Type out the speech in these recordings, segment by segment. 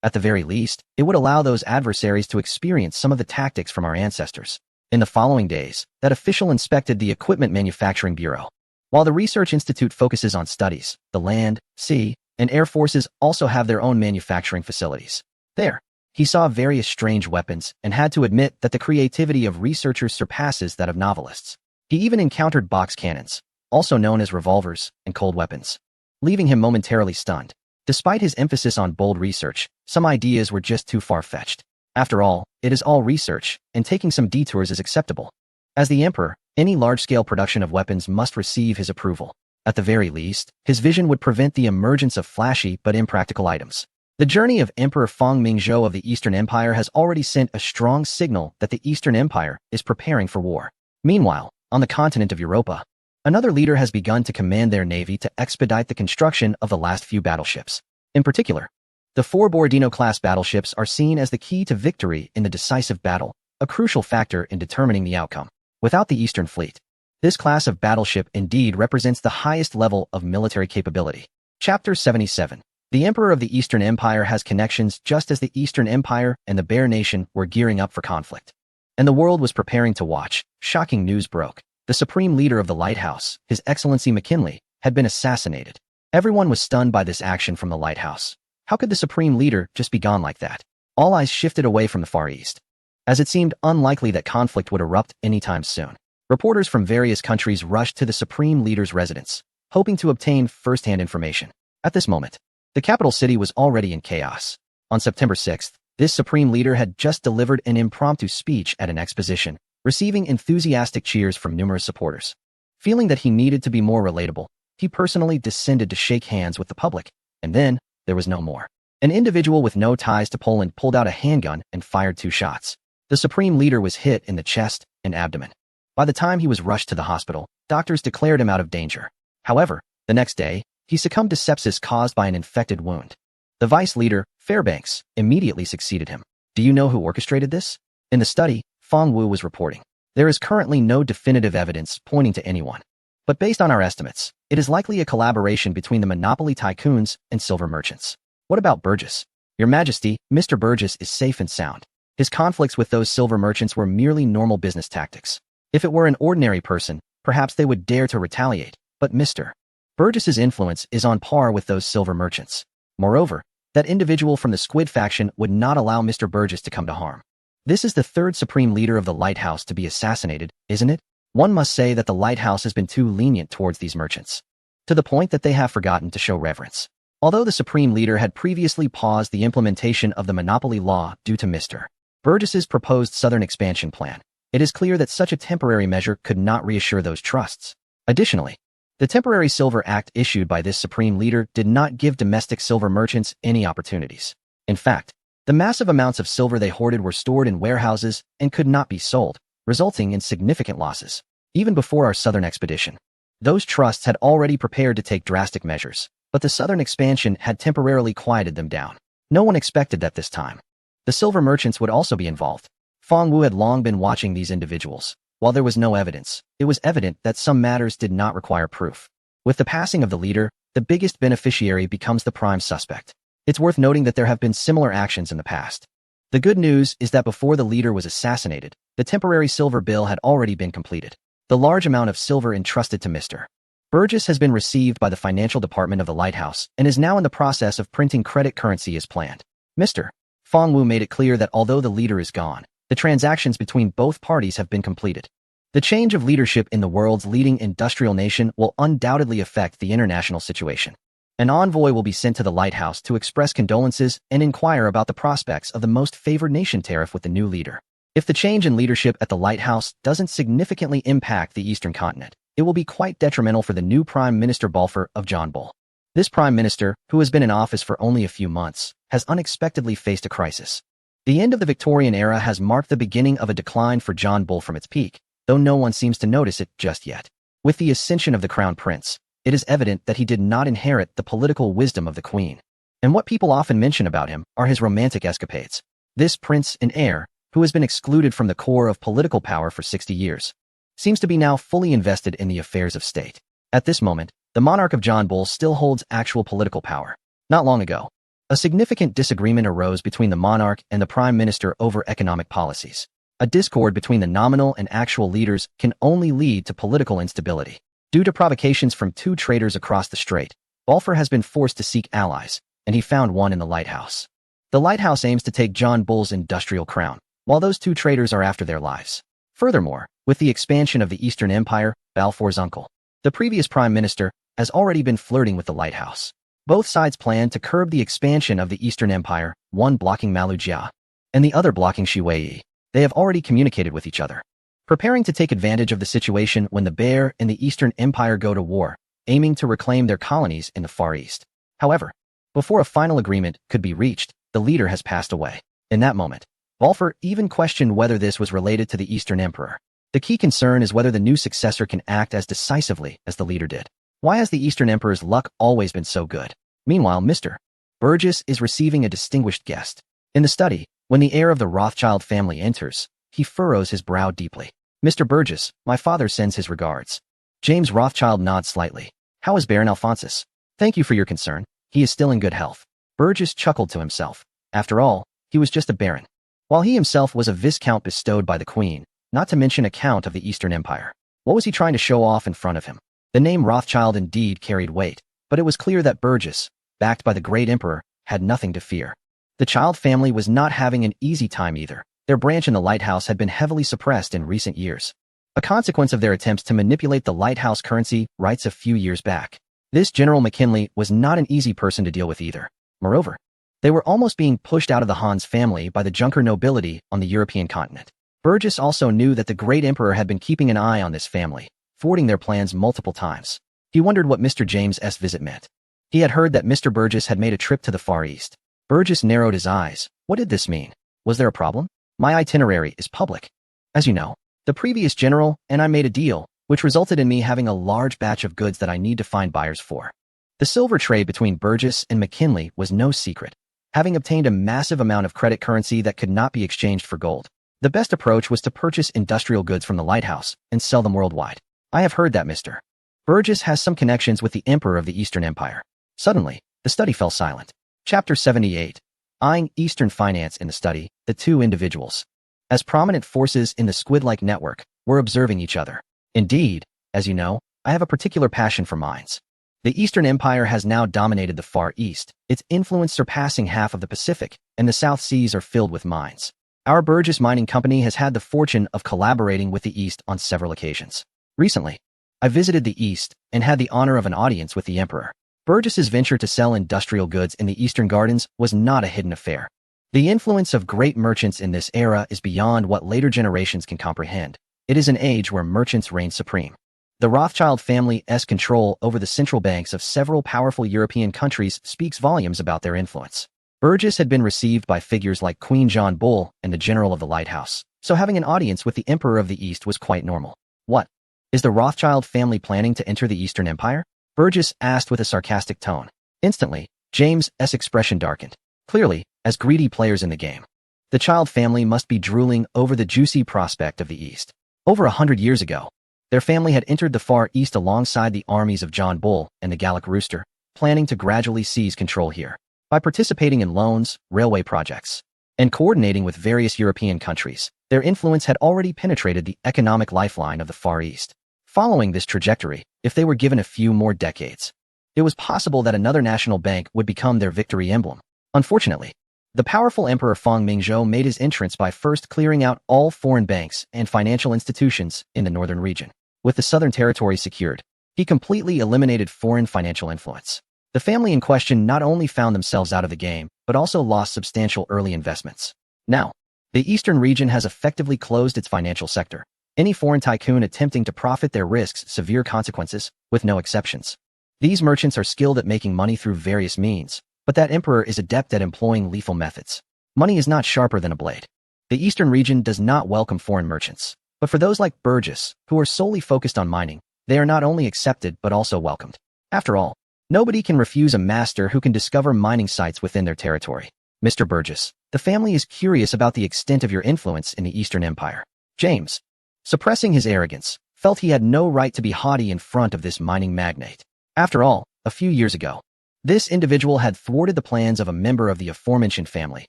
At the very least, it would allow those adversaries to experience some of the tactics from our ancestors. In the following days, that official inspected the Equipment Manufacturing Bureau. While the Research Institute focuses on studies, the land, sea, and air forces also have their own manufacturing facilities. There, he saw various strange weapons and had to admit that the creativity of researchers surpasses that of novelists. He even encountered box cannons, also known as revolvers, and cold weapons, leaving him momentarily stunned. Despite his emphasis on bold research, some ideas were just too far-fetched. After all, it is all research, and taking some detours is acceptable. As the emperor, any large-scale production of weapons must receive his approval. At the very least, his vision would prevent the emergence of flashy but impractical items. The journey of Emperor Feng Mingzhou of the Eastern Empire has already sent a strong signal that the Eastern Empire is preparing for war. Meanwhile, on the continent of Europa, another leader has begun to command their navy to expedite the construction of the last few battleships. In particular, the 4 Borodino-class battleships are seen as the key to victory in the decisive battle, a crucial factor in determining the outcome. Without the Eastern Fleet, this class of battleship indeed represents the highest level of military capability. Chapter 77. The Emperor of the Eastern Empire has connections just as the Eastern Empire and the Bear Nation were gearing up for conflict. And the world was preparing to watch. Shocking news broke. The supreme leader of the lighthouse, His Excellency McKinley, had been assassinated. Everyone was stunned by this action from the lighthouse. How could the supreme leader just be gone like that? All eyes shifted away from the Far East, as it seemed unlikely that conflict would erupt anytime soon. Reporters from various countries rushed to the supreme leader's residence, hoping to obtain first-hand information. At this moment, the capital city was already in chaos. On September 6th, this supreme leader had just delivered an impromptu speech at an exposition, receiving enthusiastic cheers from numerous supporters. Feeling that he needed to be more relatable, he personally descended to shake hands with the public, and then there was no more. An individual with no ties to Poland pulled out a handgun and fired 2 shots. The supreme leader was hit in the chest and abdomen. By the time he was rushed to the hospital, doctors declared him out of danger. However, the next day, he succumbed to sepsis caused by an infected wound. The vice leader, Fairbanks, immediately succeeded him. Do you know who orchestrated this? In the study, Feng Wu was reporting. There is currently no definitive evidence pointing to anyone. But based on our estimates, it is likely a collaboration between the monopoly tycoons and silver merchants. What about Burgess? Your Majesty, Mr. Burgess is safe and sound. His conflicts with those silver merchants were merely normal business tactics. If it were an ordinary person, perhaps they would dare to retaliate, but Mr. Burgess's influence is on par with those silver merchants. Moreover, that individual from the Squid faction would not allow Mr. Burgess to come to harm. This is the 3rd supreme leader of the Lighthouse to be assassinated, isn't it? One must say that the Lighthouse has been too lenient towards these merchants, to the point that they have forgotten to show reverence. Although the supreme leader had previously paused the implementation of the monopoly law due to Mr. Burgess's proposed southern expansion plan, it is clear that such a temporary measure could not reassure those trusts. Additionally, the temporary Silver Act issued by this supreme leader did not give domestic silver merchants any opportunities. In fact, the massive amounts of silver they hoarded were stored in warehouses and could not be sold, resulting in significant losses. Even before our southern expedition, those trusts had already prepared to take drastic measures, but the southern expansion had temporarily quieted them down. No one expected that this time the silver merchants would also be involved. Feng Wu had long been watching these individuals. While there was no evidence, it was evident that some matters did not require proof. With the passing of the leader, the biggest beneficiary becomes the prime suspect. It's worth noting that there have been similar actions in the past. The good news is that before the leader was assassinated, the temporary silver bill had already been completed. The large amount of silver entrusted to Mr. Burgess has been received by the financial department of the Lighthouse and is now in the process of printing credit currency as planned. Mr. Feng Wu made it clear that although the leader is gone, the transactions between both parties have been completed. The change of leadership in the world's leading industrial nation will undoubtedly affect the international situation. An envoy will be sent to the Lighthouse to express condolences and inquire about the prospects of the most favored nation tariff with the new leader. If the change in leadership at the Lighthouse doesn't significantly impact the Eastern continent, it will be quite detrimental for the new Prime Minister Balfour of John Bull. This Prime Minister, who has been in office for only a few months, has unexpectedly faced a crisis. The end of the Victorian era has marked the beginning of a decline for John Bull from its peak, though no one seems to notice it just yet. With the ascension of the Crown Prince, it is evident that he did not inherit the political wisdom of the Queen. And what people often mention about him are his romantic escapades. This prince and heir, who has been excluded from the core of political power for 60 years, seems to be now fully invested in the affairs of state. At this moment, the monarch of John Bull still holds actual political power. Not long ago, A significant disagreement arose between the monarch and the prime minister over economic policies. A discord between the nominal and actual leaders can only lead to political instability. Due to provocations from two traitors across the strait, Balfour has been forced to seek allies, and he found one in the lighthouse. The lighthouse aims to take John Bull's industrial crown, while those two traitors are after their lives. Furthermore, with the expansion of the Eastern Empire, Balfour's uncle, the previous prime minister, has already been flirting with the lighthouse. Both sides plan to curb the expansion of the Eastern Empire, one blocking Malujia, and the other blocking Shiwei. They have already communicated with each other, preparing to take advantage of the situation when the Bear and the Eastern Empire go to war, aiming to reclaim their colonies in the Far East. However, before a final agreement could be reached, the leader has passed away. In that moment, Balfour even questioned whether this was related to the Eastern Emperor. The key concern is whether the new successor can act as decisively as the leader did. Why has the Eastern Emperor's luck always been so good? Meanwhile, Mr. Burgess is receiving a distinguished guest. In the study, when the heir of the Rothschild family enters, he furrows his brow deeply. Mr. Burgess, my father sends his regards. James Rothschild nods slightly. How is Baron Alphonsus? Thank you for your concern. He is still in good health. Burgess chuckled to himself. After all, he was just a baron, while he himself was a viscount bestowed by the Queen, not to mention a count of the Eastern Empire. What was he trying to show off in front of him? The name Rothschild indeed carried weight, but it was clear that Burgess, backed by the great emperor, had nothing to fear. The Child family was not having an easy time either. Their branch in the lighthouse had been heavily suppressed in recent years, a consequence of their attempts to manipulate the lighthouse currency rights a few years back. This General McKinley was not an easy person to deal with either. Moreover, they were almost being pushed out of the Hans family by the Junker nobility on the European continent. Burgess also knew that the great emperor had been keeping an eye on this family, thwarting their plans multiple times. He wondered what Mr. James's visit meant. He had heard that Mr. Burgess had made a trip to the Far East. Burgess narrowed his eyes. What did this mean? Was there a problem? My itinerary is public. As you know, the previous general and I made a deal, which resulted in me having a large batch of goods that I need to find buyers for. The silver trade between Burgess and McKinley was no secret, having obtained a massive amount of credit currency that could not be exchanged for gold. The best approach was to purchase industrial goods from the lighthouse and sell them worldwide. I have heard that Mr. Burgess has some connections with the Emperor of the Eastern Empire. Suddenly, the study fell silent. Chapter 78. Eyeing Eastern finance in the study, the two individuals, as prominent forces in the squid-like network, were observing each other. Indeed, as you know, I have a particular passion for mines. The Eastern Empire has now dominated the Far East, its influence surpassing half of the Pacific, and the South Seas are filled with mines. Our Burgess Mining Company has had the fortune of collaborating with the East on several occasions. Recently, I visited the East and had the honor of an audience with the Emperor. Burgess's venture to sell industrial goods in the Eastern Gardens was not a hidden affair. The influence of great merchants in this era is beyond what later generations can comprehend. It is an age where merchants reign supreme. The Rothschild family's control over the central banks of several powerful European countries speaks volumes about their influence. Burgess had been received by figures like Queen John Bull and the General of the Lighthouse, so having an audience with the Emperor of the East was quite normal. What? Is the Rothschild family planning to enter the Eastern Empire? Burgess asked with a sarcastic tone. Instantly, James's expression darkened. Clearly, as greedy players in the game, the Child family must be drooling over the juicy prospect of the East. Over 100 years ago, their family had entered the Far East alongside the armies of John Bull and the Gallic Rooster, planning to gradually seize control here. By participating in loans, railway projects, and coordinating with various European countries, their influence had already penetrated the economic lifeline of the Far East. Following this trajectory, if they were given a few more decades, it was possible that another national bank would become their victory emblem. Unfortunately, the powerful Emperor Feng Mingzhou made his entrance by first clearing out all foreign banks and financial institutions in the northern region. With the southern territory secured, he completely eliminated foreign financial influence. The family in question not only found themselves out of the game, but also lost substantial early investments. Now, the eastern region has effectively closed its financial sector. Any foreign tycoon attempting to profit there risks severe consequences, with no exceptions. These merchants are skilled at making money through various means, but that emperor is adept at employing lethal methods. Money is not sharper than a blade. The eastern region does not welcome foreign merchants, but for those like Burgess, who are solely focused on mining, they are not only accepted but also welcomed. After all, nobody can refuse a master who can discover mining sites within their territory. Mr. Burgess, the family is curious about the extent of your influence in the Eastern Empire. James, suppressing his arrogance, felt he had no right to be haughty in front of this mining magnate. After all, a few years ago, This individual had thwarted the plans of a member of the aforementioned family,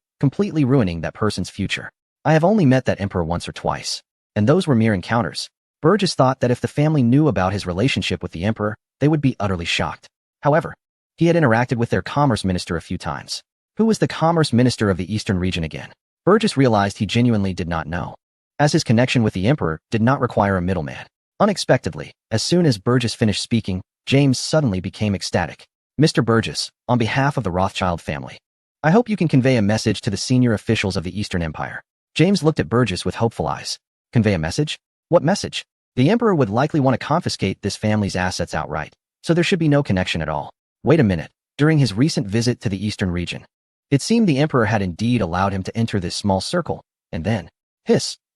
completely ruining that person's future. I have only met that emperor once or twice, and those were mere encounters. Burgess thought that if the family knew about his relationship with the emperor, they would be utterly shocked. However, he had interacted with their commerce minister a few times. Who was the commerce minister of the eastern region again? Burgess realized he genuinely did not know, as his connection with the emperor did not require a middleman. Unexpectedly, as soon as Burgess finished speaking, James suddenly became ecstatic. Mr. Burgess, on behalf of the Rothschild family, I hope you can convey a message to the senior officials of the Eastern Empire. James looked at Burgess with hopeful eyes. Convey a message? What message? The emperor would likely want to confiscate this family's assets outright, so there should be no connection at all. Wait a minute. During his recent visit to the Eastern region, it seemed the emperor had indeed allowed him to enter this small circle, and then,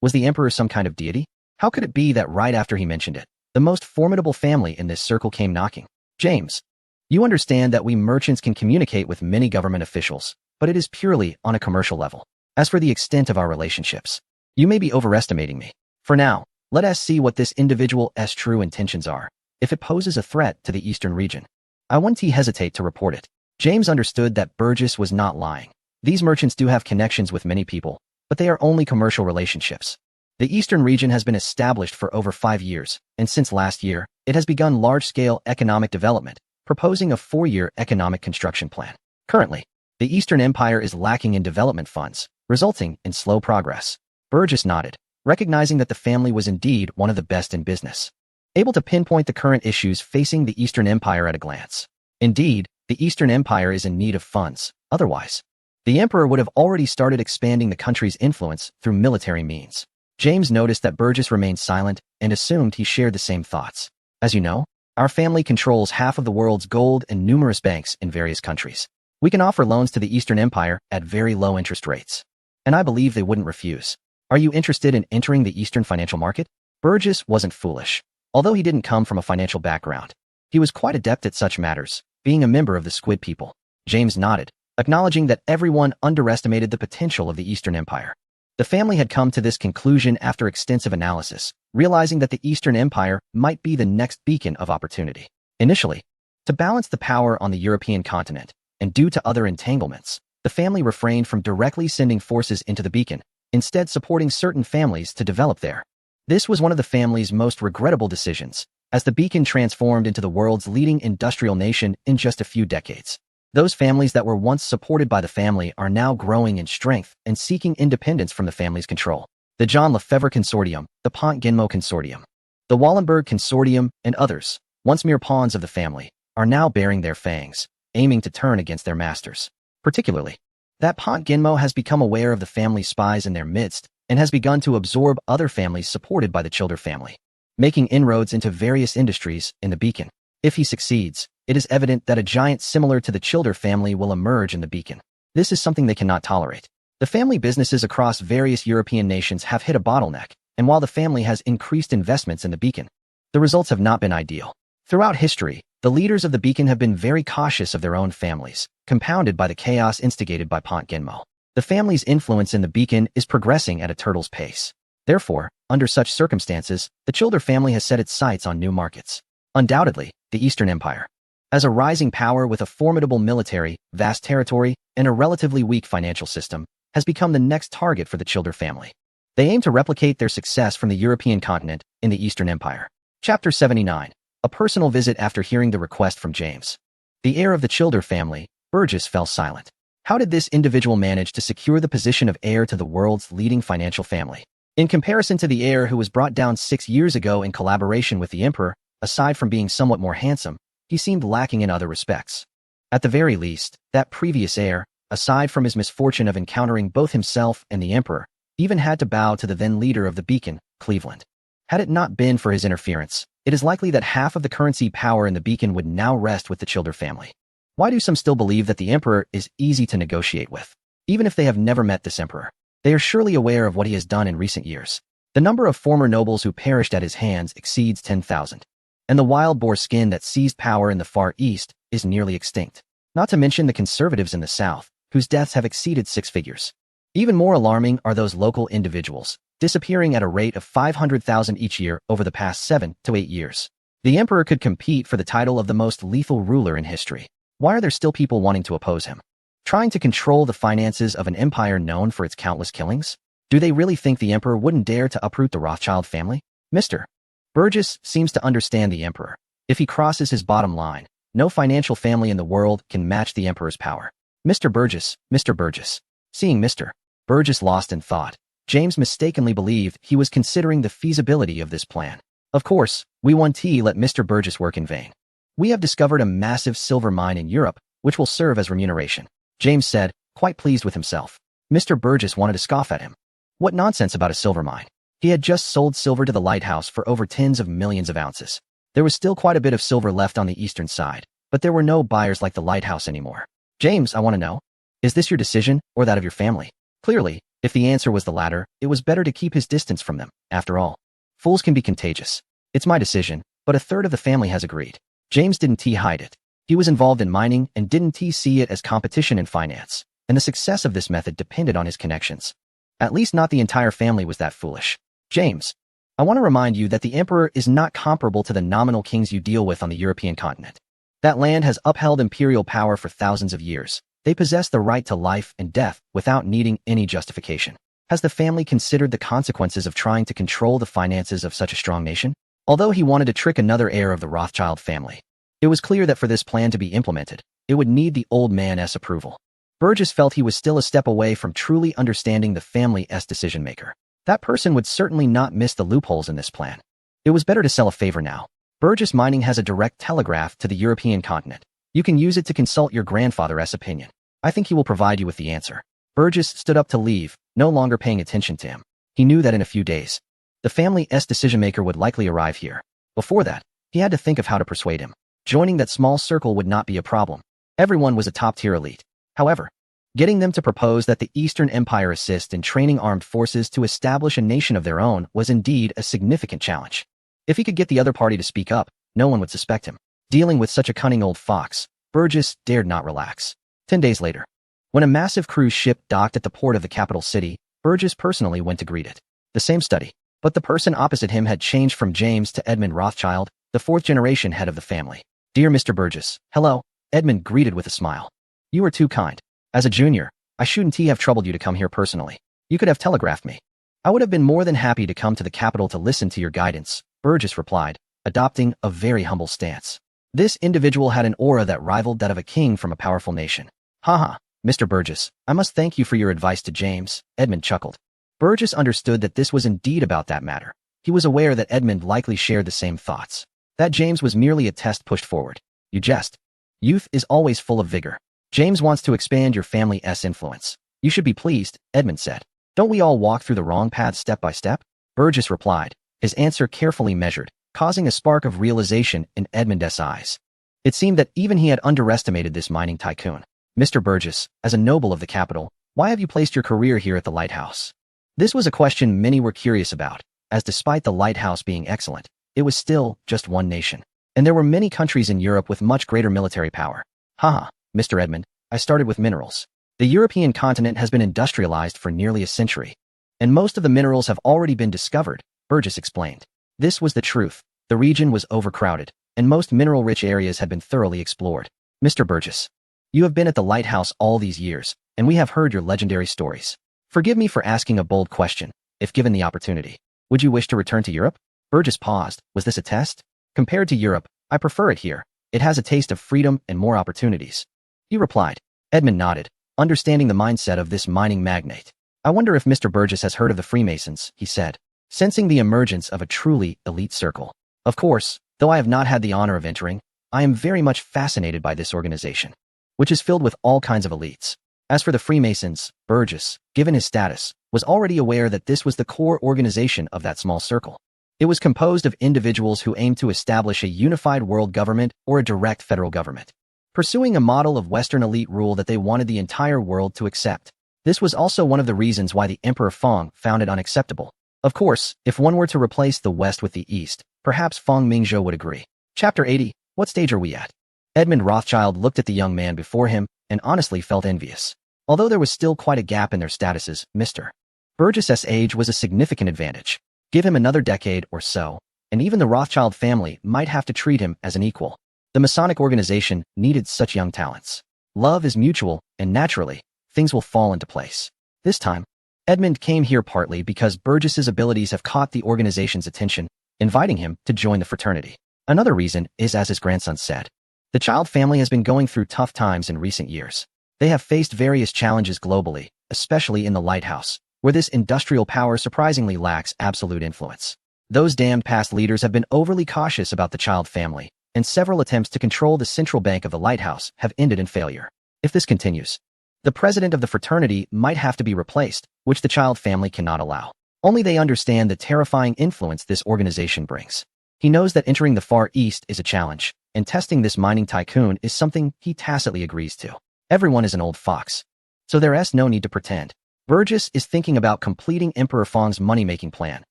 was the emperor some kind of deity? How could it be that right after he mentioned it, the most formidable family in this circle came knocking? James, you understand that we merchants can communicate with many government officials, but it is purely on a commercial level. As for the extent of our relationships, you may be overestimating me. For now, let us see what this individual's true intentions are. If it poses a threat to the Eastern region, I wouldn't hesitate to report it. James understood that Burgess was not lying. These merchants do have connections with many people, but they are only commercial relationships. The Eastern region has been established for over 5 years, and since last year, it has begun large-scale economic development, proposing a 4-year economic construction plan. Currently, the Eastern Empire is lacking in development funds, resulting in slow progress. Burgess nodded, recognizing that the family was indeed one of the best in business, able to pinpoint the current issues facing the Eastern Empire at a glance. Indeed, the Eastern Empire is in need of funds. Otherwise, the emperor would have already started expanding the country's influence through military means. James noticed that Burgess remained silent and assumed he shared the same thoughts. As you know, our family controls half of the world's gold and numerous banks in various countries. We can offer loans to the Eastern Empire at very low interest rates, and I believe they wouldn't refuse. Are you interested in entering the Eastern financial market? Burgess wasn't foolish. Although he didn't come from a financial background, he was quite adept at such matters, being a member of the Squid people. James nodded, acknowledging that everyone underestimated the potential of the Eastern Empire. The family had come to this conclusion after extensive analysis, realizing that the Eastern Empire might be the next beacon of opportunity. Initially, to balance the power on the European continent, and due to other entanglements, the family refrained from directly sending forces into the beacon, instead supporting certain families to develop there. This was one of the family's most regrettable decisions, as the beacon transformed into the world's leading industrial nation in just a few decades. Those families that were once supported by the family are now growing in strength and seeking independence from the family's control. The John Lefebvre Consortium, the Pont-Genmo Consortium, the Wallenberg Consortium, and others, once mere pawns of the family, are now baring their fangs, aiming to turn against their masters. Particularly, that Pont-Genmo has become aware of the family's spies in their midst and has begun to absorb other families supported by the Childer family, making inroads into various industries in the beacon. If he succeeds, it is evident that a giant similar to the Childer family will emerge in the beacon. This is something they cannot tolerate. The family businesses across various European nations have hit a bottleneck, and while the family has increased investments in the beacon, the results have not been ideal. Throughout history, the leaders of the beacon have been very cautious of their own families, compounded by the chaos instigated by Pont-Genmo. The family's influence in the beacon is progressing at a turtle's pace. Therefore, under such circumstances, the Childer family has set its sights on new markets. Undoubtedly, the Eastern Empire, as a rising power with a formidable military, vast territory, and a relatively weak financial system, has become the next target for the Childer family. They aim to replicate their success from the European continent in the Eastern Empire. Chapter 79. A personal visit. After hearing the request from James, the heir of the Childer family, Burgess fell silent. How did this individual manage to secure the position of heir to the world's leading financial family? In comparison to the heir who was brought down 6 years ago in collaboration with the emperor, aside from being somewhat more handsome, he seemed lacking in other respects. At the very least, that previous heir, aside from his misfortune of encountering both himself and the emperor, even had to bow to the then leader of the beacon, Cleveland. Had it not been for his interference, it is likely that half of the currency power in the beacon would now rest with the Childer family. Why do some still believe that the emperor is easy to negotiate with? Even if they have never met this emperor, they are surely aware of what he has done in recent years. The number of former nobles who perished at his hands exceeds 10,000. And the wild boar skin that seized power in the Far East is nearly extinct. Not to mention the conservatives in the South, whose deaths have exceeded 6 figures. Even more alarming are those local individuals, disappearing at a rate of 500,000 each year over the past 7 to 8 years. The emperor could compete for the title of the most lethal ruler in history. Why are there still people wanting to oppose him? Trying to control the finances of an empire known for its countless killings? Do they really think the emperor wouldn't dare to uproot the Rothschild family? Mr. Burgess seems to understand the emperor. If he crosses his bottom line, no financial family in the world can match the emperor's power. Mr. Burgess, Mr. Burgess. Seeing Mr. Burgess lost in thought, James mistakenly believed he was considering the feasibility of this plan. Of course, we won't let Mr. Burgess work in vain. We have discovered a massive silver mine in Europe, which will serve as remuneration, James said, quite pleased with himself. Mr. Burgess wanted to scoff at him. What nonsense about a silver mine? He had just sold silver to the lighthouse for over tens of millions of ounces. There was still quite a bit of silver left on the eastern side, but there were no buyers like the lighthouse anymore. James, I want to know, is this your decision or that of your family? Clearly, if the answer was the latter, it was better to keep his distance from them. After all, fools can be contagious. It's my decision, but a third of the family has agreed. James didn't hide it. He was involved in mining and didn't see it as competition in finance, and the success of this method depended on his connections. At least not the entire family was that foolish. James, I want to remind you that the emperor is not comparable to the nominal kings you deal with on the European continent. That land has upheld imperial power for thousands of years. They possess the right to life and death without needing any justification. Has the family considered the consequences of trying to control the finances of such a strong nation? Although he wanted to trick another heir of the Rothschild family, it was clear that for this plan to be implemented, it would need the old man's approval. Burgess felt he was still a step away from truly understanding the family's decision-maker. That person would certainly not miss the loopholes in this plan. It was better to sell a favor now. Burgess Mining has a direct telegraph to the European continent. You can use it to consult your grandfather's opinion. I think he will provide you with the answer. Burgess stood up to leave, no longer paying attention to him. He knew that in a few days, the family's decision-maker would likely arrive here. Before that, he had to think of how to persuade him. Joining that small circle would not be a problem. Everyone was a top-tier elite. However, getting them to propose that the Eastern Empire assist in training armed forces to establish a nation of their own was indeed a significant challenge. If he could get the other party to speak up, no one would suspect him. Dealing with such a cunning old fox, Burgess dared not relax. 10 days later, when a massive cruise ship docked at the port of the capital city, Burgess personally went to greet it. The same study, but the person opposite him had changed from James to Edmund Rothschild, the fourth-generation head of the family. Dear Mr. Burgess, hello, Edmund greeted with a smile. You are too kind. As a junior, I shouldn't have troubled you to come here personally. You could have telegraphed me. I would have been more than happy to come to the capital to listen to your guidance, Burgess replied, adopting a very humble stance. This individual had an aura that rivaled that of a king from a powerful nation. Haha, Mr. Burgess, I must thank you for your advice to James, Edmund chuckled. Burgess understood that this was indeed about that matter. He was aware that Edmund likely shared the same thoughts. That James was merely a test pushed forward. You jest. Youth is always full of vigor. James wants to expand your family's influence. You should be pleased, Edmund said. Don't we all walk through the wrong path step by step? Burgess replied, his answer carefully measured, causing a spark of realization in Edmund's eyes. It seemed that even he had underestimated this mining tycoon. Mr. Burgess, as a noble of the capital, why have you placed your career here at the lighthouse? This was a question many were curious about, as despite the lighthouse being excellent, it was still just one nation. And there were many countries in Europe with much greater military power. Haha, Mr. Edmund, I started with minerals. The European continent has been industrialized for nearly a century, and most of the minerals have already been discovered, Burgess explained. This was the truth. The region was overcrowded, and most mineral-rich areas had been thoroughly explored. Mr. Burgess, you have been at the lighthouse all these years, and we have heard your legendary stories. Forgive me for asking a bold question. If given the opportunity, would you wish to return to Europe? Burgess paused. Was this a test? Compared to Europe, I prefer it here. It has a taste of freedom and more opportunities. He replied. Edmund nodded, understanding the mindset of this mining magnate. I wonder if Mr. Burgess has heard of the Freemasons, he said, sensing the emergence of a truly elite circle. Of course, though I have not had the honor of entering, I am very much fascinated by this organization, which is filled with all kinds of elites. As for the Freemasons, Burgess, given his status, was already aware that this was the core organization of that small circle. It was composed of individuals who aimed to establish a unified world government or a direct federal government, pursuing a model of Western elite rule that they wanted the entire world to accept. This was also one of the reasons why the Emperor Feng found it unacceptable. Of course, if one were to replace the West with the East, perhaps Feng Mingzhou would agree. Chapter 80, what stage are we at? Edmund Rothschild looked at the young man before him and honestly felt envious. Although there was still quite a gap in their statuses, Mr. Burgess's age was a significant advantage. Give him another decade or so, and even the Rothschild family might have to treat him as an equal. The Masonic organization needed such young talents. Love is mutual, and naturally, things will fall into place. This time, Edmund came here partly because Burgess's abilities have caught the organization's attention, inviting him to join the fraternity. Another reason is, as his grandson said, the Child family has been going through tough times in recent years. They have faced various challenges globally, especially in the lighthouse, where this industrial power surprisingly lacks absolute influence. Those damned past leaders have been overly cautious about the Child family, and several attempts to control the central bank of the lighthouse have ended in failure. If this continues, the president of the fraternity might have to be replaced, which the Child family cannot allow. Only they understand the terrifying influence this organization brings. He knows that entering the Far East is a challenge, and testing this mining tycoon is something he tacitly agrees to. Everyone is an old fox, so there's no need to pretend. Burgess is thinking about completing Emperor Fong's money-making plan,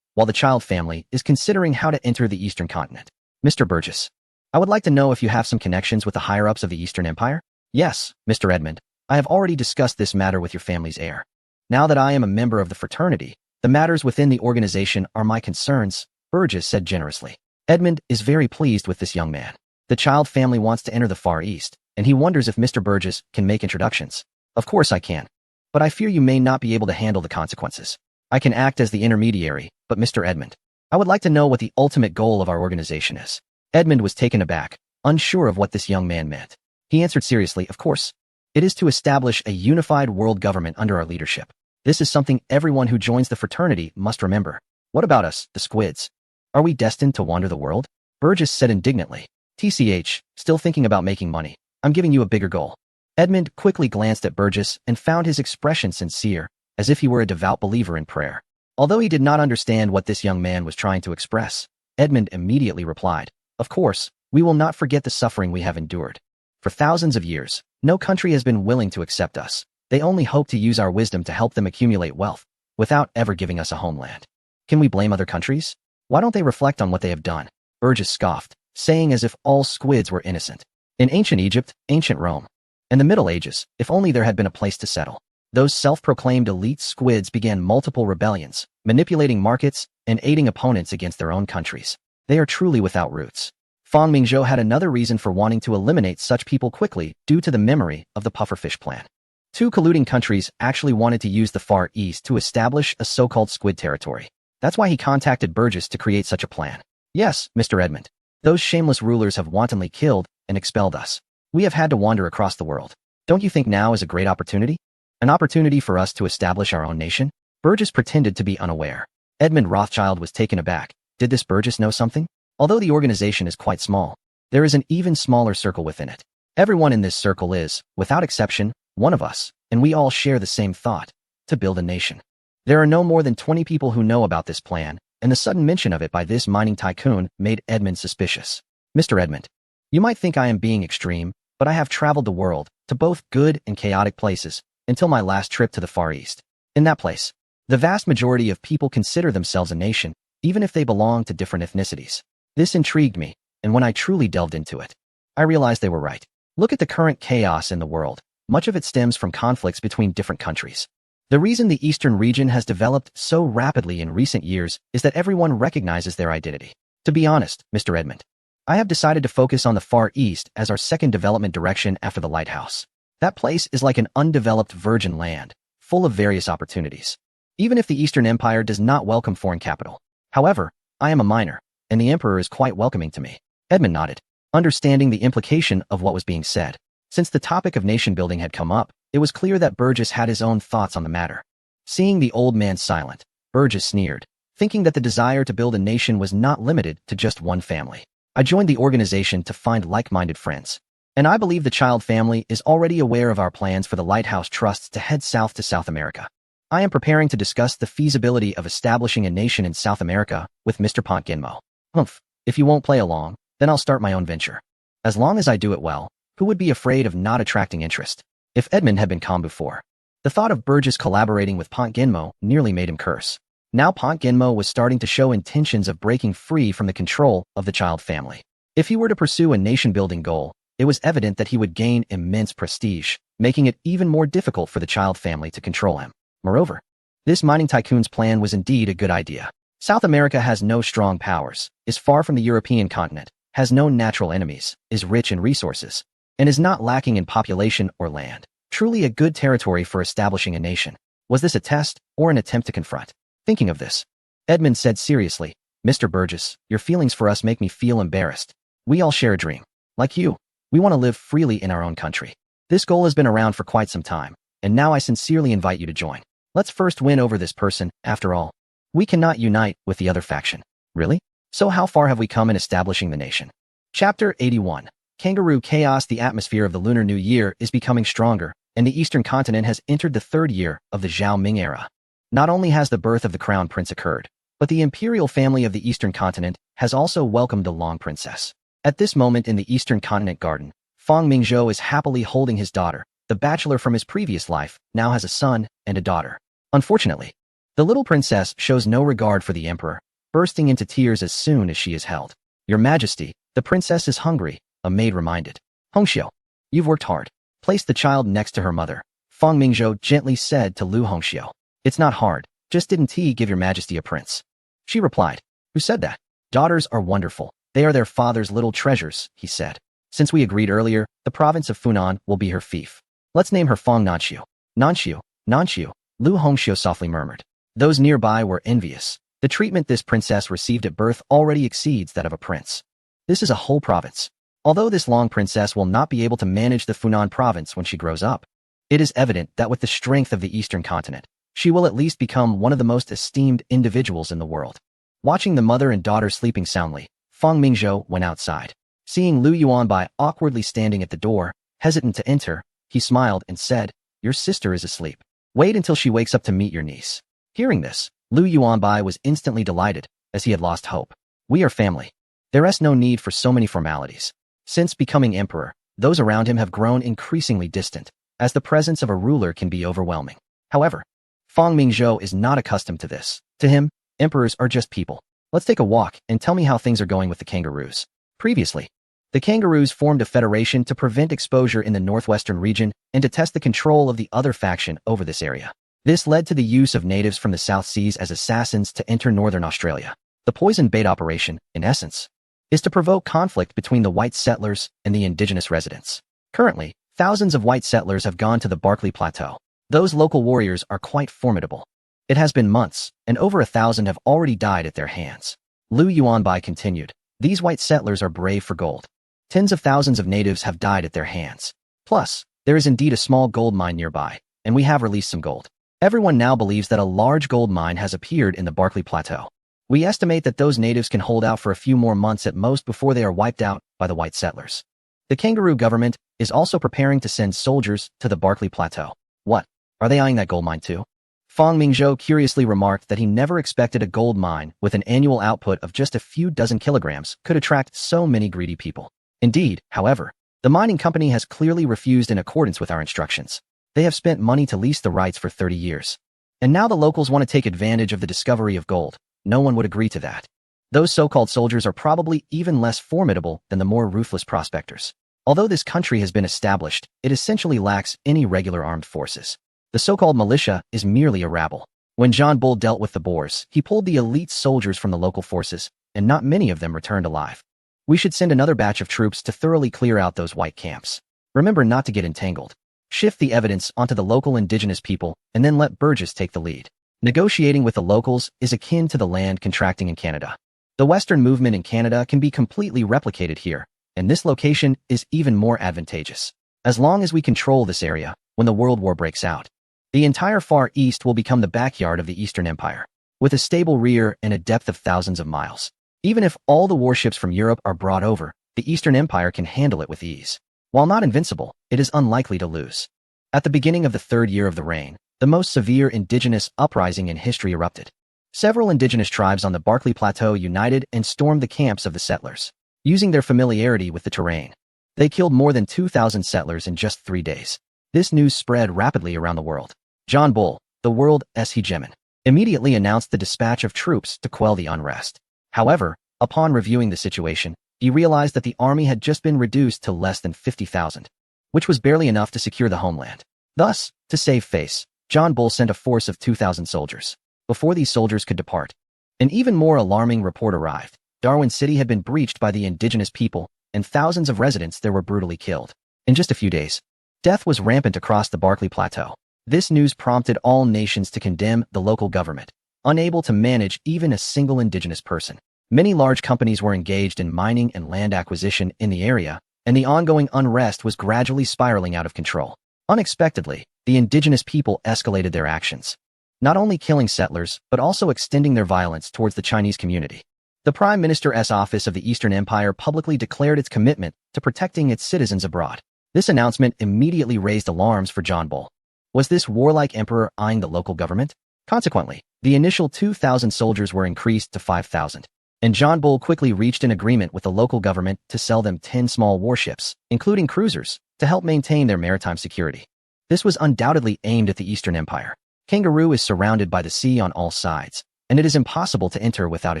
while the Child family is considering how to enter the Eastern continent. Mr. Burgess, I would like to know if you have some connections with the higher-ups of the Eastern Empire? Yes, Mr. Edmund. I have already discussed this matter with your family's heir. Now that I am a member of the fraternity, the matters within the organization are my concerns, Burgess said generously. Edmund is very pleased with this young man. The Child family wants to enter the Far East, and he wonders if Mr. Burgess can make introductions. Of course I can, but I fear you may not be able to handle the consequences. I can act as the intermediary, but Mr. Edmund, I would like to know what the ultimate goal of our organization is. Edmund was taken aback, unsure of what this young man meant. He answered seriously, of course. It is to establish a unified world government under our leadership. This is something everyone who joins the fraternity must remember. What about us, the squids? Are we destined to wander the world? Burgess said indignantly. TCH, still thinking about making money. I'm giving you a bigger goal. Edmund quickly glanced at Burgess and found his expression sincere, as if he were a devout believer in prayer. Although he did not understand what this young man was trying to express, Edmund immediately replied, of course, we will not forget the suffering we have endured. For thousands of years, no country has been willing to accept us. They only hope to use our wisdom to help them accumulate wealth, without ever giving us a homeland. Can we blame other countries? Why don't they reflect on what they have done? Burgess scoffed, saying as if all squids were innocent. In ancient Egypt, ancient Rome, and the Middle Ages, if only there had been a place to settle. Those self-proclaimed elite squids began multiple rebellions, manipulating markets and aiding opponents against their own countries. They are truly without roots. Fong Mingzhou had another reason for wanting to eliminate such people quickly due to the memory of the pufferfish plan. Two colluding countries actually wanted to use the Far East to establish a so-called squid territory. That's why he contacted Burgess to create such a plan. Yes, Mr. Edmund. Those shameless rulers have wantonly killed and expelled us. We have had to wander across the world. Don't you think now is a great opportunity? An opportunity for us to establish our own nation? Burgess pretended to be unaware. Edmund Rothschild was taken aback. Did this Burgess know something? Although the organization is quite small, there is an even smaller circle within it. Everyone in this circle is, without exception, one of us, and we all share the same thought, to build a nation. There are no more than 20 people who know about this plan, and the sudden mention of it by this mining tycoon made Edmund suspicious. Mr. Edmund, you might think I am being extreme, but I have traveled the world, to both good and chaotic places, until my last trip to the Far East. In that place, the vast majority of people consider themselves a nation, even if they belong to different ethnicities. This intrigued me, and when I truly delved into it, I realized they were right. Look at the current chaos in the world. Much of it stems from conflicts between different countries. The reason the Eastern region has developed so rapidly in recent years is that everyone recognizes their identity. To be honest, Mr. Edmund, I have decided to focus on the Far East as our second development direction after the lighthouse. That place is like an undeveloped virgin land, full of various opportunities. Even if the Eastern Empire does not welcome foreign capital. However, I am a miner, and the Emperor is quite welcoming to me. Edmund nodded, understanding the implication of what was being said. Since the topic of nation-building had come up, it was clear that Burgess had his own thoughts on the matter. Seeing the old man silent, Burgess sneered, thinking that the desire to build a nation was not limited to just one family. I joined the organization to find like-minded friends, and I believe the Child family is already aware of our plans for the Lighthouse Trusts to head south to South America. I am preparing to discuss the feasibility of establishing a nation in South America with Mr. Pontgenmo. Humph, if you won't play along, then I'll start my own venture. As long as I do it well, who would be afraid of not attracting interest? If Edmund had been calm before, the thought of Burgess collaborating with Pontgenmo nearly made him curse. Now Pontgenmo was starting to show intentions of breaking free from the control of the Child family. If he were to pursue a nation-building goal, it was evident that he would gain immense prestige, making it even more difficult for the Child family to control him. Moreover, this mining tycoon's plan was indeed a good idea. South America has no strong powers, is far from the European continent, has no natural enemies, is rich in resources, and is not lacking in population or land. Truly a good territory for establishing a nation. Was this a test or an attempt to confront? Thinking of this, Edmund said seriously, Mr. Burgess, your feelings for us make me feel embarrassed. We all share a dream. Like you, we want to live freely in our own country. This goal has been around for quite some time, and now I sincerely invite you to join. Let's first win over this person, after all. We cannot unite with the other faction. Really? So how far have we come in establishing the nation? Chapter 81. Kangaroo Chaos. The atmosphere of the Lunar New Year is becoming stronger, and the Eastern continent has entered the third year of the Zhao Ming era. Not only has the birth of the Crown Prince occurred, but the imperial family of the Eastern continent has also welcomed the Long Princess. At this moment in the Eastern Continent Garden, Feng Mingzhou is happily holding his daughter. The bachelor from his previous life now has a son and a daughter. Unfortunately, the little princess shows no regard for the emperor, bursting into tears as soon as she is held. Your Majesty, the princess is hungry, a maid reminded. Hongxiu, you've worked hard. Place the child next to her mother, Feng Mingzhou gently said to Lu Hongxiu. It's not hard, just didn't he give your Majesty a prince? She replied. Who said that? Daughters are wonderful. They are their father's little treasures, he said. Since we agreed earlier, the province of Funan will be her fief. Let's name her Feng Nanxiu. Nanxiu, Lu Hongxiu softly murmured. Those nearby were envious. The treatment this princess received at birth already exceeds that of a prince. This is a whole province. Although this Long Princess will not be able to manage the Funan province when she grows up, it is evident that with the strength of the Eastern continent, she will at least become one of the most esteemed individuals in the world. Watching the mother and daughter sleeping soundly, Feng Mingzhou went outside. Seeing Lu Yuanbai awkwardly standing at the door, hesitant to enter, he smiled and said, Your sister is asleep. Wait until she wakes up to meet your niece. Hearing this, Lu Yuanbai was instantly delighted, as he had lost hope. We are family. There is no need for so many formalities. Since becoming emperor, those around him have grown increasingly distant, as the presence of a ruler can be overwhelming. However, Feng Mingzhou is not accustomed to this. To him, emperors are just people. Let's take a walk and tell me how things are going with the kangaroos. Previously, the kangaroos formed a federation to prevent exposure in the northwestern region and to test the control of the other faction over this area. This led to the use of natives from the South Seas as assassins to enter northern Australia. The poison bait operation, in essence, is to provoke conflict between the white settlers and the indigenous residents. Currently, thousands of white settlers have gone to the Barkly Plateau. Those local warriors are quite formidable. It has been months, and over 1,000 have already died at their hands. Lu Yuanbai continued. These white settlers are brave for gold. Tens of thousands of natives have died at their hands. Plus, there is indeed a small gold mine nearby, and we have released some gold. Everyone now believes that a large gold mine has appeared in the Barkly Plateau. We estimate that those natives can hold out for a few more months at most before they are wiped out by the white settlers. The kangaroo government is also preparing to send soldiers to the Barkly Plateau. What? Are they eyeing that gold mine too? Feng Mingzhou curiously remarked that he never expected a gold mine with an annual output of just a few dozen kilograms could attract so many greedy people. Indeed, however, the mining company has clearly refused in accordance with our instructions. They have spent money to lease the rights for 30 years. And now the locals want to take advantage of the discovery of gold. No one would agree to that. Those so-called soldiers are probably even less formidable than the more ruthless prospectors. Although this country has been established, it essentially lacks any regular armed forces. The so-called militia is merely a rabble. When John Bull dealt with the Boers, he pulled the elite soldiers from the local forces, and not many of them returned alive. We should send another batch of troops to thoroughly clear out those white camps. Remember not to get entangled. Shift the evidence onto the local indigenous people, and then let Burgess take the lead. Negotiating with the locals is akin to the land contracting in Canada. The Western movement in Canada can be completely replicated here, and this location is even more advantageous. As long as we control this area, when the World War breaks out, the entire Far East will become the backyard of the Eastern Empire, with a stable rear and a depth of thousands of miles. Even if all the warships from Europe are brought over, the Eastern Empire can handle it with ease. While not invincible, it is unlikely to lose. At the beginning of the third year of the reign, the most severe indigenous uprising in history erupted. Several indigenous tribes on the Barkly Plateau united and stormed the camps of the settlers. Using their familiarity with the terrain, they killed more than 2,000 settlers in just 3 days. This news spread rapidly around the world. John Bull, the world's hegemon, immediately announced the dispatch of troops to quell the unrest. However, upon reviewing the situation, he realized that the army had just been reduced to less than 50,000, which was barely enough to secure the homeland. Thus, to save face, John Bull sent a force of 2,000 soldiers. Before these soldiers could depart, an even more alarming report arrived. Darwin City had been breached by the indigenous people, and thousands of residents there were brutally killed. In just a few days, death was rampant across the Barkly Plateau. This news prompted all nations to condemn the local government, unable to manage even a single indigenous person. Many large companies were engaged in mining and land acquisition in the area, and the ongoing unrest was gradually spiraling out of control. Unexpectedly, the indigenous people escalated their actions, not only killing settlers, but also extending their violence towards the Chinese community. The Prime Minister's office of the Eastern Empire publicly declared its commitment to protecting its citizens abroad. This announcement immediately raised alarms for John Bull. Was this warlike emperor eyeing the local government? Consequently, the initial 2,000 soldiers were increased to 5,000. And John Bull quickly reached an agreement with the local government to sell them 10 small warships, including cruisers, to help maintain their maritime security. This was undoubtedly aimed at the Eastern Empire. Kangaroo is surrounded by the sea on all sides, and it is impossible to enter without a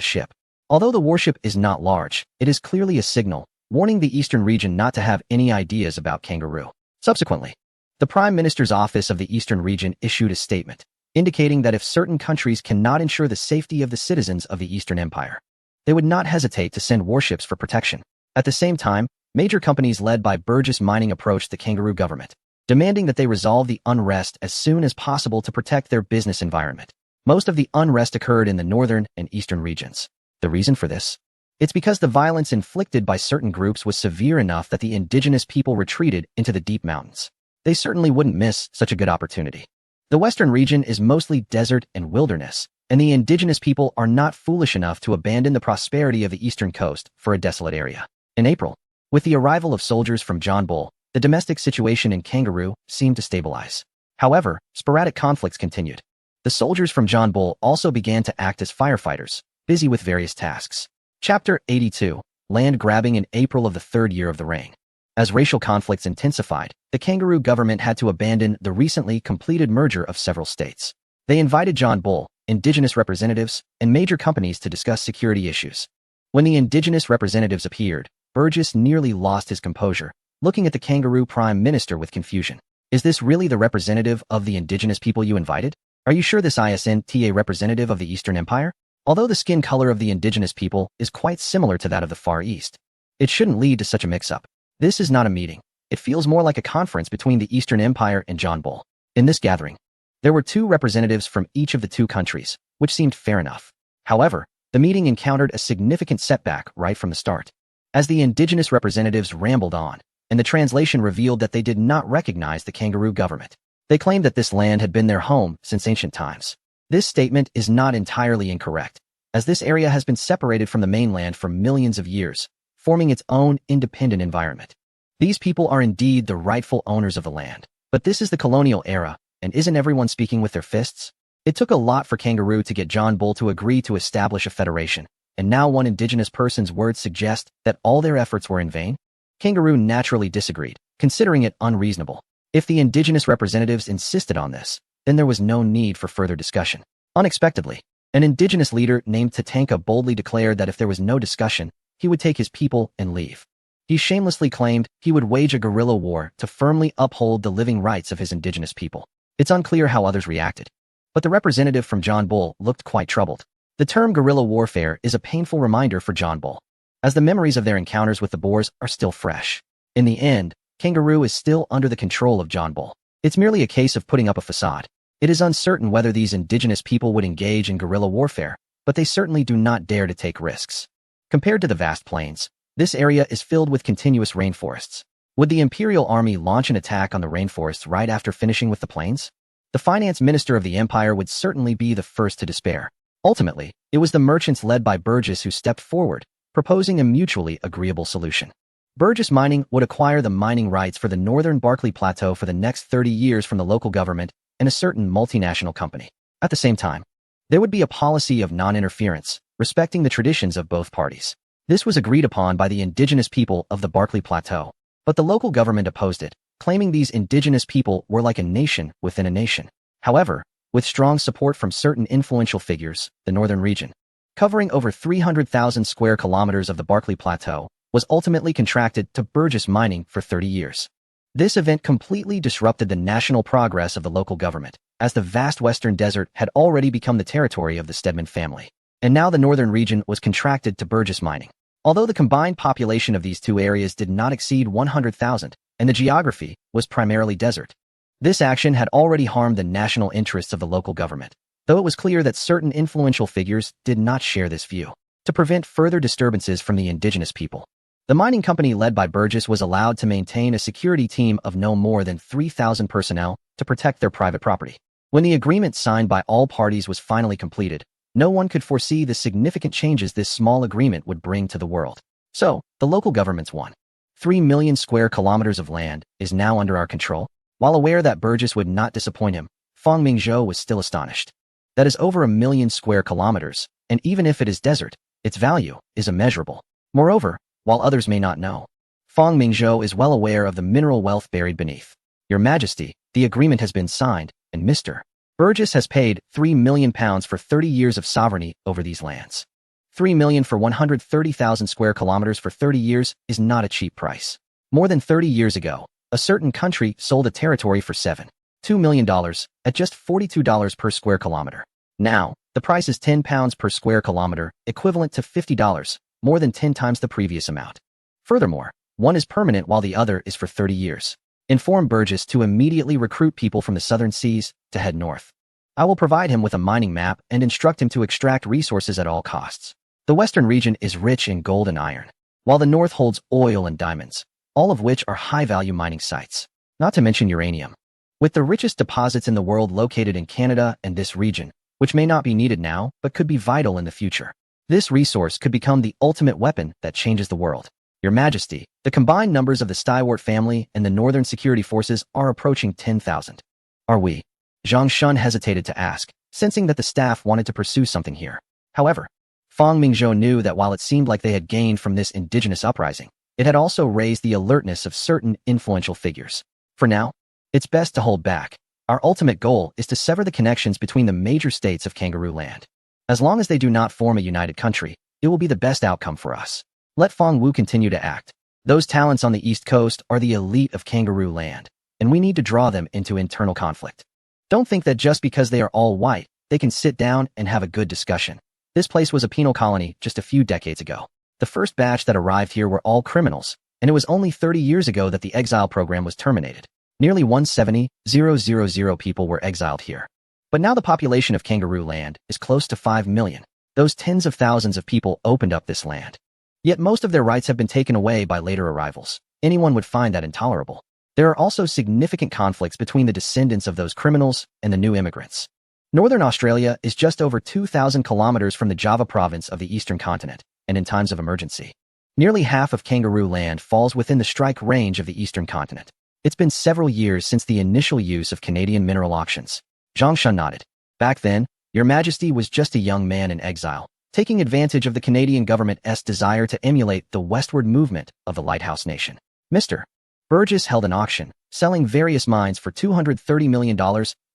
ship. Although the warship is not large, it is clearly a signal, warning the Eastern region not to have any ideas about Kangaroo. Subsequently, the Prime Minister's office of the Eastern region issued a statement, indicating that if certain countries cannot ensure the safety of the citizens of the Eastern Empire, they would not hesitate to send warships for protection. At the same time, major companies led by Burgess Mining approached the Kangaroo government, demanding that they resolve the unrest as soon as possible to protect their business environment. Most of the unrest occurred in the northern and eastern regions. The reason for this? It's because the violence inflicted by certain groups was severe enough that the indigenous people retreated into the deep mountains. They certainly wouldn't miss such a good opportunity. The western region is mostly desert and wilderness, and the indigenous people are not foolish enough to abandon the prosperity of the eastern coast for a desolate area. In April, with the arrival of soldiers from John Bull, the domestic situation in Kangaroo seemed to stabilize. However, sporadic conflicts continued. The soldiers from John Bull also began to act as firefighters, busy with various tasks. Chapter 82, Land Grabbing in April of the third year of the reign. As racial conflicts intensified, the Kangaroo government had to abandon the recently completed merger of several states. They invited John Bull, indigenous representatives, and major companies to discuss security issues. When the indigenous representatives appeared, Burgess nearly lost his composure, looking at the Kangaroo Prime Minister with confusion. Is this really the representative of the indigenous people you invited? Are you sure this isn't a representative of the Eastern Empire? Although the skin color of the indigenous people is quite similar to that of the Far East, it shouldn't lead to such a mix-up. This is not a meeting. It feels more like a conference between the Eastern Empire and John Bull. In this gathering, there were 2 representatives from each of the 2 countries, which seemed fair enough. However, the meeting encountered a significant setback right from the start. As the indigenous representatives rambled on, and the translation revealed that they did not recognize the Kangaroo government. They claimed that this land had been their home since ancient times. This statement is not entirely incorrect, as this area has been separated from the mainland for millions of years, forming its own independent environment. These people are indeed the rightful owners of the land, but this is the colonial era, and isn't everyone speaking with their fists? It took a lot for Kangaroo to get John Bull to agree to establish a federation, and now one indigenous person's words suggest that all their efforts were in vain? Kangaroo naturally disagreed, considering it unreasonable. If the indigenous representatives insisted on this, then there was no need for further discussion. Unexpectedly, an indigenous leader named Tatanka boldly declared that if there was no discussion, he would take his people and leave. He shamelessly claimed he would wage a guerrilla war to firmly uphold the living rights of his indigenous people. It's unclear how others reacted, but the representative from John Bull looked quite troubled. The term guerrilla warfare is a painful reminder for John Bull, as the memories of their encounters with the Boers are still fresh. In the end, Kangaroo is still under the control of John Bull. It's merely a case of putting up a facade. It is uncertain whether these indigenous people would engage in guerrilla warfare, but they certainly do not dare to take risks. Compared to the vast plains, this area is filled with continuous rainforests. Would the Imperial Army launch an attack on the rainforests right after finishing with the plains? The finance minister of the empire would certainly be the first to despair. Ultimately, it was the merchants led by Burgess who stepped forward, proposing a mutually agreeable solution. Burgess Mining would acquire the mining rights for the northern Barkly Plateau for the next 30 years from the local government and a certain multinational company. At the same time, there would be a policy of non-interference, respecting the traditions of both parties. This was agreed upon by the indigenous people of the Barkly Plateau, but the local government opposed it, claiming these indigenous people were like a nation within a nation. However, with strong support from certain influential figures, the northern region, covering over 300,000 square kilometers of the Barkly Plateau, was ultimately contracted to Burgess Mining for 30 years. This event completely disrupted the national progress of the local government, as the vast western desert had already become the territory of the Stedman family. and now the northern region was contracted to Burgess mining. Although the combined population of these two areas did not exceed 100,000, and the geography was primarily desert. This action had already harmed the national interests of the local government, though it was clear that certain influential figures did not share this view. To prevent further disturbances from the indigenous people, the mining company led by Burgess was allowed to maintain a security team of no more than 3,000 personnel to protect their private property. When the agreement signed by all parties was finally completed, no one could foresee the significant changes this small agreement would bring to the world. So, the local government's 3 million square kilometers of land is now under our control. While aware that Burgess would not disappoint him, Fang Mingzhou was still astonished. That is over 1 million square kilometers, and even if it is desert, its value is immeasurable. Moreover, while others may not know, Fang Mingzhou is well aware of the mineral wealth buried beneath. Your Majesty, the agreement has been signed, and Mr. Burgess has paid £3 million for 30 years of sovereignty over these lands. 3 million for 130,000 square kilometers for 30 years is not a cheap price. More than 30 years ago, a certain country sold a territory for $2 million at just $42 per square kilometer. Now, the price is £10 per square kilometer, equivalent to $50, more than 10 times the previous amount. Furthermore, one is permanent while the other is for 30 years. Inform Burgess to immediately recruit people from the southern seas to head north. I will provide him with a mining map and instruct him to extract resources at all costs. The western region is rich in gold and iron, while the north holds oil and diamonds, all of which are high-value mining sites, not to mention uranium. With the richest deposits in the world located in Canada and this region, which may not be needed now but could be vital in the future, this resource could become the ultimate weapon that changes the world. Your Majesty, the combined numbers of the Stewart family and the Northern Security Forces are approaching 10,000. Are we? Zhang Shun hesitated to ask, sensing that the staff wanted to pursue something here. However, Fang Mingzhou knew that while it seemed like they had gained from this indigenous uprising, it had also raised the alertness of certain influential figures. For now, it's best to hold back. Our ultimate goal is to sever the connections between the major states of Kangaroo Land. As long as they do not form a united country, it will be the best outcome for us. Let Fang Wu continue to act. Those talents on the East Coast are the elite of Kangaroo Land, and we need to draw them into internal conflict. Don't think that just because they are all white, they can sit down and have a good discussion. This place was a penal colony just a few decades ago. The first batch that arrived here were all criminals, and it was only 30 years ago that the exile program was terminated. Nearly 170,000 people were exiled here. But now the population of Kangaroo Land is close to 5 million. Those tens of thousands of people opened up this land. Yet most of their rights have been taken away by later arrivals. Anyone would find that intolerable. There are also significant conflicts between the descendants of those criminals and the new immigrants. Northern Australia is just over 2,000 kilometers from the Java province of the eastern continent, and in times of emergency, nearly half of Kangaroo Land falls within the strike range of the eastern continent. It's been several years since the initial use of Canadian mineral auctions. Zhang Shun nodded. Back then, Your Majesty was just a young man in exile, taking advantage of the Canadian government's desire to emulate the westward movement of the Lighthouse Nation. Mr. Burgess held an auction, selling various mines for $230 million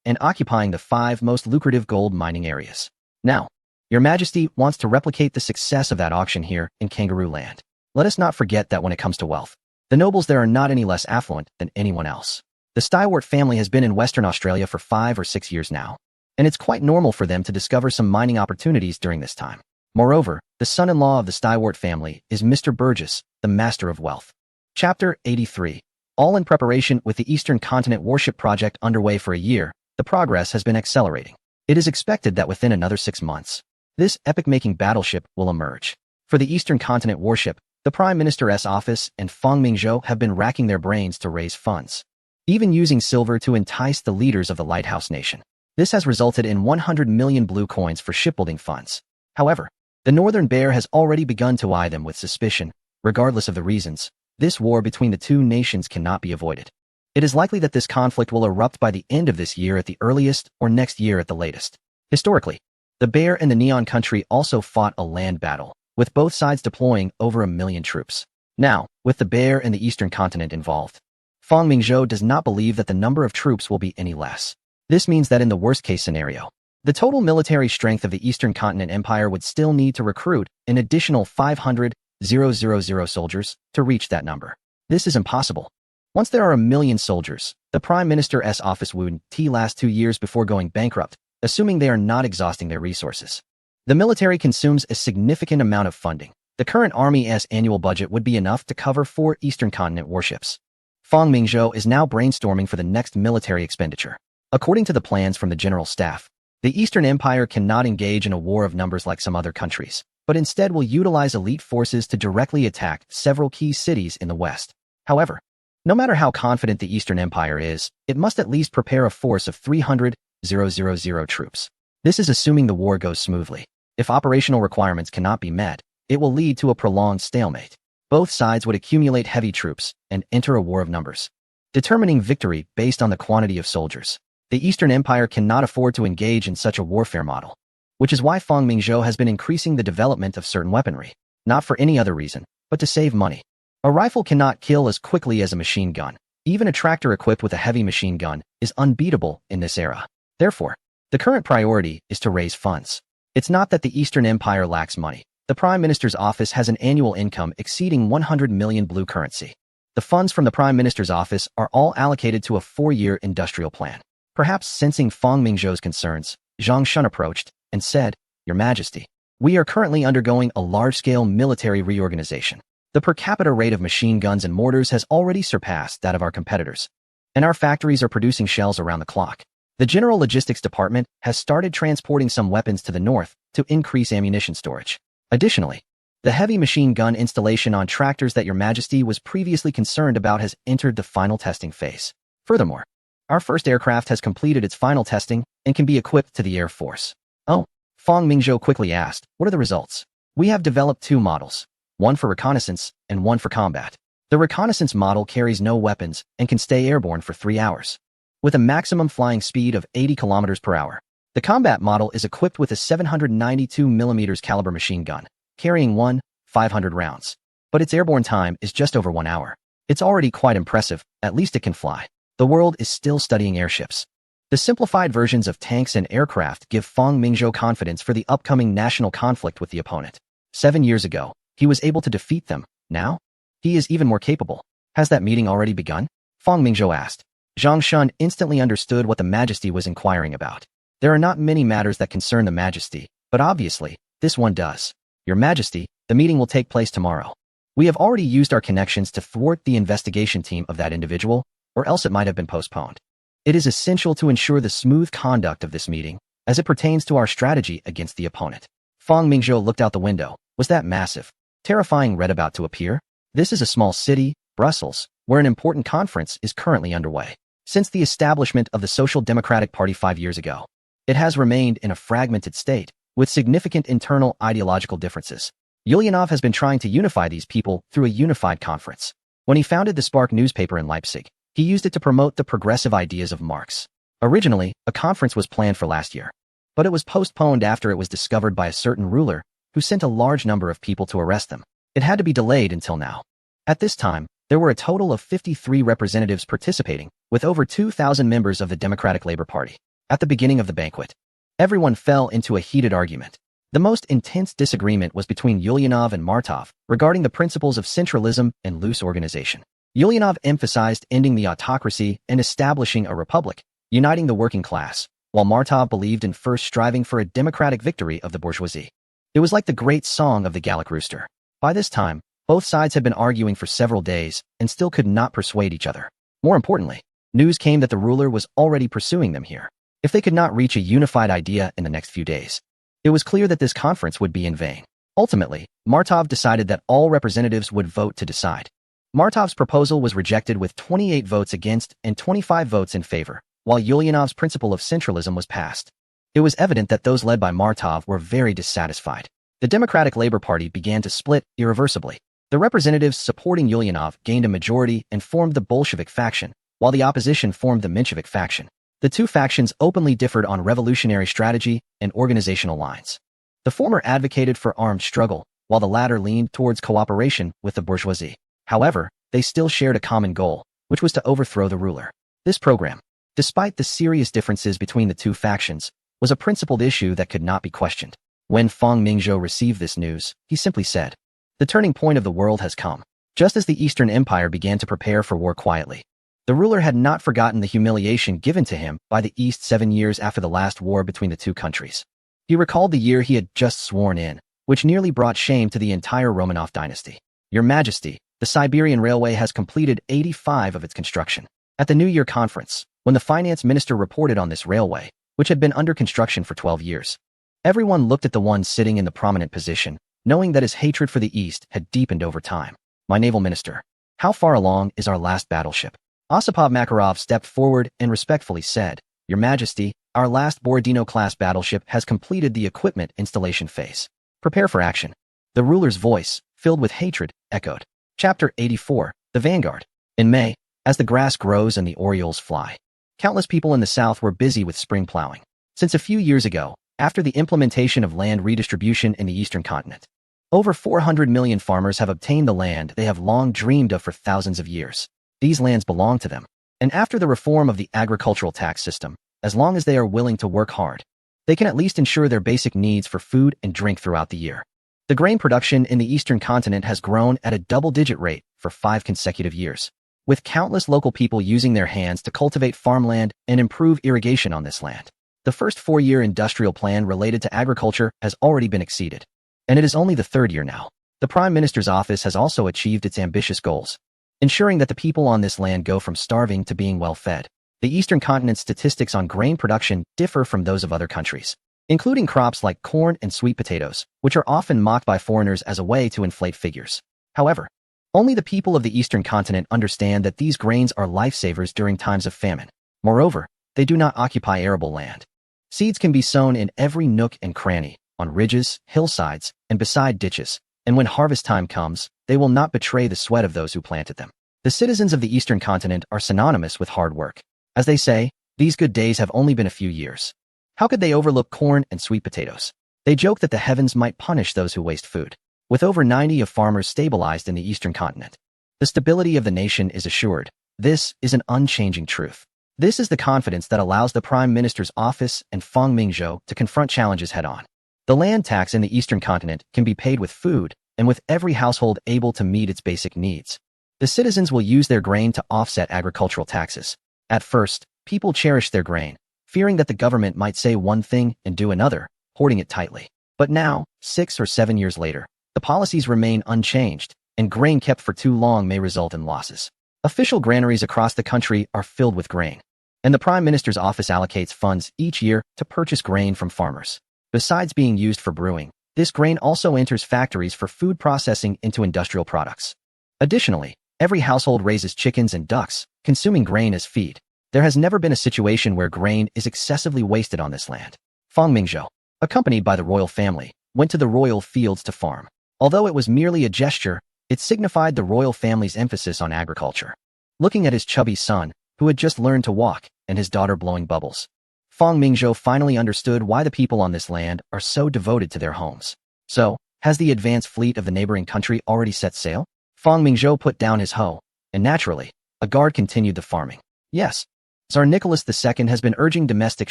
and occupying the 5 most lucrative gold mining areas. Now, Your Majesty wants to replicate the success of that auction here in Kangaroo Land. Let us not forget that when it comes to wealth, the nobles there are not any less affluent than anyone else. The Stewart family has been in Western Australia for 5 or 6 years now, and it's quite normal for them to discover some mining opportunities during this time. Moreover, the son-in-law of the Stewart family is Mr. Burgess, the master of wealth. Chapter 83. All in preparation with the Eastern Continent Warship Project underway for a year, the progress has been accelerating. It is expected that within another 6 months, this epic-making battleship will emerge. For the Eastern Continent Warship, the Prime Minister's office and Fang Mingzhou have been racking their brains to raise funds, even using silver to entice the leaders of the Lighthouse Nation. This has resulted in 100 million blue coins for shipbuilding funds. However, the Northern Bear has already begun to eye them with suspicion. Regardless of the reasons, this war between the two nations cannot be avoided. It is likely that this conflict will erupt by the end of this year at the earliest or next year at the latest. Historically, the Bear and the Neon Country also fought a land battle, with both sides deploying over 1 million troops. Now, with the Bear and the Eastern Continent involved, Fang Mingzhou does not believe that the number of troops will be any less. This means that in the worst-case scenario, the total military strength of the Eastern Continent Empire would still need to recruit an additional 500,000 soldiers to reach that number. This is impossible. Once there are 1 million soldiers, the Prime Minister's office would last 2 years before going bankrupt, assuming they are not exhausting their resources. The military consumes a significant amount of funding. The current Army's annual budget would be enough to cover 4 Eastern Continent warships. Fang Mingzhou is now brainstorming for the next military expenditure. According to the plans from the General Staff, the Eastern Empire cannot engage in a war of numbers like some other countries, but instead will utilize elite forces to directly attack several key cities in the West. However, no matter how confident the Eastern Empire is, it must at least prepare a force of 300,000 troops. This is assuming the war goes smoothly. If operational requirements cannot be met, it will lead to a prolonged stalemate. Both sides would accumulate heavy troops and enter a war of numbers, determining victory based on the quantity of soldiers. The Eastern Empire cannot afford to engage in such a warfare model, which is why Fang Mingzhou has been increasing the development of certain weaponry, not for any other reason, but to save money. A rifle cannot kill as quickly as a machine gun. Even a tractor equipped with a heavy machine gun is unbeatable in this era. Therefore, the current priority is to raise funds. It's not that the Eastern Empire lacks money. The Prime Minister's office has an annual income exceeding 100 million blue currency. The funds from the Prime Minister's office are all allocated to a 4-year industrial plan. Perhaps sensing Fang Mingzhou's concerns, Zhang Shun approached and said, "Your Majesty, we are currently undergoing a large-scale military reorganization. The per capita rate of machine guns and mortars has already surpassed that of our competitors, and our factories are producing shells around the clock. The General Logistics Department has started transporting some weapons to the north to increase ammunition storage. Additionally, the heavy machine gun installation on tractors that Your Majesty was previously concerned about has entered the final testing phase. Furthermore, our first aircraft has completed its final testing and can be equipped to the Air Force." "Oh," Fang Mingzhou quickly asked, "what are the results?" "We have developed 2 models, one for reconnaissance and one for combat. The reconnaissance model carries no weapons and can stay airborne for 3 hours, with a maximum flying speed of 80 kilometers per hour. The combat model is equipped with a 792mm caliber machine gun, carrying 500 rounds, but its airborne time is just over 1 hour. It's already quite impressive, at least it can fly. The world is still studying airships. The simplified versions of tanks and aircraft give Fang Mingzhou confidence for the upcoming national conflict with the opponent. 7 years ago, he was able to defeat them. Now, he is even more capable. Has that meeting already begun?" Fang Mingzhou asked. Zhang Shun instantly understood what the Majesty was inquiring about. There are not many matters that concern the Majesty, but obviously, this one does. "Your Majesty, the meeting will take place tomorrow. We have already used our connections to thwart the investigation team of that individual, or else it might have been postponed. It is essential to ensure the smooth conduct of this meeting, as it pertains to our strategy against the opponent." Fang Mingzhou looked out the window. Was that massive, terrifying red about to appear? This is a small city, Brussels, where an important conference is currently underway. Since the establishment of the Social Democratic Party 5 years ago, it has remained in a fragmented state, with significant internal ideological differences. Ulyanov has been trying to unify these people through a unified conference. When he founded the Spark newspaper in Leipzig, he used it to promote the progressive ideas of Marx. Originally, a conference was planned for last year, but it was postponed after it was discovered by a certain ruler who sent a large number of people to arrest them. It had to be delayed until now. At this time, there were a total of 53 representatives participating, with over 2,000 members of the Democratic Labor Party. At the beginning of the banquet, everyone fell into a heated argument. The most intense disagreement was between Ulyanov and Martov regarding the principles of centralism and loose organization. Ulyanov emphasized ending the autocracy and establishing a republic, uniting the working class, while Martov believed in first striving for a democratic victory of the bourgeoisie. It was like the great song of the Gallic rooster. By this time, both sides had been arguing for several days and still could not persuade each other. More importantly, news came that the ruler was already pursuing them here. If they could not reach a unified idea in the next few days, it was clear that this conference would be in vain. Ultimately, Martov decided that all representatives would vote to decide. Martov's proposal was rejected with 28 votes against and 25 votes in favor, while Ulyanov's principle of centralism was passed. It was evident that those led by Martov were very dissatisfied. The Democratic Labor Party began to split irreversibly. The representatives supporting Ulyanov gained a majority and formed the Bolshevik faction, while the opposition formed the Menshevik faction. The two factions openly differed on revolutionary strategy and organizational lines. The former advocated for armed struggle, while the latter leaned towards cooperation with the bourgeoisie. However, they still shared a common goal, which was to overthrow the ruler. This program, despite the serious differences between the two factions, was a principled issue that could not be questioned. When Fang Mingzhou received this news, he simply said, "The turning point of the world has come." Just as the Eastern Empire began to prepare for war quietly, the ruler had not forgotten the humiliation given to him by the East 7 years after the last war between the two countries. He recalled the year he had just sworn in, which nearly brought shame to the entire Romanov dynasty. Your Majesty, the Siberian Railway has completed 85 of its construction. At the New Year conference, when the finance minister reported on this railway, which had been under construction for 12 years, everyone looked at the one sitting in the prominent position, knowing that his hatred for the East had deepened over time. My naval minister, how far along is our last battleship? Osipov Makarov stepped forward and respectfully said, Your Majesty, our last Borodino-class battleship has completed the equipment installation phase. Prepare for action. The ruler's voice, filled with hatred, echoed. Chapter 84, The Vanguard. In May, as the grass grows and the orioles fly, countless people in the South were busy with spring plowing. Since a few years ago, after the implementation of land redistribution in the Eastern continent, over 400 million farmers have obtained the land they have long dreamed of for thousands of years. These lands belong to them. And after the reform of the agricultural tax system, as long as they are willing to work hard, they can at least ensure their basic needs for food and drink throughout the year. The grain production in the Eastern continent has grown at a double-digit rate for 5 consecutive years, with countless local people using their hands to cultivate farmland and improve irrigation on this land. The first 4-year industrial plan related to agriculture has already been exceeded, and it is only the 3rd year now. The Prime Minister's office has also achieved its ambitious goals, ensuring that the people on this land go from starving to being well-fed. The Eastern continent's statistics on grain production differ from those of other countries, including crops like corn and sweet potatoes, which are often mocked by foreigners as a way to inflate figures. However, only the people of the Eastern continent understand that these grains are lifesavers during times of famine. Moreover, they do not occupy arable land. Seeds can be sown in every nook and cranny, on ridges, hillsides, and beside ditches, and when harvest time comes, they will not betray the sweat of those who planted them. The citizens of the Eastern continent are synonymous with hard work. As they say, these good days have only been a few years. How could they overlook corn and sweet potatoes? They joke that the heavens might punish those who waste food. With over 90 of farmers stabilized in the Eastern continent, the stability of the nation is assured. This is an unchanging truth. This is the confidence that allows the Prime Minister's office and Fang Mingzhou to confront challenges head-on. The land tax in the Eastern continent can be paid with food and with every household able to meet its basic needs. The citizens will use their grain to offset agricultural taxes. At first, people cherished their grain, fearing that the government might say one thing and do another, hoarding it tightly. But now, 6 or 7 years later, the policies remain unchanged, and grain kept for too long may result in losses. Official granaries across the country are filled with grain, and the Prime Minister's office allocates funds each year to purchase grain from farmers. Besides being used for brewing, this grain also enters factories for food processing into industrial products. Additionally, every household raises chickens and ducks, consuming grain as feed. There has never been a situation where grain is excessively wasted on this land. Fang Mingzhou, accompanied by the royal family, went to the royal fields to farm. Although it was merely a gesture, it signified the royal family's emphasis on agriculture. Looking at his chubby son, who had just learned to walk, and his daughter blowing bubbles, Fang Mingzhou finally understood why the people on this land are so devoted to their homes. So, has the advance fleet of the neighboring country already set sail? Fang Mingzhou put down his hoe, and naturally, a guard continued the farming. Yes, Tsar Nicholas II has been urging domestic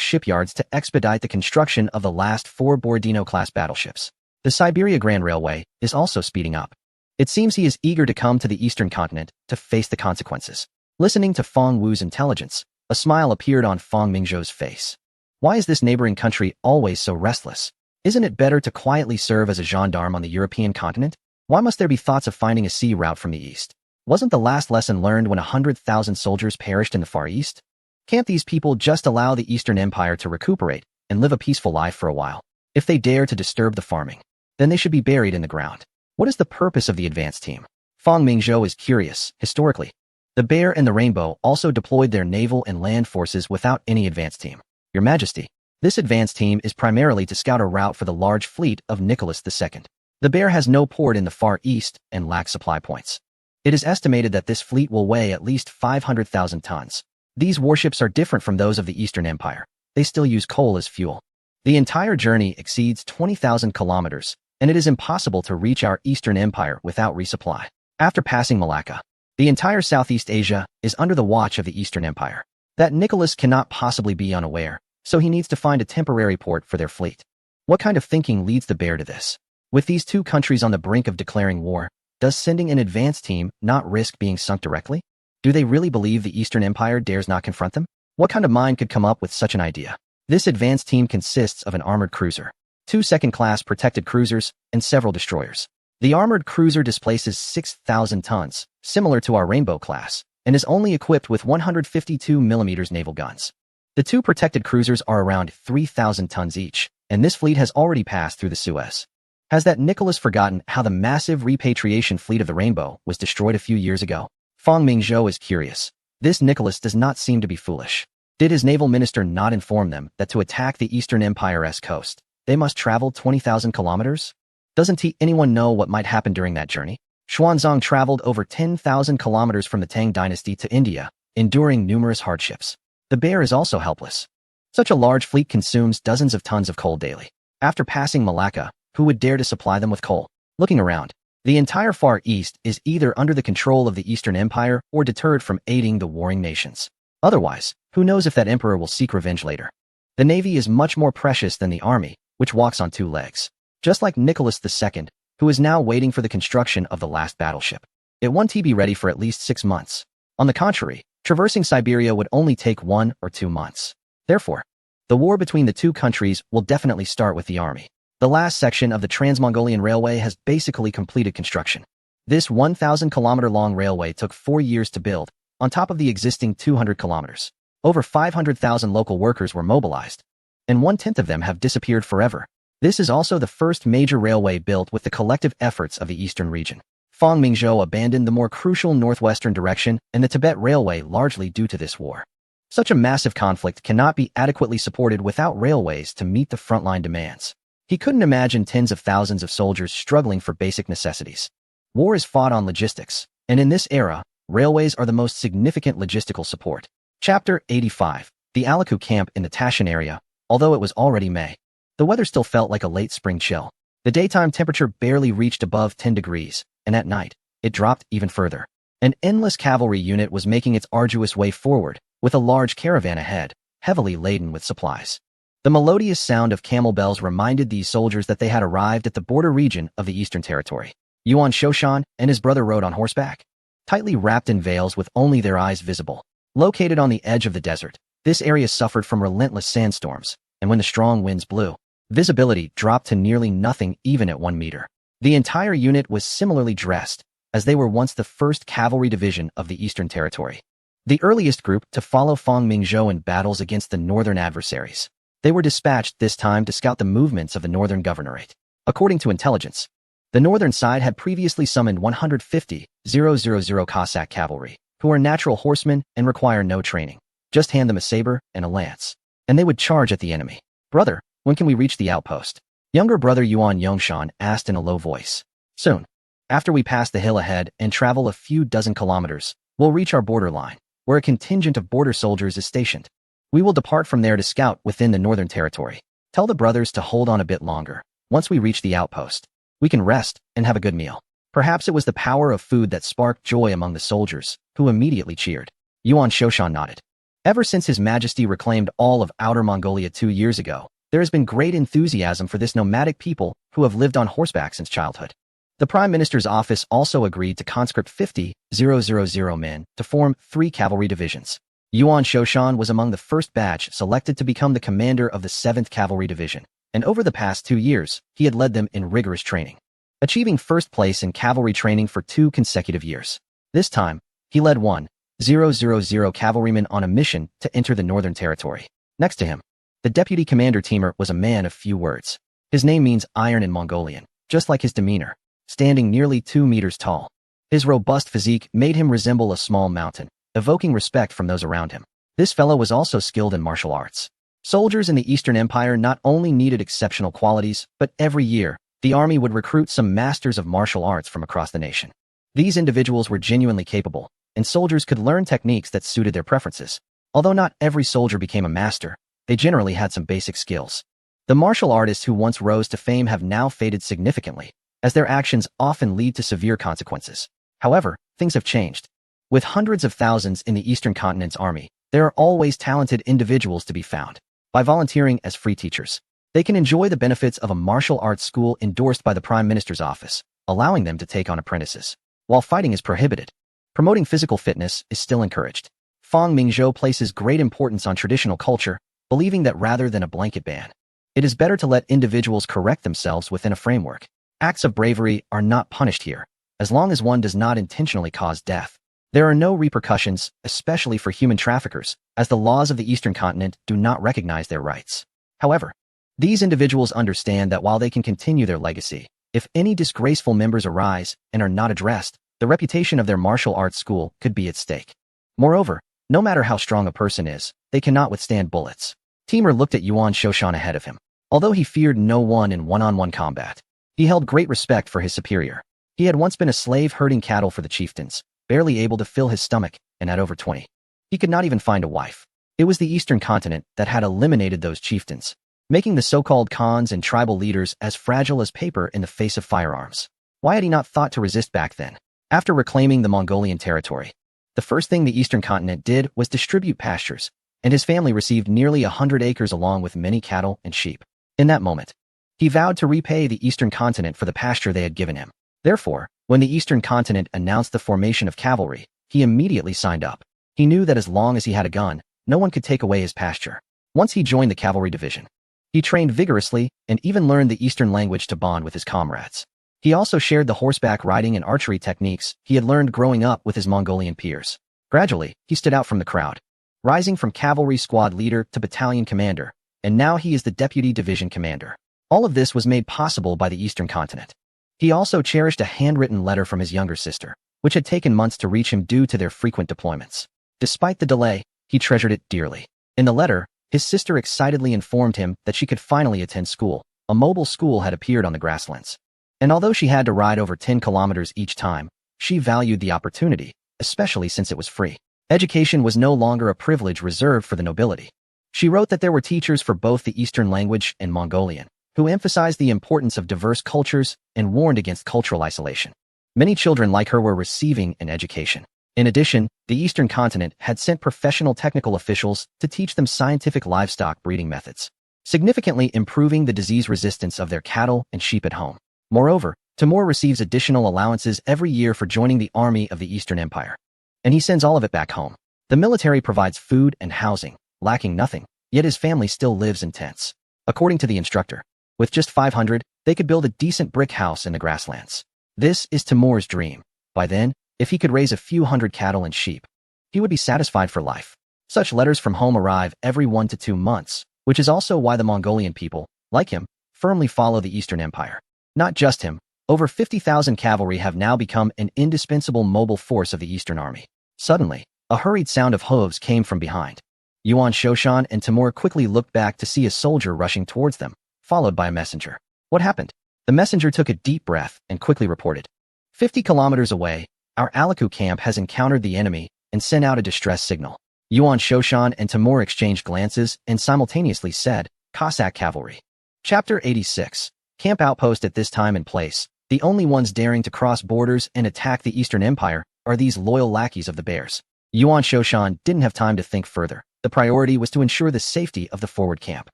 shipyards to expedite the construction of the last 4 Borodino-class battleships. The Siberia Grand Railway is also speeding up. It seems he is eager to come to the Eastern continent to face the consequences. Listening to Fang Wu's intelligence, a smile appeared on Fang Mingzhou's face. Why is this neighboring country always so restless? Isn't it better to quietly serve as a gendarme on the European continent? Why must there be thoughts of finding a sea route from the east? Wasn't the last lesson learned when 100,000 soldiers perished in the Far East? Can't these people just allow the Eastern Empire to recuperate and live a peaceful life for a while? If they dare to disturb the farming, then they should be buried in the ground. What is the purpose of the advance team? Fang Mingzhou is curious. Historically, the Bear and the Rainbow also deployed their naval and land forces without any advance team. Your Majesty, this advance team is primarily to scout a route for the large fleet of Nicholas II. The Bear has no port in the Far East and lacks supply points. It is estimated that this fleet will weigh at least 500,000 tons. These warships are different from those of the Eastern Empire. They still use coal as fuel. The entire journey exceeds 20,000 kilometers, and it is impossible to reach our Eastern Empire without resupply. After passing Malacca, the entire Southeast Asia is under the watch of the Eastern Empire. That Nicholas cannot possibly be unaware, so he needs to find a temporary port for their fleet. What kind of thinking leads the Bear to this? With these two countries on the brink of declaring war, does sending an advance team not risk being sunk directly? Do they really believe the Eastern Empire dares not confront them? What kind of mind could come up with such an idea? This advance team consists of an armored cruiser, 2 second-class protected cruisers, and several destroyers. The armored cruiser displaces 6,000 tons, similar to our Rainbow class, and is only equipped with 152mm naval guns. The 2 protected cruisers are around 3,000 tons each, and this fleet has already passed through the Suez. Has that Nicholas forgotten how the massive repatriation fleet of the Rainbow was destroyed a few years ago? Fang Mingzhou is curious. This Nicholas does not seem to be foolish. Did his naval minister not inform them that to attack the Eastern Empire's coast, they must travel 20,000 kilometers? Doesn't anyone know what might happen during that journey? Xuanzang traveled over 10,000 kilometers from the Tang dynasty to India, enduring numerous hardships. The bear is also helpless. Such a large fleet consumes dozens of tons of coal daily. After passing Malacca, who would dare to supply them with coal? Looking around, the entire Far East is either under the control of the Eastern Empire or deterred from aiding the warring nations. Otherwise, who knows if that emperor will seek revenge later? The navy is much more precious than the army, which walks on 2 legs. Just like Nicholas II, who is now waiting for the construction of the last battleship. It won't be ready for at least 6 months. On the contrary, traversing Siberia would only take 1 or 2 months. Therefore, the war between the 2 countries will definitely start with the army. The last section of the Trans-Mongolian Railway has basically completed construction. This 1,000-kilometer-long railway took 4 years to build, on top of the existing 200 kilometers. Over 500,000 local workers were mobilized, and 1/10 of them have disappeared forever. This is also the first major railway built with the collective efforts of the eastern region. Fang Mingzhou abandoned the more crucial northwestern direction and the Tibet Railway largely due to this war. Such a massive conflict cannot be adequately supported without railways to meet the frontline demands. He couldn't imagine tens of thousands of soldiers struggling for basic necessities. War is fought on logistics, and in this era, railways are the most significant logistical support. Chapter 85. The Alaku camp in the Tashan area. Although it was already May, the weather still felt like a late spring chill. The daytime temperature barely reached above 10 degrees, and at night, it dropped even further. An endless cavalry unit was making its arduous way forward, with a large caravan ahead, heavily laden with supplies. The melodious sound of camel bells reminded these soldiers that they had arrived at the border region of the Eastern Territory. Yuan Shoshan and his brother rode on horseback, tightly wrapped in veils with only their eyes visible. Located on the edge of the desert, this area suffered from relentless sandstorms, and when the strong winds blew, visibility dropped to nearly nothing even at 1 meter. The entire unit was similarly dressed, as they were once the 1st Cavalry Division of the Eastern Territory. The earliest group to follow Fang Mingzhou in battles against the northern adversaries. They were dispatched this time to scout the movements of the northern governorate. According to intelligence, the northern side had previously summoned 150,000 Cossack cavalry, who are natural horsemen and require no training. Just hand them a saber and a lance, and they would charge at the enemy. Brother, when can we reach the outpost? Younger brother Yuan Yongshan asked in a low voice. Soon. After we pass the hill ahead and travel a few dozen kilometers, we'll reach our border line, where a contingent of border soldiers is stationed. We will depart from there to scout within the northern territory. Tell the brothers to hold on a bit longer. Once we reach the outpost, we can rest and have a good meal. Perhaps it was the power of food that sparked joy among the soldiers, who immediately cheered. Yuan Shoshan nodded. Ever since His Majesty reclaimed all of Outer Mongolia 2 years ago, there has been great enthusiasm for this nomadic people who have lived on horseback since childhood. The Prime Minister's office also agreed to conscript 50,000 men to form 3 cavalry divisions. Yuan Shoshan was among the first batch selected to become the commander of the 7th Cavalry Division, and over the past 2 years, he had led them in rigorous training, achieving first place in cavalry training for 2 consecutive years. This time, he led 1,000 cavalrymen on a mission to enter the Northern Territory. Next to him, the deputy commander Timur was a man of few words. His name means iron in Mongolian, just like his demeanor, standing nearly 2 meters tall. His robust physique made him resemble a small mountain, evoking respect from those around him. This fellow was also skilled in martial arts. Soldiers in the Eastern Empire not only needed exceptional qualities, but every year, the army would recruit some masters of martial arts from across the nation. These individuals were genuinely capable, and soldiers could learn techniques that suited their preferences. Although not every soldier became a master, they generally had some basic skills. The martial artists who once rose to fame have now faded significantly, as their actions often lead to severe consequences. However, things have changed. With hundreds of thousands in the Eastern Continent's army, there are always talented individuals to be found. By volunteering as free teachers, they can enjoy the benefits of a martial arts school endorsed by the Prime Minister's office, allowing them to take on apprentices. While fighting is prohibited, promoting physical fitness is still encouraged. Fang Mingzhou places great importance on traditional culture, believing that rather than a blanket ban, It is better to let individuals correct themselves within a framework. Acts of bravery are not punished here, as long as one does not intentionally cause death. There are no repercussions, especially for human traffickers, as the laws of the Eastern continent do not recognize their rights. However, these individuals understand that while they can continue their legacy, if any disgraceful members arise and are not addressed, the reputation of their martial arts school could be at stake. Moreover, no matter how strong a person is, they cannot withstand bullets. Timur looked at Yuan Shoshan ahead of him. Although he feared no one in one-on-one combat, he held great respect for his superior. He had once been a slave herding cattle for the chieftains, barely able to fill his stomach, and at over 20. He could not even find a wife. It was the Eastern continent that had eliminated those chieftains, making the so-called Khans and tribal leaders as fragile as paper in the face of firearms. Why had he not thought to resist back then? After reclaiming the Mongolian territory, the first thing the Eastern continent did was distribute pastures, and his family received nearly 100 acres along with many cattle and sheep. In that moment, he vowed to repay the Eastern continent for the pasture they had given him. Therefore, when the Eastern continent announced the formation of cavalry, he immediately signed up. He knew that as long as he had a gun, no one could take away his pasture. Once he joined the cavalry division, he trained vigorously and even learned the Eastern language to bond with his comrades. He also shared the horseback riding and archery techniques he had learned growing up with his Mongolian peers. Gradually, he stood out from the crowd, rising from cavalry squad leader to battalion commander, and now he is the deputy division commander. All of this was made possible by the Eastern continent. He also cherished a handwritten letter from his younger sister, which had taken months to reach him due to their frequent deployments. Despite the delay, he treasured it dearly. In the letter, his sister excitedly informed him that she could finally attend school. A mobile school had appeared on the grasslands. And although she had to ride over 10 kilometers each time, she valued the opportunity, especially since it was free. Education was no longer a privilege reserved for the nobility. She wrote that there were teachers for both the Eastern language and Mongolian, who emphasized the importance of diverse cultures and warned against cultural isolation. Many children like her were receiving an education. In addition, the Eastern continent had sent professional technical officials to teach them scientific livestock breeding methods, significantly improving the disease resistance of their cattle and sheep at home. Moreover, Timur receives additional allowances every year for joining the army of the Eastern Empire, and he sends all of it back home. The military provides food and housing, lacking nothing, yet his family still lives in tents. According to the instructor, with just 500, they could build a decent brick house in the grasslands. This is Timur's dream. By then, if he could raise a few hundred cattle and sheep, he would be satisfied for life. Such letters from home arrive every 1 to 2 months, which is also why the Mongolian people, like him, firmly follow the Eastern Empire. Not just him, over 50,000 cavalry have now become an indispensable mobile force of the Eastern Army. Suddenly, a hurried sound of hooves came from behind. Yuan Shoshan and Timur quickly looked back to see a soldier rushing towards them, followed by a messenger. What happened? The messenger took a deep breath and quickly reported. 50 kilometers away, our Alaku camp has encountered the enemy and sent out a distress signal. Yuan Shoshan and Timur exchanged glances and simultaneously said, Cossack cavalry. Chapter 86. Camp outpost at this time and place. The only ones daring to cross borders and attack the Eastern Empire are these loyal lackeys of the bears. Yuan Shoshan didn't have time to think further. The priority was to ensure the safety of the forward camp.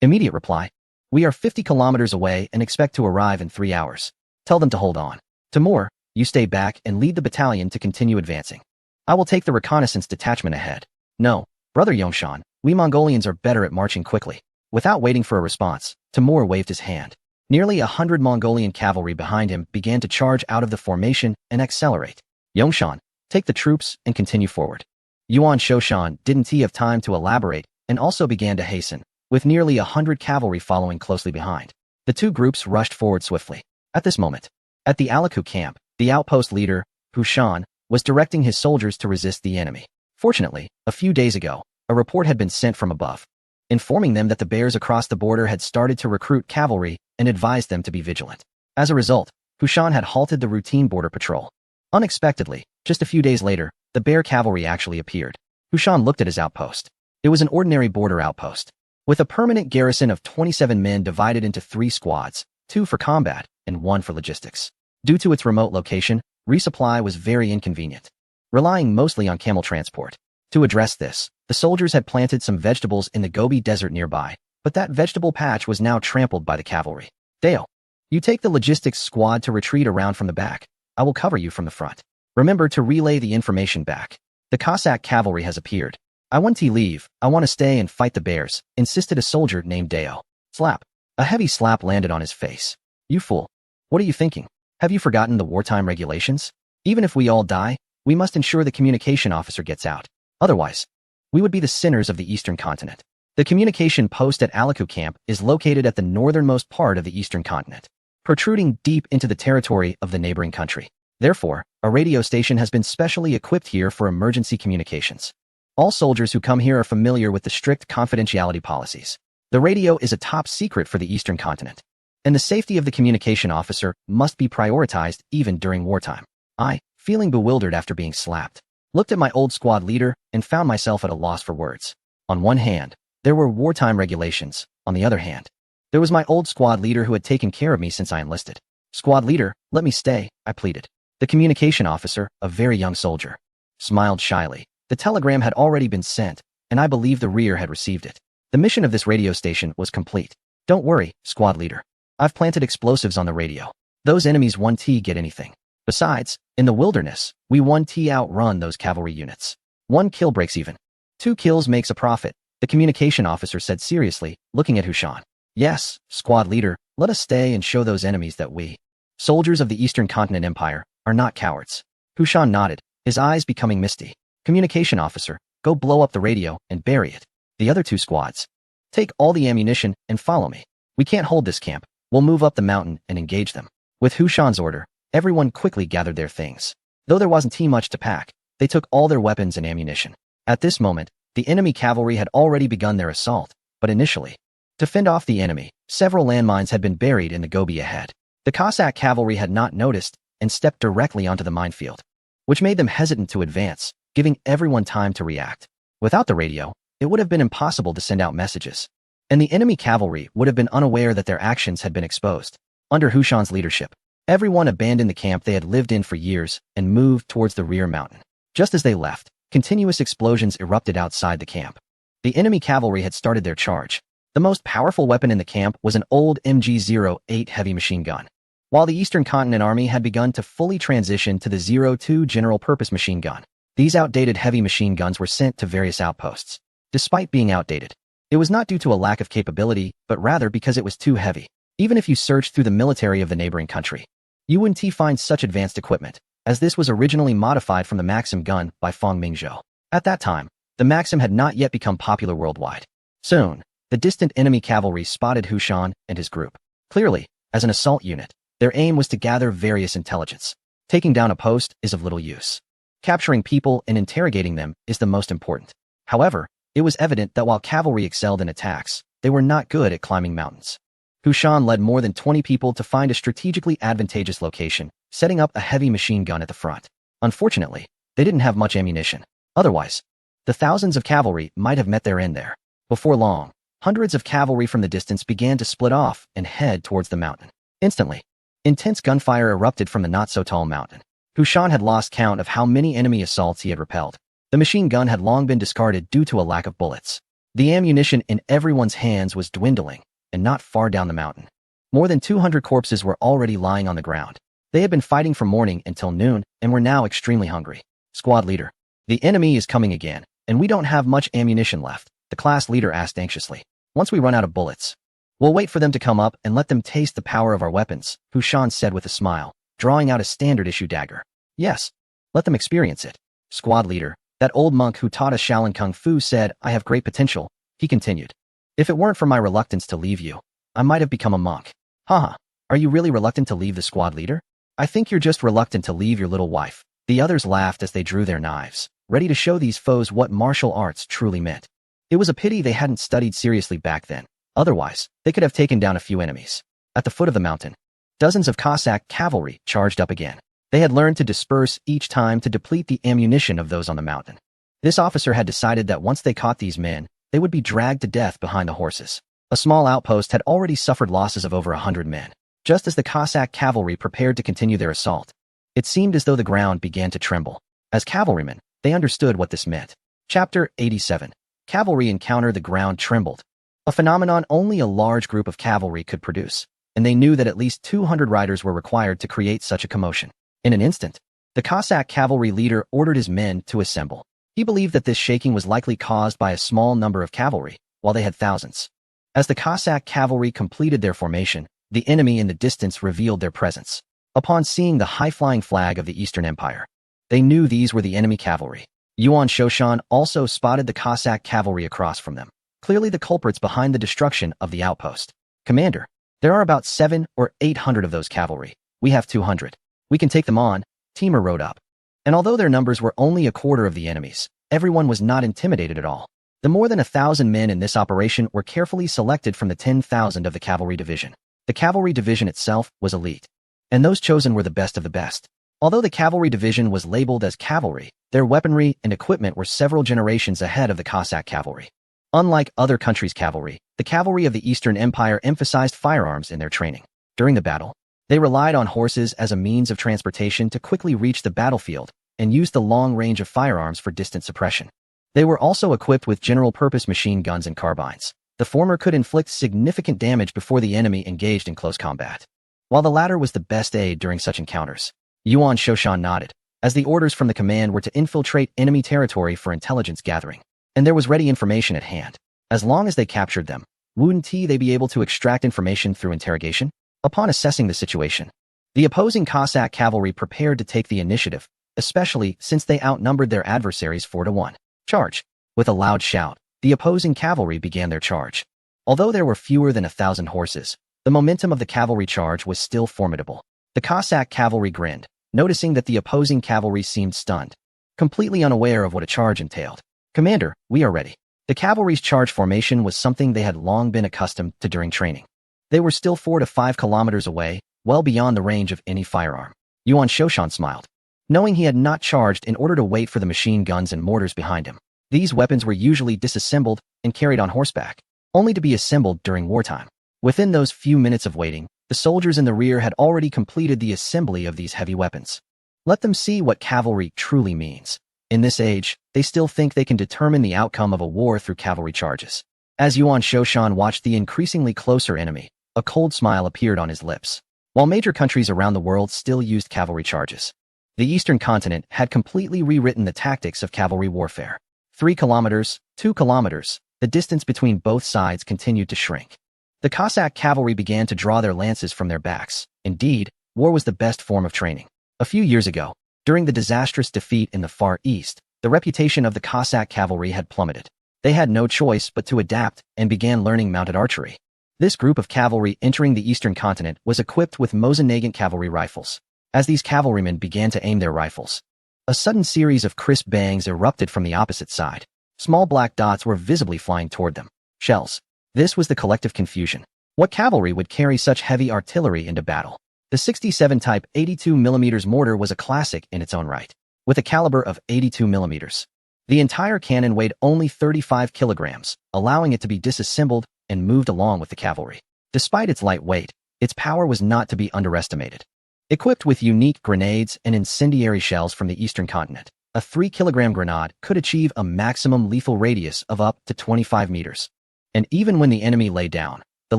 Immediate reply. We are 50 kilometers away and expect to arrive in 3 hours. Tell them to hold on. Timur, you stay back and lead the battalion to continue advancing. I will take the reconnaissance detachment ahead. No, brother Yongshan, we Mongolians are better at marching quickly. Without waiting for a response, Timur waved his hand. Nearly 100 Mongolian cavalry behind him began to charge out of the formation and accelerate. Yongshan, take the troops and continue forward. Yuan Shoshan didn't have time to elaborate and also began to hasten, with nearly 100 cavalry following closely behind. The two groups rushed forward swiftly. At this moment, at the Alaku camp, the outpost leader, Hushan, was directing his soldiers to resist the enemy. Fortunately, a few days ago, a report had been sent from above, informing them that the bears across the border had started to recruit cavalry and advised them to be vigilant. As a result, Hushan had halted the routine border patrol. Unexpectedly, just a few days later, the bear cavalry actually appeared. Hushan looked at his outpost. It was an ordinary border outpost, with a permanent garrison of 27 men divided into 3 squads, 2 for combat and 1 for logistics. Due to its remote location, resupply was very inconvenient, relying mostly on camel transport. To address this, the soldiers had planted some vegetables in the Gobi Desert nearby, but that vegetable patch was now trampled by the cavalry. Dale, you take the logistics squad to retreat around from the back. I will cover you from the front. Remember to relay the information back. The Cossack cavalry has appeared. I want to leave. I want to stay and fight the bears, insisted a soldier named Deo. Slap. A heavy slap landed on his face. You fool. What are you thinking? Have you forgotten the wartime regulations? Even if we all die, we must ensure the communication officer gets out. Otherwise, we would be the sinners of the eastern continent. The communication post at Aliku Camp is located at the northernmost part of the eastern continent, protruding deep into the territory of the neighboring country. Therefore, a radio station has been specially equipped here for emergency communications. All soldiers who come here are familiar with the strict confidentiality policies. The radio is a top secret for the eastern continent, and the safety of the communication officer must be prioritized even during wartime. I, feeling bewildered after being slapped, looked at my old squad leader and found myself at a loss for words. On one hand, there were wartime regulations. On the other hand, there was my old squad leader who had taken care of me since I enlisted. Squad leader, let me stay, I pleaded. The communication officer, a very young soldier, smiled shyly. The telegram had already been sent, and I believe the rear had received it. The mission of this radio station was complete. Don't worry, squad leader. I've planted explosives on the radio. Those enemies 1T get anything. Besides, in the wilderness, we 1T outrun those cavalry units. 1 kill breaks even. 2 kills makes a profit, the communication officer said seriously, looking at Hushan. Yes, squad leader, let us stay and show those enemies that we, soldiers of the Eastern Continent Empire, are not cowards. Hushan nodded, his eyes becoming misty. Communication officer, go blow up the radio and bury it. The other 2 squads, take all the ammunition and follow me. We can't hold this camp. We'll move up the mountain and engage them. With Hushan's order, everyone quickly gathered their things. Though there wasn't too much to pack, they took all their weapons and ammunition. At this moment, the enemy cavalry had already begun their assault, but initially, to fend off the enemy, several landmines had been buried in the gobi ahead. The Cossack cavalry had not noticed and stepped directly onto the minefield, which made them hesitant to advance, giving everyone time to react. Without the radio, it would have been impossible to send out messages, and the enemy cavalry would have been unaware that their actions had been exposed. Under Hushan's leadership, everyone abandoned the camp they had lived in for years and moved towards the rear mountain. Just as they left, continuous explosions erupted outside the camp. The enemy cavalry had started their charge. The most powerful weapon in the camp was an old MG-08 heavy machine gun, while the Eastern Continent Army had begun to fully transition to the 02 general-purpose machine gun. These outdated heavy machine guns were sent to various outposts. Despite being outdated, it was not due to a lack of capability, but rather because it was too heavy. Even if you searched through the military of the neighboring country, you wouldn't find such advanced equipment, as this was originally modified from the Maxim gun by Feng Mingzhou. At that time, the Maxim had not yet become popular worldwide. Soon, the distant enemy cavalry spotted Hushan and his group. Clearly, as an assault unit, their aim was to gather various intelligence. Taking down a post is of little use. Capturing people and interrogating them is the most important. However, it was evident that while cavalry excelled in attacks, they were not good at climbing mountains. Hushan led more than 20 people to find a strategically advantageous location, setting up a heavy machine gun at the front. Unfortunately, they didn't have much ammunition. Otherwise, the thousands of cavalry might have met their end there. Before long, hundreds of cavalry from the distance began to split off and head towards the mountain. Instantly, intense gunfire erupted from the not-so-tall mountain. Hushan had lost count of how many enemy assaults he had repelled. The machine gun had long been discarded due to a lack of bullets. The ammunition in everyone's hands was dwindling, and not far down the mountain, more than 200 corpses were already lying on the ground. They had been fighting from morning until noon and were now extremely hungry. Squad leader, the enemy is coming again, and we don't have much ammunition left, the class leader asked anxiously. Once we run out of bullets, we'll wait for them to come up and let them taste the power of our weapons, Hushan said with a smile, drawing out a standard-issue dagger. Yes, let them experience it. Squad leader, that old monk who taught us Shaolin Kung Fu said, I have great potential, he continued. If it weren't for my reluctance to leave you, I might have become a monk. Haha, are you really reluctant to leave the squad leader? I think you're just reluctant to leave your little wife. The others laughed as they drew their knives, ready to show these foes what martial arts truly meant. It was a pity they hadn't studied seriously back then. Otherwise, they could have taken down a few enemies. At the foot of the mountain, dozens of Cossack cavalry charged up again. They had learned to disperse each time to deplete the ammunition of those on the mountain. This officer had decided that once they caught these men, they would be dragged to death behind the horses. A small outpost had already suffered losses of over 100 men. Just as the Cossack cavalry prepared to continue their assault, it seemed as though the ground began to tremble. As cavalrymen, they understood what this meant. Chapter 87. Cavalry encounter. The ground trembled, a phenomenon only a large group of cavalry could produce, and they knew that at least 200 riders were required to create such a commotion. In an instant, the Cossack cavalry leader ordered his men to assemble. He believed that this shaking was likely caused by a small number of cavalry, while they had thousands. As the Cossack cavalry completed their formation, the enemy in the distance revealed their presence. Upon seeing the high-flying flag of the Eastern Empire, they knew these were the enemy cavalry. Yuan Shoshan also spotted the Cossack cavalry across from them, clearly the culprits behind the destruction of the outpost. Commander, there are about 700 or 800 of those cavalry. We have 200. We can take them on, Timur rode up. And although their numbers were only a quarter of the enemy's, everyone was not intimidated at all. The more than 1,000 men in this operation were carefully selected from the 10,000 of the cavalry division. The cavalry division itself was elite, and those chosen were the best of the best. Although the cavalry division was labeled as cavalry, their weaponry and equipment were several generations ahead of the Cossack cavalry. Unlike other countries' cavalry, the cavalry of the Eastern Empire emphasized firearms in their training. During the battle, they relied on horses as a means of transportation to quickly reach the battlefield and used the long range of firearms for distant suppression. They were also equipped with general-purpose machine guns and carbines. The former could inflict significant damage before the enemy engaged in close combat, while the latter was the best aid during such encounters. Yuan Shoshan nodded, as the orders from the command were to infiltrate enemy territory for intelligence gathering, and there was ready information at hand. As long as they captured them, wouldn't they be able to extract information through interrogation? Upon assessing the situation, the opposing Cossack cavalry prepared to take the initiative, especially since they outnumbered their adversaries 4-1. Charge! With a loud shout, the opposing cavalry began their charge. Although there were fewer than 1,000 horses, the momentum of the cavalry charge was still formidable. The Cossack cavalry grinned, noticing that the opposing cavalry seemed stunned, completely unaware of what a charge entailed. Commander, we are ready. The cavalry's charge formation was something they had long been accustomed to during training. They were still 4 to 5 kilometers away, well beyond the range of any firearm. Yuan Shoshan smiled, knowing he had not charged in order to wait for the machine guns and mortars behind him. These weapons were usually disassembled and carried on horseback, only to be assembled during wartime. Within those few minutes of waiting, the soldiers in the rear had already completed the assembly of these heavy weapons. Let them see what cavalry truly means. In this age, they still think they can determine the outcome of a war through cavalry charges. As Yuan Shoshan watched the increasingly closer enemy, a cold smile appeared on his lips. While major countries around the world still used cavalry charges, the Eastern continent had completely rewritten the tactics of cavalry warfare. 3 kilometers, 2 kilometers, the distance between both sides continued to shrink. The Cossack cavalry began to draw their lances from their backs. Indeed, war was the best form of training. A few years ago, during the disastrous defeat in the Far East, the reputation of the Cossack cavalry had plummeted. They had no choice but to adapt and began learning mounted archery. This group of cavalry entering the Eastern continent was equipped with Mosin-Nagant cavalry rifles. As these cavalrymen began to aim their rifles, a sudden series of crisp bangs erupted from the opposite side. Small black dots were visibly flying toward them. Shells. This was the collective confusion. What cavalry would carry such heavy artillery into battle? The 67 Type 82mm mortar was a classic in its own right. With a caliber of 82mm, the entire cannon weighed only 35 kilograms, allowing it to be disassembled and moved along with the cavalry. Despite its light weight, its power was not to be underestimated. Equipped with unique grenades and incendiary shells from the Eastern continent, a 3-kilogram grenade could achieve a maximum lethal radius of up to 25 meters. And even when the enemy lay down, the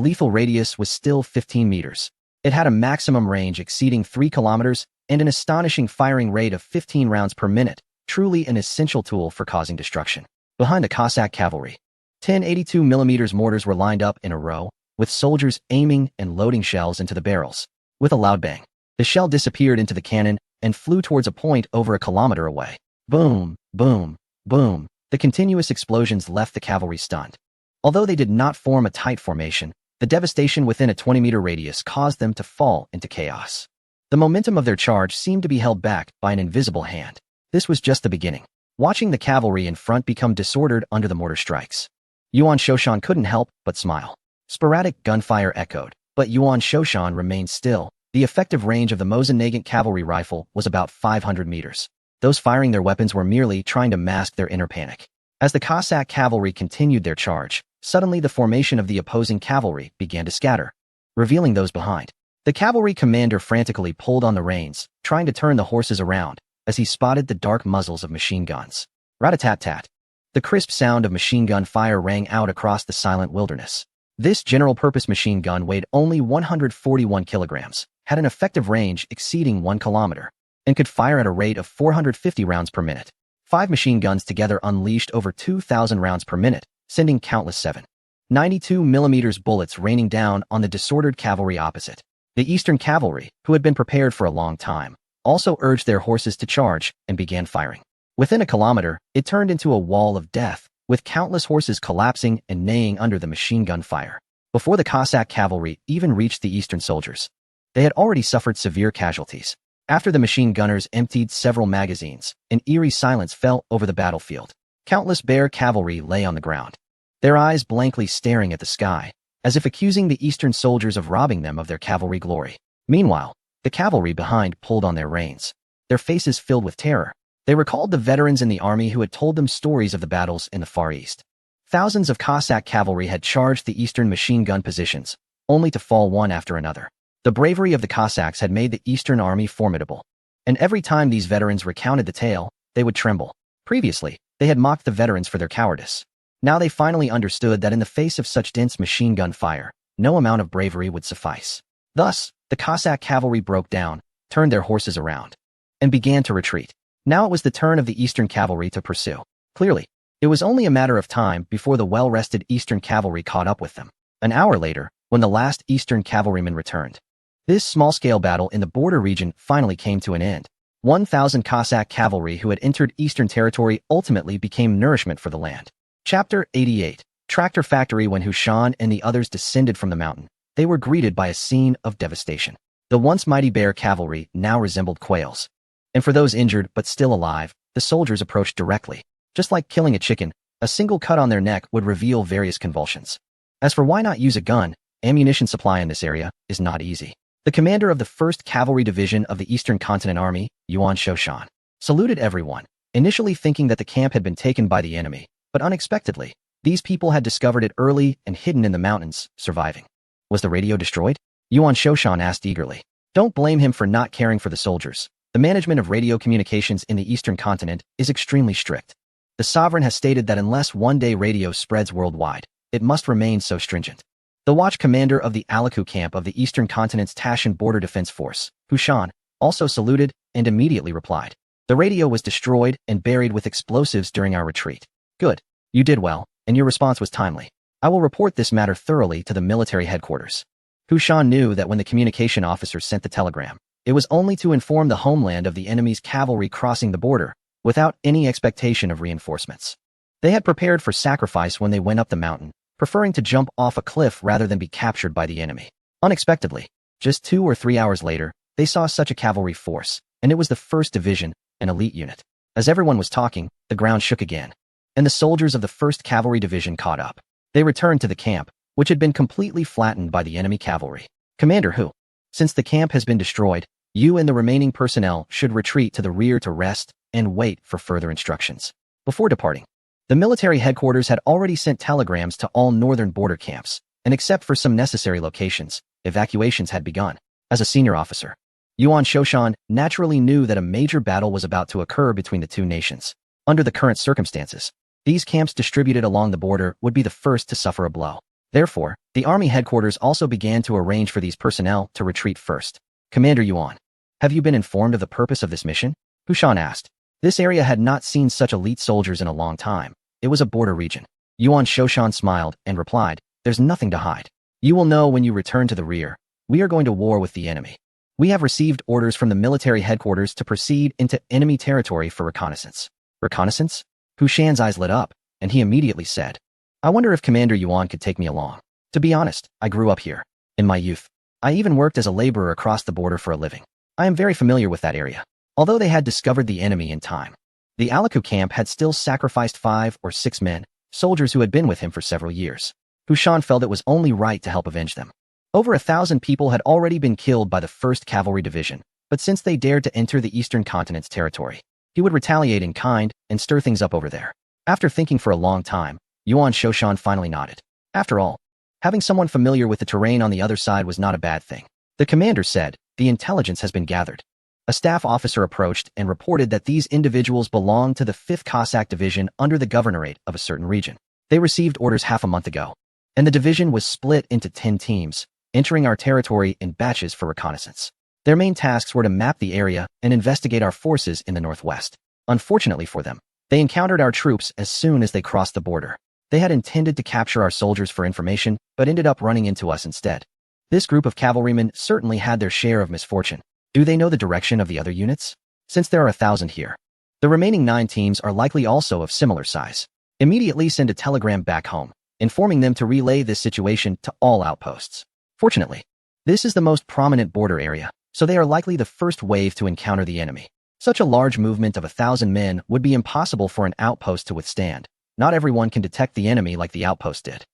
lethal radius was still 15 meters. It had a maximum range exceeding 3 kilometers and an astonishing firing rate of 15 rounds per minute, truly an essential tool for causing destruction. Behind the Cossack cavalry, 10 82mm mortars were lined up in a row, with soldiers aiming and loading shells into the barrels. With a loud bang, the shell disappeared into the cannon and flew towards a point over a kilometer away. Boom, boom, boom. The continuous explosions left the cavalry stunned. Although they did not form a tight formation, the devastation within a 20-meter radius caused them to fall into chaos. The momentum of their charge seemed to be held back by an invisible hand. This was just the beginning. Watching the cavalry in front become disordered under the mortar strikes, Yuan Shoshan couldn't help but smile. Sporadic gunfire echoed, but Yuan Shoshan remained still. The effective range of the Mosin-Nagant cavalry rifle was about 500 meters. Those firing their weapons were merely trying to mask their inner panic. As the Cossack cavalry continued their charge, suddenly the formation of the opposing cavalry began to scatter, revealing those behind. The cavalry commander frantically pulled on the reins, trying to turn the horses around, as he spotted the dark muzzles of machine guns. Rat-a-tat-tat. The crisp sound of machine gun fire rang out across the silent wilderness. This general-purpose machine gun weighed only 141 kilograms, had an effective range exceeding 1 kilometer, and could fire at a rate of 450 rounds per minute. 5 machine guns together unleashed over 2,000 rounds per minute, sending countless 7 92mm bullets raining down on the disordered cavalry opposite. The Eastern cavalry, who had been prepared for a long time, also urged their horses to charge and began firing. Within a kilometer, it turned into a wall of death, with countless horses collapsing and neighing under the machine gun fire. Before the Cossack cavalry even reached the Eastern soldiers, they had already suffered severe casualties. After the machine gunners emptied several magazines, an eerie silence fell over the battlefield. Countless Boer cavalry lay on the ground, their eyes blankly staring at the sky, as if accusing the Eastern soldiers of robbing them of their cavalry glory. Meanwhile, the cavalry behind pulled on their reins, their faces filled with terror. They recalled the veterans in the army who had told them stories of the battles in the Far East. Thousands of Cossack cavalry had charged the Eastern machine gun positions, only to fall one after another. The bravery of the Cossacks had made the Eastern army formidable, and every time these veterans recounted the tale, they would tremble. Previously, they had mocked the veterans for their cowardice. Now they finally understood that in the face of such dense machine gun fire, no amount of bravery would suffice. Thus, the Cossack cavalry broke down, turned their horses around, and began to retreat. Now it was the turn of the Eastern cavalry to pursue. Clearly, it was only a matter of time before the well-rested Eastern cavalry caught up with them. An hour later, when the last Eastern cavalryman returned, this small-scale battle in the border region finally came to an end. 1,000 Cossack cavalry who had entered Eastern territory ultimately became nourishment for the land. Chapter 88. Tractor Factory. When Hushan and the others descended from the mountain, they were greeted by a scene of devastation. The once mighty Boer cavalry now resembled quails. And for those injured but still alive, the soldiers approached directly. Just like killing a chicken, a single cut on their neck would reveal various convulsions. As for why not use a gun, ammunition supply in this area is not easy. The commander of the 1st Cavalry Division of the Eastern Continent Army, Yuan Shoshan, saluted everyone, initially thinking that the camp had been taken by the enemy, but unexpectedly, these people had discovered it early and hidden in the mountains, surviving. Was the radio destroyed? Yuan Shoshan asked eagerly. Don't blame him for not caring for the soldiers. The management of radio communications in the Eastern Continent is extremely strict. The sovereign has stated that unless one day radio spreads worldwide, it must remain so stringent. The watch commander of the Alaku camp of the Eastern Continent's Tashan Border Defense Force, Hushan, also saluted and immediately replied. The radio was destroyed and buried with explosives during our retreat. Good. You did well, and your response was timely. I will report this matter thoroughly to the military headquarters. Hushan knew that when the communication officer sent the telegram, it was only to inform the homeland of the enemy's cavalry crossing the border, without any expectation of reinforcements. They had prepared for sacrifice when they went up the mountain, preferring to jump off a cliff rather than be captured by the enemy. Unexpectedly, just 2 or 3 hours later, they saw such a cavalry force, and it was the 1st Division, an elite unit. As everyone was talking, the ground shook again, and the soldiers of the 1st Cavalry Division caught up. They returned to the camp, which had been completely flattened by the enemy cavalry. Commander Hu, since the camp has been destroyed, you and the remaining personnel should retreat to the rear to rest and wait for further instructions. Before departing, the military headquarters had already sent telegrams to all northern border camps, and except for some necessary locations, evacuations had begun. As a senior officer, Yuan Shoshan naturally knew that a major battle was about to occur between the two nations. Under the current circumstances, these camps distributed along the border would be the first to suffer a blow. Therefore, the army headquarters also began to arrange for these personnel to retreat first. Commander Yuan, have you been informed of the purpose of this mission? Hushan asked. This area had not seen such elite soldiers in a long time. It was a border region. Yuan Shoshan smiled and replied, there's nothing to hide. You will know when you return to the rear. We are going to war with the enemy. We have received orders from the military headquarters to proceed into enemy territory for reconnaissance. Reconnaissance? Hushan's eyes lit up, and he immediately said, I wonder if Commander Yuan could take me along. To be honest, I grew up here. In my youth, I even worked as a laborer across the border for a living. I am very familiar with that area. Although they had discovered the enemy in time, the Alaku camp had still sacrificed 5 or 6 men, soldiers who had been with him for several years. Hushan felt it was only right to help avenge them. Over 1,000 people had already been killed by the 1st Cavalry Division, but since they dared to enter the Eastern Continent's territory, he would retaliate in kind and stir things up over there. After thinking for a long time, Yuan Shoshan finally nodded. After all, having someone familiar with the terrain on the other side was not a bad thing. The commander said, the intelligence has been gathered. A staff officer approached and reported that these individuals belonged to the 5th Cossack Division under the governorate of a certain region. They received orders half a month ago, and the division was split into 10 teams, entering our territory in batches for reconnaissance. Their main tasks were to map the area and investigate our forces in the northwest. Unfortunately for them, they encountered our troops as soon as they crossed the border. They had intended to capture our soldiers for information, but ended up running into us instead. This group of cavalrymen certainly had their share of misfortune. Do they know the direction of the other units? Since there are 1,000 here, the remaining 9 teams are likely also of similar size. Immediately send a telegram back home, informing them to relay this situation to all outposts. Fortunately, this is the most prominent border area, so they are likely the first wave to encounter the enemy. Such a large movement of 1,000 men would be impossible for an outpost to withstand. Not everyone can detect the enemy like the outpost did.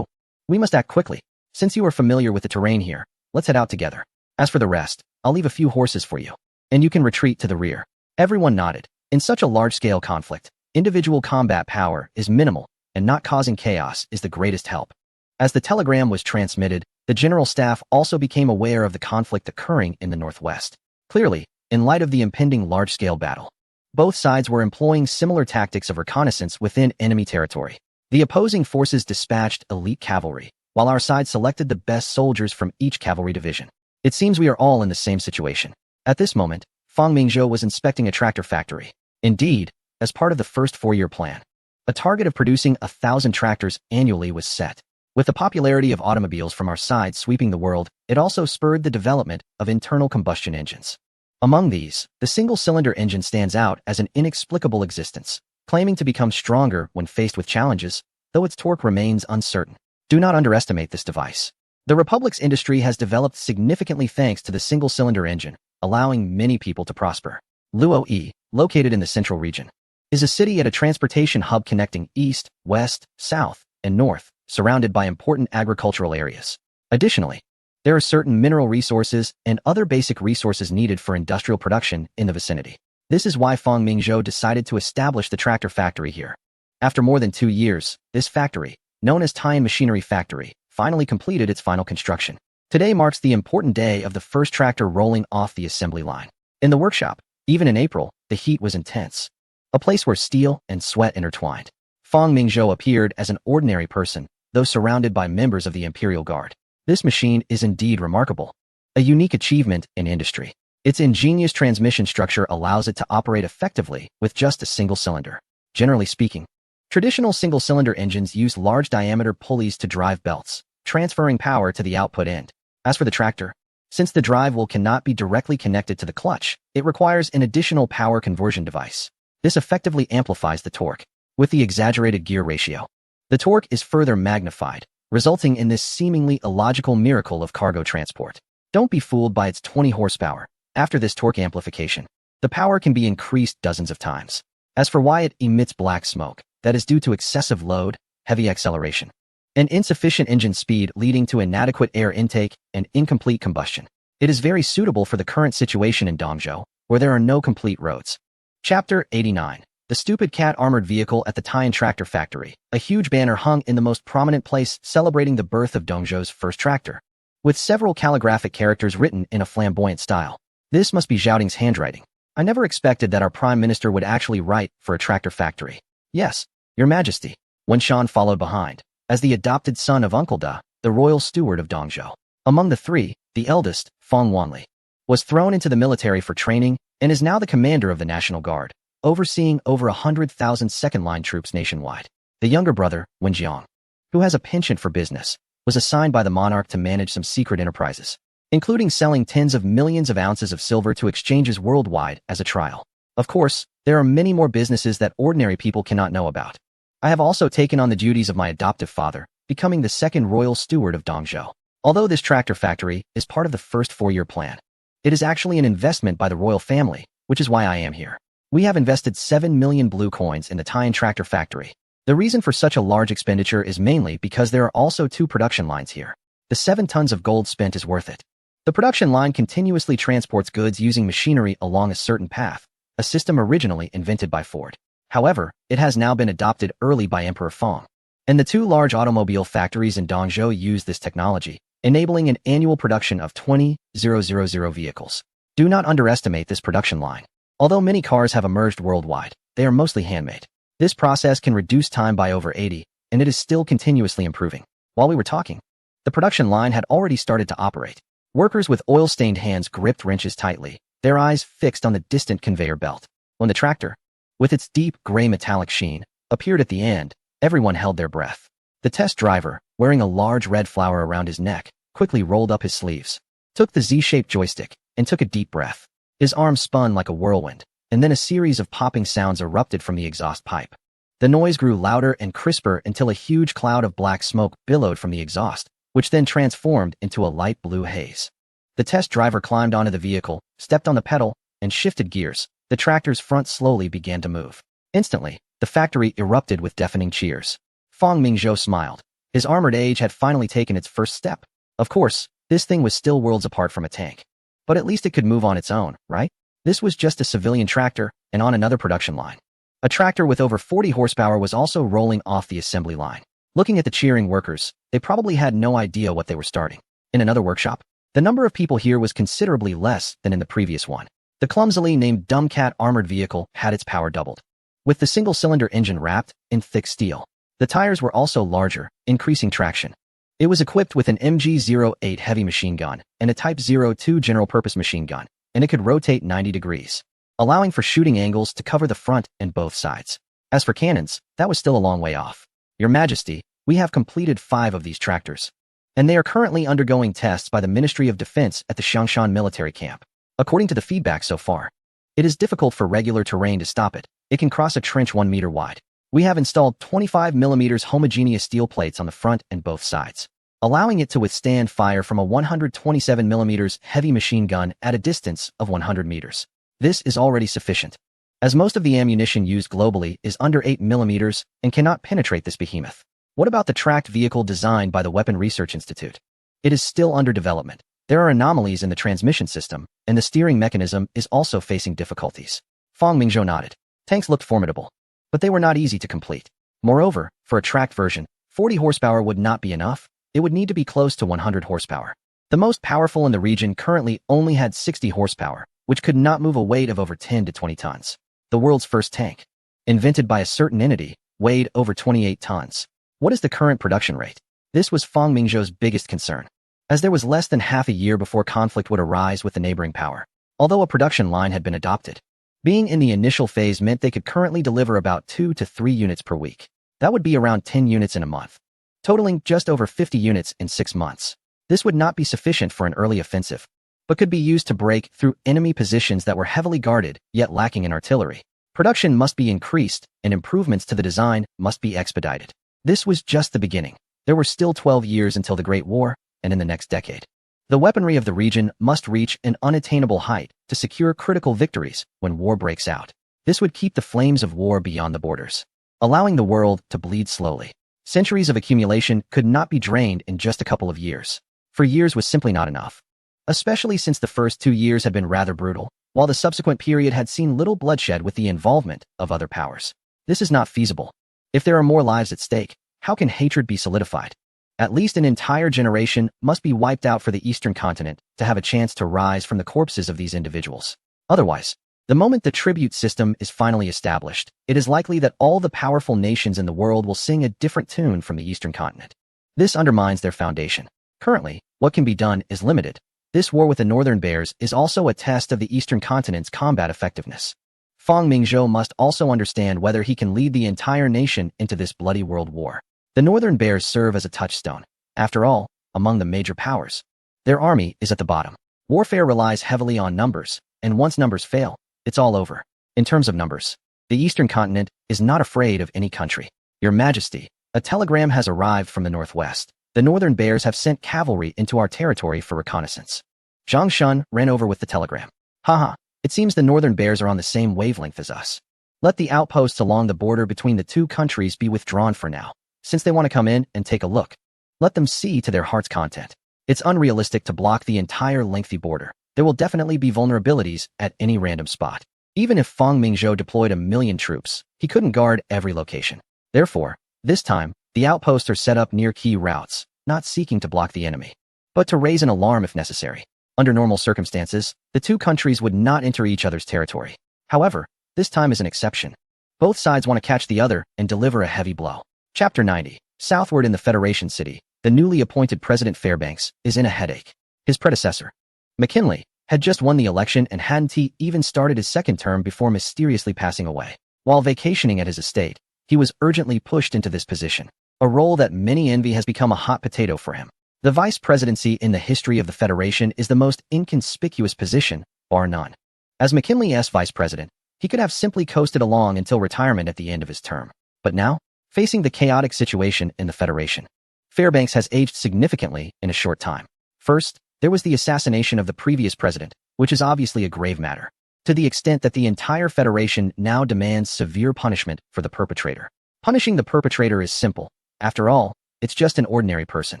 We must act quickly. Since you are familiar with the terrain here, let's head out together. As for the rest, I'll leave a few horses for you, and you can retreat to the rear. Everyone nodded. In such a large-scale conflict, individual combat power is minimal, and not causing chaos is the greatest help. As the telegram was transmitted, the general staff also became aware of the conflict occurring in the northwest. Clearly, in light of the impending large-scale battle, both sides were employing similar tactics of reconnaissance within enemy territory. The opposing forces dispatched elite cavalry, while our side selected the best soldiers from each cavalry division. It seems we are all in the same situation. At this moment, Fang Mingzhou was inspecting a tractor factory. Indeed, as part of the first 4-year plan, a target of producing 1,000 tractors annually was set. With the popularity of automobiles from our side sweeping the world, it also spurred the development of internal combustion engines. Among these, the single-cylinder engine stands out as an inexplicable existence, claiming to become stronger when faced with challenges, though its torque remains uncertain. Do not underestimate this device. The Republic's industry has developed significantly thanks to the single-cylinder engine, allowing many people to prosper. Luoyi, located in the central region, is a city at a transportation hub connecting east, west, south, and north, surrounded by important agricultural areas. Additionally, there are certain mineral resources and other basic resources needed for industrial production in the vicinity. This is why Fang Mingzhou decided to establish the tractor factory here. After more than 2 years, this factory, known as Tie Machinery Factory, finally completed its final construction. Today marks the important day of the first tractor rolling off the assembly line. In the workshop, even in April, the heat was intense, a place where steel and sweat intertwined. Fang Mingzhou appeared as an ordinary person, though surrounded by members of the Imperial Guard. This machine is indeed remarkable, a unique achievement in industry. Its ingenious transmission structure allows it to operate effectively with just a single cylinder. Generally speaking, traditional single-cylinder engines use large-diameter pulleys to drive belts, transferring power to the output end. As for the tractor, since the drive wheel cannot be directly connected to the clutch, it requires an additional power conversion device. This effectively amplifies the torque. With the exaggerated gear ratio, the torque is further magnified, resulting in this seemingly illogical miracle of cargo transport. Don't be fooled by its 20 horsepower. After this torque amplification, the power can be increased dozens of times. As for why it emits black smoke, that is due to excessive load, heavy acceleration, and insufficient engine speed leading to inadequate air intake and incomplete combustion. It is very suitable for the current situation in Dongzhou, where there are no complete roads. Chapter 89. The Stupid Cat Armored Vehicle at the Tie Tractor Factory. A huge banner hung in the most prominent place celebrating the birth of Dongzhou's first tractor, with several calligraphic characters written in a flamboyant style. This must be Zhaoding's handwriting. I never expected that our Prime Minister would actually write for a tractor factory. Yes, Your Majesty. Wen Shan followed behind, as the adopted son of Uncle Da, the royal steward of Dongzhou. Among the three, the eldest, Feng Wanli, was thrown into the military for training and is now the commander of the National Guard, overseeing over 100,000 second-line troops nationwide. The younger brother, Wen Jiang, who has a penchant for business, was assigned by the monarch to manage some secret enterprises, including selling tens of millions of ounces of silver to exchanges worldwide as a trial. Of course, there are many more businesses that ordinary people cannot know about. I have also taken on the duties of my adoptive father, becoming the second royal steward of Dongzhou. Although this tractor factory is part of the first 4-year plan, it is actually an investment by the royal family, which is why I am here. We have invested 7 million blue coins in the Tie tractor factory. The reason for such a large expenditure is mainly because there are also 2 production lines here. The 7 tons of gold spent is worth it. The production line continuously transports goods using machinery along a certain path, a system originally invented by Ford. However, it has now been adopted early by Emperor Feng. And the 2 large automobile factories in Dongzhou use this technology, enabling an annual production of 20,000 vehicles. Do not underestimate this production line. Although many cars have emerged worldwide, they are mostly handmade. This process can reduce time by over 80, and it is still continuously improving. While we were talking, the production line had already started to operate. Workers with oil-stained hands gripped wrenches tightly, their eyes fixed on the distant conveyor belt. When the tractor, with its deep gray metallic sheen, appeared at the end, Everyone held their breath. The test driver, wearing a large red flower around his neck, quickly rolled up his sleeves, took the Z-shaped joystick, and took a deep breath. His arm spun like a whirlwind, and then a series of popping sounds erupted from the exhaust pipe. The noise grew louder and crisper until a huge cloud of black smoke billowed from the exhaust, which then transformed into a light blue haze. The test driver climbed onto the vehicle, stepped on the pedal, and shifted gears. The tractor's front slowly began to move. Instantly, the factory erupted with deafening cheers. Fang Mingzhou smiled. His armored age had finally taken its first step. Of course, this thing was still worlds apart from a tank. But at least it could move on its own, right? This was just a civilian tractor, and on another production line. A tractor with over 40 horsepower was also rolling off the assembly line. Looking at the cheering workers, they probably had no idea what they were starting. In another workshop, the number of people here was considerably less than in the previous one. The clumsily named Dumbcat armored vehicle had its power doubled. With the single-cylinder engine wrapped in thick steel, the tires were also larger, increasing traction. It was equipped with an MG-08 heavy machine gun and a Type 02 general-purpose machine gun, and it could rotate 90 degrees, allowing for shooting angles to cover the front and both sides. As for cannons, that was still a long way off. Your Majesty, we have completed 5 of these tractors, and they are currently undergoing tests by the Ministry of Defense at the Xiangshan military camp. According to the feedback so far, it is difficult for regular terrain to stop it. It can cross a trench 1 meter wide. We have installed 25 mm homogeneous steel plates on the front and both sides, allowing it to withstand fire from a 127 mm heavy machine gun at a distance of 100 meters. This is already sufficient, as most of the ammunition used globally is under 8 mm and cannot penetrate this behemoth. What about the tracked vehicle designed by the Weapon Research Institute? It is still under development. There are anomalies in the transmission system, and the steering mechanism is also facing difficulties. Fang Mingzhou nodded. Tanks looked formidable, but they were not easy to complete. Moreover, for a tracked version, 40 horsepower would not be enough. It would need to be close to 100 horsepower. The most powerful in the region currently only had 60 horsepower, which could not move a weight of over 10 to 20 tons. The world's first tank, invented by a certain entity, weighed over 28 tons. What is the current production rate? This was Fang Mingzhou's biggest concern, as there was less than half a year before conflict would arise with the neighboring power. Although a production line had been adopted, being in the initial phase meant they could currently deliver about 2 to 3 units per week. That would be around 10 units in a month, totaling just over 50 units in 6 months. This would not be sufficient for an early offensive, but could be used to break through enemy positions that were heavily guarded, yet lacking in artillery. Production must be increased, and improvements to the design must be expedited. This was just the beginning. There were still 12 years until the Great War, and in the next decade, the weaponry of the region must reach an unattainable height to secure critical victories when war breaks out. This would keep the flames of war beyond the borders, allowing the world to bleed slowly. Centuries of accumulation could not be drained in just a couple of years. For years was simply not enough, especially since the first 2 years had been rather brutal, while the subsequent period had seen little bloodshed with the involvement of other powers. This is not feasible. If there are more lives at stake, how can hatred be solidified? At least an entire generation must be wiped out for the Eastern continent to have a chance to rise from the corpses of these individuals. Otherwise, the moment the tribute system is finally established, it is likely that all the powerful nations in the world will sing a different tune from the Eastern continent. This undermines their foundation. Currently, what can be done is limited. This war with the Northern Bears is also a test of the Eastern continent's combat effectiveness. Fang Mingzhou must also understand whether he can lead the entire nation into this bloody world war. The Northern Bears serve as a touchstone. After all, among the major powers, their army is at the bottom. Warfare relies heavily on numbers, and once numbers fail, it's all over. In terms of numbers, the Eastern continent is not afraid of any country. Your Majesty, a telegram has arrived from the northwest. The Northern Bears have sent cavalry into our territory for reconnaissance. Zhang Shun ran over with the telegram. Haha, it seems the Northern Bears are on the same wavelength as us. Let the outposts along the border between the two countries be withdrawn for now. Since they want to come in and take a look, let them see to their heart's content. It's unrealistic to block the entire lengthy border. There will definitely be vulnerabilities at any random spot. Even if Fang Mingzhou deployed 1 million troops, he couldn't guard every location. Therefore, this time, the outposts are set up near key routes, not seeking to block the enemy, but to raise an alarm if necessary. Under normal circumstances, the two countries would not enter each other's territory. However, this time is an exception. Both sides want to catch the other and deliver a heavy blow. Chapter 90. Southward in the Federation City, the newly appointed President Fairbanks is in a headache. His predecessor, McKinley, had just won the election and hadn't even started his second term before mysteriously passing away. While vacationing at his estate, He was urgently pushed into this position, a role that many envy has become a hot potato for him. The vice presidency in the history of the Federation is the most inconspicuous position, bar none. As McKinley's vice president, he could have simply coasted along until retirement at the end of his term. But now, facing the chaotic situation in the Federation, Fairbanks has aged significantly in a short time. First, there was the assassination of the previous president, which is obviously a grave matter, to the extent that the entire Federation now demands severe punishment for the perpetrator. Punishing the perpetrator is simple. After all, it's just an ordinary person.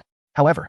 However,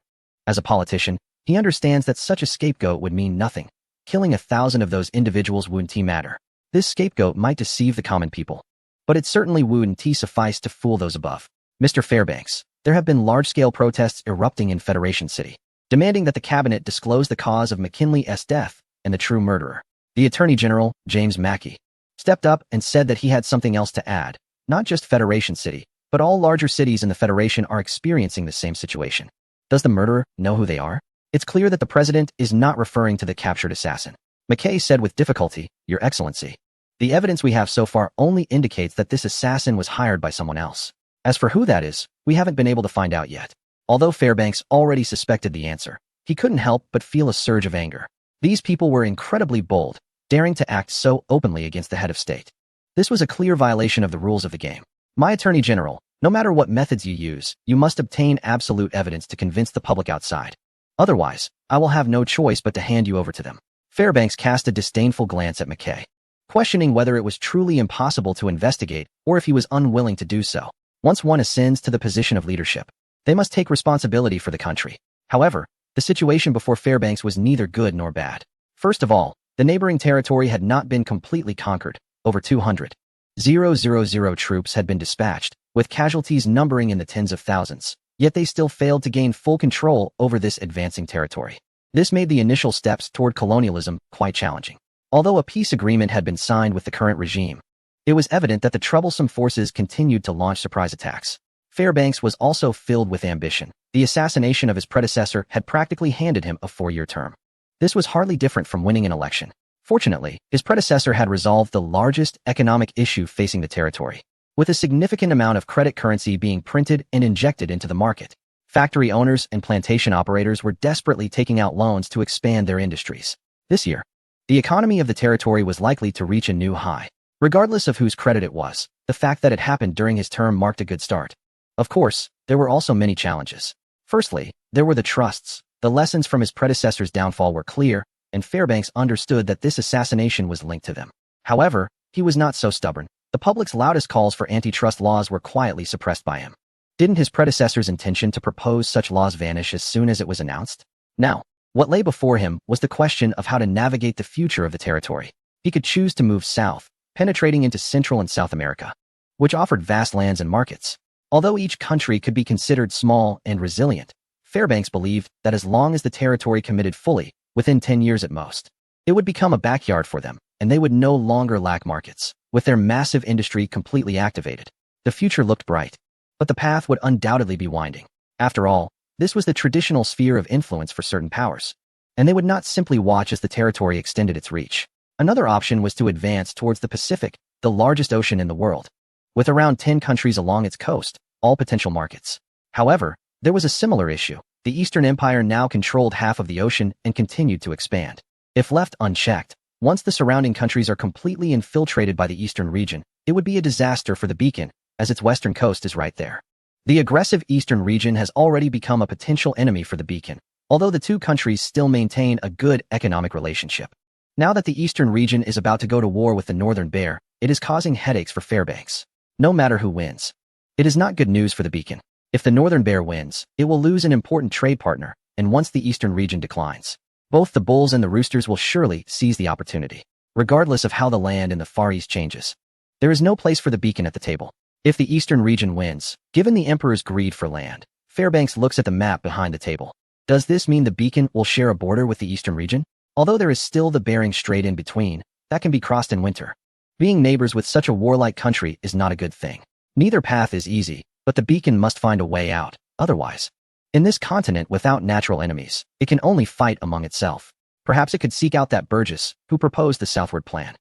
as a politician, he understands that such a scapegoat would mean nothing. Killing 1,000 of those individuals wouldn't matter. This scapegoat might deceive the common people, but it certainly wouldn't suffice to fool those above. Mr. Fairbanks, there have been large-scale protests erupting in Federation City, demanding that the cabinet disclose the cause of McKinley's death and the true murderer. The Attorney General, James Mackey, stepped up and said that he had something else to add. Not just Federation City, but all larger cities in the Federation are experiencing the same situation. Does the murderer know who they are? It's clear that the president is not referring to the captured assassin. Mackay said with difficulty, Your Excellency. The evidence we have so far only indicates that this assassin was hired by someone else. As for who that is, we haven't been able to find out yet. Although Fairbanks already suspected the answer, he couldn't help but feel a surge of anger. These people were incredibly bold, daring to act so openly against the head of state. This was a clear violation of the rules of the game. My Attorney General, no matter what methods you use, you must obtain absolute evidence to convince the public outside. Otherwise, I will have no choice but to hand you over to them. Fairbanks cast a disdainful glance at Mackay, questioning whether it was truly impossible to investigate or if he was unwilling to do so. Once one ascends to the position of leadership, they must take responsibility for the country. However, the situation before Fairbanks was neither good nor bad. First of all, the neighboring territory had not been completely conquered. Over 200,000 troops had been dispatched, with casualties numbering in the tens of thousands, yet they still failed to gain full control over this advancing territory. This made the initial steps toward colonialism quite challenging. Although a peace agreement had been signed with the current regime, it was evident that the troublesome forces continued to launch surprise attacks. Fairbanks was also filled with ambition. The assassination of his predecessor had practically handed him a 4-year term. This was hardly different from winning an election. Fortunately, his predecessor had resolved the largest economic issue facing the territory, with a significant amount of credit currency being printed and injected into the market. Factory owners and plantation operators were desperately taking out loans to expand their industries. This year, the economy of the territory was likely to reach a new high. Regardless of whose credit it was, the fact that it happened during his term marked a good start. Of course, there were also many challenges. Firstly, there were the trusts. The lessons from his predecessor's downfall were clear, and Fairbanks understood that this assassination was linked to them. However, he was not so stubborn. The public's loudest calls for antitrust laws were quietly suppressed by him. Didn't his predecessor's intention to propose such laws vanish as soon as it was announced? Now, what lay before him was the question of how to navigate the future of the territory. He could choose to move south, penetrating into Central and South America, which offered vast lands and markets. Although each country could be considered small and resilient, Fairbanks believed that as long as the territory committed fully, within 10 years at most, it would become a backyard for them, and they would no longer lack markets. With their massive industry completely activated, the future looked bright, but the path would undoubtedly be winding. After all, this was the traditional sphere of influence for certain powers, and they would not simply watch as the territory extended its reach. Another option was to advance towards the Pacific, the largest ocean in the world, with around 10 countries along its coast, all potential markets. However, there was a similar issue. The Eastern Empire now controlled half of the ocean and continued to expand. If left unchecked, once the surrounding countries are completely infiltrated by the eastern region, it would be a disaster for the Beacon, as its western coast is right there. The aggressive eastern region has already become a potential enemy for the Beacon, although the two countries still maintain a good economic relationship. Now that the eastern region is about to go to war with the northern bear, it is causing headaches for Fairbanks. No matter who wins, it is not good news for the Beacon. If the northern bear wins, it will lose an important trade partner, and once the eastern region declines, both the bulls and the roosters will surely seize the opportunity. Regardless of how the land in the Far East changes, there is no place for the Beacon at the table. If the eastern region wins, given the emperor's greed for land, Fairbanks looks at the map behind the table. Does this mean the Beacon will share a border with the eastern region? Although there is still the Bering Strait in between, that can be crossed in winter. Being neighbors with such a warlike country is not a good thing. Neither path is easy, but the Beacon must find a way out, otherwise. In this continent without natural enemies, it can only fight among itself. Perhaps it could seek out that Burgess, who proposed the southward plan.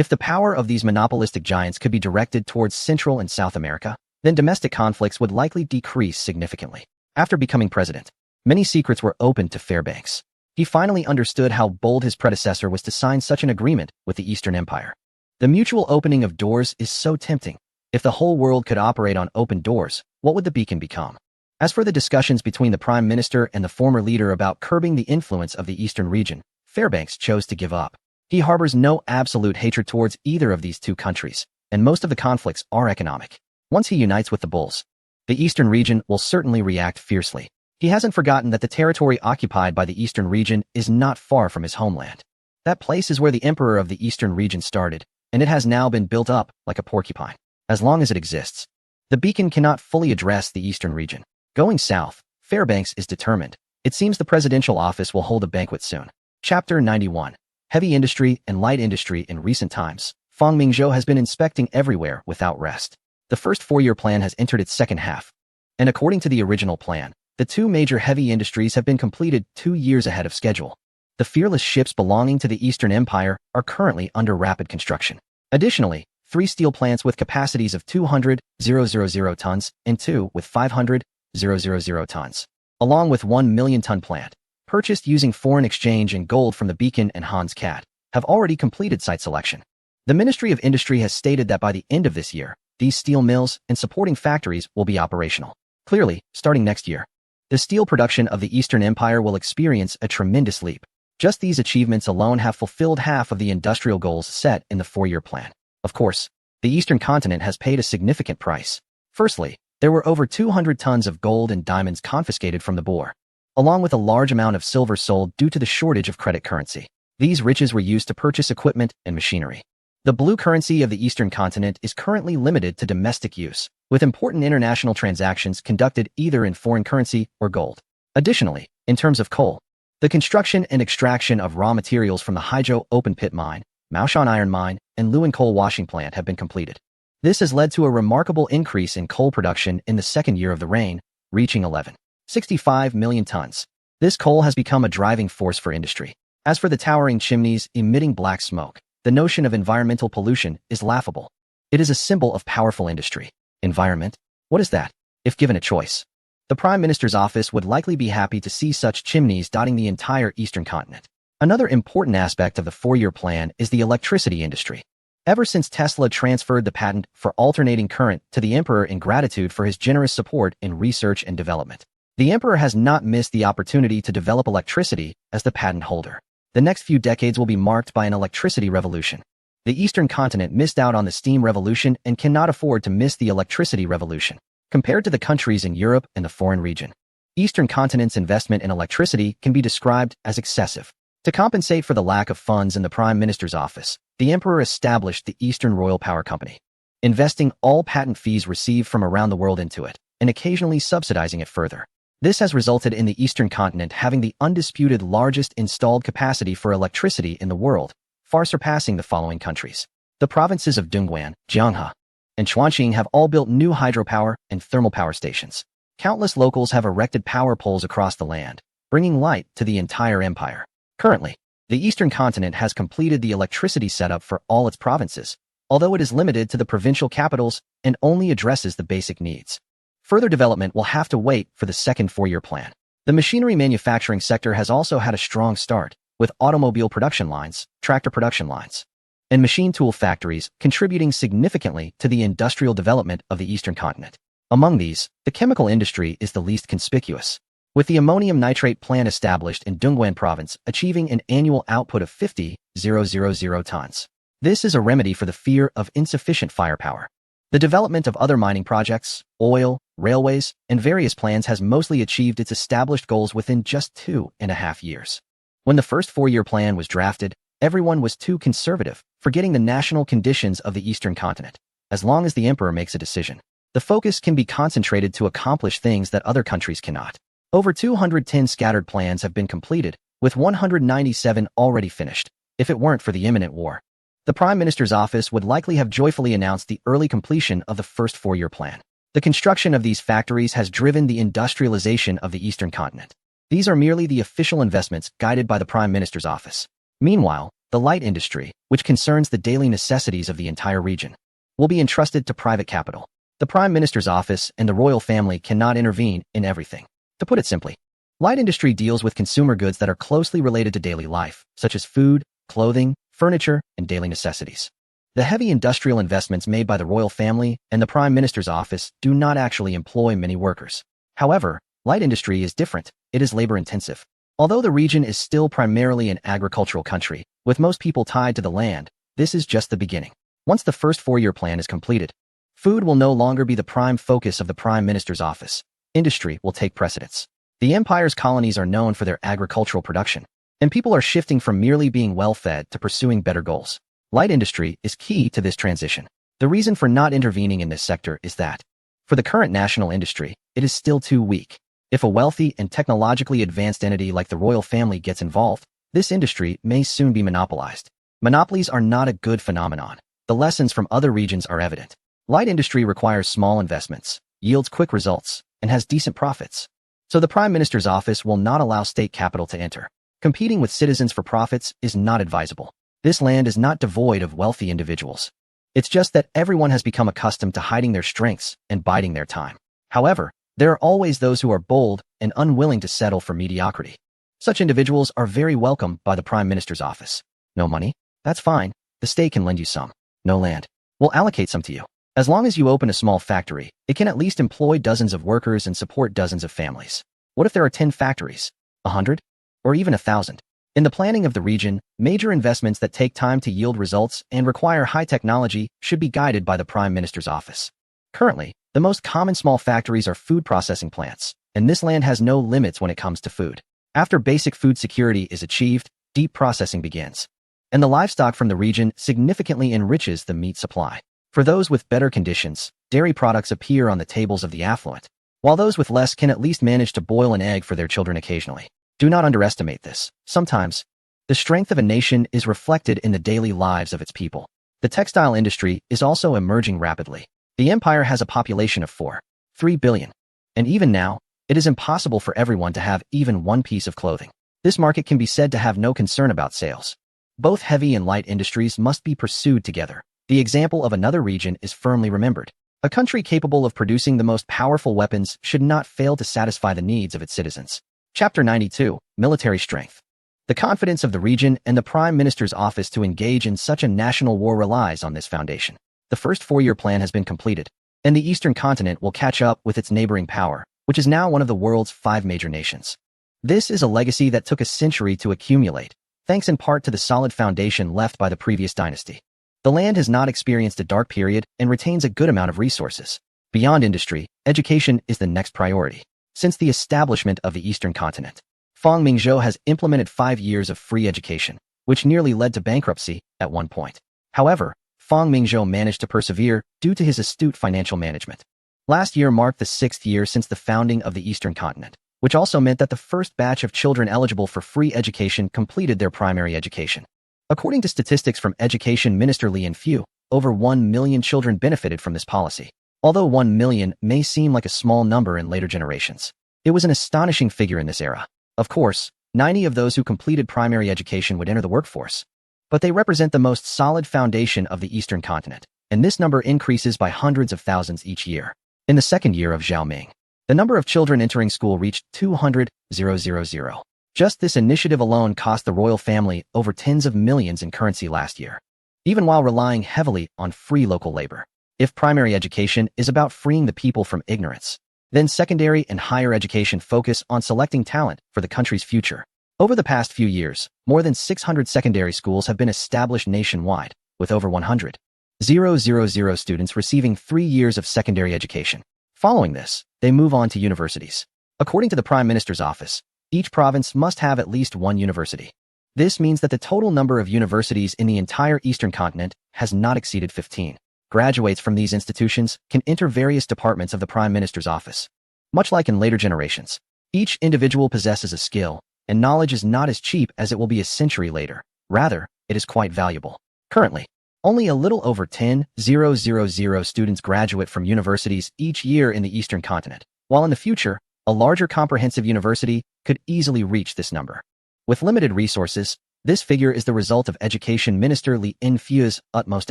If the power of these monopolistic giants could be directed towards Central and South America, then domestic conflicts would likely decrease significantly. After becoming president, many secrets were opened to Fairbanks. He finally understood how bold his predecessor was to sign such an agreement with the Eastern Empire. The mutual opening of doors is so tempting. If the whole world could operate on open doors, what would the beacon become? As for the discussions between the Prime Minister and the former leader about curbing the influence of the Eastern region, Fairbanks chose to give up. He harbors no absolute hatred towards either of these two countries, and most of the conflicts are economic. Once he unites with the Bulls, the Eastern region will certainly react fiercely. He hasn't forgotten that the territory occupied by the Eastern region is not far from his homeland. That place is where the Emperor of the Eastern region started, and it has now been built up like a porcupine. As long as it exists, the beacon cannot fully address the Eastern region. Going south, Fairbanks is determined. It seems the presidential office will hold a banquet soon. Chapter 91. Heavy industry and light industry in recent times. Fang Mingzhou has been inspecting everywhere without rest. The first four-year plan has entered its second half, and according to the original plan, the two major heavy industries have been completed 2 years ahead of schedule. The fearless ships belonging to the Eastern Empire are currently under rapid construction. Additionally, 3 steel plants with capacities of 200,000 tons and 2 with 500,000 tons, along with 1 million-ton plant, purchased using foreign exchange and gold from the Beacon and Hans Cat, have already completed site selection. The Ministry of Industry has stated that by the end of this year, these steel mills and supporting factories will be operational. Clearly, starting next year, the steel production of the Eastern Empire will experience a tremendous leap. Just these achievements alone have fulfilled half of the industrial goals set in the 4-year plan. Of course, the Eastern continent has paid a significant price. Firstly, there were over 200 tons of gold and diamonds confiscated from the Boer, along with a large amount of silver sold due to the shortage of credit currency. These riches were used to purchase equipment and machinery. The blue currency of the Eastern continent is currently limited to domestic use, with important international transactions conducted either in foreign currency or gold. Additionally, in terms of coal, the construction and extraction of raw materials from the Haizhou open-pit mine, Maoshan iron mine, and Luan coal washing plant have been completed. This has led to a remarkable increase in coal production in the second year of the reign, reaching 11.65 million tons. This coal has become a driving force for industry. As for the towering chimneys emitting black smoke, the notion of environmental pollution is laughable. It is a symbol of powerful industry. Environment? What is that? If given a choice, the Prime Minister's office would likely be happy to see such chimneys dotting the entire Eastern continent. Another important aspect of the 4-year plan is the electricity industry. Ever since Tesla transferred the patent for alternating current to the Emperor in gratitude for his generous support in research and development, the Emperor has not missed the opportunity to develop electricity as the patent holder. The next few decades will be marked by an electricity revolution. The Eastern continent missed out on the steam revolution and cannot afford to miss the electricity revolution. Compared to the countries in Europe and the foreign region, Eastern continent's investment in electricity can be described as excessive. To compensate for the lack of funds in the Prime Minister's office, the Emperor established the Eastern Royal Power Company, investing all patent fees received from around the world into it, and occasionally subsidizing it further. This has resulted in the Eastern continent having the undisputed largest installed capacity for electricity in the world, far surpassing the following countries. The provinces of Dongguan, Jianghe, and Chuanxing have all built new hydropower and thermal power stations. Countless locals have erected power poles across the land, bringing light to the entire empire. Currently, the Eastern continent has completed the electricity setup for all its provinces, although it is limited to the provincial capitals and only addresses the basic needs. Further development will have to wait for the second 4-year plan. The machinery manufacturing sector has also had a strong start, with automobile production lines, tractor production lines, and machine tool factories contributing significantly to the industrial development of the Eastern continent. Among these, the chemical industry is the least conspicuous, with the ammonium nitrate plant established in Dongguan province achieving an annual output of 50,000 tons. This is a remedy for the fear of insufficient firepower. The development of other mining projects, oil, railways, and various plans has mostly achieved its established goals within just 2.5 years. When the first 4-year plan was drafted, everyone was too conservative, forgetting the national conditions of the Eastern continent. As long as the Emperor makes a decision, the focus can be concentrated to accomplish things that other countries cannot. Over 210 scattered plans have been completed, with 197 already finished. If it weren't for the imminent war, the Prime Minister's office would likely have joyfully announced the early completion of the first 4-year plan. The construction of these factories has driven the industrialization of the Eastern continent. These are merely the official investments guided by the Prime Minister's office. Meanwhile, The light industry, which concerns the daily necessities of the entire region, will be entrusted to private capital. The Prime Minister's office and the royal family cannot intervene in everything. To put it simply, light industry deals with consumer goods that are closely related to daily life, such as food, clothing, furniture, and daily necessities. The heavy industrial investments made by the royal family and the Prime Minister's office do not actually employ many workers. However, light industry is different. It is labor-intensive. Although the region is still primarily an agricultural country, with most people tied to the land, this is just the beginning. Once the first 4-year plan is completed, food will no longer be the prime focus of the Prime Minister's office. Industry will take precedence. The empire's colonies are known for their agricultural production, and people are shifting from merely being well-fed to pursuing better goals. Light industry is key to this transition. The reason for not intervening in this sector is that, for the current national industry, it is still too weak. If a wealthy and technologically advanced entity like the royal family gets involved, this industry may soon be monopolized. Monopolies are not a good phenomenon. The lessons from other regions are evident. Light industry requires small investments, yields quick results, and has decent profits. So the Prime Minister's office will not allow state capital to enter. Competing with citizens for profits is not advisable. This land is not devoid of wealthy individuals. It's just that everyone has become accustomed to hiding their strengths and biding their time. However, there are always those who are bold and unwilling to settle for mediocrity. Such individuals are very welcome by the Prime Minister's office. No money? That's fine. The state can lend you some. No land? We'll allocate some to you. As long as you open a small factory, it can at least employ dozens of workers and support dozens of families. What if there are 10 factories? 100? Or even 1,000? In the planning of the region, major investments that take time to yield results and require high technology should be guided by the Prime Minister's office. Currently, the most common small factories are food processing plants, and this land has no limits when it comes to food. After basic food security is achieved, deep processing begins, and the livestock from the region significantly enriches the meat supply. For those with better conditions, dairy products appear on the tables of the affluent, while those with less can at least manage to boil an egg for their children occasionally. Do not underestimate this. Sometimes, the strength of a nation is reflected in the daily lives of its people. The textile industry is also emerging rapidly. The empire has a population of 4.3 billion, and even now, it is impossible for everyone to have even one piece of clothing. This market can be said to have no concern about sales. Both heavy and light industries must be pursued together. The example of another region is firmly remembered. A country capable of producing the most powerful weapons should not fail to satisfy the needs of its citizens. Chapter 92, Military Strength. The confidence of the region and the Prime Minister's office to engage in such a national war relies on this foundation. The first 4-year plan has been completed, and the Eastern continent will catch up with its neighboring power, which is now one of the world's 5 major nations. This is a legacy that took a century to accumulate, thanks in part to the solid foundation left by the previous dynasty. The land has not experienced a dark period and retains a good amount of resources. Beyond industry, education is the next priority. Since the establishment of the Eastern continent, Feng Mingzhou has implemented 5 years of free education, which nearly led to bankruptcy at one point. However, Feng Mingzhou managed to persevere due to his astute financial management. Last year marked the 6th year since the founding of the Eastern continent, which also meant that the first batch of children eligible for free education completed their primary education. According to statistics from Education Minister Li Yinfu, over 1 million children benefited from this policy. Although 1 million may seem like a small number in later generations, it was an astonishing figure in this era. Of course, 90 of those who completed primary education would enter the workforce, but they represent the most solid foundation of the Eastern continent, and this number increases by hundreds of thousands each year. In the second year of Zhao Ming, the number of children entering school reached 200,000. Just this initiative alone cost the royal family over tens of millions in currency last year, even while relying heavily on free local labor. If primary education is about freeing the people from ignorance, then secondary and higher education focus on selecting talent for the country's future. Over the past few years, more than 600 secondary schools have been established nationwide, with over 100,000 students receiving 3 years of secondary education. Following this, they move on to universities. According to the Prime Minister's office, each province must have at least one university. This means that the total number of universities in the entire Eastern continent has not exceeded 15. Graduates from these institutions can enter various departments of the Prime Minister's office. Much like in later generations, each individual possesses a skill, and knowledge is not as cheap as it will be a century later. Rather, it is quite valuable. Currently, only a little over 10,000 students graduate from universities each year in the Eastern continent, while in the future, a larger comprehensive university could easily reach this number. With limited resources, This figure is the result of Education Minister Li Yinfu's utmost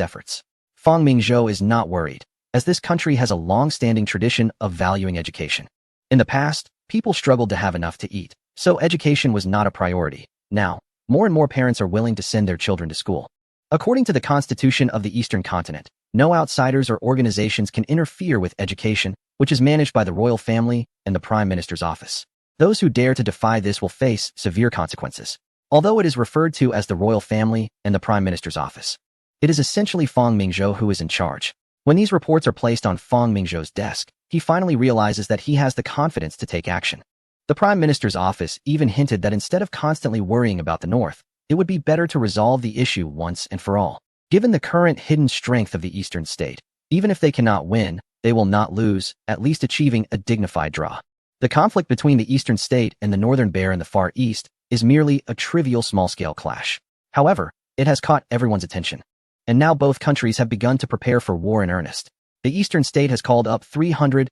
efforts. Fang Mingzhou is not worried, as this country has a long-standing tradition of valuing education. In the past, people struggled to have enough to eat, so education was not a priority. Now, more and more parents are willing to send their children to school. According to the Constitution of the Eastern Continent, no outsiders or organizations can interfere with education, which is managed by the royal family and the Prime Minister's office. Those who dare to defy this will face severe consequences. Although it is referred to as the royal family and the Prime Minister's office, it is essentially Fang Mingzhou who is in charge. When these reports are placed on Fang Mingzhou's desk, he finally realizes that he has the confidence to take action. The Prime Minister's office even hinted that instead of constantly worrying about the North, it would be better to resolve the issue once and for all. Given the current hidden strength of the Eastern state, even if they cannot win, they will not lose, at least achieving a dignified draw. The conflict between the Eastern state and the Northern Bear in the Far East is merely a trivial small-scale clash. However, it has caught everyone's attention. And now both countries have begun to prepare for war in earnest. The Eastern state has called up 300,000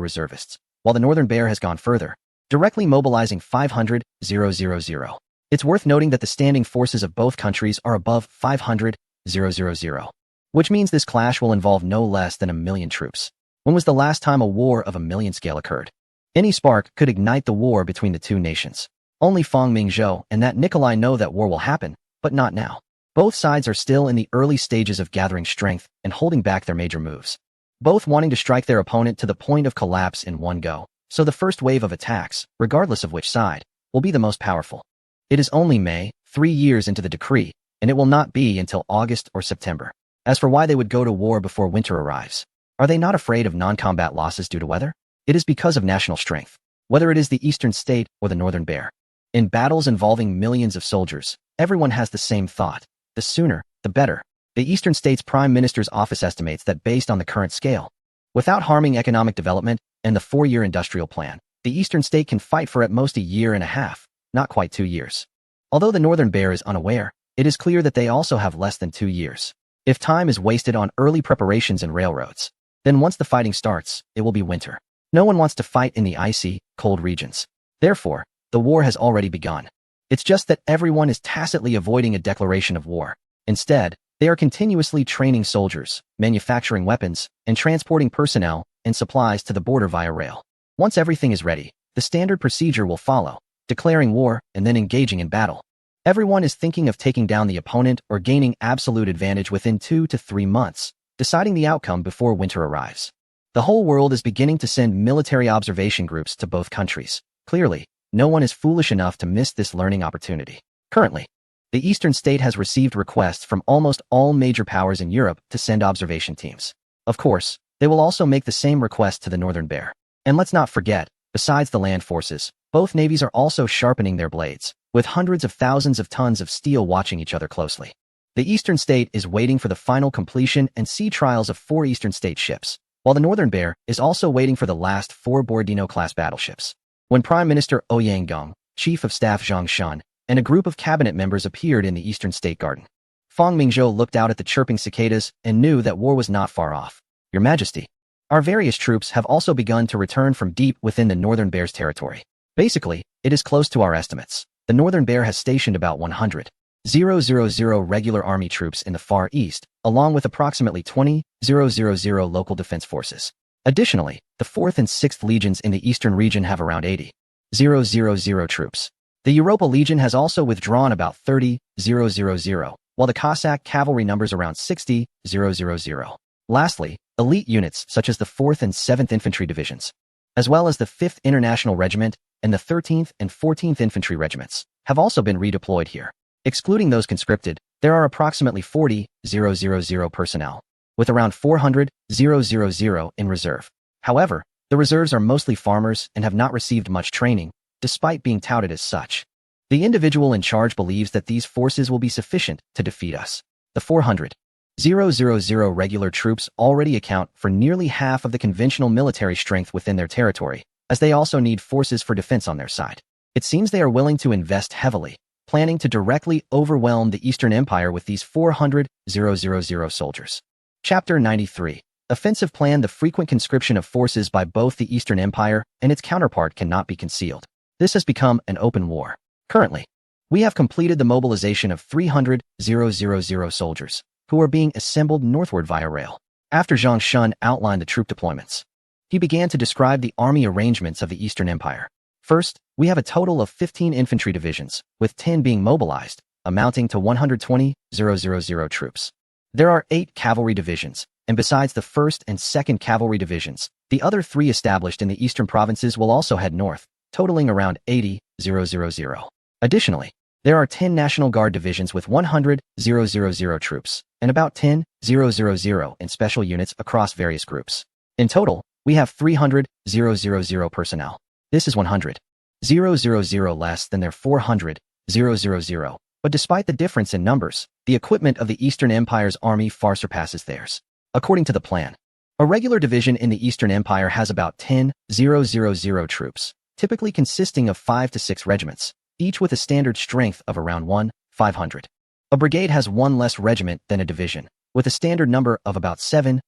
reservists, while the Northern Bear has gone further, directly mobilizing 500,000. It's worth noting that the standing forces of both countries are above 500,000, which means this clash will involve no less than 1 million troops. When was the last time a war of 1 million scale occurred? Any spark could ignite the war between the two nations. Only Fang Mingzhou and that Nikolai know that war will happen, but not now. Both sides are still in the early stages of gathering strength and holding back their major moves, both wanting to strike their opponent to the point of collapse in one go. So the first wave of attacks, regardless of which side, will be the most powerful. It is only May, 3 years into the decree, and it will not be until August or September. As for why they would go to war before winter arrives, are they not afraid of non-combat losses due to weather? It is because of national strength, whether it is the Eastern state or the Northern Bear. In battles involving millions of soldiers, everyone has the same thought. The sooner, the better. The Eastern State's Prime Minister's office estimates that based on the current scale, without harming economic development and the 4-year industrial plan, the Eastern State can fight for at most 1.5 years, not quite 2 years. Although the Northern Bear is unaware, it is clear that they also have less than 2 years. If time is wasted on early preparations and railroads, then once the fighting starts, it will be winter. No one wants to fight in the icy, cold regions. Therefore, the war has already begun. It's just that everyone is tacitly avoiding a declaration of war. Instead, they are continuously training soldiers, manufacturing weapons, and transporting personnel and supplies to the border via rail. Once everything is ready, the standard procedure will follow, declaring war and then engaging in battle. Everyone is thinking of taking down the opponent or gaining absolute advantage within 2 to 3 months, deciding the outcome before winter arrives. The whole world is beginning to send military observation groups to both countries. Clearly, no one is foolish enough to miss this learning opportunity. Currently, the Eastern State has received requests from almost all major powers in Europe to send observation teams. Of course, they will also make the same request to the Northern Bear. And let's not forget, besides the land forces, both navies are also sharpening their blades, with hundreds of thousands of tons of steel watching each other closely. The Eastern State is waiting for the final completion and sea trials of 4 Eastern State ships, while the Northern Bear is also waiting for the last 4 Borodino-class battleships. When Prime Minister Ouyang Gong, Chief of Staff Zhang Shan, and a group of cabinet members appeared in the Eastern State Garden, Fang Mingzhou looked out at the chirping cicadas and knew that war was not far off. Your Majesty, our various troops have also begun to return from deep within the Northern Bear's territory. Basically, it is close to our estimates. The Northern Bear has stationed about 100,000 regular army troops in the Far East, along with approximately 20,000 local defense forces. Additionally, the 4th and 6th Legions in the Eastern region have around 80,000 troops. The Europa Legion has also withdrawn about 30,000, while the Cossack cavalry numbers around 60,000. Lastly, elite units such as the 4th and 7th Infantry Divisions, as well as the 5th International Regiment and the 13th and 14th Infantry Regiments, have also been redeployed here. Excluding those conscripted, there are approximately 40,000 personnel, with around 400,000 in reserve. However, the reserves are mostly farmers and have not received much training, despite being touted as such. The individual in charge believes that these forces will be sufficient to defeat us. The 400,000 regular troops already account for nearly half of the conventional military strength within their territory, as they also need forces for defense on their side. It seems they are willing to invest heavily, planning to directly overwhelm the Eastern Empire with these 400,000 soldiers. Chapter 93. Offensive Plan. The frequent conscription of forces by both the Eastern Empire and its counterpart cannot be concealed. This has become an open war. Currently, We have completed the mobilization of 300,000 soldiers, who are being assembled northward via rail. After Zhang Shun outlined the troop deployments, he began to describe the army arrangements of the Eastern Empire. First, we have a total of 15 infantry divisions, with 10 being mobilized, amounting to 120,000 troops. There are 8 cavalry divisions, and besides the 1st and 2nd cavalry divisions, the other 3 established in the eastern provinces will also head north, totaling around 80,000. Additionally, there are 10 National Guard divisions with 100,000 troops, and about 10,000 in special units across various groups. In total, we have 300,000 personnel. This is 100,000 less than their 400,000, but despite the difference in numbers, the equipment of the Eastern Empire's army far surpasses theirs. According to the plan, a regular division in the Eastern Empire has about 10,000 troops, typically consisting of 5 to 6 regiments, each with a standard strength of around 1,500. A brigade has 1 less regiment than a division, with a standard number of about 7,000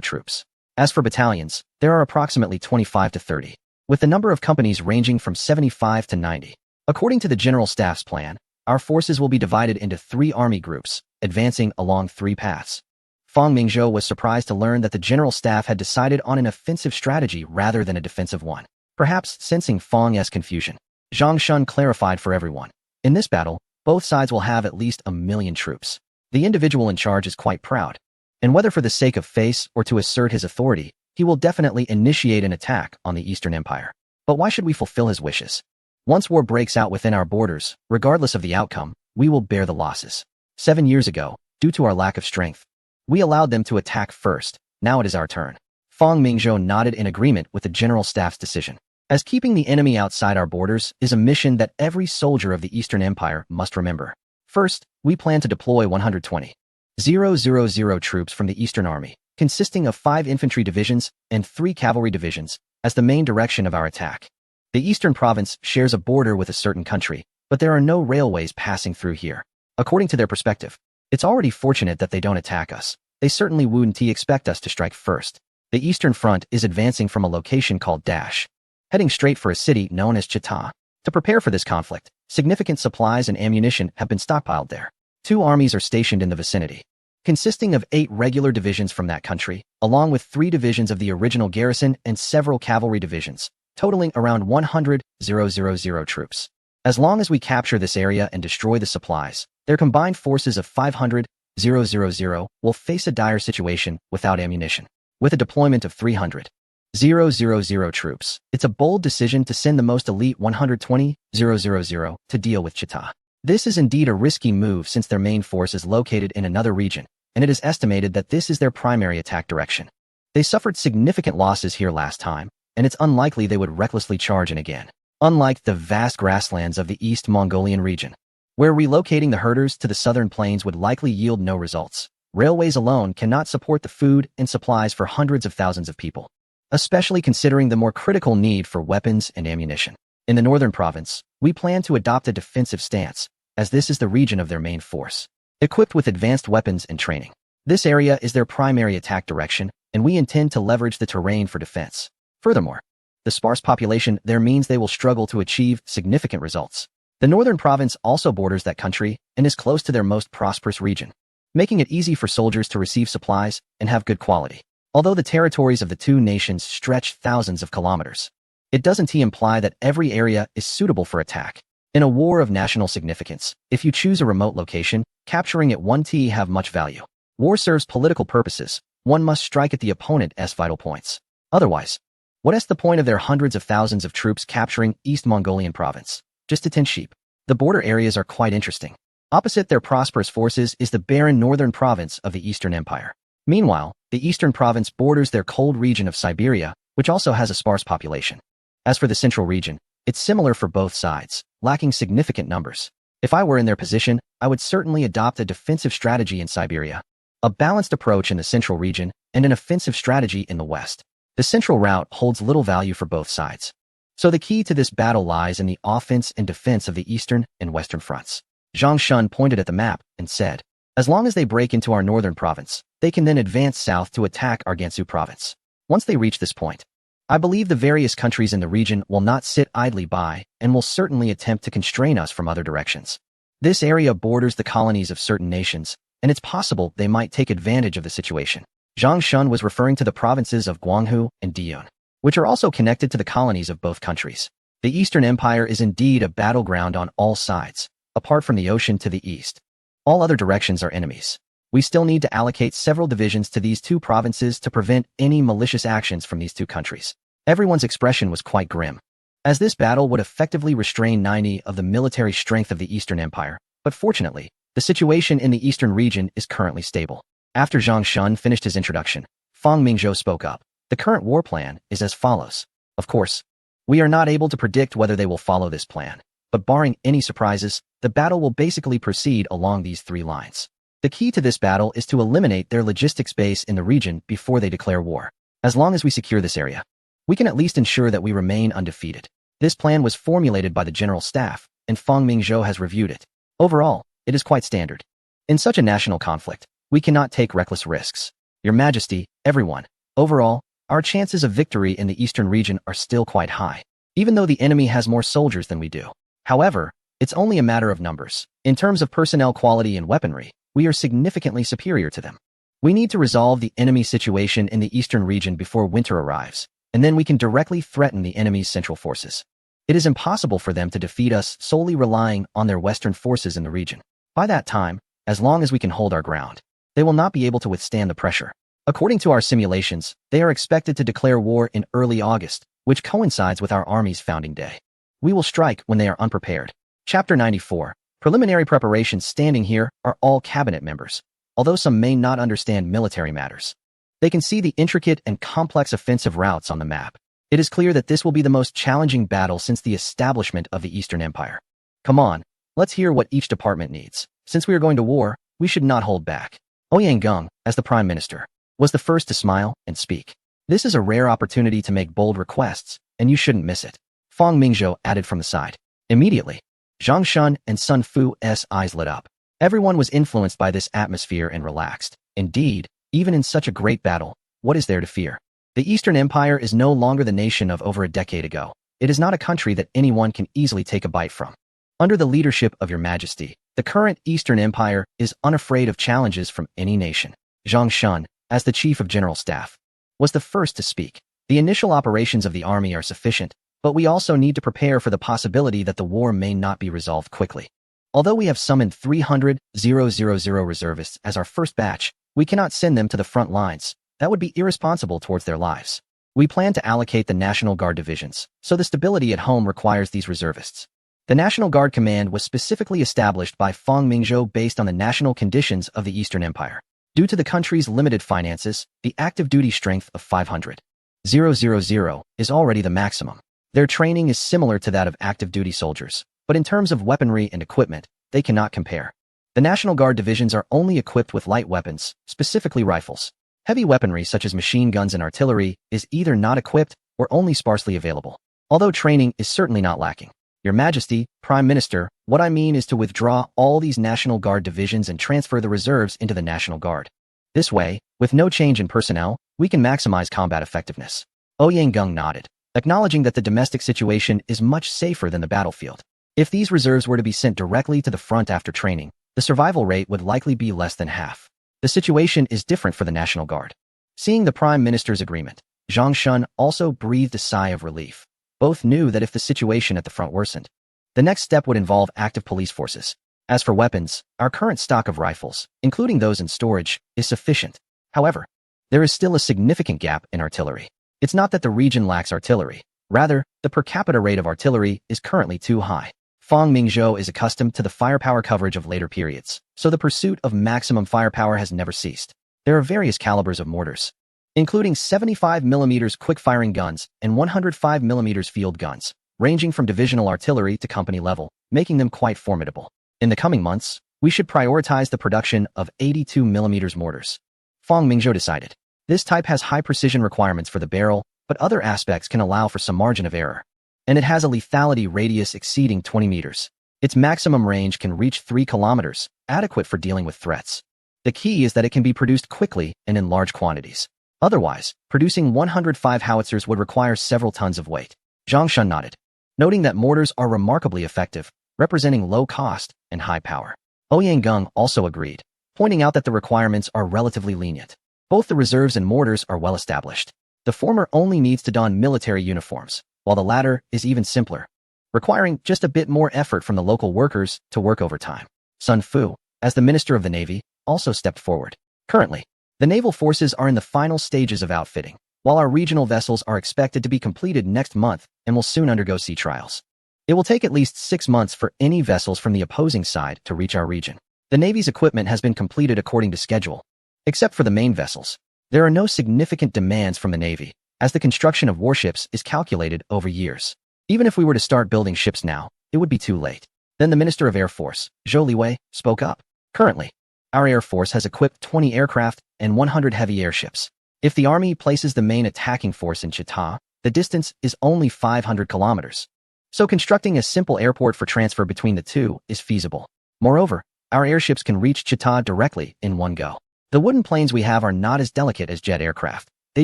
troops. As for battalions, there are approximately 25 to 30, with the number of companies ranging from 75 to 90. According to the General Staff's plan, our forces will be divided into 3 army groups, advancing along 3 paths. Fang Mingzhou was surprised to learn that the General Staff had decided on an offensive strategy rather than a defensive one. Perhaps sensing Fang's confusion, Zhang Shun clarified for everyone. In this battle, both sides will have at least 1,000,000 troops. The individual in charge is quite proud, and whether for the sake of face or to assert his authority, he will definitely initiate an attack on the Eastern Empire. But why should we fulfill his wishes? Once war breaks out within our borders, regardless of the outcome, we will bear the losses. 7 years ago, due to our lack of strength, we allowed them to attack first. Now it is our turn. Fang Mingzhou nodded in agreement with the General Staff's decision, as keeping the enemy outside our borders is a mission that every soldier of the Eastern Empire must remember. First, we plan to deploy 120,000 troops from the Eastern Army, consisting of 5 infantry divisions and 3 cavalry divisions, as the main direction of our attack. The Eastern Province shares a border with a certain country, but there are no railways passing through here. According to their perspective, it's already fortunate that they don't attack us. They certainly wouldn't expect us to strike first. The Eastern Front is advancing from a location called Dash, heading straight for a city known as Chita. To prepare for this conflict, significant supplies and ammunition have been stockpiled there. 2 armies are stationed in the vicinity, consisting of 8 regular divisions from that country, along with 3 divisions of the original garrison and several cavalry divisions, totaling around 100,000 troops. As long as we capture this area and destroy the supplies, their combined forces of 500,000 will face a dire situation without ammunition. With a deployment of 300,000 troops, it's a bold decision to send the most elite 120,000 to deal with Chita. This is indeed a risky move since their main force is located in another region, and it is estimated that this is their primary attack direction. They suffered significant losses here last time, and it's unlikely they would recklessly charge in again. Unlike the vast grasslands of the East Mongolian region, where relocating the herders to the southern plains would likely yield no results, railways alone cannot support the food and supplies for hundreds of thousands of people, especially considering the more critical need for weapons and ammunition. In the northern province, we plan to adopt a defensive stance, as this is the region of their main force, equipped with advanced weapons and training. This area is their primary attack direction, and we intend to leverage the terrain for defense. Furthermore, the sparse population there means they will struggle to achieve significant results. The northern province also borders that country and is close to their most prosperous region, making it easy for soldiers to receive supplies and have good quality. Although the territories of the 2 nations stretch thousands of kilometers, it doesn't imply that every area is suitable for attack. In a war of national significance, if you choose a remote location, capturing it won't have much value. War serves political purposes. One must strike at the opponent's vital points. Otherwise, what is the point of their hundreds of thousands of troops capturing East Mongolian province? Just to tend sheep. The border areas are quite interesting. Opposite their prosperous forces is the barren northern province of the Eastern Empire. Meanwhile, the eastern province borders their cold region of Siberia, which also has a sparse population. As for the central region, it's similar for both sides, lacking significant numbers. If I were in their position, I would certainly adopt a defensive strategy in Siberia, a balanced approach in the central region, and an offensive strategy in the west. The central route holds little value for both sides. So the key to this battle lies in the offense and defense of the eastern and western fronts. Zhang Shun pointed at the map and said, as long as they break into our northern province, they can then advance south to attack our Gansu province. Once they reach this point, I believe the various countries in the region will not sit idly by and will certainly attempt to constrain us from other directions. This area borders the colonies of certain nations, and it's possible they might take advantage of the situation. Zhang Shun was referring to the provinces of Guanghu and Diyun, which are also connected to the colonies of both countries. The Eastern Empire is indeed a battleground on all sides, apart from the ocean to the east. All other directions are enemies. We still need to allocate several divisions to these two provinces to prevent any malicious actions from these two countries. Everyone's expression was quite grim, as this battle would effectively restrain 90% of the military strength of the Eastern Empire, but fortunately, the situation in the eastern region is currently stable. After Zhang Shun finished his introduction, Fang Mingzhou spoke up. The current war plan is as follows. Of course, we are not able to predict whether they will follow this plan, but barring any surprises, the battle will basically proceed along these three lines. The key to this battle is to eliminate their logistics base in the region before they declare war. As long as we secure this area, we can at least ensure that we remain undefeated. This plan was formulated by the General Staff, and Fang Mingzhou has reviewed it. Overall, it is quite standard. In such a national conflict, we cannot take reckless risks. Your Majesty, everyone, overall, our chances of victory in the eastern region are still quite high, even though the enemy has more soldiers than we do. However, it's only a matter of numbers. In terms of personnel quality and weaponry, we are significantly superior to them. We need to resolve the enemy situation in the eastern region before winter arrives, and then we can directly threaten the enemy's central forces. It is impossible for them to defeat us solely relying on their western forces in the region. By that time, as long as we can hold our ground, they will not be able to withstand the pressure. According to our simulations, they are expected to declare war in early August, which coincides with our army's founding day. We will strike when they are unprepared. Chapter 94. Preliminary preparations. Standing here are all cabinet members, although some may not understand military matters. They can see the intricate and complex offensive routes on the map. It is clear that this will be the most challenging battle since the establishment of the Eastern Empire. Come on, let's hear what each department needs. Since we are going to war, we should not hold back. Ouyang Geng, as the Prime Minister, was the first to smile and speak. This is a rare opportunity to make bold requests, and you shouldn't miss it. Fang Mingzhou added from the side. Immediately, Zhang Shun and Sun Fu's eyes lit up. Everyone was influenced by this atmosphere and relaxed. Indeed, even in such a great battle, what is there to fear? The Eastern Empire is no longer the nation of over a decade ago. It is not a country that anyone can easily take a bite from. Under the leadership of Your Majesty, the current Eastern Empire is unafraid of challenges from any nation. Zhang Shun, as the Chief of General Staff, was the first to speak. The initial operations of the army are sufficient, but we also need to prepare for the possibility that the war may not be resolved quickly. Although we have summoned 300,000 reservists as our first batch, we cannot send them to the front lines. That would be irresponsible towards their lives. We plan to allocate the National Guard divisions, so the stability at home requires these reservists. The National Guard Command was specifically established by Fang Mingzhou based on the national conditions of the Eastern Empire. Due to the country's limited finances, the active duty strength of 500,000 is already the maximum. Their training is similar to that of active duty soldiers, but in terms of weaponry and equipment, they cannot compare. The National Guard divisions are only equipped with light weapons, specifically rifles. Heavy weaponry such as machine guns and artillery is either not equipped or only sparsely available. Although training is certainly not lacking. Your Majesty, Prime Minister, what I mean is to withdraw all these National Guard divisions and transfer the reserves into the National Guard. This way, with no change in personnel, we can maximize combat effectiveness. Ouyang Geng nodded, acknowledging that the domestic situation is much safer than the battlefield. If these reserves were to be sent directly to the front after training, the survival rate would likely be less than half. The situation is different for the National Guard. Seeing the Prime Minister's agreement, Zhang Shun also breathed a sigh of relief. Both knew that if the situation at the front worsened, the next step would involve active police forces. As for weapons, our current stock of rifles, including those in storage, is sufficient. However, there is still a significant gap in artillery. It's not that the region lacks artillery. Rather, the per capita rate of artillery is currently too high. Fang Mingzhou is accustomed to the firepower coverage of later periods, so the pursuit of maximum firepower has never ceased. There are various calibers of mortars, including 75mm quick-firing guns and 105mm field guns, ranging from divisional artillery to company level, making them quite formidable. In the coming months, we should prioritize the production of 82mm mortars. Fang Mingzhou decided. This type has high precision requirements for the barrel, but other aspects can allow for some margin of error. And it has a lethality radius exceeding 20 meters. Its maximum range can reach 3 kilometers, adequate for dealing with threats. The key is that it can be produced quickly and in large quantities. Otherwise, producing 105 howitzers would require several tons of weight. Zhang Shun nodded, noting that mortars are remarkably effective, representing low cost and high power. Ouyang Gung also agreed, pointing out that the requirements are relatively lenient. Both the reserves and mortars are well established. The former only needs to don military uniforms, while the latter is even simpler, requiring just a bit more effort from the local workers to work overtime. Sun Fu, as the Minister of the Navy, also stepped forward. Currently, the naval forces are in the final stages of outfitting, while our regional vessels are expected to be completed next month and will soon undergo sea trials. It will take at least 6 months for any vessels from the opposing side to reach our region. The Navy's equipment has been completed according to schedule. Except for the main vessels, there are no significant demands from the Navy, as the construction of warships is calculated over years. Even if we were to start building ships now, it would be too late. Then the Minister of Air Force, Zhou Liwei, spoke up. Currently, our Air Force has equipped 20 aircraft and 100 heavy airships. If the Army places the main attacking force in Chita, the distance is only 500 kilometers. So constructing a simple airport for transfer between the two is feasible. Moreover, our airships can reach Chita directly in one go. The wooden planes we have are not as delicate as jet aircraft. They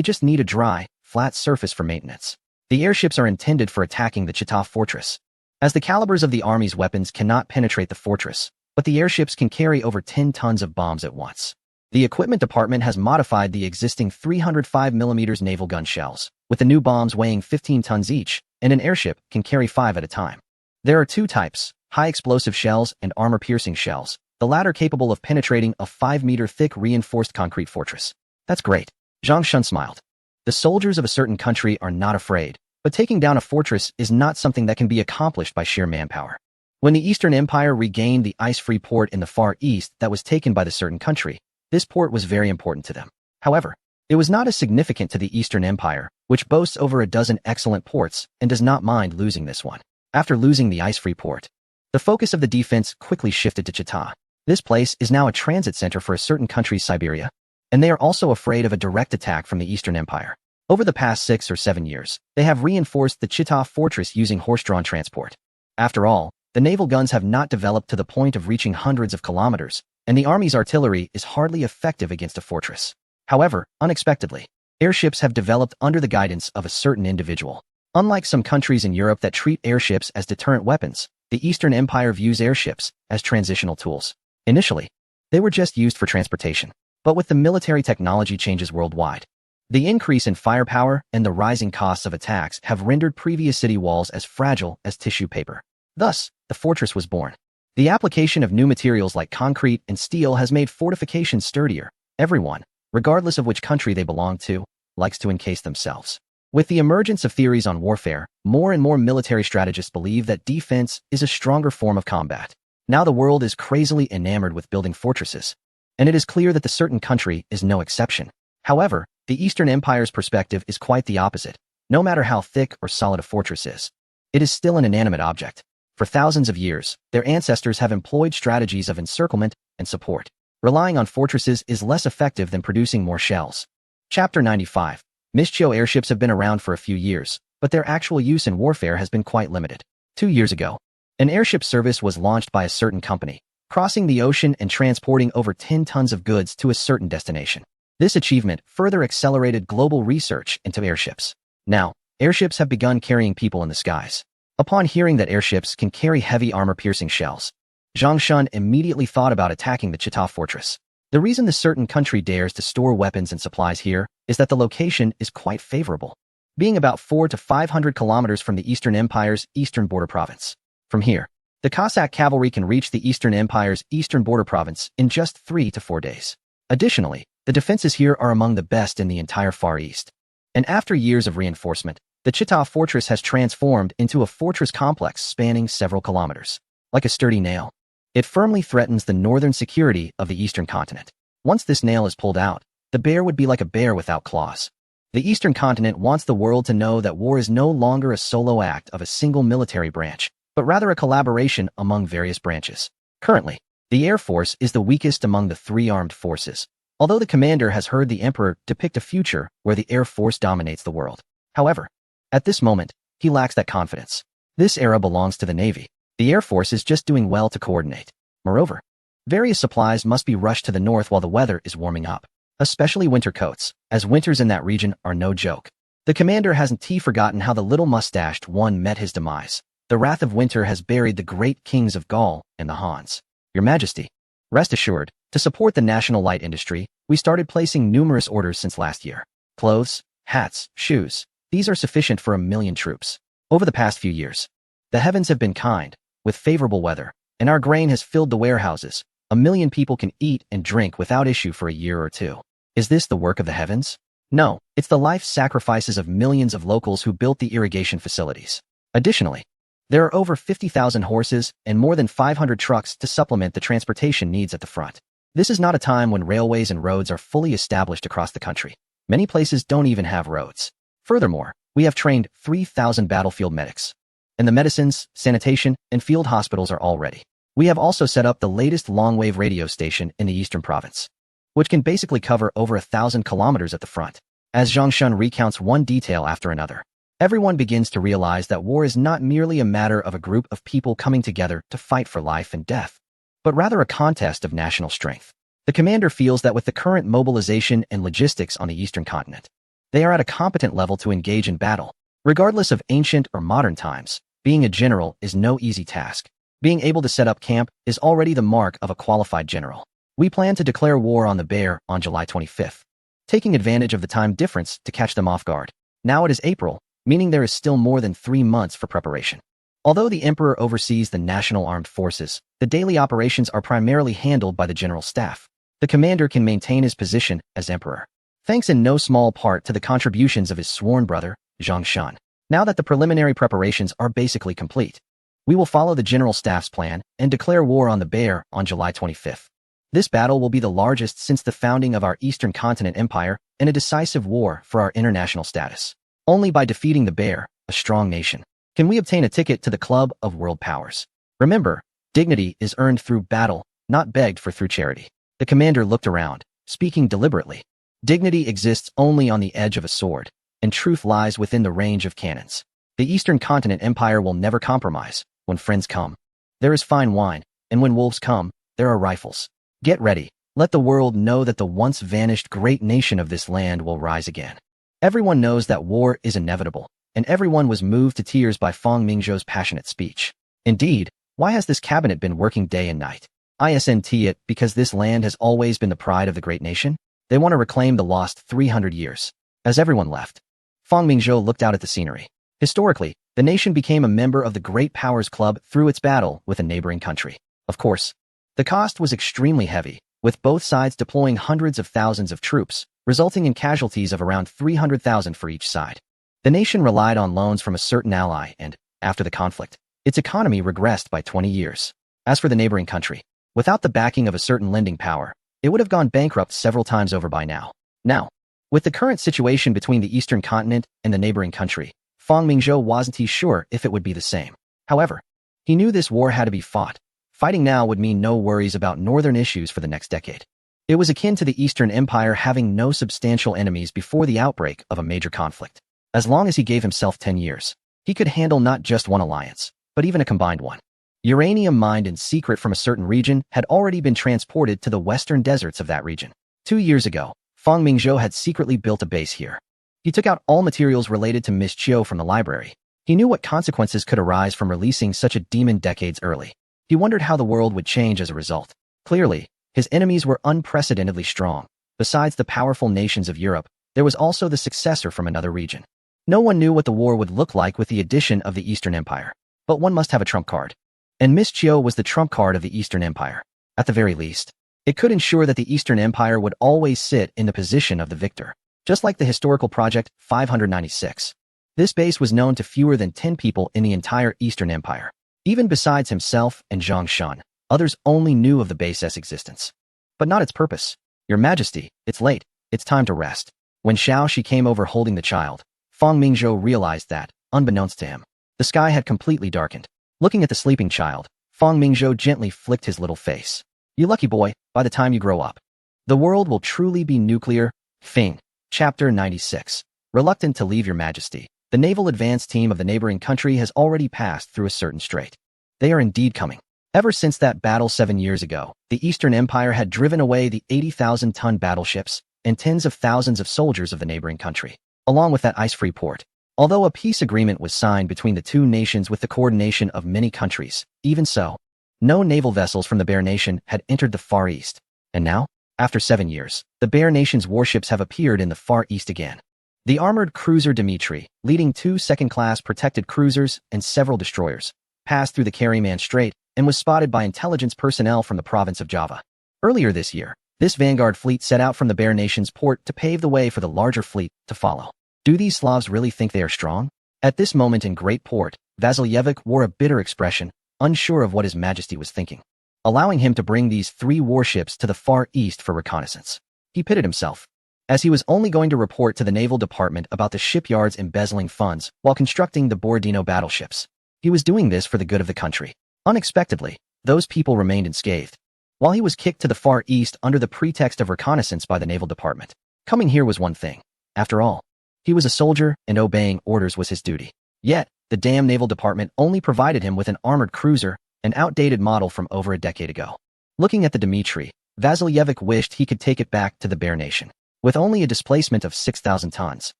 just need a dry, flat surface for maintenance. The airships are intended for attacking the Chita fortress, as the calibers of the Army's weapons cannot penetrate the fortress, but the airships can carry over 10 tons of bombs at once. The equipment department has modified the existing 305mm naval gun shells, with the new bombs weighing 15 tons each, and an airship can carry 5 at a time. There are 2 types, high-explosive shells and armor-piercing shells, the latter capable of penetrating a 5-meter-thick reinforced concrete fortress. That's great. Zhang Shun smiled. The soldiers of a certain country are not afraid, but taking down a fortress is not something that can be accomplished by sheer manpower. When the Eastern Empire regained the ice-free port in the Far East that was taken by the certain country, this port was very important to them. However, it was not as significant to the Eastern Empire, which boasts over a dozen excellent ports and does not mind losing this one. After losing the ice-free port, the focus of the defense quickly shifted to Chita. This place is now a transit center for a certain country's Siberia, and they are also afraid of a direct attack from the Eastern Empire. Over the past 6 or 7 years, they have reinforced the Chita fortress using horse-drawn transport. After all, the naval guns have not developed to the point of reaching hundreds of kilometers, and the Army's artillery is hardly effective against a fortress. However, unexpectedly, airships have developed under the guidance of a certain individual. Unlike some countries in Europe that treat airships as deterrent weapons, the Eastern Empire views airships as transitional tools. Initially, they were just used for transportation. But with the military technology changes worldwide, the increase in firepower and the rising costs of attacks have rendered previous city walls as fragile as tissue paper. Thus, the fortress was born. The application of new materials like concrete and steel has made fortifications sturdier. Everyone, regardless of which country they belong to, likes to encase themselves. With the emergence of theories on warfare, more and more military strategists believe that defense is a stronger form of combat. Now the world is crazily enamored with building fortresses, and it is clear that the certain country is no exception. However, the Eastern Empire's perspective is quite the opposite. No matter how thick or solid a fortress is, it is still an inanimate object. For thousands of years, their ancestors have employed strategies of encirclement and support. Relying on fortresses is less effective than producing more shells. Chapter 95. Mischio airships have been around for a few years, but their actual use in warfare has been quite limited. 2 years ago, an airship service was launched by a certain company, crossing the ocean and transporting over 10 tons of goods to a certain destination. This achievement further accelerated global research into airships. Now, airships have begun carrying people in the skies. Upon hearing that airships can carry heavy armor-piercing shells, Zhang Shun immediately thought about attacking the Chita fortress. The reason the certain country dares to store weapons and supplies here is that the location is quite favorable, being about 400 to 500 kilometers from the Eastern Empire's eastern border province. From here, the Cossack cavalry can reach the Eastern Empire's eastern border province in just 3 to 4 days. Additionally, the defenses here are among the best in the entire Far East. And after years of reinforcement, the Chita fortress has transformed into a fortress complex spanning several kilometers. Like a sturdy nail, it firmly threatens the northern security of the eastern continent. Once this nail is pulled out, the bear would be like a bear without claws. The eastern continent wants the world to know that war is no longer a solo act of a single military branch, but rather a collaboration among various branches. Currently, the Air Force is the weakest among the 3 armed forces, although the commander has heard the Emperor depict a future where the Air Force dominates the world. However, at this moment, he lacks that confidence. This era belongs to the Navy. The Air Force is just doing well to coordinate. Moreover, various supplies must be rushed to the north while the weather is warming up. especially winter coats, as winters in that region are no joke. The commander hasn't forgotten how the little mustached one met his demise. The wrath of winter has buried the great kings of Gaul and the Huns. Your Majesty, rest assured, to support the national light industry, we started placing numerous orders since last year. Clothes, hats, shoes, these are sufficient for 1 million troops. Over the past few years, the heavens have been kind, with favorable weather, and our grain has filled the warehouses. 1 million people can eat and drink without issue for a year or two. Is this the work of the heavens? No, it's the life sacrifices of millions of locals who built the irrigation facilities. Additionally, there are over 50,000 horses and more than 500 trucks to supplement the transportation needs at the front. This is not a time when railways and roads are fully established across the country. Many places don't even have roads. Furthermore, we have trained 3,000 battlefield medics. And the medicines, sanitation, and field hospitals are all ready. We have also set up the latest long-wave radio station in the eastern province, which can basically cover over 1,000 kilometers at the front. As Zhang Shun recounts one detail after another, everyone begins to realize that war is not merely a matter of a group of people coming together to fight for life and death, but rather a contest of national strength. The commander feels that with the current mobilization and logistics on the eastern continent, they are at a competent level to engage in battle. Regardless of ancient or modern times, being a general is no easy task. Being able to set up camp is already the mark of a qualified general. We plan to declare war on the Bear on July 25th, taking advantage of the time difference to catch them off guard. Now it is April, meaning there is still more than 3 months for preparation. Although the emperor oversees the national armed forces, the daily operations are primarily handled by the general staff. The commander can maintain his position as emperor, thanks in no small part to the contributions of his sworn brother, Zhang Shun. Now that the preliminary preparations are basically complete, we will follow the general staff's plan and declare war on the Bear on July 25th. This battle will be the largest since the founding of our Eastern Continent Empire and a decisive war for our international status. Only by defeating the Bear, a strong nation, can we obtain a ticket to the Club of World Powers. Remember, dignity is earned through battle, not begged for through charity. The commander looked around, speaking deliberately. Dignity exists only on the edge of a sword, and truth lies within the range of cannons. The Eastern Continent Empire will never compromise. When friends come, there is fine wine, and when wolves come, there are rifles. Get ready. Let the world know that the once vanished great nation of this land will rise again. Everyone knows that war is inevitable, and everyone was moved to tears by Fang Mingzhou's passionate speech. Indeed, why has this cabinet been working day and night? Isn't it because this land has always been the pride of the great nation? They want to reclaim the lost 300 years. As everyone left, Fang Mingzhou looked out at the scenery. Historically, the nation became a member of the Great Powers Club through its battle with a neighboring country. Of course, the cost was extremely heavy, with both sides deploying hundreds of thousands of troops, resulting in casualties of around 300,000 for each side. The nation relied on loans from a certain ally and, after the conflict, its economy regressed by 20 years. As for the neighboring country, without the backing of a certain lending power, it would have gone bankrupt several times over by now. Now, with the current situation between the Eastern Continent and the neighboring country, Fang Mingzhou wasn't sure if it would be the same. However, he knew this war had to be fought. Fighting now would mean no worries about northern issues for the next decade. It was akin to the Eastern Empire having no substantial enemies before the outbreak of a major conflict. As long as he gave himself 10 years, he could handle not just one alliance, but even a combined one. Uranium mined in secret from a certain region had already been transported to the western deserts of that region. 2 years ago, Fang Mingzhou had secretly built a base here. He took out all materials related to Miss Chiu from the library. He knew what consequences could arise from releasing such a demon decades early. He wondered how the world would change as a result. Clearly, his enemies were unprecedentedly strong. Besides the powerful nations of Europe, there was also the successor from another region. No one knew what the war would look like with the addition of the Eastern Empire. But one must have a trump card. And Miss Chiu was the trump card of the Eastern Empire. At the very least, it could ensure that the Eastern Empire would always sit in the position of the victor. Just like the historical Project 596. This base was known to fewer than 10 people in the entire Eastern Empire. Even besides himself and Zhang Shun, others only knew of the base's existence. But not its purpose. Your Majesty, it's late. It's time to rest. When Xiao came over holding the child, Fang Mingzhou realized that, unbeknownst to him, the sky had completely darkened. Looking at the sleeping child, Fang Mingzhou gently flicked his little face. You lucky boy, by the time you grow up, the world will truly be nuclear. Fing. Chapter 96. Reluctant to leave Your Majesty, the naval advance team of the neighboring country has already passed through a certain strait. They are indeed coming. Ever since that battle 7 years ago, the Eastern Empire had driven away the 80,000-ton battleships, and tens of thousands of soldiers of the neighboring country, along with that ice-free port. Although a peace agreement was signed between the two nations with the coordination of many countries, even so, no naval vessels from the Bear Nation had entered the Far East. And now, after 7 years, the Bear Nation's warships have appeared in the Far East again. The armored cruiser Dimitri, leading 2 second-class protected cruisers and several destroyers, passed through the Carryman Strait and was spotted by intelligence personnel from the province of Java. Earlier this year, this vanguard fleet set out from the Bear Nation's port to pave the way for the larger fleet to follow. Do these Slavs really think they are strong? At this moment in Great Port, Vasiljevic wore a bitter expression, unsure of what His Majesty was thinking, allowing him to bring these 3 warships to the Far East for reconnaissance. He pitted himself, as he was only going to report to the Naval Department about the shipyards embezzling funds while constructing the Borodino battleships. He was doing this for the good of the country. Unexpectedly, those people remained unscathed, while he was kicked to the Far East under the pretext of reconnaissance by the Naval Department. Coming here was one thing. After all, he was a soldier, and obeying orders was his duty. Yet, the damn Naval Department only provided him with an armored cruiser, an outdated model from over a decade ago. Looking at the Dimitri, Vasiljevic wished he could take it back to the Bear Nation. With only a displacement of 6,000 tons,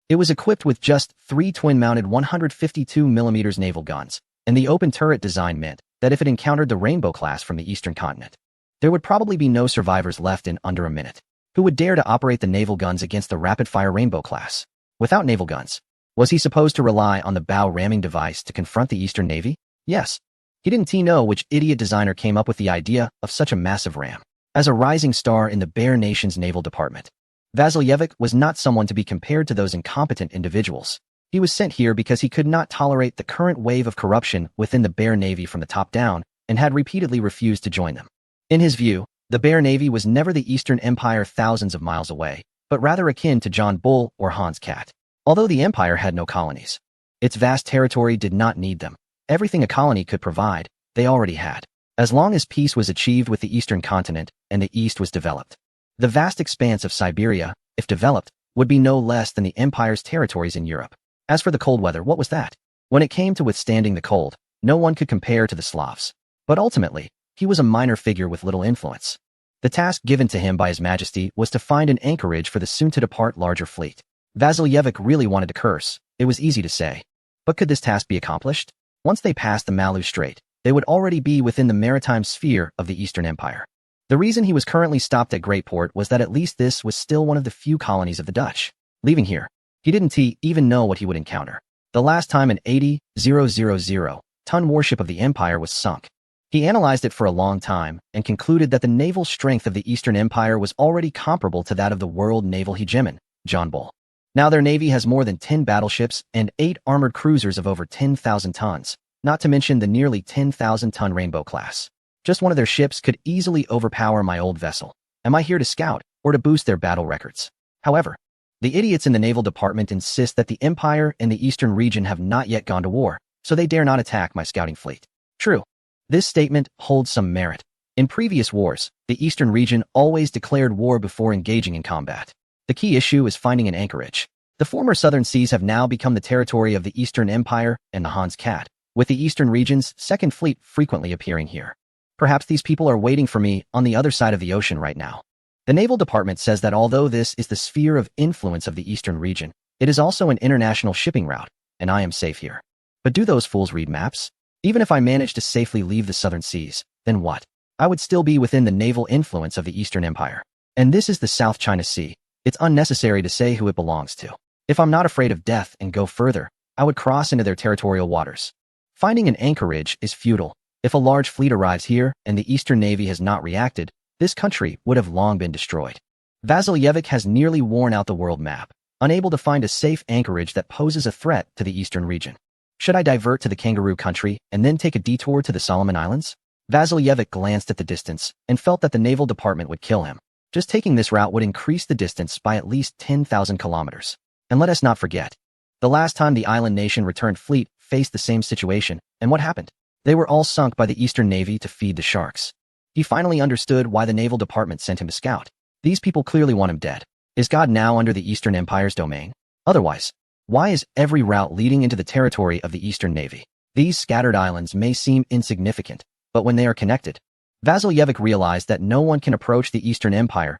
it was equipped with just 3 twin-mounted 152mm naval guns, and the open turret design meant that if it encountered the Rainbow class from the eastern continent, there would probably be no survivors left in under a minute. Who would dare to operate the naval guns against the rapid-fire Rainbow class? Without naval guns, was he supposed to rely on the bow ramming device to confront the Eastern Navy? Yes. He didn't know which idiot designer came up with the idea of such a massive ram. As a rising star in the Bear Nation's naval department, Vasiljevic was not someone to be compared to those incompetent individuals. He was sent here because he could not tolerate the current wave of corruption within the Bear Navy from the top down and had repeatedly refused to join them. In his view, the Bear Navy was never the Eastern Empire thousands of miles away, but rather akin to John Bull or Hans Cat. Although the empire had no colonies, its vast territory did not need them. Everything a colony could provide, they already had. As long as peace was achieved with the eastern continent and the east was developed, the vast expanse of Siberia, if developed, would be no less than the empire's territories in Europe. As for the cold weather, what was that? When it came to withstanding the cold, no one could compare to the Slavs. But ultimately, he was a minor figure with little influence. The task given to him by His Majesty was to find an anchorage for the soon-to-depart larger fleet. Vasiljevic really wanted to curse, it was easy to say. But could this task be accomplished? Once they passed the Malu Strait, they would already be within the maritime sphere of the Eastern Empire. The reason he was currently stopped at Great Port was that at least this was still one of the few colonies of the Dutch. Leaving here, he didn't even know what he would encounter. The last time an 80,000-ton warship of the Empire was sunk, he analyzed it for a long time and concluded that the naval strength of the Eastern Empire was already comparable to that of the world naval hegemon, John Bull. Now their navy has more than 10 battleships and 8 armored cruisers of over 10,000 tons, not to mention the nearly 10,000-ton Rainbow class. Just one of their ships could easily overpower my old vessel. Am I here to scout or to boost their battle records? However, the idiots in the Naval Department insist that the Empire and the Eastern region have not yet gone to war, so they dare not attack my scouting fleet. True. This statement holds some merit. In previous wars, the Eastern region always declared war before engaging in combat. The key issue is finding an anchorage. The former southern seas have now become the territory of the Eastern Empire and the Hans Cat, with the Eastern region's second fleet frequently appearing here. Perhaps these people are waiting for me on the other side of the ocean right now. The Naval Department says that although this is the sphere of influence of the Eastern region, it is also an international shipping route, and I am safe here. But do those fools read maps? Even if I manage to safely leave the southern seas, then what? I would still be within the naval influence of the Eastern Empire. And this is the South China Sea. It's unnecessary to say who it belongs to. If I'm not afraid of death and go further, I would cross into their territorial waters. Finding an anchorage is futile. If a large fleet arrives here and the Eastern Navy has not reacted, this country would have long been destroyed. Vasiljevic has nearly worn out the world map, unable to find a safe anchorage that poses a threat to the Eastern region. Should I divert to the Kangaroo Country and then take a detour to the Solomon Islands? Vasiljevic glanced at the distance and felt that the Naval Department would kill him. Just taking this route would increase the distance by at least 10,000 kilometers. And let us not forget, the last time the island nation returned fleet faced the same situation, and what happened? They were all sunk by the Eastern Navy to feed the sharks. He finally understood why the Naval Department sent him to scout. These people clearly want him dead. Is God now under the Eastern Empire's domain? Otherwise, why is every route leading into the territory of the Eastern Navy? These scattered islands may seem insignificant, but when they are connected, Vasiljevic realized that no one can approach the Eastern Empire's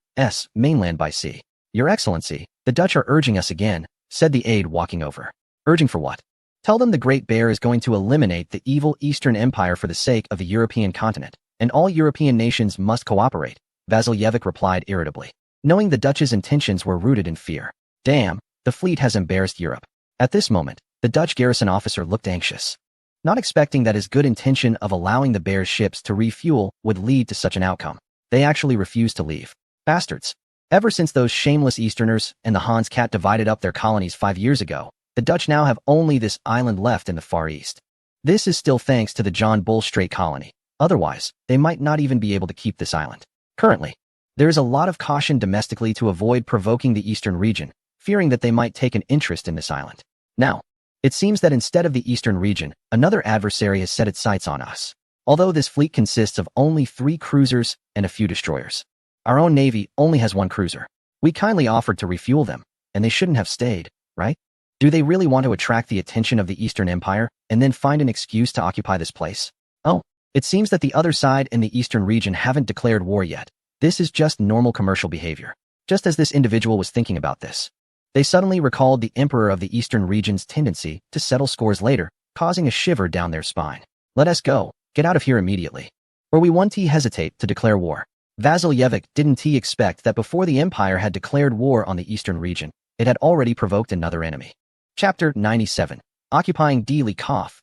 mainland by sea. Your Excellency, the Dutch are urging us again, said the aide walking over. Urging for what? Tell them the Great Bear is going to eliminate the evil Eastern Empire for the sake of the European continent, and all European nations must cooperate, Vasiljevic replied irritably, knowing the Dutch's intentions were rooted in fear. Damn, the fleet has embarrassed Europe. At this moment, the Dutch garrison officer looked anxious, not expecting that his good intention of allowing the Bear's ships to refuel would lead to such an outcome. They actually refused to leave. Bastards. Ever since those shameless Easterners and the Hans Cat divided up their colonies 5 years ago, the Dutch now have only this island left in the Far East. This is still thanks to the John Bull Strait colony. Otherwise, they might not even be able to keep this island. Currently, there is a lot of caution domestically to avoid provoking the eastern region, fearing that they might take an interest in this island. Now, it seems that instead of the eastern region, another adversary has set its sights on us. Although this fleet consists of only 3 cruisers and a few destroyers. Our own navy only has 1 cruiser. We kindly offered to refuel them, and they shouldn't have stayed, right? Do they really want to attract the attention of the Eastern Empire and then find an excuse to occupy this place? Oh, it seems that the other side in the eastern region haven't declared war yet. This is just normal commercial behavior. Just as this individual was thinking about this, they suddenly recalled the emperor of the eastern region's tendency to settle scores later, causing a shiver down their spine. Let us go. Get out of here immediately. Or we won't hesitate to declare war. Vasiljevic didn't expect that before the empire had declared war on the eastern region, it had already provoked another enemy. Chapter 97. Occupying Dili. Cough.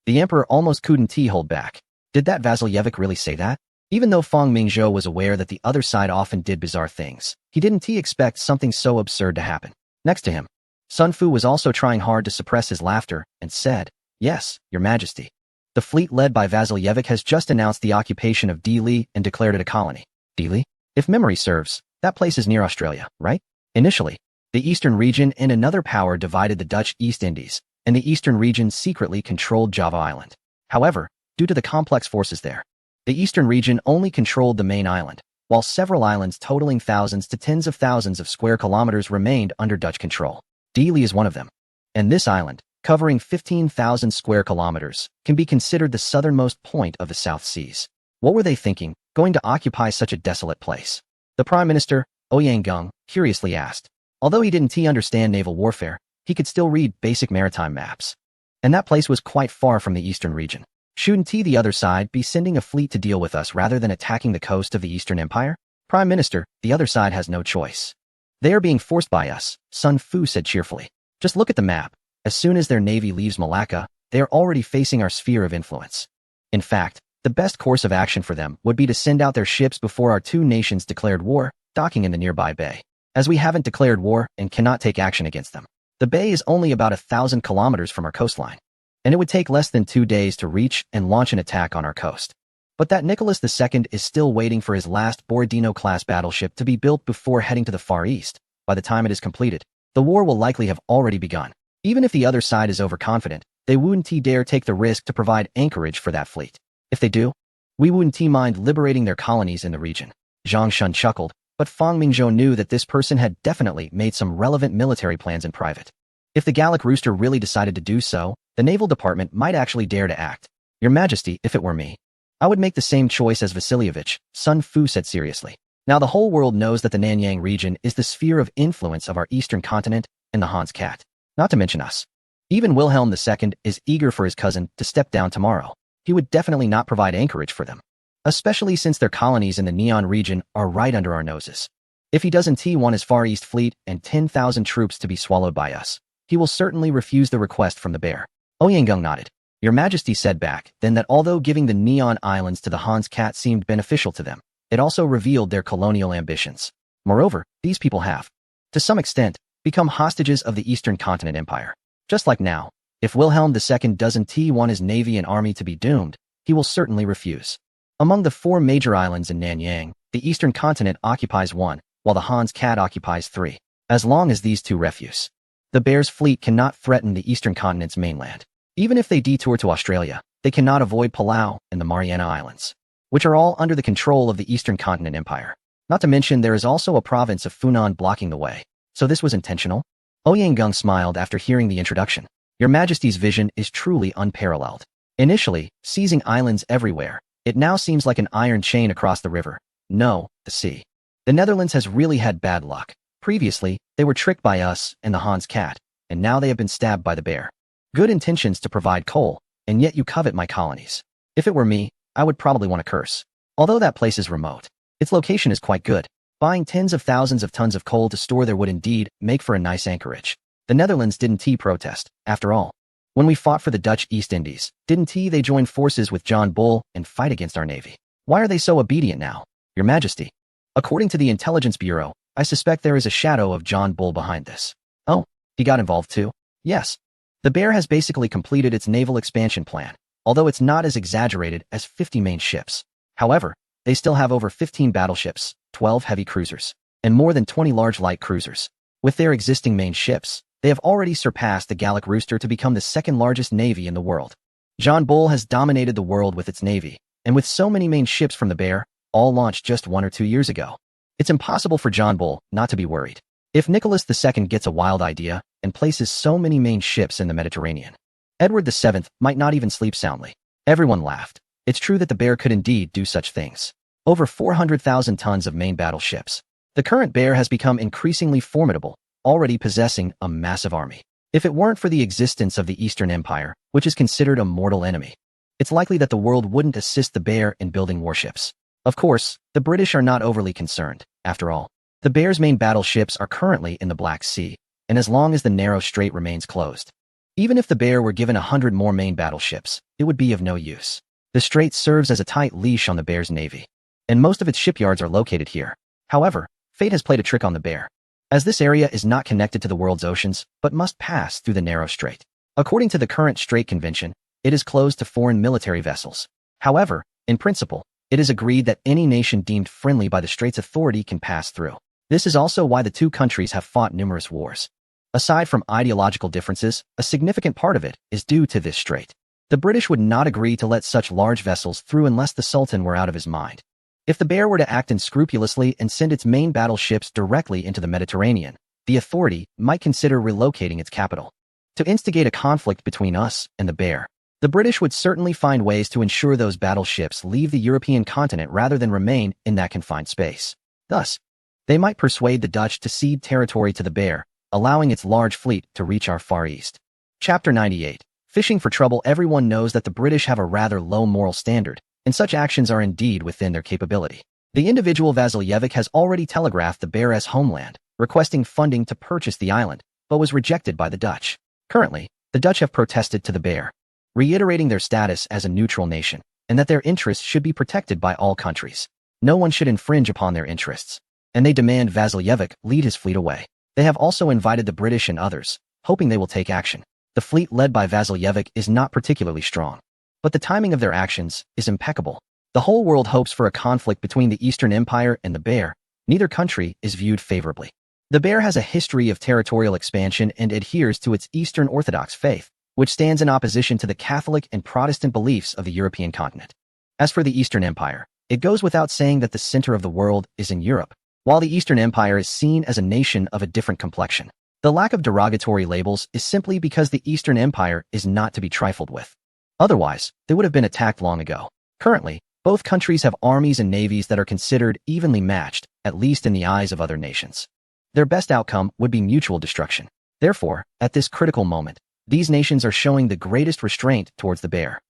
The emperor almost couldn't hold back. Did that Vasiljevic really say that? Even though Feng Mingzhou was aware that the other side often did bizarre things, he didn't expect something so absurd to happen. Next to him, Sun Fu was also trying hard to suppress his laughter and said, "Yes, Your Majesty. The fleet led by Vasiljevic has just announced the occupation of Dili and declared it a colony." Dili? If memory serves, that place is near Australia, right? Initially, the eastern region and another power divided the Dutch East Indies, and the eastern region secretly controlled Java Island. However, due to the complex forces there, the eastern region only controlled the main island, while several islands totaling thousands to tens of thousands of square kilometers remained under Dutch control. Dili is one of them. And this island, covering 15,000 square kilometers, can be considered the southernmost point of the South Seas. What were they thinking, going to occupy such a desolate place? The Prime Minister, Ouyang Gung, curiously asked. Although he didn't understand naval warfare, he could still read basic maritime maps. And that place was quite far from the eastern region. Shouldn't the other side be sending a fleet to deal with us rather than attacking the coast of the Eastern Empire? Prime Minister, the other side has no choice. They are being forced by us, Sun Fu said cheerfully. Just look at the map. As soon as their navy leaves Malacca, they are already facing our sphere of influence. In fact, the best course of action for them would be to send out their ships before our 2 nations declared war, docking in the nearby bay. As we haven't declared war and cannot take action against them. The bay is only about 1,000 kilometers from our coastline, and it would take less than 2 days to reach and launch an attack on our coast. But that Nicholas II is still waiting for his last Borodino-class battleship to be built before heading to the Far East. By the time it is completed, the war will likely have already begun. Even if the other side is overconfident, they wouldn't dare take the risk to provide anchorage for that fleet. If they do, we wouldn't mind liberating their colonies in the region. Zhang Shun chuckled, but Feng Mingzhou knew that this person had definitely made some relevant military plans in private. If the Gallic Rooster really decided to do so, the Naval Department might actually dare to act. Your Majesty, if it were me, I would make the same choice as Vasilievich, Sun Fu said seriously. Now the whole world knows that the Nanyang region is the sphere of influence of our eastern continent and the Hans Cat. Not to mention us. Even Wilhelm II is eager for his cousin to step down tomorrow. He would definitely not provide anchorage for them. Especially since their colonies in the Neon region are right under our noses. If he doesn't want his Far East fleet and 10,000 troops to be swallowed by us, he will certainly refuse the request from the bear. Ouyang Gung nodded. Your Majesty said back then that although giving the Neon Islands to the Hans Cat seemed beneficial to them, it also revealed their colonial ambitions. Moreover, these people have, to some extent, become hostages of the Eastern Continent Empire. Just like now, if Wilhelm II doesn't want his navy and army to be doomed, he will certainly refuse. Among the 4 major islands in Nanyang, the Eastern Continent occupies 1, while the Hans Cat occupies 3. As long as these 2 refuse, the Bear's fleet cannot threaten the Eastern Continent's mainland. Even if they detour to Australia, they cannot avoid Palau and the Mariana Islands, which are all under the control of the Eastern Continent Empire. Not to mention there is also a province of Funan blocking the way. So this was intentional? Ouyang Gung smiled after hearing the introduction. Your Majesty's vision is truly unparalleled. Initially, seizing islands everywhere, it now seems like an iron chain across the river. No, the sea. The Netherlands has really had bad luck. Previously, they were tricked by us and the Hans cat, and now they have been stabbed by the bear. Good intentions to provide coal, and yet you covet my colonies. If it were me, I would probably want to curse. Although that place is remote, its location is quite good. Buying tens of thousands of tons of coal to store there would indeed make for a nice anchorage. The Netherlands didn't protest, after all. When we fought for the Dutch East Indies, didn't they join forces with John Bull and fight against our navy? Why are they so obedient now, Your Majesty? According to the Intelligence Bureau, I suspect there is a shadow of John Bull behind this. Oh, he got involved too? Yes. The bear has basically completed its naval expansion plan, although it's not as exaggerated as 50 main ships. However, they still have over 15 battleships, 12 heavy cruisers, and more than 20 large light cruisers. With their existing main ships, they have already surpassed the Gallic Rooster to become the second largest navy in the world. John Bull has dominated the world with its navy, and with so many main ships from the bear, all launched just 1 or 2 years ago. It's impossible for John Bull not to be worried. If Nicholas II gets a wild idea and places so many main ships in the Mediterranean, Edward VII might not even sleep soundly. Everyone laughed. It's true that the bear could indeed do such things. Over 400,000 tons of main battleships. The current bear has become increasingly formidable, already possessing a massive army. If it weren't for the existence of the Eastern Empire, which is considered a mortal enemy, it's likely that the world wouldn't assist the bear in building warships. Of course, the British are not overly concerned, after all. The bear's main battleships are currently in the Black Sea, and as long as the narrow strait remains closed. Even if the bear were given 100 more main battleships, it would be of no use. The strait serves as a tight leash on the bear's navy, and most of its shipyards are located here. However, fate has played a trick on the bear, as this area is not connected to the world's oceans, but must pass through the narrow strait. According to the current Strait Convention, it is closed to foreign military vessels. However, in principle, it is agreed that any nation deemed friendly by the Strait's authority can pass through. This is also why the two countries have fought numerous wars. Aside from ideological differences, a significant part of it is due to this strait. The British would not agree to let such large vessels through unless the Sultan were out of his mind. If the bear were to act unscrupulously and send its main battleships directly into the Mediterranean, the authority might consider relocating its capital. To instigate a conflict between us and the bear, the British would certainly find ways to ensure those battleships leave the European continent rather than remain in that confined space. Thus, they might persuade the Dutch to cede territory to the bear, allowing its large fleet to reach our Far East. Chapter 98. Fishing for trouble. Everyone knows that the British have a rather low moral standard, and such actions are indeed within their capability. The individual Vasiljevic has already telegraphed the bear's homeland, requesting funding to purchase the island, but was rejected by the Dutch. Currently, the Dutch have protested to the bear, reiterating their status as a neutral nation, and that their interests should be protected by all countries. No one should infringe upon their interests, and they demand Vasiljevic lead his fleet away. They have also invited the British and others, hoping they will take action. The fleet led by Vasiljevic is not particularly strong, but the timing of their actions is impeccable. The whole world hopes for a conflict between the Eastern Empire and the bear. Neither country is viewed favorably. The bear has a history of territorial expansion and adheres to its Eastern Orthodox faith, which stands in opposition to the Catholic and Protestant beliefs of the European continent. As for the Eastern Empire, it goes without saying that the center of the world is in Europe, while the Eastern Empire is seen as a nation of a different complexion. The lack of derogatory labels is simply because the Eastern Empire is not to be trifled with. Otherwise, they would have been attacked long ago. Currently, both countries have armies and navies that are considered evenly matched, at least in the eyes of other nations. Their best outcome would be mutual destruction. Therefore, at this critical moment, these nations are showing the greatest restraint towards the bear.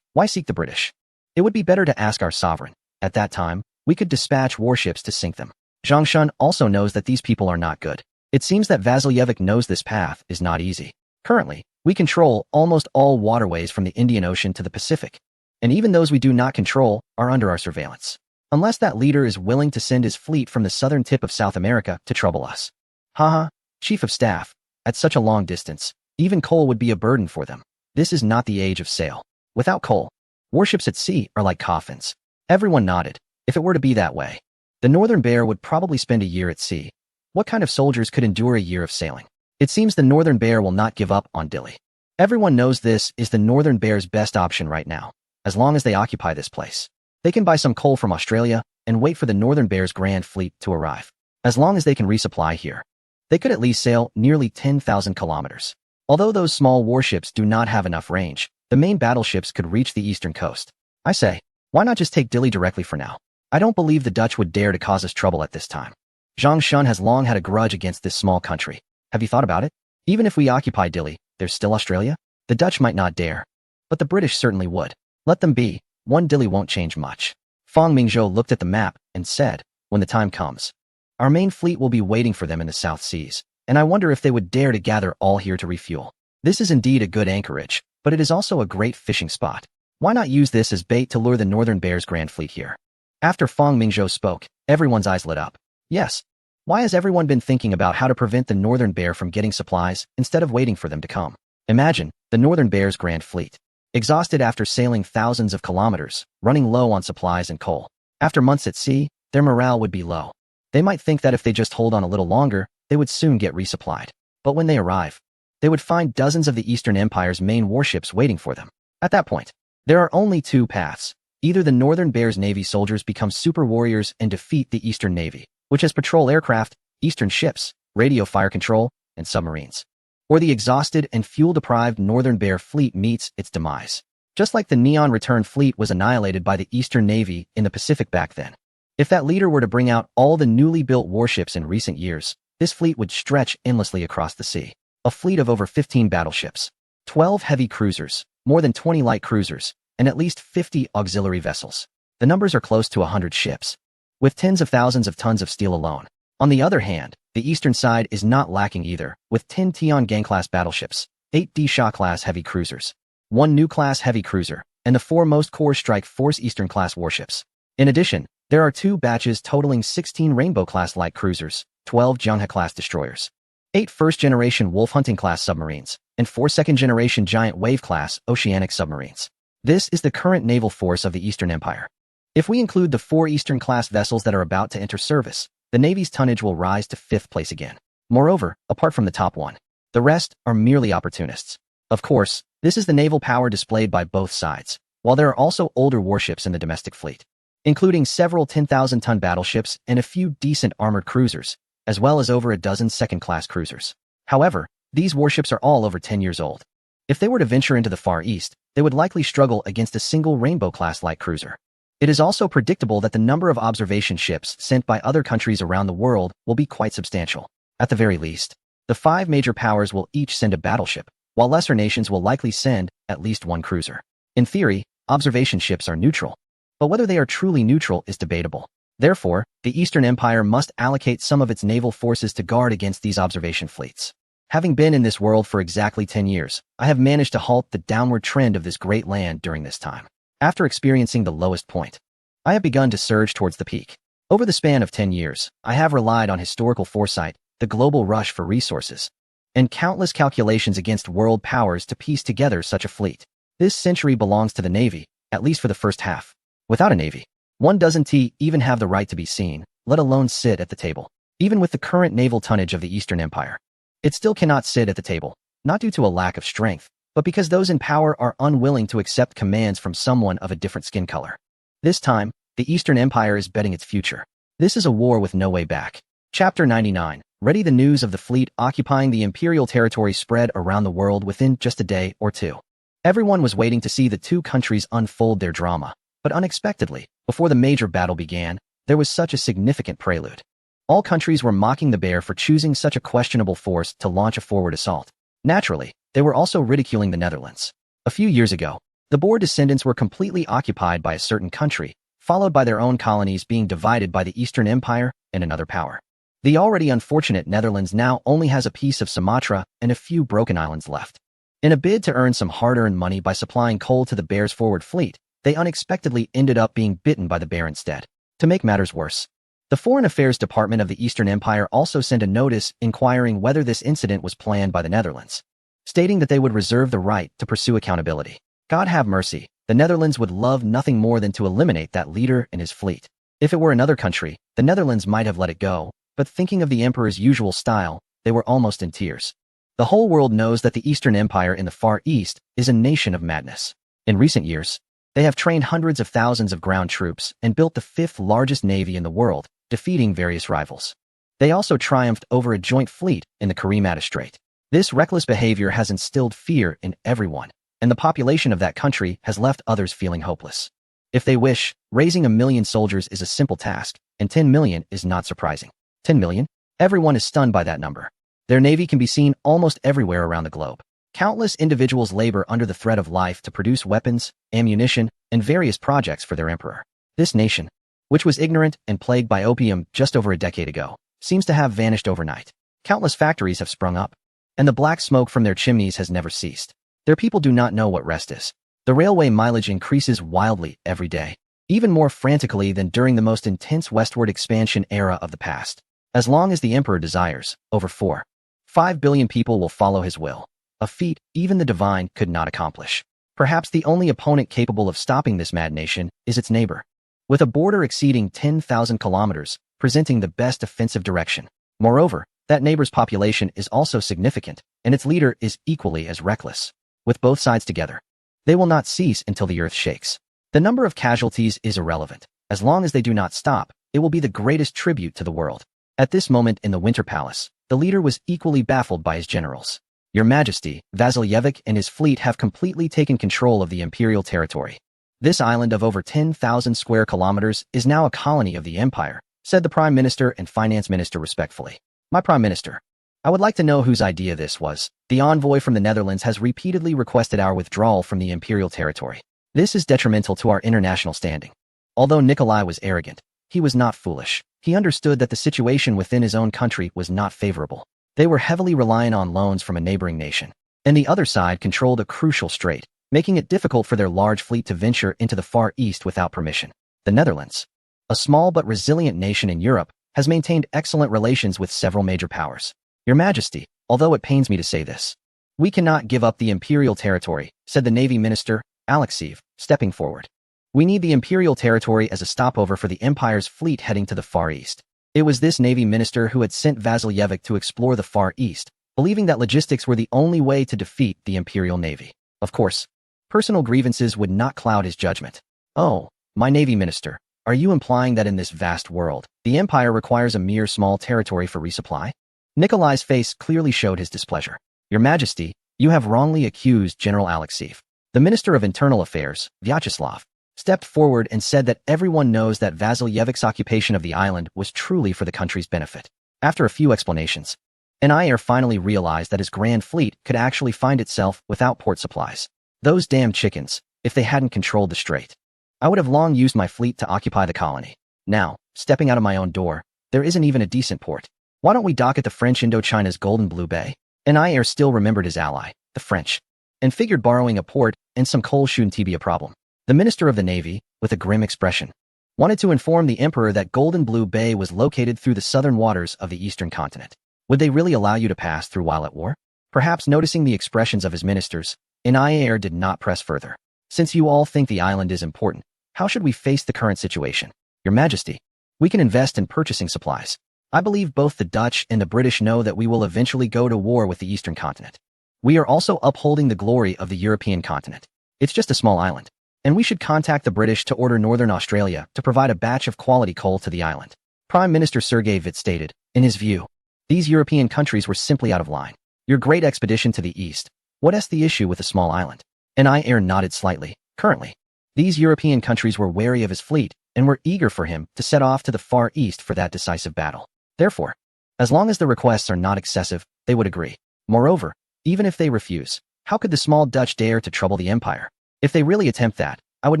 Why seek the British? It would be better to ask our sovereign. At that time, we could dispatch warships to sink them. Zhang Shun also knows that these people are not good. It seems that Vasiljevic knows this path is not easy. Currently, we control almost all waterways from the Indian Ocean to the Pacific, and even those we do not control are under our surveillance. Unless that leader is willing to send his fleet from the southern tip of South America to trouble us. Haha, Chief of Staff, at such a long distance, even coal would be a burden for them. This is not the age of sail. Without coal, warships at sea are like coffins. Everyone nodded. If it were to be that way, the Northern Bear would probably spend a year at sea. What kind of soldiers could endure a year of sailing? It seems the Northern Bear will not give up on Dili. Everyone knows this is the Northern Bear's best option right now, as long as they occupy this place. They can buy some coal from Australia and wait for the Northern Bear's grand fleet to arrive. As long as they can resupply here, they could at least sail nearly 10,000 kilometers. Although those small warships do not have enough range, the main battleships could reach the eastern coast. I say, why not just take Dili directly for now? I don't believe the Dutch would dare to cause us trouble at this time. Zhang Shun has long had a grudge against this small country. Have you thought about it? Even if we occupy Dili, there's still Australia? The Dutch might not dare, but the British certainly would. Let them be. One Dili won't change much. Fang Mingzhou looked at the map and said, when the time comes, our main fleet will be waiting for them in the South Seas, and I wonder if they would dare to gather all here to refuel. This is indeed a good anchorage, but it is also a great fishing spot. Why not use this as bait to lure the Northern Bear's Grand Fleet here? After Fang Mingzhou spoke, everyone's eyes lit up. Yes. Why has everyone been thinking about how to prevent the Northern Bear from getting supplies instead of waiting for them to come? Imagine, the Northern Bear's Grand Fleet. Exhausted after sailing thousands of kilometers, running low on supplies and coal. After months at sea, their morale would be low. They might think that if they just hold on a little longer, they would soon get resupplied. But when they arrive, they would find dozens of the Eastern Empire's main warships waiting for them. At that point, there are only two paths. Either the Northern Bear's Navy soldiers become super warriors and defeat the Eastern Navy, which has patrol aircraft, Eastern ships, radio fire control, and submarines. Or the exhausted and fuel-deprived Northern Bear fleet meets its demise. Just like the Neon Return fleet was annihilated by the Eastern Navy in the Pacific back then. If that leader were to bring out all the newly built warships in recent years, this fleet would stretch endlessly across the sea. A fleet of over 15 battleships, 12 heavy cruisers, more than 20 light cruisers, and at least 50 auxiliary vessels. The numbers are close to 100 ships, with tens of thousands of tons of steel alone. On the other hand, the eastern side is not lacking either, with 10 Tian-Gang-class battleships, 8 D-Sha-class heavy cruisers, 1 New-class heavy cruiser, and the 4 most Core Strike Force Eastern-class warships. In addition, there are 2 batches totaling 16 Rainbow-class light cruisers, 12 Jianghe-class destroyers, 8 first-generation Wolf Hunting-class submarines, and 4 second-generation Giant Wave-class oceanic submarines. This is the current naval force of the Eastern Empire. If we include the 4 Eastern-class vessels that are about to enter service, the Navy's tonnage will rise to 5th place again. Moreover, apart from the top 1, the rest are merely opportunists. Of course, this is the naval power displayed by both sides, while there are also older warships in the domestic fleet, including several 10,000-ton battleships and a few decent armored cruisers, as well as over a dozen second-class cruisers. However, these warships are all over 10 years old. If they were to venture into the Far East, they would likely struggle against a single Rainbow-class light cruiser. It is also predictable that the number of observation ships sent by other countries around the world will be quite substantial. At the very least, the 5 major powers will each send a battleship, while lesser nations will likely send at least 1 cruiser. In theory, observation ships are neutral, but whether they are truly neutral is debatable. Therefore, the Eastern Empire must allocate some of its naval forces to guard against these observation fleets. Having been in this world for exactly 10 years, I have managed to halt the downward trend of this great land during this time. After experiencing the lowest point, I have begun to surge towards the peak. Over the span of 10 years, I have relied on historical foresight, the global rush for resources, and countless calculations against world powers to piece together such a fleet. This century belongs to the Navy, at least for the first half. Without a Navy, one doesn't even have the right to be seen, let alone sit at the table. Even with the current naval tonnage of the Eastern Empire, it still cannot sit at the table, not due to a lack of strength, but because those in power are unwilling to accept commands from someone of a different skin color. This time, the Eastern Empire is betting its future. This is a war with no way back. Chapter 99. Ready. The news of the fleet occupying the imperial territory spread around the world within just a day or two. Everyone was waiting to see the two countries unfold their drama, but unexpectedly, before the major battle began, there was such a significant prelude. All countries were mocking the bear for choosing such a questionable force to launch a forward assault. Naturally, they were also ridiculing the Netherlands. A few years ago, the Boer descendants were completely occupied by a certain country, followed by their own colonies being divided by the Eastern Empire and another power. The already unfortunate Netherlands now only has a piece of Sumatra and a few broken islands left. In a bid to earn some hard-earned money by supplying coal to the bear's forward fleet, they unexpectedly ended up being bitten by the bear instead. To make matters worse, the Foreign Affairs Department of the Eastern Empire also sent a notice inquiring whether this incident was planned by the Netherlands, stating that they would reserve the right to pursue accountability. God have mercy, the Netherlands would love nothing more than to eliminate that leader and his fleet. If it were another country, the Netherlands might have let it go, but thinking of the emperor's usual style, they were almost in tears. The whole world knows that the Eastern Empire in the Far East is a nation of madness. In recent years, they have trained hundreds of thousands of ground troops and built the 5th largest navy in the world, defeating various rivals. They also triumphed over a joint fleet in the Karimata Strait. This reckless behavior has instilled fear in everyone, and the population of that country has left others feeling hopeless. If they wish, raising 1 million soldiers is a simple task, and 10 million is not surprising. 10 million? Everyone is stunned by that number. Their navy can be seen almost everywhere around the globe. Countless individuals labor under the threat of life to produce weapons, ammunition, and various projects for their emperor. This nation, which was ignorant and plagued by opium just over a decade ago, seems to have vanished overnight. Countless factories have sprung up, and the black smoke from their chimneys has never ceased. Their people do not know what rest is. The railway mileage increases wildly every day, even more frantically than during the most intense westward expansion era of the past. As long as the emperor desires, over 5 billion people will follow his will, a feat even the divine could not accomplish. Perhaps the only opponent capable of stopping this mad nation is its neighbor, with a border exceeding 10,000 kilometers, presenting the best offensive direction. Moreover, that neighbor's population is also significant, and its leader is equally as reckless. With both sides together, they will not cease until the earth shakes. The number of casualties is irrelevant. As long as they do not stop, it will be the greatest tribute to the world. At this moment in the Winter Palace, the leader was equally baffled by his generals. Your Majesty, Vasilyevic and his fleet have completely taken control of the imperial territory. This island of over 10,000 square kilometers is now a colony of the empire, said the Prime Minister and Finance Minister respectfully. My Prime Minister, I would like to know whose idea this was. The envoy from the Netherlands has repeatedly requested our withdrawal from the imperial territory. This is detrimental to our international standing. Although Nikolai was arrogant, he was not foolish. He understood that the situation within his own country was not favorable. They were heavily reliant on loans from a neighboring nation, and the other side controlled a crucial strait, making it difficult for their large fleet to venture into the Far East without permission. The Netherlands, a small but resilient nation in Europe, has maintained excellent relations with several major powers. Your Majesty, although it pains me to say this, we cannot give up the imperial territory, said the Navy Minister, Alexeyev, stepping forward. We need the imperial territory as a stopover for the empire's fleet heading to the Far East. It was this Navy Minister who had sent Vasilyevic to explore the Far East, believing that logistics were the only way to defeat the imperial navy. Of course, personal grievances would not cloud his judgment. Oh, my Navy Minister, are you implying that in this vast world, the empire requires a mere small territory for resupply? Nikolai's face clearly showed his displeasure. Your Majesty, you have wrongly accused General Alexeyev. The Minister of Internal Affairs, Vyacheslav, stepped forward and said that everyone knows that Vasilyevic's occupation of the island was truly for the country's benefit. After a few explanations, Anair finally realized that his grand fleet could actually find itself without port supplies. Those damn chickens, if they hadn't controlled the strait, I would have long used my fleet to occupy the colony. Now, stepping out of my own door, there isn't even a decent port. Why don't we dock at the French Indochina's Golden Blue Bay? Anair still remembered his ally, the French, and figured borrowing a port and some coal shouldn't be a problem. The Minister of the Navy, with a grim expression, wanted to inform the Emperor that Golden Blue Bay was located through the southern waters of the eastern continent. Would they really allow you to pass through while at war? Perhaps noticing the expressions of his ministers, Anair did not press further. Since you all think the island is important, how should we face the current situation? Your Majesty, we can invest in purchasing supplies. I believe both the Dutch and the British know that we will eventually go to war with the eastern continent. We are also upholding the glory of the European continent. It's just a small island, and we should contact the British to order Northern Australia to provide a batch of quality coal to the island. Prime Minister Sergei Vit stated, in his view, these European countries were simply out of line. Your great expedition to the east, what is the issue with a small island? Anair nodded slightly. Currently, these European countries were wary of his fleet and were eager for him to set off to the Far East for that decisive battle. Therefore, as long as the requests are not excessive, they would agree. Moreover, even if they refuse, how could the small Dutch dare to trouble the empire? If they really attempt that, I would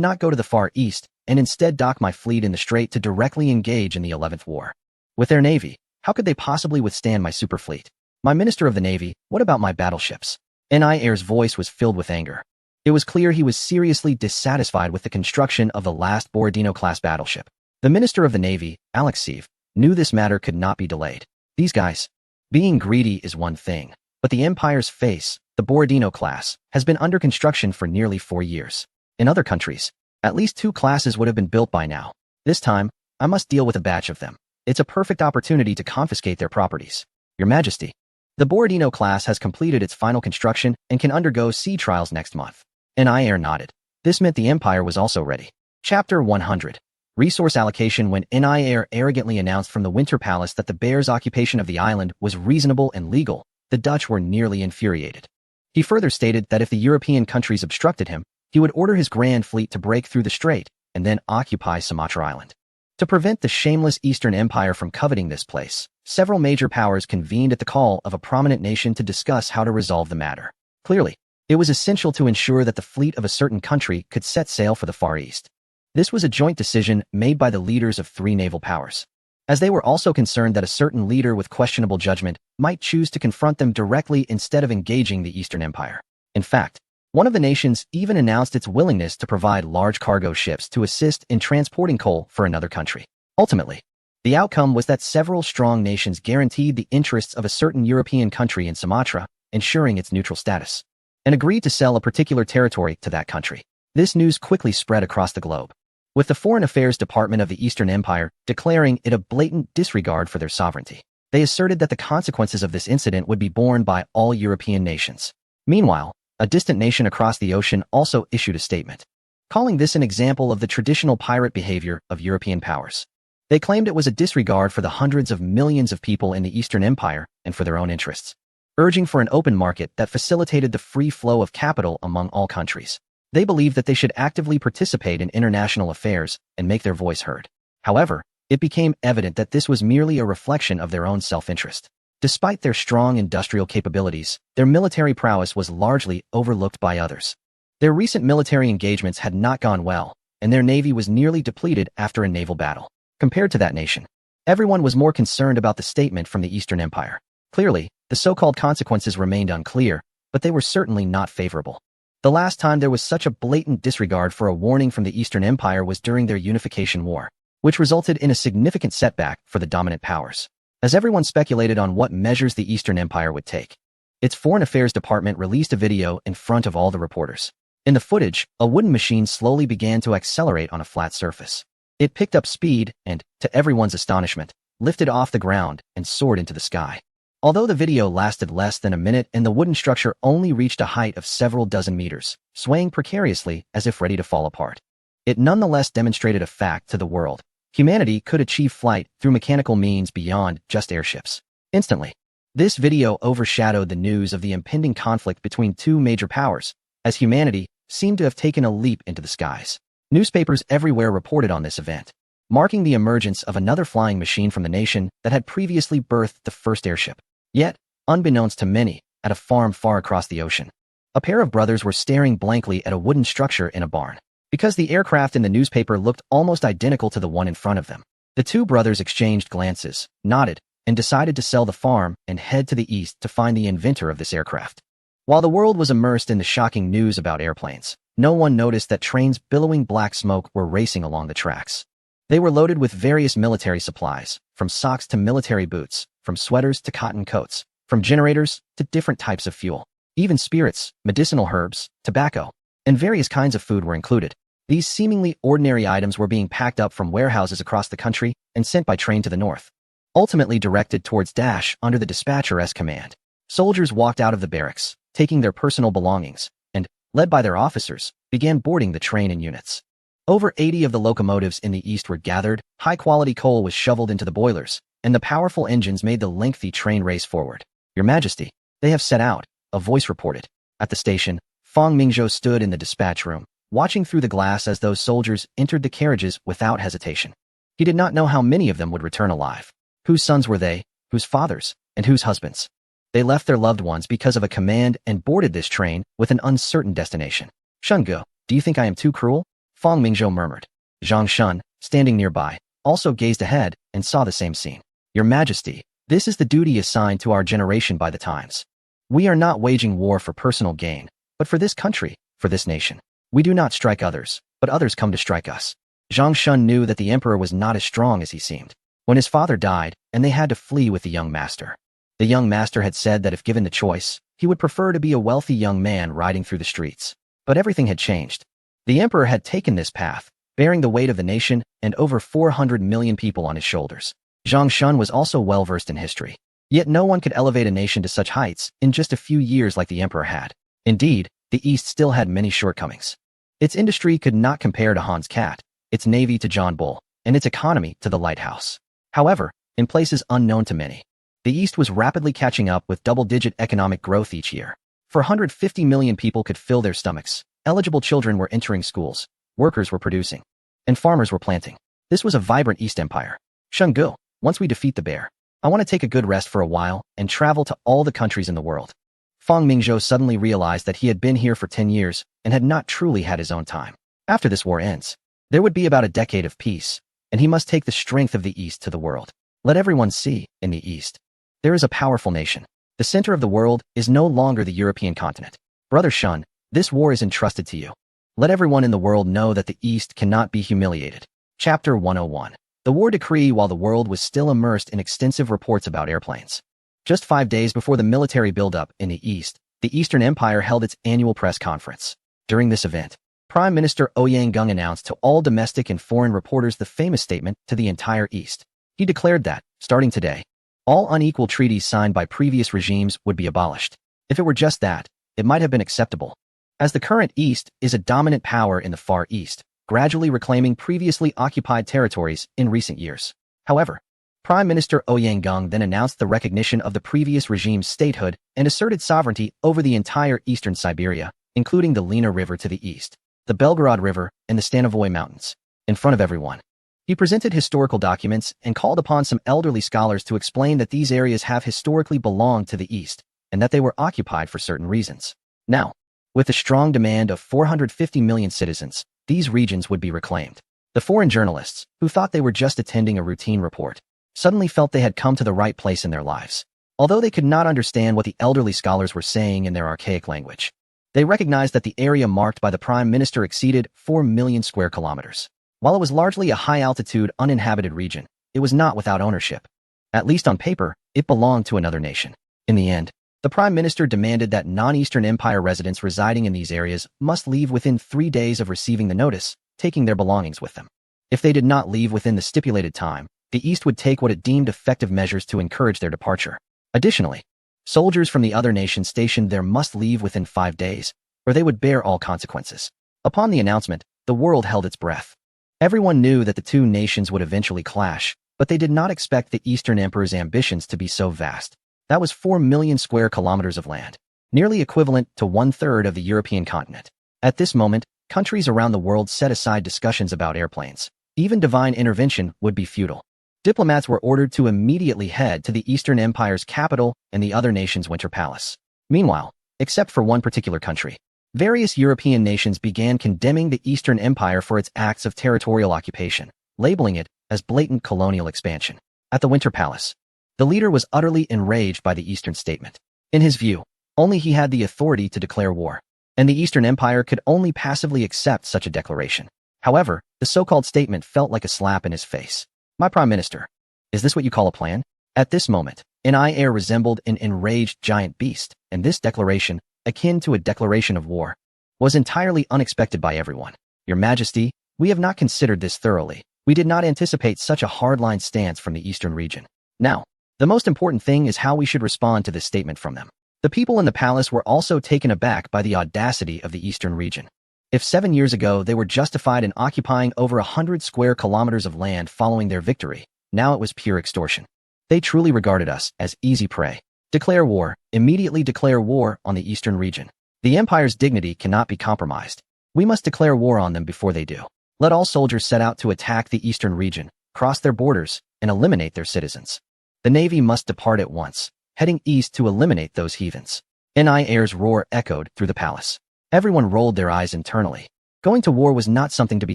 not go to the Far East and instead dock my fleet in the strait to directly engage in the 11th war. With their navy, how could they possibly withstand my superfleet? My Minister of the Navy, what about my battleships? Anair's voice was filled with anger. It was clear he was seriously dissatisfied with the construction of the last Borodino-class battleship. The Minister of the Navy, Alexeyev, knew this matter could not be delayed. These guys, being greedy is one thing, but the Empire's face, the Borodino class, has been under construction for nearly 4 years. In other countries, at least 2 classes would have been built by now. This time, I must deal with a batch of them. It's a perfect opportunity to confiscate their properties. Your Majesty, the Borodino class has completed its final construction and can undergo sea trials next month. Anair nodded. This meant the Empire was also ready. Chapter 100. Resource allocation. When Anair arrogantly announced from the Winter Palace that the Bears' occupation of the island was reasonable and legal, the Dutch were nearly infuriated. He further stated that if the European countries obstructed him, he would order his grand fleet to break through the strait and then occupy Sumatra Island. To prevent the shameless Eastern Empire from coveting this place, several major powers convened at the call of a prominent nation to discuss how to resolve the matter. Clearly, it was essential to ensure that the fleet of a certain country could set sail for the Far East. This was a joint decision made by the leaders of three naval powers, as they were also concerned that a certain leader with questionable judgment might choose to confront them directly instead of engaging the Eastern Empire. In fact, one of the nations even announced its willingness to provide large cargo ships to assist in transporting coal for another country. Ultimately, the outcome was that several strong nations guaranteed the interests of a certain European country in Sumatra, ensuring its neutral status, and agreed to sell a particular territory to that country. This news quickly spread across the globe, with the Foreign Affairs Department of the Eastern Empire declaring it a blatant disregard for their sovereignty. They asserted that the consequences of this incident would be borne by all European nations. Meanwhile, a distant nation across the ocean also issued a statement, calling this an example of the traditional pirate behavior of European powers. They claimed it was a disregard for the hundreds of millions of people in the Eastern Empire and for their own interests, urging for an open market that facilitated the free flow of capital among all countries. They believed that they should actively participate in international affairs and make their voice heard. However, it became evident that this was merely a reflection of their own self-interest. Despite their strong industrial capabilities, their military prowess was largely overlooked by others. Their recent military engagements had not gone well, and their navy was nearly depleted after a naval battle. Compared to that nation, everyone was more concerned about the statement from the Eastern Empire. Clearly, the so-called consequences remained unclear, but they were certainly not favorable. The last time there was such a blatant disregard for a warning from the Eastern Empire was during their unification war, which resulted in a significant setback for the dominant powers. As everyone speculated on what measures the Eastern Empire would take, its Foreign Affairs Department released a video in front of all the reporters. In the footage, a wooden machine slowly began to accelerate on a flat surface. It picked up speed and, to everyone's astonishment, lifted off the ground and soared into the sky. Although the video lasted less than a minute and the wooden structure only reached a height of several dozen meters, swaying precariously as if ready to fall apart, it nonetheless demonstrated a fact to the world. Humanity could achieve flight through mechanical means beyond just airships. Instantly, this video overshadowed the news of the impending conflict between two major powers, as humanity seemed to have taken a leap into the skies. Newspapers everywhere reported on this event, marking the emergence of another flying machine from the nation that had previously birthed the first airship. Yet, unbeknownst to many, at a farm far across the ocean, a pair of brothers were staring blankly at a wooden structure in a barn. Because the aircraft in the newspaper looked almost identical to the one in front of them, the two brothers exchanged glances, nodded, and decided to sell the farm and head to the east to find the inventor of this aircraft. While the world was immersed in the shocking news about airplanes, no one noticed that trains billowing black smoke were racing along the tracks. They were loaded with various military supplies, from socks to military boots, from sweaters to cotton coats, from generators to different types of fuel. Even spirits, medicinal herbs, tobacco, and various kinds of food were included. These seemingly ordinary items were being packed up from warehouses across the country and sent by train to the north, ultimately directed towards Dash under the dispatcher's command. Soldiers walked out of the barracks, taking their personal belongings, and, led by their officers, began boarding the train in units. Over 80 of the locomotives in the east were gathered, high-quality coal was shoveled into the boilers, and the powerful engines made the lengthy train race forward. "Your Majesty, they have set out," a voice reported. At the station, Fang Mingzhou stood in the dispatch room, watching through the glass as those soldiers entered the carriages without hesitation. He did not know how many of them would return alive. Whose sons were they, whose fathers, and whose husbands? They left their loved ones because of a command and boarded this train with an uncertain destination. "Shunge, do you think I am too cruel?" Fang Mingzhou murmured. Zhang Shun, standing nearby, also gazed ahead and saw the same scene. "Your Majesty, this is the duty assigned to our generation by the times. We are not waging war for personal gain, but for this country, for this nation. We do not strike others, but others come to strike us." Zhang Shun knew that the emperor was not as strong as he seemed. When his father died, and they had to flee with the young master, the young master had said that if given the choice, he would prefer to be a wealthy young man riding through the streets. But everything had changed. The emperor had taken this path, bearing the weight of the nation and over 400 million people on his shoulders. Zhang Shun was also well-versed in history. Yet no one could elevate a nation to such heights in just a few years like the emperor had. Indeed, the East still had many shortcomings. Its industry could not compare to Han's Cat, its navy to John Bull, and its economy to the lighthouse. However, in places unknown to many, the East was rapidly catching up with double-digit economic growth each year. 450 million people could fill their stomachs, eligible children were entering schools, workers were producing, and farmers were planting. This was a vibrant East Empire. "Shungu, once we defeat the bear, I want to take a good rest for a while and travel to all the countries in the world. Fang Mingzhou suddenly realized that he had been here for 10 years and had not truly had his own time. After this war ends, there would be about a decade of peace, and he must take the strength of the East to the world. Let everyone see, in the East, there is a powerful nation. The center of the world is no longer the European continent. Brother Shun, this war is entrusted to you. Let everyone in the world know that the East cannot be humiliated. Chapter 101. The war decree. While the world was still immersed in extensive reports about airplanes. Just 5 days before the military buildup in the East, the Eastern Empire held its annual press conference. During this event, Prime Minister Ouyang Gung announced to all domestic and foreign reporters the famous statement to the entire East. He declared that, starting today, all unequal treaties signed by previous regimes would be abolished. If it were just that, it might have been acceptable. As the current East is a dominant power in the Far East, gradually reclaiming previously occupied territories in recent years. However, Prime Minister Ouyang Gung then announced the recognition of the previous regime's statehood and asserted sovereignty over the entire eastern Siberia, including the Lena River to the east, the Belgorod River, and the Stanovoy Mountains. In front of everyone, he presented historical documents and called upon some elderly scholars to explain that these areas have historically belonged to the East and that they were occupied for certain reasons. Now, with the strong demand of 450 million citizens, these regions would be reclaimed. The foreign journalists, who thought they were just attending a routine report, suddenly felt they had come to the right place in their lives. Although they could not understand what the elderly scholars were saying in their archaic language, they recognized that the area marked by the Prime Minister exceeded 4 million square kilometers. While it was largely a high-altitude, uninhabited region, it was not without ownership. At least on paper, it belonged to another nation. In the end, the Prime Minister demanded that non-Eastern Empire residents residing in these areas must leave within 3 days of receiving the notice, taking their belongings with them. If they did not leave within the stipulated time, the East would take what it deemed effective measures to encourage their departure. Additionally, soldiers from the other nations stationed there must leave within 5 days, or they would bear all consequences. Upon the announcement, the world held its breath. Everyone knew that the two nations would eventually clash, but they did not expect the Eastern Emperor's ambitions to be so vast. That was 4 million square kilometers of land, nearly equivalent to 1/3 of the European continent. At this moment, countries around the world set aside discussions about airplanes. Even divine intervention would be futile. Diplomats were ordered to immediately head to the Eastern Empire's capital and the other nation's winter palace. Meanwhile, except for one particular country, various European nations began condemning the Eastern Empire for its acts of territorial occupation, labeling it as blatant colonial expansion. At the Winter Palace, the leader was utterly enraged by the Eastern statement. In his view, only he had the authority to declare war, and the Eastern Empire could only passively accept such a declaration. However, the so-called statement felt like a slap in his face. My Prime Minister, is this what you call a plan? At this moment, an air resembled an enraged giant beast, and this declaration, akin to a declaration of war, was entirely unexpected by everyone. Your Majesty, we have not considered this thoroughly. We did not anticipate such a hardline stance from the Eastern region. Now, the most important thing is how we should respond to this statement from them. The people in the palace were also taken aback by the audacity of the Eastern region. If 7 years ago they were justified in occupying over 100 square kilometers of land following their victory, now it was pure extortion. They truly regarded us as easy prey. Declare war, immediately declare war on the Eastern region. The Empire's dignity cannot be compromised. We must declare war on them before they do. Let all soldiers set out to attack the Eastern region, cross their borders, and eliminate their citizens. The Navy must depart at once, heading east to eliminate those heathens. Air's roar echoed through the palace. Everyone rolled their eyes internally. Going to war was not something to be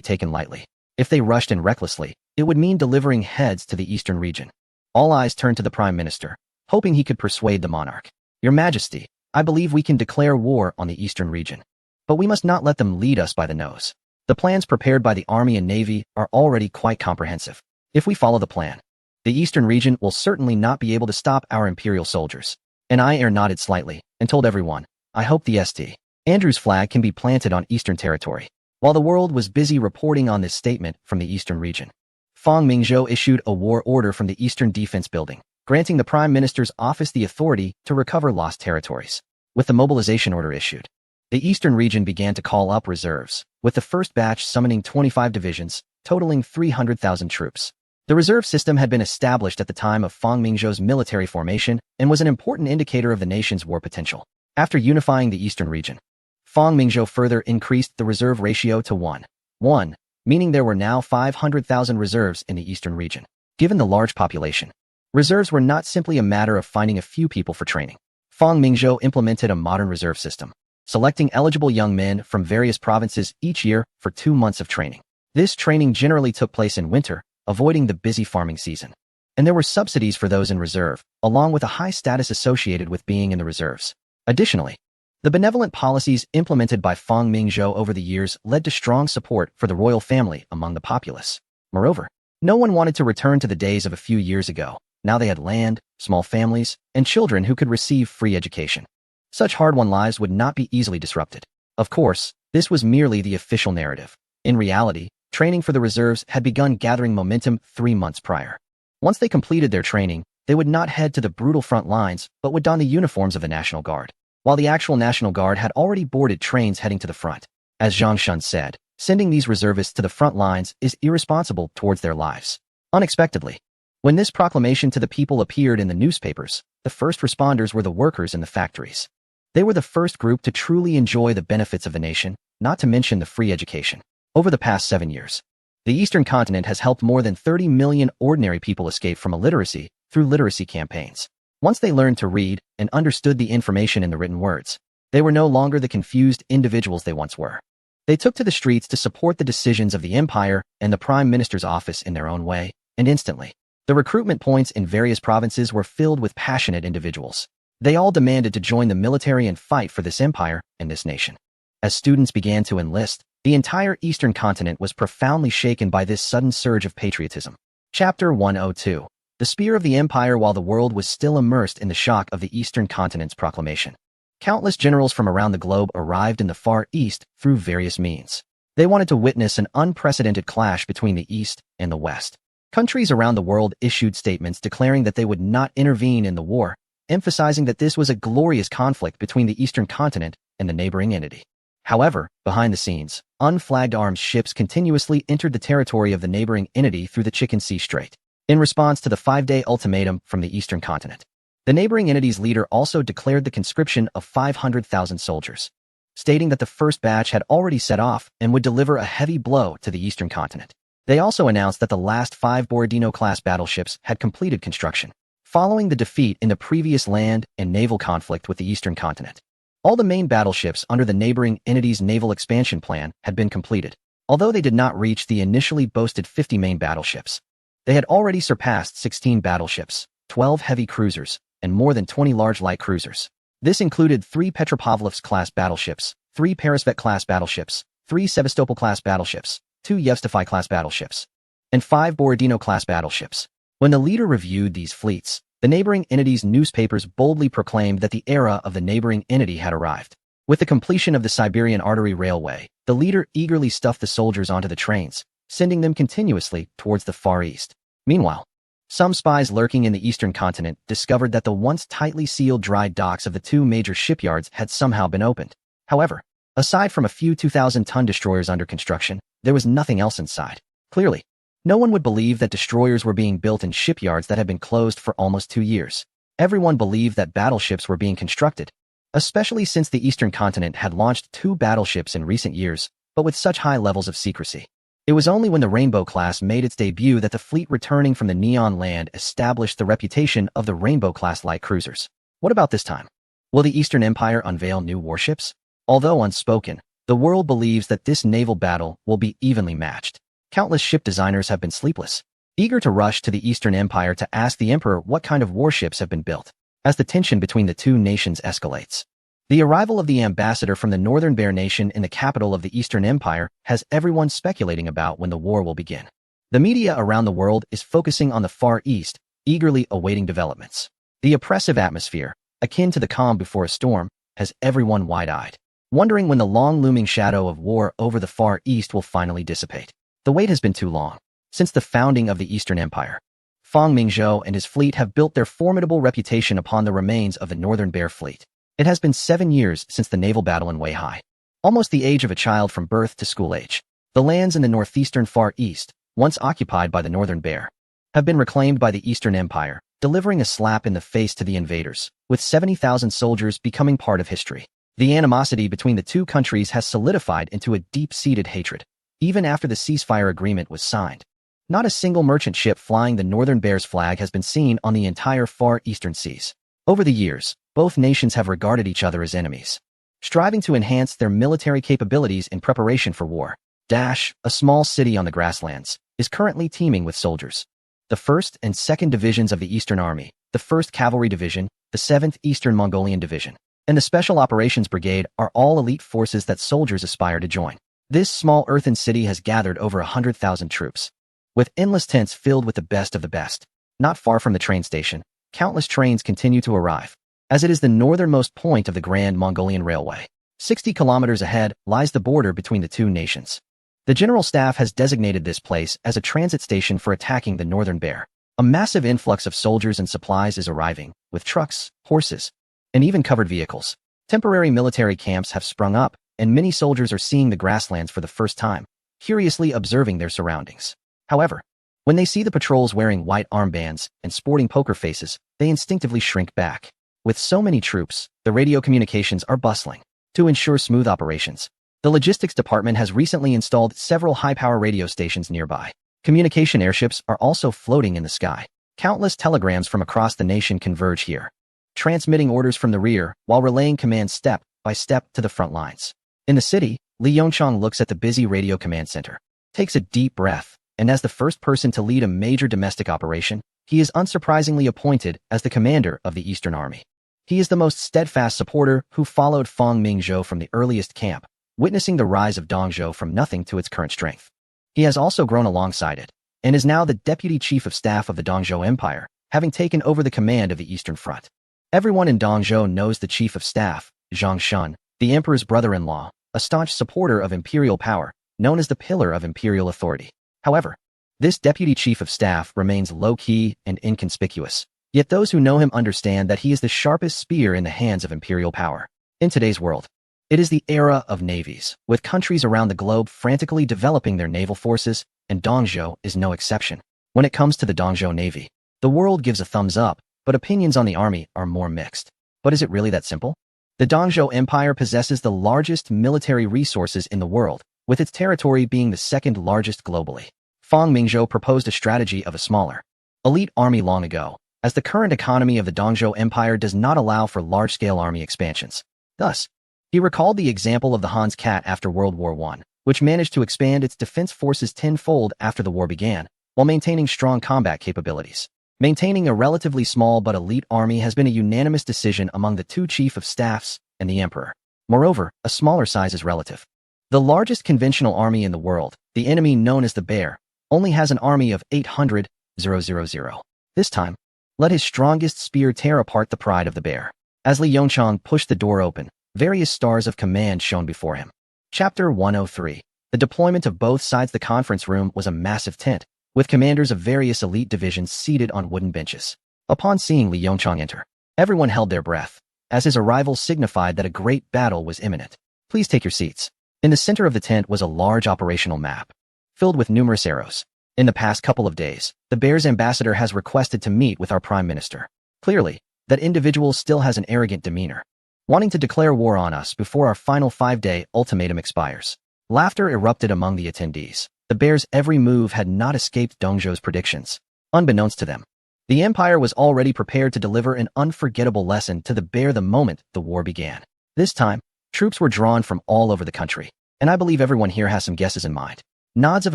taken lightly. If they rushed in recklessly, it would mean delivering heads to the Eastern region. All eyes turned to the Prime Minister, hoping he could persuade the monarch. Your Majesty, I believe we can declare war on the Eastern region. But we must not let them lead us by the nose. The plans prepared by the Army and Navy are already quite comprehensive. If we follow the plan, the Eastern region will certainly not be able to stop our Imperial soldiers. Air nodded slightly and told everyone, I hope the St. Andrew's flag can be planted on Eastern territory. While the world was busy reporting on this statement from the Eastern region, Fang Mingzhou issued a war order from the Eastern Defense Building, granting the Prime Minister's office the authority to recover lost territories. With the mobilization order issued, the Eastern region began to call up reserves, with the first batch summoning 25 divisions, totaling 300,000 troops. The reserve system had been established at the time of Fang Mingzhou's military formation and was an important indicator of the nation's war potential. After unifying the Eastern region, Fang Mingzhou further increased the reserve ratio to 1:1, meaning there were now 500,000 reserves in the Eastern region. Given the large population, Reserves were not simply a matter of finding a few people for training. Fang Mingzhou implemented a modern reserve system, selecting eligible young men from various provinces each year for 2 months of training. This training generally took place in winter, avoiding the busy farming season. And there were subsidies for those in reserve, along with a high status associated with being in the reserves. Additionally, the benevolent policies implemented by Fang Mingzhou over the years led to strong support for the royal family among the populace. Moreover, no one wanted to return to the days of a few years ago. Now they had land, small families, and children who could receive free education. Such hard-won lives would not be easily disrupted. Of course, this was merely the official narrative. In reality, training for the reserves had begun gathering momentum 3 months prior. Once they completed their training, they would not head to the brutal front lines, but would don the uniforms of the National Guard. While the actual National Guard had already boarded trains heading to the front. As Zhang Shun said, sending these reservists to the front lines is irresponsible towards their lives. Unexpectedly, when this proclamation to the people appeared in the newspapers, the first responders were the workers in the factories. They were the first group to truly enjoy the benefits of the nation, not to mention the free education. Over the past 7 years, the Eastern continent has helped more than 30 million ordinary people escape from illiteracy through literacy campaigns. Once they learned to read and understood the information in the written words, they were no longer the confused individuals they once were. They took to the streets to support the decisions of the empire and the prime minister's office in their own way, and instantly, the recruitment points in various provinces were filled with passionate individuals. They all demanded to join the military and fight for this empire and this nation. As students began to enlist, the entire Eastern continent was profoundly shaken by this sudden surge of patriotism. Chapter 102. The Spear of the Empire. While the world was still immersed in the shock of the Eastern continent's proclamation, countless generals from around the globe arrived in the Far East through various means. They wanted to witness an unprecedented clash between the East and the West. Countries around the world issued statements declaring that they would not intervene in the war, emphasizing that this was a glorious conflict between the Eastern continent and the neighboring entity. However, behind the scenes, unflagged arms ships continuously entered the territory of the neighboring entity through the Chicken Sea Strait. In response to the 5-day ultimatum from the Eastern continent, the neighboring entity's leader also declared the conscription of 500,000 soldiers, stating that the first batch had already set off and would deliver a heavy blow to the Eastern continent. They also announced that the last 5 Borodino-class battleships had completed construction, following the defeat in the previous land and naval conflict with the Eastern continent. All the main battleships under the neighboring entity's naval expansion plan had been completed. Although they did not reach the initially boasted 50 main battleships, they had already surpassed 16 battleships, 12 heavy cruisers, and more than 20 large light cruisers. This included 3 Petropavlovsk-class battleships, 3 Peresvet-class battleships, 3 Sevastopol-class battleships, 2 Yevstafai-class battleships, and 5 Borodino-class battleships. When the leader reviewed these fleets, the neighboring entity's newspapers boldly proclaimed that the era of the neighboring entity had arrived. With the completion of the Siberian Artery Railway, the leader eagerly stuffed the soldiers onto the trains, sending them continuously towards the Far East. Meanwhile, some spies lurking in the Eastern continent discovered that the once tightly sealed dry docks of the 2 major shipyards had somehow been opened. However, aside from a few 2,000-ton destroyers under construction, there was nothing else inside. Clearly, no one would believe that destroyers were being built in shipyards that had been closed for almost 2 years. Everyone believed that battleships were being constructed, especially since the Eastern continent had launched 2 battleships in recent years, but with such high levels of secrecy. It was only when the Rainbow class made its debut that the fleet returning from the Neon Land established the reputation of the Rainbow class light cruisers. What about this time? Will the Eastern Empire unveil new warships? Although unspoken, the world believes that this naval battle will be evenly matched. Countless ship designers have been sleepless, eager to rush to the Eastern Empire to ask the Emperor what kind of warships have been built. As the tension between the 2 nations escalates, the arrival of the ambassador from the Northern Bear Nation in the capital of the Eastern Empire has everyone speculating about when the war will begin. The media around the world is focusing on the Far East, eagerly awaiting developments. The oppressive atmosphere, akin to the calm before a storm, has everyone wide-eyed, wondering when the long-looming shadow of war over the Far East will finally dissipate. The wait has been too long. Since the founding of the Eastern Empire, Fang Mingzhou and his fleet have built their formidable reputation upon the remains of the Northern Bear Fleet. It has been 7 years since the naval battle in Weihai, almost the age of a child from birth to school age. The lands in the northeastern Far East, once occupied by the Northern Bear, have been reclaimed by the Eastern Empire, delivering a slap in the face to the invaders, with 70,000 soldiers becoming part of history. The animosity between the 2 countries has solidified into a deep-seated hatred, even after the ceasefire agreement was signed. Not a single merchant ship flying the Northern Bear's flag has been seen on the entire far eastern seas. Over the years, both nations have regarded each other as enemies, striving to enhance their military capabilities in preparation for war. A small city on the grasslands, is currently teeming with soldiers. The 1st and 2nd Divisions of the Eastern Army, the 1st Cavalry Division, the 7th Eastern Mongolian Division, and the Special Operations Brigade are all elite forces that soldiers aspire to join. This small earthen city has gathered over 100,000 troops, with endless tents filled with the best of the best. Not far from the train station, countless trains continue to arrive, as it is the northernmost point of the Grand Mongolian Railway. 60 kilometers ahead lies the border between the two nations. The General Staff has designated this place as a transit station for attacking the Northern Bear. A massive influx of soldiers and supplies is arriving, with trucks, horses, and even covered vehicles. Temporary military camps have sprung up, and many soldiers are seeing the grasslands for the first time, curiously observing their surroundings. However, when they see the patrols wearing white armbands and sporting poker faces, they instinctively shrink back. With so many troops, the radio communications are bustling. To ensure smooth operations, the logistics department has recently installed several high-power radio stations nearby. Communication airships are also floating in the sky. Countless telegrams from across the nation converge here, transmitting orders from the rear while relaying commands step by step to the front lines. In the city, Li Yongchang looks at the busy radio command center, takes a deep breath, and as the first person to lead a major domestic operation, he is unsurprisingly appointed as the commander of the Eastern Army. He is the most steadfast supporter who followed Fang Mingzhou from the earliest camp, witnessing the rise of Dongzhou from nothing to its current strength. He has also grown alongside it, and is now the Deputy Chief of Staff of the Dongzhou Empire, having taken over the command of the Eastern Front. Everyone in Dongzhou knows the Chief of Staff, Zhang Shun, the Emperor's brother-in-law, a staunch supporter of imperial power, known as the Pillar of Imperial Authority. However, this Deputy Chief of Staff remains low-key and inconspicuous, yet those who know him understand that he is the sharpest spear in the hands of imperial power. In today's world, it is the era of navies, with countries around the globe frantically developing their naval forces, and Dongzhou is no exception. When it comes to the Dongzhou Navy, the world gives a thumbs up, but opinions on the army are more mixed. But is it really that simple? The Dongzhou Empire possesses the largest military resources in the world, with its territory being the 2nd largest globally. Fang Mingzhou proposed a strategy of a smaller, elite army long ago, as the current economy of the Dongzhou Empire does not allow for large-scale army expansions. Thus, he recalled the example of the Han's Cat after World War I, which managed to expand its defense forces tenfold after the war began, while maintaining strong combat capabilities. Maintaining a relatively small but elite army has been a unanimous decision among the two chief of staffs and the emperor. Moreover, a smaller size is relative. The largest conventional army in the world, the enemy known as the Bear, only has an army of 800,000. This time, let his strongest spear tear apart the pride of the Bear. As Li Yongchang pushed the door open, various stars of command shone before him. Chapter 103. The deployment of both sides. The conference room was a massive tent, with commanders of various elite divisions seated on wooden benches. Upon seeing Li Yongchang enter, everyone held their breath, as his arrival signified that a great battle was imminent. Please take your seats. In the center of the tent was a large operational map, filled with numerous arrows. In the past couple of days, the Bear's ambassador has requested to meet with our Prime Minister. Clearly, that individual still has an arrogant demeanor, wanting to declare war on us before our final 5-day ultimatum expires. Laughter erupted among the attendees. The Bear's every move had not escaped Dongzhou's predictions. Unbeknownst to them, the Empire was already prepared to deliver an unforgettable lesson to the Bear the moment the war began. This time, troops were drawn from all over the country, and I believe everyone here has some guesses in mind. Nods of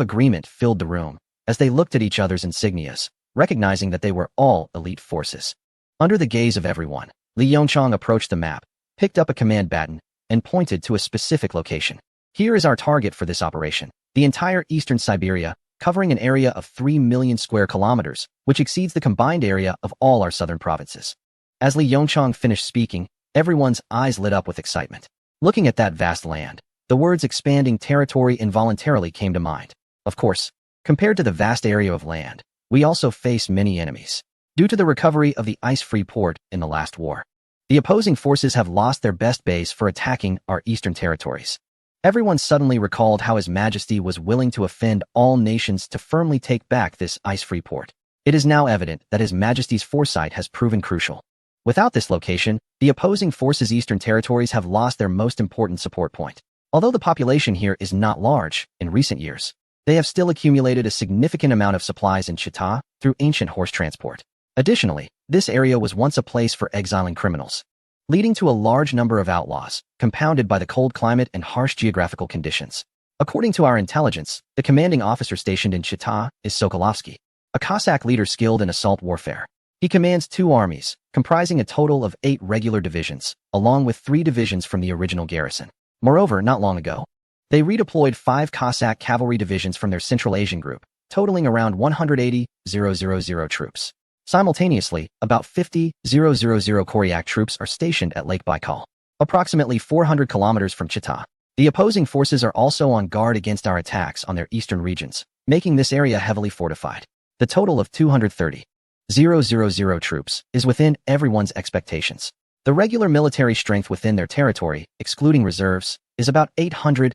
agreement filled the room, as they looked at each other's insignias, recognizing that they were all elite forces. Under the gaze of everyone, Li Yongchang approached the map, picked up a command baton, and pointed to a specific location. Here is our target for this operation. The entire eastern Siberia, covering an area of 3 million square kilometers, which exceeds the combined area of all our southern provinces. As Li Yongchang finished speaking, everyone's eyes lit up with excitement. Looking at that vast land, the words expanding territory involuntarily came to mind. Of course, compared to the vast area of land, we also face many enemies. Due to the recovery of the ice-free port in the last war, the opposing forces have lost their best base for attacking our eastern territories. Everyone suddenly recalled how His Majesty was willing to offend all nations to firmly take back this ice-free port. It is now evident that His Majesty's foresight has proven crucial. Without this location, the opposing forces' eastern territories have lost their most important support point. Although the population here is not large, in recent years, They have still accumulated a significant amount of supplies in Chita through ancient horse transport. Additionally, this area was once a place for exiling criminals, leading to a large number of outlaws, compounded by the cold climate and harsh geographical conditions. According to our intelligence, the commanding officer stationed in Chita is Sokolovsky, a Cossack leader skilled in assault warfare. He commands 2 armies, comprising a total of 8 regular divisions, along with 3 divisions from the original garrison. Moreover, not long ago, they redeployed 5 Cossack cavalry divisions from their Central Asian group, totaling around 180,000 troops. Simultaneously, about 50,000 Koryak troops are stationed at Lake Baikal, approximately 400 kilometers from Chita. The opposing forces are also on guard against our attacks on their eastern regions, making this area heavily fortified. The total of 230,000 troops is within everyone's expectations. The regular military strength within their territory, excluding reserves, is about 800,000.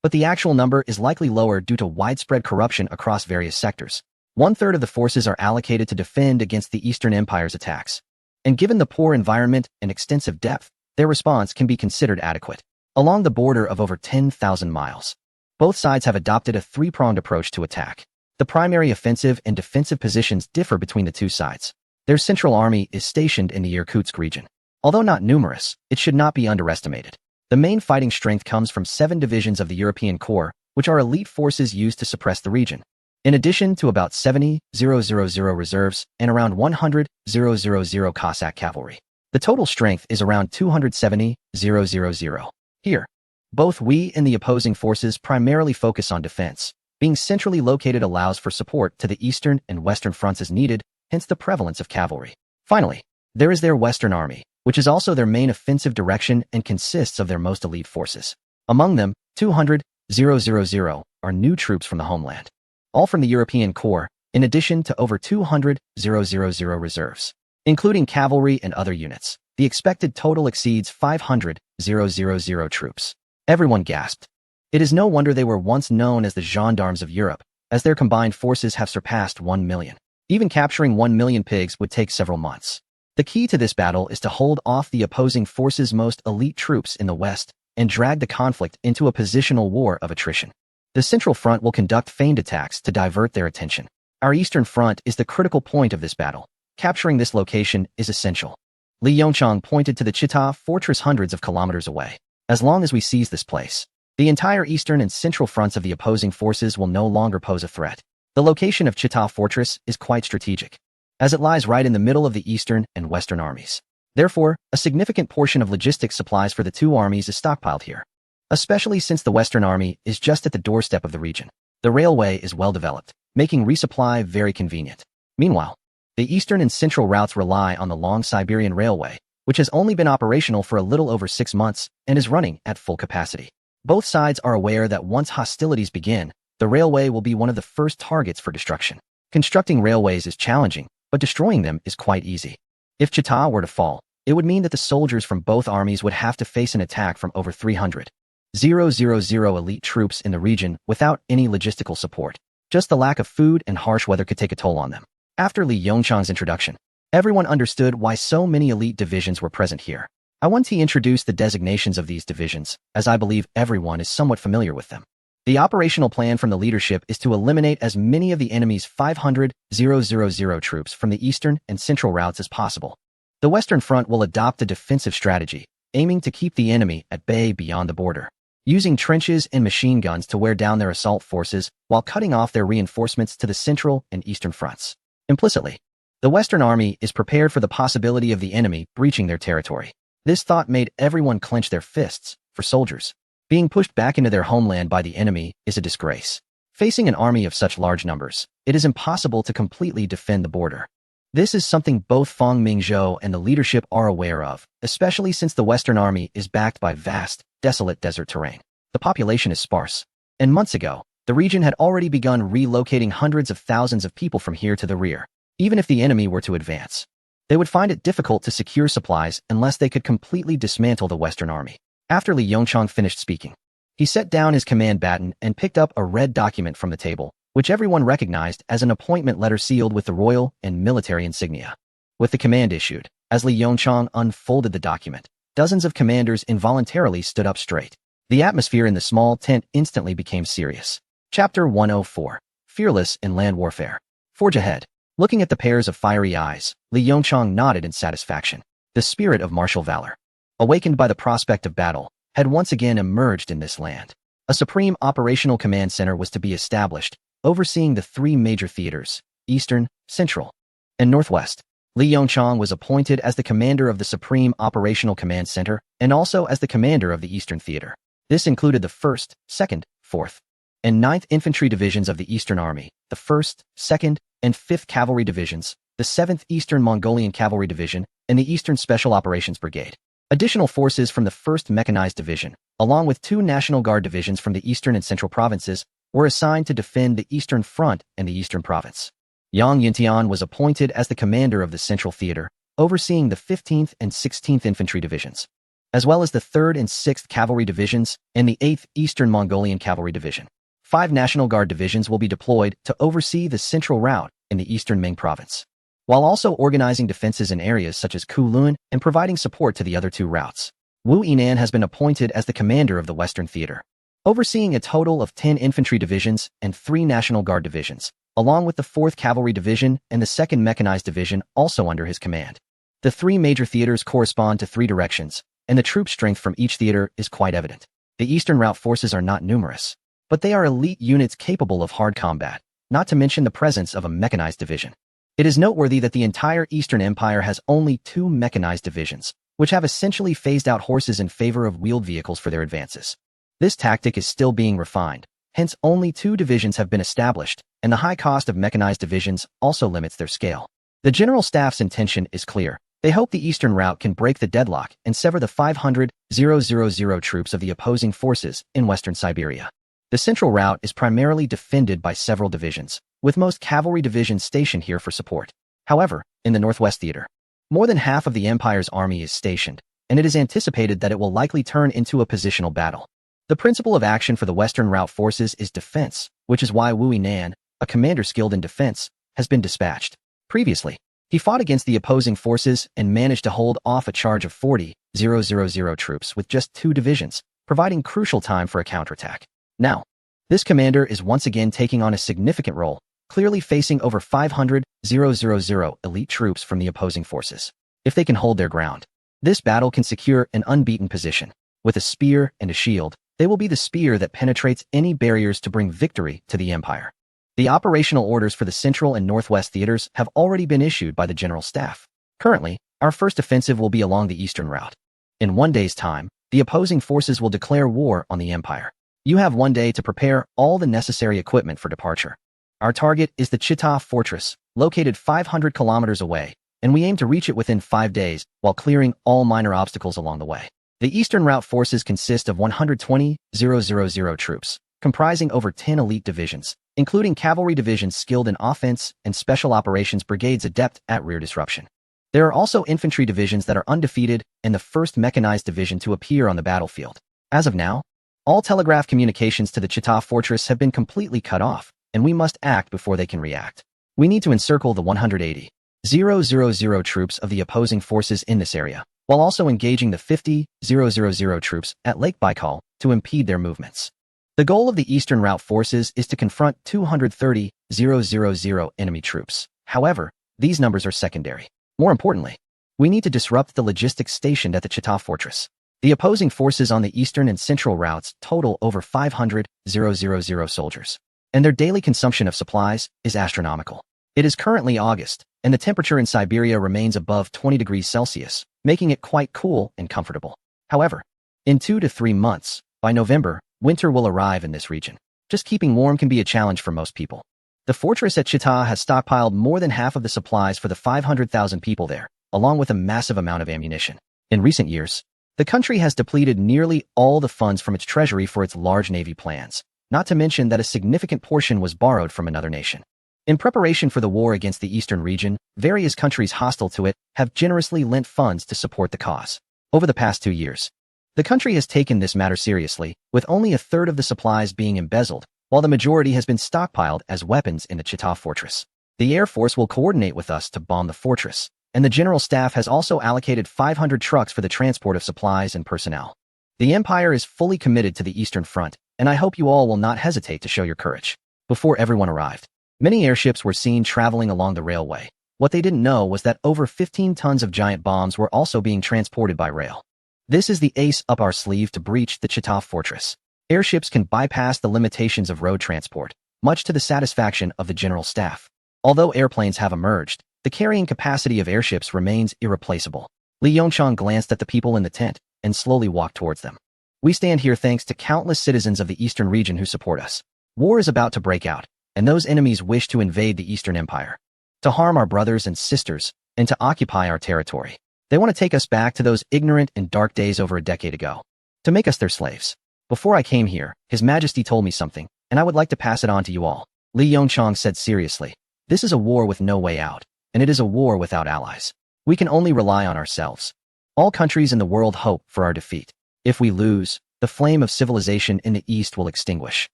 But the actual number is likely lower due to widespread corruption across various sectors. 1/3 of the forces are allocated to defend against the Eastern Empire's attacks. And given the poor environment and extensive depth, their response can be considered adequate. Along the border of over 10,000 miles, both sides have adopted a 3-pronged approach to attack. The primary offensive and defensive positions differ between the 2 sides. Their central army is stationed in the Irkutsk region. Although not numerous, it should not be underestimated. The main fighting strength comes from 7 divisions of the European Corps, which are elite forces used to suppress the region, in addition to about 70,000 reserves and around 100,000 Cossack cavalry. The total strength is around 270,000. Here, both we and the opposing forces primarily focus on defense. Being centrally located allows for support to the eastern and western fronts as needed, hence the prevalence of cavalry. Finally, there is their Western Army, which is also their main offensive direction and consists of their most elite forces. Among them, 200,000 are new troops from the homeland, all from the European Corps, in addition to over 200,000 reserves. Including cavalry and other units, the expected total exceeds 500,000 troops. Everyone gasped. It is no wonder they were once known as the gendarmes of Europe, as their combined forces have surpassed 1 million. Even capturing 1 million pigs would take several months. The key to this battle is to hold off the opposing forces' most elite troops in the west and drag the conflict into a positional war of attrition. The Central Front will conduct feigned attacks to divert their attention. Our Eastern Front is the critical point of this battle. Capturing this location is essential. Li Yongchang pointed to the Chita fortress hundreds of kilometers away. As long as we seize this place, the entire eastern and central fronts of the opposing forces will no longer pose a threat. The location of Chita Fortress is quite strategic, as it lies right in the middle of the eastern and western armies. Therefore, a significant portion of logistics supplies for the 2 armies is stockpiled here, especially since the Western Army is just at the doorstep of the region. The railway is well developed, making resupply very convenient. Meanwhile, the eastern and central routes rely on the long Siberian Railway, which has only been operational for a little over 6 months and is running at full capacity. Both sides are aware that once hostilities begin, the railway will be one of the first targets for destruction. Constructing railways is challenging, but destroying them is quite easy. If Chita were to fall, it would mean that the soldiers from both armies would have to face an attack from over 300,000 elite troops in the region without any logistical support. Just the lack of food and harsh weather could take a toll on them. After Li Yongchang's introduction, everyone understood why so many elite divisions were present here. I want to introduce the designations of these divisions, as I believe everyone is somewhat familiar with them. The operational plan from the leadership is to eliminate as many of the enemy's 500,000 troops from the eastern and central routes as possible. The Western Front will adopt a defensive strategy, aiming to keep the enemy at bay beyond the border, using trenches and machine guns to wear down their assault forces while cutting off their reinforcements to the central and eastern fronts. Implicitly, the Western Army is prepared for the possibility of the enemy breaching their territory. This thought made everyone clench their fists. For soldiers, being pushed back into their homeland by the enemy is a disgrace. Facing an army of such large numbers, it is impossible to completely defend the border. This is something both Fang Mingzhou and the leadership are aware of, especially since the Western Army is backed by vast, desolate desert terrain. The population is sparse, and months ago, the region had already begun relocating hundreds of thousands of people from here to the rear. Even if the enemy were to advance, they would find it difficult to secure supplies unless they could completely dismantle the Western Army. After Li Yongchang finished speaking, he set down his command baton and picked up a red document from the table, which everyone recognized as an appointment letter sealed with the royal and military insignia. With the command issued, as Li Yongchang unfolded the document, dozens of commanders involuntarily stood up straight. The atmosphere in the small tent instantly became serious. Chapter 104. Fearless in Land Warfare. Forge ahead. Looking at the pairs of fiery eyes, Li Yongchang nodded in satisfaction. The spirit of martial valor, awakened by the prospect of battle, had once again emerged in this land. A supreme operational command center was to be established, overseeing the three major theaters, Eastern, Central, and Northwest. Li Yongchang was appointed as the commander of the Supreme Operational Command Center and also as the commander of the Eastern Theater. This included the 1st, 2nd, 4th, and 9th Infantry Divisions of the Eastern Army, the 1st, 2nd, and 5th Cavalry Divisions, the 7th Eastern Mongolian Cavalry Division, and the Eastern Special Operations Brigade. Additional forces from the 1st Mechanized Division, along with 2 National Guard divisions from the Eastern and Central provinces, were assigned to defend the Eastern Front and the Eastern Province. Yang Yintian was appointed as the commander of the Central Theater, overseeing the 15th and 16th Infantry Divisions, as well as the 3rd and 6th Cavalry Divisions and the 8th Eastern Mongolian Cavalry Division. 5 National Guard divisions will be deployed to oversee the Central Route in the Eastern Ming Province, while also organizing defenses in areas such as Kulun and providing support to the other 2 routes. Wu Yinan has been appointed as the commander of the Western Theater, overseeing a total of 10 infantry divisions and 3 National Guard divisions, along with the 4th Cavalry Division and the 2nd Mechanized Division also under his command. The 3 major theaters correspond to 3 directions, and the troop strength from each theater is quite evident. The Eastern Route forces are not numerous, but they are elite units capable of hard combat, not to mention the presence of a mechanized division. It is noteworthy that the entire Eastern Empire has only 2 mechanized divisions, which have essentially phased out horses in favor of wheeled vehicles for their advances. This tactic is still being refined, hence only 2 divisions have been established, and the high cost of mechanized divisions also limits their scale. The General Staff's intention is clear. They hope the Eastern Route can break the deadlock and sever the 500,000 troops of the opposing forces in Western Siberia. The Central Route is primarily defended by several divisions, with most cavalry divisions stationed here for support. However, in the Northwest Theater, more than half of the Empire's army is stationed, and it is anticipated that it will likely turn into a positional battle. The principle of action for the Western Route forces is defense, which is why Wu Yinan, a commander skilled in defense, has been dispatched. Previously, he fought against the opposing forces and managed to hold off a charge of 40,000 troops with just 2 divisions, providing crucial time for a counterattack. Now, this commander is once again taking on a significant role, clearly facing over 500,000 elite troops from the opposing forces. If they can hold their ground, this battle can secure an unbeaten position. With a spear and a shield, they will be the spear that penetrates any barriers to bring victory to the Empire. The operational orders for the Central and Northwest theaters have already been issued by the General Staff. Currently, our first offensive will be along the Eastern Route. In 1 day's time, the opposing forces will declare war on the Empire. You have 1 day to prepare all the necessary equipment for departure. Our target is the Chita Fortress, located 500 kilometers away, and we aim to reach it within 5 days while clearing all minor obstacles along the way. The Eastern Route forces consist of 120,000 troops, comprising over 10 elite divisions, including cavalry divisions skilled in offense and special operations brigades adept at rear disruption. There are also infantry divisions that are undefeated and the 1st Mechanized Division to appear on the battlefield. As of now, all telegraph communications to the Chita Fortress have been completely cut off, and we must act before they can react. We need to encircle the 180,000 troops of the opposing forces in this area, while also engaging the 50,000 troops at Lake Baikal to impede their movements. The goal of the Eastern Route forces is to confront 230,000 enemy troops. However, these numbers are secondary. More importantly, we need to disrupt the logistics stationed at the Chita Fortress. The opposing forces on the Eastern and Central routes total over 500,000 soldiers, and their daily consumption of supplies is astronomical. It is currently August, and the temperature in Siberia remains above 20 degrees Celsius, making it quite cool and comfortable. However, in 2 to 3 months, by November, winter will arrive in this region. Just keeping warm can be a challenge for most people. The fortress at Chita has stockpiled more than half of the supplies for the 500,000 people there, along with a massive amount of ammunition. In recent years, the country has depleted nearly all the funds from its treasury for its large navy plans, not to mention that a significant portion was borrowed from another nation. In preparation for the war against the eastern region, various countries hostile to it have generously lent funds to support the cause. Over the past 2 years, the country has taken this matter seriously, with only a third of the supplies being embezzled, while the majority has been stockpiled as weapons in the Chita Fortress. The Air Force will coordinate with us to bomb the fortress, and the General Staff has also allocated 500 trucks for the transport of supplies and personnel. The Empire is fully committed to the Eastern Front, and I hope you all will not hesitate to show your courage. Before everyone arrived, many airships were seen traveling along the railway. What they didn't know was that over 15 tons of giant bombs were also being transported by rail. This is the ace up our sleeve to breach the Chita fortress. Airships can bypass the limitations of road transport, much to the satisfaction of the general staff. Although airplanes have emerged, the carrying capacity of airships remains irreplaceable. Li Yongchang glanced at the people in the tent and slowly walked towards them. We stand here thanks to countless citizens of the Eastern region who support us. War is about to break out, and those enemies wish to invade the Eastern Empire, to harm our brothers and sisters, and to occupy our territory. They want to take us back to those ignorant and dark days over a decade ago, to make us their slaves. Before I came here, His Majesty told me something, and I would like to pass it on to you all. Li Yongchang said seriously, this is a war with no way out, and it is a war without allies. We can only rely on ourselves. All countries in the world hope for our defeat. If we lose, the flame of civilization in the East will extinguish.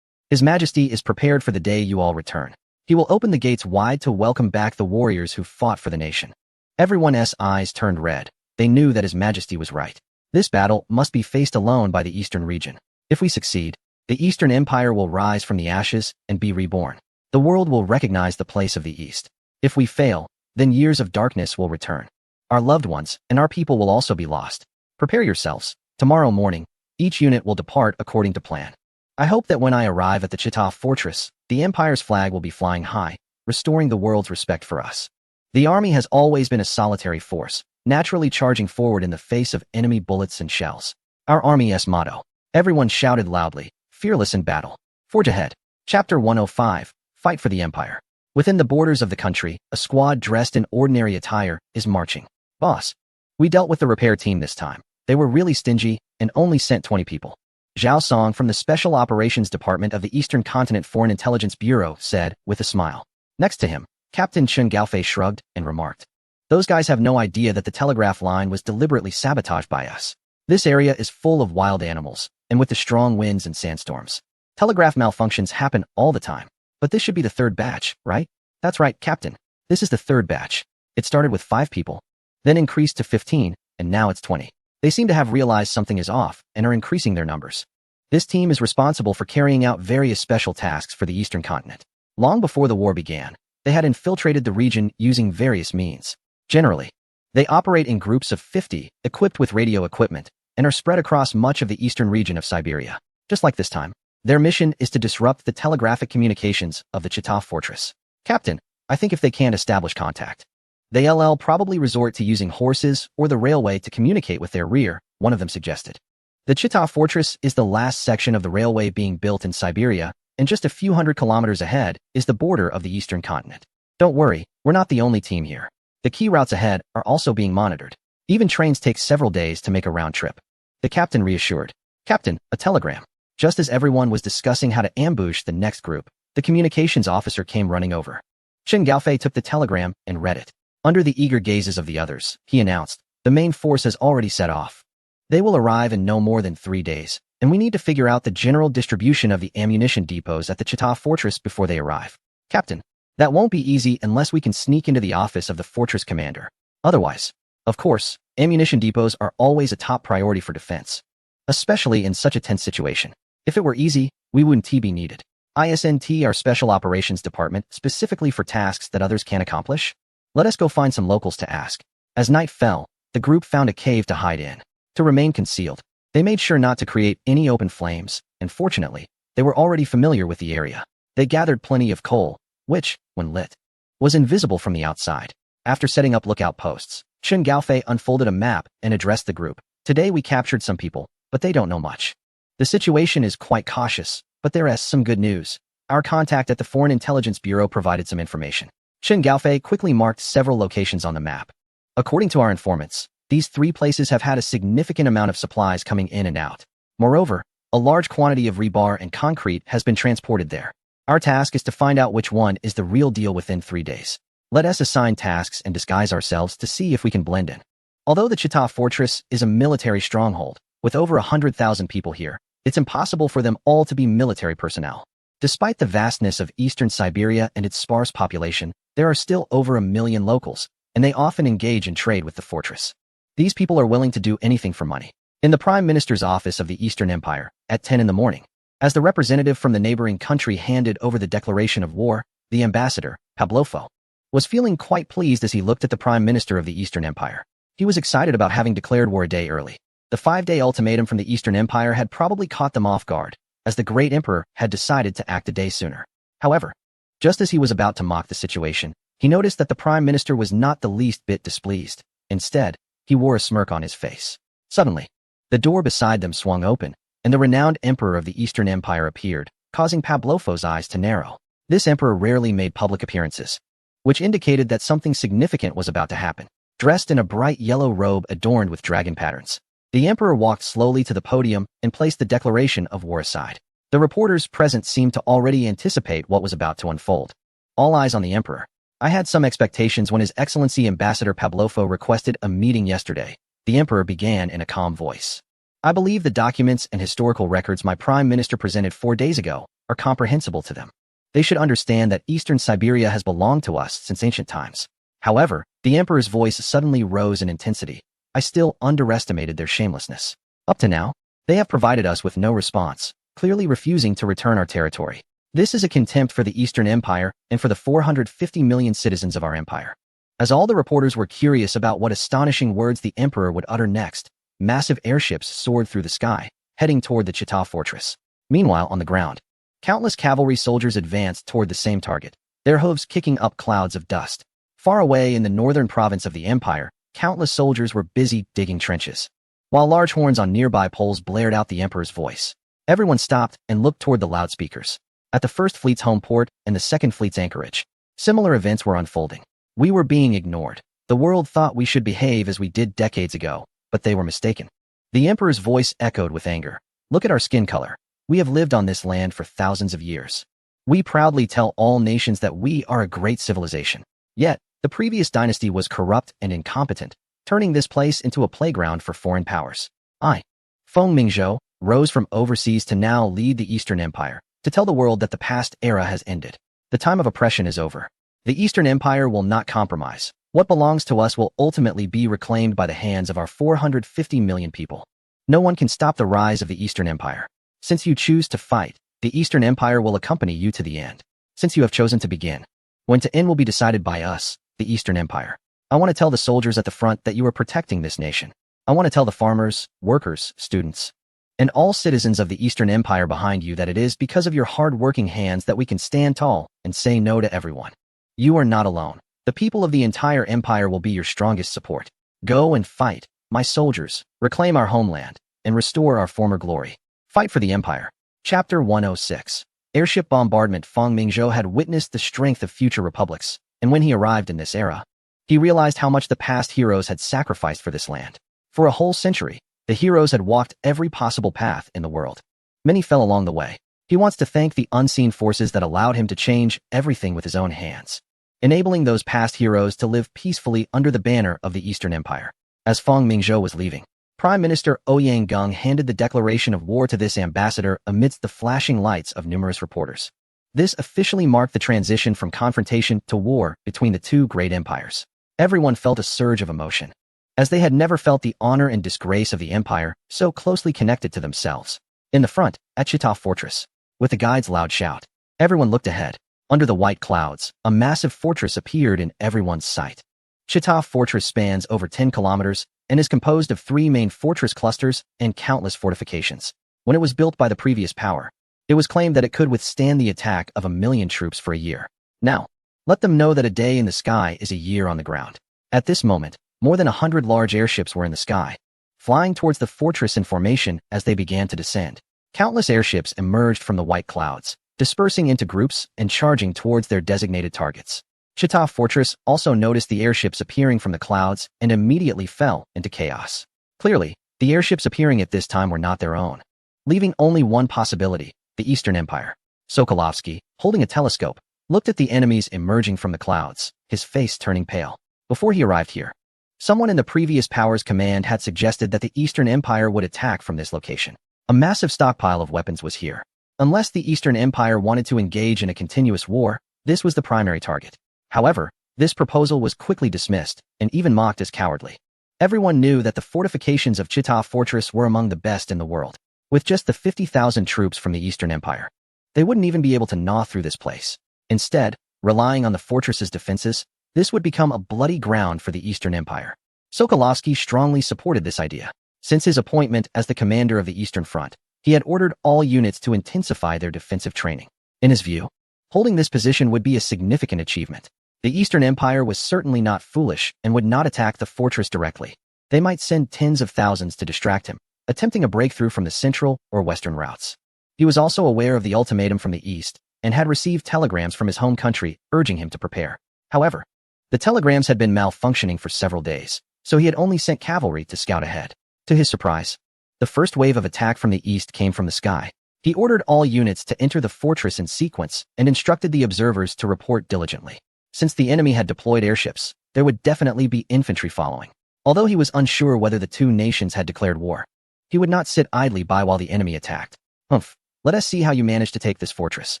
His Majesty is prepared for the day you all return. He will open the gates wide to welcome back the warriors who fought for the nation. Everyone's eyes turned red. They knew that His Majesty was right. This battle must be faced alone by the Eastern region. If we succeed, the Eastern Empire will rise from the ashes and be reborn. The world will recognize the place of the East. If we fail, then years of darkness will return. Our loved ones and our people will also be lost. Prepare yourselves. Tomorrow morning, each unit will depart according to plan. I hope that when I arrive at the Chita fortress, the Empire's flag will be flying high, restoring the world's respect for us. The army has always been a solitary force, naturally charging forward in the face of enemy bullets and shells. Our army's motto. Everyone shouted loudly, fearless in battle. Forge ahead. Chapter 105, Fight for the Empire. Within the borders of the country, a squad dressed in ordinary attire is marching. Boss. We dealt with the repair team this time. They were really stingy and only sent 20 people. Zhao Song from the Special Operations Department of the Eastern Continent Foreign Intelligence Bureau said, with a smile. Next to him, Captain Chen Gaofei shrugged and remarked. Those guys have no idea that the telegraph line was deliberately sabotaged by us. This area is full of wild animals, and with the strong winds and sandstorms, telegraph malfunctions happen all the time. But this should be the third batch, right? That's right, Captain. This is the third batch. It started with 5 people, then increased to 15, and now it's 20. They seem to have realized something is off and are increasing their numbers. This team is responsible for carrying out various special tasks for the Eastern continent. Long before the war began, they had infiltrated the region using various means. Generally, they operate in groups of 50, equipped with radio equipment, and are spread across much of the eastern region of Siberia. Just like this time, their mission is to disrupt the telegraphic communications of the Chita fortress. Captain, I think if they can't establish contact, they'll probably resort to using horses or the railway to communicate with their rear, one of them suggested. The Chita fortress is the last section of the railway being built in Siberia, and just a few hundred kilometers ahead is the border of the eastern continent. Don't worry, we're not the only team here. The key routes ahead are also being monitored. Even trains take several days to make a round trip. The captain reassured. Captain, a telegram. Just as everyone was discussing how to ambush the next group, the communications officer came running over. Chen Gaofei took the telegram and read it. Under the eager gazes of the others, he announced, the main force has already set off. They will arrive in no more than 3 days, and we need to figure out the general distribution of the ammunition depots at the Chita fortress before they arrive. Captain, that won't be easy unless we can sneak into the office of the fortress commander. Otherwise, of course, ammunition depots are always a top priority for defense, especially in such a tense situation. If it were easy, we wouldn't be needed. ISNT, our special operations department, specifically for tasks that others can't accomplish? Let us go find some locals to ask. As night fell, the group found a cave to hide in. To remain concealed, they made sure not to create any open flames, and fortunately, they were already familiar with the area. They gathered plenty of coal, which, when lit, was invisible from the outside. After setting up lookout posts, Chen Gaofei unfolded a map and addressed the group. Today we captured some people, but they don't know much. The situation is quite cautious, but there is some good news. Our contact at the Foreign Intelligence Bureau provided some information. Chen Gaofei quickly marked several locations on the map. According to our informants, these 3 places have had a significant amount of supplies coming in and out. Moreover, a large quantity of rebar and concrete has been transported there. Our task is to find out which one is the real deal within 3 days. Let us assign tasks and disguise ourselves to see if we can blend in. Although the Chita fortress is a military stronghold, with over 100,000 people here, it's impossible for them all to be military personnel. Despite the vastness of eastern Siberia and its sparse population, there are still over 1 million locals, and they often engage in trade with the fortress. These people are willing to do anything for money. In the Prime Minister's office of the Eastern Empire, at 10 in the morning, as the representative from the neighboring country handed over the declaration of war, the ambassador, Pavlofo, was feeling quite pleased as he looked at the Prime Minister of the Eastern Empire. He was excited about having declared war a day early. The 5-day ultimatum from the Eastern Empire had probably caught them off guard, as the great emperor had decided to act a day sooner. However, just as he was about to mock the situation, he noticed that the Prime Minister was not the least bit displeased. Instead, he wore a smirk on his face. Suddenly, the door beside them swung open, and the renowned emperor of the Eastern Empire appeared, causing Pavlofo's eyes to narrow. This emperor rarely made public appearances, which indicated that something significant was about to happen. Dressed in a bright yellow robe adorned with dragon patterns, the emperor walked slowly to the podium and placed the declaration of war aside. The reporters present seemed to already anticipate what was about to unfold. All eyes on the emperor. I had some expectations when His Excellency Ambassador Pavlofo requested a meeting yesterday. The emperor began in a calm voice. I believe the documents and historical records my prime minister presented 4 days ago are comprehensible to them. They should understand that Eastern Siberia has belonged to us since ancient times. However, the emperor's voice suddenly rose in intensity. I still underestimated their shamelessness. Up to now, they have provided us with no response, clearly refusing to return our territory. This is a contempt for the Eastern Empire and for the 450 million citizens of our empire. As all the reporters were curious about what astonishing words the emperor would utter next, massive airships soared through the sky, heading toward the Chita fortress. Meanwhile, on the ground, countless cavalry soldiers advanced toward the same target, their hooves kicking up clouds of dust. Far away in the northern province of the empire, countless soldiers were busy digging trenches, while large horns on nearby poles blared out the emperor's voice. Everyone stopped and looked toward the loudspeakers. At the First Fleet's home port and the Second Fleet's anchorage, similar events were unfolding. We were being ignored. The world thought we should behave as we did decades ago, but they were mistaken. The emperor's voice echoed with anger. Look at our skin color. We have lived on this land for thousands of years. We proudly tell all nations that we are a great civilization. Yet, the previous dynasty was corrupt and incompetent, turning this place into a playground for foreign powers. I, Feng Mingzhou, rose from overseas to now lead the Eastern Empire, to tell the world that the past era has ended. The time of oppression is over. The Eastern Empire will not compromise. What belongs to us will ultimately be reclaimed by the hands of our 450 million people. No one can stop the rise of the Eastern Empire. Since you choose to fight, the Eastern Empire will accompany you to the end. Since you have chosen to begin, when to end will be decided by us, the Eastern Empire. I want to tell the soldiers at the front that you are protecting this nation. I want to tell the farmers, workers, students, and all citizens of the Eastern Empire behind you that it is because of your hard-working hands that we can stand tall and say no to everyone. You are not alone. The people of the entire empire will be your strongest support. Go and fight, my soldiers, reclaim our homeland, and restore our former glory. Fight for the empire. Chapter 106. Airship bombardment. Feng Mingzhou had witnessed the strength of future republics, and when he arrived in this era, he realized how much the past heroes had sacrificed for this land. For a whole century, the heroes had walked every possible path in the world. Many fell along the way. He wants to thank the unseen forces that allowed him to change everything with his own hands, enabling those past heroes to live peacefully under the banner of the Eastern Empire. As Feng Mingzhou was leaving, Prime Minister Ouyang Gung handed the declaration of war to this ambassador amidst the flashing lights of numerous reporters. This officially marked the transition from confrontation to war between the two great empires. Everyone felt a surge of emotion, as they had never felt the honor and disgrace of the empire so closely connected to themselves. In the front, at Chita Fortress, with the guide's loud shout, everyone looked ahead. Under the white clouds, a massive fortress appeared in everyone's sight. Chita Fortress spans over 10 kilometers and is composed of 3 main fortress clusters and countless fortifications. When it was built by the previous power, it was claimed that it could withstand the attack of 1 million troops for a year. Now, let them know that a day in the sky is a year on the ground. At this moment, more than 100 large airships were in the sky, flying towards the fortress in formation as they began to descend. Countless airships emerged from the white clouds, dispersing into groups and charging towards their designated targets. Chita Fortress also noticed the airships appearing from the clouds and immediately fell into chaos. Clearly, the airships appearing at this time were not their own, leaving only one possibility: the Eastern Empire. Sokolovsky, holding a telescope, looked at the enemies emerging from the clouds, his face turning pale. Before he arrived here, someone in the previous power's command had suggested that the Eastern Empire would attack from this location. A massive stockpile of weapons was here. Unless the Eastern Empire wanted to engage in a continuous war, this was the primary target. However, this proposal was quickly dismissed and even mocked as cowardly. Everyone knew that the fortifications of Chita Fortress were among the best in the world. With just the 50,000 troops from the Eastern Empire, they wouldn't even be able to gnaw through this place. Instead, relying on the fortress's defenses, this would become a bloody ground for the Eastern Empire. Sokolovsky strongly supported this idea. Since his appointment as the commander of the Eastern Front, he had ordered all units to intensify their defensive training. In his view, holding this position would be a significant achievement. The Eastern Empire was certainly not foolish and would not attack the fortress directly. They might send tens of thousands to distract him, attempting a breakthrough from the central or western routes. He was also aware of the ultimatum from the east and had received telegrams from his home country urging him to prepare. However, the telegrams had been malfunctioning for several days, so he had only sent cavalry to scout ahead. To his surprise, the first wave of attack from the east came from the sky. He ordered all units to enter the fortress in sequence and instructed the observers to report diligently. Since the enemy had deployed airships, there would definitely be infantry following. Although he was unsure whether the two nations had declared war, he would not sit idly by while the enemy attacked. Humph, let us see how you managed to take this fortress.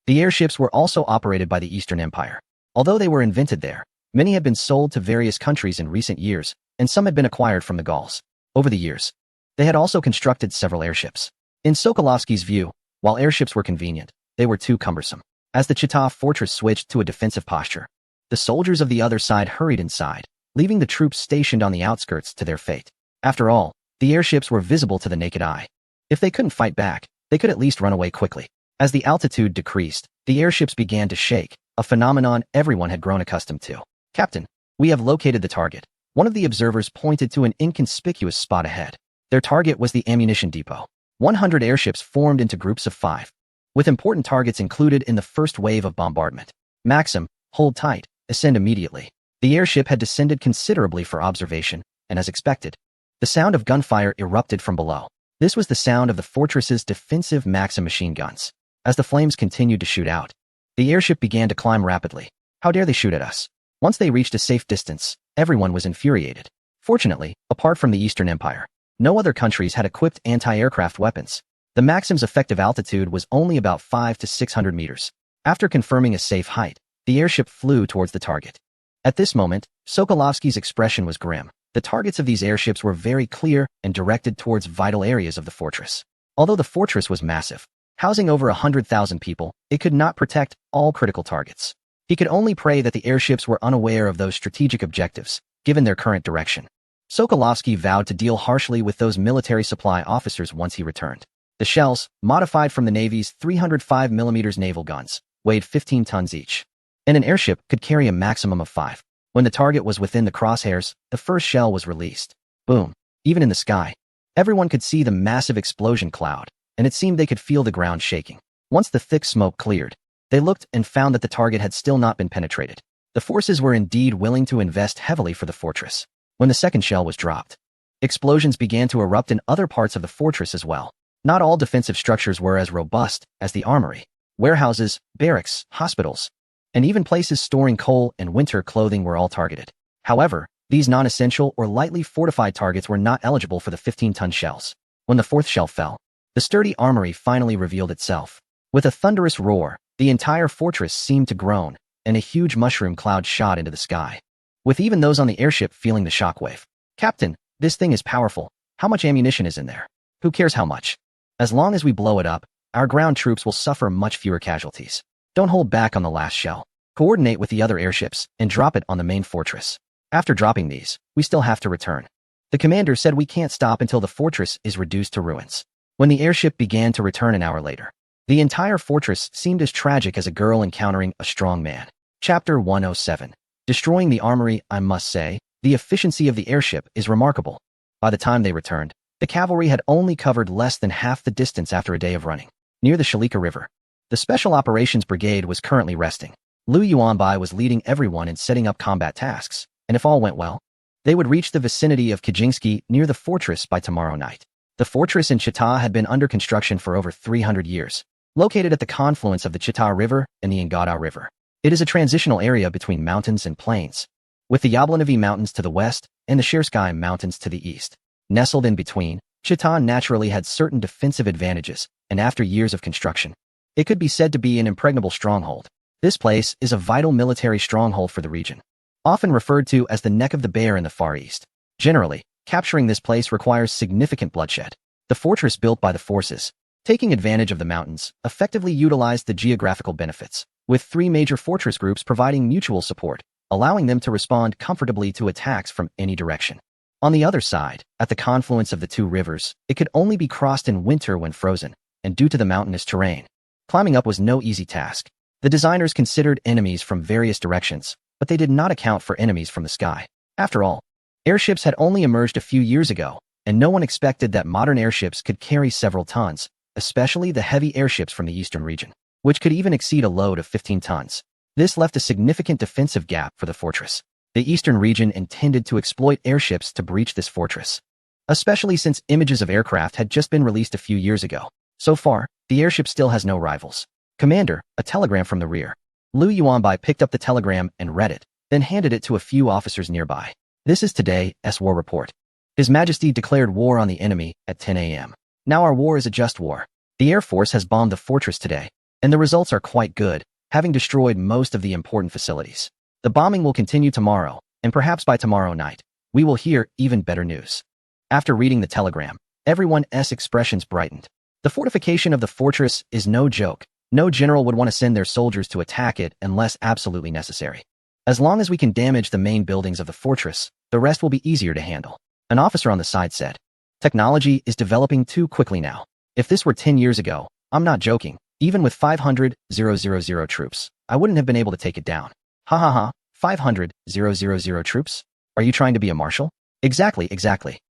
The airships were also operated by the Eastern Empire. Although they were invented there, many had been sold to various countries in recent years, and some had been acquired from the Gauls. Over the years, they had also constructed several airships. In Sokolovsky's view, while airships were convenient, they were too cumbersome. As the Chita fortress switched to a defensive posture, the soldiers of the other side hurried inside, leaving the troops stationed on the outskirts to their fate. After all, the airships were visible to the naked eye. If they couldn't fight back, they could at least run away quickly. As the altitude decreased, the airships began to shake, a phenomenon everyone had grown accustomed to. "Captain, we have located the target." One of the observers pointed to an inconspicuous spot ahead. Their target was the ammunition depot. 100 airships formed into groups of 5, with important targets included in the first wave of bombardment. "Maxim, hold tight, ascend immediately." The airship had descended considerably for observation, and as expected, the sound of gunfire erupted from below. This was the sound of the fortress's defensive Maxim machine guns. As the flames continued to shoot out, the airship began to climb rapidly. How dare they shoot at us? Once they reached a safe distance, everyone was infuriated. Fortunately, apart from the Eastern Empire, no other countries had equipped anti-aircraft weapons. The Maxim's effective altitude was only about 500 to 600 meters. After confirming a safe height, the airship flew towards the target. At this moment, Sokolovsky's expression was grim. The targets of these airships were very clear and directed towards vital areas of the fortress. Although the fortress was massive, housing over 100,000 people, it could not protect all critical targets. He could only pray that the airships were unaware of those strategic objectives, given their current direction. Sokolovsky vowed to deal harshly with those military supply officers once he returned. The shells, modified from the Navy's 305mm naval guns, weighed 15 tons each, and an airship could carry a maximum of 5. When the target was within the crosshairs, the first shell was released. Boom. Even in the sky, everyone could see the massive explosion cloud, and it seemed they could feel the ground shaking. Once the thick smoke cleared, they looked and found that the target had still not been penetrated. The forces were indeed willing to invest heavily for the fortress. When the second shell was dropped, explosions began to erupt in other parts of the fortress as well. Not all defensive structures were as robust as the armory. Warehouses, barracks, hospitals, and even places storing coal and winter clothing were all targeted. However, these non-essential or lightly fortified targets were not eligible for the 15-ton shells. When the fourth shell fell, the sturdy armory finally revealed itself. With a thunderous roar, the entire fortress seemed to groan, and a huge mushroom cloud shot into the sky, with even those on the airship feeling the shockwave. "Captain, this thing is powerful. How much ammunition is in there?" "Who cares how much? As long as we blow it up, our ground troops will suffer much fewer casualties. Don't hold back on the last shell. Coordinate with the other airships and drop it on the main fortress. After dropping these, we still have to return." The commander said we can't stop until the fortress is reduced to ruins. When the airship began to return an hour later, the entire fortress seemed as tragic as a girl encountering a strong man. Chapter 107. Destroying the armory. I must say, the efficiency of the airship is remarkable. By the time they returned, the cavalry had only covered less than half the distance after a day of running. Near the Shalika River, the Special Operations Brigade was currently resting. Liu Yuanbai was leading everyone in setting up combat tasks, and if all went well, they would reach the vicinity of Kajinsky near the fortress by tomorrow night. The fortress in Chita had been under construction for over 300 years. Located at the confluence of the Chita River and the Ingada River, it is a transitional area between mountains and plains, with the Yablanovi Mountains to the west and the Shersky Mountains to the east. Nestled in between, Chita naturally had certain defensive advantages, and after years of construction, it could be said to be an impregnable stronghold. This place is a vital military stronghold for the region, often referred to as the neck of the bear in the Far East. Generally, Capturing this place requires significant bloodshed. The fortress built by the forces, taking advantage of the mountains, effectively utilized the geographical benefits, with three major fortress groups providing mutual support, allowing them to respond comfortably to attacks from any direction. On the other side, at the confluence of the two rivers, it could only be crossed in winter when frozen, and due to the mountainous terrain, climbing up was no easy task. The designers considered enemies from various directions, but they did not account for enemies from the sky. After all, airships had only emerged a few years ago, and no one expected that modern airships could carry several tons, especially the heavy airships from the eastern region, which could even exceed a load of 15 tons. This left a significant defensive gap for the fortress. The eastern region intended to exploit airships to breach this fortress, especially since images of aircraft had just been released a few years ago. So far, the airship still has no rivals. Commander, a telegram from the rear. Lu Yuanbai picked up the telegram and read it, then handed it to a few officers nearby. This is today's war report. His Majesty declared war on the enemy at 10 a.m. Now our war is a just war. The Air Force has bombed the fortress today, and the results are quite good, having destroyed most of the important facilities. The bombing will continue tomorrow, and perhaps by tomorrow night, we will hear even better news. After reading the telegram, everyone's expressions brightened. The fortification of the fortress is no joke. No general would want to send their soldiers to attack it unless absolutely necessary. As long as we can damage the main buildings of the fortress, the rest will be easier to handle. An officer on the side said. Technology is developing too quickly now. If this were 10 years ago, I'm not joking, even with 500,000 troops, I wouldn't have been able to take it down. Ha ha ha, 500,000 troops? Are you trying to be a marshal? Exactly.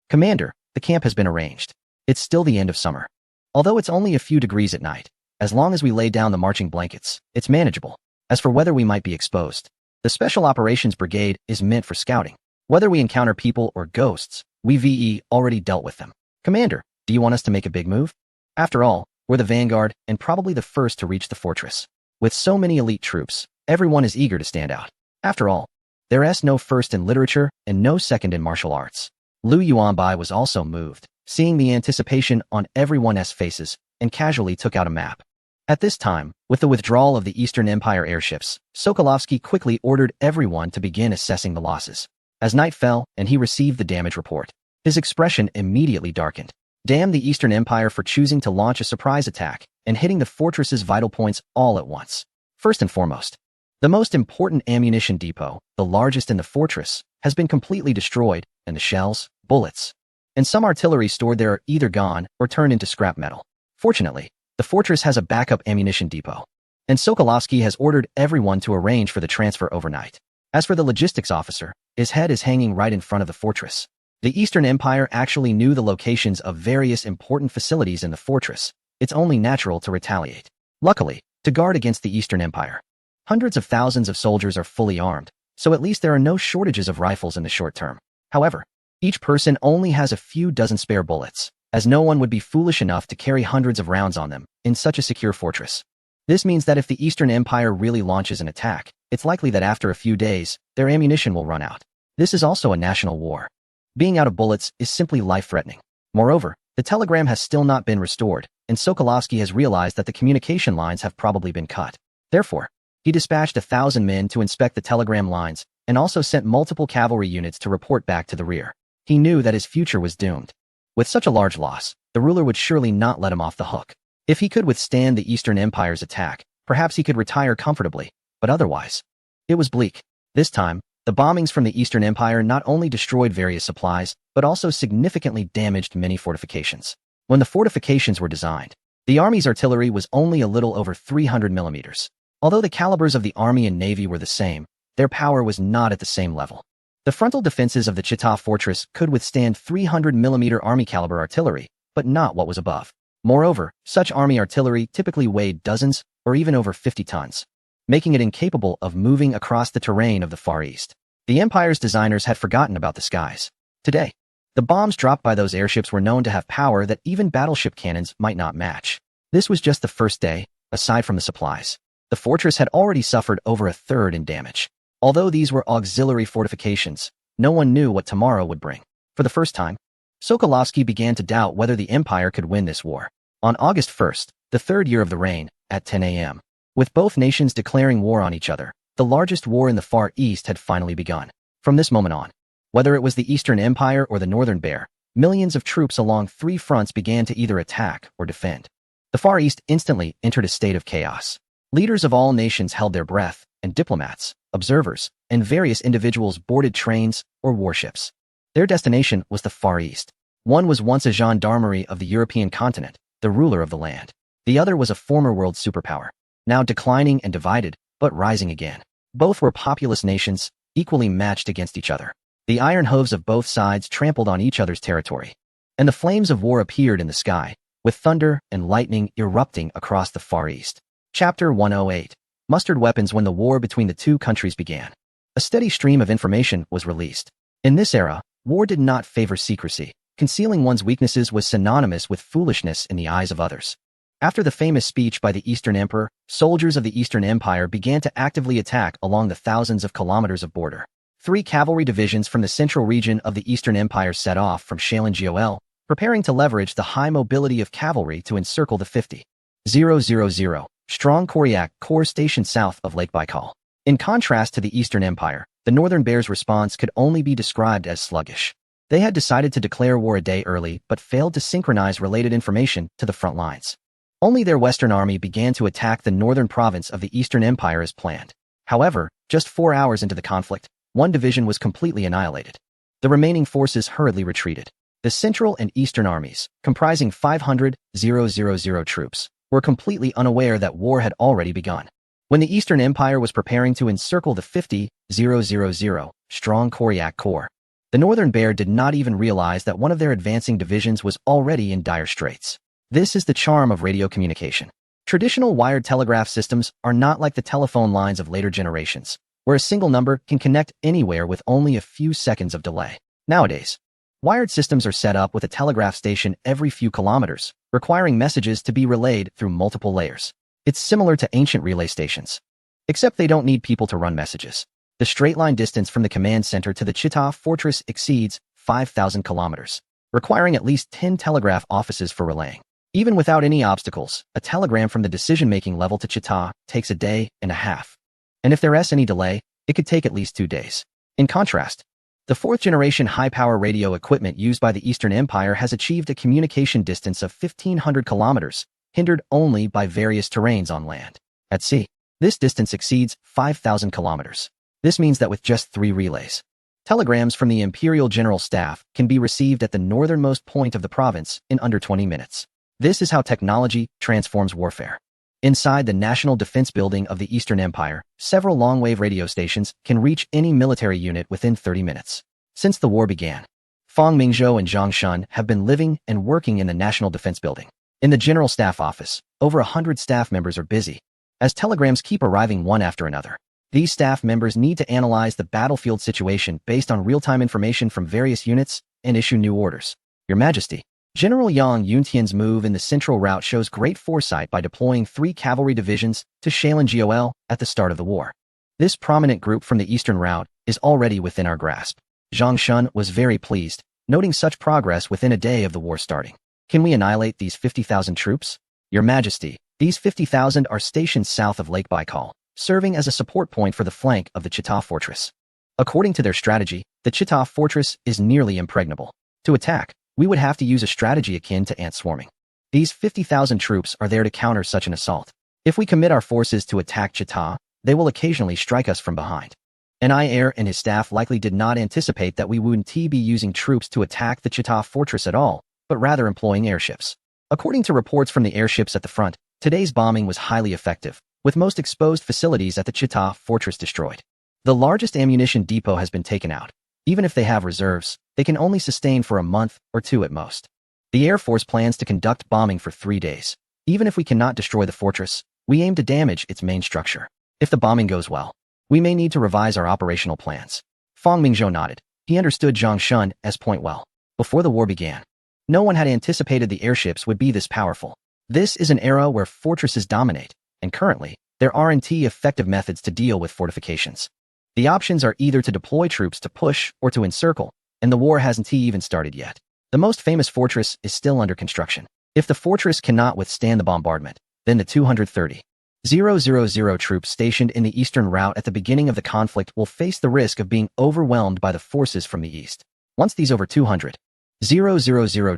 Commander, the camp has been arranged. It's still the end of summer. Although it's only a few degrees at night, as long as we lay down the marching blankets, it's manageable. As for whether we might be exposed, the Special Operations Brigade is meant for scouting. Whether we encounter people or ghosts, we've already dealt with them. Commander, do you want us to make a big move? After all, we're the vanguard and probably the first to reach the fortress. With so many elite troops, everyone is eager to stand out. After all, there's no first in literature and no second in martial arts. Lu Yuanbai was also moved, seeing the anticipation on everyone's faces, and casually took out a map. At this time, with the withdrawal of the Eastern Empire airships, Sokolovsky quickly ordered everyone to begin assessing the losses. As night fell and he received the damage report, his expression immediately darkened. Damn the Eastern Empire for choosing to launch a surprise attack and hitting the fortress's vital points all at once. First and foremost, the most important ammunition depot, the largest in the fortress, has been completely destroyed, and the shells, bullets, and some artillery stored there are either gone or turned into scrap metal. Fortunately, the fortress has a backup ammunition depot, and Sokolovsky has ordered everyone to arrange for the transfer overnight. As for the logistics officer, his head is hanging right in front of the fortress. The Eastern Empire actually knew the locations of various important facilities in the fortress. It's only natural to retaliate. Luckily, to guard against the Eastern Empire, hundreds of thousands of soldiers are fully armed, so at least there are no shortages of rifles in the short term. However, each person only has a few dozen spare bullets, as no one would be foolish enough to carry hundreds of rounds on them in such a secure fortress. This means that if the Eastern Empire really launches an attack, it's likely that after a few days, their ammunition will run out. This is also a national war. Being out of bullets is simply life-threatening. Moreover, the telegram has still not been restored, and Sokolovsky has realized that the communication lines have probably been cut. Therefore, he dispatched 1,000 men to inspect the telegram lines and also sent multiple cavalry units to report back to the rear. He knew that his future was doomed. With such a large loss, the ruler would surely not let him off the hook. If he could withstand the Eastern Empire's attack, perhaps he could retire comfortably, but otherwise, it was bleak. This time, the bombings from the Eastern Empire not only destroyed various supplies, but also significantly damaged many fortifications. When the fortifications were designed, the army's artillery was only a little over 300 millimeters. Although the calibers of the army and navy were the same, their power was not at the same level. The frontal defenses of the Chita fortress could withstand 300mm army caliber artillery, but not what was above. Moreover, such army artillery typically weighed dozens or even over 50 tons, making it incapable of moving across the terrain of the Far East. The Empire's designers had forgotten about the skies. Today, the bombs dropped by those airships were known to have power that even battleship cannons might not match. This was just the first day, aside from the supplies. The fortress had already suffered over a third in damage. Although these were auxiliary fortifications, no one knew what tomorrow would bring. For the first time, Sokolovsky began to doubt whether the Empire could win this war. On August 1st, the third year of the reign, at 10 a.m., with both nations declaring war on each other, the largest war in the Far East had finally begun. From this moment on, Whether it was the Eastern Empire or the Northern Bear, millions of troops along three fronts began to either attack or defend. The Far East instantly entered a state of chaos. Leaders of all nations held their breath, and diplomats, observers, and various individuals boarded trains or warships. Their destination was the Far East. One was once a gendarmerie of the European continent, the ruler of the land. The other was a former world superpower, now declining and divided, but rising again. Both were populous nations, equally matched against each other. The iron hooves of both sides trampled on each other's territory, and the flames of war appeared in the sky, with thunder and lightning erupting across the Far East. Chapter 108. Mustered weapons. When the war between the two countries began, a steady stream of information was released. In this era, war did not favor secrecy. Concealing one's weaknesses was synonymous with foolishness in the eyes of others. After the famous speech by the Eastern Emperor, soldiers of the Eastern Empire began to actively attack along the thousands of kilometers of border. 3 cavalry divisions from the central region of the Eastern Empire set off from Chalengol, preparing to leverage the high mobility of cavalry to encircle the 50,000 strong Koryak Corps stationed south of Lake Baikal. In contrast to the Eastern Empire, the Northern Bears' response could only be described as sluggish. They had decided to declare war a day early but failed to synchronize related information to the front lines. Only their Western army began to attack the northern province of the Eastern Empire as planned. However, just 4 hours into the conflict, one division was completely annihilated. The remaining forces hurriedly retreated. The Central and Eastern armies, comprising 500,000 troops, were completely unaware that war had already begun. When the Eastern Empire was preparing to encircle the 50,000 strong Koryak Corps, the Northern Bear did not even realize that one of their advancing divisions was already in dire straits. This is the charm of radio communication. Traditional wired telegraph systems are not like the telephone lines of later generations, where a single number can connect anywhere with only a few seconds of delay. Nowadays, wired systems are set up with a telegraph station every few kilometers, requiring messages to be relayed through multiple layers. It's similar to ancient relay stations, except they don't need people to run messages. The straight-line distance from the command center to the Chita fortress exceeds 5,000 kilometers, requiring at least 10 telegraph offices for relaying. Even without any obstacles, a telegram from the decision-making level to Chita takes a day and a half. And if there is any delay, it could take at least 2 days. In contrast, the 4th-generation high-power radio equipment used by the Eastern Empire has achieved a communication distance of 1,500 kilometers, hindered only by various terrains on land. At sea, this distance exceeds 5,000 kilometers. This means that with just 3 relays, telegrams from the Imperial General Staff can be received at the northernmost point of the province in under 20 minutes. This is how technology transforms warfare. Inside the National Defense Building of the Eastern Empire, several long-wave radio stations can reach any military unit within 30 minutes. Since the war began, Fang Mingzhou and Zhang Shun have been living and working in the National Defense Building. In the General Staff Office, over 100 staff members are busy, as telegrams keep arriving one after another. These staff members need to analyze the battlefield situation based on real-time information from various units and issue new orders. Your Majesty, General Yang Yuntian's move in the central route shows great foresight by deploying 3 cavalry divisions to Chalengol at the start of the war. This prominent group from the eastern route is already within our grasp. Zhang Shun was very pleased, noting such progress within a day of the war starting. Can we annihilate these 50,000 troops? Your Majesty, these 50,000 are stationed south of Lake Baikal, serving as a support point for the flank of the Chita fortress. According to their strategy, the Chita fortress is nearly impregnable. To attack, we would have to use a strategy akin to ant swarming. These 50,000 troops are there to counter such an assault. If we commit our forces to attack Chita, they will occasionally strike us from behind. Air and his staff likely did not anticipate that we wouldn't be using troops to attack the Chita fortress at all, but rather employing airships. According to reports from the airships at the front, today's bombing was highly effective, with most exposed facilities at the Chita fortress destroyed. The largest ammunition depot has been taken out. Even if they have reserves, they can only sustain for a month or 2 at most. The Air Force plans to conduct bombing for 3 days. Even if we cannot destroy the fortress, we aim to damage its main structure. If the bombing goes well, we may need to revise our operational plans. Fang Mingzhou nodded. He understood Zhang Shun as point well. Before the war began, no one had anticipated the airships would be this powerful. This is an era where fortresses dominate, and currently, there aren't effective methods to deal with fortifications. The options are either to deploy troops to push or to encircle, and the war hasn't even started yet. The most famous fortress is still under construction. If the fortress cannot withstand the bombardment, then the 230,000 troops stationed in the eastern route at the beginning of the conflict will face the risk of being overwhelmed by the forces from the east. Once these over 200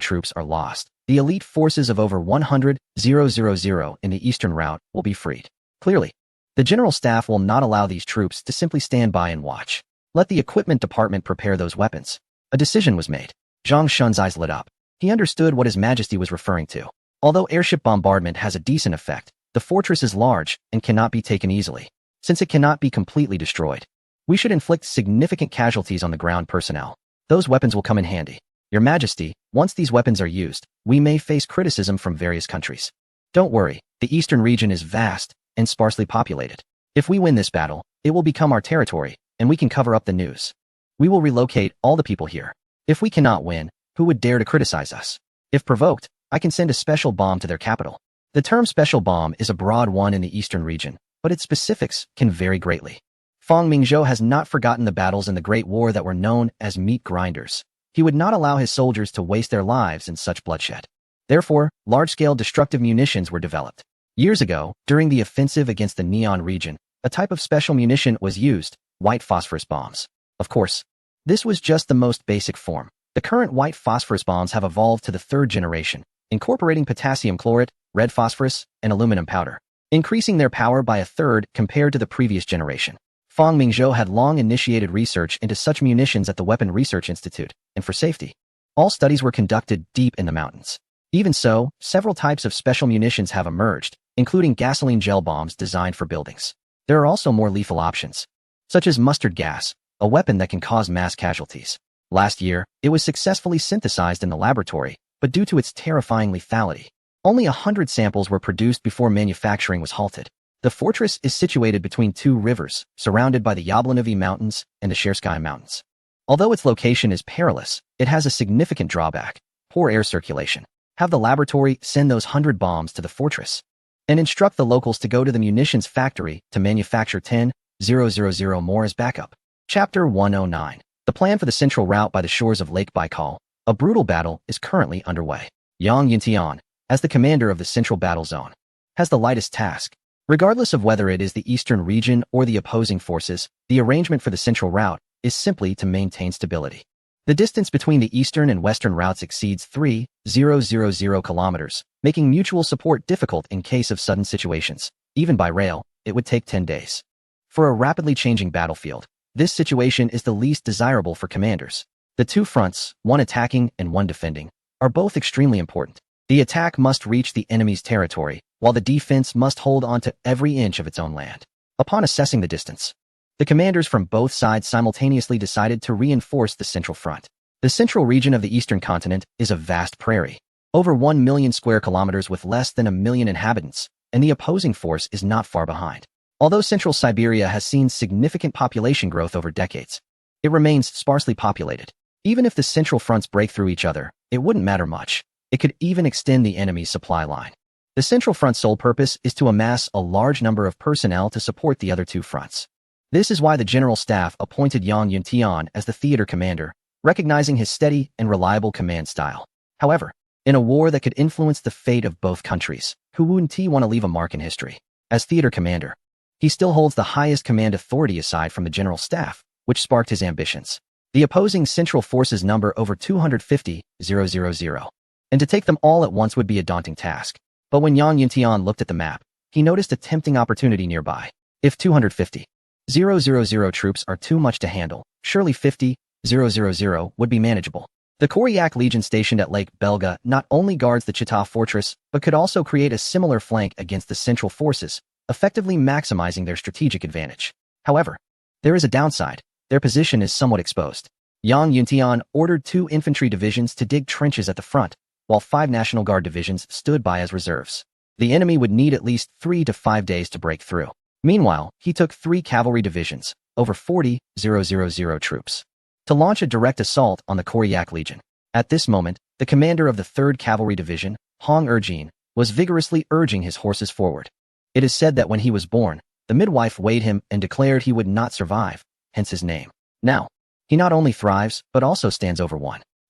troops are lost, the elite forces of over 100 in the eastern route will be freed. Clearly, the General Staff will not allow these troops to simply stand by and watch. Let the equipment department prepare those weapons. A decision was made. Zhang Shun's eyes lit up. He understood what His Majesty was referring to. Although airship bombardment has a decent effect, the fortress is large and cannot be taken easily. Since it cannot be completely destroyed, we should inflict significant casualties on the ground personnel. Those weapons will come in handy. Your Majesty, once these weapons are used, we may face criticism from various countries. Don't worry, the eastern region is vast and sparsely populated. If we win this battle, it will become our territory, and we can cover up the news. We will relocate all the people here. If we cannot win, who would dare to criticize us? If provoked, I can send a special bomb to their capital. The term special bomb is a broad one in the eastern region, but its specifics can vary greatly. Feng Mingzhou has not forgotten the battles in the Great War that were known as meat grinders. He would not allow his soldiers to waste their lives in such bloodshed. Therefore, large-scale destructive munitions were developed. Years ago, during the offensive against the Neon region, a type of special munition was used, white phosphorus bombs. Of course, this was just the most basic form. The current white phosphorus bombs have evolved to the third generation, incorporating potassium chloride, red phosphorus, and aluminum powder, increasing their power by a third compared to the previous generation. Feng Mingzhou had long initiated research into such munitions at the Weapon Research Institute, and for safety, all studies were conducted deep in the mountains. Even so, several types of special munitions have emerged, including gasoline gel bombs designed for buildings. There are also more lethal options, such as mustard gas, a weapon that can cause mass casualties. Last year, it was successfully synthesized in the laboratory, but due to its terrifying lethality, only 100 samples were produced before manufacturing was halted. The fortress is situated between two rivers, surrounded by the Yablanovi Mountains and the Shersky Mountains. Although its location is perilous, it has a significant drawback: poor air circulation. Have the laboratory send those 100 bombs to the fortress, and instruct the locals to go to the munitions factory to manufacture 10,000 more as backup. Chapter 109. The plan for the central route by the shores of Lake Baikal. A brutal battle is currently underway. Yang Yintian, as the commander of the central battle zone, has the lightest task. Regardless of whether it is the eastern region or the opposing forces, the arrangement for the central route is simply to maintain stability. The distance between the eastern and western routes exceeds 3,000 kilometers, making mutual support difficult in case of sudden situations. Even by rail, it would take 10 days. For a rapidly changing battlefield, this situation is the least desirable for commanders. The two fronts, one attacking and one defending, are both extremely important. The attack must reach the enemy's territory, while the defense must hold on to every inch of its own land. Upon assessing the distance, the commanders from both sides simultaneously decided to reinforce the central front. The central region of the eastern continent is a vast prairie, over 1 million square kilometers with less than 1 million inhabitants, and the opposing force is not far behind. Although central Siberia has seen significant population growth over decades, it remains sparsely populated. Even if the central fronts break through each other, it wouldn't matter much. It could even extend the enemy's supply line. The central front's sole purpose is to amass a large number of personnel to support the other two fronts. This is why the General Staff appointed Yang Yuntian as the theater commander, recognizing his steady and reliable command style. However, in a war that could influence the fate of both countries, Hu Wunti want to leave a mark in history. As theater commander, he still holds the highest command authority aside from the General Staff, which sparked his ambitions. The opposing central forces number over 250,000, and to take them all at once would be a daunting task. But when Yang Yuntian looked at the map, he noticed a tempting opportunity nearby. If 250,000 troops are too much to handle, surely 50,000 would be manageable. The Koryak Legion stationed at Lake Belga not only guards the Chita fortress, but could also create a similar flank against the central forces, effectively maximizing their strategic advantage. However, there is a downside. Their position is somewhat exposed. Yang Yuntian ordered 2 infantry divisions to dig trenches at the front, while 5 National Guard divisions stood by as reserves. The enemy would need at least 3 to 5 days to break through. Meanwhile, he took 3 cavalry divisions, over 40,000 troops, to launch a direct assault on the Koryak Legion. At this moment, the commander of the 3rd Cavalry Division, Hong Erjin, was vigorously urging his horses forward. It is said that when he was born, the midwife weighed him and declared he would not survive, hence his name. Now, he not only thrives, but also stands over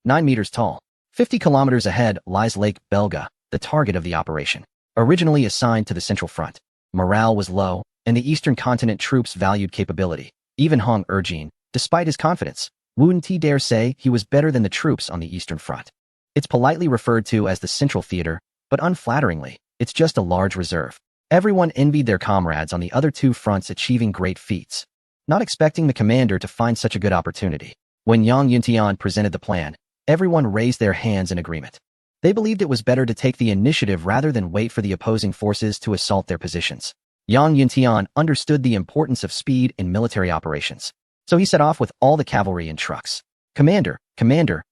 9 meters tall. 50 kilometers ahead lies Lake Belga, the target of the operation, originally assigned to the central front. Morale was low, and the Eastern Continent troops valued capability. Even Hong Erjin, despite his confidence, wouldn't he dare say he was better than the troops on the Eastern Front. It's politely referred to as the Central Theater, but unflatteringly, it's just a large reserve. Everyone envied their comrades on the other two fronts achieving great feats, not expecting the commander to find such a good opportunity. When Yang Yuntian presented the plan, everyone raised their hands in agreement. They believed it was better to take the initiative rather than wait for the opposing forces to assault their positions. Yang Yuntian understood the importance of speed in military operations, so he set off with all the cavalry and trucks. Commander,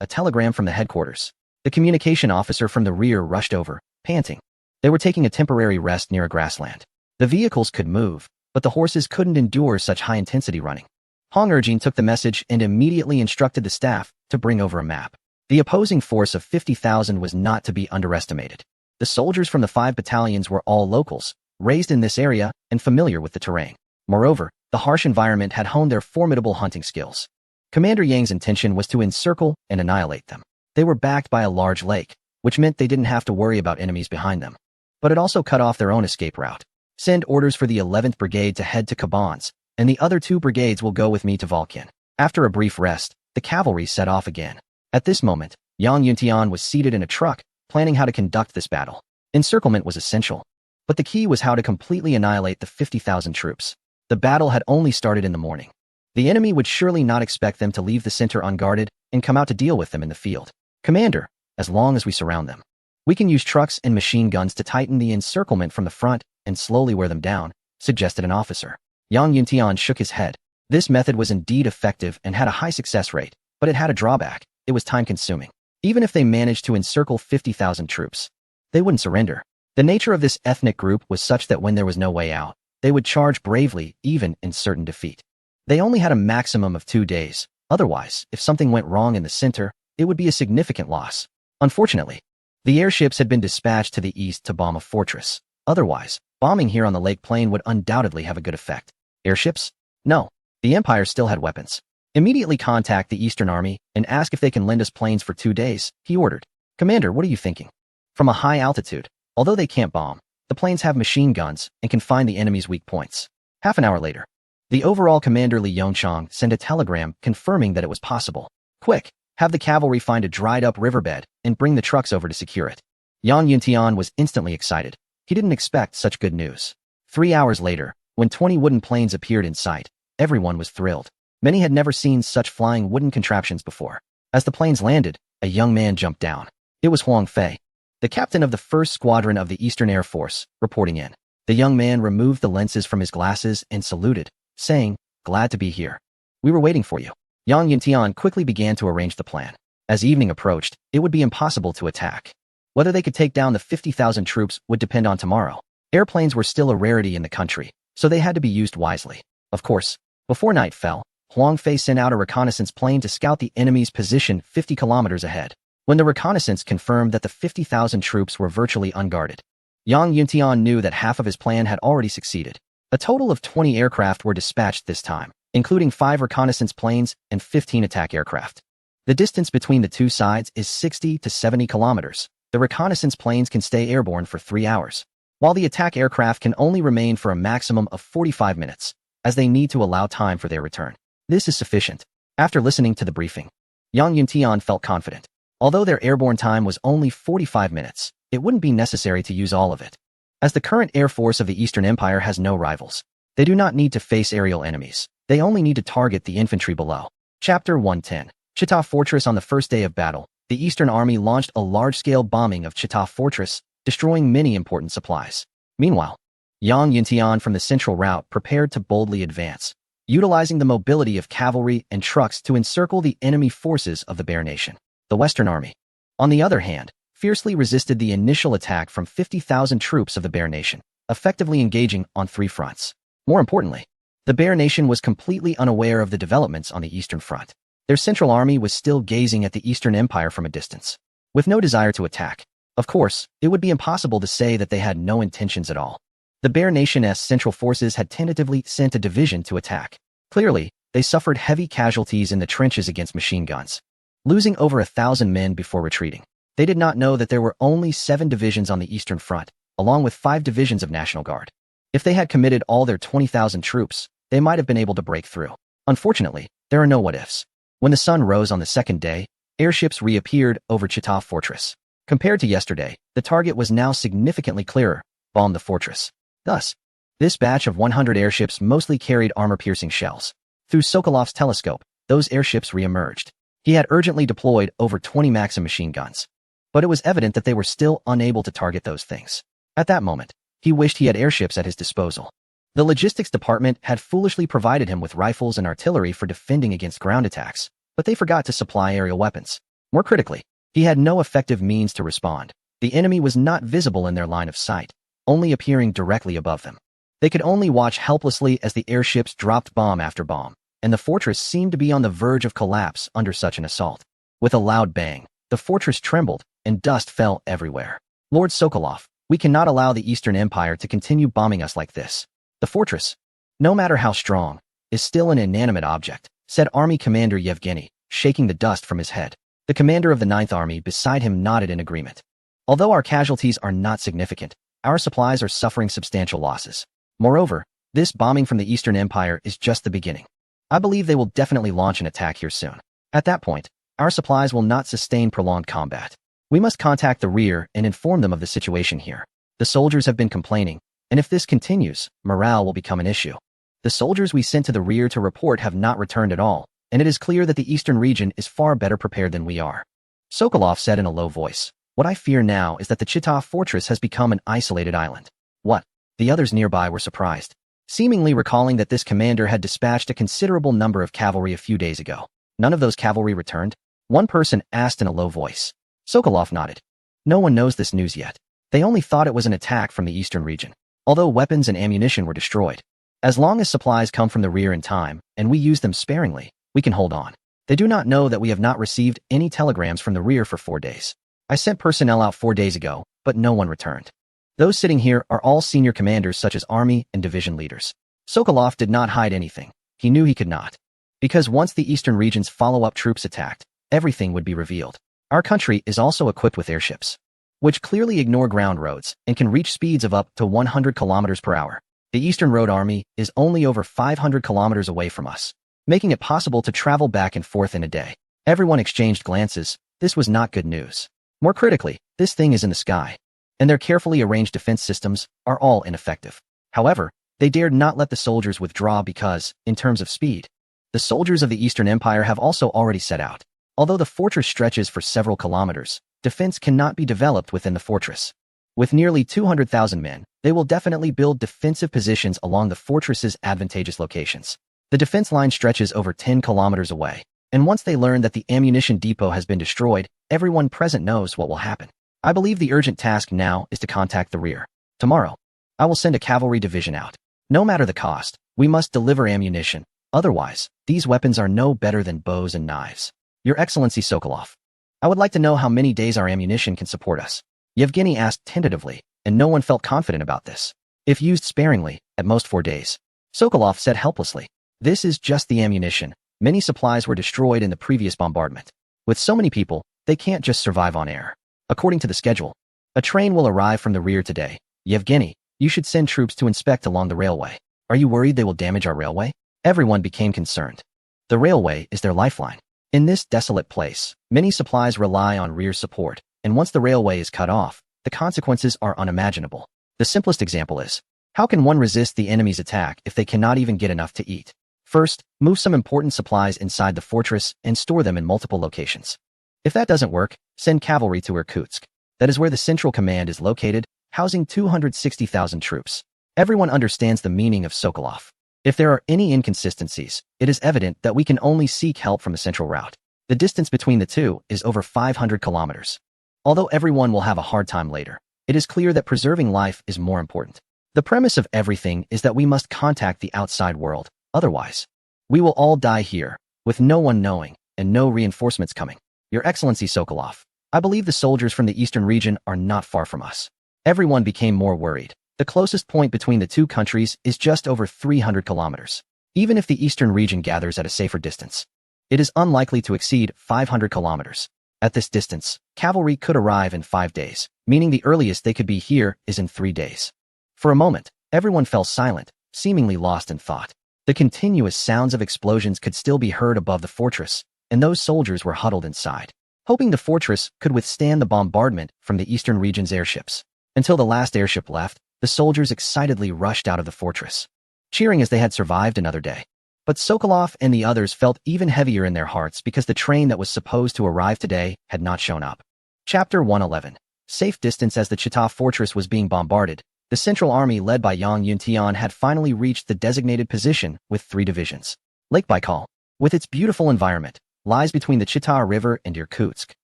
a telegram from the headquarters. The communication officer from the rear rushed over, panting. They were taking a temporary rest near a grassland. The vehicles could move, but the horses couldn't endure such high-intensity running. Hong Erjin took the message and immediately instructed the staff to bring over a map. The opposing force of 50,000 was not to be underestimated. The soldiers from the 5 battalions were all locals, raised in this area and familiar with the terrain. Moreover, the harsh environment had honed their formidable hunting skills. Commander Yang's intention was to encircle and annihilate them. They were backed by a large lake, which meant they didn't have to worry about enemies behind them. But it also cut off their own escape route. Send orders for the 11th Brigade to head to Kabans, and the other 2 brigades will go with me to Valkyan. After a brief rest, the cavalry set off again. At this moment, Yang Yuntian was seated in a truck, planning how to conduct this battle. Encirclement was essential, but the key was how to completely annihilate the 50,000 troops. The battle had only started in the morning. The enemy would surely not expect them to leave the center unguarded and come out to deal with them in the field. Commander, as long as we surround them, we can use trucks and machine guns to tighten the encirclement from the front and slowly wear them down, suggested an officer. Yang Yuntian shook his head. This method was indeed effective and had a high success rate, but it had a drawback. It was time-consuming. Even if they managed to encircle 50,000 troops, they wouldn't surrender. The nature of this ethnic group was such that when there was no way out, they would charge bravely, even in certain defeat. They only had a maximum of 2 days. Otherwise, if something went wrong in the center, it would be a significant loss. Unfortunately, the airships had been dispatched to the east to bomb a fortress. Otherwise, bombing here on the lake plain would undoubtedly have a good effect. Airships? No. The Empire still had weapons. Immediately contact the Eastern Army and ask if they can lend us planes for 2 days, he ordered. Commander, what are you thinking? From a high altitude, although they can't bomb, the planes have machine guns and can find the enemy's weak points. Half an hour later, the overall commander Li Yongchang sent a telegram confirming that it was possible. Quick, have the cavalry find a dried-up riverbed and bring the trucks over to secure it. Yang Yuntian was instantly excited. He didn't expect such good news. 3 hours later, when 20 wooden planes appeared in sight, everyone was thrilled. Many had never seen such flying wooden contraptions before. As the planes landed, a young man jumped down. It was Huang Fei, the captain of the 1st Squadron of the Eastern Air Force, reporting in. The young man removed the lenses from his glasses and saluted, saying, "Glad to be here. We were waiting for you." Yang Yuntian quickly began to arrange the plan. As evening approached, it would be impossible to attack. Whether they could take down the 50,000 troops would depend on tomorrow. Airplanes were still a rarity in the country, so they had to be used wisely. Of course, before night fell, Huang Fei sent out a reconnaissance plane to scout the enemy's position 50 kilometers ahead. When the reconnaissance confirmed that the 50,000 troops were virtually unguarded, Yang Yuntian knew that half of his plan had already succeeded. A total of 20 aircraft were dispatched this time, including 5 reconnaissance planes and 15 attack aircraft. The distance between the two sides is 60 to 70 kilometers. The reconnaissance planes can stay airborne for 3 hours, while the attack aircraft can only remain for a maximum of 45 minutes, as they need to allow time for their return. This is sufficient. After listening to the briefing, Yang Yuntian felt confident. Although their airborne time was only 45 minutes, it wouldn't be necessary to use all of it. As the current air force of the Eastern Empire has no rivals, they do not need to face aerial enemies. They only need to target the infantry below. Chapter 110. Chita Fortress. On the first day of battle, the Eastern Army launched a large-scale bombing of Chita Fortress, destroying many important supplies. Meanwhile, Yang Yuntian from the central route prepared to boldly advance, utilizing the mobility of cavalry and trucks to encircle the enemy forces of the Bear Nation. The Western Army, on the other hand, fiercely resisted the initial attack from 50,000 troops of the Bear Nation, effectively engaging on 3 fronts. More importantly, the Bear Nation was completely unaware of the developments on the Eastern Front. Their central army was still gazing at the Eastern Empire from a distance, with no desire to attack. Of course, it would be impossible to say that they had no intentions at all. The Bear Nation's central forces had tentatively sent a division to attack. Clearly, they suffered heavy casualties in the trenches against machine guns, losing over 1,000 men before retreating. They did not know that there were only 7 divisions on the Eastern Front, along with 5 divisions of National Guard. If they had committed all their 20,000 troops, they might have been able to break through. Unfortunately, there are no what-ifs. When the sun rose on the second day, airships reappeared over Chita Fortress. Compared to yesterday, the target was now significantly clearer. Bomb the fortress. Thus, this batch of 100 airships mostly carried armor-piercing shells. Through Sokolov's telescope, those airships re-emerged. He had urgently deployed over 20 Maxim machine guns. But it was evident that they were still unable to target those things. At that moment, he wished he had airships at his disposal. The logistics department had foolishly provided him with rifles and artillery for defending against ground attacks, but they forgot to supply aerial weapons. More critically, he had no effective means to respond. The enemy was not visible in their line of sight, only appearing directly above them. They could only watch helplessly as the airships dropped bomb after bomb, and the fortress seemed to be on the verge of collapse under such an assault. With a loud bang, the fortress trembled, and dust fell everywhere. Lord Sokolov, we cannot allow the Eastern Empire to continue bombing us like this. The fortress, no matter how strong, is still an inanimate object, said Army Commander Yevgeny, shaking the dust from his head. The commander of the 9th Army beside him nodded in agreement. Although our casualties are not significant, our supplies are suffering substantial losses. Moreover, this bombing from the Eastern Empire is just the beginning. I believe they will definitely launch an attack here soon. At that point, our supplies will not sustain prolonged combat. We must contact the rear and inform them of the situation here. The soldiers have been complaining, and if this continues, morale will become an issue. The soldiers we sent to the rear to report have not returned at all, and it is clear that the eastern region is far better prepared than we are. Sokolov said in a low voice, what I fear now is that the Chita fortress has become an isolated island. What? The others nearby were surprised, seemingly recalling that this commander had dispatched a considerable number of cavalry a few days ago. None of those cavalry returned? One person asked in a low voice. Sokolov nodded. No one knows this news yet. They only thought it was an attack from the eastern region, although weapons and ammunition were destroyed. As long as supplies come from the rear in time, and we use them sparingly, we can hold on. They do not know that we have not received any telegrams from the rear for 4 days. I sent personnel out 4 days ago, but no one returned. Those sitting here are all senior commanders such as army and division leaders. Sokolov did not hide anything. He knew he could not. Because once the eastern region's follow-up troops attacked, everything would be revealed. Our country is also equipped with airships, which clearly ignore ground roads and can reach speeds of up to 100 kilometers per hour. The Eastern Road Army is only over 500 kilometers away from us, making it possible to travel back and forth in a day. Everyone exchanged glances. This was not good news. More critically, this thing is in the sky, and their carefully arranged defense systems are all ineffective. However, they dared not let the soldiers withdraw because, in terms of speed, the soldiers of the Eastern Empire have also already set out. Although the fortress stretches for several kilometers, defense cannot be developed within the fortress. With nearly 200,000 men, they will definitely build defensive positions along the fortress's advantageous locations. The defense line stretches over 10 kilometers away, and once they learn that the ammunition depot has been destroyed, everyone present knows what will happen. I believe the urgent task now is to contact the rear. Tomorrow, I will send a cavalry division out. No matter the cost, we must deliver ammunition. Otherwise, these weapons are no better than bows and knives. Your Excellency Sokolov, I would like to know how many days our ammunition can support us. Yevgeny asked tentatively, and no one felt confident about this. If used sparingly, at most 4 days. Sokolov said helplessly. This is just the ammunition. Many supplies were destroyed in the previous bombardment. With so many people, they can't just survive on air. According to the schedule, a train will arrive from the rear today. Yevgeny, you should send troops to inspect along the railway. Are you worried they will damage our railway? Everyone became concerned. The railway is their lifeline. In this desolate place, many supplies rely on rear support, and once the railway is cut off, the consequences are unimaginable. The simplest example is, how can one resist the enemy's attack if they cannot even get enough to eat? First, move some important supplies inside the fortress and store them in multiple locations. If that doesn't work, send cavalry to Irkutsk. That is where the central command is located, housing 260,000 troops. Everyone understands the meaning of Sokolov. If there are any inconsistencies, it is evident that we can only seek help from a central route. The distance between the two is over 500 kilometers. Although everyone will have a hard time later, it is clear that preserving life is more important. The premise of everything is that we must contact the outside world. Otherwise, we will all die here, with no one knowing, and no reinforcements coming. Your Excellency Sokolov, I believe the soldiers from the eastern region are not far from us. Everyone became more worried. The closest point between the two countries is just over 300 kilometers. Even if the eastern region gathers at a safer distance, it is unlikely to exceed 500 kilometers. At this distance, cavalry could arrive in 5 days, meaning the earliest they could be here is in 3 days. For a moment, Everyone fell silent, seemingly lost in thought. The continuous sounds of explosions could still be heard above the fortress, and those soldiers were huddled inside, hoping the fortress could withstand the bombardment from the eastern region's airships. Until the last airship left, the soldiers excitedly rushed out of the fortress, cheering as they had survived another day. But Sokolov and the others felt even heavier in their hearts because the train that was supposed to arrive today had not shown up. Chapter 111. Safe distance. As the Chita fortress was being bombarded, the Central Army led by Yang Yuntian had finally reached the designated position with 3 divisions. Lake Baikal, with its beautiful environment, lies between the Chita River and Irkutsk.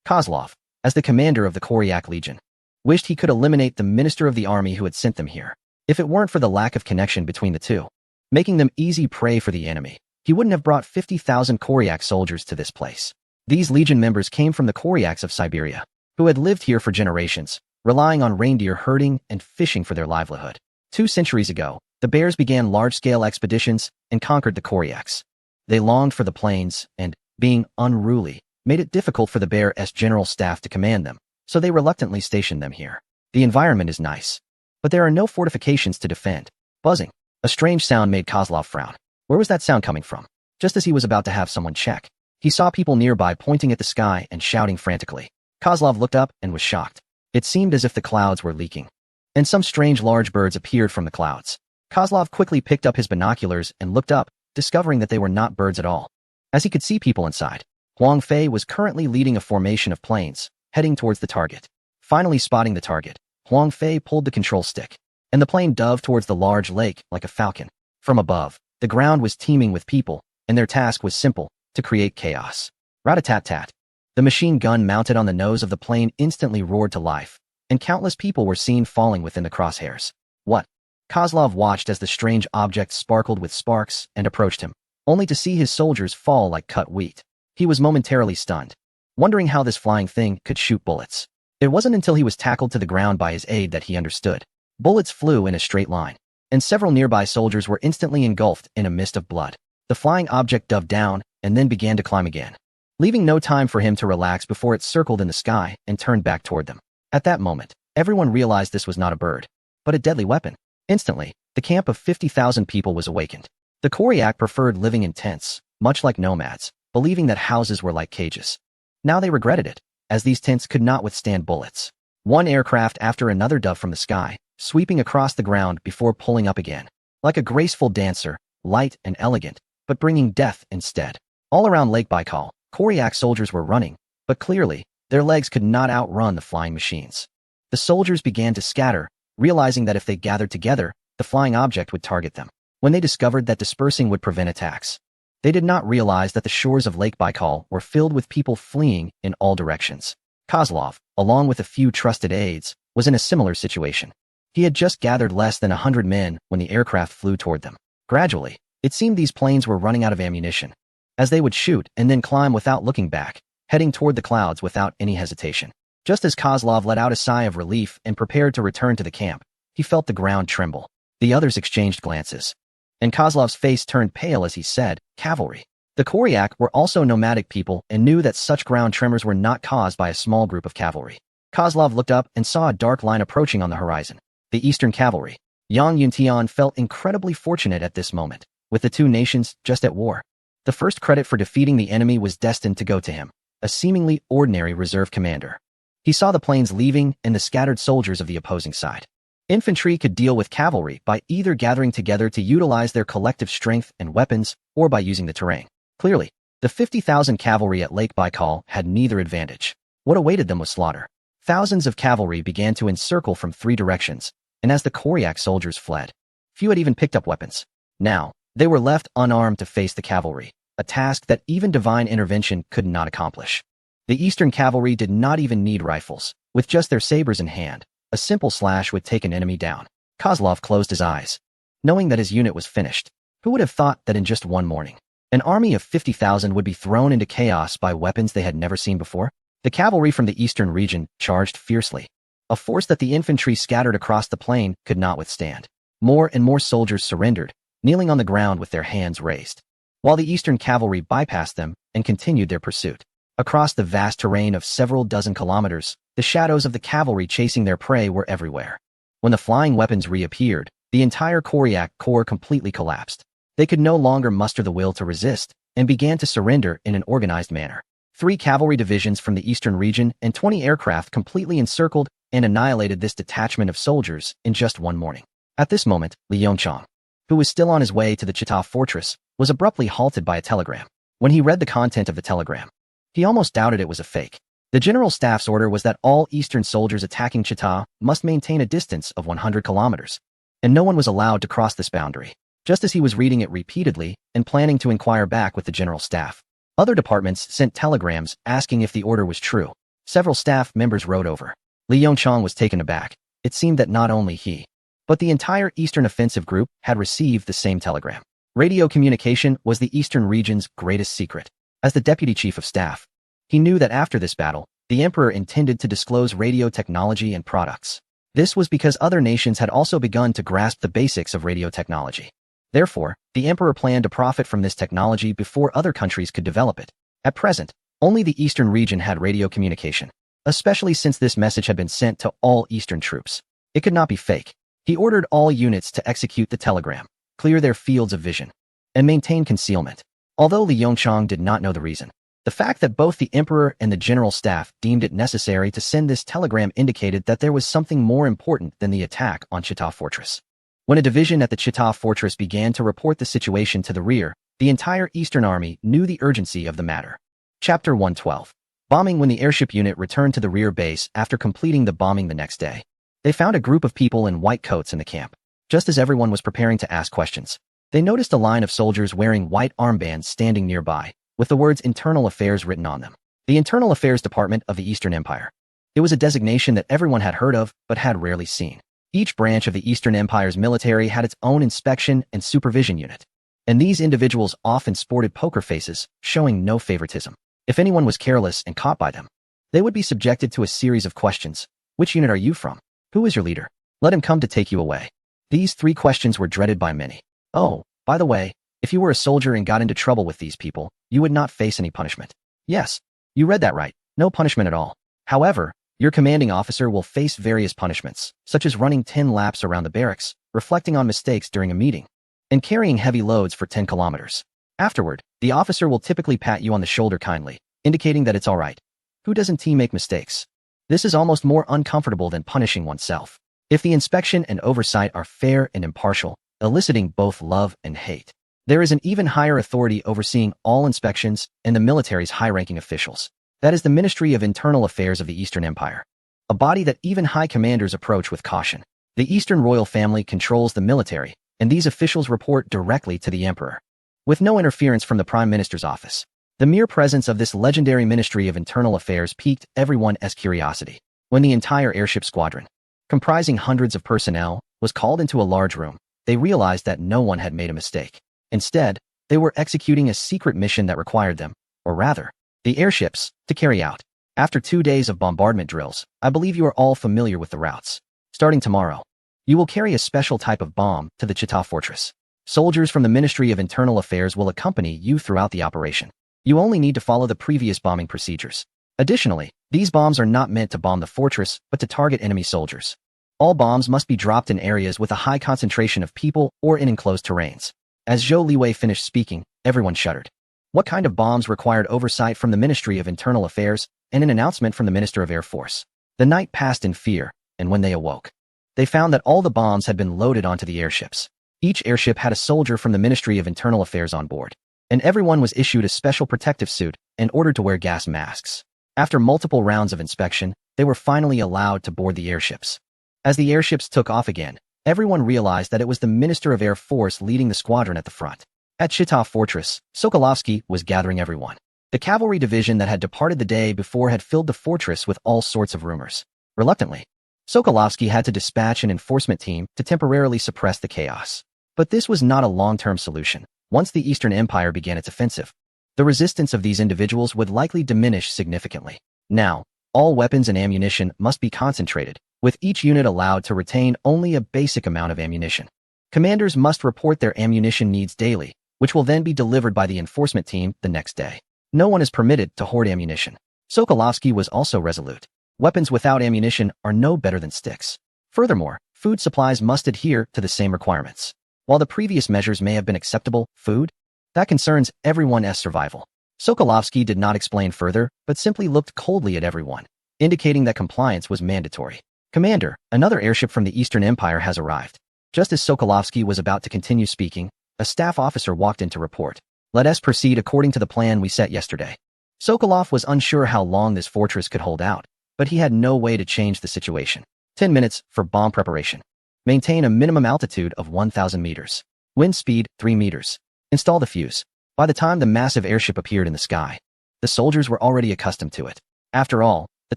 Kozlov, as the commander of the Koryak Legion, wished he could eliminate the minister of the army who had sent them here. If it weren't for the lack of connection between the two, making them easy prey for the enemy, he wouldn't have brought 50,000 Koryak soldiers to this place. These legion members came from the Koryaks of Siberia, who had lived here for generations, relying on reindeer herding and fishing for their livelihood. 2 centuries ago, the Bears began large-scale expeditions and conquered the Koryaks. They longed for the plains and, being unruly, made it difficult for the Bears' general staff to command them, so they reluctantly stationed them here. The environment is nice, but there are no fortifications to defend. Buzzing. A strange sound made Kozlov frown. Where was that sound coming from? Just as he was about to have someone check, he saw people nearby pointing at the sky and shouting frantically. Kozlov looked up and was shocked. It seemed as if the clouds were leaking, and some strange large birds appeared from the clouds. Kozlov quickly picked up his binoculars and looked up, discovering that they were not birds at all, as he could see people inside. Huang Fei was currently leading a formation of planes, heading towards the target. Finally spotting the target, Huang Fei pulled the control stick, and the plane dove towards the large lake like a falcon. From above, the ground was teeming with people, and their task was simple: to create chaos. Rat-a-tat-tat. The machine gun mounted on the nose of the plane instantly roared to life, and countless people were seen falling within the crosshairs. What? Kozlov watched as the strange object sparkled with sparks and approached him, only to see his soldiers fall like cut wheat. He was momentarily stunned, wondering how this flying thing could shoot bullets. It wasn't until he was tackled to the ground by his aide that he understood. Bullets flew in a straight line, and several nearby soldiers were instantly engulfed in a mist of blood. The flying object dove down and then began to climb again, leaving no time for him to relax before it circled in the sky and turned back toward them. At that moment, everyone realized this was not a bird, but a deadly weapon. Instantly, the camp of 50,000 people was awakened. The Koryak preferred living in tents, much like nomads, believing that houses were like cages. Now they regretted it, as these tents could not withstand bullets. One aircraft after another dove from the sky, sweeping across the ground before pulling up again. Like a graceful dancer, light and elegant, but bringing death instead. All around Lake Baikal, Koryak soldiers were running, but clearly, their legs could not outrun the flying machines. The soldiers began to scatter, realizing that if they gathered together, the flying object would target them. When they discovered that dispersing would prevent attacks, they did not realize that the shores of Lake Baikal were filled with people fleeing in all directions. Kozlov, along with a few trusted aides, was in a similar situation. He had just gathered less than 100 men when the aircraft flew toward them. Gradually, it seemed these planes were running out of ammunition, as they would shoot and then climb without looking back, heading toward the clouds without any hesitation. Just as Kozlov let out a sigh of relief and prepared to return to the camp, he felt the ground tremble. The others exchanged glances, and Kozlov's face turned pale as he said, "Cavalry." The Koryak were also nomadic people and knew that such ground tremors were not caused by a small group of cavalry. Kozlov looked up and saw a dark line approaching on the horizon. The Eastern Cavalry. Yang Yuntian felt incredibly fortunate at this moment, with the two nations just at war. The first credit for defeating the enemy was destined to go to him, a seemingly ordinary reserve commander. He saw the planes leaving and the scattered soldiers of the opposing side. Infantry could deal with cavalry by either gathering together to utilize their collective strength and weapons or by using the terrain. Clearly, the 50,000 cavalry at Lake Baikal had neither advantage. What awaited them was slaughter. Thousands of cavalry began to encircle from 3 directions, and as the Koryak soldiers fled, few had even picked up weapons. Now, they were left unarmed to face the cavalry, a task that even divine intervention could not accomplish. The Eastern Cavalry did not even need rifles. With just their sabers in hand, a simple slash would take an enemy down. Kozlov closed his eyes, knowing that his unit was finished. Who would have thought that in just one morning, an army of 50,000 would be thrown into chaos by weapons they had never seen before? The cavalry from the eastern region charged fiercely, a force that the infantry scattered across the plain could not withstand. More and more soldiers surrendered, kneeling on the ground with their hands raised, while the Eastern Cavalry bypassed them and continued their pursuit. Across the vast terrain of several dozen kilometers, the shadows of the cavalry chasing their prey were everywhere. When the flying weapons reappeared, The entire Koryak Corps completely collapsed. They could no longer muster the will to resist and began to surrender in an organized manner. 3 cavalry divisions from the eastern region and 20 aircraft completely encircled and annihilated this detachment of soldiers in just one morning. At this moment, Li Yongchang, who was still on his way to the Chita fortress, was abruptly halted by a telegram. When he read the content of the telegram, he almost doubted it was a fake. The General Staff's order was that all eastern soldiers attacking Chita must maintain a distance of 100 kilometers, and no one was allowed to cross this boundary. Just as he was reading it repeatedly and planning to inquire back with the General Staff, other departments sent telegrams asking if the order was true. Several staff members wrote over. Li Yongchang was taken aback. It seemed that not only he, but the entire Eastern Offensive Group had received the same telegram. Radio communication was the Eastern region's greatest secret. As the Deputy Chief of Staff, he knew that after this battle, the Emperor intended to disclose radio technology and products. This was because other nations had also begun to grasp the basics of radio technology. Therefore, the Emperor planned to profit from this technology before other countries could develop it. At present, only the Eastern region had radio communication, especially since this message had been sent to all Eastern troops. It could not be fake. He ordered all units to execute the telegram, clear their fields of vision, and maintain concealment. Although Li Yongchang did not know the reason, the fact that both the Emperor and the General Staff deemed it necessary to send this telegram indicated that there was something more important than the attack on Chita Fortress. When a division at the Chita Fortress began to report the situation to the rear, the entire Eastern Army knew the urgency of the matter. Chapter 112. Bombing. When the airship unit returned to the rear base after completing the bombing the next day, they found a group of people in white coats in the camp. Just as everyone was preparing to ask questions, they noticed a line of soldiers wearing white armbands standing nearby, with the words Internal Affairs written on them. The Internal Affairs Department of the Eastern Empire. It was a designation that everyone had heard of but had rarely seen. Each branch of the Eastern Empire's military had its own inspection and supervision unit, and these individuals often sported poker faces, showing no favoritism. If anyone was careless and caught by them, they would be subjected to a series of questions. Which unit are you from? Who is your leader? Let him come to take you away. These 3 questions were dreaded by many. Oh, by the way, if you were a soldier and got into trouble with these people, you would not face any punishment. Yes, you read that right. No punishment at all. However, your commanding officer will face various punishments, such as running 10 laps around the barracks, reflecting on mistakes during a meeting, and carrying heavy loads for 10 kilometers. Afterward, the officer will typically pat you on the shoulder kindly, indicating that it's all right. Who doesn't make mistakes? This is almost more uncomfortable than punishing oneself. If the inspection and oversight are fair and impartial, eliciting both love and hate, there is an even higher authority overseeing all inspections and the military's high-ranking officials. That is the Ministry of Internal Affairs of the Eastern Empire, a body that even high commanders approach with caution. The Eastern royal family controls the military, and these officials report directly to the Emperor, with no interference from the Prime Minister's office. The mere presence of this legendary Ministry of Internal Affairs piqued everyone's curiosity. When the entire airship squadron, comprising hundreds of personnel, was called into a large room, they realized that no one had made a mistake. Instead, they were executing a secret mission that required them, or rather, the airships, to carry out. After 2 days of bombardment drills, I believe you are all familiar with the routes. Starting tomorrow, you will carry a special type of bomb to the Chita Fortress. Soldiers from the Ministry of Internal Affairs will accompany you throughout the operation. You only need to follow the previous bombing procedures. Additionally, these bombs are not meant to bomb the fortress, but to target enemy soldiers. All bombs must be dropped in areas with a high concentration of people or in enclosed terrains. As Zhou Liwei finished speaking, everyone shuddered. What kind of bombs required oversight from the Ministry of Internal Affairs and an announcement from the Minister of Air Force? The night passed in fear, and when they awoke, they found that all the bombs had been loaded onto the airships. Each airship had a soldier from the Ministry of Internal Affairs on board, and everyone was issued a special protective suit and ordered to wear gas masks. After multiple rounds of inspection, they were finally allowed to board the airships. As the airships took off again, everyone realized that it was the Minister of Air Force leading the squadron at the front. At Chita Fortress, Sokolovsky was gathering everyone. The cavalry division that had departed the day before had filled the fortress with all sorts of rumors. Reluctantly, Sokolovsky had to dispatch an enforcement team to temporarily suppress the chaos. But this was not a long-term solution. Once the Eastern Empire began its offensive, the resistance of these individuals would likely diminish significantly. Now, all weapons and ammunition must be concentrated, with each unit allowed to retain only a basic amount of ammunition. Commanders must report their ammunition needs daily, which will then be delivered by the enforcement team the next day. No one is permitted to hoard ammunition. Sokolovsky was also resolute. Weapons without ammunition are no better than sticks. Furthermore, food supplies must adhere to the same requirements. While the previous measures may have been acceptable, food? That concerns everyone's survival. Sokolovsky did not explain further, but simply looked coldly at everyone, indicating that compliance was mandatory. Commander, another airship from the Eastern Empire has arrived. Just as Sokolovsky was about to continue speaking, a staff officer walked in to report. Let us proceed according to the plan we set yesterday. Sokolov was unsure how long this fortress could hold out, but he had no way to change the situation. 10 minutes for bomb preparation. Maintain a minimum altitude of 1,000 meters. Wind speed, 3 meters. Install the fuse. By the time the massive airship appeared in the sky, the soldiers were already accustomed to it. After all, the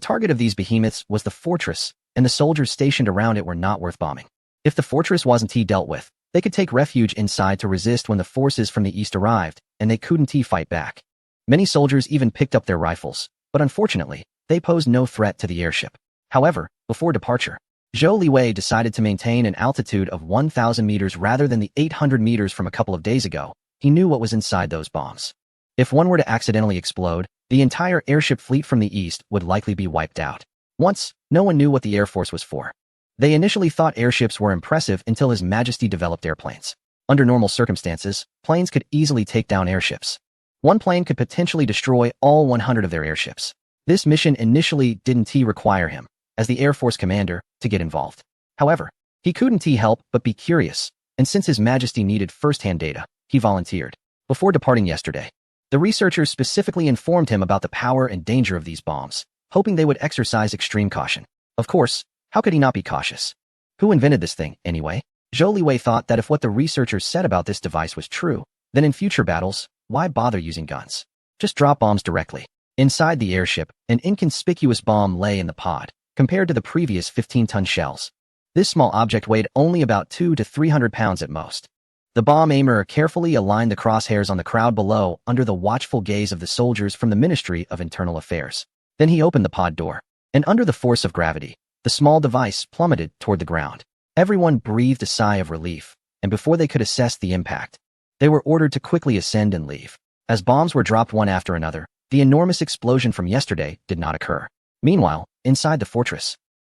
target of these behemoths was the fortress, and the soldiers stationed around it were not worth bombing. If the fortress wasn't dealt with, they could take refuge inside to resist when the forces from the east arrived, and they couldn't fight back. Many soldiers even picked up their rifles, but unfortunately, they posed no threat to the airship. However, before departure, Zhou Liwei decided to maintain an altitude of 1,000 meters rather than the 800 meters from a couple of days ago. He knew what was inside those bombs. If one were to accidentally explode, the entire airship fleet from the east would likely be wiped out. Once, no one knew what the Air Force was for. They initially thought airships were impressive until His Majesty developed airplanes. Under normal circumstances, planes could easily take down airships. One plane could potentially destroy all 100 of their airships. This mission initially didn't require him, as the Air Force commander, to get involved. However, he couldn't help but be curious, and since His Majesty needed first-hand data, he volunteered. Before departing yesterday, the researchers specifically informed him about the power and danger of these bombs, hoping they would exercise extreme caution. Of course, how could he not be cautious? Who invented this thing, anyway? Zhou Liwei thought that if what the researchers said about this device was true, then in future battles, why bother using guns? Just drop bombs directly. Inside the airship, an inconspicuous bomb lay in the pod, compared to the previous 15-ton shells. This small object weighed only about 200 to 300 pounds at most. The bomb aimer carefully aligned the crosshairs on the crowd below under the watchful gaze of the soldiers from the Ministry of Internal Affairs. Then he opened the pod door, and under the force of gravity, the small device plummeted toward the ground. Everyone breathed a sigh of relief, and before they could assess the impact, they were ordered to quickly ascend and leave. As bombs were dropped one after another, the enormous explosion from yesterday did not occur. Meanwhile, inside the fortress,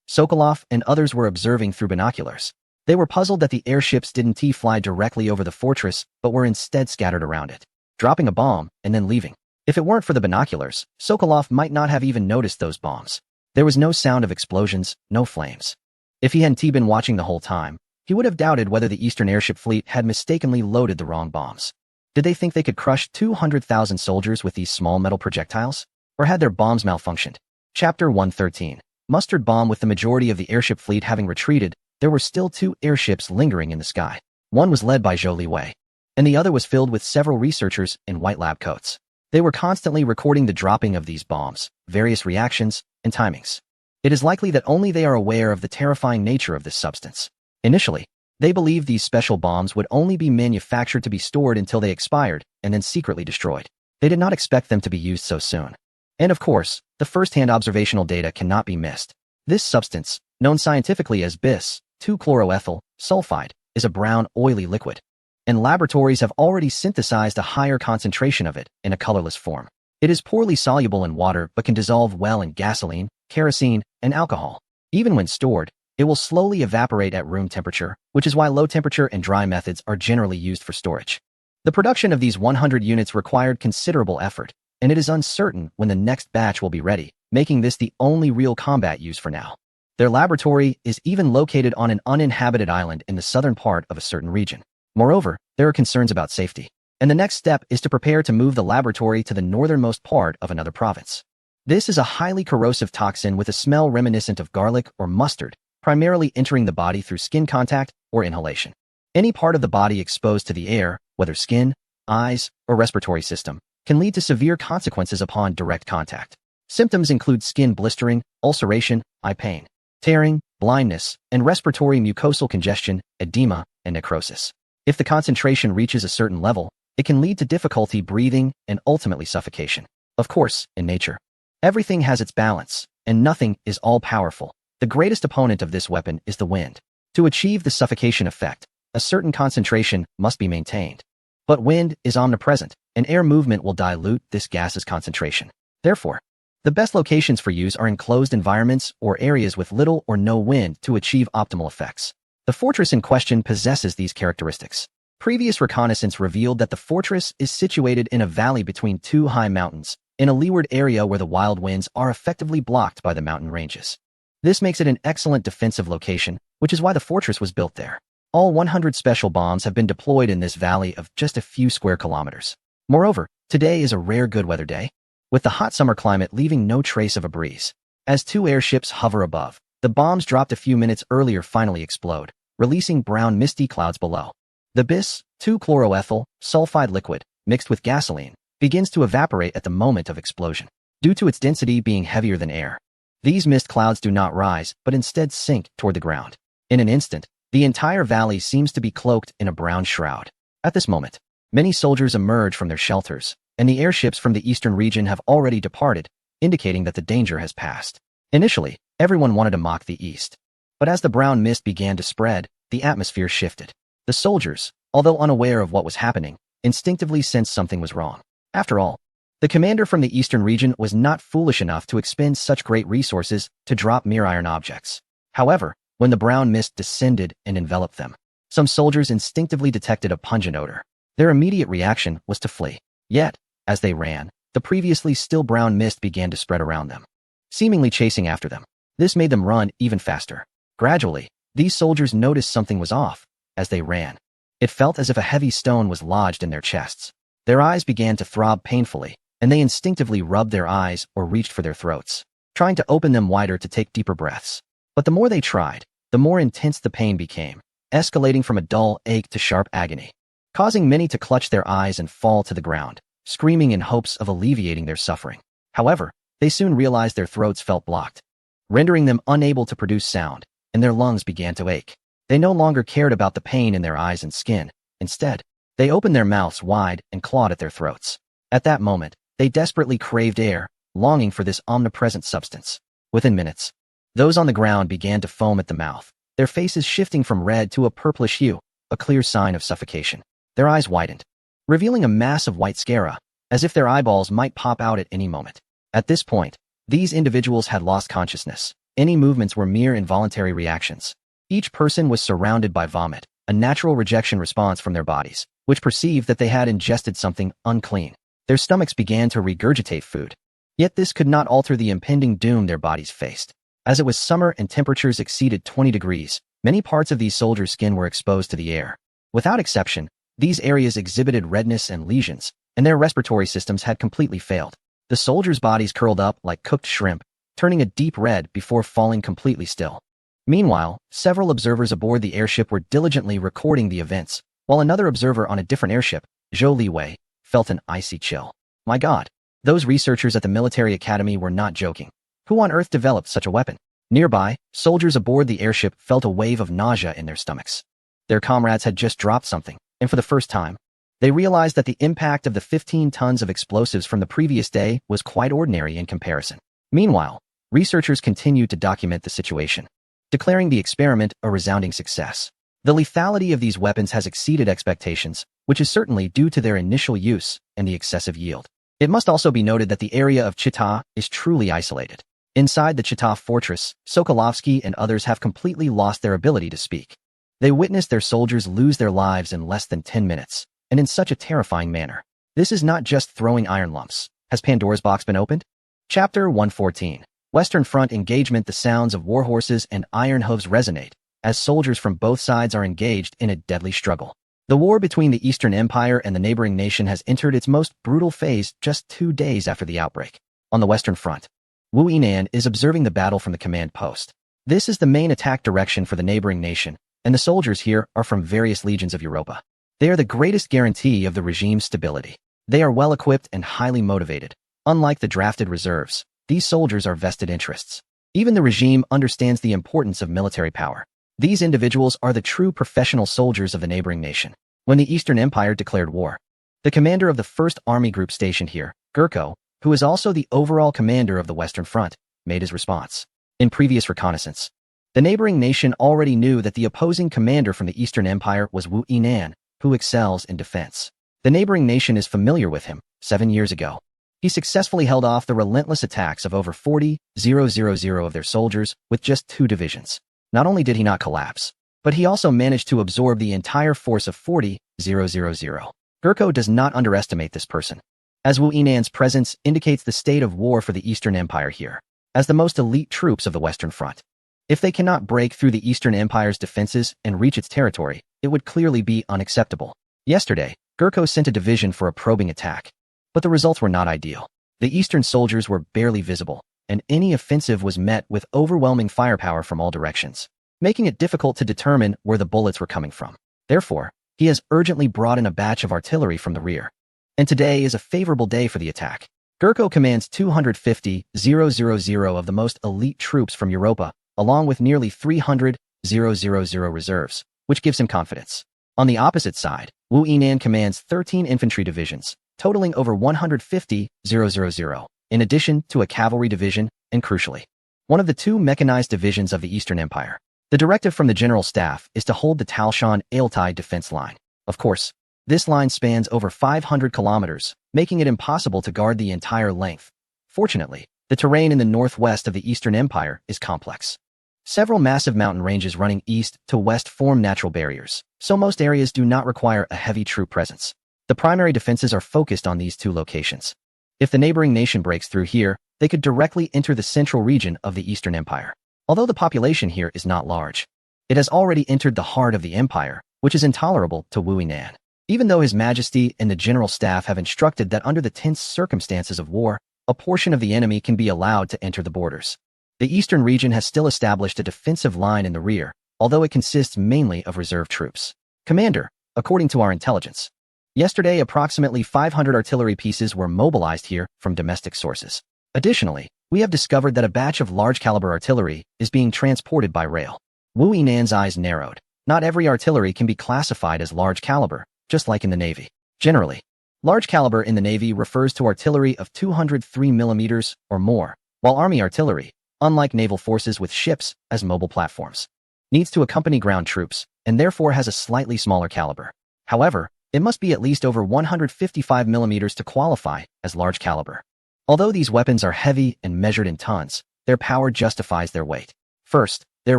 Sokolov and others were observing through binoculars. They were puzzled that the airships didn't fly directly over the fortress, but were instead scattered around it, dropping a bomb and then leaving. If it weren't for the binoculars, Sokolov might not have even noticed those bombs. There was no sound of explosions, no flames. If he hadn't been watching the whole time, he would have doubted whether the Eastern airship fleet had mistakenly loaded the wrong bombs. Did they think they could crush 200,000 soldiers with these small metal projectiles? Or had their bombs malfunctioned? Chapter 113. Mustard bomb. With the majority of the airship fleet having retreated, there were still 2 airships lingering in the sky. One was led by Zhou Liwei, and the other was filled with several researchers in white lab coats. They were constantly recording the dropping of these bombs, various reactions, and timings. It is likely that only they are aware of the terrifying nature of this substance. Initially, they believed these special bombs would only be manufactured to be stored until they expired and then secretly destroyed. They did not expect them to be used so soon. And of course, the first-hand observational data cannot be missed. This substance, known scientifically as bis, 2-chloroethyl sulfide, is a brown, oily liquid, and laboratories have already synthesized a higher concentration of it in a colorless form. It is poorly soluble in water but can dissolve well in gasoline, kerosene, and alcohol. Even when stored, it will slowly evaporate at room temperature, which is why low-temperature and dry methods are generally used for storage. The production of these 100 units required considerable effort, and it is uncertain when the next batch will be ready, making this the only real combat use for now. Their laboratory is even located on an uninhabited island in the southern part of a certain region. Moreover, there are concerns about safety, and the next step is to prepare to move the laboratory to the northernmost part of another province. This is a highly corrosive toxin with a smell reminiscent of garlic or mustard, primarily entering the body through skin contact or inhalation. Any part of the body exposed to the air, whether skin, eyes, or respiratory system, can lead to severe consequences upon direct contact. Symptoms include skin blistering, ulceration, eye pain, tearing, blindness, and respiratory mucosal congestion, edema, and necrosis. If the concentration reaches a certain level, it can lead to difficulty breathing and ultimately suffocation. Of course, in nature, everything has its balance, and nothing is all-powerful. The greatest opponent of this weapon is the wind. To achieve the suffocation effect, a certain concentration must be maintained. But wind is omnipresent, and air movement will dilute this gas's concentration. Therefore, The best locations for use are enclosed environments or areas with little or no wind to achieve optimal effects. The fortress in question possesses these characteristics. Previous reconnaissance revealed that the fortress is situated in a valley between two high mountains, in a leeward area where the wild winds are effectively blocked by the mountain ranges. This makes it an excellent defensive location, which is why the fortress was built there. All 100 special bombs have been deployed in this valley of just a few square kilometers. Moreover, today is a rare good weather day, with the hot summer climate leaving no trace of a breeze. As two airships hover above, the bombs dropped a few minutes earlier finally explode, releasing brown misty clouds below. The bis, 2-chloroethyl sulfide liquid, mixed with gasoline, begins to evaporate at the moment of explosion, due to its density being heavier than air. These mist clouds do not rise, but instead sink toward the ground. In an instant, the entire valley seems to be cloaked in a brown shroud. At this moment, many soldiers emerge from their shelters, and the airships from the eastern region have already departed, indicating that the danger has passed. Initially, everyone wanted to mock the east. But as the brown mist began to spread, the atmosphere shifted. The soldiers, although unaware of what was happening, instinctively sensed something was wrong. After all, the commander from the eastern region was not foolish enough to expend such great resources to drop mere iron objects. However, when the brown mist descended and enveloped them, some soldiers instinctively detected a pungent odor. Their immediate reaction was to flee. Yet, as they ran, the previously still brown mist began to spread around them, seemingly chasing after them. This made them run even faster. Gradually, these soldiers noticed something was off. As they ran, it felt as if a heavy stone was lodged in their chests. Their eyes began to throb painfully, and they instinctively rubbed their eyes or reached for their throats, trying to open them wider to take deeper breaths. But the more they tried, the more intense the pain became, escalating from a dull ache to sharp agony, causing many to clutch their eyes and fall to the ground, screaming in hopes of alleviating their suffering. However, they soon realized their throats felt blocked, rendering them unable to produce sound, and their lungs began to ache. They no longer cared about the pain in their eyes and skin. Instead, they opened their mouths wide and clawed at their throats. At that moment, they desperately craved air, longing for this omnipresent substance. Within minutes, those on the ground began to foam at the mouth, their faces shifting from red to a purplish hue, a clear sign of suffocation. Their eyes widened, revealing a mass of white sclera, as if their eyeballs might pop out at any moment. At this point, these individuals had lost consciousness. Any movements were mere involuntary reactions. Each person was surrounded by vomit, a natural rejection response from their bodies, which perceived that they had ingested something unclean. Their stomachs began to regurgitate food. Yet this could not alter the impending doom their bodies faced. As it was summer and temperatures exceeded 20 degrees, many parts of these soldiers' skin were exposed to the air. Without exception, these areas exhibited redness and lesions, and their respiratory systems had completely failed. The soldiers' bodies curled up like cooked shrimp, turning a deep red before falling completely still. Meanwhile, several observers aboard the airship were diligently recording the events, while another observer on a different airship, Zhou Liwei, felt an icy chill. My God, those researchers at the military academy were not joking. Who on earth developed such a weapon? Nearby, soldiers aboard the airship felt a wave of nausea in their stomachs. Their comrades had just dropped something, and for the first time, they realized that the impact of the 15 tons of explosives from the previous day was quite ordinary in comparison. Meanwhile, researchers continued to document the situation, declaring the experiment a resounding success. The lethality of these weapons has exceeded expectations, which is certainly due to their initial use and the excessive yield. It must also be noted that the area of Chita is truly isolated. Inside the Chita fortress, Sokolovsky and others have completely lost their ability to speak. They witnessed their soldiers lose their lives in less than 10 minutes, and in such a terrifying manner. This is not just throwing iron lumps. Has Pandora's box been opened? Chapter 114. Western Front engagement. The sounds of war horses and iron hooves resonate, as soldiers from both sides are engaged in a deadly struggle. The war between the Eastern Empire and the neighboring nation has entered its most brutal phase just 2 days after the outbreak. On the Western Front, Wu Yinan is observing the battle from the command post. This is the main attack direction for the neighboring nation, and the soldiers here are from various legions of Europa. They are the greatest guarantee of the regime's stability. They are well-equipped and highly motivated. Unlike the drafted reserves, these soldiers are vested interests. Even the regime understands the importance of military power. These individuals are the true professional soldiers of the neighboring nation. When the Eastern Empire declared war, the commander of the 1st Army Group stationed here, Gurko, who is also the overall commander of the Western Front, made his response. In previous reconnaissance, the neighboring nation already knew that the opposing commander from the Eastern Empire was Wu Yinan, who excels in defense. The neighboring nation is familiar with him. 7 years ago, He successfully held off the relentless attacks of over 40,000 of their soldiers with just 2 divisions. Not only did he not collapse, but he also managed to absorb the entire force of 40,000. Gurko does not underestimate this person, as Wu Yinan's presence indicates the state of war for the Eastern Empire here, as the most elite troops of the Western Front. If they cannot break through the Eastern Empire's defenses and reach its territory, it would clearly be unacceptable. Yesterday, Gurko sent a division for a probing attack, but the results were not ideal. The Eastern soldiers were barely visible, and any offensive was met with overwhelming firepower from all directions, making it difficult to determine where the bullets were coming from. Therefore, he has urgently brought in a batch of artillery from the rear. And today is a favorable day for the attack. Gurko commands 250,000 of the most elite troops from Europa, along with nearly 300,000 reserves, which gives him confidence. On the opposite side, Wu Yinan commands 13 infantry divisions, totaling over 150,000, in addition to a cavalry division and, crucially, one of the 2 mechanized divisions of the Eastern Empire. The directive from the general staff is to hold the Talshan-Altai defense line. Of course, this line spans over 500 kilometers, making it impossible to guard the entire length. Fortunately, the terrain in the northwest of the Eastern Empire is complex. Several massive mountain ranges running east to west form natural barriers, so most areas do not require a heavy troop presence. The primary defenses are focused on these 2 locations. If the neighboring nation breaks through here, they could directly enter the central region of the Eastern Empire. Although the population here is not large, it has already entered the heart of the empire, which is intolerable to Wu Yinan. Even though His Majesty and the general staff have instructed that under the tense circumstances of war, a portion of the enemy can be allowed to enter the borders. The eastern region has still established a defensive line in the rear, although it consists mainly of reserve troops. Commander, according to our intelligence, yesterday approximately 500 artillery pieces were mobilized here from domestic sources. Additionally, we have discovered that a batch of large-caliber artillery is being transported by rail. Wu Yinan's eyes narrowed. Not every artillery can be classified as large caliber, just like in the Navy. Generally, large caliber in the Navy refers to artillery of 203 millimeters or more, while Army artillery, unlike naval forces with ships as mobile platforms, needs to accompany ground troops and therefore has a slightly smaller caliber. However, it must be at least over 155 millimeters to qualify as large caliber. Although these weapons are heavy and measured in tons, their power justifies their weight. First, their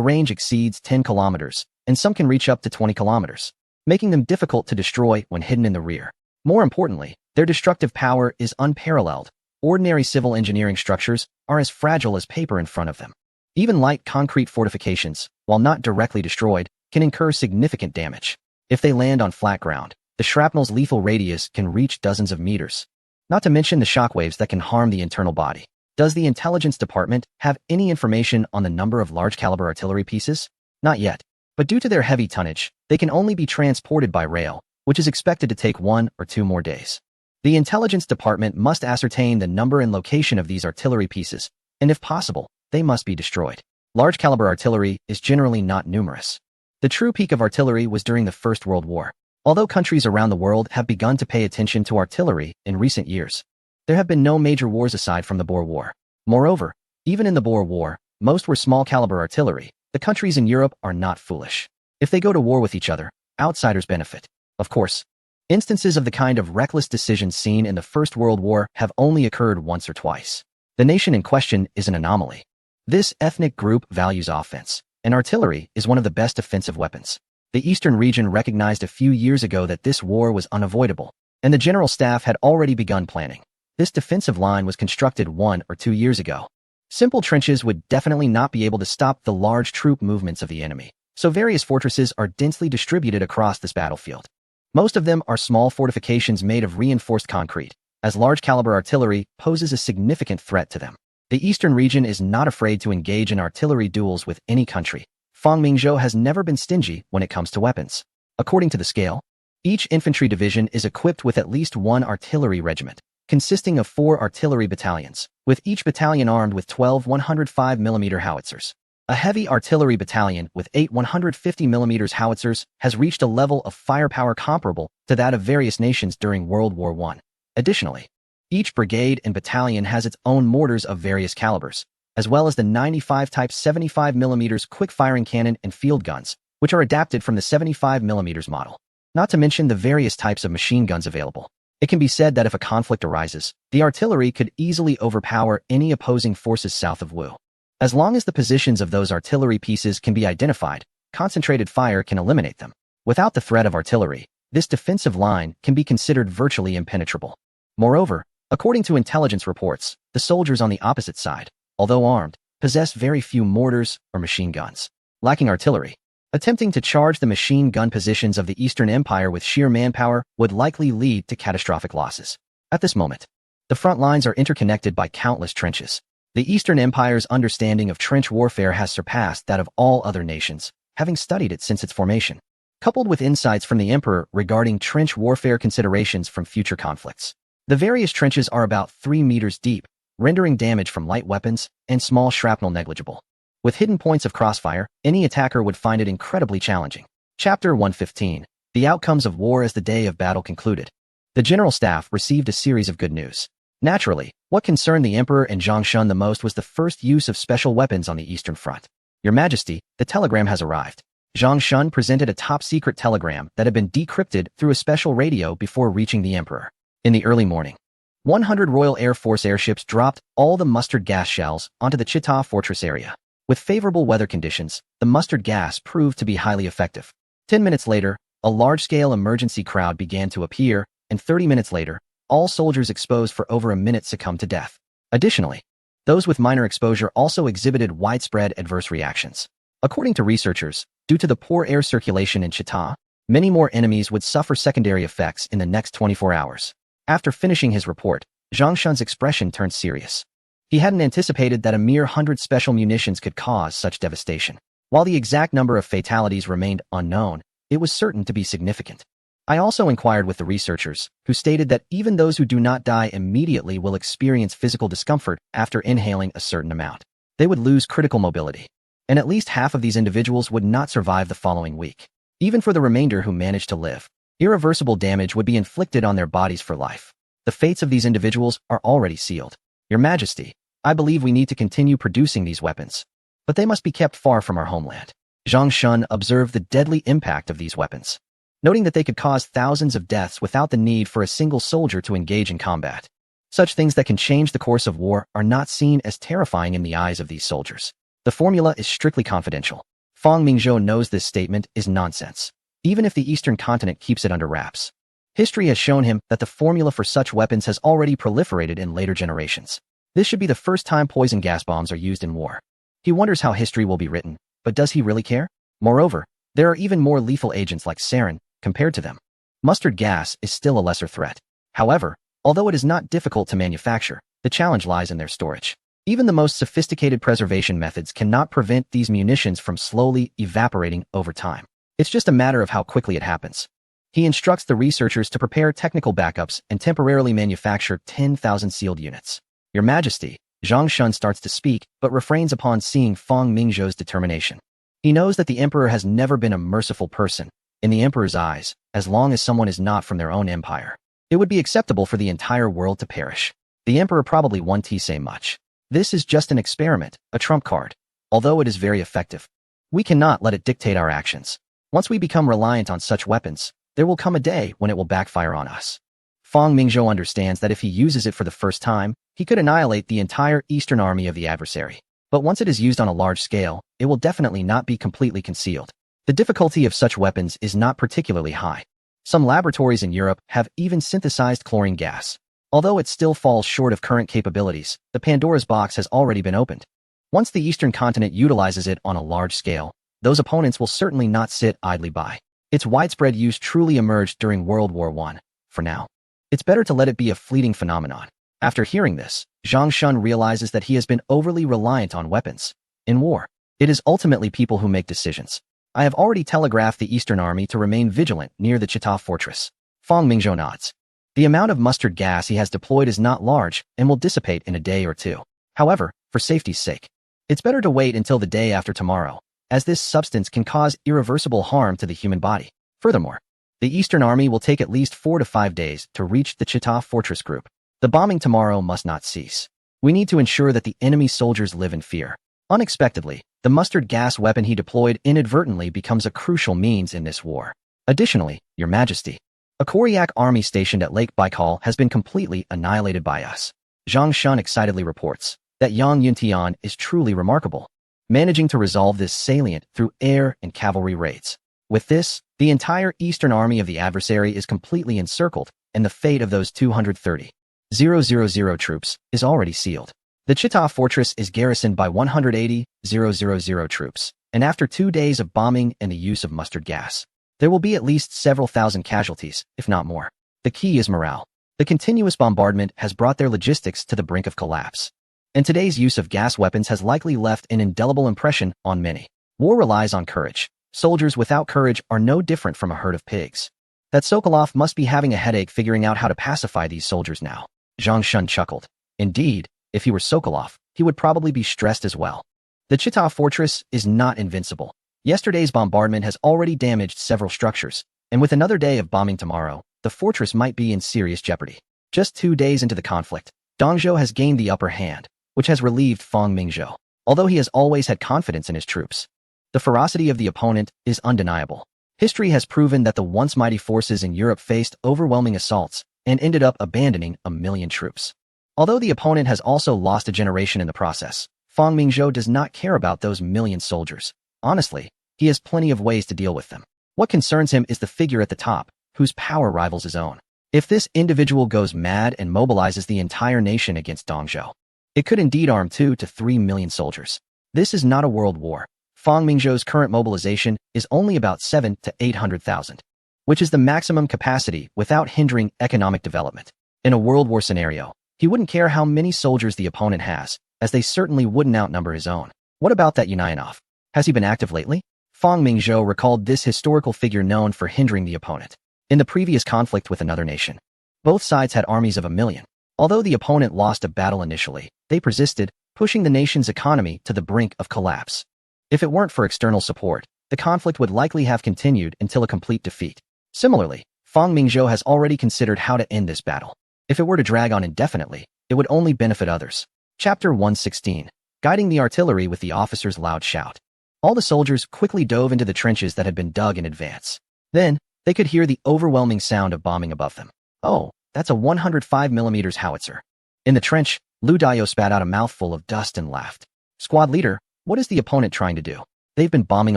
range exceeds 10 kilometers, and some can reach up to 20 kilometers, making them difficult to destroy when hidden in the rear. More importantly, their destructive power is unparalleled. Ordinary civil engineering structures are as fragile as paper in front of them. Even light concrete fortifications, while not directly destroyed, can incur significant damage. If they land on flat ground, the shrapnel's lethal radius can reach dozens of meters, not to mention the shockwaves that can harm the internal body. Does the intelligence department have any information on the number of large-caliber artillery pieces? Not yet, but due to their heavy tonnage, they can only be transported by rail, which is expected to take 1 or 2 more days. The intelligence department must ascertain the number and location of these artillery pieces, and if possible, they must be destroyed. Large-caliber artillery is generally not numerous. The true peak of artillery was during the First World War. Although countries around the world have begun to pay attention to artillery in recent years, there have been no major wars aside from the Boer War. Moreover, even in the Boer War, most were small-caliber artillery. The countries in Europe are not foolish. If they go to war with each other, outsiders benefit. Of course, instances of the kind of reckless decisions seen in the First World War have only occurred once or twice. The nation in question is an anomaly. This ethnic group values offense, and artillery is one of the best offensive weapons. The Eastern region recognized a few years ago that this war was unavoidable, and the general staff had already begun planning. This defensive line was constructed 1 or 2 years ago. Simple trenches would definitely not be able to stop the large troop movements of the enemy, so various fortresses are densely distributed across this battlefield. Most of them are small fortifications made of reinforced concrete, as large-caliber artillery poses a significant threat to them. The Eastern region is not afraid to engage in artillery duels with any country. Fangmingzhou has never been stingy when it comes to weapons. According to the scale, each infantry division is equipped with at least 1 artillery regiment, consisting of 4 artillery battalions, with each battalion armed with 12 105mm howitzers. A heavy artillery battalion with 8 150mm howitzers has reached a level of firepower comparable to that of various nations during World War I. Additionally, each brigade and battalion has its own mortars of various calibers, as well as the 95 Type 75mm quick-firing cannon and field guns, which are adapted from the 75mm model. Not to mention the various types of machine guns available. It can be said that if a conflict arises, the artillery could easily overpower any opposing forces south of Wu. As long as the positions of those artillery pieces can be identified, concentrated fire can eliminate them. Without the threat of artillery, this defensive line can be considered virtually impenetrable. Moreover, according to intelligence reports, the soldiers on the opposite side, although armed, possess very few mortars or machine guns. Lacking artillery, attempting to charge the machine gun positions of the Eastern Empire with sheer manpower would likely lead to catastrophic losses. At this moment, the front lines are interconnected by countless trenches. The Eastern Empire's understanding of trench warfare has surpassed that of all other nations, having studied it since its formation, coupled with insights from the Emperor regarding trench warfare considerations from future conflicts. The various trenches are about 3 meters deep, rendering damage from light weapons and small shrapnel negligible. With hidden points of crossfire, any attacker would find it incredibly challenging. Chapter 115. The outcomes of war as the day of battle concluded. The General Staff received a series of good news. Naturally, what concerned the Emperor and Zhang Shun the most was the first use of special weapons on the Eastern Front. Your Majesty, the telegram has arrived. Zhang Shun presented a top-secret telegram that had been decrypted through a special radio before reaching the Emperor. In the early morning, 100 Royal Air Force airships dropped all the mustard gas shells onto the Chita Fortress area. With favorable weather conditions, the mustard gas proved to be highly effective. 10 minutes later, a large-scale emergency crowd began to appear, and 30 minutes later, all soldiers exposed for over a minute succumbed to death. Additionally, those with minor exposure also exhibited widespread adverse reactions. According to researchers, due to the poor air circulation in Chita, many more enemies would suffer secondary effects in the next 24 hours. After finishing his report, Zhang Shun's expression turned serious. He hadn't anticipated that a mere 100 special munitions could cause such devastation. While the exact number of fatalities remained unknown, it was certain to be significant. I also inquired with the researchers, who stated that even those who do not die immediately will experience physical discomfort after inhaling a certain amount. They would lose critical mobility, and at least half of these individuals would not survive the following week. Even for the remainder who managed to live, irreversible damage would be inflicted on their bodies for life. The fates of these individuals are already sealed. Your Majesty, I believe we need to continue producing these weapons, but they must be kept far from our homeland. Zhang Shun observed the deadly impact of these weapons, noting that they could cause thousands of deaths without the need for a single soldier to engage in combat. Such things that can change the course of war are not seen as terrifying in the eyes of these soldiers. The formula is strictly confidential. Fang Mingzhou knows this statement is nonsense, even if the Eastern continent keeps it under wraps. History has shown him that the formula for such weapons has already proliferated in later generations. This should be the first time poison gas bombs are used in war. He wonders how history will be written, but does he really care? Moreover, there are even more lethal agents like sarin compared to them. Mustard gas is still a lesser threat. However, although it is not difficult to manufacture, the challenge lies in their storage. Even the most sophisticated preservation methods cannot prevent these munitions from slowly evaporating over time. It's just a matter of how quickly it happens. He instructs the researchers to prepare technical backups and temporarily manufacture 10,000 sealed units. Your Majesty, Zhang Shun starts to speak, but refrains upon seeing Fang Mingzhou's determination. He knows that the Emperor has never been a merciful person. In the Emperor's eyes, as long as someone is not from their own empire, it would be acceptable for the entire world to perish. The Emperor probably won't say much. This is just an experiment, a trump card. Although it is very effective, we cannot let it dictate our actions. Once we become reliant on such weapons, there will come a day when it will backfire on us. Fang Mingzhou understands that if he uses it for the first time, he could annihilate the entire Eastern army of the adversary. But once it is used on a large scale, it will definitely not be completely concealed. The difficulty of such weapons is not particularly high. Some laboratories in Europe have even synthesized chlorine gas. Although it still falls short of current capabilities, the Pandora's box has already been opened. Once the Eastern continent utilizes it on a large scale, those opponents will certainly not sit idly by. Its widespread use truly emerged during World War I. For now, it's better to let it be a fleeting phenomenon. After hearing this, Zhang Shun realizes that he has been overly reliant on weapons. In war, it is ultimately people who make decisions. I have already telegraphed the Eastern Army to remain vigilant near the Chita Fortress. Fang Mingzhou nods. The amount of mustard gas he has deployed is not large and will dissipate in a day or two. However, for safety's sake, it's better to wait until the day after tomorrow, as this substance can cause irreversible harm to the human body. Furthermore, the Eastern Army will take at least 4 to 5 days to reach the Chita Fortress group. The bombing tomorrow must not cease. We need to ensure that the enemy soldiers live in fear. Unexpectedly, the mustard gas weapon he deployed inadvertently becomes a crucial means in this war. Additionally, Your Majesty, A Koryak army stationed at Lake Baikal has been completely annihilated by us. Zhang Shun excitedly reports that Yang Yuntian is truly remarkable, managing to resolve this salient through air and cavalry raids. With this, the entire eastern army of the adversary is completely encircled, and the fate of those 230,000 troops is already sealed. The Chita fortress is garrisoned by 180,000 troops, and after 2 days of bombing and the use of mustard gas, there will be at least several thousand casualties, if not more. The key is morale. The continuous bombardment has brought their logistics to the brink of collapse, and today's use of gas weapons has likely left an indelible impression on many. War relies on courage. Soldiers without courage are no different from a herd of pigs. That Sokolov must be having a headache figuring out how to pacify these soldiers now. Zhang Shun chuckled. Indeed, if he were Sokolov, he would probably be stressed as well. The Chita fortress is not invincible. Yesterday's bombardment has already damaged several structures, and with another day of bombing tomorrow, the fortress might be in serious jeopardy. Just 2 days into the conflict, Dong Zhou has gained the upper hand, which has relieved Fang Mingzhou. Although he has always had confidence in his troops, the ferocity of the opponent is undeniable. History has proven that the once mighty forces in Europe faced overwhelming assaults and ended up abandoning 1 million troops. Although the opponent has also lost a generation in the process, Fang Mingzhou does not care about those million soldiers. Honestly, he has plenty of ways to deal with them. What concerns him is the figure at the top, whose power rivals his own. If this individual goes mad and mobilizes the entire nation against Dong Zhou, it could indeed arm 2 to 3 million soldiers. This is not a world war. Fang Mingzhou's current mobilization is only about 700,000 to 800,000, which is the maximum capacity without hindering economic development. In a world war scenario, he wouldn't care how many soldiers the opponent has, as they certainly wouldn't outnumber his own. What about that Yunayanov? Has he been active lately? Fang Mingzhou recalled this historical figure known for hindering the opponent. In the previous conflict with another nation, both sides had armies of 1 million. Although the opponent lost a battle initially, they persisted, pushing the nation's economy to the brink of collapse. If it weren't for external support, the conflict would likely have continued until a complete defeat. Similarly, Fang Mingzhou has already considered how to end this battle. If it were to drag on indefinitely, it would only benefit others. Chapter 116. Guiding the artillery with the officer's loud shout. All the soldiers quickly dove into the trenches that had been dug in advance. Then, they could hear the overwhelming sound of bombing above them. Oh, that's a 105mm howitzer. In the trench, Lu Dayo spat out a mouthful of dust and laughed. Squad leader, what is the opponent trying to do? They've been bombing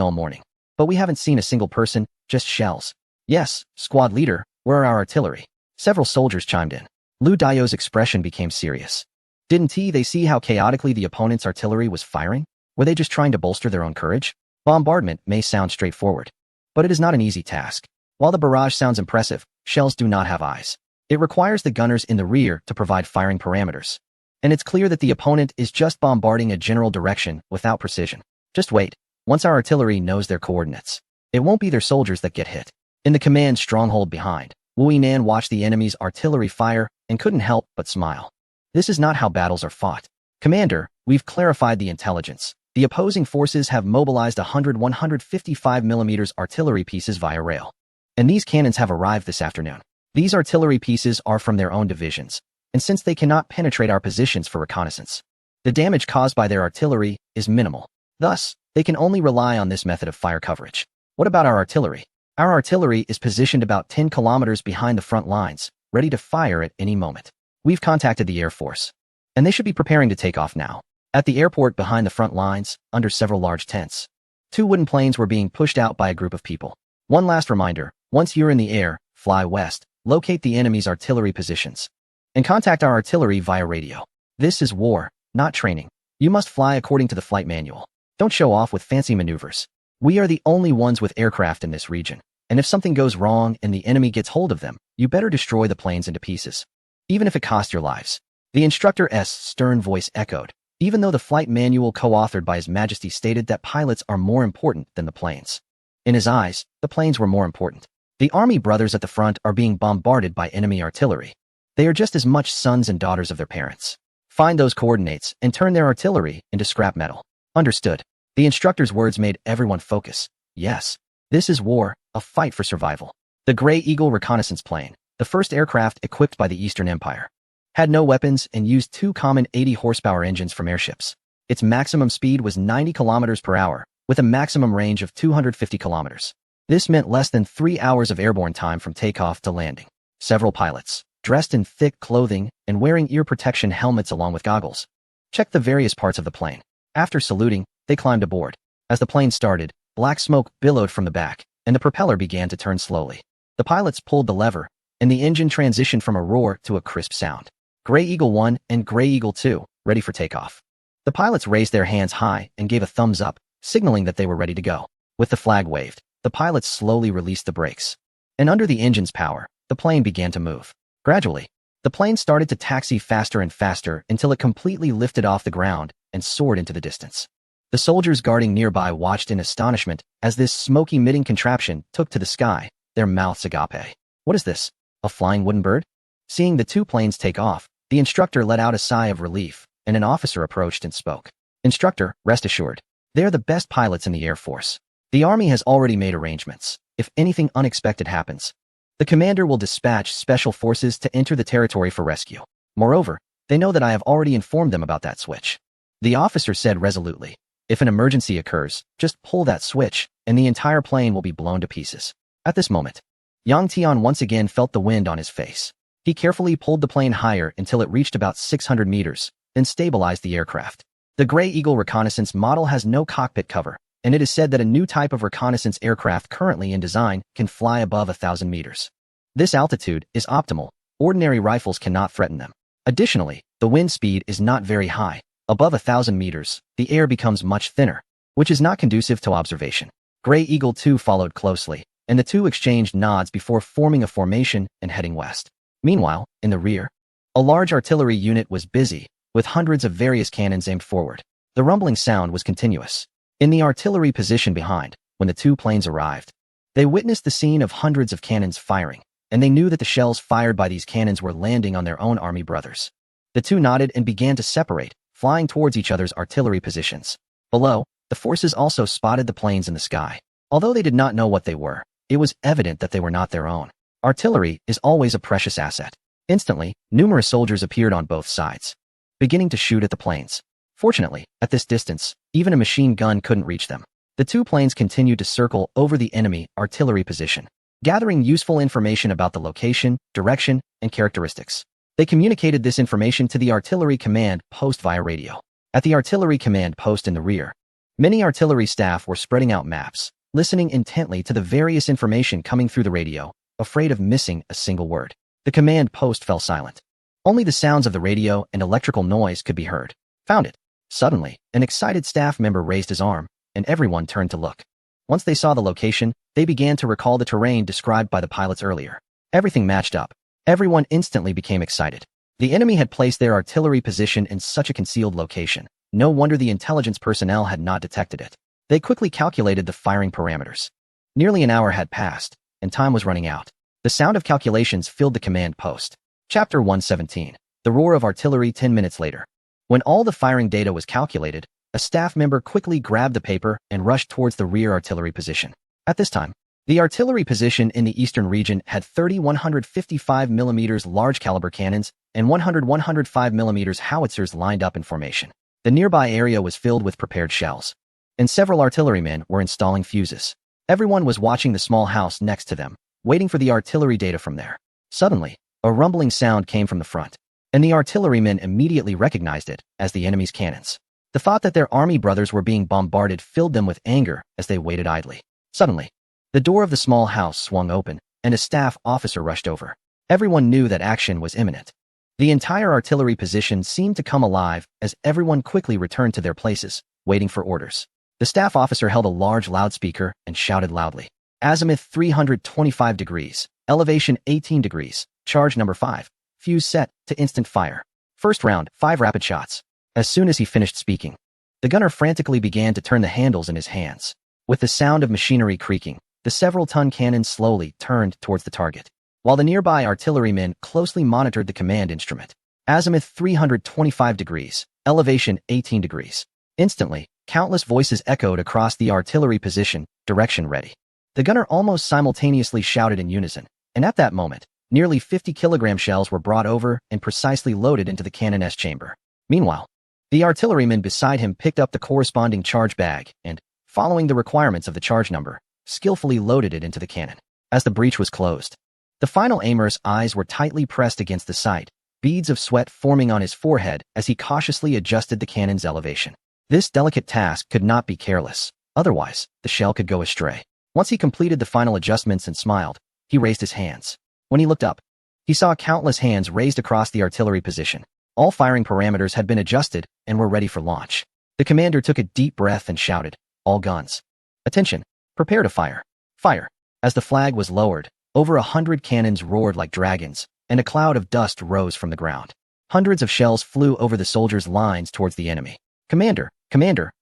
all morning, but we haven't seen a single person, just shells. Yes, squad leader, where are our artillery? Several soldiers chimed in. Lu Dayo's expression became serious. Didn't they see how chaotically the opponent's artillery was firing? Were they just trying to bolster their own courage? Bombardment may sound straightforward, but it is not an easy task. While the barrage sounds impressive, shells do not have eyes. It requires the gunners in the rear to provide firing parameters. And it's clear that the opponent is just bombarding a general direction without precision. Just wait. Once our artillery knows their coordinates, it won't be their soldiers that get hit. In the command stronghold behind, Wu Yinan watched the enemy's artillery fire and couldn't help but smile. This is not how battles are fought. Commander, we've clarified the intelligence. The opposing forces have mobilized 155mm artillery pieces via rail. And these cannons have arrived this afternoon. These artillery pieces are from their own divisions, and since they cannot penetrate our positions for reconnaissance, the damage caused by their artillery is minimal. Thus, they can only rely on this method of fire coverage. What about our artillery? Our artillery is positioned about 10 kilometers behind the front lines, ready to fire at any moment. We've contacted the Air Force, and they should be preparing to take off now. At the airport behind the front lines, under several large tents, 2 wooden planes were being pushed out by a group of people. One last reminder, once you're in the air, fly west, locate the enemy's artillery positions, and contact our artillery via radio. This is war, not training. You must fly according to the flight manual. Don't show off with fancy maneuvers. We are the only ones with aircraft in this region, and if something goes wrong and the enemy gets hold of them, you better destroy the planes into pieces, even if it costs your lives. The instructor's stern voice echoed, even though the flight manual co-authored by His Majesty stated that pilots are more important than the planes. In his eyes, the planes were more important. The army brothers at the front are being bombarded by enemy artillery. They are just as much sons and daughters of their parents. Find those coordinates and turn their artillery into scrap metal. Understood. The instructor's words made everyone focus. Yes, this is war, a fight for survival. The Grey Eagle reconnaissance plane, the first aircraft equipped by the Eastern Empire, had no weapons and used 2 common 80-horsepower engines from airships. Its maximum speed was 90 kilometers per hour, with a maximum range of 250 kilometers. This meant less than 3 hours of airborne time from takeoff to landing. Several pilots, dressed in thick clothing and wearing ear protection helmets along with goggles, checked the various parts of the plane. After saluting, they climbed aboard. As the plane started, black smoke billowed from the back, and the propeller began to turn slowly. The pilots pulled the lever, and the engine transitioned from a roar to a crisp sound. Gray Eagle 1 and Gray Eagle 2, ready for takeoff. The pilots raised their hands high and gave a thumbs up, signaling that they were ready to go. With the flag waved, the pilots slowly released the brakes. And under the engine's power, the plane began to move. Gradually, the plane started to taxi faster and faster until it completely lifted off the ground and soared into the distance. The soldiers guarding nearby watched in astonishment as this smoke-emitting contraption took to the sky, their mouths agape. What is this? A flying wooden bird? Seeing the two planes take off, the instructor let out a sigh of relief, and an officer approached and spoke. Instructor, rest assured. They're the best pilots in the Air Force. The Army has already made arrangements. If anything unexpected happens, the commander will dispatch special forces to enter the territory for rescue. Moreover, they know that I have already informed them about that switch. The officer said resolutely. If an emergency occurs, just pull that switch, and the entire plane will be blown to pieces. At this moment, Yang Tian once again felt the wind on his face. He carefully pulled the plane higher until it reached about 600 meters, then stabilized the aircraft. The Gray Eagle reconnaissance model has no cockpit cover, and it is said that a new type of reconnaissance aircraft currently in design can fly above 1,000 meters. This altitude is optimal. Ordinary rifles cannot threaten them. Additionally, the wind speed is not very high. Above 1,000 meters, the air becomes much thinner, which is not conducive to observation. Gray Eagle 2 followed closely, and the two exchanged nods before forming a formation and heading west. Meanwhile, in the rear, a large artillery unit was busy, with hundreds of various cannons aimed forward. The rumbling sound was continuous. In the artillery position behind, when the two planes arrived, they witnessed the scene of hundreds of cannons firing, and they knew that the shells fired by these cannons were landing on their own army brothers. The two nodded and began to separate, flying towards each other's artillery positions. Below, the forces also spotted the planes in the sky. Although they did not know what they were, it was evident that they were not their own. Artillery is always a precious asset. Instantly, numerous soldiers appeared on both sides, beginning to shoot at the planes. Fortunately, at this distance, even a machine gun couldn't reach them. The two planes continued to circle over the enemy artillery position, gathering useful information about the location, direction, and characteristics. They communicated this information to the artillery command post via radio. At the artillery command post in the rear, many artillery staff were spreading out maps, listening intently to the various information coming through the radio, afraid of missing a single word. The command post fell silent. Only the sounds of the radio and electrical noise could be heard. Found it. Suddenly, an excited staff member raised his arm, and everyone turned to look. Once they saw the location, they began to recall the terrain described by the pilots earlier. Everything matched up. Everyone instantly became excited. The enemy had placed their artillery position in such a concealed location. No wonder the intelligence personnel had not detected it. They quickly calculated the firing parameters. Nearly an hour had passed, and time was running out. The sound of calculations filled the command post. Chapter 117. The roar of artillery 10 minutes later. When all the firing data was calculated, a staff member quickly grabbed the paper and rushed towards the rear artillery position. At this time, the artillery position in the eastern region had 30 155mm large-caliber cannons and 105mm howitzers lined up in formation. The nearby area was filled with prepared shells, and several artillerymen were installing fuses. Everyone was watching the small house next to them, waiting for the artillery data from there. Suddenly, a rumbling sound came from the front, and the artillerymen immediately recognized it as the enemy's cannons. The thought that their army brothers were being bombarded filled them with anger as they waited idly. Suddenly, the door of the small house swung open, and a staff officer rushed over. Everyone knew that action was imminent. The entire artillery position seemed to come alive as everyone quickly returned to their places, waiting for orders. The staff officer held a large loudspeaker and shouted loudly. Azimuth 325 degrees, elevation 18 degrees, charge number 5, fuse set to instant fire. First round, 5 rapid shots. As soon as he finished speaking, the gunner frantically began to turn the handles in his hands. With the sound of machinery creaking, the several-ton cannon slowly turned towards the target, while the nearby artillerymen closely monitored the command instrument. Azimuth 325 degrees, elevation 18 degrees. Instantly, countless voices echoed across the artillery position, direction ready. The gunner almost simultaneously shouted in unison, and at that moment, nearly 50-kilogram shells were brought over and precisely loaded into the cannon's chamber. Meanwhile, the artilleryman beside him picked up the corresponding charge bag and, following the requirements of the charge number, skillfully loaded it into the cannon. As the breech was closed, the final aimer's eyes were tightly pressed against the sight, beads of sweat forming on his forehead as he cautiously adjusted the cannon's elevation. This delicate task could not be careless, otherwise, the shell could go astray. Once he completed the final adjustments and smiled, he raised his hands. When he looked up, he saw countless hands raised across the artillery position. All firing parameters had been adjusted and were ready for launch. The commander took a deep breath and shouted, "All guns. Attention! Prepare to fire. Fire!" As the flag was lowered, over 100 cannons roared like dragons, and a cloud of dust rose from the ground. Hundreds of shells flew over the soldiers' lines towards the enemy. Commander,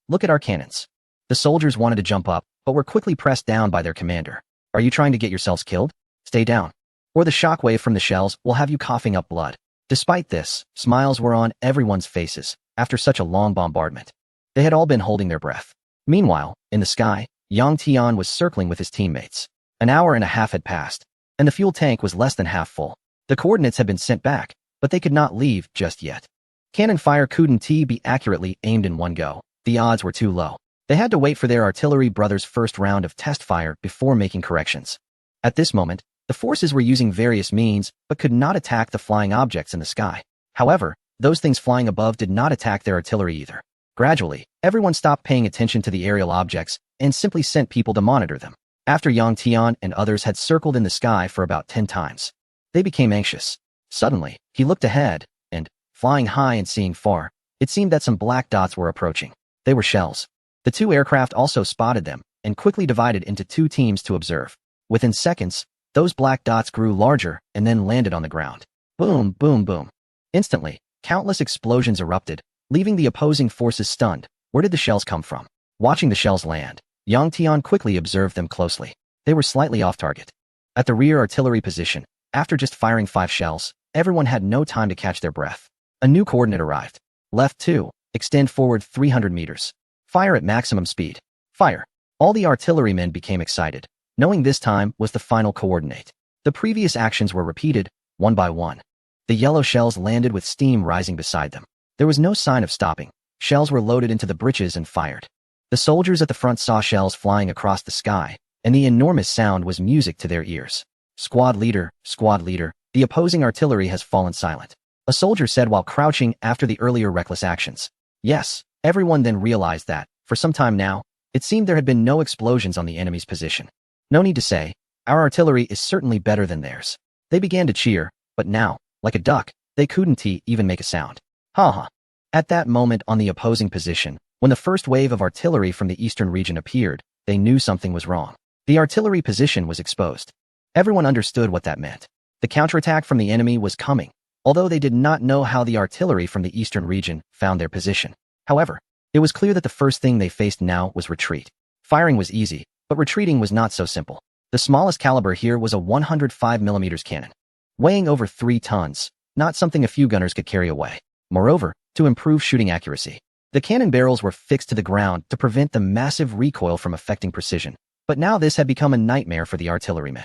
look at our cannons." The soldiers wanted to jump up, but were quickly pressed down by their commander. "Are you trying to get yourselves killed? Stay down, or the shockwave from the shells will have you coughing up blood." Despite this, smiles were on everyone's faces after such a long bombardment. They had all been holding their breath. Meanwhile, in the sky, Yang Tian was circling with his teammates. An hour and a half had passed, and the fuel tank was less than half full. The coordinates had been sent back, but they could not leave just yet. Cannon fire couldn't be accurately aimed in one go. The odds were too low. They had to wait for their artillery brothers' first round of test fire before making corrections. At this moment, the forces were using various means, but could not attack the flying objects in the sky. However, those things flying above did not attack their artillery either. Gradually, everyone stopped paying attention to the aerial objects and simply sent people to monitor them. After Yang Tian and others had circled in the sky for about 10 times, they became anxious. Suddenly, he looked ahead, and, flying high and seeing far, it seemed that some black dots were approaching. They were shells. The two aircraft also spotted them and quickly divided into two teams to observe. Within seconds, those black dots grew larger and then landed on the ground. Boom, boom, boom. Instantly, countless explosions erupted, leaving the opposing forces stunned. Where did the shells come from? Watching the shells land, Yang Tian quickly observed them closely. They were slightly off target. At the rear artillery position, after just firing 5 shells, everyone had no time to catch their breath. A new coordinate arrived. Left 2, extend forward 300 meters. Fire at maximum speed. Fire. All the artillerymen became excited, knowing this time was the final coordinate. The previous actions were repeated, one by one. The yellow shells landed with steam rising beside them. There was no sign of stopping. Shells were loaded into the breeches and fired. The soldiers at the front saw shells flying across the sky, and the enormous sound was music to their ears. Squad leader, the opposing artillery has fallen silent," a soldier said while crouching after the earlier reckless actions. Yes, everyone then realized that, for some time now, it seemed there had been no explosions on the enemy's position. No need to say, our artillery is certainly better than theirs. They began to cheer, but now, like a duck, they couldn't even make a sound. Ha ha. At that moment on the opposing position, when the first wave of artillery from the eastern region appeared, they knew something was wrong. The artillery position was exposed. Everyone understood what that meant. The counterattack from the enemy was coming, although they did not know how the artillery from the eastern region found their position. However, it was clear that the first thing they faced now was retreat. Firing was easy, but retreating was not so simple. The smallest caliber here was a 105mm cannon, weighing over 3 tons, not something a few gunners could carry away. Moreover, to improve shooting accuracy, the cannon barrels were fixed to the ground to prevent the massive recoil from affecting precision. But now this had become a nightmare for the artillerymen.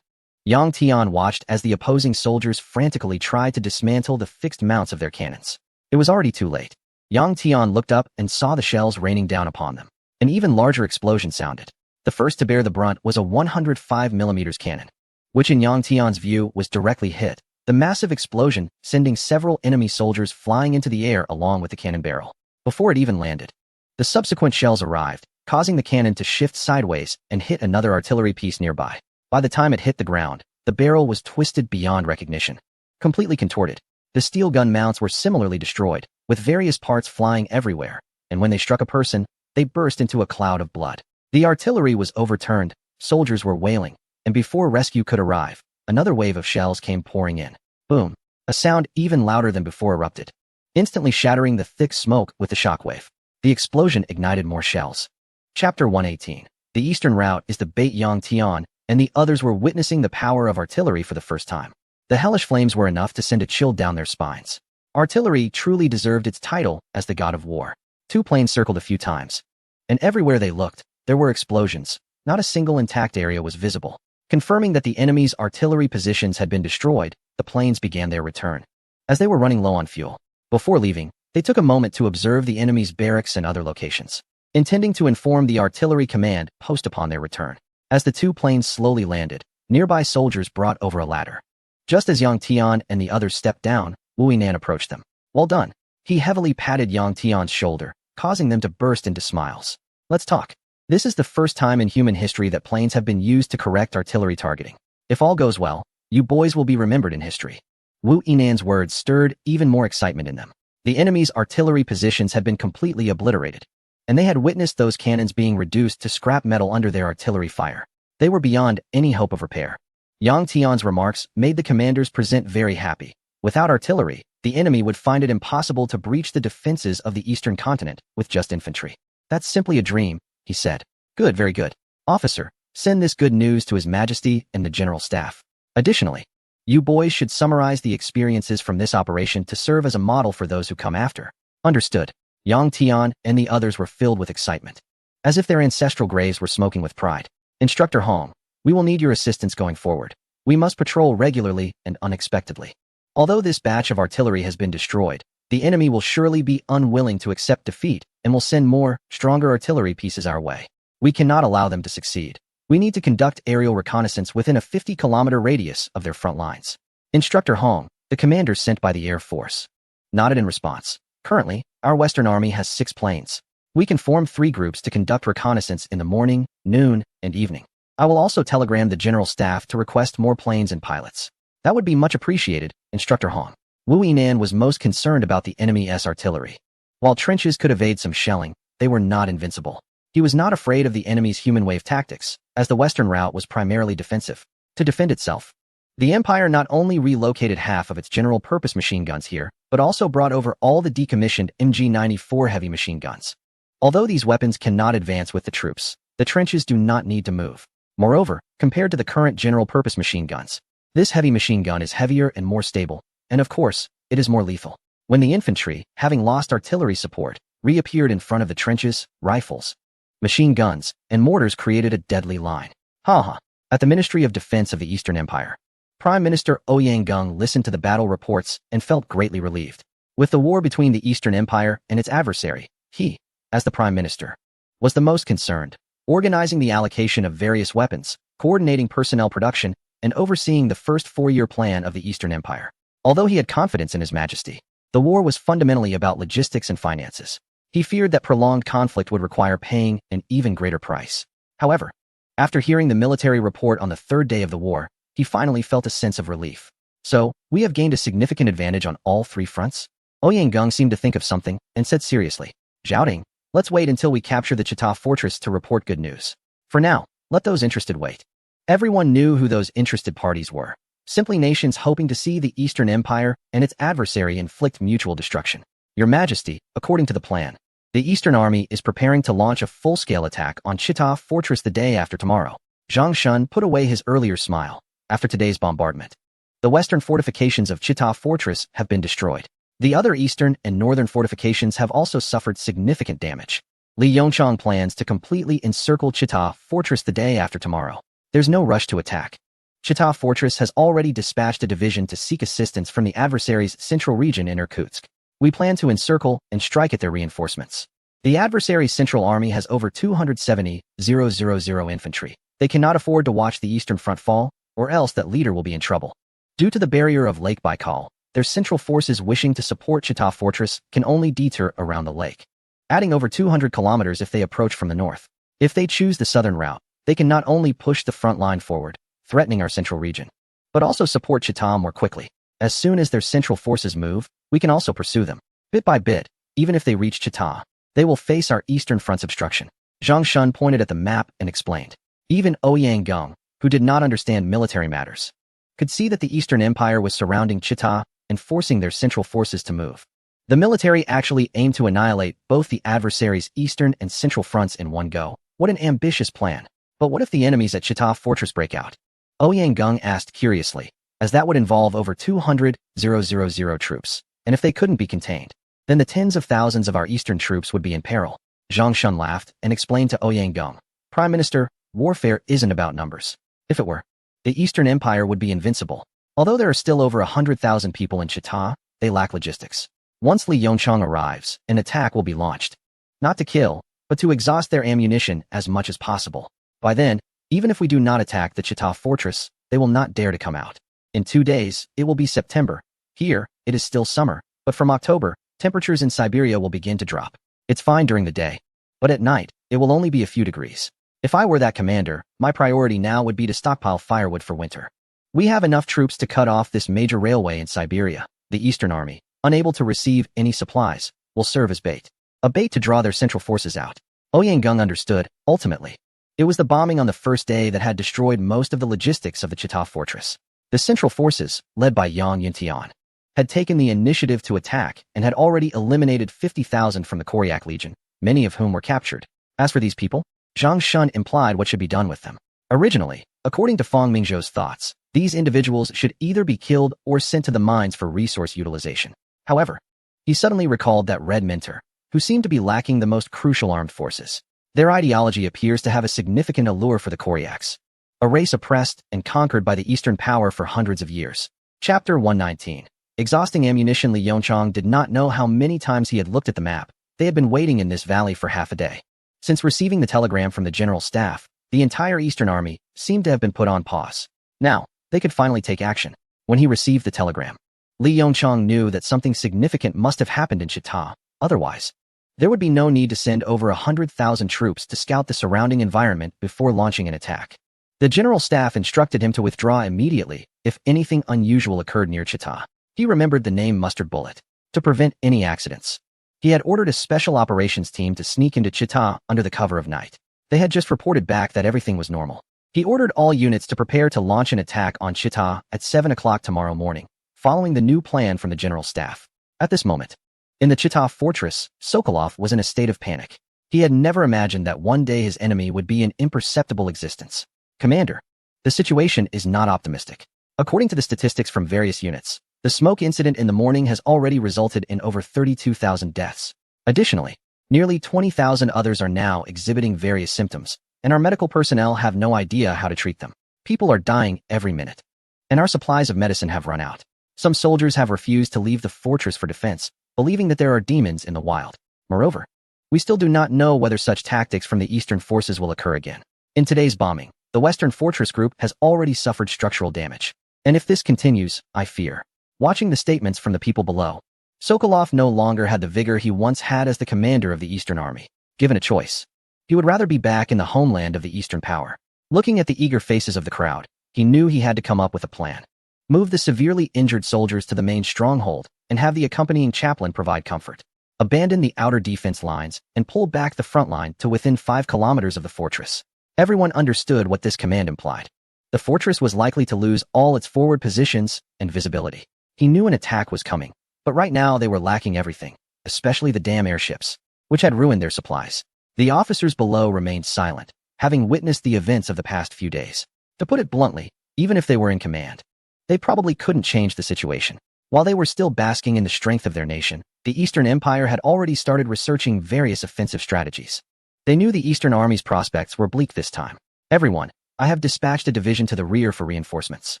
Yang Tian watched as the opposing soldiers frantically tried to dismantle the fixed mounts of their cannons. It was already too late. Yang Tian looked up and saw the shells raining down upon them. An even larger explosion sounded. The first to bear the brunt was a 105mm cannon, which in Yang Tian's view was directly hit. The massive explosion sending several enemy soldiers flying into the air along with the cannon barrel. Before it even landed, the subsequent shells arrived, causing the cannon to shift sideways and hit another artillery piece nearby. By the time it hit the ground, the barrel was twisted beyond recognition. Completely contorted, the steel gun mounts were similarly destroyed, with various parts flying everywhere, and when they struck a person, they burst into a cloud of blood. The artillery was overturned, soldiers were wailing, and before rescue could arrive, another wave of shells came pouring in. Boom! A sound even louder than before erupted, instantly shattering the thick smoke with the shockwave. The explosion ignited more shells. Chapter 118. The eastern route is the bait. Yang Tian and the others were witnessing the power of artillery for the first time. The hellish flames were enough to send a chill down their spines. Artillery truly deserved its title as the god of war. 2 planes circled a few times, and everywhere they looked, there were explosions. Not a single intact area was visible. Confirming that the enemy's artillery positions had been destroyed, the planes began their return. As they were running low on fuel, before leaving, they took a moment to observe the enemy's barracks and other locations, intending to inform the artillery command post upon their return. As the two planes slowly landed, nearby soldiers brought over a ladder. Just as Yang Tian and the others stepped down, Wu Yinan approached them. "Well done." He heavily patted Yang Tian's shoulder, causing them to burst into smiles. "Let's talk. This is the first time in human history that planes have been used to correct artillery targeting. If all goes well, you boys will be remembered in history." Wu Yinan's words stirred even more excitement in them. The enemy's artillery positions had been completely obliterated, and they had witnessed those cannons being reduced to scrap metal under their artillery fire. They were beyond any hope of repair. Yang Tian's remarks made the commanders present very happy. Without artillery, the enemy would find it impossible to breach the defenses of the eastern continent with just infantry. "That's simply a dream," he said. "Good, very good. Officer, send this good news to His Majesty and the General Staff. Additionally, you boys should summarize the experiences from this operation to serve as a model for those who come after." "Understood." Yang Tian and the others were filled with excitement, as if their ancestral graves were smoking with pride. "Instructor Hong, we will need your assistance going forward. We must patrol regularly and unexpectedly. Although this batch of artillery has been destroyed, the enemy will surely be unwilling to accept defeat and will send more, stronger artillery pieces our way. We cannot allow them to succeed. We need to conduct aerial reconnaissance within a 50-kilometer radius of their front lines." Instructor Hong, the commander sent by the Air Force, nodded in response. "Currently, our Western Army has 6 planes. We can form 3 groups to conduct reconnaissance in the morning, noon, and evening. I will also telegram the General Staff to request more planes and pilots." "That would be much appreciated, Instructor Hong." Wu Yinan was most concerned about the enemy's artillery. While trenches could evade some shelling, they were not invincible. He was not afraid of the enemy's human wave tactics, as the western route was primarily defensive. To defend itself, the Empire not only relocated half of its general-purpose machine guns here, but also brought over all the decommissioned MG-94 heavy machine guns. Although these weapons cannot advance with the troops, the trenches do not need to move. Moreover, compared to the current general-purpose machine guns, this heavy machine gun is heavier and more stable, and of course, it is more lethal. When the infantry, having lost artillery support, reappeared in front of the trenches, rifles, machine guns, and mortars created a deadly line. At the Ministry of Defense of the Eastern Empire, Prime Minister Ouyang Gung listened to the battle reports and felt greatly relieved. With the war between the Eastern Empire and its adversary, he, as the Prime Minister, was the most concerned, organizing the allocation of various weapons, coordinating personnel production, and overseeing the first 4-year plan of the Eastern Empire. Although he had confidence in His Majesty, the war was fundamentally about logistics and finances. He feared that prolonged conflict would require paying an even greater price. However, after hearing the military report on the 3rd day of the war, he finally felt a sense of relief. "So, we have gained a significant advantage on all 3 fronts?" Ouyang Gung seemed to think of something and said seriously, "Zhaoding, let's wait until we capture the Chita fortress to report good news. For now, let those interested wait." Everyone knew who those interested parties were. Simply nations hoping to see the Eastern Empire and its adversary inflict mutual destruction. "Your Majesty, according to the plan, the Eastern Army is preparing to launch a full-scale attack on Chita Fortress the day after tomorrow." Zhang Shun put away his earlier smile. "After today's bombardment, the western fortifications of Chita Fortress have been destroyed. The other eastern and northern fortifications have also suffered significant damage. Li Yongchang plans to completely encircle Chita Fortress the day after tomorrow. There's no rush to attack. Chita Fortress has already dispatched a division to seek assistance from the adversary's central region in Irkutsk. We plan to encircle and strike at their reinforcements. The adversary's central army has over 270,000 infantry. They cannot afford to watch the Eastern Front fall, or else that leader will be in trouble. Due to the barrier of Lake Baikal, their central forces wishing to support Chita Fortress can only detour around the lake, adding over 200 kilometers if they approach from the north. If they choose the southern route, they can not only push the front line forward, threatening our central region, but also support Chita more quickly. As soon as their central forces move, we can also pursue them. Bit by bit, even if they reach Chita, they will face our eastern front's obstruction." Zhang Shun pointed at the map and explained. Even Ouyang Gung, who did not understand military matters, could see that the Eastern Empire was surrounding Chita and forcing their central forces to move. The military actually aimed to annihilate both the adversary's eastern and central fronts in one go. What an ambitious plan. But what if the enemies at Chita Fortress break out? Ouyang Gung asked curiously, as that would involve over 200,000 troops, and if they couldn't be contained, then the tens of thousands of our eastern troops would be in peril. Zhang Shun laughed and explained to Ouyang Gung, "Prime Minister, warfare isn't about numbers. If it were, the Eastern Empire would be invincible. Although there are still over 100,000 people in Chita, they lack logistics. Once Li Yongchang arrives, an attack will be launched. Not to kill, but to exhaust their ammunition as much as possible. By then, Even if we do not attack the Chita fortress, they will not dare to come out. In 2 days, it will be September. Here, it is still summer, but from October, temperatures in Siberia will begin to drop. It's fine during the day, but at night, it will only be a few degrees. If I were that commander, my priority now would be to stockpile firewood for winter. We have enough troops to cut off this major railway in Siberia. The Eastern Army, unable to receive any supplies, will serve as bait. A bait to draw their central forces out. Ouyang understood, ultimately. It was the bombing on the first day that had destroyed most of the logistics of the Chita fortress. The central forces, led by Yang Yintian, had taken the initiative to attack and had already eliminated 50,000 from the Koryak Legion, many of whom were captured. As for these people, Zhang Shun implied what should be done with them. Originally, according to Fang Mingzhou's thoughts, these individuals should either be killed or sent to the mines for resource utilization. However, he suddenly recalled that Red Minter, who seemed to be lacking the most crucial armed forces. Their ideology appears to have a significant allure for the Koryaks, a race oppressed and conquered by the Eastern power for hundreds of years. Chapter 119. Exhausting ammunition. Li Yongchang did not know how many times he had looked at the map. They had been waiting in this valley for half a day. Since receiving the telegram from the general staff, the entire Eastern Army seemed to have been put on pause. Now, they could finally take action. When he received the telegram, Li Yongchang knew that something significant must have happened in Chita. Otherwise, there would be no need to send over 100,000 troops to scout the surrounding environment before launching an attack. The general staff instructed him to withdraw immediately if anything unusual occurred near Chita. He remembered the name Mustard Bullet. To prevent any accidents, he had ordered a special operations team to sneak into Chita under the cover of night. They had just reported back that everything was normal. He ordered all units to prepare to launch an attack on Chita at 7 o'clock tomorrow morning, following the new plan from the general staff. At this moment, in the Chita fortress, Sokolov was in a state of panic. He had never imagined that one day his enemy would be in imperceptible existence. Commander, the situation is not optimistic. According to the statistics from various units, the smoke incident in the morning has already resulted in over 32,000 deaths. Additionally, nearly 20,000 others are now exhibiting various symptoms, and our medical personnel have no idea how to treat them. People are dying every minute, and our supplies of medicine have run out. Some soldiers have refused to leave the fortress for defense, believing that there are demons in the wild. Moreover, we still do not know whether such tactics from the Eastern forces will occur again. In today's bombing, the Western Fortress Group has already suffered structural damage. And if this continues, I fear. Watching the statements from the people below, Sokolov no longer had the vigor he once had as the commander of the Eastern Army. Given a choice, he would rather be back in the homeland of the Eastern power. Looking at the eager faces of the crowd, he knew he had to come up with a plan. Move the severely injured soldiers to the main stronghold and have the accompanying chaplain provide comfort. Abandon the outer defense lines and pull back the front line to within 5 kilometers of the fortress. Everyone understood what this command implied. The fortress was likely to lose all its forward positions and visibility. He knew an attack was coming, but right now they were lacking everything, especially the damn airships, which had ruined their supplies. The officers below remained silent, having witnessed the events of the past few days. To put it bluntly, even if they were in command, they probably couldn't change the situation. While they were still basking in the strength of their nation, the Eastern Empire had already started researching various offensive strategies. They knew the Eastern Army's prospects were bleak this time. Everyone, I have dispatched a division to the rear for reinforcements.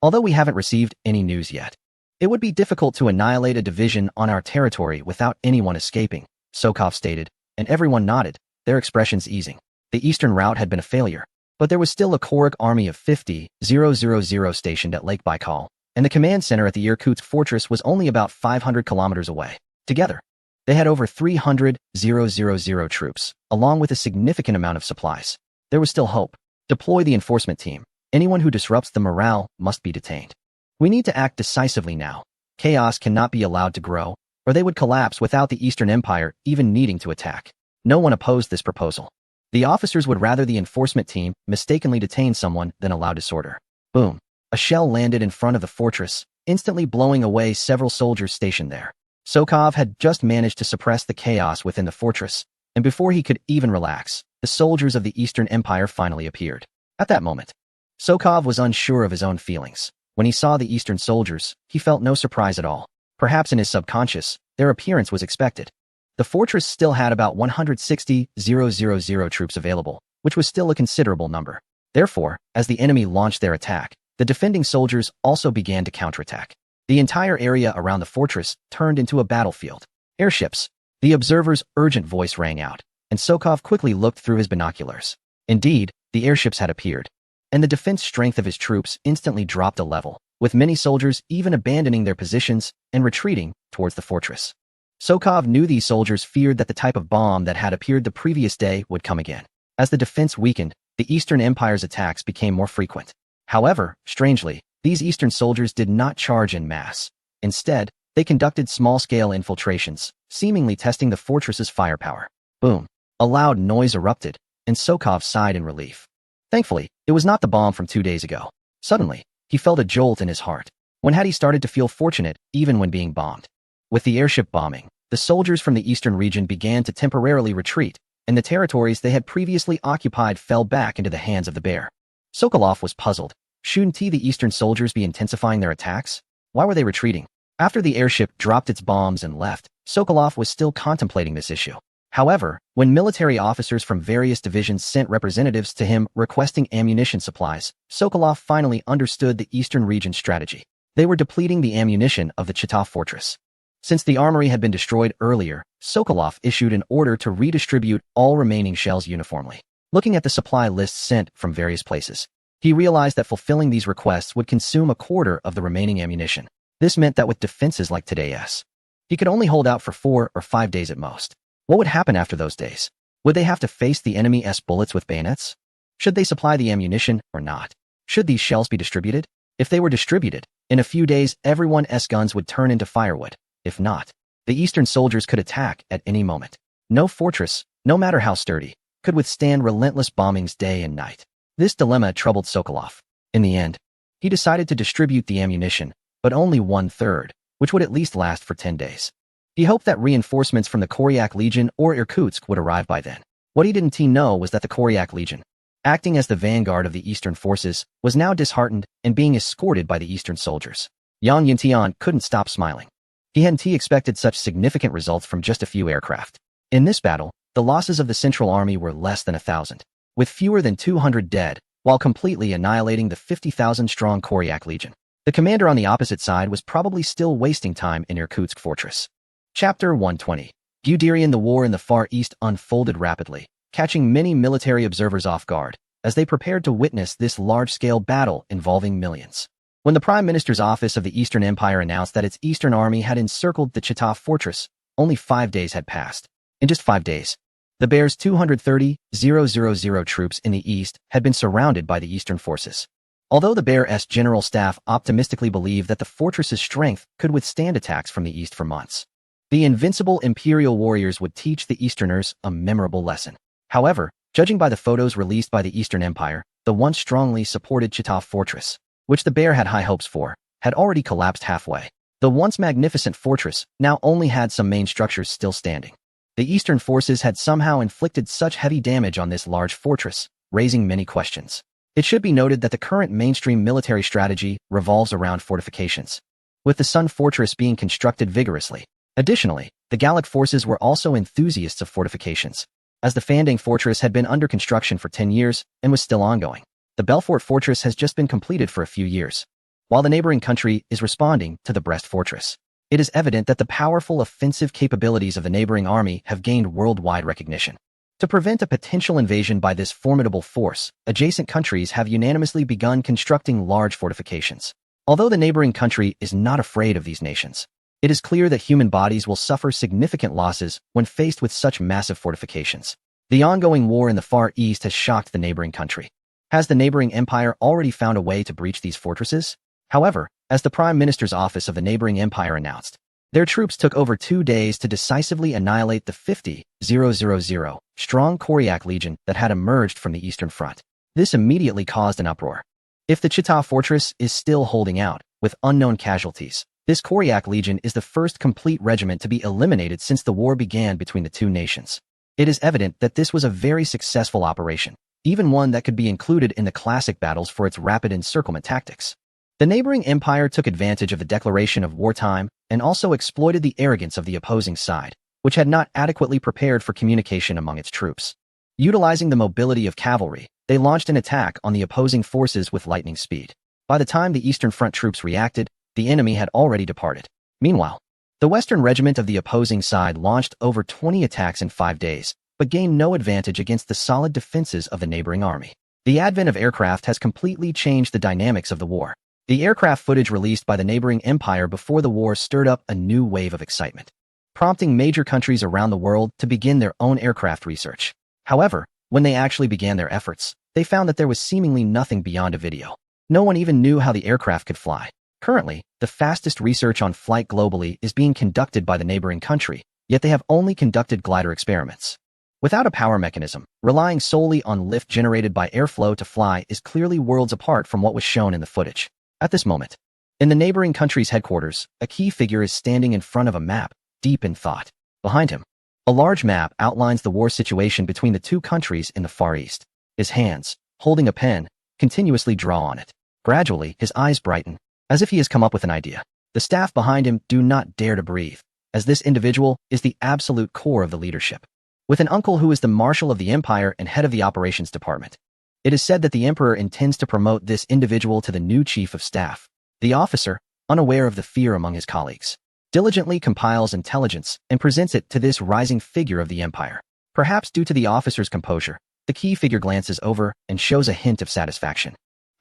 Although we haven't received any news yet, it would be difficult to annihilate a division on our territory without anyone escaping, Sokov stated, and everyone nodded, their expressions easing. The eastern route had been a failure, but there was still a Koryak army of 50,000 stationed at Lake Baikal, and the command center at the Irkutsk fortress was only about 500 kilometers away. Together, they had over 300,000 troops, along with a significant amount of supplies. There was still hope. Deploy the enforcement team. Anyone who disrupts the morale must be detained. We need to act decisively now. Chaos cannot be allowed to grow, or they would collapse without the Eastern Empire even needing to attack. No one opposed this proposal. The officers would rather the enforcement team mistakenly detain someone than allow disorder. Boom. A shell landed in front of the fortress, instantly blowing away several soldiers stationed there. Sokov had just managed to suppress the chaos within the fortress, and before he could even relax, the soldiers of the Eastern Empire finally appeared. At that moment, Sokov was unsure of his own feelings. When he saw the Eastern soldiers, he felt no surprise at all. Perhaps in his subconscious, their appearance was expected. The fortress still had about 160,000 troops available, which was still a considerable number. Therefore, as the enemy launched their attack, the defending soldiers also began to counterattack. The entire area around the fortress turned into a battlefield. Airships. The observer's urgent voice rang out, and Sokov quickly looked through his binoculars. Indeed, the airships had appeared, and the defense strength of his troops instantly dropped a level, with many soldiers even abandoning their positions and retreating towards the fortress. Sokov knew these soldiers feared that the type of bomb that had appeared the previous day would come again. As the defense weakened, the Eastern Empire's attacks became more frequent. However, strangely, these Eastern soldiers did not charge en masse. Instead, they conducted small-scale infiltrations, seemingly testing the fortress's firepower. Boom! A loud noise erupted, and Sokov sighed in relief. Thankfully, it was not the bomb from 2 days ago. Suddenly, he felt a jolt in his heart. When had he started to feel fortunate, even when being bombed? With the airship bombing, the soldiers from the eastern region began to temporarily retreat, and the territories they had previously occupied fell back into the hands of the bear. Sokolov was puzzled. Shouldn't the eastern soldiers be intensifying their attacks? Why were they retreating? After the airship dropped its bombs and left, Sokolov was still contemplating this issue. However, when military officers from various divisions sent representatives to him requesting ammunition supplies, Sokolov finally understood the eastern region's strategy. They were depleting the ammunition of the Chitov fortress. Since the armory had been destroyed earlier, Sokolov issued an order to redistribute all remaining shells uniformly. Looking at the supply lists sent from various places, he realized that fulfilling these requests would consume a quarter of the remaining ammunition. This meant that with defenses like today's, he could only hold out for 4 or 5 days at most. What would happen after those days? Would they have to face the enemy's bullets with bayonets? Should they supply the ammunition or not? Should these shells be distributed? If they were distributed, in a few days everyone's guns would turn into firewood. If not, the eastern soldiers could attack at any moment. No fortress, no matter how sturdy, could withstand relentless bombings day and night. This dilemma troubled Sokolov. In the end, he decided to distribute the ammunition, but only 1/3, which would at least last for 10 days. He hoped that reinforcements from the Koryak Legion or Irkutsk would arrive by then. What he didn't know was that the Koryak Legion, acting as the vanguard of the eastern forces, was now disheartened and being escorted by the eastern soldiers. Yang Yintian couldn't stop smiling. He hadn't expected such significant results from just a few aircraft. In this battle, the losses of the Central Army were less than 1,000, with fewer than 200 dead, while completely annihilating the 50,000-strong Koryak Legion. The commander on the opposite side was probably still wasting time in Irkutsk fortress. Chapter 120. Guderian. The war in the Far East unfolded rapidly, catching many military observers off guard, as they prepared to witness this large-scale battle involving millions. When the Prime Minister's office of the Eastern Empire announced that its Eastern Army had encircled the Chitov fortress, only 5 days had passed. In just 5 days, the Bear's 230,000 troops in the east had been surrounded by the Eastern forces. Although the Bear's general staff optimistically believed that the fortress's strength could withstand attacks from the east for months, the invincible Imperial warriors would teach the Easterners a memorable lesson. However, judging by the photos released by the Eastern Empire, the once strongly supported Chitov fortress, which the Bear had high hopes for, had already collapsed halfway. The once magnificent fortress now only had some main structures still standing. The Eastern forces had somehow inflicted such heavy damage on this large fortress, raising many questions. It should be noted that the current mainstream military strategy revolves around fortifications, with the Sun Fortress being constructed vigorously. Additionally, the Gallic forces were also enthusiasts of fortifications, as the Fandang Fortress had been under construction for 10 years and was still ongoing. The Belfort Fortress has just been completed for a few years, while the neighboring country is responding to the Brest Fortress. It is evident that the powerful offensive capabilities of the neighboring army have gained worldwide recognition. To prevent a potential invasion by this formidable force, adjacent countries have unanimously begun constructing large fortifications. Although the neighboring country is not afraid of these nations, it is clear that human bodies will suffer significant losses when faced with such massive fortifications. The ongoing war in the Far East has shocked the neighboring country. Has the neighboring empire already found a way to breach these fortresses? However, as the Prime Minister's office of the neighboring empire announced, their troops took over 2 days to decisively annihilate the 50,000-strong Koryak Legion that had emerged from the Eastern Front. This immediately caused an uproar. If the Chitov fortress is still holding out, with unknown casualties, this Koryak Legion is the first complete regiment to be eliminated since the war began between the two nations. It is evident that this was a very successful operation, even one that could be included in the classic battles for its rapid encirclement tactics. The neighboring empire took advantage of the declaration of wartime and also exploited the arrogance of the opposing side, which had not adequately prepared for communication among its troops. Utilizing the mobility of cavalry, they launched an attack on the opposing forces with lightning speed. By the time the Eastern Front troops reacted, the enemy had already departed. Meanwhile, the Western regiment of the opposing side launched over 20 attacks in 5 days, but gained no advantage against the solid defenses of the neighboring army. The advent of aircraft has completely changed the dynamics of the war. The aircraft footage released by the neighboring empire before the war stirred up a new wave of excitement, prompting major countries around the world to begin their own aircraft research. However, when they actually began their efforts, they found that there was seemingly nothing beyond a video. No one even knew how the aircraft could fly. Currently, the fastest research on flight globally is being conducted by the neighboring country, yet they have only conducted glider experiments. Without a power mechanism, relying solely on lift generated by airflow to fly is clearly worlds apart from what was shown in the footage. At this moment, in the neighboring country's headquarters, a key figure is standing in front of a map, deep in thought. Behind him, a large map outlines the war situation between the two countries in the Far East. His hands, holding a pen, continuously draw on it. Gradually, his eyes brighten, as if he has come up with an idea. The staff behind him do not dare to breathe, as this individual is the absolute core of the leadership. With an uncle who is the marshal of the empire and head of the operations department, it is said that the emperor intends to promote this individual to the new chief of staff. The officer, unaware of the fear among his colleagues, diligently compiles intelligence and presents it to this rising figure of the empire. Perhaps due to the officer's composure, the key figure glances over and shows a hint of satisfaction.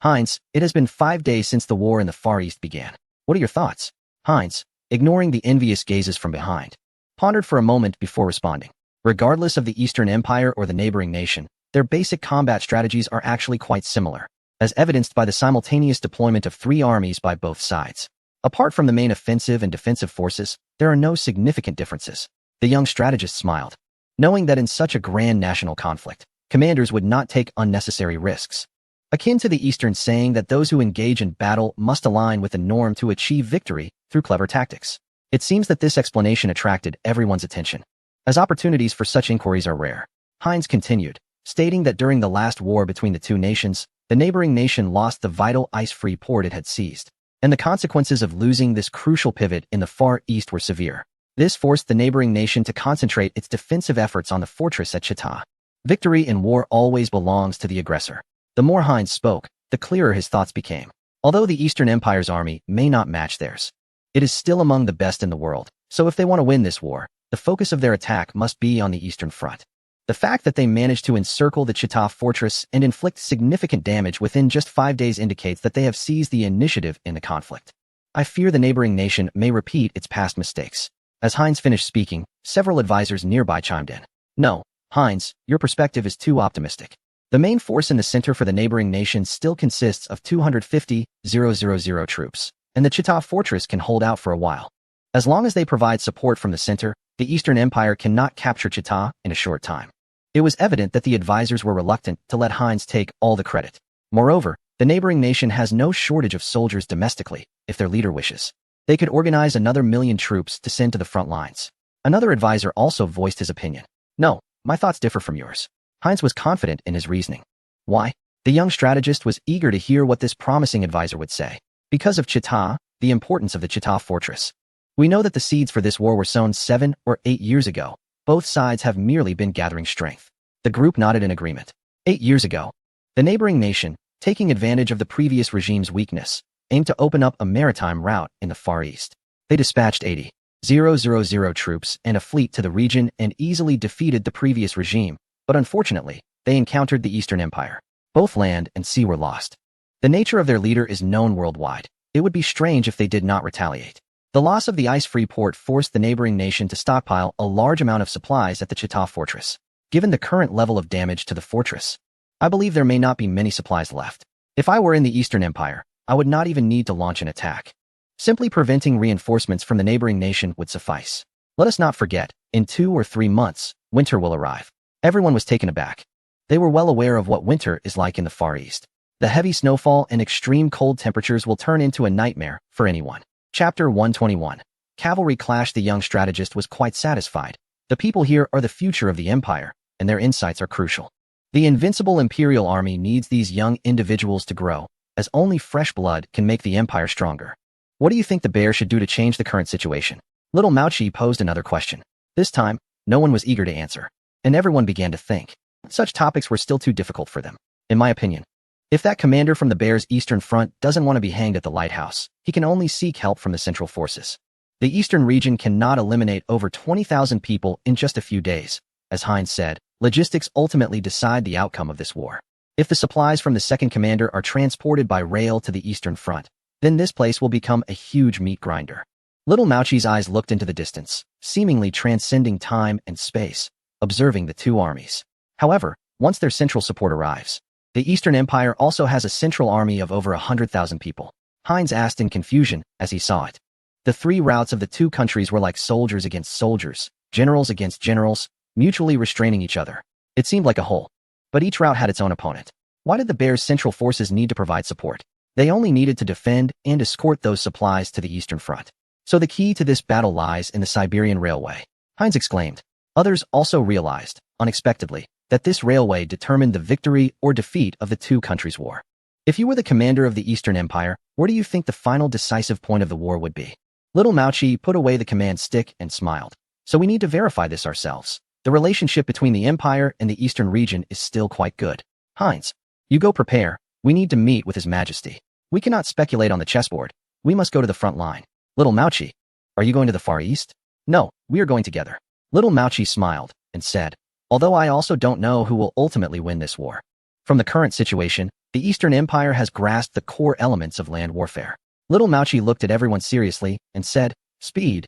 Heinz, it has been 5 days since the war in the Far East began. What are your thoughts? Heinz, ignoring the envious gazes from behind, pondered for a moment before responding. Regardless of the Eastern Empire or the neighboring nation, their basic combat strategies are actually quite similar, as evidenced by the simultaneous deployment of 3 armies by both sides. Apart from the main offensive and defensive forces, there are no significant differences. The young strategist smiled, knowing that in such a grand national conflict, commanders would not take unnecessary risks. Akin to the Eastern saying that those who engage in battle must align with the norm to achieve victory through clever tactics. It seems that this explanation attracted everyone's attention, as opportunities for such inquiries are rare. Heinz continued, stating that during the last war between the two nations, the neighboring nation lost the vital ice-free port it had seized, and the consequences of losing this crucial pivot in the Far East were severe. This forced the neighboring nation to concentrate its defensive efforts on the fortress at Chita. Victory in war always belongs to the aggressor. The more Heinz spoke, the clearer his thoughts became. Although the Eastern Empire's army may not match theirs, it is still among the best in the world, so if they want to win this war, the focus of their attack must be on the Eastern Front. The fact that they managed to encircle the Chita fortress and inflict significant damage within just 5 days indicates that they have seized the initiative in the conflict. I fear the neighboring nation may repeat its past mistakes. As Heinz finished speaking, several advisors nearby chimed in. No, Heinz, your perspective is too optimistic. The main force in the center for the neighboring nation still consists of 250,000 troops, and the Chita fortress can hold out for a while. As long as they provide support from the center, the Eastern Empire cannot capture Chita in a short time. It was evident that the advisors were reluctant to let Heinz take all the credit. Moreover, the neighboring nation has no shortage of soldiers domestically, if their leader wishes. They could organize another 1,000,000 troops to send to the front lines. Another advisor also voiced his opinion. No, my thoughts differ from yours. Heinz was confident in his reasoning. Why? The young strategist was eager to hear what this promising advisor would say. Because of Chita, the importance of the Chita fortress. We know that the seeds for this war were sown 7 or 8 years ago. Both sides have merely been gathering strength. The group nodded in agreement. 8 years ago, the neighboring nation, taking advantage of the previous regime's weakness, aimed to open up a maritime route in the Far East. They dispatched 80,000 troops and a fleet to the region and easily defeated the previous regime, but unfortunately, they encountered the Eastern Empire. Both land and sea were lost. The nature of their leader is known worldwide. It would be strange if they did not retaliate. The loss of the ice-free port forced the neighboring nation to stockpile a large amount of supplies at the Chita fortress. Given the current level of damage to the fortress, I believe there may not be many supplies left. If I were in the Eastern Empire, I would not even need to launch an attack. Simply preventing reinforcements from the neighboring nation would suffice. Let us not forget, in 2 or 3 months, winter will arrive. Everyone was taken aback. They were well aware of what winter is like in the Far East. The heavy snowfall and extreme cold temperatures will turn into a nightmare for anyone. Chapter 121. Cavalry Clash. The young strategist was quite satisfied. The people here are the future of the empire, and their insights are crucial. The invincible imperial army needs these young individuals to grow, as only fresh blood can make the empire stronger. What do you think the bear should do to change the current situation? Little Mauchi posed another question. This time, no one was eager to answer, and everyone began to think. Such topics were still too difficult for them. In my opinion, if that commander from the Bear's Eastern Front doesn't want to be hanged at the lighthouse, he can only seek help from the Central Forces. The Eastern region cannot eliminate over 20,000 people in just a few days. As Heinz said, logistics ultimately decide the outcome of this war. If the supplies from the second commander are transported by rail to the Eastern Front, then this place will become a huge meat grinder. Little Mouchi's eyes looked into the distance, seemingly transcending time and space, observing the two armies. However, once their central support arrives, the Eastern Empire also has a central army of over 100,000 people. Heinz asked in confusion as he saw it. The three routes of the two countries were like soldiers against soldiers, generals against generals, mutually restraining each other. It seemed like a whole. But each route had its own opponent. Why did the Bears' central forces need to provide support? They only needed to defend and escort those supplies to the Eastern Front. So the key to this battle lies in the Siberian Railway, Heinz exclaimed. Others also realized, unexpectedly, that this railway determined the victory or defeat of the two countries' war. If you were the commander of the Eastern Empire, where do you think the final decisive point of the war would be? Little Mouchi put away the command stick and smiled. So we need to verify this ourselves. The relationship between the Empire and the Eastern region is still quite good. Heinz, you go prepare. We need to meet with His Majesty. We cannot speculate on the chessboard. We must go to the front line. Little Mouchi, are you going to the Far East? No, we are going together. Little Mouchi smiled and said, although I also don't know who will ultimately win this war. From the current situation, the Eastern Empire has grasped the core elements of land warfare. Little Mouchi looked at everyone seriously and said, speed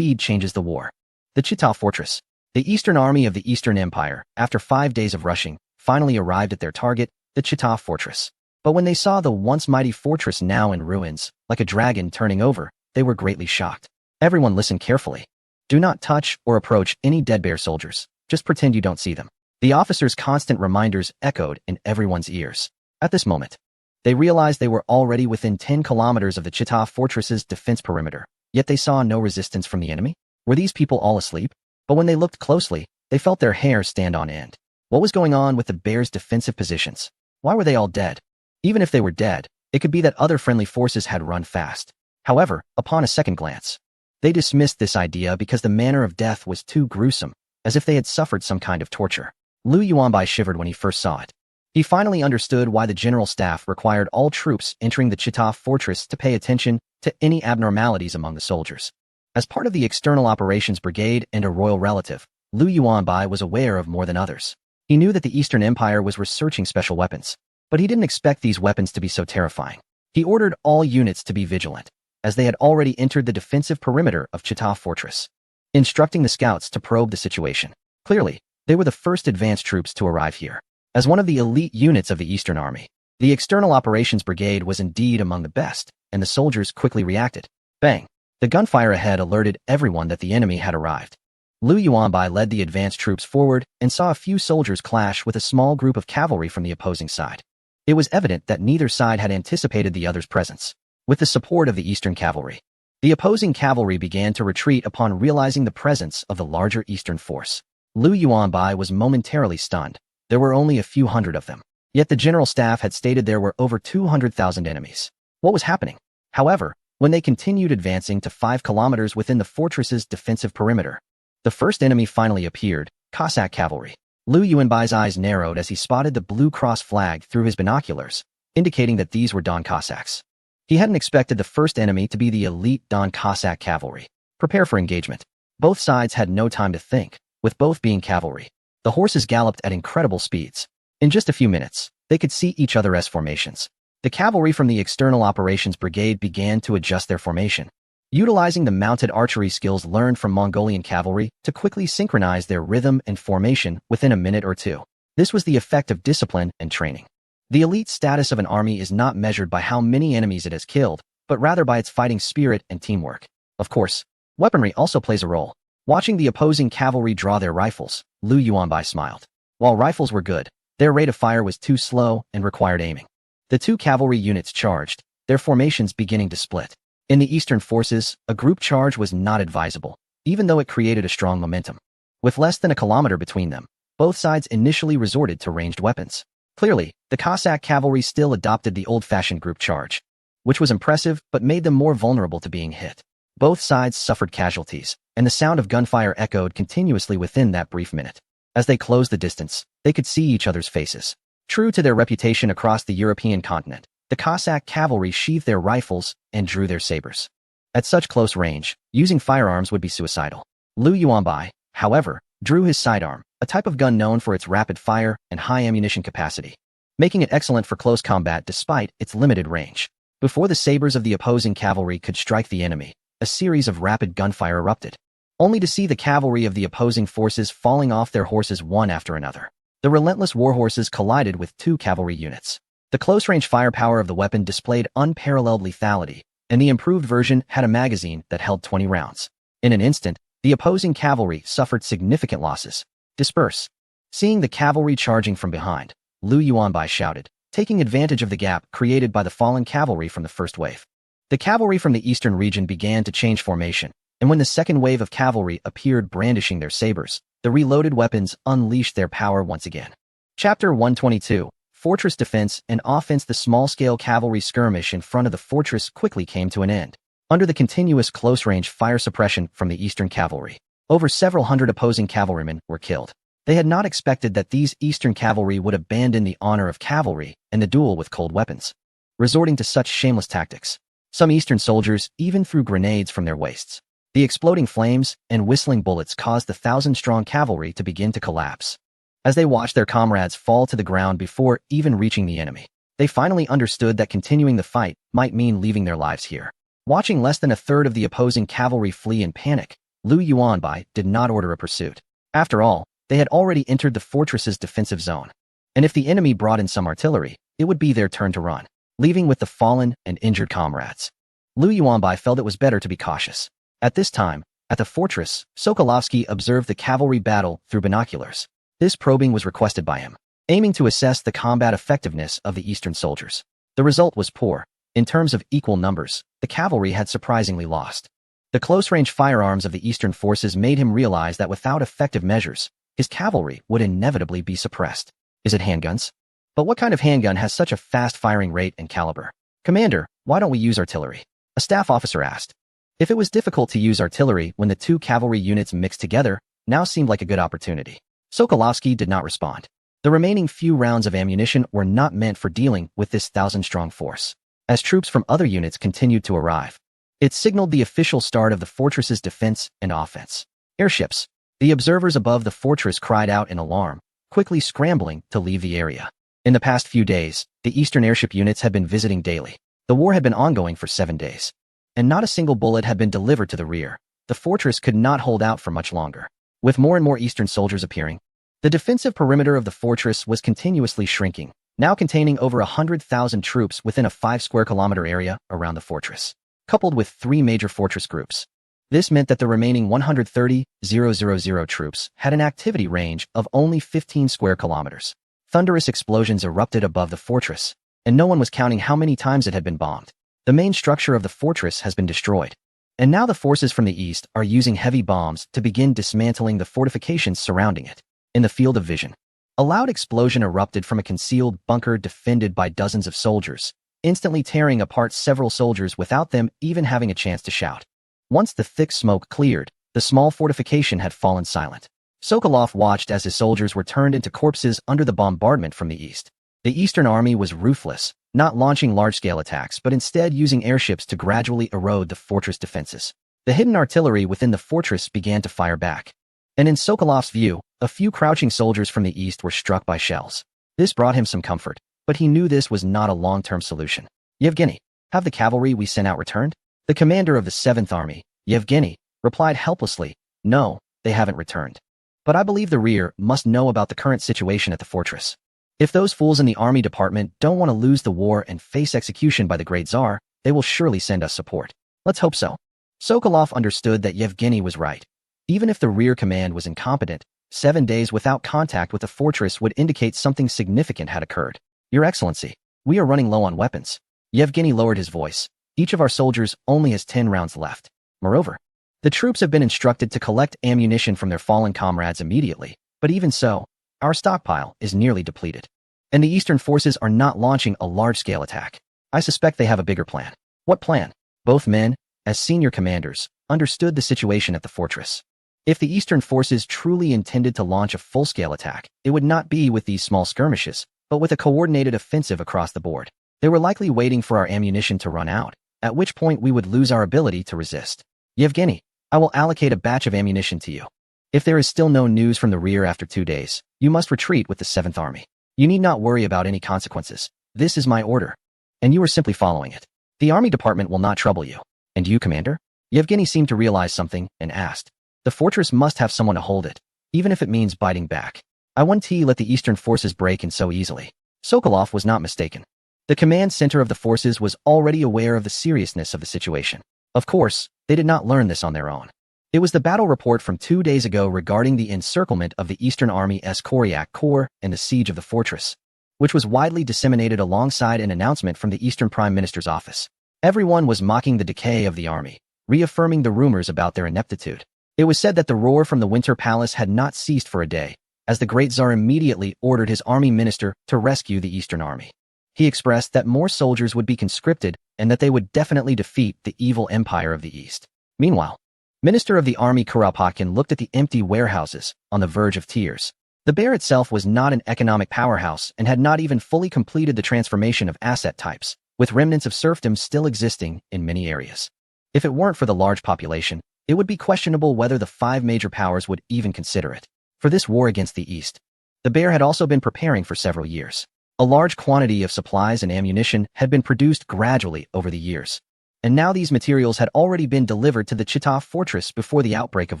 changes the war. The Chita Fortress. The Eastern Army of the Eastern Empire, after 5 days of rushing, finally arrived at their target, the Chita Fortress. But when they saw the once mighty fortress now in ruins, like a dragon turning over, they were greatly shocked. Everyone listened carefully. Do not touch or approach any dead bear soldiers. Just pretend you don't see them. The officer's constant reminders echoed in everyone's ears. At this moment, they realized they were already within 10 kilometers of the Chita Fortress's defense perimeter, yet they saw no resistance from the enemy. Were these people all asleep? But when they looked closely, they felt their hair stand on end. What was going on with the bears' defensive positions? Why were they all dead? Even if they were dead, it could be that other friendly forces had run fast. However, upon a second glance, they dismissed this idea because the manner of death was too gruesome, as if they had suffered some kind of torture. Lu Yuanbai shivered when he first saw it. He finally understood why the general staff required all troops entering the Chita Fortress to pay attention to any abnormalities among the soldiers. As part of the External Operations Brigade and a royal relative, Lu Yuanbai was aware of more than others. He knew that the Eastern Empire was researching special weapons, but he didn't expect these weapons to be so terrifying. He ordered all units to be vigilant, as they had already entered the defensive perimeter of Chita Fortress, instructing the scouts to probe the situation. Clearly, they were the first advanced troops to arrive here. As one of the elite units of the Eastern Army, the External Operations Brigade was indeed among the best, and the soldiers quickly reacted. Bang! The gunfire ahead alerted everyone that the enemy had arrived. Lu Yuanbai led the advanced troops forward and saw a few soldiers clash with a small group of cavalry from the opposing side. It was evident that neither side had anticipated the other's presence. With the support of the Eastern cavalry, the opposing cavalry began to retreat upon realizing the presence of the larger Eastern force. Lu Yuanbai was momentarily stunned. There were only a few hundred of them. Yet the general staff had stated there were over 200,000 enemies. What was happening? However, when they continued advancing to 5 kilometers within the fortress's defensive perimeter, the first enemy finally appeared, Cossack cavalry. Lu Yuanbai's eyes narrowed as he spotted the blue cross flag through his binoculars, indicating that these were Don Cossacks. He hadn't expected the first enemy to be the elite Don Cossack cavalry. Prepare for engagement. Both sides had no time to think, with both being cavalry. The horses galloped at incredible speeds. In just a few minutes, they could see each other as formations. The cavalry from the External Operations Brigade began to adjust their formation, utilizing the mounted archery skills learned from Mongolian cavalry to quickly synchronize their rhythm and formation within a minute or two. This was the effect of discipline and training. The elite status of an army is not measured by how many enemies it has killed, but rather by its fighting spirit and teamwork. Of course, weaponry also plays a role. Watching the opposing cavalry draw their rifles, Lu Yuanbai smiled. While rifles were good, their rate of fire was too slow and required aiming. The two cavalry units charged, their formations beginning to split. In the Eastern forces, a group charge was not advisable, even though it created a strong momentum. With less than a kilometer between them, both sides initially resorted to ranged weapons. Clearly, the Cossack cavalry still adopted the old-fashioned group charge, which was impressive but made them more vulnerable to being hit. Both sides suffered casualties, and the sound of gunfire echoed continuously within that brief minute. As they closed the distance, they could see each other's faces. True to their reputation across the European continent, the Cossack cavalry sheathed their rifles and drew their sabers. At such close range, using firearms would be suicidal. Lu Yuanbai, however, drew his sidearm, a type of gun known for its rapid fire and high ammunition capacity. making it excellent for close combat despite its limited range. Before the sabers of the opposing cavalry could strike the enemy, a series of rapid gunfire erupted, only to see the cavalry of the opposing forces falling off their horses one after another. The relentless warhorses collided with two cavalry units. The close-range firepower of the weapon displayed unparalleled lethality, and the improved version had a magazine that held 20 rounds. In an instant, the opposing cavalry suffered significant losses. Disperse. Seeing the cavalry charging from behind, Liu Yuanbai shouted, taking advantage of the gap created by the fallen cavalry from the first wave. The cavalry from the eastern region began to change formation, and when the second wave of cavalry appeared brandishing their sabers, the reloaded weapons unleashed their power once again. Chapter 122, Fortress Defense and Offense. The small-scale cavalry skirmish in front of the fortress quickly came to an end. Under the continuous close-range fire suppression from the eastern cavalry, over several hundred opposing cavalrymen were killed. They had not expected that these eastern cavalry would abandon the honor of cavalry and the duel with cold weapons, resorting to such shameless tactics. Some eastern soldiers even threw grenades from their waists. The exploding flames and whistling bullets caused the 1,000-strong cavalry to begin to collapse. As they watched their comrades fall to the ground before even reaching the enemy, they finally understood that continuing the fight might mean leaving their lives here. Watching less than a third of the opposing cavalry flee in panic, Liu Yuanbai did not order a pursuit. After all, they had already entered the fortress's defensive zone, and if the enemy brought in some artillery, it would be their turn to run, leaving with the fallen and injured comrades. Liu Yuanbai felt it was better to be cautious. At this time, at the fortress, Sokolovsky observed the cavalry battle through binoculars. This probing was requested by him, aiming to assess the combat effectiveness of the eastern soldiers. The result was poor. In terms of equal numbers, the cavalry had surprisingly lost. The close-range firearms of the eastern forces made him realize that without effective measures, his cavalry would inevitably be suppressed. Is it handguns? But what kind of handgun has such a fast firing rate and caliber? Commander, why don't we use artillery? A staff officer asked. If it was difficult to use artillery when the two cavalry units mixed together, now seemed like a good opportunity. Sokolovsky did not respond. The remaining few rounds of ammunition were not meant for dealing with this 1,000-strong force. As troops from other units continued to arrive, it signaled the official start of the fortress's defense and offense. Airships. The observers above the fortress cried out in alarm, quickly scrambling to leave the area. In the past few days, the eastern airship units had been visiting daily. The war had been ongoing for 7 days, and not a single bullet had been delivered to the rear. The fortress could not hold out for much longer. With more and more eastern soldiers appearing, the defensive perimeter of the fortress was continuously shrinking, now containing over 100,000 troops within a 5-square-kilometer area around the fortress, coupled with 3 major fortress groups. This meant that the remaining 130,000 troops had an activity range of only 15 square kilometers. Thunderous explosions erupted above the fortress, and no one was counting how many times it had been bombed. The main structure of the fortress has been destroyed, and now the forces from the east are using heavy bombs to begin dismantling the fortifications surrounding it. In the field of vision, a loud explosion erupted from a concealed bunker defended by dozens of soldiers, instantly tearing apart several soldiers without them even having a chance to shout. Once the thick smoke cleared, the small fortification had fallen silent. Sokolov watched as his soldiers were turned into corpses under the bombardment from the east. The Eastern Army was ruthless, not launching large-scale attacks but instead using airships to gradually erode the fortress defenses. The hidden artillery within the fortress began to fire back, and in Sokolov's view, a few crouching soldiers from the east were struck by shells. This brought him some comfort, but he knew this was not a long-term solution. Yevgeny, have the cavalry we sent out returned? The commander of the 7th Army, Yevgeny, replied helplessly, No, they haven't returned. But I believe the rear must know about the current situation at the fortress. If those fools in the army department don't want to lose the war and face execution by the Great Tsar, they will surely send us support. Let's hope so. Sokolov understood that Yevgeny was right. Even if the rear command was incompetent, 7 days without contact with the fortress would indicate something significant had occurred. Your Excellency, we are running low on weapons. Yevgeny lowered his voice. Each of our soldiers only has 10 rounds left. Moreover, the troops have been instructed to collect ammunition from their fallen comrades immediately, but even so, our stockpile is nearly depleted. And the eastern forces are not launching a large-scale attack. I suspect they have a bigger plan. What plan? Both men, as senior commanders, understood the situation at the fortress. If the eastern forces truly intended to launch a full-scale attack, it would not be with these small skirmishes, but with a coordinated offensive across the board. They were likely waiting for our ammunition to run out, at which point we would lose our ability to resist. Yevgeny, I will allocate a batch of ammunition to you. If there is still no news from the rear after 2 days, you must retreat with the 7th Army. You need not worry about any consequences. This is my order, and you are simply following it. The army department will not trouble you. And you, Commander? Yevgeny seemed to realize something and asked. The fortress must have someone to hold it, even if it means biting back. I won't let the Eastern forces break in so easily. Sokolov was not mistaken. The command center of the forces was already aware of the seriousness of the situation. Of course, they did not learn this on their own. It was the battle report from 2 days ago regarding the encirclement of the Eastern Army's Koryak Corps and the siege of the fortress, which was widely disseminated alongside an announcement from the Eastern Prime Minister's office. Everyone was mocking the decay of the army, reaffirming the rumors about their ineptitude. It was said that the roar from the Winter Palace had not ceased for a day, as the Great Tsar immediately ordered his army minister to rescue the Eastern Army. He expressed that more soldiers would be conscripted and that they would definitely defeat the evil empire of the East. Meanwhile, Minister of the Army Kuropatkin looked at the empty warehouses, on the verge of tears. The bear itself was not an economic powerhouse and had not even fully completed the transformation of asset types, with remnants of serfdom still existing in many areas. If it weren't for the large population, it would be questionable whether the 5 major powers would even consider it. For this war against the East, the bear had also been preparing for several years. A large quantity of supplies and ammunition had been produced gradually over the years, and now these materials had already been delivered to the Chitov fortress before the outbreak of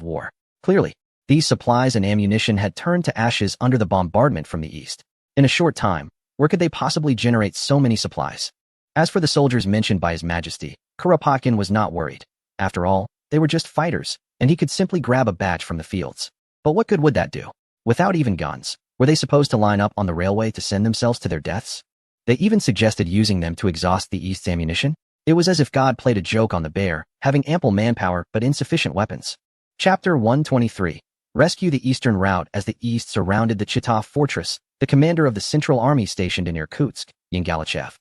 war. Clearly, these supplies and ammunition had turned to ashes under the bombardment from the east. In a short time, where could they possibly generate so many supplies? As for the soldiers mentioned by His Majesty, Kuropatkin was not worried. After all, they were just fighters, and he could simply grab a batch from the fields. But what good would that do? Without even guns, were they supposed to line up on the railway to send themselves to their deaths? They even suggested using them to exhaust the East's ammunition. It was as if God played a joke on the bear, having ample manpower but insufficient weapons. Chapter 123. Rescue the Eastern Route. As the East surrounded the Chitov fortress, the commander of the Central Army stationed in Irkutsk, Yangalichev,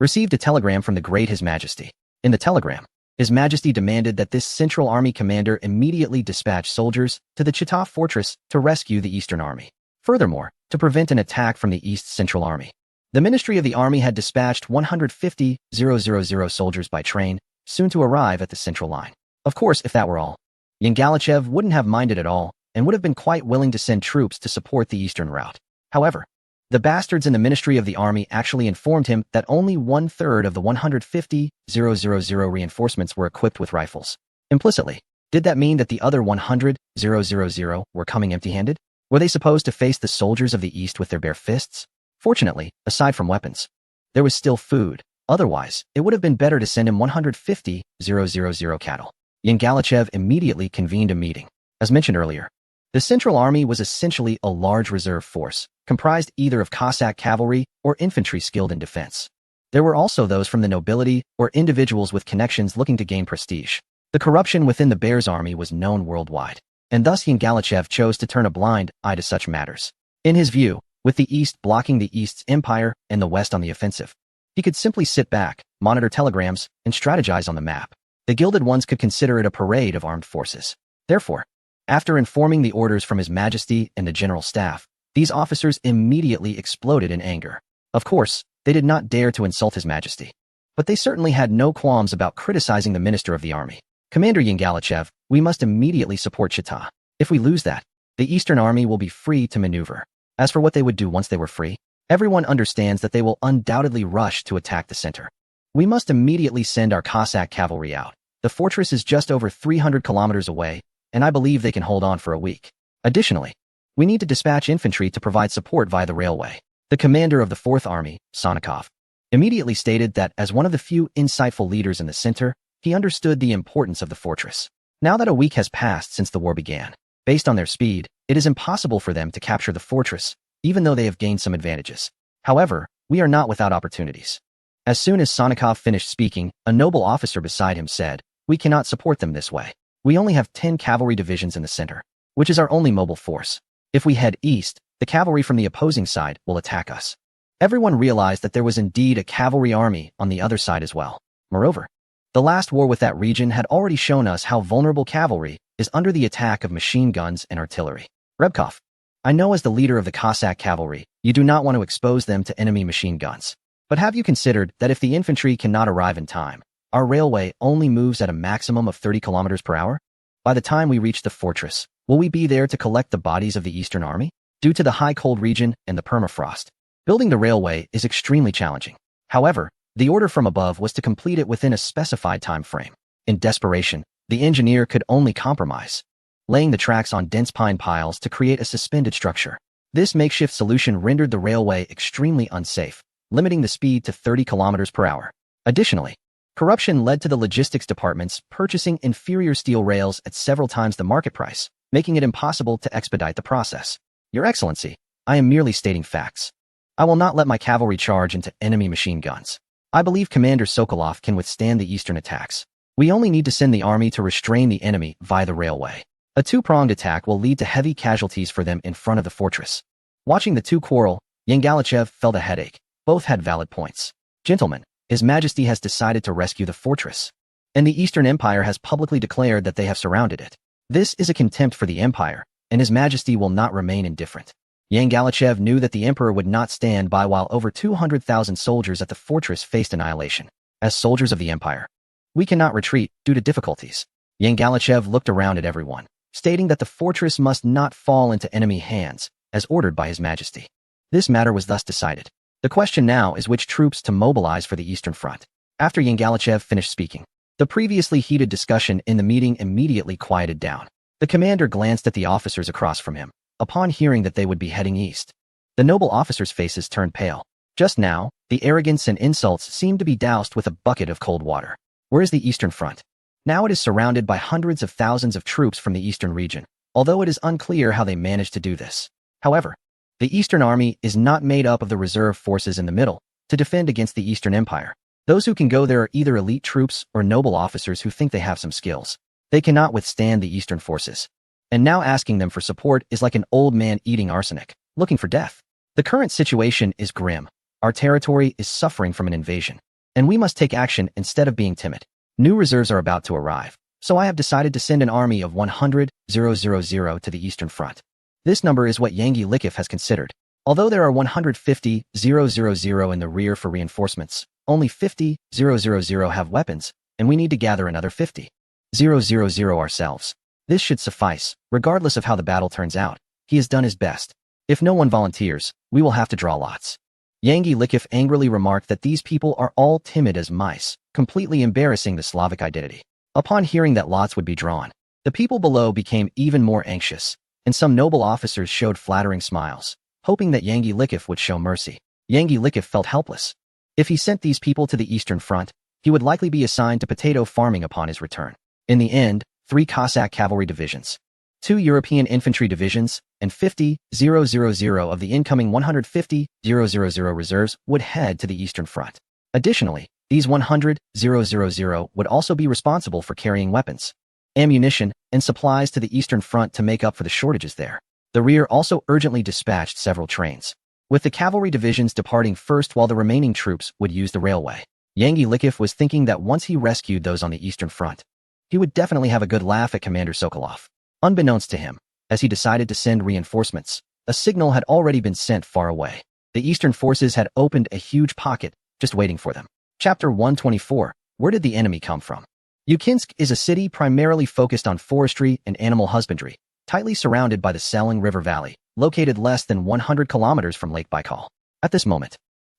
received a telegram from the Great His Majesty. In the telegram, His Majesty demanded that this Central Army commander immediately dispatch soldiers to the Chitov fortress to rescue the Eastern Army. Furthermore, to prevent an attack from the East's Central Army, the Ministry of the Army had dispatched 150,000 soldiers by train, soon to arrive at the central line. Of course, if that were all, Yangalichev wouldn't have minded at all and would have been quite willing to send troops to support the Eastern route. However, the bastards in the Ministry of the Army actually informed him that only 1/3 of the 150,000 reinforcements were equipped with rifles. Implicitly, did that mean that the other 100,000 were coming empty-handed? Were they supposed to face the soldiers of the East with their bare fists? Fortunately, aside from weapons, there was still food. Otherwise, it would have been better to send him 150,000 cattle. Yangalichev immediately convened a meeting. As mentioned earlier, the Central Army was essentially a large reserve force, comprised either of Cossack cavalry or infantry skilled in defense. There were also those from the nobility or individuals with connections looking to gain prestige. The corruption within the Bears' army was known worldwide, and thus Yangalichev chose to turn a blind eye to such matters. In his view, with the East blocking the East's empire and the West on the offensive, he could simply sit back, monitor telegrams, and strategize on the map. The Gilded Ones could consider it a parade of armed forces. Therefore, after informing the orders from His Majesty and the General Staff, these officers immediately exploded in anger. Of course, they did not dare to insult His Majesty, but they certainly had no qualms about criticizing the Minister of the Army. Commander Yangalichev, we must immediately support Chita. If we lose that, the Eastern Army will be free to maneuver. As for what they would do once they were free, everyone understands that they will undoubtedly rush to attack the center. We must immediately send our Cossack cavalry out. The fortress is just over 300 kilometers away, and I believe they can hold on for a week. Additionally, we need to dispatch infantry to provide support via the railway. The commander of the 4th Army, Sonikov, immediately stated that as one of the few insightful leaders in the center, he understood the importance of the fortress. Now that a week has passed since the war began, based on their speed, it is impossible for them to capture the fortress, even though they have gained some advantages. However, we are not without opportunities. As soon as Sonikov finished speaking, a noble officer beside him said, "We cannot support them this way. We only have 10 cavalry divisions in the center, which is our only mobile force. If we head east, the cavalry from the opposing side will attack us." Everyone realized that there was indeed a cavalry army on the other side as well. Moreover, the last war with that region had already shown us how vulnerable cavalry is under the attack of machine guns and artillery. Rebkov, I know as the leader of the Cossack cavalry, you do not want to expose them to enemy machine guns. But have you considered that if the infantry cannot arrive in time, our railway only moves at a maximum of 30 kilometers per hour? By the time we reach the fortress, will we be there to collect the bodies of the Eastern Army? Due to the high cold region and the permafrost, Building the railway is extremely challenging. However, the order from above was to complete it within a specified time frame. In desperation, the engineer could only compromise, laying the tracks on dense pine piles to create a suspended structure. This makeshift solution rendered the railway extremely unsafe, limiting the speed to 30 kilometers per hour. Additionally, corruption led to the logistics departments purchasing inferior steel rails at several times the market price, making it impossible to expedite the process. Your Excellency, I am merely stating facts. I will not let my cavalry charge into enemy machine guns. I believe Commander Sokolov can withstand the eastern attacks. We only need to send the army to restrain the enemy via the railway. A two-pronged attack will lead to heavy casualties for them in front of the fortress. Watching the two quarrel, Yangalichev felt a headache. Both had valid points. Gentlemen, His Majesty has decided to rescue the fortress, and the Eastern Empire has publicly declared that they have surrounded it. This is a contempt for the Empire, and His Majesty will not remain indifferent. Yangalichev knew that the Emperor would not stand by while over 200,000 soldiers at the fortress faced annihilation. As soldiers of the Empire, we cannot retreat due to difficulties. Yangalichev looked around at everyone, stating that the fortress must not fall into enemy hands, as ordered by His Majesty. This matter was thus decided. The question now is which troops to mobilize for the Eastern Front. After Yangalichev finished speaking, the previously heated discussion in the meeting immediately quieted down. The commander glanced at the officers across from him, upon hearing that they would be heading east. The noble officers' faces turned pale. Just now, the arrogance and insults seemed to be doused with a bucket of cold water. Where is the Eastern Front? Now it is surrounded by hundreds of thousands of troops from the eastern region, although it is unclear how they managed to do this. However, the Eastern Army is not made up of the reserve forces in the middle to defend against the Eastern Empire. Those who can go there are either elite troops or noble officers who think they have some skills. They cannot withstand the Eastern forces. And now asking them for support is like an old man eating arsenic, looking for death. The current situation is grim. Our territory is suffering from an invasion, and we must take action instead of being timid. New reserves are about to arrive, so I have decided to send an army of 100,000 to the Eastern Front. This number is what Yangalichev has considered. Although there are 150,000 in the rear for reinforcements, only 50,000 have weapons, and we need to gather another 50,000 ourselves. This should suffice, regardless of how the battle turns out. He has done his best. If no one volunteers, we will have to draw lots. Yangalichev angrily remarked that these people are all timid as mice, completely embarrassing the Slavic identity. Upon hearing that lots would be drawn, the people below became even more anxious, and some noble officers showed flattering smiles, hoping that Yangalichev would show mercy. Yangalichev felt helpless. If he sent these people to the Eastern Front, he would likely be assigned to potato farming upon his return. In the end, 3 Cossack cavalry divisions, 2 European infantry divisions, and 50,000 of the incoming 150,000 reserves would head to the Eastern Front. Additionally, these 100,000 would also be responsible for carrying weapons, ammunition, and supplies to the Eastern Front to make up for the shortages there. The rear also urgently dispatched several trains, with the cavalry divisions departing first while the remaining troops would use the railway. Yangalichev was thinking that once he rescued those on the Eastern Front, he would definitely have a good laugh at Commander Sokolov. Unbeknownst to him, as he decided to send reinforcements, a signal had already been sent far away. The Eastern forces had opened a huge pocket, just waiting for them. Chapter 124. Where did the enemy come from? Yukinsk is a city primarily focused on forestry and animal husbandry, tightly surrounded by the Seleng River Valley, located less than 100 kilometers from Lake Baikal. At this moment,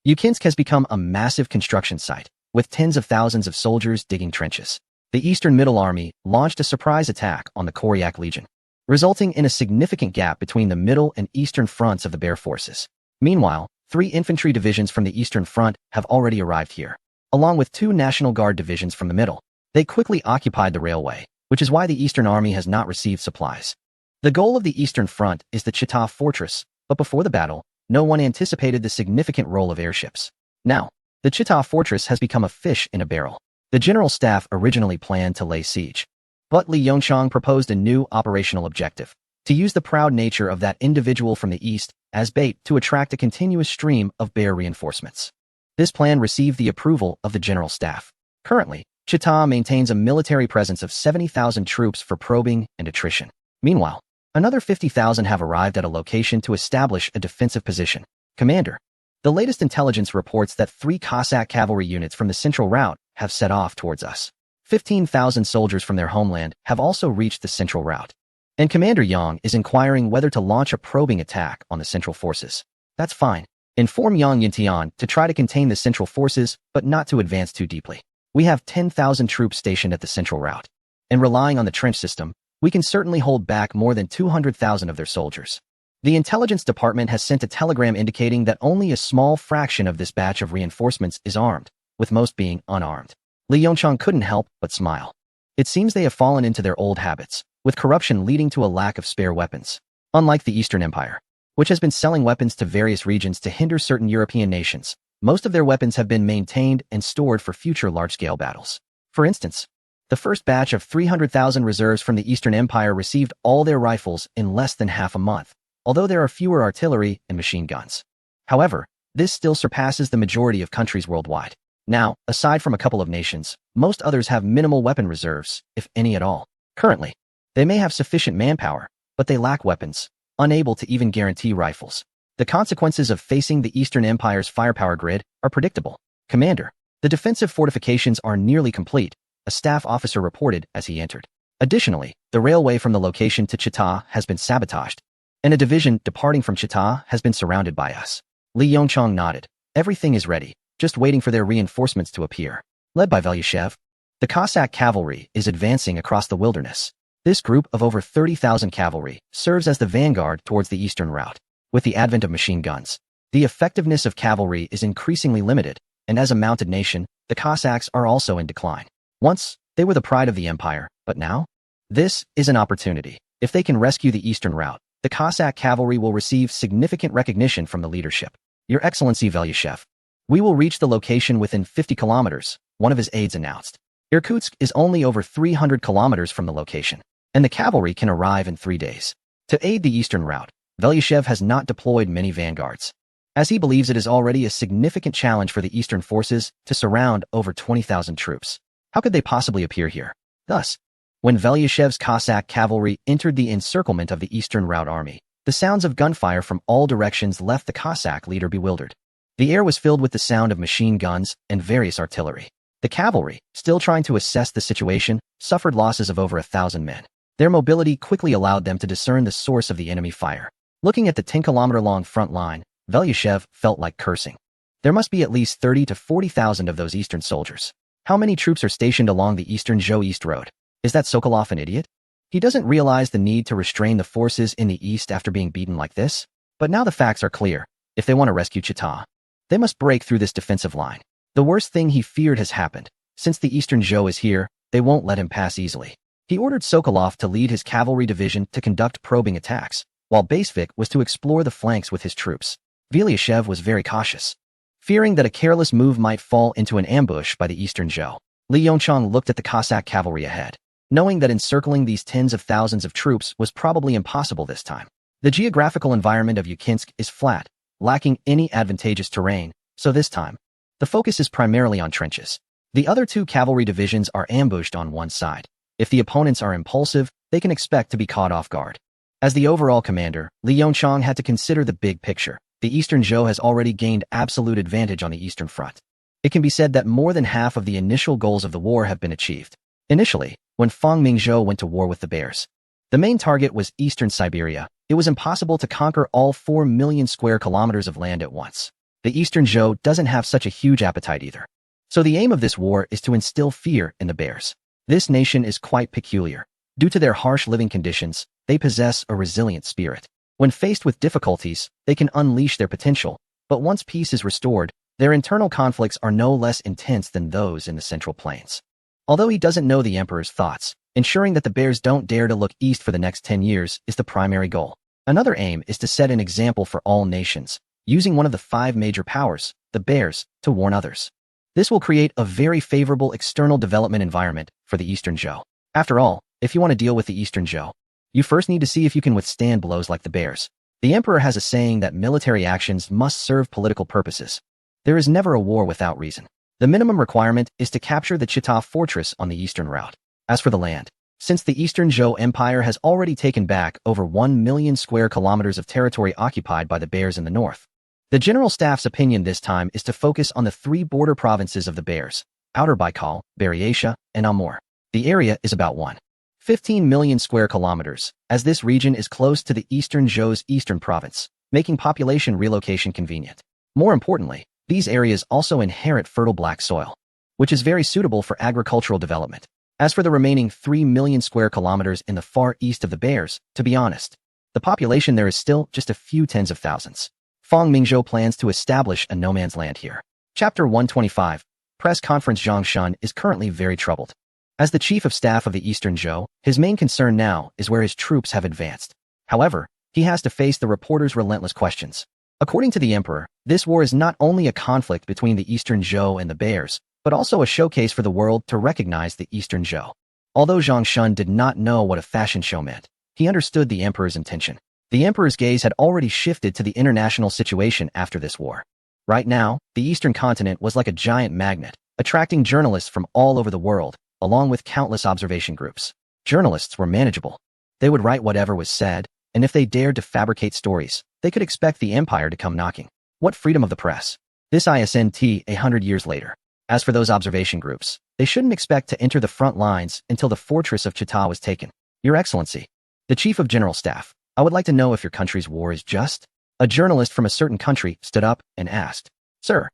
Yukinsk has become a massive construction site, with tens of thousands of soldiers digging trenches. The Eastern Middle Army launched a surprise attack on the Koryak Legion, resulting in a significant gap between the middle and eastern fronts of the Bear forces. Meanwhile, 3 infantry divisions from the Eastern Front have already arrived here, along with 2 National Guard divisions from the middle. They quickly occupied the railway, which is why the Eastern Army has not received supplies. The goal of the Eastern Front is the Chita fortress, but before the battle, no one anticipated the significant role of airships. Now, the Chita fortress has become a fish in a barrel. The General Staff originally planned to lay siege, but Li Yongchang proposed a new operational objective: to use the proud nature of that individual from the east as bait to attract a continuous stream of bear reinforcements. This plan received the approval of the General Staff. Currently, Chita maintains a military presence of 70,000 troops for probing and attrition. Meanwhile, another 50,000 have arrived at a location to establish a defensive position. Commander, the latest intelligence reports that 3 Cossack cavalry units from the central route have set off towards us. 15,000 soldiers from their homeland have also reached the central route. And Commander Yang is inquiring whether to launch a probing attack on the central forces. That's fine. Inform Yang Yintian to try to contain the central forces, but not to advance too deeply. We have 10,000 troops stationed at the central route. And relying on the trench system, we can certainly hold back more than 200,000 of their soldiers. The intelligence department has sent a telegram indicating that only a small fraction of this batch of reinforcements is armed, with most being unarmed. Li Yongchang couldn't help but smile. It seems they have fallen into their old habits, with corruption leading to a lack of spare weapons. Unlike the Eastern Empire, which has been selling weapons to various regions to hinder certain European nations, most of their weapons have been maintained and stored for future large-scale battles. For instance, the first batch of 300,000 reserves from the Eastern Empire received all their rifles in less than half a month, although there are fewer artillery and machine guns. However, this still surpasses the majority of countries worldwide. Now, aside from a couple of nations, most others have minimal weapon reserves, if any at all. Currently, they may have sufficient manpower, but they lack weapons, unable to even guarantee rifles. The consequences of facing the Eastern Empire's firepower grid are predictable. Commander, the defensive fortifications are nearly complete, a staff officer reported as he entered. Additionally, the railway from the location to Chita has been sabotaged, and a division departing from Chita has been surrounded by us. Li Yongchang nodded. Everything is ready, just waiting for their reinforcements to appear. Led by Velyushev, the Cossack cavalry is advancing across the wilderness. This group of over 30,000 cavalry serves as the vanguard towards the eastern route. With the advent of machine guns, the effectiveness of cavalry is increasingly limited, and as a mounted nation, the Cossacks are also in decline. Once, they were the pride of the empire, but now? This is an opportunity. If they can rescue the eastern route, the Cossack cavalry will receive significant recognition from the leadership. Your Excellency Velyushev, we will reach the location within 50 kilometers, one of his aides announced. Irkutsk is only over 300 kilometers from the location, and the cavalry can arrive in 3 days. To aid the eastern route, Velyushev has not deployed many vanguards, as he believes it is already a significant challenge for the eastern forces to surround over 20,000 troops. How could they possibly appear here? Thus, when Velyushev's Cossack cavalry entered the encirclement of the eastern route army, the sounds of gunfire from all directions left the Cossack leader bewildered. The air was filled with the sound of machine guns and various artillery. The cavalry, still trying to assess the situation, suffered losses of over 1,000 men. Their mobility quickly allowed them to discern the source of the enemy fire. Looking at the 10-kilometer-long front line, Velyushev felt like cursing. There must be at least 30 to 40,000 of those eastern soldiers. How many troops are stationed along the eastern Zhou East Road? Is that Sokolov an idiot? He doesn't realize the need to restrain the forces in the east after being beaten like this? But now the facts are clear. If they want to rescue Chita, they must break through this defensive line. The worst thing he feared has happened. Since the eastern Zhou is here, they won't let him pass easily. He ordered Sokolov to lead his cavalry division to conduct probing attacks, while Basevik was to explore the flanks with his troops. Velyushev was very cautious, fearing that a careless move might fall into an ambush by the eastern Zhou. Li Yongchang looked at the Cossack cavalry ahead, knowing that encircling these tens of thousands of troops was probably impossible this time. The geographical environment of Yukinsk is flat, lacking any advantageous terrain, so this time, the focus is primarily on trenches. The other two cavalry divisions are ambushed on one side. If the opponents are impulsive, they can expect to be caught off guard. As the overall commander, Li Yongchang had to consider the big picture. The eastern Zhou has already gained absolute advantage on the eastern front. It can be said that more than half of the initial goals of the war have been achieved. Initially, when Fang Mingzhou went to war with the Bears, the main target was eastern Siberia. It was impossible to conquer all 4 million square kilometers of land at once. The eastern Zhou doesn't have such a huge appetite either. So the aim of this war is to instill fear in the Bears. This nation is quite peculiar. Due to their harsh living conditions, they possess a resilient spirit. When faced with difficulties, they can unleash their potential, but once peace is restored, their internal conflicts are no less intense than those in the Central Plains. Although he doesn't know the emperor's thoughts, ensuring that the Bears don't dare to look east for the next 10 years is the primary goal. Another aim is to set an example for all nations, using one of the 5 major powers, the Bears, to warn others. This will create a very favorable external development environment for the Eastern Zhou. After all, if you want to deal with the Eastern Zhou, you first need to see if you can withstand blows like the Bears. The emperor has a saying that military actions must serve political purposes. There is never a war without reason. The minimum requirement is to capture the Chita fortress on the eastern route. As for the land, since the Eastern Zhou Empire has already taken back over 1 million square kilometers of territory occupied by the Bears in the north, the General Staff's opinion this time is to focus on the 3 border provinces of the Bears, Outer Baikal, Buryatia, and Amur. The area is about 1.15 million square kilometers, as this region is close to the Eastern Zhou's eastern province, making population relocation convenient. More importantly, these areas also inherit fertile black soil, which is very suitable for agricultural development. As for the remaining 3 million square kilometers in the far east of the Bears, to be honest, the population there is still just a few tens of thousands. Fang Mingzhou plans to establish a no-man's land here. Chapter 125. Press Conference. Zhang Shun is currently very troubled. As the chief of staff of the Eastern Zhou, his main concern now is where his troops have advanced. However, he has to face the reporters' relentless questions. According to the emperor, this war is not only a conflict between the Eastern Zhou and the Bears, but also a showcase for the world to recognize the Eastern Zhou. Although Zhang Shun did not know what a fashion show meant, he understood the emperor's intention. The emperor's gaze had already shifted to the international situation after this war. Right now, the Eastern continent was like a giant magnet, attracting journalists from all over the world, along with countless observation groups. Journalists were manageable. They would write whatever was said, and if they dared to fabricate stories, they could expect the empire to come knocking. What freedom of the press! This isn't 100 years later. As for those observation groups, they shouldn't expect to enter the front lines until the fortress of Chita was taken. Your Excellency, the Chief of General Staff, I would like to know if your country's war is just? A journalist from a certain country stood up and asked, Sir,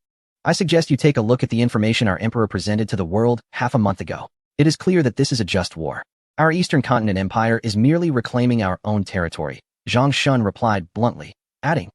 I suggest you take a look at the information our emperor presented to the world half a month ago. It is clear that this is a just war. Our Eastern Continent Empire is merely reclaiming our own territory. Zhang Shun replied bluntly, adding,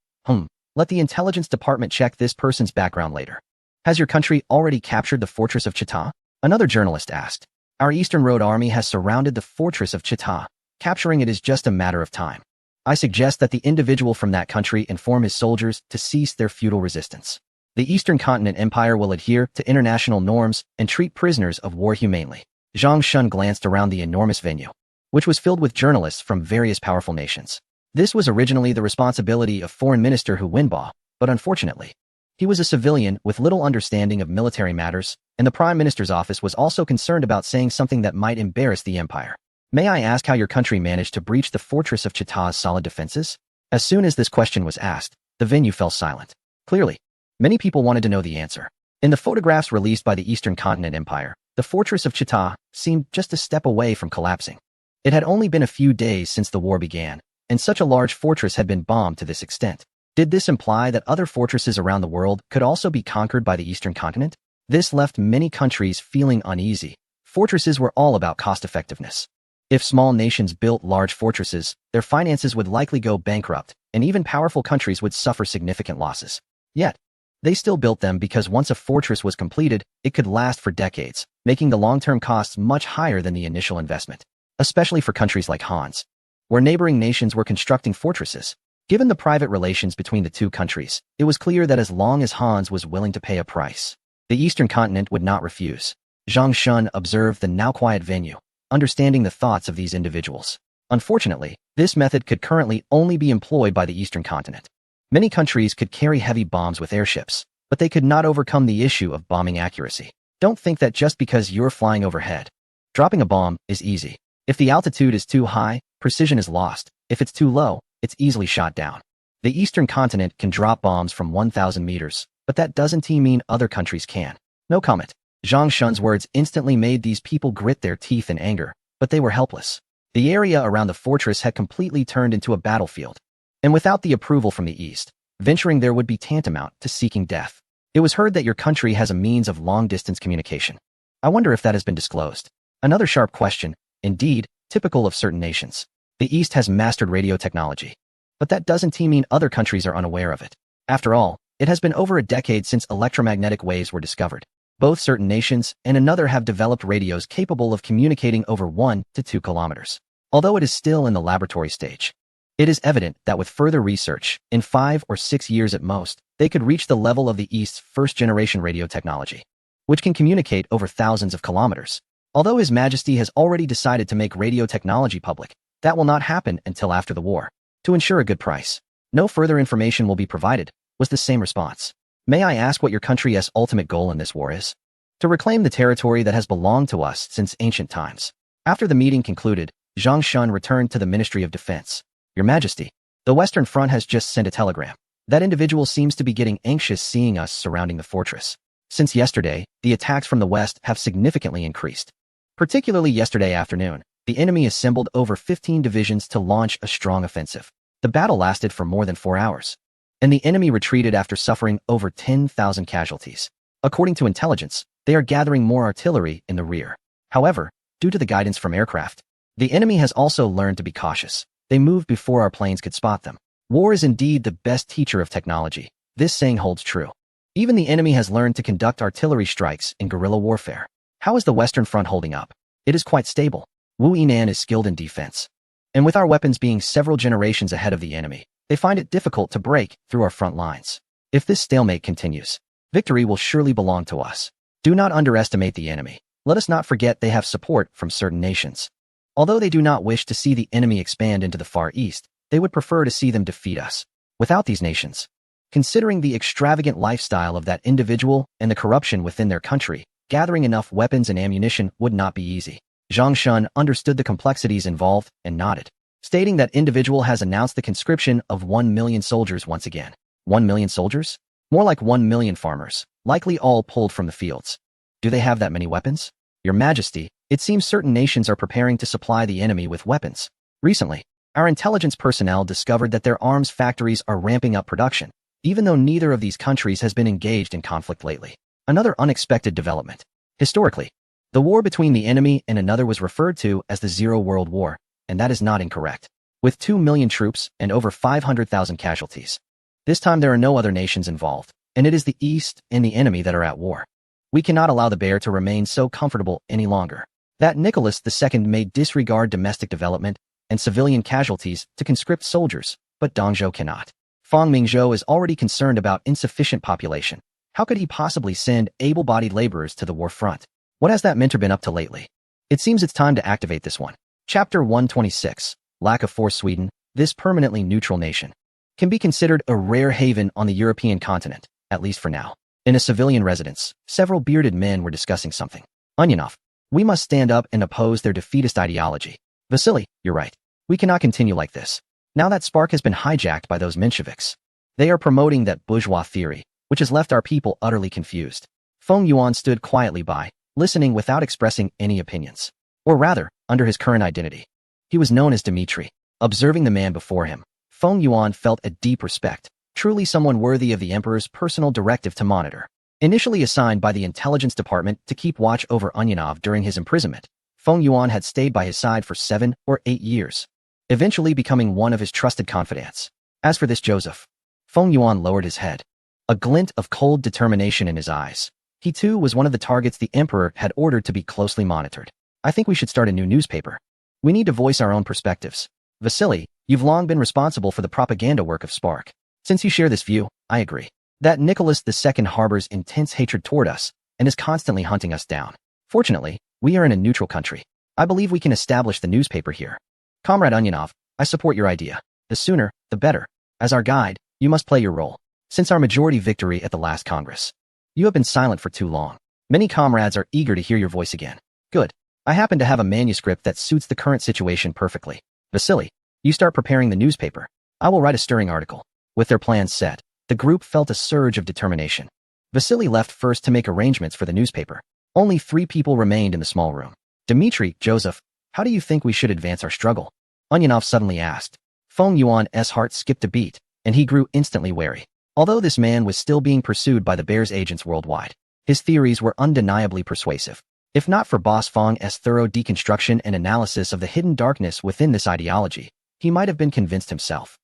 let the intelligence department check this person's background later. Has your country already captured the fortress of Chita? Another journalist asked. Our Eastern Road Army has surrounded the fortress of Chita. Capturing it is just a matter of time. I suggest that the individual from that country inform his soldiers to cease their futile resistance. The Eastern Continent Empire will adhere to international norms and treat prisoners of war humanely. Zhang Shun glanced around the enormous venue, which was filled with journalists from various powerful nations. This was originally the responsibility of Foreign Minister Hu Wenbo, but unfortunately, he was a civilian with little understanding of military matters, and the Prime Minister's office was also concerned about saying something that might embarrass the empire. May I ask how your country managed to breach the fortress of Chita's solid defenses? As soon as this question was asked, the venue fell silent. Clearly, many people wanted to know the answer. In the photographs released by the Eastern Continent Empire, the fortress of Chita seemed just a step away from collapsing. It had only been a few days since the war began, and such a large fortress had been bombed to this extent. Did this imply that other fortresses around the world could also be conquered by the Eastern Continent? This left many countries feeling uneasy. Fortresses were all about cost-effectiveness. If small nations built large fortresses, their finances would likely go bankrupt, and even powerful countries would suffer significant losses. Yet, they still built them because once a fortress was completed, it could last for decades, making the long-term costs much higher than the initial investment, especially for countries like Han's, where neighboring nations were constructing fortresses. Given the private relations between the two countries, it was clear that as long as Han's was willing to pay a price, the Eastern Continent would not refuse. Zhang Shun observed the now quiet venue, understanding the thoughts of these individuals. Unfortunately, this method could currently only be employed by the Eastern Continent. Many countries could carry heavy bombs with airships, but they could not overcome the issue of bombing accuracy. Don't think that just because you're flying overhead, dropping a bomb is easy. If the altitude is too high, precision is lost. If it's too low, it's easily shot down. The Eastern Continent can drop bombs from 1,000 meters, but that doesn't mean other countries can. No comment. Zhang Shun's words instantly made these people grit their teeth in anger, but they were helpless. The area around the fortress had completely turned into a battlefield, and without the approval from the East, venturing there would be tantamount to seeking death. It was heard that your country has a means of long-distance communication. I wonder if that has been disclosed. Another sharp question, indeed, typical of certain nations. The East has mastered radio technology, but that doesn't mean other countries are unaware of it. After all, it has been over a decade since electromagnetic waves were discovered. Both certain nations and another have developed radios capable of communicating over 1 to 2 kilometers. Although it is still in the laboratory stage, it is evident that with further research, in 5 or 6 years at most, they could reach the level of the East's first-generation radio technology, which can communicate over thousands of kilometers. Although His Majesty has already decided to make radio technology public, that will not happen until after the war. To ensure a good price, no further information will be provided, was the same response. May I ask what your country's ultimate goal in this war is? To reclaim the territory that has belonged to us since ancient times. After the meeting concluded, Zhang Shun returned to the Ministry of Defense. Your Majesty, the Western Front has just sent a telegram. That individual seems to be getting anxious seeing us surrounding the fortress. Since yesterday, the attacks from the west have significantly increased. Particularly yesterday afternoon, the enemy assembled over 15 divisions to launch a strong offensive. The battle lasted for more than 4 hours. and the enemy retreated after suffering over 10,000 casualties. According to intelligence, they are gathering more artillery in the rear. However, due to the guidance from aircraft, the enemy has also learned to be cautious. They moved before our planes could spot them. War is indeed the best teacher of technology. This saying holds true. Even the enemy has learned to conduct artillery strikes in guerrilla warfare. How is the Western Front holding up? It is quite stable. Wu Yinan is skilled in defense. And with our weapons being several generations ahead of the enemy, they find it difficult to break through our front lines. If this stalemate continues, victory will surely belong to us. Do not underestimate the enemy. Let us not forget they have support from certain nations. Although they do not wish to see the enemy expand into the Far East, they would prefer to see them defeat us. Without these nations, considering the extravagant lifestyle of that individual and the corruption within their country, gathering enough weapons and ammunition would not be easy. Zhang Shun understood the complexities involved and nodded, stating that individual has announced the conscription of 1 million soldiers once again. 1 million soldiers? More like 1 million farmers, likely all pulled from the fields. Do they have that many weapons? Your Majesty, it seems certain nations are preparing to supply the enemy with weapons. Recently, our intelligence personnel discovered that their arms factories are ramping up production, even though neither of these countries has been engaged in conflict lately. Another unexpected development. Historically, the war between the enemy and another was referred to as the Zero World War, and that is not incorrect. With 2 million troops and over 500,000 casualties. This time there are no other nations involved, and it is the East and the enemy that are at war. We cannot allow the bear to remain so comfortable any longer. That Nicholas II may disregard domestic development and civilian casualties to conscript soldiers, but Dongzhou cannot. Fang Mingzhou is already concerned about insufficient population. How could he possibly send able-bodied laborers to the war front? What has that mentor been up to lately? It seems it's time to activate this one. Chapter 126, Lack of Force. Sweden, this permanently neutral nation, can be considered a rare haven on the European continent, at least for now. In a civilian residence, several bearded men were discussing something. Onionov, we must stand up and oppose their defeatist ideology. Vasily, you're right. We cannot continue like this. Now that spark has been hijacked by those Mensheviks. They are promoting that bourgeois theory, which has left our people utterly confused. Feng Yuan stood quietly by, listening without expressing any opinions. Or rather, under his current identity. He was known as Dmitri. Observing the man before him, Feng Yuan felt a deep respect. Truly someone worthy of the emperor's personal directive to monitor. Initially assigned by the intelligence department to keep watch over Onionov during his imprisonment, Feng Yuan had stayed by his side for 7 or 8 years, eventually becoming one of his trusted confidants. As for this Joseph, Feng Yuan lowered his head, a glint of cold determination in his eyes. He too was one of the targets the emperor had ordered to be closely monitored. I think we should start a new newspaper. We need to voice our own perspectives. Vasily, you've long been responsible for the propaganda work of Spark. Since you share this view, I agree. That Nicholas II harbors intense hatred toward us and is constantly hunting us down. Fortunately, we are in a neutral country. I believe we can establish the newspaper here. Comrade Onionov, I support your idea. The sooner, the better. As our guide, you must play your role. Since our majority victory at the last Congress, you have been silent for too long. Many comrades are eager to hear your voice again. Good. I happen to have a manuscript that suits the current situation perfectly. Vasily, you start preparing the newspaper. I will write a stirring article. With their plans set, the group felt a surge of determination. Vasily left first to make arrangements for the newspaper. Only 3 people remained in the small room. Dmitri, Joseph, how do you think we should advance our struggle? Onionov suddenly asked. Feng Yuan's heart skipped a beat, and he grew instantly wary. Although this man was still being pursued by the Bear's agents worldwide, his theories were undeniably persuasive. If not for Boss Feng's thorough deconstruction and analysis of the hidden darkness within this ideology, he might have been convinced himself.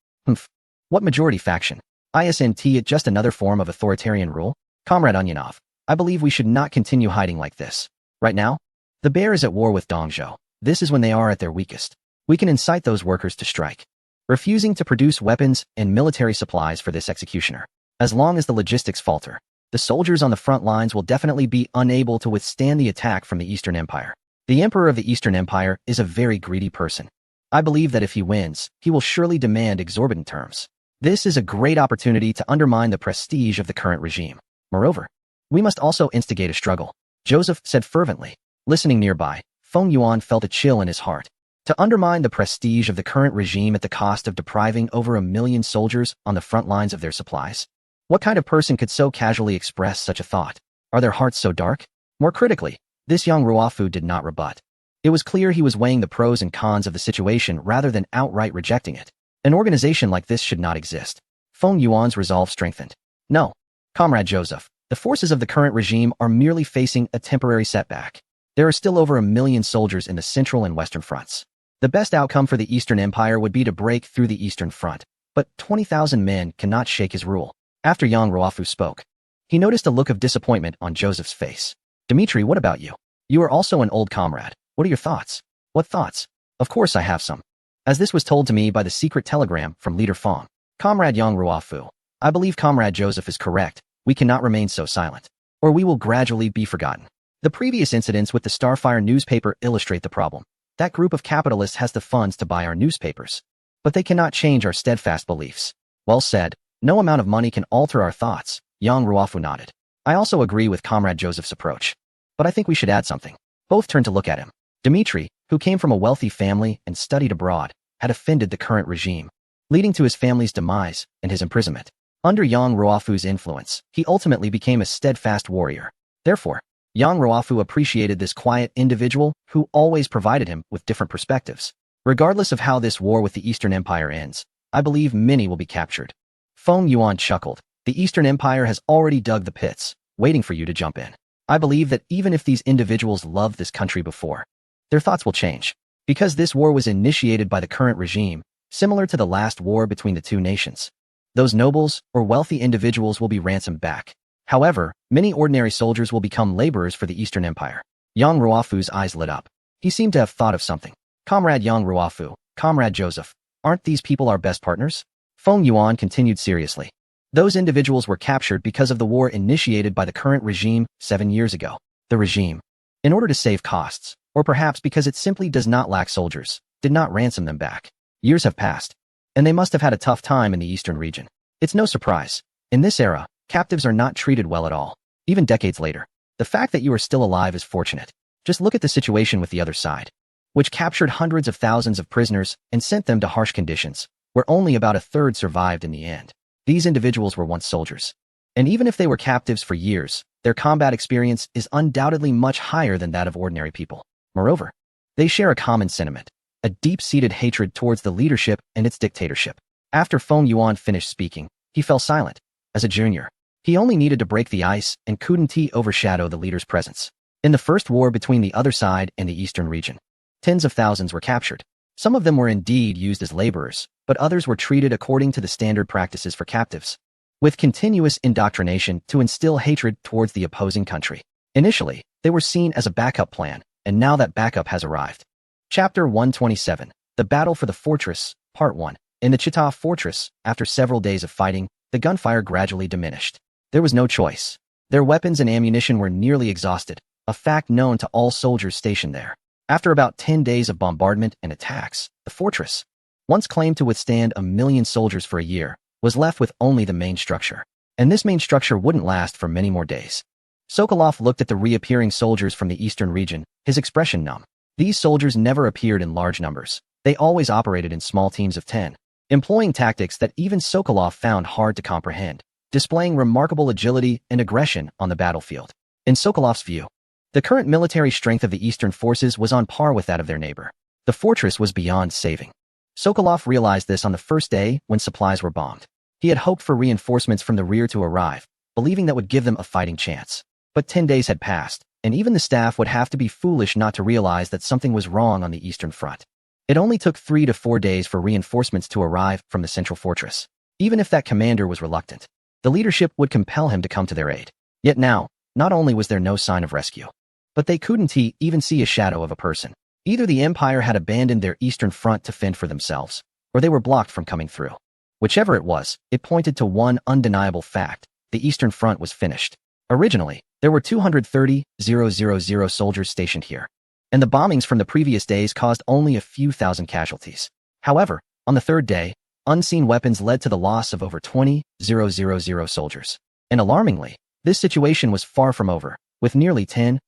What majority faction? Isn't it just another form of authoritarian rule? Comrade Onionov, I believe we should not continue hiding like this. Right now, the Bear is at war with Dongzhou. This is when they are at their weakest. We can incite those workers to strike, refusing to produce weapons and military supplies for this executioner. As long as the logistics falter, the soldiers on the front lines will definitely be unable to withstand the attack from the Eastern Empire. The Emperor of the Eastern Empire is a very greedy person. I believe that if he wins, he will surely demand exorbitant terms. This is a great opportunity to undermine the prestige of the current regime. Moreover, we must also instigate a struggle, Joseph said fervently. Listening nearby, Feng Yuan felt a chill in his heart. To undermine the prestige of the current regime at the cost of depriving over 1 million soldiers on the front lines of their supplies? What kind of person could so casually express such a thought? Are their hearts so dark? More critically, this young Ruofu did not rebut. It was clear he was weighing the pros and cons of the situation rather than outright rejecting it. An organization like this should not exist. Feng Yuan's resolve strengthened. No, Comrade Joseph, the forces of the current regime are merely facing a temporary setback. There are still over 1 million soldiers in the central and western fronts. The best outcome for the Eastern Empire would be to break through the Eastern Front, but 20,000 men cannot shake his rule. After Yang Ruofu spoke, he noticed a look of disappointment on Joseph's face. Dmitri, what about you? You are also an old comrade. What are your thoughts? What thoughts? Of course I have some. As this was told to me by the secret telegram from Leader Feng. Comrade Yang Ruofu, I believe Comrade Joseph is correct. We cannot remain so silent, or we will gradually be forgotten. The previous incidents with the Starfire newspaper illustrate the problem. That group of capitalists has the funds to buy our newspapers, but they cannot change our steadfast beliefs. Well said. No amount of money can alter our thoughts. Yang Ruofu nodded. I also agree with Comrade Joseph's approach, but I think we should add something. Both turned to look at him. Dmitri, who came from a wealthy family and studied abroad, had offended the current regime, leading to his family's demise and his imprisonment. Under Yang Ruofu's influence, he ultimately became a steadfast warrior. Therefore, Yang Ruofu appreciated this quiet individual who always provided him with different perspectives. Regardless of how this war with the Eastern Empire ends, I believe many will be captured. Feng Yuan chuckled. The Eastern Empire has already dug the pits, waiting for you to jump in. I believe that even if these individuals loved this country before, their thoughts will change. Because this war was initiated by the current regime, similar to the last war between the two nations. Those nobles or wealthy individuals will be ransomed back. However, many ordinary soldiers will become laborers for the Eastern Empire. Yang Ruofu's eyes lit up. He seemed to have thought of something. Comrade Yang Ruofu, Comrade Joseph, aren't these people our best partners? Feng Yuan continued seriously. Those individuals were captured because of the war initiated by the current regime 7 years ago. The regime, in order to save costs, or perhaps because it simply does not lack soldiers, did not ransom them back. Years have passed, and they must have had a tough time in the eastern region. It's no surprise. In this era, captives are not treated well at all. Even decades later, the fact that you are still alive is fortunate. Just look at the situation with the other side, which captured hundreds of thousands of prisoners and sent them to harsh conditions, where only about a third survived in the end. These individuals were once soldiers, and even if they were captives for years, their combat experience is undoubtedly much higher than that of ordinary people. Moreover, they share a common sentiment, a deep-seated hatred towards the leadership and its dictatorship. After Feng Yuan finished speaking, he fell silent. As a junior, he only needed to break the ice and couldn't overshadow the leader's presence. In the first war between the other side and the eastern region, tens of thousands were captured. Some of them were indeed used as laborers, but others were treated according to the standard practices for captives, with continuous indoctrination to instill hatred towards the opposing country. Initially, they were seen as a backup plan, and now that backup has arrived. Chapter 127, The Battle for the Fortress, Part 1. In the Chita Fortress, after several days of fighting, the gunfire gradually diminished. There was no choice. Their weapons and ammunition were nearly exhausted, a fact known to all soldiers stationed there. After about 10 days of bombardment and attacks, the fortress, once claimed to withstand 1 million soldiers for a year, was left with only the main structure. And this main structure wouldn't last for many more days. Sokolov looked at the reappearing soldiers from the eastern region, his expression numb. These soldiers never appeared in large numbers. They always operated in small teams of 10, employing tactics that even Sokolov found hard to comprehend, displaying remarkable agility and aggression on the battlefield. In Sokolov's view, the current military strength of the eastern forces was on par with that of their neighbor. The fortress was beyond saving. Sokolov realized this on the first day when supplies were bombed. He had hoped for reinforcements from the rear to arrive, believing that would give them a fighting chance. But 10 days had passed, and even the staff would have to be foolish not to realize that something was wrong on the eastern front. It only took 3 to 4 days for reinforcements to arrive from the central fortress. Even if that commander was reluctant, the leadership would compel him to come to their aid. Yet now, not only was there no sign of rescue, but they couldn't even see a shadow of a person. Either the Empire had abandoned their eastern front to fend for themselves, or they were blocked from coming through. Whichever it was, it pointed to one undeniable fact: the eastern front was finished. Originally, there were 230,000 soldiers stationed here, and the bombings from the previous days caused only a few thousand casualties. However, on the third day, unseen weapons led to the loss of over 20,000 soldiers. And alarmingly, this situation was far from over, with nearly 10,000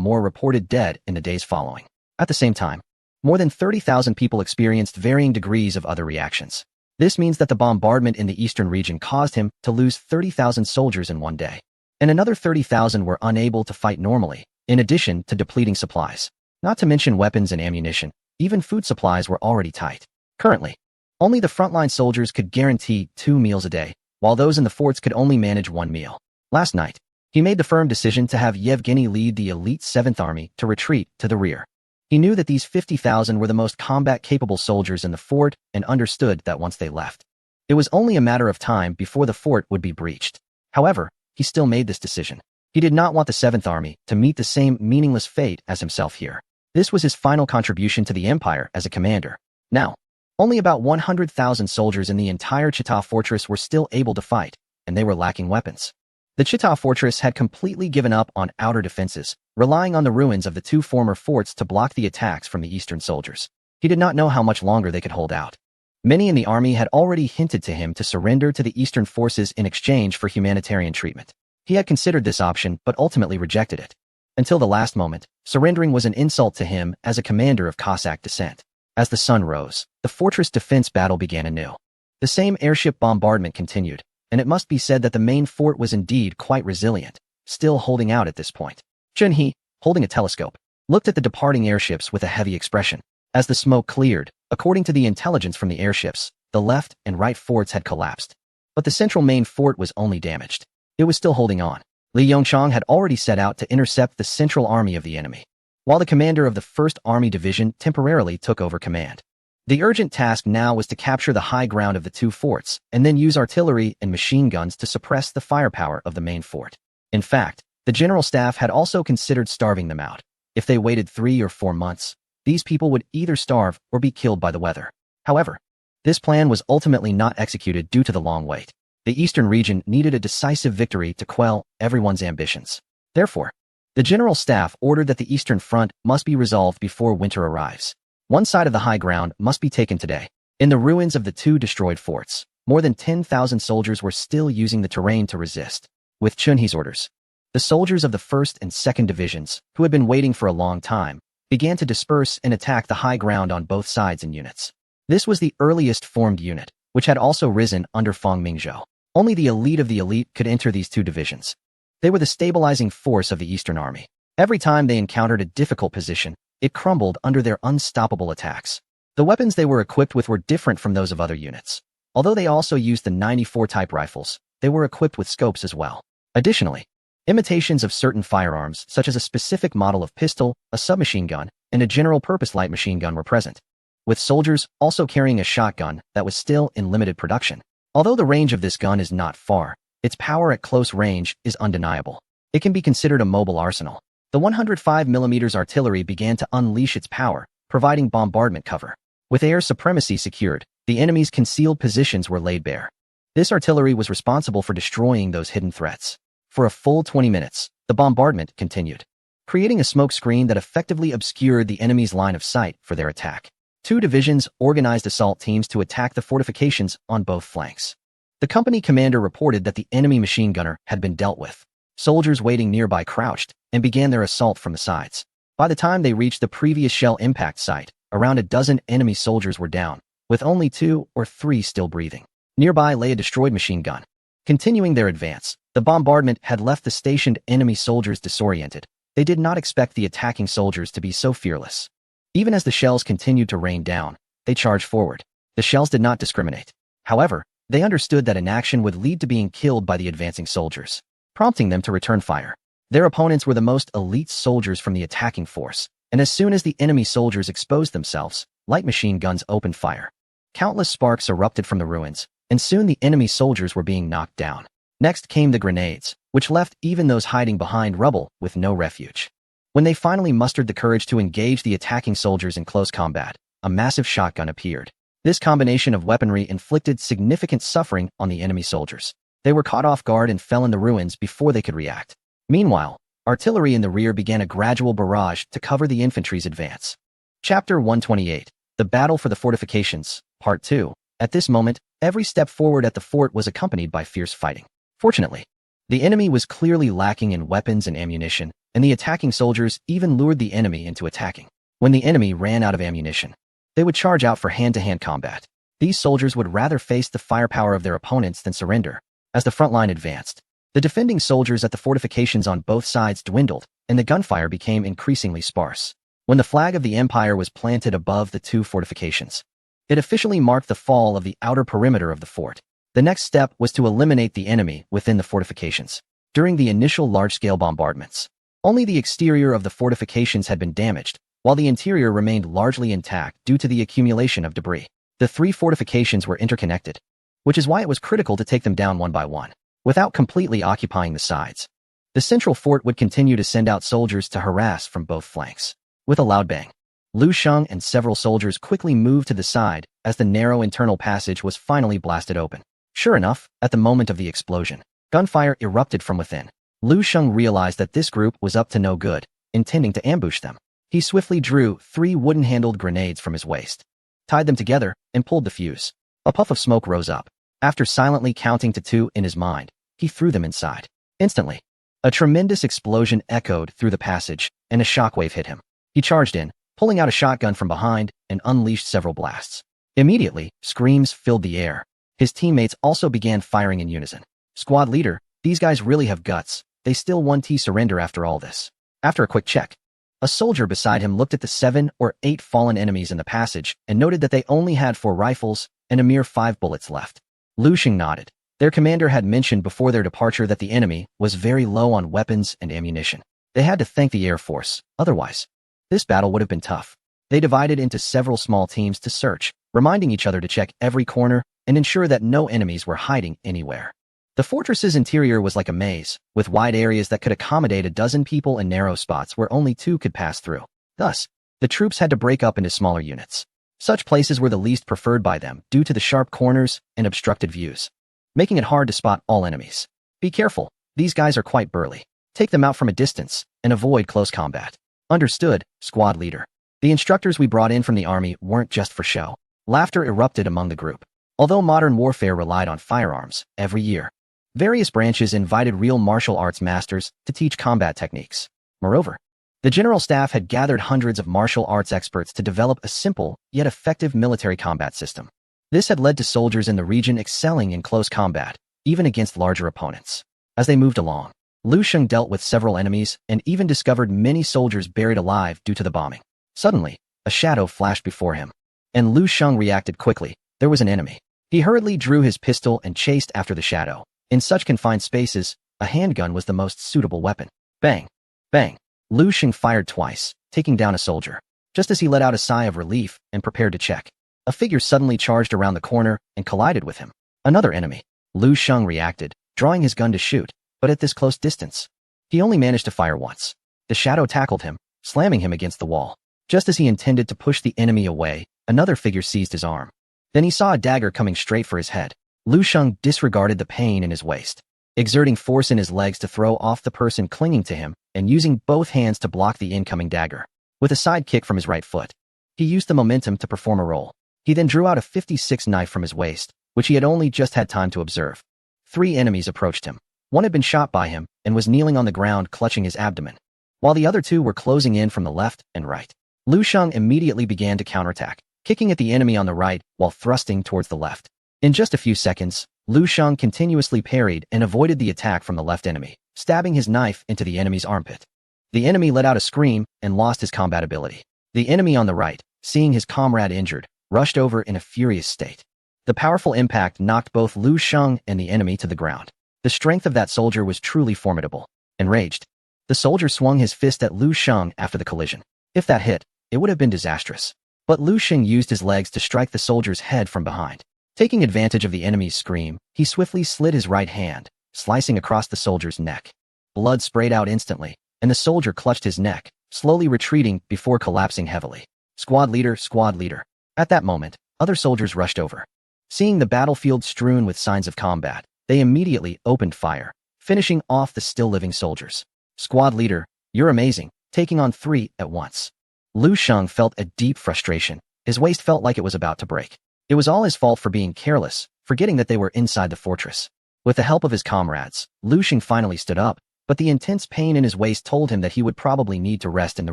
more reported dead in the days following. At the same time, more than 30,000 people experienced varying degrees of other reactions. This means that the bombardment in the eastern region caused him to lose 30,000 soldiers in one day, and another 30,000 were unable to fight normally, in addition to depleting supplies. Not to mention weapons and ammunition, even food supplies were already tight. Currently, Only the frontline soldiers could guarantee 2 meals a day, while those in the forts could only manage 1 meal. Last night, he made the firm decision to have Yevgeny lead the elite 7th Army to retreat to the rear. He knew that these 50,000 were the most combat-capable soldiers in the fort and understood that once they left, it was only a matter of time before the fort would be breached. However, he still made this decision. He did not want the 7th Army to meet the same meaningless fate as himself here. This was his final contribution to the Empire as a commander. Now, only about 100,000 soldiers in the entire Chita fortress were still able to fight, and they were lacking weapons. The Chita fortress had completely given up on outer defenses, relying on the ruins of the 2 former forts to block the attacks from the eastern soldiers. He did not know how much longer they could hold out. Many in the army had already hinted to him to surrender to the eastern forces in exchange for humanitarian treatment. He had considered this option but ultimately rejected it. Until the last moment, surrendering was an insult to him as a commander of Cossack descent. As the sun rose, the fortress defense battle began anew. The same airship bombardment continued, and it must be said that the main fort was indeed quite resilient, still holding out at this point. Chun-Hee, holding a telescope, looked at the departing airships with a heavy expression. As the smoke cleared, according to the intelligence from the airships, the left and right forts had collapsed. But the central main fort was only damaged. It was still holding on. Li Yongchang had already set out to intercept the central army of the enemy, while the commander of the 1st Army Division temporarily took over command. The urgent task now was to capture the high ground of the 2 forts and then use artillery and machine guns to suppress the firepower of the main fort. In fact, the general staff had also considered starving them out. If they waited 3 or 4 months, these people would either starve or be killed by the weather. However, this plan was ultimately not executed due to the long wait. The eastern region needed a decisive victory to quell everyone's ambitions. Therefore, the general staff ordered that the eastern front must be resolved before winter arrives. One side of the high ground must be taken today. In the ruins of the 2 destroyed forts, more than 10,000 soldiers were still using the terrain to resist. With Chun-Hee's orders, the soldiers of the 1st and 2nd Divisions, who had been waiting for a long time, began to disperse and attack the high ground on both sides in units. This was the earliest formed unit, which had also risen under Fang Mingzhou. Only the elite of the elite could enter these 2 divisions. They were the stabilizing force of the Eastern Army. Every time they encountered a difficult position, it crumbled under their unstoppable attacks. The weapons they were equipped with were different from those of other units. Although they also used the 94 type rifles, they were equipped with scopes as well. Additionally, imitations of certain firearms, such as a specific model of pistol, a submachine gun, and a general-purpose light machine gun were present, with soldiers also carrying a shotgun that was still in limited production. Although the range of this gun is not far, its power at close range is undeniable. It can be considered a mobile arsenal. The 105mm artillery began to unleash its power, providing bombardment cover. With air supremacy secured, the enemy's concealed positions were laid bare. This artillery was responsible for destroying those hidden threats. For a full 20 minutes, the bombardment continued, creating a smoke screen that effectively obscured the enemy's line of sight for their attack. 2 divisions organized assault teams to attack the fortifications on both flanks. The company commander reported that the enemy machine gunner had been dealt with. Soldiers waiting nearby crouched and began their assault from the sides. By the time they reached the previous shell impact site, around a dozen enemy soldiers were down, with only 2 or 3 still breathing. Nearby lay a destroyed machine gun. Continuing their advance, the bombardment had left the stationed enemy soldiers disoriented. They did not expect the attacking soldiers to be so fearless. Even as the shells continued to rain down, they charged forward. The shells did not discriminate. However, they understood that inaction would lead to being killed by the advancing soldiers, prompting them to return fire. Their opponents were the most elite soldiers from the attacking force, and as soon as the enemy soldiers exposed themselves, light machine guns opened fire. Countless sparks erupted from the ruins, and soon the enemy soldiers were being knocked down. Next came the grenades, which left even those hiding behind rubble with no refuge. When they finally mustered the courage to engage the attacking soldiers in close combat, a massive shotgun appeared. This combination of weaponry inflicted significant suffering on the enemy soldiers. They were caught off guard and fell in the ruins before they could react. Meanwhile, artillery in the rear began a gradual barrage to cover the infantry's advance. Chapter 128, The Battle for the Fortifications, Part 2. At this moment, every step forward at the fort was accompanied by fierce fighting. Fortunately, the enemy was clearly lacking in weapons and ammunition, and the attacking soldiers even lured the enemy into attacking. When the enemy ran out of ammunition, they would charge out for hand-to-hand combat. These soldiers would rather face the firepower of their opponents than surrender. As the front line advanced, the defending soldiers at the fortifications on both sides dwindled, and the gunfire became increasingly sparse. When the flag of the Empire was planted above the 2 fortifications, It officially marked the fall of the outer perimeter of the fort. The next step was to eliminate the enemy within the fortifications. During the initial large-scale bombardments, only the exterior of the fortifications had been damaged, while the interior remained largely intact due to the accumulation of debris. The three fortifications were interconnected, which is why it was critical to take them down one by one, without completely occupying the sides. The central fort would continue to send out soldiers to harass from both flanks. With a loud bang, Lu Sheng and several soldiers quickly moved to the side as the narrow internal passage was finally blasted open. Sure enough, at the moment of the explosion, gunfire erupted from within. Lu Sheng realized that this group was up to no good, intending to ambush them. He swiftly drew 3 wooden-handled grenades from his waist, tied them together, and pulled the fuse. A puff of smoke rose up. After silently counting to 2 in his mind, he threw them inside. Instantly, a tremendous explosion echoed through the passage, and a shockwave hit him. He charged in, pulling out a shotgun from behind, and unleashed several blasts. Immediately, screams filled the air. His teammates also began firing in unison. Squad leader, these guys really have guts. They still won't surrender after all this. After a quick check, a soldier beside him looked at the 7 or 8 fallen enemies in the passage and noted that they only had 4 rifles and a mere 5 bullets left. Lu Sheng nodded. Their commander had mentioned before their departure that the enemy was very low on weapons and ammunition. They had to thank the Air Force, otherwise, this battle would have been tough. They divided into several small teams to search, reminding each other to check every corner and ensure that no enemies were hiding anywhere. The fortress's interior was like a maze, with wide areas that could accommodate a dozen people and narrow spots where only 2 could pass through. Thus, the troops had to break up into smaller units. Such places were the least preferred by them due to the sharp corners and obstructed views, making it hard to spot all enemies. Be careful, these guys are quite burly. Take them out from a distance and avoid close combat. Understood, squad leader. The instructors we brought in from the army weren't just for show. Laughter erupted among the group. Although modern warfare relied on firearms, every year, various branches invited real martial arts masters to teach combat techniques. Moreover, the general staff had gathered hundreds of martial arts experts to develop a simple, yet effective military combat system. This had led to soldiers in the region excelling in close combat, even against larger opponents. As they moved along, Lu Sheng dealt with several enemies and even discovered many soldiers buried alive due to the bombing. Suddenly, a shadow flashed before him, and Lu Sheng reacted quickly. There was an enemy. He hurriedly drew his pistol and chased after the shadow. In such confined spaces, a handgun was the most suitable weapon. Bang! Bang! Lu Sheng fired twice, taking down a soldier. Just as he let out a sigh of relief and prepared to check, a figure suddenly charged around the corner and collided with him. Another enemy. Lu Sheng reacted, drawing his gun to shoot, but at this close distance, he only managed to fire once. The shadow tackled him, slamming him against the wall. Just as he intended to push the enemy away, another figure seized his arm. Then he saw a dagger coming straight for his head. Lu Sheng disregarded the pain in his waist, exerting force in his legs to throw off the person clinging to him and using both hands to block the incoming dagger. With a side kick from his right foot, he used the momentum to perform a roll. He then drew out a .56 knife from his waist, which he had only just had time to observe. 3 enemies approached him. One had been shot by him and was kneeling on the ground clutching his abdomen, while the other 2 were closing in from the left and right. Lu Sheng immediately began to counterattack, kicking at the enemy on the right while thrusting towards the left. In just a few seconds, Lu Sheng continuously parried and avoided the attack from the left enemy, stabbing his knife into the enemy's armpit. The enemy let out a scream and lost his combat ability. The enemy on the right, seeing his comrade injured, rushed over in a furious state. The powerful impact knocked both Lu Sheng and the enemy to the ground. The strength of that soldier was truly formidable. Enraged, the soldier swung his fist at Lu Sheng after the collision. If that hit, it would have been disastrous. But Lu Sheng used his legs to strike the soldier's head from behind. Taking advantage of the enemy's scream, he swiftly slid his right hand, slicing across the soldier's neck. Blood sprayed out instantly, and the soldier clutched his neck, slowly retreating before collapsing heavily. Squad leader, squad leader. At that moment, other soldiers rushed over. Seeing the battlefield strewn with signs of combat, they immediately opened fire, finishing off the still-living soldiers. Squad leader, you're amazing, taking on 3 at once. Lu Sheng felt a deep frustration. His waist felt like it was about to break. It was all his fault for being careless, forgetting that they were inside the fortress. With the help of his comrades, Lu Sheng finally stood up, but the intense pain in his waist told him that he would probably need to rest in the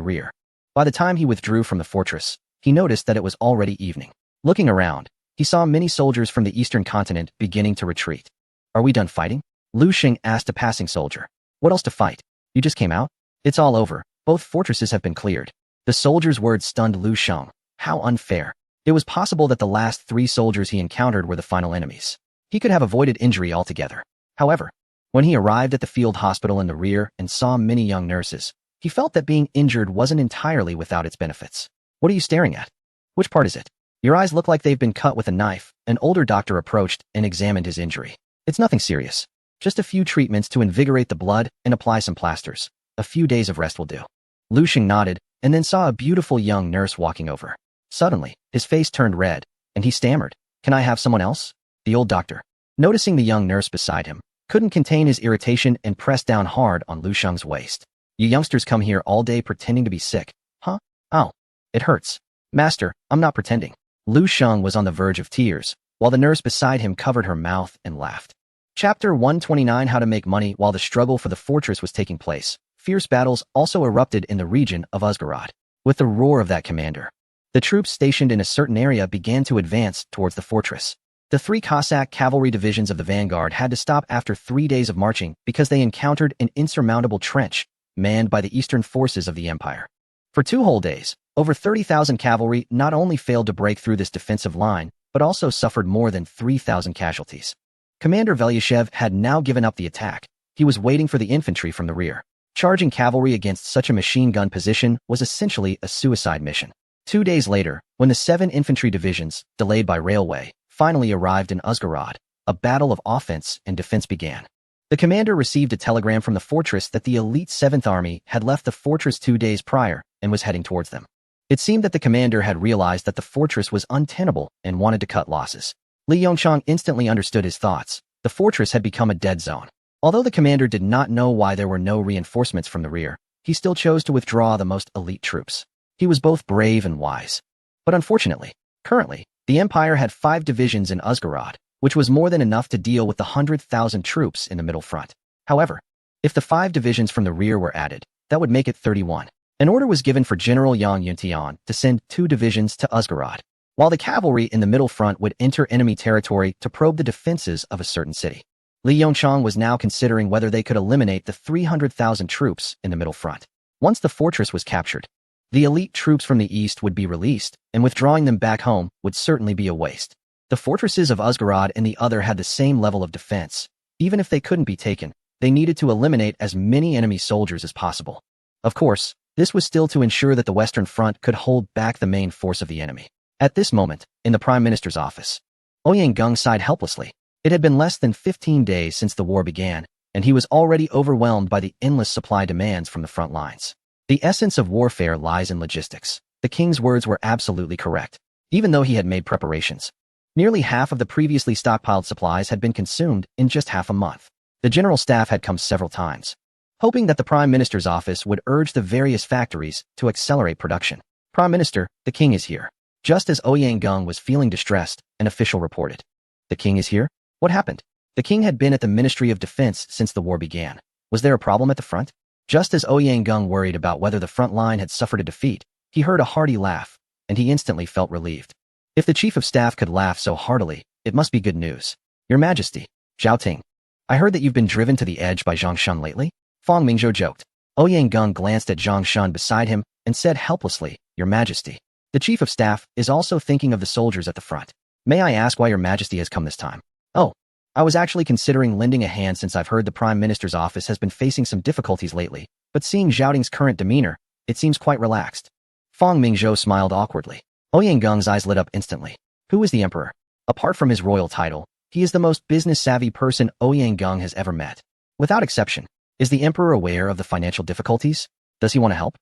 rear. By the time he withdrew from the fortress, he noticed that it was already evening. Looking around, he saw many soldiers from the eastern continent beginning to retreat. Are we done fighting? Lu Sheng asked a passing soldier. What else to fight? You just came out? It's all over. Both fortresses have been cleared. The soldier's words stunned Lu Sheng. How unfair. It was possible that the last 3 soldiers he encountered were the final enemies. He could have avoided injury altogether. However, when he arrived at the field hospital in the rear and saw many young nurses, he felt that being injured wasn't entirely without its benefits. What are you staring at? Which part is it? Your eyes look like they've been cut with a knife. An older doctor approached and examined his injury. It's nothing serious. Just a few treatments to invigorate the blood and apply some plasters. A few days of rest will do. Lu Sheng nodded and then saw a beautiful young nurse walking over. Suddenly, his face turned red, and he stammered, "Can I have someone else?" The old doctor, noticing the young nurse beside him, couldn't contain his irritation and pressed down hard on Lu Sheng's waist. "You youngsters come here all day pretending to be sick, huh? Ow. It hurts." "Master, I'm not pretending." Lu Sheng was on the verge of tears, while the nurse beside him covered her mouth and laughed. Chapter 129: How to Make Money. While the struggle for the fortress was taking place, fierce battles also erupted in the region of Uzgarod. With the roar of that commander, the troops stationed in a certain area began to advance towards the fortress. The 3 Cossack cavalry divisions of the vanguard had to stop after 3 days of marching because they encountered an insurmountable trench manned by the eastern forces of the empire. For 2 whole days, over 30,000 cavalry not only failed to break through this defensive line, but also suffered more than 3,000 casualties. Commander Velyashev had now given up the attack. He was waiting for the infantry from the rear. Charging cavalry against such a machine gun position was essentially a suicide mission. 2 days later, when the 7 infantry divisions, delayed by railway, finally arrived in Uzgarod, a battle of offense and defense began. The commander received a telegram from the fortress that the elite 7th Army had left the fortress 2 days prior and was heading towards them. It seemed that the commander had realized that the fortress was untenable and wanted to cut losses. Li Yongchang instantly understood his thoughts. The fortress had become a dead zone. Although the commander did not know why there were no reinforcements from the rear, he still chose to withdraw the most elite troops. He was both brave and wise. But unfortunately, currently, the Empire had 5 divisions in Uzgarod, which was more than enough to deal with the 100,000 troops in the middle front. However, if the 5 divisions from the rear were added, that would make it 31. An order was given for General Yang Yuntian to send 2 divisions to Uzgarod, while the cavalry in the middle front would enter enemy territory to probe the defenses of a certain city. Li Yongchang was now considering whether they could eliminate the 300,000 troops in the middle front. Once the fortress was captured, the elite troops from the east would be released, and withdrawing them back home would certainly be a waste. The fortresses of Uzgarod and the other had the same level of defense. Even if they couldn't be taken, they needed to eliminate as many enemy soldiers as possible. Of course, this was still to ensure that the Western Front could hold back the main force of the enemy. At this moment, in the Prime Minister's office, Ouyang Gung sighed helplessly. It had been less than 15 days since the war began, and he was already overwhelmed by the endless supply demands from the front lines. The essence of warfare lies in logistics. The king's words were absolutely correct. Even though he had made preparations, nearly half of the previously stockpiled supplies had been consumed in just half a month. The general staff had come several times, hoping that the Prime Minister's office would urge the various factories to accelerate production. "Prime Minister, the king is here." Just as Ouyang Gung was feeling distressed, an official reported. "The king is here? What happened?" The king had been at the Ministry of Defense since the war began. Was there a problem at the front? Just as Ouyang Gung worried about whether the front line had suffered a defeat, he heard a hearty laugh, and he instantly felt relieved. If the chief of staff could laugh so heartily, it must be good news. "Your Majesty, Zhao Ting, I heard that you've been driven to the edge by Zhang Shun lately?" Fang Mingzhou joked. Ouyang Gung glanced at Zhang Shun beside him and said helplessly, "Your Majesty, the chief of staff is also thinking of the soldiers at the front. May I ask why your Majesty has come this time?" "Oh, I was actually considering lending a hand since I've heard the Prime Minister's office has been facing some difficulties lately, but seeing Zhao Ting's current demeanor, it seems quite relaxed." Fang Mingzhou smiled awkwardly. Ouyang Gung's eyes lit up instantly. Who is the emperor? Apart from his royal title, he is the most business-savvy person Ouyang Gung has ever met. Without exception, is the emperor aware of the financial difficulties? Does he want to help?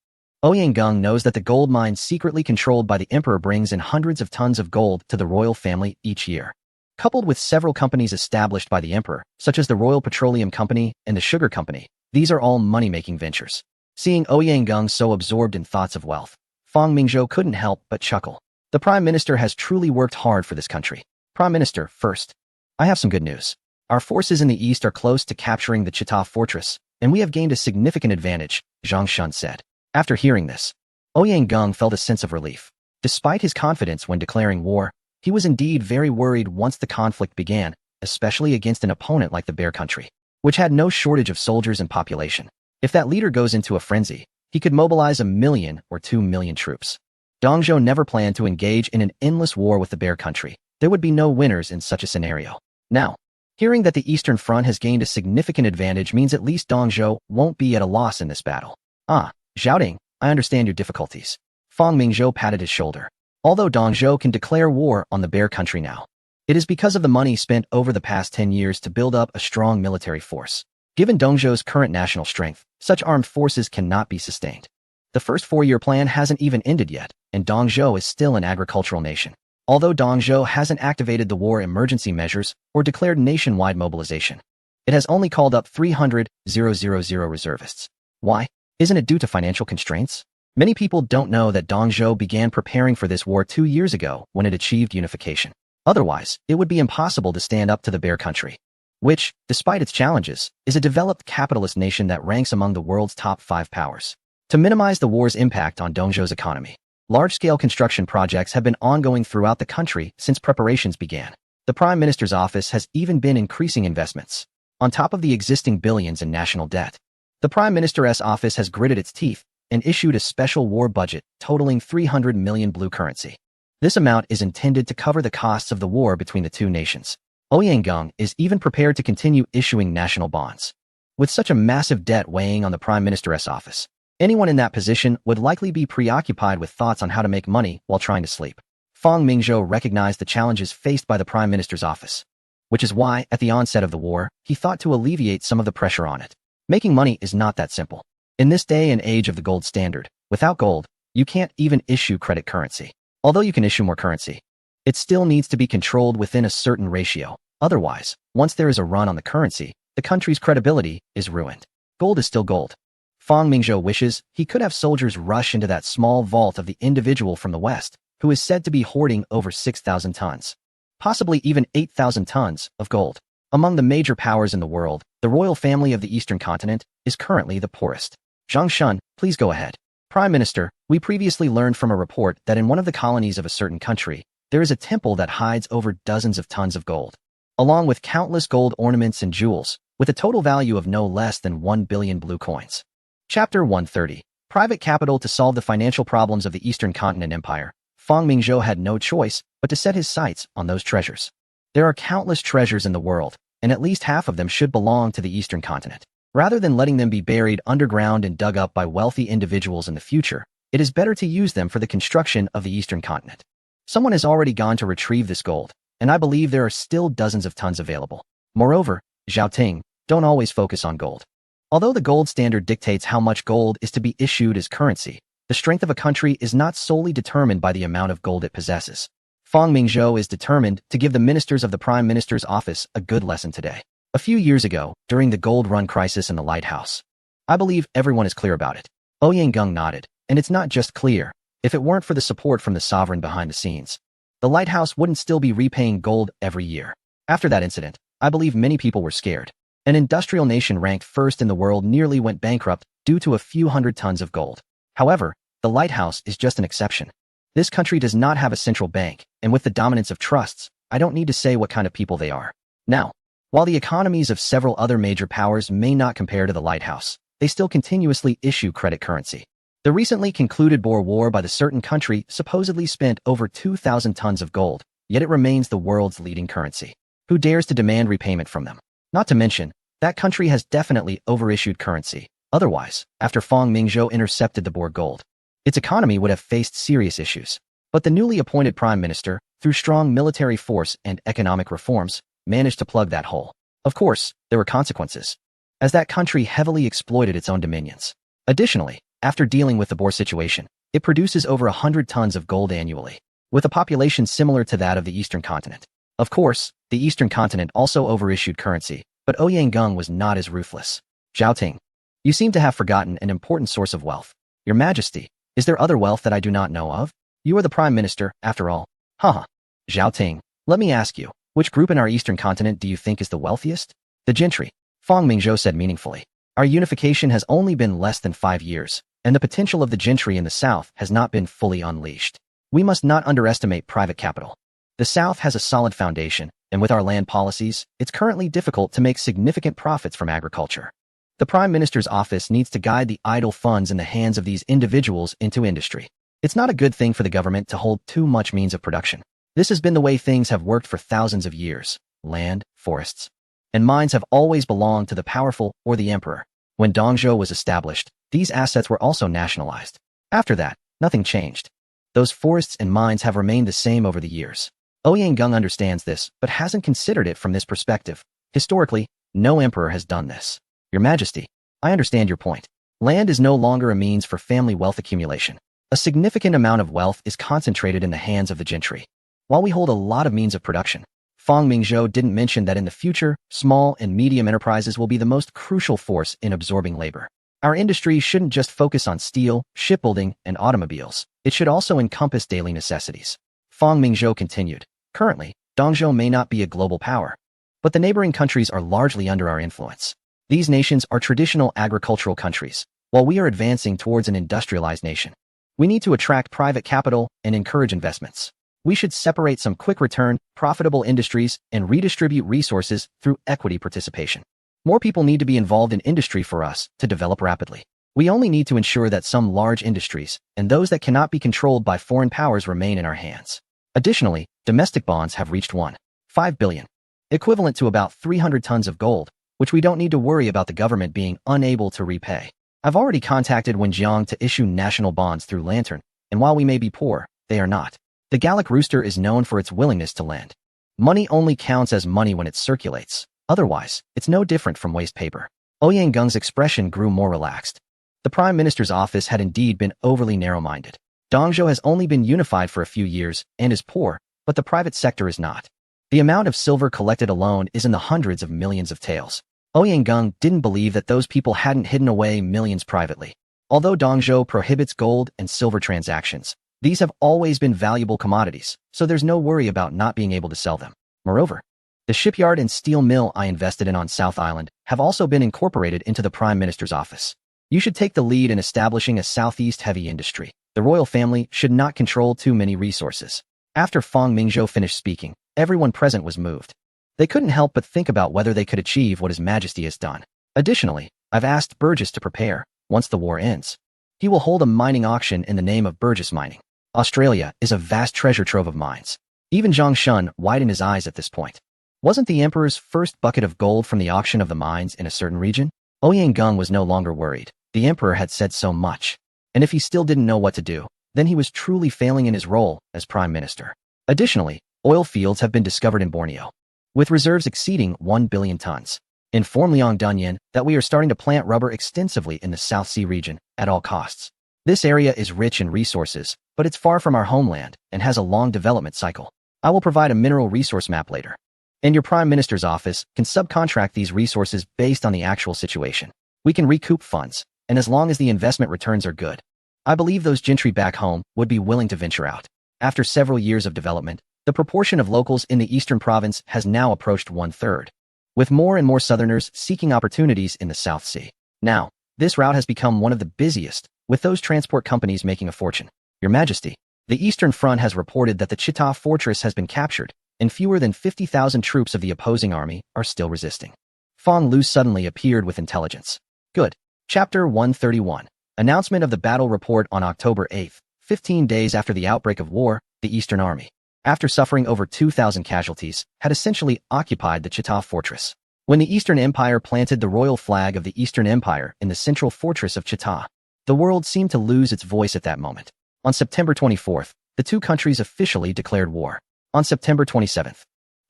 Ouyang Gung knows that the gold mine secretly controlled by the emperor brings in hundreds of tons of gold to the royal family each year. Coupled with several companies established by the emperor, such as the Royal Petroleum Company and the Sugar Company, these are all money-making ventures. Seeing Ouyang Gung so absorbed in thoughts of wealth, Fang Mingzhou couldn't help but chuckle. The Prime Minister has truly worked hard for this country. "Prime Minister, first, I have some good news. Our forces in the east are close to capturing the Chita fortress, and we have gained a significant advantage," Zhang Shun said. After hearing this, Ouyang Gung felt a sense of relief. Despite his confidence when declaring war, he was indeed very worried once the conflict began, especially against an opponent like the Bear Country, which had no shortage of soldiers and population. If that leader goes into a frenzy, he could mobilize 1 million or 2 million troops. Dong Zhuo never planned to engage in an endless war with the Bear Country. There would be no winners in such a scenario. Now, hearing that the Eastern Front has gained a significant advantage means at least Dong Zhuo won't be at a loss in this battle. Zhao, I understand your difficulties. Fang Mingzhou patted his shoulder. Although Dong Zhuo can declare war on the Bear Country now, it is because of the money spent over the past 10 years to build up a strong military force. Given Dong Zhuo's current national strength, such armed forces cannot be sustained. The first 4-year plan hasn't even ended yet, and Dong Zhuo is still an agricultural nation. Although Dong Zhuo hasn't activated the war emergency measures or declared nationwide mobilization, it has only called up 300,000 reservists. Why? Isn't it due to financial constraints? Many people don't know that Dong Zhuo began preparing for this war 2 years ago when it achieved unification. Otherwise, it would be impossible to stand up to the Bear Country, which, despite its challenges, is a developed capitalist nation that ranks among the world's top 5 powers. To minimize the war's impact on Dong Zhuo's economy, large-scale construction projects have been ongoing throughout the country since preparations began. The Prime Minister's office has even been increasing investments, on top of the existing billions in national debt. The Prime Minister's office has gritted its teeth and issued a special war budget totaling 300 million blue currency. This amount is intended to cover the costs of the war between the two nations. Ouyang is even prepared to continue issuing national bonds. With such a massive debt weighing on the Prime Minister's office, anyone in that position would likely be preoccupied with thoughts on how to make money while trying to sleep. Fang Mingzhou recognized the challenges faced by the Prime Minister's office, which is why, at the onset of the war, he thought to alleviate some of the pressure on it. Making money is not that simple. In this day and age of the gold standard, without gold, you can't even issue credit currency. Although you can issue more currency, it still needs to be controlled within a certain ratio. Otherwise, once there is a run on the currency, the country's credibility is ruined. Gold is still gold. Fang Mingzhou wishes he could have soldiers rush into that small vault of the individual from the West, who is said to be hoarding over 6,000 tons, possibly even 8,000 tons, of gold. Among the major powers in the world, the royal family of the Eastern continent is currently the poorest. Zhang Shun, please go ahead. Prime Minister, we previously learned from a report that in one of the colonies of a certain country, there is a temple that hides over dozens of tons of gold, along with countless gold ornaments and jewels, with a total value of no less than 1 billion blue coins. Chapter 130. Private Capital to solve the financial problems of the Eastern Continent Empire. Fang Mingzhou had no choice but to set his sights on those treasures. There are countless treasures in the world, and at least half of them should belong to the Eastern Continent. Rather than letting them be buried underground and dug up by wealthy individuals in the future, it is better to use them for the construction of the Eastern Continent. Someone has already gone to retrieve this gold, and I believe there are still dozens of tons available. Moreover, Zhao, don't always focus on gold. Although the gold standard dictates how much gold is to be issued as currency, the strength of a country is not solely determined by the amount of gold it possesses. Fang Mingzhou is determined to give the ministers of the Prime Minister's office a good lesson today. A few years ago, during the gold run crisis in the lighthouse, I believe everyone is clear about it. Ouyang nodded, and it's not just clear. If it weren't for the support from the sovereign behind the scenes, the lighthouse wouldn't still be repaying gold every year. After that incident, I believe many people were scared. An industrial nation ranked first in the world nearly went bankrupt due to a few hundred tons of gold. However, the lighthouse is just an exception. This country does not have a central bank, and with the dominance of trusts, I don't need to say what kind of people they are. Now, while the economies of several other major powers may not compare to the lighthouse, they still continuously issue credit currency. The recently concluded Boer War by the certain country supposedly spent over 2,000 tons of gold, yet it remains the world's leading currency. Who dares to demand repayment from them? Not to mention, that country has definitely overissued currency. Otherwise, after Fang Mingzhou intercepted the Boer gold, its economy would have faced serious issues. But the newly appointed prime minister, through strong military force and economic reforms, managed to plug that hole. Of course, there were consequences, as that country heavily exploited its own dominions. Additionally, after dealing with the Boer situation, it produces over 100 tons of gold annually, with a population similar to that of the Eastern continent. Of course, the Eastern continent also overissued currency, but Ouyang was not as ruthless. Zhao, you seem to have forgotten an important source of wealth. Your Majesty, is there other wealth that I do not know of? You are the Prime Minister, after all. Haha. Zhao, let me ask you, which group in our Eastern continent do you think is the wealthiest? The gentry. Fang Mingzhou said meaningfully. Our unification has only been less than 5 years, and the potential of the gentry in the South has not been fully unleashed. We must not underestimate private capital. The South has a solid foundation, and with our land policies, it's currently difficult to make significant profits from agriculture. The Prime Minister's office needs to guide the idle funds in the hands of these individuals into industry. It's not a good thing for the government to hold too much means of production. This has been the way things have worked for thousands of years. Land, forests, and mines have always belonged to the powerful or the emperor. When Dongzhou was established, these assets were also nationalized. After that, nothing changed. Those forests and mines have remained the same over the years. Ouyang understands this, but hasn't considered it from this perspective. Historically, no emperor has done this. Your Majesty, I understand your point. Land is no longer a means for family wealth accumulation. A significant amount of wealth is concentrated in the hands of the gentry. While we hold a lot of means of production, Fang Mingzhou didn't mention that in the future, small and medium enterprises will be the most crucial force in absorbing labor. Our industry shouldn't just focus on steel, shipbuilding, and automobiles. It should also encompass daily necessities. Fang Mingzhou continued, currently, Dongzhou may not be a global power, but the neighboring countries are largely under our influence. These nations are traditional agricultural countries, while we are advancing towards an industrialized nation. We need to attract private capital and encourage investments. We should separate some quick return, profitable industries and redistribute resources through equity participation. More people need to be involved in industry for us to develop rapidly. We only need to ensure that some large industries and those that cannot be controlled by foreign powers remain in our hands. Additionally, domestic bonds have reached 1.5 billion, equivalent to about 300 tons of gold, which we don't need to worry about the government being unable to repay. I've already contacted Wenjiang to issue national bonds through Lantern, and while we may be poor, they are not. The Gallic rooster is known for its willingness to lend. Money only counts as money when it circulates. Otherwise, it's no different from waste paper. Ouyang expression grew more relaxed. The Prime Minister's office had indeed been overly narrow-minded. Dongzhou has only been unified for a few years and is poor, but the private sector is not. The amount of silver collected alone is in the hundreds of millions of taels. Ouyang didn't believe that those people hadn't hidden away millions privately. Although Dongzhou prohibits gold and silver transactions, these have always been valuable commodities, so there's no worry about not being able to sell them. Moreover, the shipyard and steel mill I invested in on South Island have also been incorporated into the Prime Minister's office. You should take the lead in establishing a Southeast heavy industry. The royal family should not control too many resources. After Fang Mingzhou finished speaking, everyone present was moved. They couldn't help but think about whether they could achieve what His Majesty has done. Additionally, I've asked Burgess to prepare, once the war ends. He will hold a mining auction in the name of Burgess Mining. Australia is a vast treasure trove of mines. Even Zhang Shun widened his eyes at this point. Wasn't the emperor's first bucket of gold from the auction of the mines in a certain region? Ouyang was no longer worried. The emperor had said so much. And if he still didn't know what to do, then he was truly failing in his role as prime minister. Additionally, oil fields have been discovered in Borneo, with reserves exceeding 1 billion tons. Inform Liang Dunyan that we are starting to plant rubber extensively in the South Sea region at all costs. This area is rich in resources, but it's far from our homeland and has a long development cycle. I will provide a mineral resource map later. And your Prime Minister's office can subcontract these resources based on the actual situation. We can recoup funds, and as long as the investment returns are good, I believe those gentry back home would be willing to venture out. After several years of development, the proportion of locals in the eastern province has now approached 1/3, with more and more southerners seeking opportunities in the South Sea. Now, this route has become one of the busiest, with those transport companies making a fortune. Your Majesty, the Eastern Front has reported that the Chita fortress has been captured, and fewer than 50,000 troops of the opposing army are still resisting. Fang Lu suddenly appeared with intelligence. Good. Chapter 131. Announcement of the battle report on October 8, 15 days after the outbreak of war, the Eastern Army, after suffering over 2,000 casualties, had essentially occupied the Chita fortress. When the Eastern Empire planted the royal flag of the Eastern Empire in the central fortress of Chita, the world seemed to lose its voice at that moment. On September 24th, the two countries officially declared war. On September 27th,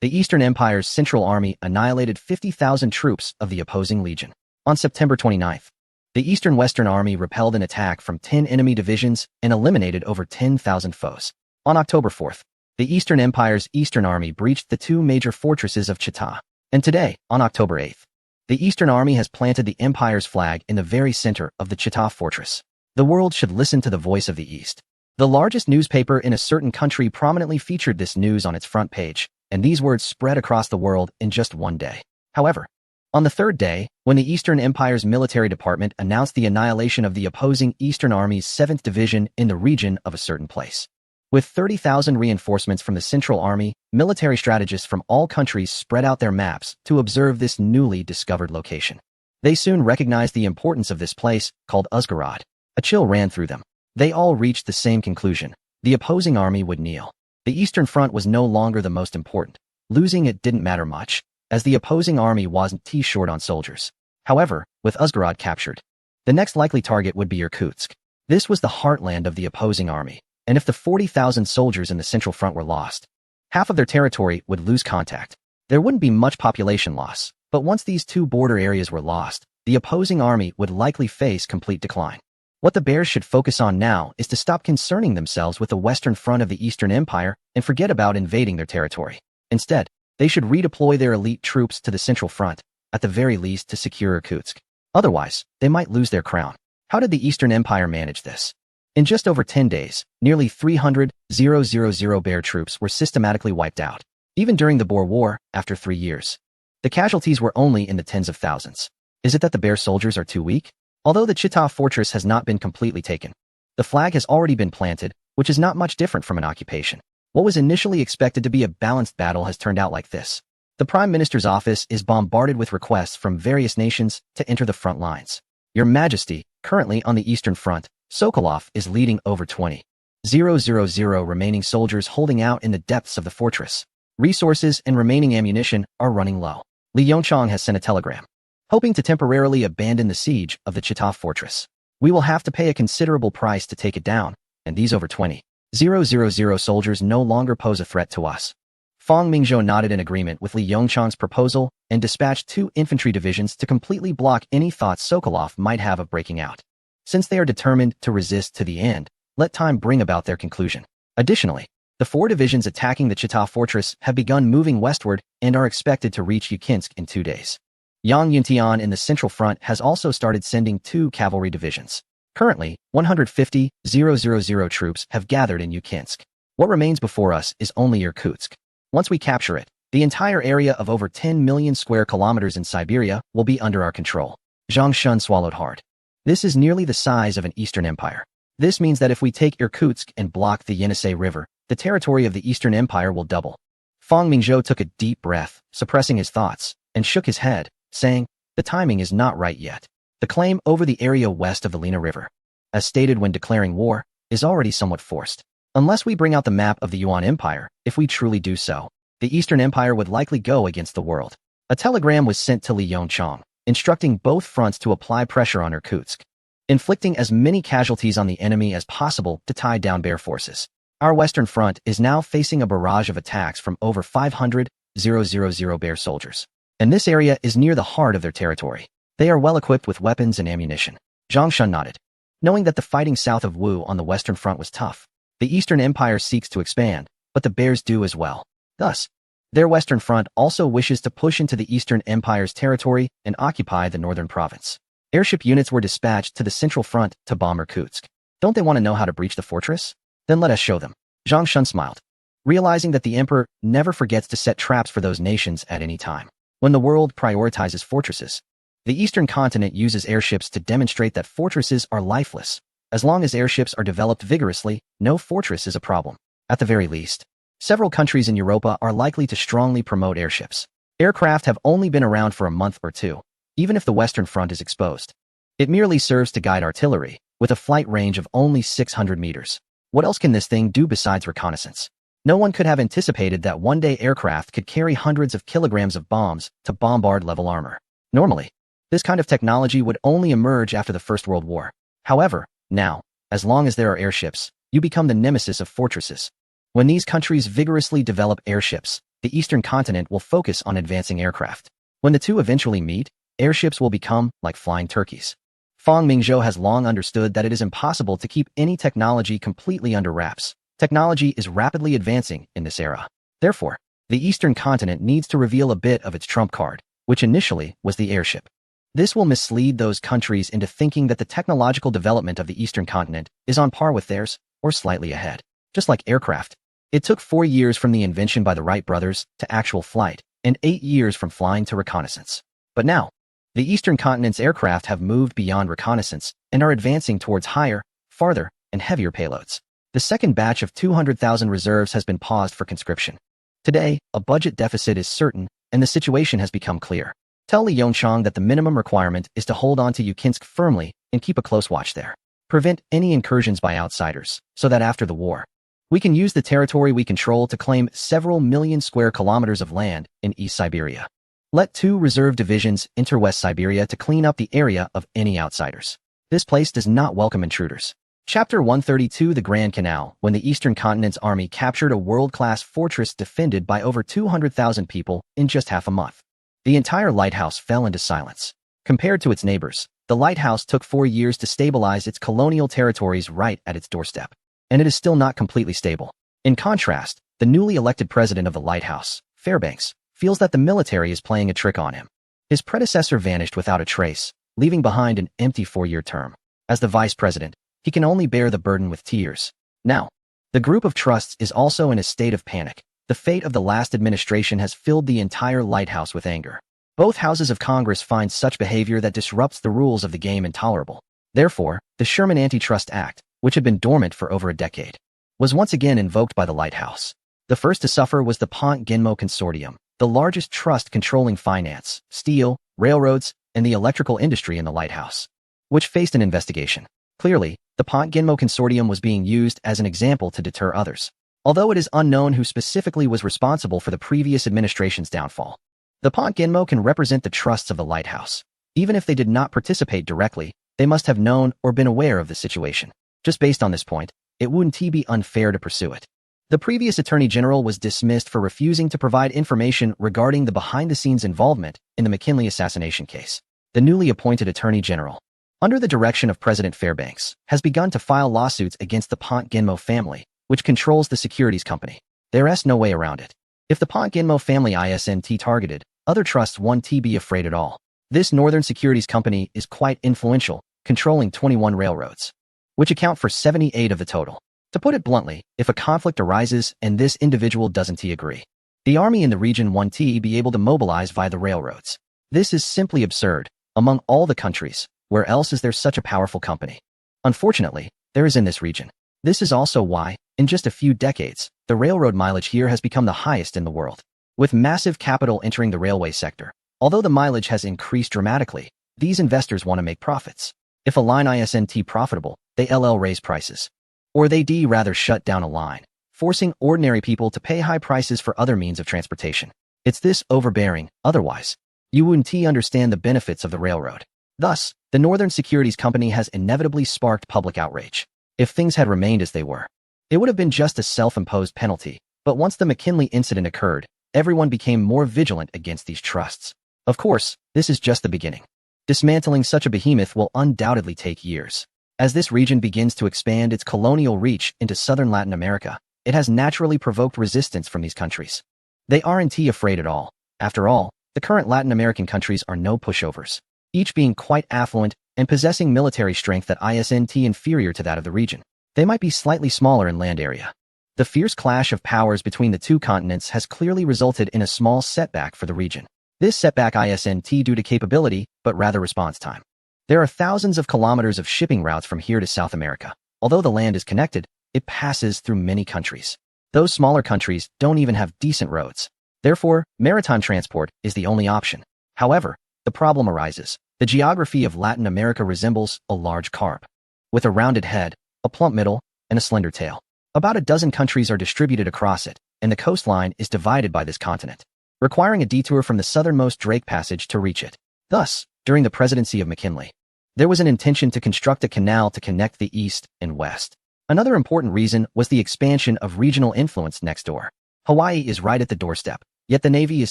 the Eastern Empire's Central Army annihilated 50,000 troops of the opposing legion. On September 29th, the Eastern Western Army repelled an attack from 10 enemy divisions and eliminated over 10,000 foes. On October 4th, the Eastern Empire's Eastern Army breached the two major fortresses of Chita. And today, on October 8th, the Eastern Army has planted the Empire's flag in the very center of the Chita fortress. The world should listen to the voice of the East. The largest newspaper in a certain country prominently featured this news on its front page, and these words spread across the world in just one day. However, on the third day, when the Eastern Empire's military department announced the annihilation of the opposing Eastern Army's 7th Division in the region of a certain place, with 30,000 reinforcements from the Central Army, military strategists from all countries spread out their maps to observe this newly discovered location. They soon recognized the importance of this place, called Uzgarad. A chill ran through them. They all reached the same conclusion. The opposing army would kneel. The Eastern Front was no longer the most important. Losing it didn't matter much, as the opposing army wasn't too short on soldiers. However, with Uzhgorod captured, the next likely target would be Irkutsk. This was the heartland of the opposing army, and if the 40,000 soldiers in the Central Front were lost, half of their territory would lose contact. There wouldn't be much population loss, but once these two border areas were lost, the opposing army would likely face complete decline. What the Bears should focus on now is to stop concerning themselves with the Western Front of the Eastern Empire and forget about invading their territory. Instead, they should redeploy their elite troops to the Central Front, at the very least to secure Irkutsk. Otherwise, they might lose their crown. How did the Eastern Empire manage this? In just over 10 days, nearly 300,000 Bear troops were systematically wiped out. Even during the Boer War, after 3 years, the casualties were only in the tens of thousands. Is it that the Bear soldiers are too weak? Although the Chita fortress has not been completely taken, the flag has already been planted, which is not much different from an occupation. What was initially expected to be a balanced battle has turned out like this. The Prime Minister's office is bombarded with requests from various nations to enter the front lines. Your Majesty, currently on the Eastern Front, Sokolov is leading over 20,000 remaining soldiers holding out in the depths of the fortress. Resources and remaining ammunition are running low. Li Yongchang has sent a telegram, hoping to temporarily abandon the siege of the Chita fortress. We will have to pay a considerable price to take it down, and these over 20,000 soldiers no longer pose a threat to us. Fang Mingzhou nodded in agreement with Li Yongchang's proposal and dispatched 2 infantry divisions to completely block any thoughts Sokolov might have of breaking out. Since they are determined to resist to the end, let time bring about their conclusion. Additionally, the 4 divisions attacking the Chita fortress have begun moving westward and are expected to reach Yukinsk in 2 days. Yang Yuntian in the Central Front has also started sending 2 cavalry divisions. Currently, 150,000 troops have gathered in Yukinsk. What remains before us is only Irkutsk. Once we capture it, the entire area of over 10 million square kilometers in Siberia will be under our control. Zhang Shun swallowed hard. This is nearly the size of an Eastern Empire. This means that if we take Irkutsk and block the Yenisei River, the territory of the Eastern Empire will double. Fang Mingzhou took a deep breath, suppressing his thoughts, and shook his head, saying, the timing is not right yet. The claim over the area west of the Lena River, as stated when declaring war, is already somewhat forced. Unless we bring out the map of the Yuan Empire, if we truly do so, the Eastern Empire would likely go against the world. A telegram was sent to Li Yongchang, instructing both fronts to apply pressure on Irkutsk, inflicting as many casualties on the enemy as possible to tie down Bear forces. Our Western Front is now facing a barrage of attacks from over 500,000 Bear soldiers. And this area is near the heart of their territory. They are well equipped with weapons and ammunition. Zhang Shun nodded. Knowing that the fighting south of Wu on the Western Front was tough, the Eastern Empire seeks to expand, but the Bears do as well. Thus, their Western Front also wishes to push into the Eastern Empire's territory and occupy the northern province. Airship units were dispatched to the Central Front to bomb Irkutsk. Don't they want to know how to breach the fortress? Then let us show them. Zhang Shun smiled, realizing that the emperor never forgets to set traps for those nations at any time. When the world prioritizes fortresses, the Eastern continent uses airships to demonstrate that fortresses are lifeless. As long as airships are developed vigorously, no fortress is a problem. At the very least, several countries in Europa are likely to strongly promote airships. Aircraft have only been around for a month or 2, even if the Western Front is exposed. It merely serves to guide artillery, with a flight range of only 600 meters. What else can this thing do besides reconnaissance? No one could have anticipated that one-day aircraft could carry hundreds of kilograms of bombs to bombard level armor. Normally, this kind of technology would only emerge after the First World War. However, now, as long as there are airships, you become the nemesis of fortresses. When these countries vigorously develop airships, the Eastern continent will focus on advancing aircraft. When the two eventually meet, airships will become like flying turkeys. Fang Mingzhou has long understood that it is impossible to keep any technology completely under wraps. Technology is rapidly advancing in this era. Therefore, the Eastern continent needs to reveal a bit of its trump card, which initially was the airship. This will mislead those countries into thinking that the technological development of the Eastern continent is on par with theirs, or slightly ahead. Just like aircraft, it took 4 years from the invention by the Wright brothers to actual flight, and 8 years from flying to reconnaissance. But now, the Eastern continent's aircraft have moved beyond reconnaissance and are advancing towards higher, farther, and heavier payloads. The second batch of 200,000 reserves has been paused for conscription. Today, a budget deficit is certain, and the situation has become clear. Tell Li Yongchang that the minimum requirement is to hold on to Yukinsk firmly and keep a close watch there. prevent any incursions by outsiders, so that after the war, we can use the territory we control to claim several million square kilometers of land in East Siberia. Let 2 reserve divisions enter West Siberia to clean up the area of any outsiders. This place does not welcome intruders. Chapter 132 The Grand Canal. When the Eastern Continent's army captured a world-class fortress defended by over 200,000 people in just half a month, the entire lighthouse fell into silence. Compared to its neighbors, the lighthouse took 4 years to stabilize its colonial territories right at its doorstep, and it is still not completely stable. In contrast, the newly elected president of the lighthouse, Fairbanks, feels that the military is playing a trick on him. His predecessor vanished without a trace, leaving behind an empty 4-year term. As the vice president, he can only bear the burden with tears. Now, the group of trusts is also in a state of panic. The fate of the last administration has filled the entire lighthouse with anger. Both houses of Congress find such behavior that disrupts the rules of the game intolerable. Therefore, the Sherman Antitrust Act, which had been dormant for over a decade, was once again invoked by the lighthouse. The first to suffer was the part2 Consortium, the largest trust controlling finance, steel, railroads, and the electrical industry in the lighthouse, which faced an investigation. Clearly, the part2 Consortium was being used as an example to deter others, although it is unknown who specifically was responsible for the previous administration's downfall. The part2 can represent the trusts of the lighthouse. Even if they did not participate directly, they must have known or been aware of the situation. Just based on this point, it wouldn't be unfair to pursue it. The previous Attorney General was dismissed for refusing to provide information regarding the behind-the-scenes involvement in the McKinley assassination case. The newly appointed Attorney General, under the direction of President Fairbanks, has begun to file lawsuits against the part2 family, which controls the securities company. There is no way around it. If the part2 family isn't targeted, other trusts won't be afraid at all. This Northern Securities Company is quite influential, controlling 21 railroads, which account for 78 of the total. To put it bluntly, if a conflict arises and this individual doesn't agree, the army in the region won't be able to mobilize via the railroads. This is simply absurd. Among all the countries, where else is there such a powerful company? Unfortunately, there is in this region. This is also why, in just a few decades, the railroad mileage here has become the highest in the world. With massive capital entering the railway sector, although the mileage has increased dramatically, these investors want to make profits. If a line isn't profitable, they raise prices. Or they rather shut down a line, forcing ordinary people to pay high prices for other means of transportation. It's this overbearing, otherwise, you wouldn't understand the benefits of the railroad. Thus, the Northern Securities Company has inevitably sparked public outrage. If things had remained as they were, it would have been just a self-imposed penalty. But once the McKinley incident occurred, everyone became more vigilant against these trusts. Of course, this is just the beginning. Dismantling such a behemoth will undoubtedly take years. As this region begins to expand its colonial reach into southern Latin America, it has naturally provoked resistance from these countries. They aren't afraid at all. After all, the current Latin American countries are no pushovers, each being quite affluent and possessing military strength that isn't inferior to that of the region. They might be slightly smaller in land area. The fierce clash of powers between the two continents has clearly resulted in a small setback for the region. This setback isn't due to capability, but rather response time. There are thousands of kilometers of shipping routes from here to South America. Although the land is connected, it passes through many countries. Those smaller countries don't even have decent roads. Therefore, maritime transport is the only option. However, the problem arises. The geography of Latin America resembles a large carp, with a rounded head, a plump middle, and a slender tail. About a dozen countries are distributed across it, and the coastline is divided by this continent, requiring a detour from the southernmost Drake Passage to reach it. Thus, during the presidency of McKinley, there was an intention to construct a canal to connect the east and west. Another important reason was the expansion of regional influence next door. Hawaii is right at the doorstep, yet the Navy is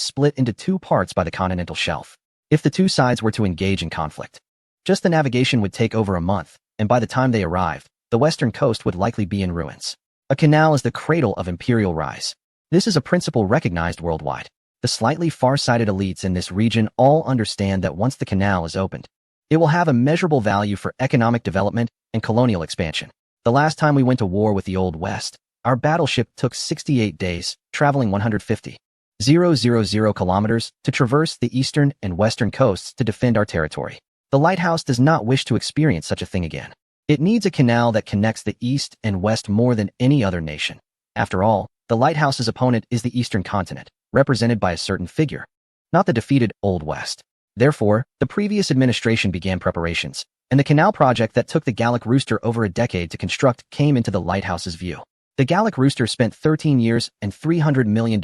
split into 2 parts by the continental shelf. If the 2 sides were to engage in conflict, just the navigation would take over a month, and by the time they arrived, the western coast would likely be in ruins. A canal is the cradle of imperial rise. This is a principle recognized worldwide. The slightly far-sighted elites in this region all understand that once the canal is opened, it will have immeasurable value for economic development and colonial expansion. The last time we went to war with the Old West, our battleship took 68 days, traveling 150,000 kilometers to traverse the eastern and western coasts to defend our territory. The lighthouse does not wish to experience such a thing again. It needs a canal that connects the east and west more than any other nation. After all, the lighthouse's opponent is the eastern continent, represented by a certain figure, not the defeated Old West. Therefore, the previous administration began preparations, and the canal project that took the Gallic Rooster over a decade to construct came into the lighthouse's view. The Gallic Rooster spent 13 years and $300 million,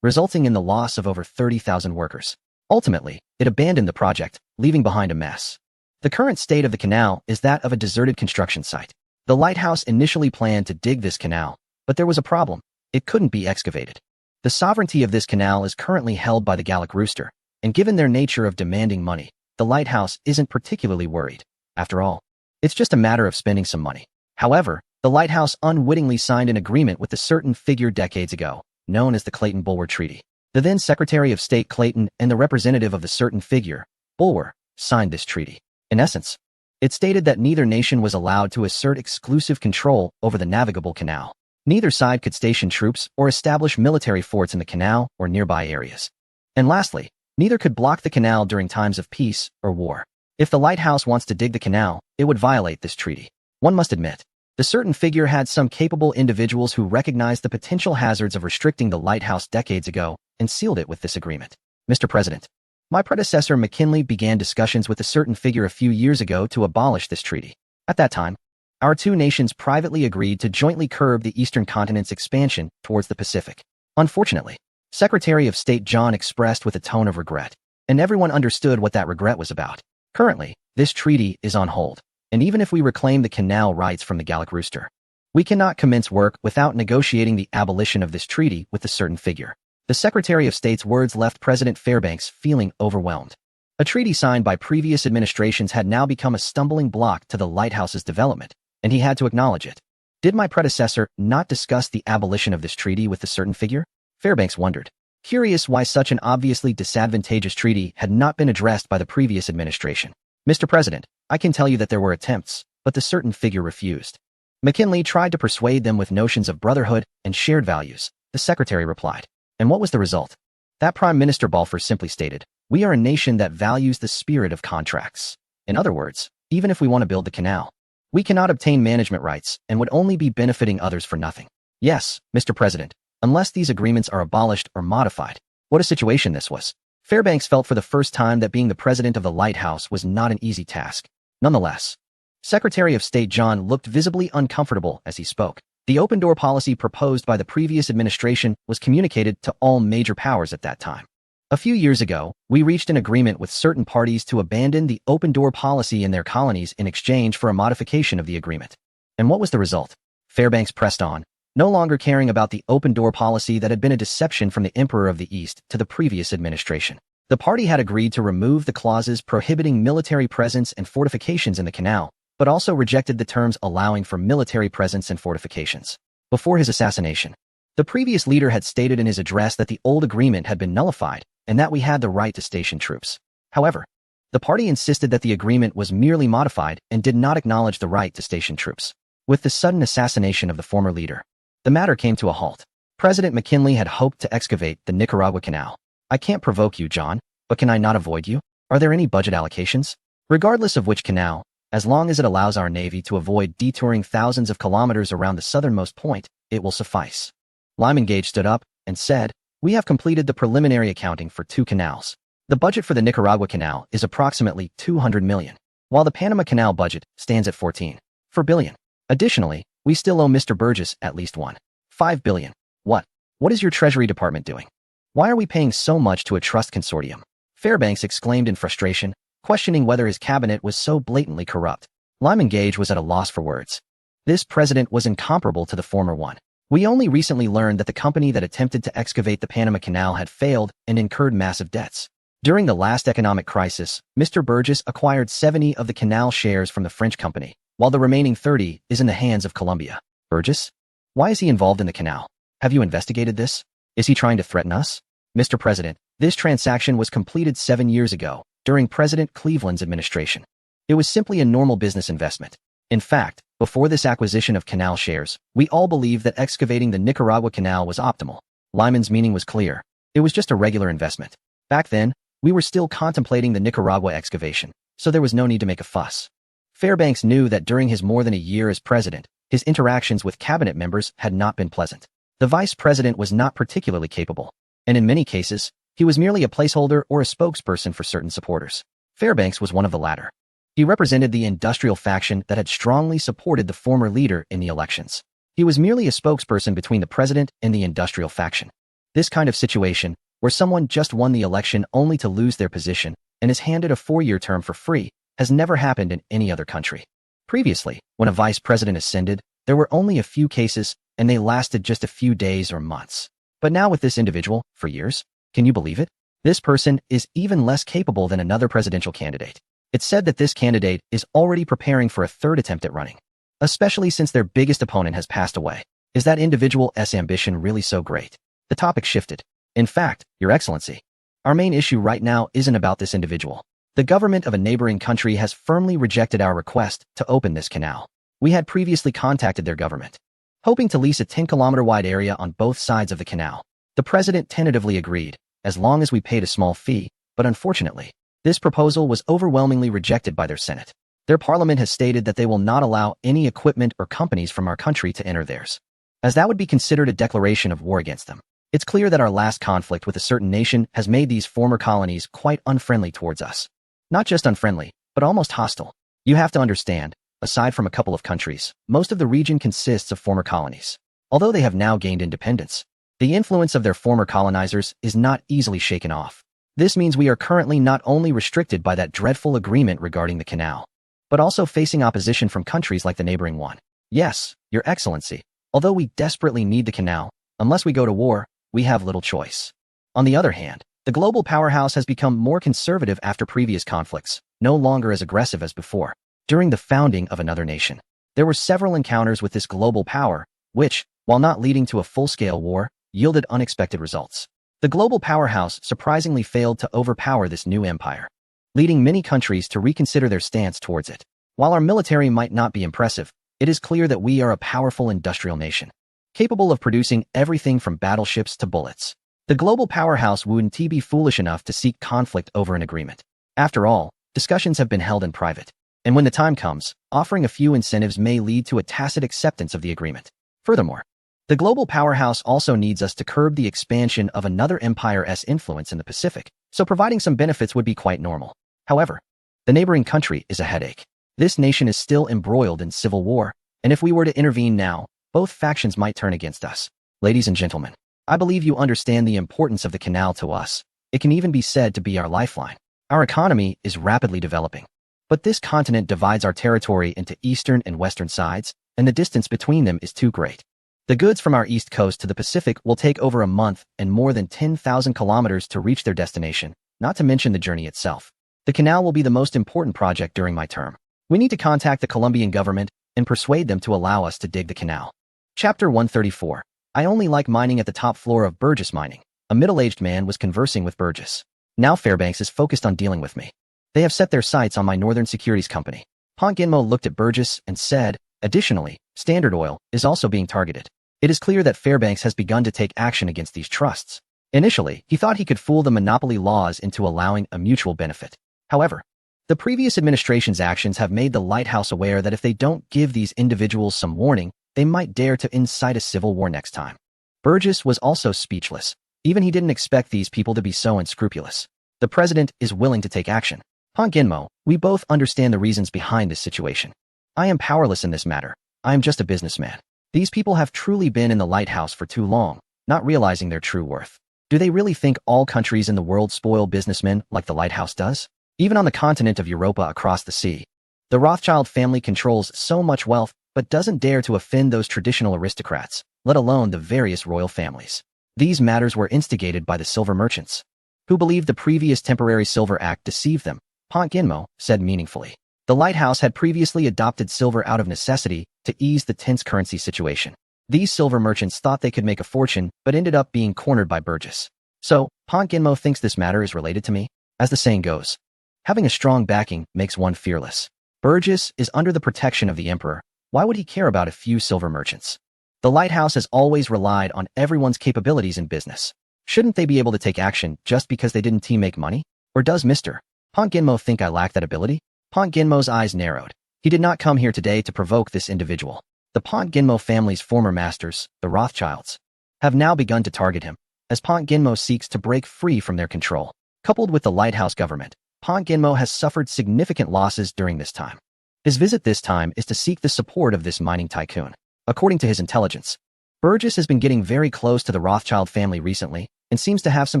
resulting in the loss of over 30,000 workers. Ultimately, it abandoned the project, leaving behind a mess. The current state of the canal is that of a deserted construction site. The lighthouse initially planned to dig this canal, but there was a problem. It couldn't be excavated. The sovereignty of this canal is currently held by the Gallic Rooster, and given their nature of demanding money, the lighthouse isn't particularly worried. After all, it's just a matter of spending some money. However, the lighthouse unwittingly signed an agreement with a certain figure decades ago, known as the Clayton-Bulwer Treaty. The then Secretary of State Clayton and the representative of the certain figure, Bulwer, signed this treaty. In essence, it stated that neither nation was allowed to assert exclusive control over the navigable canal. Neither side could station troops or establish military forts in the canal or nearby areas. And lastly, neither could block the canal during times of peace or war. If the lighthouse wants to dig the canal, it would violate this treaty. One must admit, the certain figure had some capable individuals who recognized the potential hazards of restricting the lighthouse decades ago and sealed it with this agreement. Mr. President, my predecessor McKinley began discussions with a certain figure a few years ago to abolish this treaty. At that time, our two nations privately agreed to jointly curb the eastern continent's expansion towards the Pacific. Unfortunately, Secretary of State John expressed with a tone of regret, and everyone understood what that regret was about. Currently, this treaty is on hold, and even if we reclaim the canal rights from the Gallic Rooster, we cannot commence work without negotiating the abolition of this treaty with a certain figure. The Secretary of State's words left President Fairbanks feeling overwhelmed. A treaty signed by previous administrations had now become a stumbling block to the lighthouse's development, and he had to acknowledge it. Did my predecessor not discuss the abolition of this treaty with a certain figure? Fairbanks wondered, curious why such an obviously disadvantageous treaty had not been addressed by the previous administration. Mr. President, I can tell you that there were attempts, but the certain figure refused. McKinley tried to persuade them with notions of brotherhood and shared values, the secretary replied. And what was the result? That Prime Minister Balfour simply stated, we are a nation that values the spirit of contracts. In other words, even if we want to build the canal, we cannot obtain management rights and would only be benefiting others for nothing. Yes, Mr. President, unless these agreements are abolished or modified. What a situation this was. Fairbanks felt for the first time that being the president of the lighthouse was not an easy task. Nonetheless, Secretary of State John looked visibly uncomfortable as he spoke. The open-door policy proposed by the previous administration was communicated to all major powers at that time. A few years ago, we reached an agreement with certain parties to abandon the open-door policy in their colonies in exchange for a modification of the agreement. And what was the result? Fairbanks pressed on, no longer caring about the open-door policy that had been a deception from the Emperor of the East to the previous administration. The party had agreed to remove the clauses prohibiting military presence and fortifications in the canal, but also rejected the terms allowing for military presence and fortifications. Before his assassination, the previous leader had stated in his address that the old agreement had been nullified and that we had the right to station troops. However, the party insisted that the agreement was merely modified and did not acknowledge the right to station troops. With the sudden assassination of the former leader, the matter came to a halt. President McKinley had hoped to excavate the Nicaragua Canal. I can't provoke you, John, but can I not avoid you? Are there any budget allocations? Regardless of which canal, as long as it allows our Navy to avoid detouring thousands of kilometers around the southernmost point, it will suffice. Lyman Gage stood up and said, we have completed the preliminary accounting for 2 canals. The budget for the Nicaragua Canal is approximately $200 million, while the Panama Canal budget stands at $14 billion. Additionally, we still owe Mr. Burgess at least $1.5 billion. What is your Treasury Department doing? Why are we paying so much to a trust consortium? Fairbanks exclaimed in frustration, questioning whether his cabinet was so blatantly corrupt. Lyman Gage was at a loss for words. This president was incomparable to the former one. We only recently learned that the company that attempted to excavate the Panama Canal had failed and incurred massive debts. During the last economic crisis, Mr. Burgess acquired 70 of the canal shares from the French company, while the remaining 30 is in the hands of Colombia. Burgess? Why is he involved in the canal? Have you investigated this? Is he trying to threaten us? Mr. President, this transaction was completed 7 years ago, during President Cleveland's administration. It was simply a normal business investment. In fact, before this acquisition of canal shares, we all believed that excavating the Nicaragua Canal was optimal. Lyman's meaning was clear. It was just a regular investment. Back then, we were still contemplating the Nicaragua excavation, so there was no need to make a fuss. Fairbanks knew that during his more than a year as president, his interactions with cabinet members had not been pleasant. The vice president was not particularly capable, and in many cases, he was merely a placeholder or a spokesperson for certain supporters. Fairbanks was one of the latter. He represented the industrial faction that had strongly supported the former leader in the elections. He was merely a spokesperson between the president and the industrial faction. This kind of situation, where someone just won the election only to lose their position and is handed a 4-year term for free, has never happened in any other country. Previously, when a vice president ascended, there were only a few cases, and they lasted just a few days or months. But now with this individual, for years? Can you believe it? This person is even less capable than another presidential candidate. It's said that this candidate is already preparing for a third attempt at running, especially since their biggest opponent has passed away. Is that individual's ambition really so great? The topic shifted. In fact, Your Excellency, our main issue right now isn't about this individual. The government of a neighboring country has firmly rejected our request to open this canal. We had previously contacted their government, hoping to lease a 10-kilometer-wide area on both sides of the canal. The president tentatively agreed, as long as we paid a small fee, but unfortunately, this proposal was overwhelmingly rejected by their Senate. Their parliament has stated that they will not allow any equipment or companies from our country to enter theirs, as that would be considered a declaration of war against them. It's clear that our last conflict with a certain nation has made these former colonies quite unfriendly towards us. Not just unfriendly, but almost hostile. You have to understand, aside from a couple of countries, most of the region consists of former colonies. Although they have now gained independence, the influence of their former colonizers is not easily shaken off. This means we are currently not only restricted by that dreadful agreement regarding the canal, but also facing opposition from countries like the neighboring one. Yes, Your Excellency, although we desperately need the canal, unless we go to war, we have little choice. On the other hand, the global powerhouse has become more conservative after previous conflicts, no longer as aggressive as before. During the founding of another nation, there were several encounters with this global power, which, while not leading to a full-scale war, yielded unexpected results. The global powerhouse surprisingly failed to overpower this new empire, leading many countries to reconsider their stance towards it. While our military might not be impressive, it is clear that we are a powerful industrial nation, capable of producing everything from battleships to bullets. The global powerhouse wouldn't be foolish enough to seek conflict over an agreement. After all, discussions have been held in private, and when the time comes, offering a few incentives may lead to a tacit acceptance of the agreement. Furthermore, the global powerhouse also needs us to curb the expansion of another empire's influence in the Pacific, so providing some benefits would be quite normal. However, the neighboring country is a headache. This nation is still embroiled in civil war, and if we were to intervene now, both factions might turn against us. Ladies and gentlemen, I believe you understand the importance of the canal to us. It can even be said to be our lifeline. Our economy is rapidly developing, but this continent divides our territory into eastern and western sides, and the distance between them is too great. The goods from our east coast to the Pacific will take over a month and more than 10,000 kilometers to reach their destination, not to mention the journey itself. The canal will be the most important project during my term. We need to contact the Colombian government and persuade them to allow us to dig the canal. Chapter 134. I only like mining at the top floor of Burgess Mining. A middle-aged man was conversing with Burgess. Now Fairbanks is focused on dealing with me. They have set their sights on my Northern Securities Company. Pont Ginmo looked at Burgess and said, additionally, Standard Oil is also being targeted. It is clear that Fairbanks has begun to take action against these trusts. Initially, he thought he could fool the monopoly laws into allowing a mutual benefit. However, the previous administration's actions have made the lighthouse aware that if they don't give these individuals some warning, they might dare to incite a civil war next time. Burgess was also speechless. Even he didn't expect these people to be so unscrupulous. The president is willing to take action. Pont Ginmo, we both understand the reasons behind this situation. I am powerless in this matter. I am just a businessman. These people have truly been in the lighthouse for too long, not realizing their true worth. Do they really think all countries in the world spoil businessmen like the lighthouse does? Even on the continent of Europa across the sea, the Rothschild family controls so much wealth but doesn't dare to offend those traditional aristocrats, let alone the various royal families. These matters were instigated by the silver merchants, who believed the previous temporary Silver Act deceived them, Pont Ginmo said meaningfully. The lighthouse had previously adopted silver out of necessity to ease the tense currency situation. These silver merchants thought they could make a fortune but ended up being cornered by Burgess. So, Pont Ginmo thinks this matter is related to me? As the saying goes, having a strong backing makes one fearless. Burgess is under the protection of the emperor. Why would he care about a few silver merchants? The lighthouse has always relied on everyone's capabilities in business. Shouldn't they be able to take action just because they didn't make money? Or does Mr. Pont Ginmo think I lack that ability? Pont Ginmo's eyes narrowed. He did not come here today to provoke this individual. The Pont Ginmo family's former masters, the Rothschilds, have now begun to target him, as Pont Ginmo seeks to break free from their control. Coupled with the lighthouse government, Pont Ginmo has suffered significant losses during this time. His visit this time is to seek the support of this mining tycoon. According to his intelligence, Burgess has been getting very close to the Rothschild family recently and seems to have some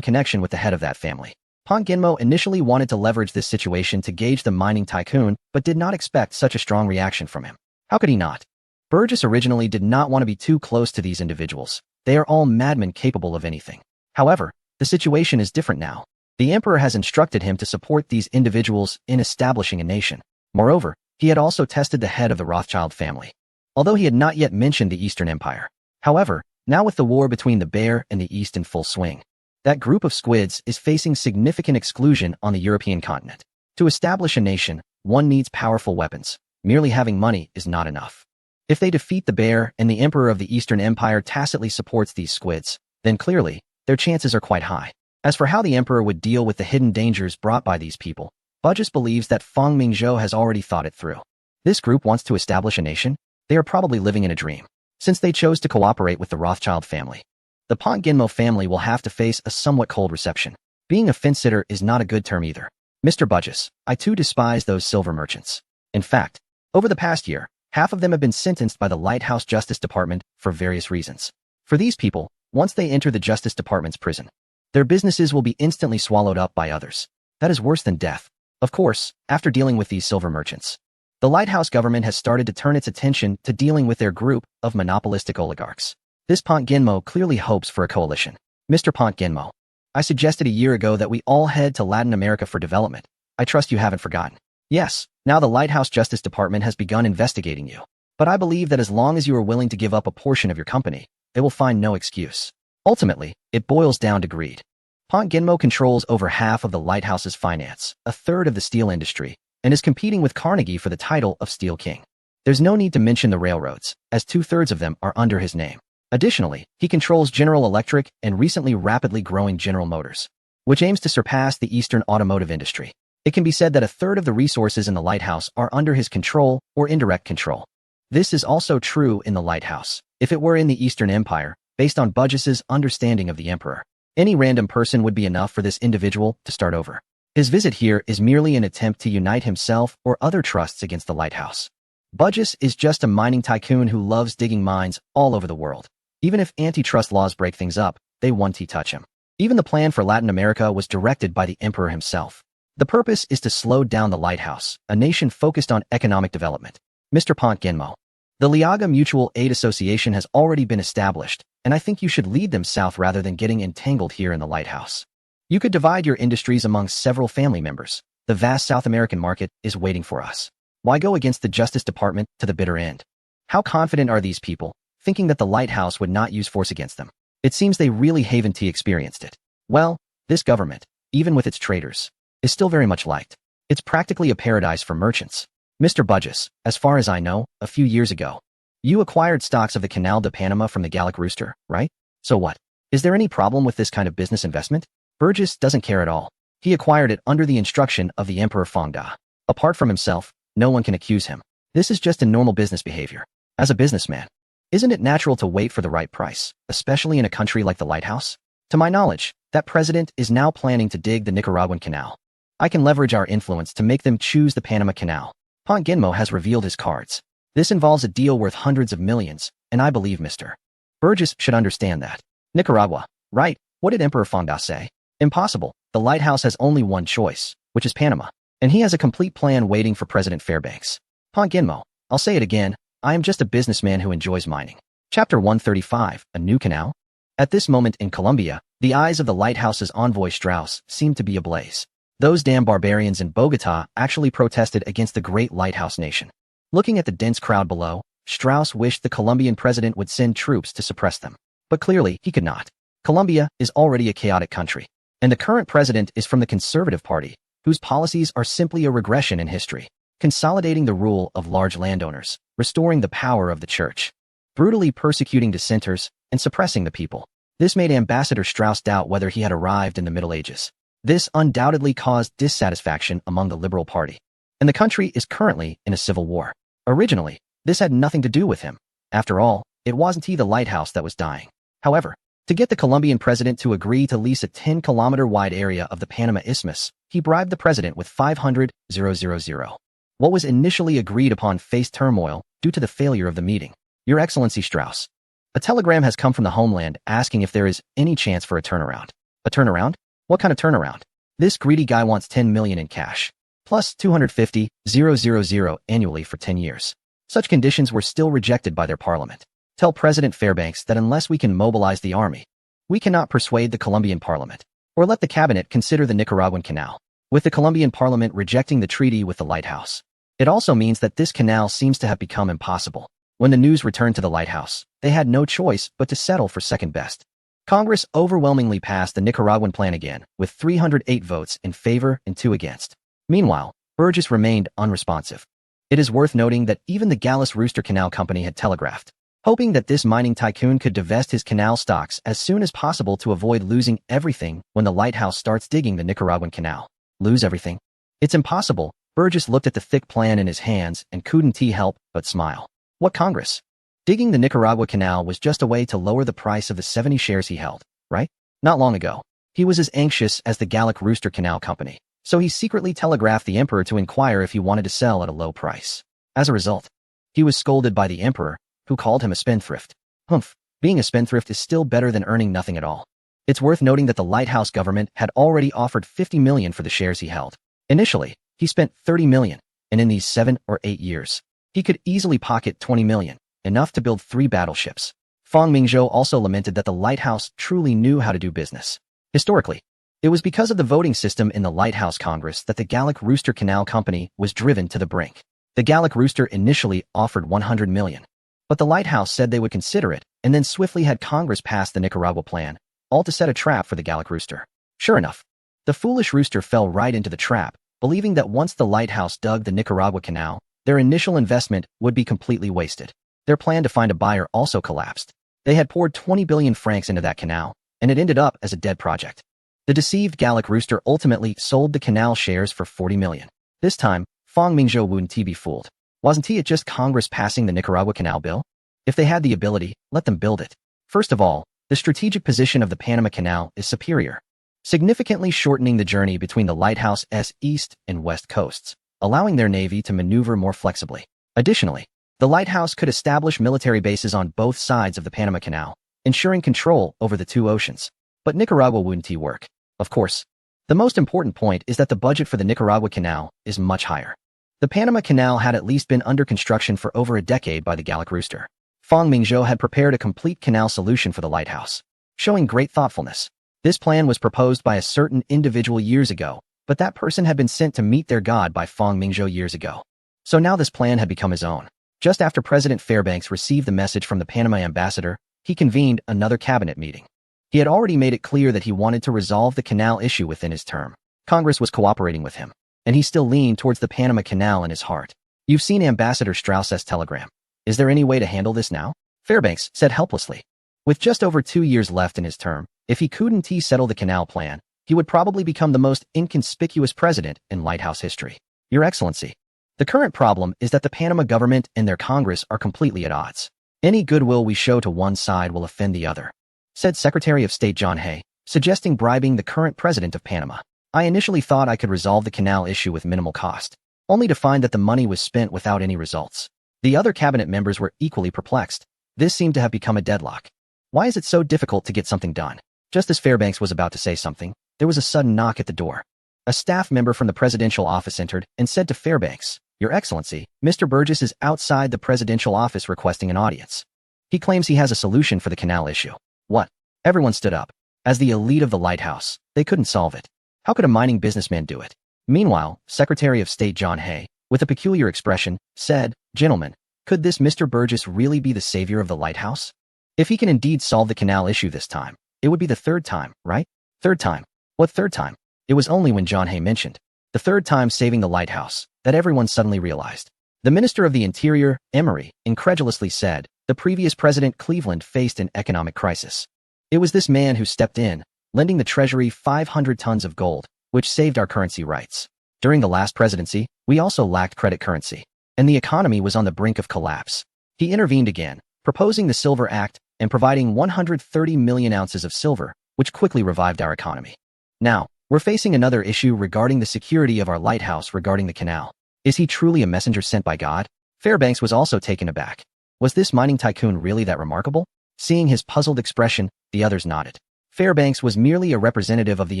connection with the head of that family. Pont Ginmo initially wanted to leverage this situation to gauge the mining tycoon, but did not expect such a strong reaction from him. How could he not? Burgess originally did not want to be too close to these individuals. They are all madmen capable of anything. However, the situation is different now. The emperor has instructed him to support these individuals in establishing a nation. Moreover, he had also tested the head of the Rothschild family, although he had not yet mentioned the Eastern Empire. However, now with the war between the Bear and the East in full swing, that group of squids is facing significant exclusion on the European continent. To establish a nation, one needs powerful weapons. Merely having money is not enough. If they defeat the Bear and the Emperor of the Eastern Empire tacitly supports these squids, then clearly, their chances are quite high. As for how the Emperor would deal with the hidden dangers brought by these people, Burgess believes that Feng Mingzhou has already thought it through. This group wants to establish a nation? They are probably living in a dream, since they chose to cooperate with the Rothschild family. The Pont Ginmo family will have to face a somewhat cold reception. Being a fence-sitter is not a good term either. Mr. Burgess, I too despise those silver merchants. In fact, over the past year, half of them have been sentenced by the Lighthouse Justice Department for various reasons. For these people, once they enter the Justice Department's prison, their businesses will be instantly swallowed up by others. That is worse than death. Of course, after dealing with these silver merchants, the Lighthouse government has started to turn its attention to dealing with their group of monopolistic oligarchs. This Pont Ginmo clearly hopes for a coalition. Mr. Pont Ginmo, I suggested a year ago that we all head to Latin America for development. I trust you haven't forgotten. Yes, now the Lighthouse Justice Department has begun investigating you. But I believe that as long as you are willing to give up a portion of your company, they will find no excuse. Ultimately, it boils down to greed. Pont Ginmo controls over half of the Lighthouse's finance, a third of the steel industry, and is competing with Carnegie for the title of Steel King. There's no need to mention the railroads, as 2/3 of them are under his name. Additionally, he controls General Electric and recently rapidly growing General Motors, which aims to surpass the Eastern automotive industry. It can be said that a third of the resources in the Lighthouse are under his control or indirect control. This is also true in the Lighthouse. If it were in the Eastern Empire, based on Burgess's understanding of the Emperor, any random person would be enough for this individual to start over. His visit here is merely an attempt to unite himself or other trusts against the Lighthouse. Burgess is just a mining tycoon who loves digging mines all over the world. Even if antitrust laws break things up, they won't touch him. Even the plan for Latin America was directed by the Emperor himself. The purpose is to slow down the Lighthouse, a nation focused on economic development. Mr. Pont Ginmo, the Liaga Mutual Aid Association has already been established, and I think you should lead them south rather than getting entangled here in the Lighthouse. You could divide your industries among several family members. The vast South American market is waiting for us. Why go against the Justice Department to the bitter end? How confident are these people, thinking that the Lighthouse would not use force against them? It seems they really haven't experienced it. Well, this government, even with its traitors, is still very much liked. It's practically a paradise for merchants. Mr. Burgess, as far as I know, a few years ago, you acquired stocks of the Canal de Panama from the Gallic Rooster, right? So what? Is there any problem with this kind of business investment? Burgess doesn't care at all. He acquired it under the instruction of the Emperor Fengda. Apart from himself, no one can accuse him. This is just a normal business behavior. As a businessman, isn't it natural to wait for the right price, especially in a country like the Lighthouse? To my knowledge, that president is now planning to dig the Nicaraguan Canal. I can leverage our influence to make them choose the Panama Canal. Pont Ginmo has revealed his cards. This involves a deal worth hundreds of millions, and I believe Mr. Burgess should understand that. Nicaragua, right? What did Emperor Fengda say? Impossible. The Lighthouse has only one choice, which is Panama, and he has a complete plan waiting for President Fairbanks. Pont Ginmo, I'll say it again, I am just a businessman who enjoys mining. Chapter 135, A New Canal? At this moment in Colombia, the eyes of the Lighthouse's envoy Strauss seemed to be ablaze. Those damn barbarians in Bogota actually protested against the great Lighthouse nation. Looking at the dense crowd below, Strauss wished the Colombian president would send troops to suppress them. But clearly, he could not. Colombia is already a chaotic country, and the current president is from the Conservative Party, whose policies are simply a regression in history, consolidating the rule of large landowners, restoring the power of the church, brutally persecuting dissenters, and suppressing the people. This made Ambassador Strauss doubt whether he had arrived in the Middle Ages. This undoubtedly caused dissatisfaction among the Liberal Party, and the country is currently in a civil war. Originally, this had nothing to do with him. After all, it wasn't he the Lighthouse that was dying. However, To get the Colombian president to agree to lease a 10-kilometer-wide area of the Panama Isthmus, he bribed the president with 500,000. What was initially agreed upon faced turmoil due to the failure of the meeting. Your Excellency Strauss. A telegram has come from the homeland asking if there is any chance for a turnaround. A turnaround? What kind of turnaround? This greedy guy wants 10 million in cash, plus 250,000 annually for 10 years. Such conditions were still rejected by their parliament. Tell President Fairbanks that unless we can mobilize the army, we cannot persuade the Colombian parliament, or let the cabinet consider the Nicaraguan canal, with the Colombian parliament rejecting the treaty with the lighthouse. It also means that this canal seems to have become impossible. When the news returned to the lighthouse, they had no choice but to settle for second best. Congress overwhelmingly passed the Nicaraguan plan again, with 308 votes in favor and 2 against. Meanwhile, Burgess remained unresponsive. It is worth noting that even the Gallus-Rooster Canal Company had telegraphed, hoping that this mining tycoon could divest his canal stocks as soon as possible to avoid losing everything when the lighthouse starts digging the Nicaraguan canal. Lose everything? It's impossible. Burgess looked at the thick plan in his hands and couldn't help but smile. What Congress? Digging the Nicaragua Canal was just a way to lower the price of the 70 shares he held, right? Not long ago, he was as anxious as the Gallic-Rooster Canal Company, so he secretly telegraphed the emperor to inquire if he wanted to sell at a low price. As a result, he was scolded by the emperor, who called him a spendthrift. Humph, being a spendthrift is still better than earning nothing at all. It's worth noting that the lighthouse government had already offered 50 million for the shares he held. Initially, he spent 30 million, and in these 7 or 8 years, he could easily pocket 20 million, enough to build 3 battleships. Fang Mingzhou also lamented that the lighthouse truly knew how to do business. Historically, it was because of the voting system in the Lighthouse Congress that the Gallic-Rooster Canal Company was driven to the brink. The Gallic-Rooster initially offered 100 million. But the lighthouse said they would consider it, and then swiftly had Congress pass the Nicaragua plan, all to set a trap for the Gallic-Rooster. Sure enough, the foolish rooster fell right into the trap, believing that once the lighthouse dug the Nicaragua Canal, their initial investment would be completely wasted. Their plan to find a buyer also collapsed. They had poured 20 billion francs into that canal, and it ended up as a dead project. The deceived Gallic-Rooster ultimately sold the canal shares for 40 million. This time, Fang Mingzhou wouldn't be fooled. Wasn't it just Congress passing the Nicaragua Canal bill? If they had the ability, let them build it. First of all, the strategic position of the Panama Canal is superior, significantly shortening the journey between the lighthouse's east and west coasts, allowing their navy to maneuver more flexibly. Additionally, the lighthouse could establish military bases on both sides of the Panama Canal, ensuring control over the 2 oceans. But Nicaragua wouldn't work. Of course, the most important point is that the budget for the Nicaragua Canal is much higher. The Panama Canal had at least been under construction for over a decade by the Gallic-Rooster. Fang Mingzhou had prepared a complete canal solution for the lighthouse, showing great thoughtfulness. This plan was proposed by a certain individual years ago, but that person had been sent to meet their god by Fang Mingzhou years ago. So now this plan had become his own. Just after President Fairbanks received the message from the Panama ambassador, he convened another cabinet meeting. He had already made it clear that he wanted to resolve the canal issue within his term. Congress was cooperating with him, and he still leaned towards the Panama Canal in his heart. You've seen Ambassador Strauss's telegram. Is there any way to handle this now? Fairbanks said helplessly. With just over 2 years left in his term, if he couldn't settle the canal plan, he would probably become the most inconspicuous president in lighthouse history. Your Excellency, the current problem is that the Panama government and their Congress are completely at odds. Any goodwill we show to one side will offend the other, said Secretary of State John Hay, suggesting bribing the current president of Panama. I initially thought I could resolve the canal issue with minimal cost, only to find that the money was spent without any results. The other cabinet members were equally perplexed. This seemed to have become a deadlock. Why is it so difficult to get something done? Just as Fairbanks was about to say something, there was a sudden knock at the door. A staff member from the presidential office entered and said to Fairbanks, Your Excellency, Mr. Burgess is outside the presidential office requesting an audience. He claims he has a solution for the canal issue. What? Everyone stood up. As the elite of the lighthouse, they couldn't solve it. How could a mining businessman do it? Meanwhile, Secretary of State John Hay, with a peculiar expression, said, Gentlemen, could this Mr. Burgess really be the savior of the lighthouse? If he can indeed solve the canal issue this time, it would be the 3rd time, right? 3rd time. What 3rd time? It was only when John Hay mentioned the 3rd time saving the lighthouse that everyone suddenly realized. The Minister of the Interior, Emery, incredulously said, the previous President Cleveland faced an economic crisis. It was this man who stepped in, lending the Treasury 500 tons of gold, which saved our currency rights. During the last presidency, we also lacked credit currency, and the economy was on the brink of collapse. He intervened again, proposing the Silver Act, and providing 130 million ounces of silver, which quickly revived our economy. Now, we're facing another issue regarding the security of our lighthouse regarding the canal. Is he truly a messenger sent by God? Fairbanks was also taken aback. Was this mining tycoon really that remarkable? Seeing his puzzled expression, the others nodded. Fairbanks was merely a representative of the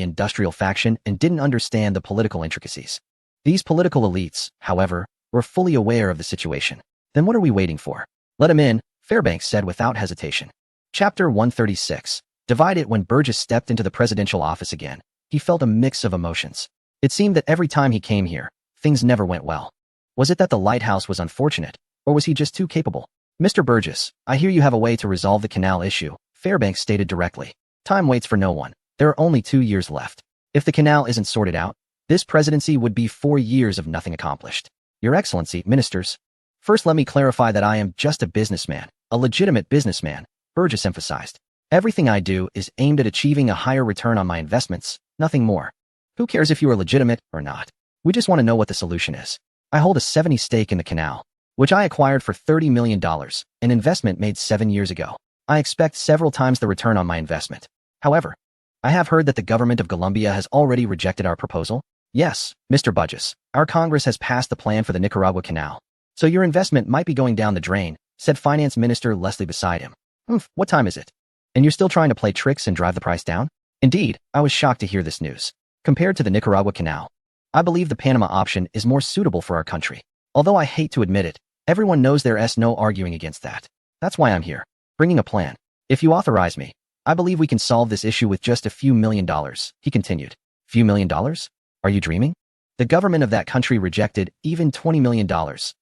industrial faction and didn't understand the political intricacies. These political elites, however, were fully aware of the situation. Then what are we waiting for? Let him in, Fairbanks said without hesitation. Chapter 136. Divided. When Burgess stepped into the presidential office again, he felt a mix of emotions. It seemed that every time he came here, things never went well. Was it that the lighthouse was unfortunate, or was he just too capable? Mr. Burgess, I hear you have a way to resolve the canal issue, Fairbanks stated directly. Time waits for no one. There are only 2 years left. If the canal isn't sorted out, this presidency would be 4 years of nothing accomplished. Your Excellency, ministers. First let me clarify that I am just a businessman, a legitimate businessman, Burgess emphasized. Everything I do is aimed at achieving a higher return on my investments, nothing more. Who cares if you are legitimate or not? We just want to know what the solution is. I hold a 70% stake in the canal, which I acquired for $30 million, an investment made 7 years ago. I expect several times the return on my investment. However, I have heard that the government of Colombia has already rejected our proposal. Yes, Mr. Burgess, our Congress has passed the plan for the Nicaragua Canal. So your investment might be going down the drain, said Finance Minister Leslie beside him. What time is it? And you're still trying to play tricks and drive the price down? Indeed, I was shocked to hear this news. Compared to the Nicaragua Canal, I believe the Panama option is more suitable for our country. Although I hate to admit it, everyone knows there's no arguing against that. That's why I'm here, bringing a plan. If you authorize me, I believe we can solve this issue with just a few $1 million, he continued. Few $1 million? Are you dreaming? The government of that country rejected even $20 million,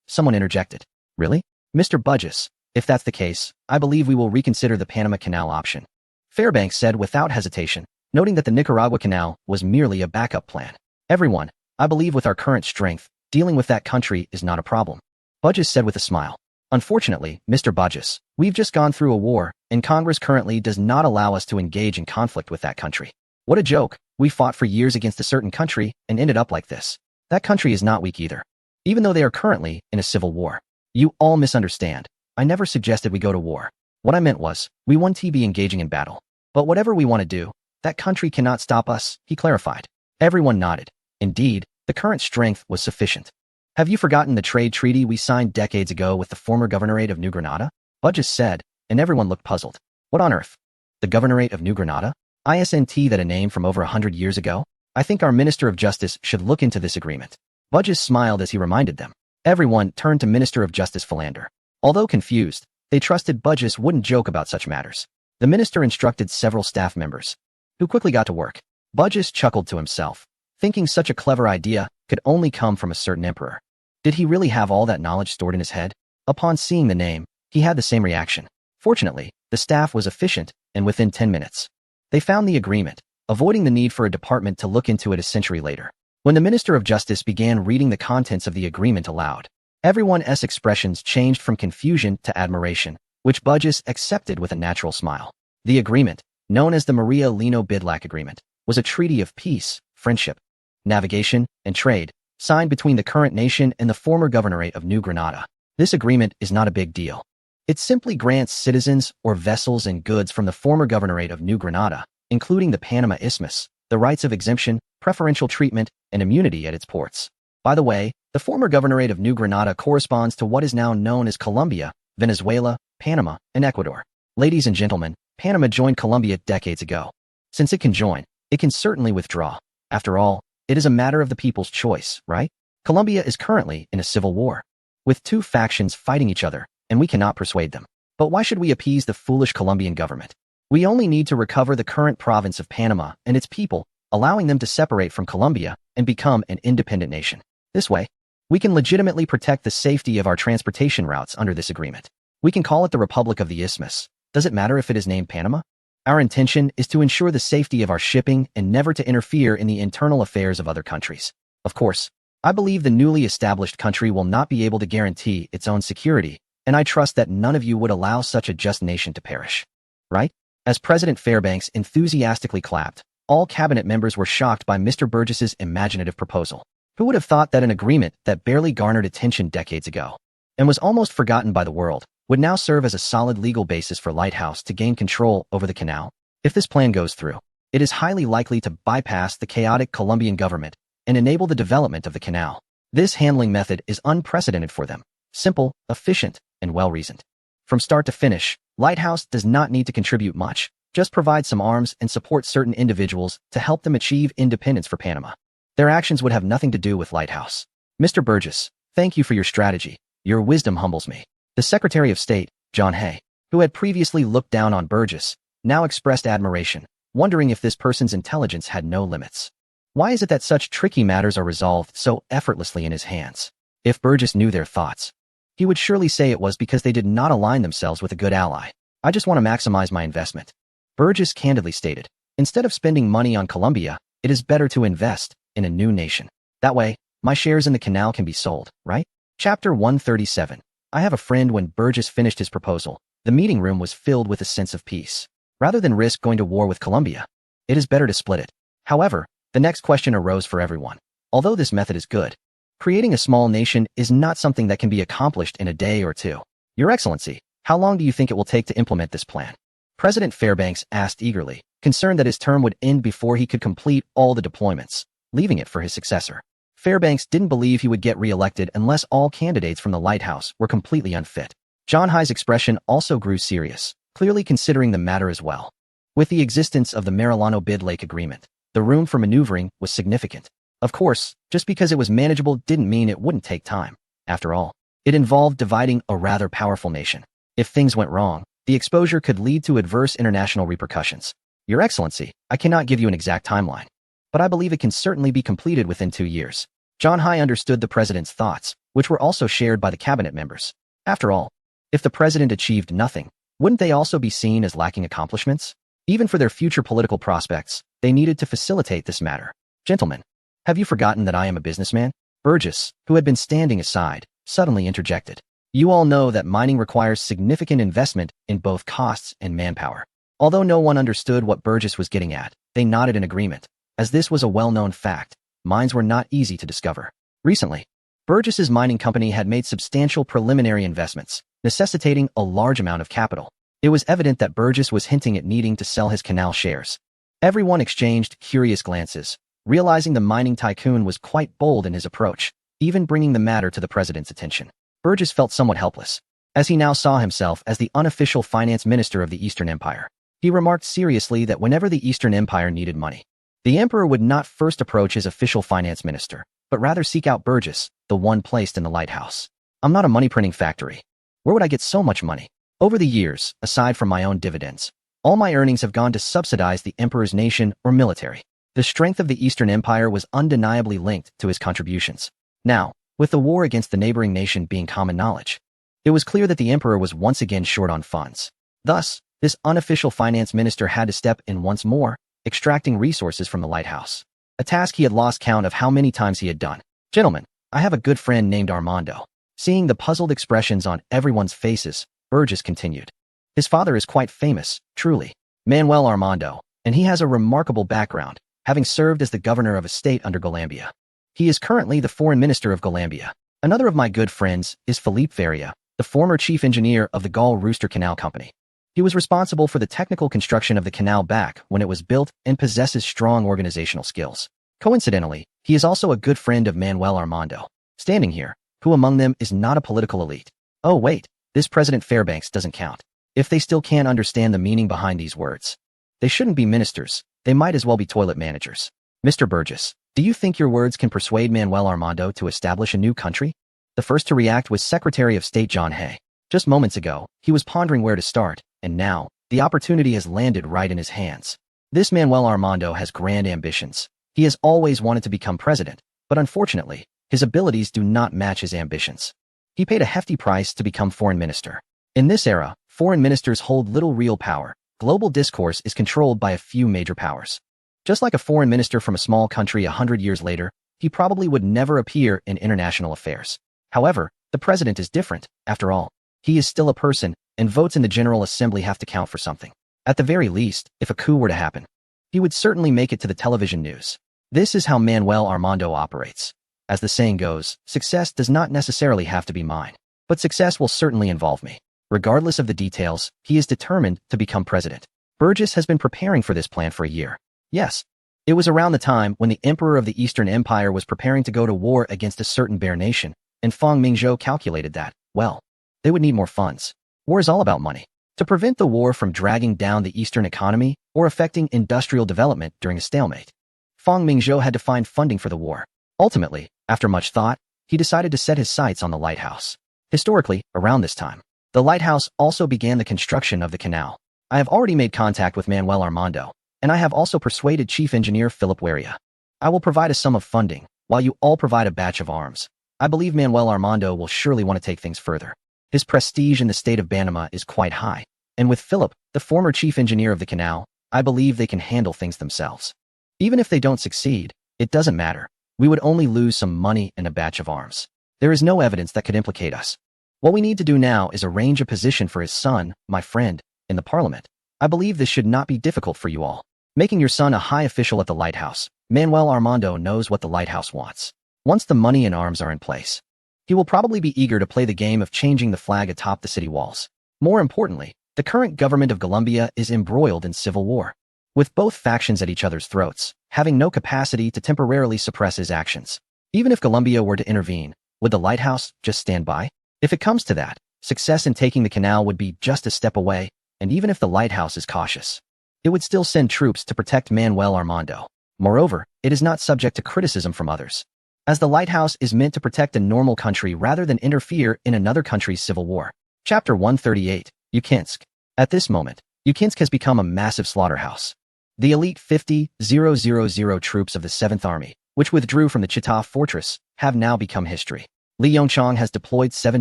someone interjected. Really? Mr. Burgess, if that's the case, I believe we will reconsider the Panama Canal option. Fairbanks said without hesitation, noting that the Nicaragua Canal was merely a backup plan. Everyone, I believe with our current strength, dealing with that country is not a problem. Burgess said with a smile. Unfortunately, Mr. Burgess, we've just gone through a war, and Congress currently does not allow us to engage in conflict with that country. What a joke. We fought for years against a certain country and ended up like this. That country is not weak either, even though they are currently in a civil war. You all misunderstand. I never suggested we go to war. What I meant was, we want to be engaging in battle. But whatever we want to do, that country cannot stop us, he clarified. Everyone nodded. Indeed, the current strength was sufficient. Have you forgotten the trade treaty we signed decades ago with the former governorate of New Granada? Burgess said, and everyone looked puzzled. What on earth? The governorate of New Granada? Isn't that a name from over 100 years ago? I think our Minister of Justice should look into this agreement. Burgess smiled as he reminded them. Everyone turned to Minister of Justice Philander. Although confused, they trusted Burgess wouldn't joke about such matters. The minister instructed several staff members, who quickly got to work. Burgess chuckled to himself, thinking such a clever idea could only come from a certain emperor. Did he really have all that knowledge stored in his head? Upon seeing the name, he had the same reaction. Fortunately, the staff was efficient, and within 10 minutes, they found the agreement, avoiding the need for a department to look into it a century later. When the Minister of Justice began reading the contents of the agreement aloud, everyone's expressions changed from confusion to admiration, which Burgess accepted with a natural smile. The agreement, known as the Maria Lino Bidlack Agreement, was a treaty of peace, friendship, navigation, and trade, signed between the current nation and the former governorate of New Granada. This agreement is not a big deal. It simply grants citizens or vessels and goods from the former governorate of New Granada, including the Panama Isthmus, the rights of exemption, preferential treatment, and immunity at its ports. By the way, the former governorate of New Granada corresponds to what is now known as Colombia, Venezuela, Panama, and Ecuador. Ladies and gentlemen, Panama joined Colombia decades ago. Since it can join, it can certainly withdraw. After all, it is a matter of the people's choice, right? Colombia is currently in a civil war, with two factions fighting each other, and we cannot persuade them. But why should we appease the foolish Colombian government? We only need to recover the current province of Panama and its people, allowing them to separate from Colombia and become an independent nation. This way, we can legitimately protect the safety of our transportation routes under this agreement. We can call it the Republic of the Isthmus. Does it matter if it is named Panama? Our intention is to ensure the safety of our shipping and never to interfere in the internal affairs of other countries. Of course, I believe the newly established country will not be able to guarantee its own security, and I trust that none of you would allow such a just nation to perish. Right? As President Fairbanks enthusiastically clapped, all cabinet members were shocked by Mr. Burgess's imaginative proposal. Who would have thought that an agreement that barely garnered attention decades ago and was almost forgotten by the world would now serve as a solid legal basis for Lighthouse to gain control over the canal. If this plan goes through, it is highly likely to bypass the chaotic Colombian government and enable the development of the canal. This handling method is unprecedented for them, simple, efficient, and well-reasoned. From start to finish, Lighthouse does not need to contribute much, just provide some arms and support certain individuals to help them achieve independence for Panama. Their actions would have nothing to do with Lighthouse. Mr. Burgess, thank you for your strategy. Your wisdom humbles me. The Secretary of State, John Hay, who had previously looked down on Burgess, now expressed admiration, wondering if this person's intelligence had no limits. Why is it that such tricky matters are resolved so effortlessly in his hands? If Burgess knew their thoughts, he would surely say it was because they did not align themselves with a good ally. I just want to maximize my investment. Burgess candidly stated, instead of spending money on Colombia, it is better to invest in a new nation. That way, my shares in the canal can be sold, right? Chapter 137. I have a friend. When Burgess finished his proposal, the meeting room was filled with a sense of peace. Rather than risk going to war with Colombia, it is better to split it. However, the next question arose for everyone. Although this method is good, creating a small nation is not something that can be accomplished in a day or two. Your Excellency, how long do you think it will take to implement this plan? President Fairbanks asked eagerly, concerned that his term would end before he could complete all the deployments, leaving it for his successor. Fairbanks didn't believe he would get re-elected unless all candidates from the Lighthouse were completely unfit. John Hay's expression also grew serious, clearly considering the matter as well. With the existence of the Marilano Bid Lake Agreement, the room for maneuvering was significant. Of course, just because it was manageable didn't mean it wouldn't take time. After all, it involved dividing a rather powerful nation. If things went wrong, the exposure could lead to adverse international repercussions. Your Excellency, I cannot give you an exact timeline, but I believe it can certainly be completed within 2 years. John Hay understood the president's thoughts, which were also shared by the cabinet members. After all, if the president achieved nothing, wouldn't they also be seen as lacking accomplishments? Even for their future political prospects, they needed to facilitate this matter. Gentlemen, have you forgotten that I am a businessman? Burgess, who had been standing aside, suddenly interjected. You all know that mining requires significant investment in both costs and manpower. Although no one understood what Burgess was getting at, they nodded in agreement, as this was a well-known fact. Mines were not easy to discover. Recently, Burgess's mining company had made substantial preliminary investments, necessitating a large amount of capital. It was evident that Burgess was hinting at needing to sell his canal shares. Everyone exchanged curious glances, realizing the mining tycoon was quite bold in his approach, even bringing the matter to the president's attention. Burgess felt somewhat helpless, as he now saw himself as the unofficial finance minister of the Eastern Empire. He remarked seriously that whenever the Eastern Empire needed money, the emperor would not first approach his official finance minister, but rather seek out Burgess, the one placed in the Lighthouse. I'm not a money-printing factory. Where would I get so much money? Over the years, aside from my own dividends, all my earnings have gone to subsidize the emperor's nation or military. The strength of the Eastern Empire was undeniably linked to his contributions. Now, with the war against the neighboring nation being common knowledge, it was clear that the emperor was once again short on funds. Thus, this unofficial finance minister had to step in once more, extracting resources from the Lighthouse, a task he had lost count of how many times he had done. Gentlemen, I have a good friend named Armando. Seeing the puzzled expressions on everyone's faces, Burgess continued. His father is quite famous, truly, Manuel Armando, and he has a remarkable background, having served as the governor of a state under Golambia. He is currently the foreign minister of Golambia. Another of my good friends is Felipe Faria, the former chief engineer of the Gall Rooster Canal Company. He was responsible for the technical construction of the canal back when it was built and possesses strong organizational skills. Coincidentally, he is also a good friend of Manuel Armando, standing here, who among them is not a political elite. Oh wait, this President Fairbanks doesn't count. If they still can't understand the meaning behind these words, they shouldn't be ministers, they might as well be toilet managers. Mr. Burgess, do you think your words can persuade Manuel Armando to establish a new country? The first to react was Secretary of State John Hay. Just moments ago, he was pondering where to start, and now, the opportunity has landed right in his hands. This Manuel Armando has grand ambitions. He has always wanted to become president, but unfortunately, his abilities do not match his ambitions. He paid a hefty price to become foreign minister. In this era, foreign ministers hold little real power. Global discourse is controlled by a few major powers. Just like a foreign minister from a small country 100 years later, he probably would never appear in international affairs. However, the president is different. After all, he is still a person, and votes in the General Assembly have to count for something. At the very least, if a coup were to happen, he would certainly make it to the television news. This is how Manuel Armando operates. As the saying goes, success does not necessarily have to be mine, but success will certainly involve me. Regardless of the details, he is determined to become president. Burgess has been preparing for this plan for a year. Yes, it was around the time when the emperor of the Eastern Empire was preparing to go to war against a certain bear nation, and Fang Mingzhou calculated that, well, they would need more funds. War is all about money. To prevent the war from dragging down the Eastern economy or affecting industrial development during a stalemate, Fang Mingzhou had to find funding for the war. Ultimately, after much thought, he decided to set his sights on the lighthouse. Historically, around this time, the lighthouse also began the construction of the canal. I have already made contact with Manuel Armando, and I have also persuaded Chief Engineer Philip Weria. I will provide a sum of funding, while you all provide a batch of arms. I believe Manuel Armando will surely want to take things further. His prestige in the state of Banama is quite high, and with Philip, the former chief engineer of the canal, I believe they can handle things themselves. Even if they don't succeed, it doesn't matter. We would only lose some money and a batch of arms. There is no evidence that could implicate us. What we need to do now is arrange a position for his son, my friend, in the parliament. I believe this should not be difficult for you all. Making your son a high official at the lighthouse, Manuel Armando knows what the lighthouse wants. Once the money and arms are in place, he will probably be eager to play the game of changing the flag atop the city walls. More importantly, the current government of Colombia is embroiled in civil war, with both factions at each other's throats, having no capacity to temporarily suppress his actions. Even if Colombia were to intervene, would the lighthouse just stand by? If it comes to that, success in taking the canal would be just a step away, and even if the lighthouse is cautious, it would still send troops to protect Manuel Armando. Moreover, it is not subject to criticism from others, as the lighthouse is meant to protect a normal country rather than interfere in another country's civil war. Chapter 138, Yukinsk. At this moment, Yukinsk has become a massive slaughterhouse. The elite 50,000 troops of the 7th Army, which withdrew from the Chita fortress, have now become history. Li Yongchang has deployed 7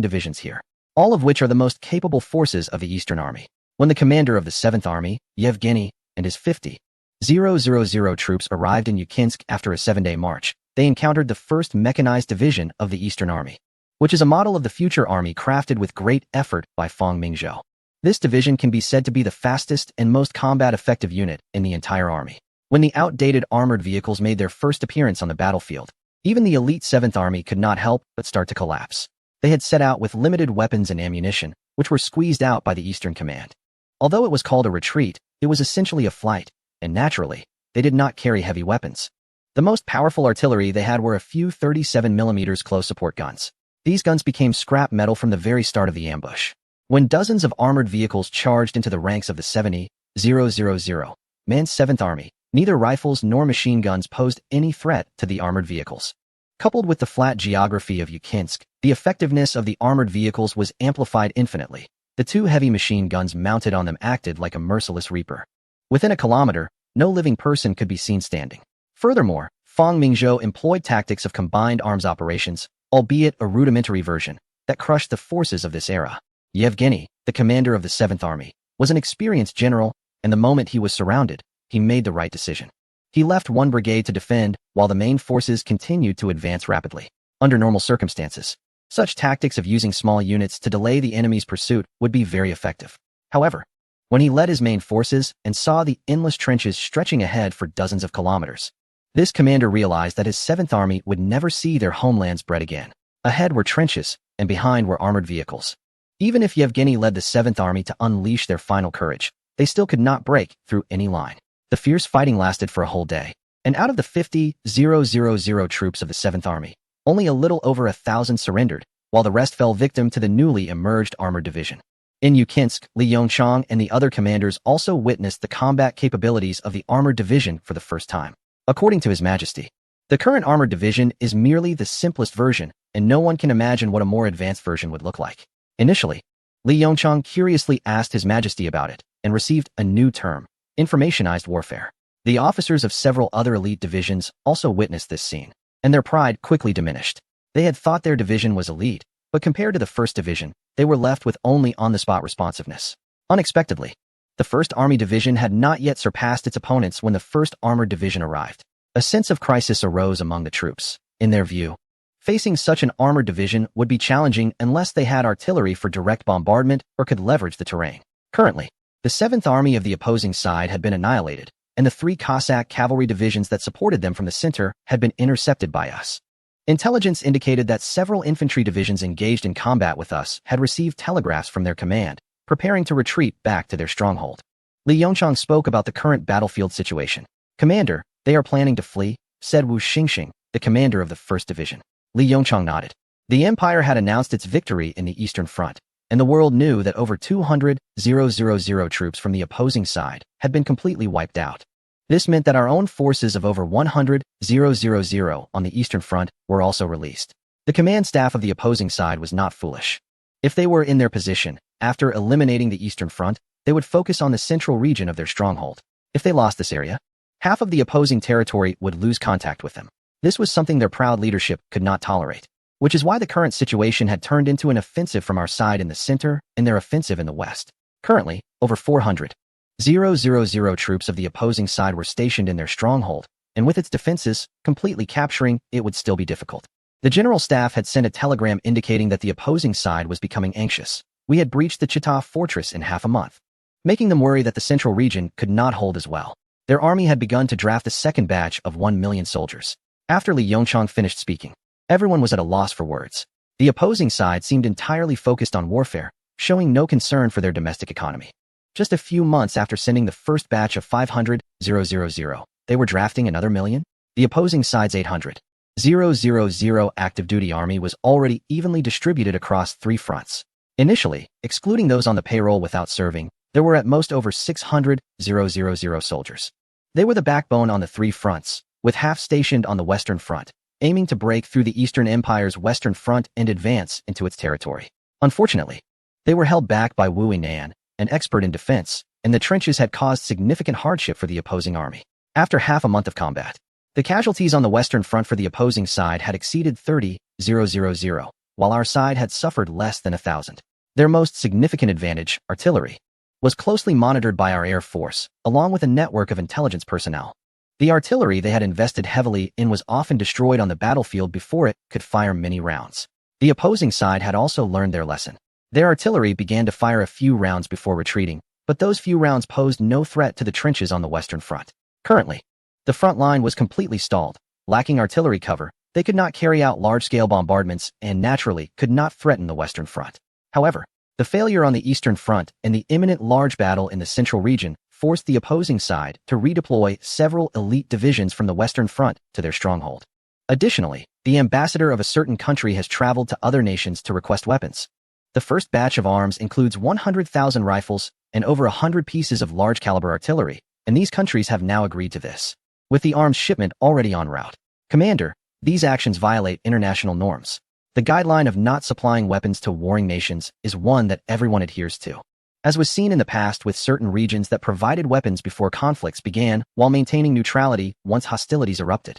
divisions here, all of which are the most capable forces of the Eastern Army. When the commander of the 7th Army, Yevgeny, and his 50,000 troops arrived in Yukinsk after a 7-day march, they encountered the 1st Mechanized Division of the Eastern Army, which is a model of the future army crafted with great effort by Fang Mingzhou. This division can be said to be the fastest and most combat-effective unit in the entire army. When the outdated armored vehicles made their first appearance on the battlefield, even the elite 7th Army could not help but start to collapse. They had set out with limited weapons and ammunition, which were squeezed out by the Eastern Command. Although it was called a retreat, it was essentially a flight, and naturally, they did not carry heavy weapons. The most powerful artillery they had were a few 37mm close support guns. These guns became scrap metal from the very start of the ambush. When dozens of armored vehicles charged into the ranks of the 70,000 man 7th Army, neither rifles nor machine guns posed any threat to the armored vehicles. Coupled with the flat geography of Yukinsk, the effectiveness of the armored vehicles was amplified infinitely. The 2 heavy machine guns mounted on them acted like a merciless reaper. Within a kilometer, no living person could be seen standing. Furthermore, Fang Mingzhou employed tactics of combined arms operations, albeit a rudimentary version, that crushed the forces of this era. Yevgeny, the commander of the 7th Army, was an experienced general, and the moment he was surrounded, he made the right decision. He left 1 brigade to defend, while the main forces continued to advance rapidly. Under normal circumstances, such tactics of using small units to delay the enemy's pursuit would be very effective. However, when he led his main forces and saw the endless trenches stretching ahead for dozens of kilometers, this commander realized that his 7th Army would never see their homelands bred again. Ahead were trenches, and behind were armored vehicles. Even if Yevgeny led the 7th Army to unleash their final courage, they still could not break through any line. The fierce fighting lasted for a whole day, and out of the 50,000 troops of the 7th Army, only a little over 1,000 surrendered, while the rest fell victim to the newly emerged armored division. In Yukinsk, Li Yongchang and the other commanders also witnessed the combat capabilities of the armored division for the first time. According to His Majesty, the current armored division is merely the simplest version, and no one can imagine what a more advanced version would look like. Initially, Li Yongchang curiously asked His Majesty about it, and received a new term, informationized warfare. The officers of several other elite divisions also witnessed this scene, and their pride quickly diminished. They had thought their division was elite, but compared to the 1st Division, they were left with only on-the-spot responsiveness. Unexpectedly, the 1st Army Division had not yet surpassed its opponents when the 1st Armored Division arrived. A sense of crisis arose among the troops. In their view, facing such an armored division would be challenging unless they had artillery for direct bombardment or could leverage the terrain. Currently, the 7th Army of the opposing side had been annihilated, and the 3 Cossack cavalry divisions that supported them from the center had been intercepted by us. Intelligence indicated that several infantry divisions engaged in combat with us had received telegraphs from their command, preparing to retreat back to their stronghold. Li Yongchang spoke about the current battlefield situation. "Commander, they are planning to flee," said Wu Xingxing, the commander of the 1st Division. Li Yongchang nodded. The Empire had announced its victory in the Eastern Front, and the world knew that over 200,000 troops from the opposing side had been completely wiped out. This meant that our own forces of over 100,000 on the Eastern Front were also released. The command staff of the opposing side was not foolish. If they were in their position, after eliminating the Eastern Front, they would focus on the central region of their stronghold. If they lost this area, half of the opposing territory would lose contact with them. This was something their proud leadership could not tolerate, which is why the current situation had turned into an offensive from our side in the center and their offensive in the west. Currently, over 400,000 troops of the opposing side were stationed in their stronghold, and with its defenses, completely capturing it would still be difficult. The general staff had sent a telegram indicating that the opposing side was becoming anxious. We had breached the Chita fortress in half a month, making them worry that the central region could not hold as well. Their army had begun to draft the second batch of 1 million soldiers. After Li Yongchang finished speaking, everyone was at a loss for words. The opposing side seemed entirely focused on warfare, showing no concern for their domestic economy. Just a few months after sending the first batch of 500,000, they were drafting another million. The opposing side's 800,000 active duty army was already evenly distributed across 3 fronts. Initially, excluding those on the payroll without serving, there were at most over 600,000 soldiers. They were the backbone on the 3 fronts, with half stationed on the Western Front, aiming to break through the Eastern Empire's Western Front and advance into its territory. Unfortunately, they were held back by Wu Yinan, an expert in defense, and the trenches had caused significant hardship for the opposing army. After half a month of combat, the casualties on the Western Front for the opposing side had exceeded 30,000, while our side had suffered less than 1,000. Their most significant advantage, artillery, was closely monitored by our Air Force, along with a network of intelligence personnel. The artillery they had invested heavily in was often destroyed on the battlefield before it could fire many rounds. The opposing side had also learned their lesson. Their artillery began to fire a few rounds before retreating, but those few rounds posed no threat to the trenches on the Western Front. Currently, the front line was completely stalled. Lacking artillery cover, they could not carry out large-scale bombardments and naturally could not threaten the Western Front. However, the failure on the Eastern Front and the imminent large battle in the central region forced the opposing side to redeploy several elite divisions from the Western Front to their stronghold. Additionally, the ambassador of a certain country has traveled to other nations to request weapons. The first batch of arms includes 100,000 rifles and over 100 pieces of large-caliber artillery, and these countries have now agreed to this, with the arms shipment already en route. Commander, these actions violate international norms. The guideline of not supplying weapons to warring nations is one that everyone adheres to, as was seen in the past with certain regions that provided weapons before conflicts began while maintaining neutrality once hostilities erupted.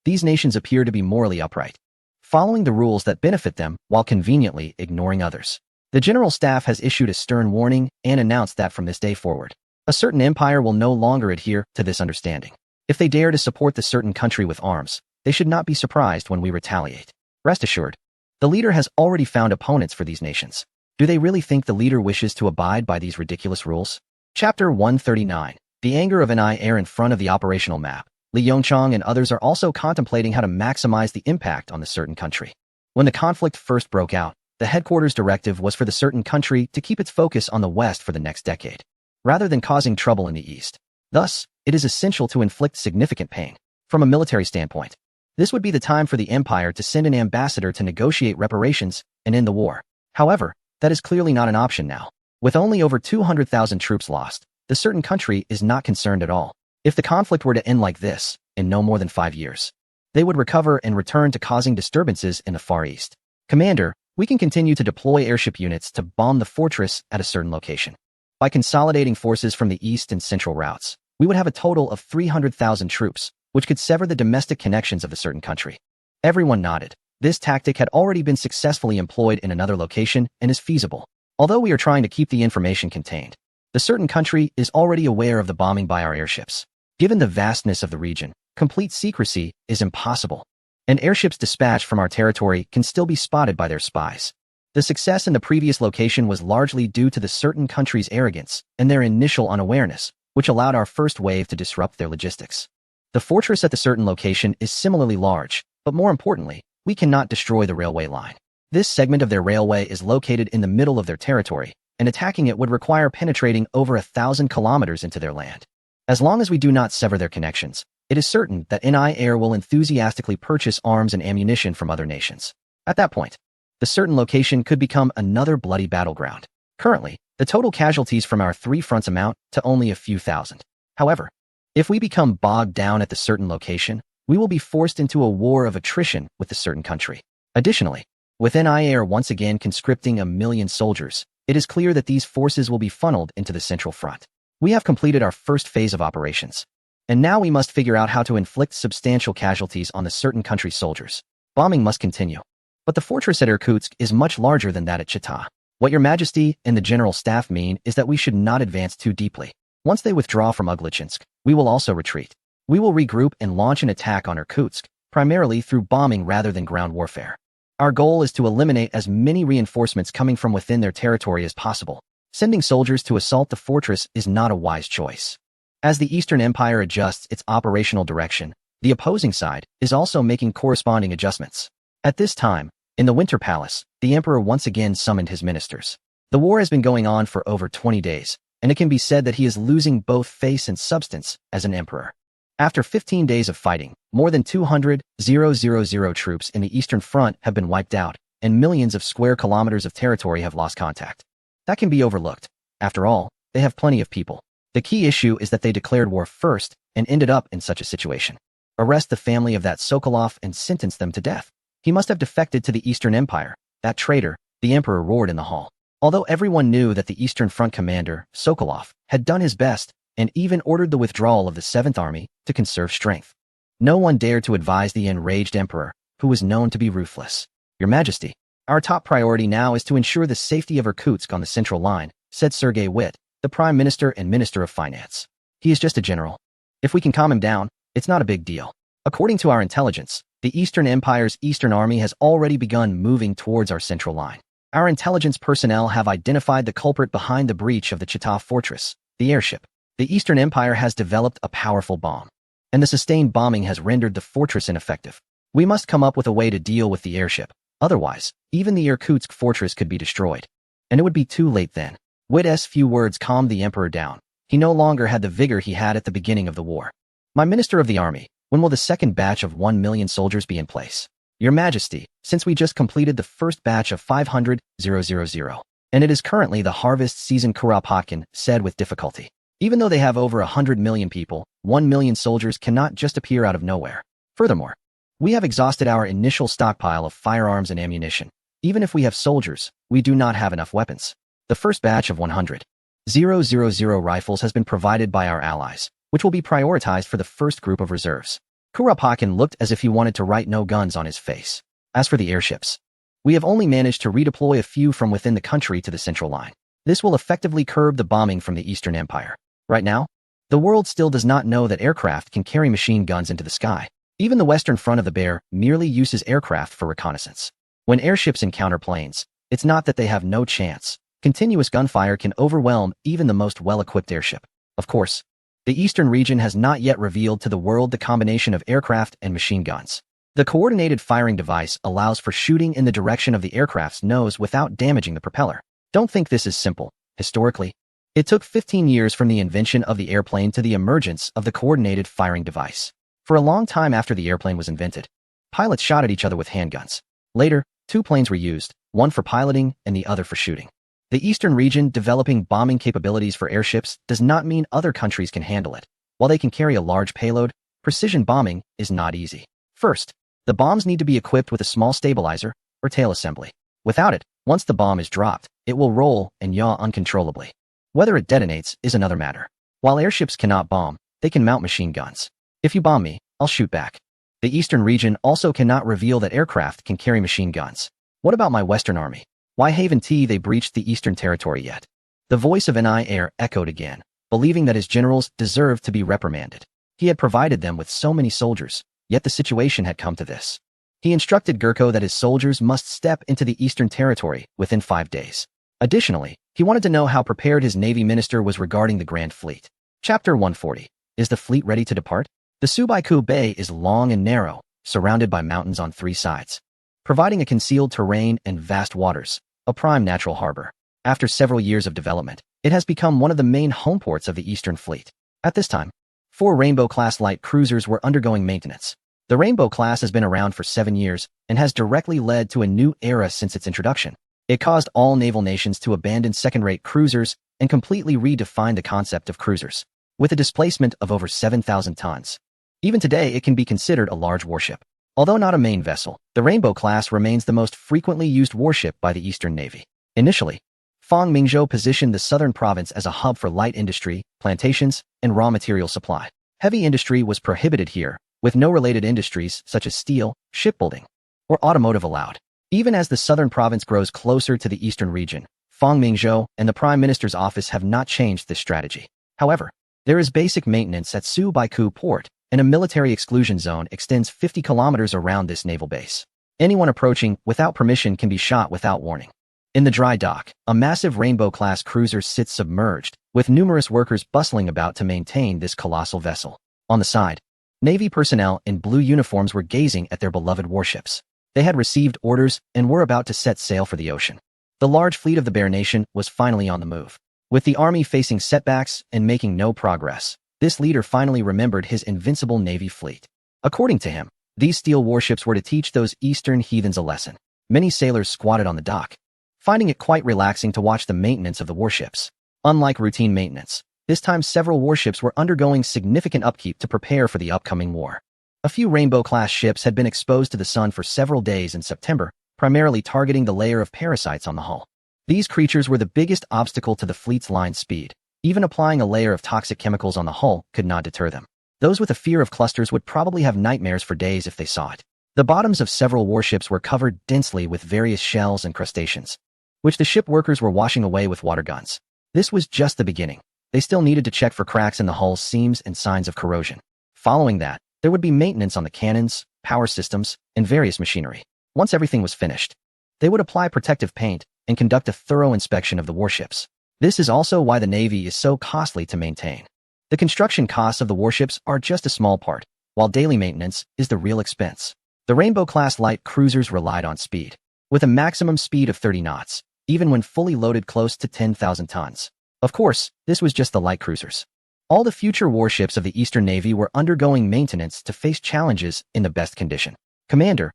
These nations appear to be morally upright, following the rules that benefit them while conveniently ignoring others. The General Staff has issued a stern warning and announced that from this day forward, a certain empire will no longer adhere to this understanding. If they dare to support the certain country with arms, they should not be surprised when we retaliate. Rest assured, the leader has already found opponents for these nations. Do they really think the leader wishes to abide by these ridiculous rules? Chapter 139. The anger of NI Air in front of the operational map. Li Yongchang and others are also contemplating how to maximize the impact on the certain country. When the conflict first broke out, the headquarters directive was for the certain country to keep its focus on the West for the next decade, rather than causing trouble in the East. Thus, it is essential to inflict significant pain. From a military standpoint, this would be the time for the Empire to send an ambassador to negotiate reparations and end the war. However, that is clearly not an option now. With only over 200,000 troops lost, the certain country is not concerned at all. If the conflict were to end like this, in no more than 5 years, they would recover and return to causing disturbances in the Far East. Commander, we can continue to deploy airship units to bomb the fortress at a certain location. By consolidating forces from the east and central routes, we would have a total of 300,000 troops, which could sever the domestic connections of the certain country. Everyone nodded. This tactic had already been successfully employed in another location and is feasible. Although we are trying to keep the information contained, the certain country is already aware of the bombing by our airships. Given the vastness of the region, complete secrecy is impossible, and airships dispatched from our territory can still be spotted by their spies. The success in the previous location was largely due to the certain country's arrogance and their initial unawareness, which allowed our first wave to disrupt their logistics. The fortress at the certain location is similarly large, But more importantly, we cannot destroy the railway line. This segment of their railway is located in the middle of their territory, and attacking it would require penetrating over 1,000 kilometers into their land. As long as we do not sever their connections, it is certain that NI Air will enthusiastically purchase arms and ammunition from other nations. At that point, the certain location could become another bloody battleground. Currently, the total casualties from our 3 fronts amount to only a few thousand. However, if we become bogged down at the certain location, we will be forced into a war of attrition with the certain country. Additionally, with NI Air once again conscripting 1 million soldiers, it is clear that these forces will be funneled into the Central Front. We have completed our first phase of operations, and now we must figure out how to inflict substantial casualties on the certain country's soldiers. Bombing must continue. But the fortress at Irkutsk is much larger than that at Chita. What Your Majesty and the General Staff mean is that we should not advance too deeply. Once they withdraw from Uglichinsk, we will also retreat. We will regroup and launch an attack on Irkutsk, primarily through bombing rather than ground warfare. Our goal is to eliminate as many reinforcements coming from within their territory as possible. Sending soldiers to assault the fortress is not a wise choice. As the Eastern Empire adjusts its operational direction, the opposing side is also making corresponding adjustments. At this time, in the Winter Palace, the Emperor once again summoned his ministers. The war has been going on for over 20 days, and it can be said that he is losing both face and substance as an emperor. After 15 days of fighting, more than 200,000 troops in the Eastern Front have been wiped out, and millions of square kilometers of territory have lost contact. That can be overlooked. After all, they have plenty of people. The key issue is that they declared war first and ended up in such a situation. Arrest the family of that Sokolov and sentence them to death. He must have defected to the Eastern Empire. That traitor, the emperor roared in the hall. Although everyone knew that the Eastern Front commander, Sokolov, had done his best and even ordered the withdrawal of the 7th Army to conserve strength, no one dared to advise the enraged emperor, who was known to be ruthless. Your Majesty, our top priority now is to ensure the safety of Irkutsk on the central line, said Sergei Witt, the Prime Minister and Minister of Finance. He is just a general. If we can calm him down, it's not a big deal. According to our intelligence, the Eastern Empire's Eastern Army has already begun moving towards our central line. Our intelligence personnel have identified the culprit behind the breach of the Chita fortress, the airship. The Eastern Empire has developed a powerful bomb, and the sustained bombing has rendered the fortress ineffective. We must come up with a way to deal with the airship. Otherwise, even the Irkutsk fortress could be destroyed. And it would be too late then. Witt's few words calmed the emperor down. He no longer had the vigor he had at the beginning of the war. My Minister of the Army, when will the second batch of 1 million soldiers be in place? Your Majesty, since we just completed the first batch of 500,000, and it is currently the harvest season, Kuropatkin said with difficulty. Even though they have over 100 million people, 1 million soldiers cannot just appear out of nowhere. Furthermore, we have exhausted our initial stockpile of firearms and ammunition. Even if we have soldiers, we do not have enough weapons. The first batch of 100,000 rifles has been provided by our allies, which will be prioritized for the first group of reserves. Kuropatkin looked as if he wanted to write no guns on his face. As for the airships, we have only managed to redeploy a few from within the country to the central line. This will effectively curb the bombing from the Eastern Empire. Right now, the world still does not know that aircraft can carry machine guns into the sky. Even the Western Front of the Bear merely uses aircraft for reconnaissance. When airships encounter planes, it's not that they have no chance. Continuous gunfire can overwhelm even the most well-equipped airship. Of course, the Eastern region has not yet revealed to the world the combination of aircraft and machine guns. The coordinated firing device allows for shooting in the direction of the aircraft's nose without damaging the propeller. Don't think this is simple. Historically, it took 15 years from the invention of the airplane to the emergence of the coordinated firing device. For a long time after the airplane was invented, pilots shot at each other with handguns. Later, 2 planes were used, one for piloting and the other for shooting. The Eastern region developing bombing capabilities for airships does not mean other countries can handle it. While they can carry a large payload, precision bombing is not easy. First, the bombs need to be equipped with a small stabilizer or tail assembly. Without it, once the bomb is dropped, it will roll and yaw uncontrollably. Whether it detonates is another matter. While airships cannot bomb, they can mount machine guns. If you bomb me, I'll shoot back. The Eastern region also cannot reveal that aircraft can carry machine guns. What about my Western Army? Why haven't they breached the Eastern territory yet? The voice of NI Air echoed again, believing that his generals deserved to be reprimanded. He had provided them with so many soldiers, yet the situation had come to this. He instructed Gurko that his soldiers must step into the Eastern territory within 5 days. Additionally, he wanted to know how prepared his Navy minister was regarding the Grand Fleet. Chapter 140. Is the fleet ready to depart? The Subaiku Bay is long and narrow, surrounded by mountains on three sides, providing a concealed terrain and vast waters, a prime natural harbor. After several years of development, it has become one of the main home ports of the Eastern Fleet. At this time, 4 Rainbow-class light cruisers were undergoing maintenance. The Rainbow class has been around for 7 years and has directly led to a new era since its introduction. It caused all naval nations to abandon second-rate cruisers and completely redefine the concept of cruisers, with a displacement of over 7,000 tons. Even today, it can be considered a large warship. Although not a main vessel, the Rainbow class remains the most frequently used warship by the Eastern Navy. Initially, Fang Mingzhou positioned the southern province as a hub for light industry, plantations, and raw material supply. Heavy industry was prohibited here, with no related industries such as steel, shipbuilding, or automotive allowed. Even as the southern province grows closer to the eastern region, Fang Mingzhou and the Prime Minister's office have not changed this strategy. However, there is basic maintenance at Subaikou port, and a military exclusion zone extends 50 kilometers around this naval base. Anyone approaching without permission can be shot without warning. In the dry dock, a massive Rainbow-class cruiser sits submerged, with numerous workers bustling about to maintain this colossal vessel. On the side, Navy personnel in blue uniforms were gazing at their beloved warships. They had received orders and were about to set sail for the ocean. The large fleet of the Bear Nation was finally on the move. With the army facing setbacks and making no progress, this leader finally remembered his invincible Navy fleet. According to him, these steel warships were to teach those Eastern heathens a lesson. Many sailors squatted on the dock, finding it quite relaxing to watch the maintenance of the warships. Unlike routine maintenance, this time several warships were undergoing significant upkeep to prepare for the upcoming war. A few Rainbow-class ships had been exposed to the sun for several days in September, primarily targeting the layer of parasites on the hull. These creatures were the biggest obstacle to the fleet's line speed. Even applying a layer of toxic chemicals on the hull could not deter them. Those with a fear of clusters would probably have nightmares for days if they saw it. The bottoms of several warships were covered densely with various shells and crustaceans, which the ship workers were washing away with water guns. This was just the beginning. They still needed to check for cracks in the hull's seams and signs of corrosion. Following that, there would be maintenance on the cannons, power systems, and various machinery. Once everything was finished, they would apply protective paint and conduct a thorough inspection of the warships. This is also why the Navy is so costly to maintain. The construction costs of the warships are just a small part, while daily maintenance is the real expense. The Rainbow-class light cruisers relied on speed, with a maximum speed of 30 knots, even when fully loaded close to 10,000 tons. Of course, this was just the light cruisers. All the future warships of the Eastern Navy were undergoing maintenance to face challenges in the best condition. Commander,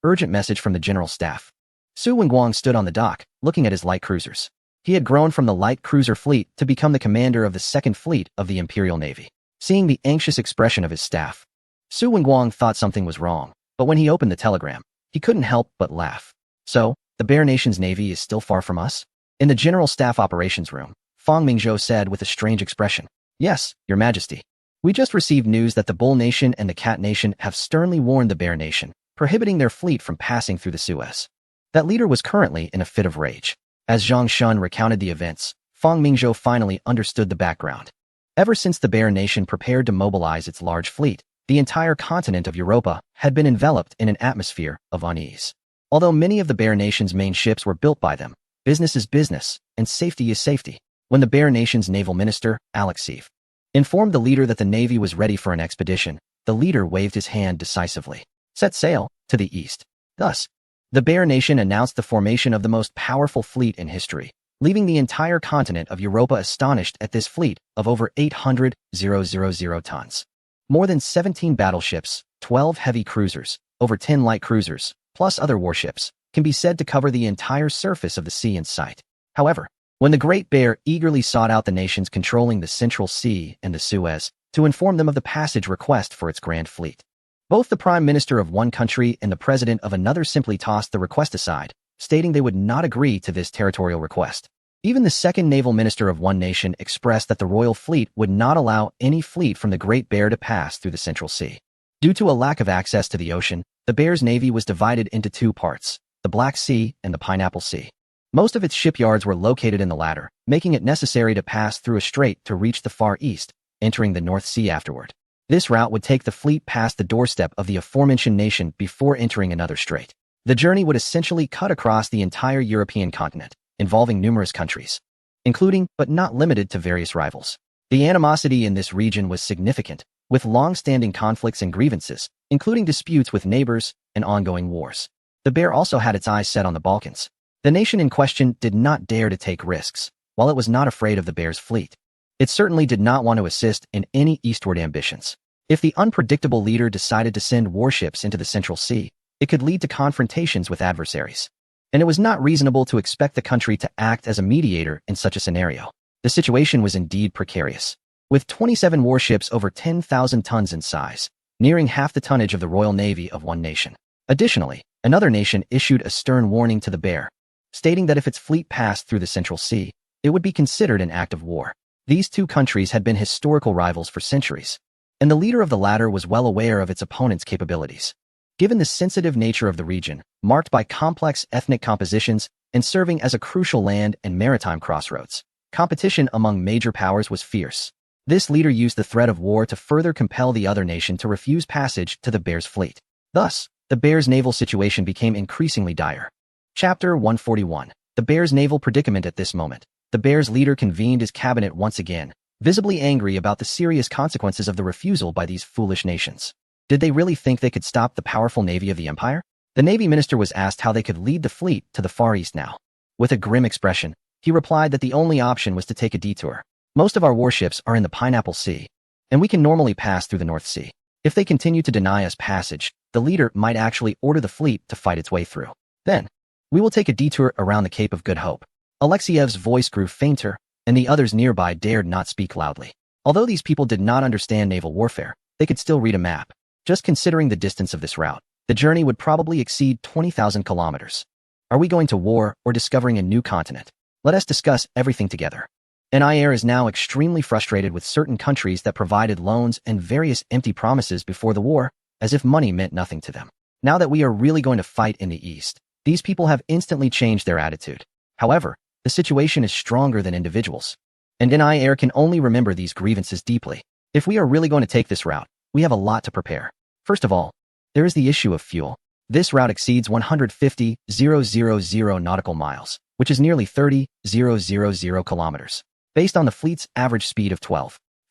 urgent message from the General Staff. Su Wenguang stood on the dock, looking at his light cruisers. He had grown from the light cruiser fleet to become the commander of the Second Fleet of the Imperial Navy. Seeing the anxious expression of his staff, Su Wenguang thought something was wrong, but when he opened the telegram, he couldn't help but laugh. So, the Bear Nation's Navy is still far from us? In the General Staff Operations Room, Fang Mingzhou said with a strange expression, "Yes, Your Majesty. We just received news that the Bull Nation and the Cat Nation have sternly warned the Bear Nation, prohibiting their fleet from passing through the Suez." That leader was currently in a fit of rage. As Zhang Shun recounted the events, Fang Mingzhou finally understood the background. Ever since the Bear Nation prepared to mobilize its large fleet, the entire continent of Europa had been enveloped in an atmosphere of unease. Although many of the Bear Nation's main ships were built by them, business is business, and safety is safety. When the Bear Nation's naval minister, Alex Seif, informed the leader that the Navy was ready for an expedition, the leader waved his hand decisively. Set sail to the east. Thus, the Bear Nation announced the formation of the most powerful fleet in history, leaving the entire continent of Europa astonished at this fleet of over 800,000 tons. More than 17 battleships, 12 heavy cruisers, over 10 light cruisers, plus other warships, can be said to cover the entire surface of the sea in sight. However, when the Great Bear eagerly sought out the nations controlling the Central Sea and the Suez to inform them of the passage request for its grand fleet, both the Prime Minister of one country and the President of another simply tossed the request aside, stating they would not agree to this territorial request. Even the second Naval Minister of one nation expressed that the Royal Fleet would not allow any fleet from the Great Bear to pass through the Central Sea. Due to a lack of access to the ocean, the Bear's navy was divided into two parts, the Black Sea and the Pineapple Sea. Most of its shipyards were located in the latter, making it necessary to pass through a strait to reach the Far East, entering the North Sea afterward. This route would take the fleet past the doorstep of the aforementioned nation before entering another strait. The journey would essentially cut across the entire European continent, involving numerous countries, including but not limited to various rivals. The animosity in this region was significant, with long-standing conflicts and grievances, including disputes with neighbors and ongoing wars. The bear also had its eyes set on the Balkans. The nation in question did not dare to take risks, while it was not afraid of the bear's fleet. It certainly did not want to assist in any eastward ambitions. If the unpredictable leader decided to send warships into the Central Sea, it could lead to confrontations with adversaries. And it was not reasonable to expect the country to act as a mediator in such a scenario. The situation was indeed precarious. With 27 warships over 10,000 tons in size, nearing half the tonnage of the Royal Navy of one nation. Additionally, another nation issued a stern warning to the bear, stating that if its fleet passed through the Central Sea, it would be considered an act of war. These two countries had been historical rivals for centuries, and the leader of the latter was well aware of its opponent's capabilities. Given the sensitive nature of the region, marked by complex ethnic compositions and serving as a crucial land and maritime crossroads, competition among major powers was fierce. This leader used the threat of war to further compel the other nation to refuse passage to the bear's fleet. Thus, the bear's naval situation became increasingly dire. Chapter 141. The bear's naval predicament. At this moment, the bear's leader convened his cabinet once again, visibly angry about the serious consequences of the refusal by these foolish nations. Did they really think they could stop the powerful navy of the empire? The navy minister was asked how they could lead the fleet to the Far East now. With a grim expression, he replied that the only option was to take a detour. Most of our warships are in the Pineapple Sea, and we can normally pass through the North Sea. If they continue to deny us passage, the leader might actually order the fleet to fight its way through. Then, we will take a detour around the Cape of Good Hope. Alexiev's voice grew fainter, and the others nearby dared not speak loudly. Although these people did not understand naval warfare, they could still read a map. Just considering the distance of this route, the journey would probably exceed 20,000 kilometers. Are we going to war or discovering a new continent? Let us discuss everything together. Nair is now extremely frustrated with certain countries that provided loans and various empty promises before the war, as if money meant nothing to them. Now that we are really going to fight in the East, these people have instantly changed their attitude. However, the situation is stronger than individuals, and Nair can only remember these grievances deeply. If we are really going to take this route, we have a lot to prepare. First of all, there is the issue of fuel. This route exceeds 150,000 nautical miles, which is nearly 30,000 kilometers, based on the fleet's average speed of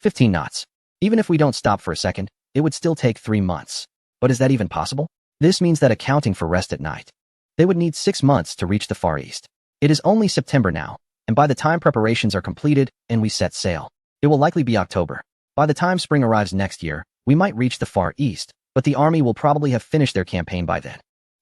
15 knots. Even if we don't stop for a second, it would still take 3 months. But is that even possible? This means that accounting for rest at night, they would need 6 months to reach the Far East. It is only September now, and by the time preparations are completed and we set sail, it will likely be October. By the time spring arrives next year, we might reach the Far East, but the army will probably have finished their campaign by then.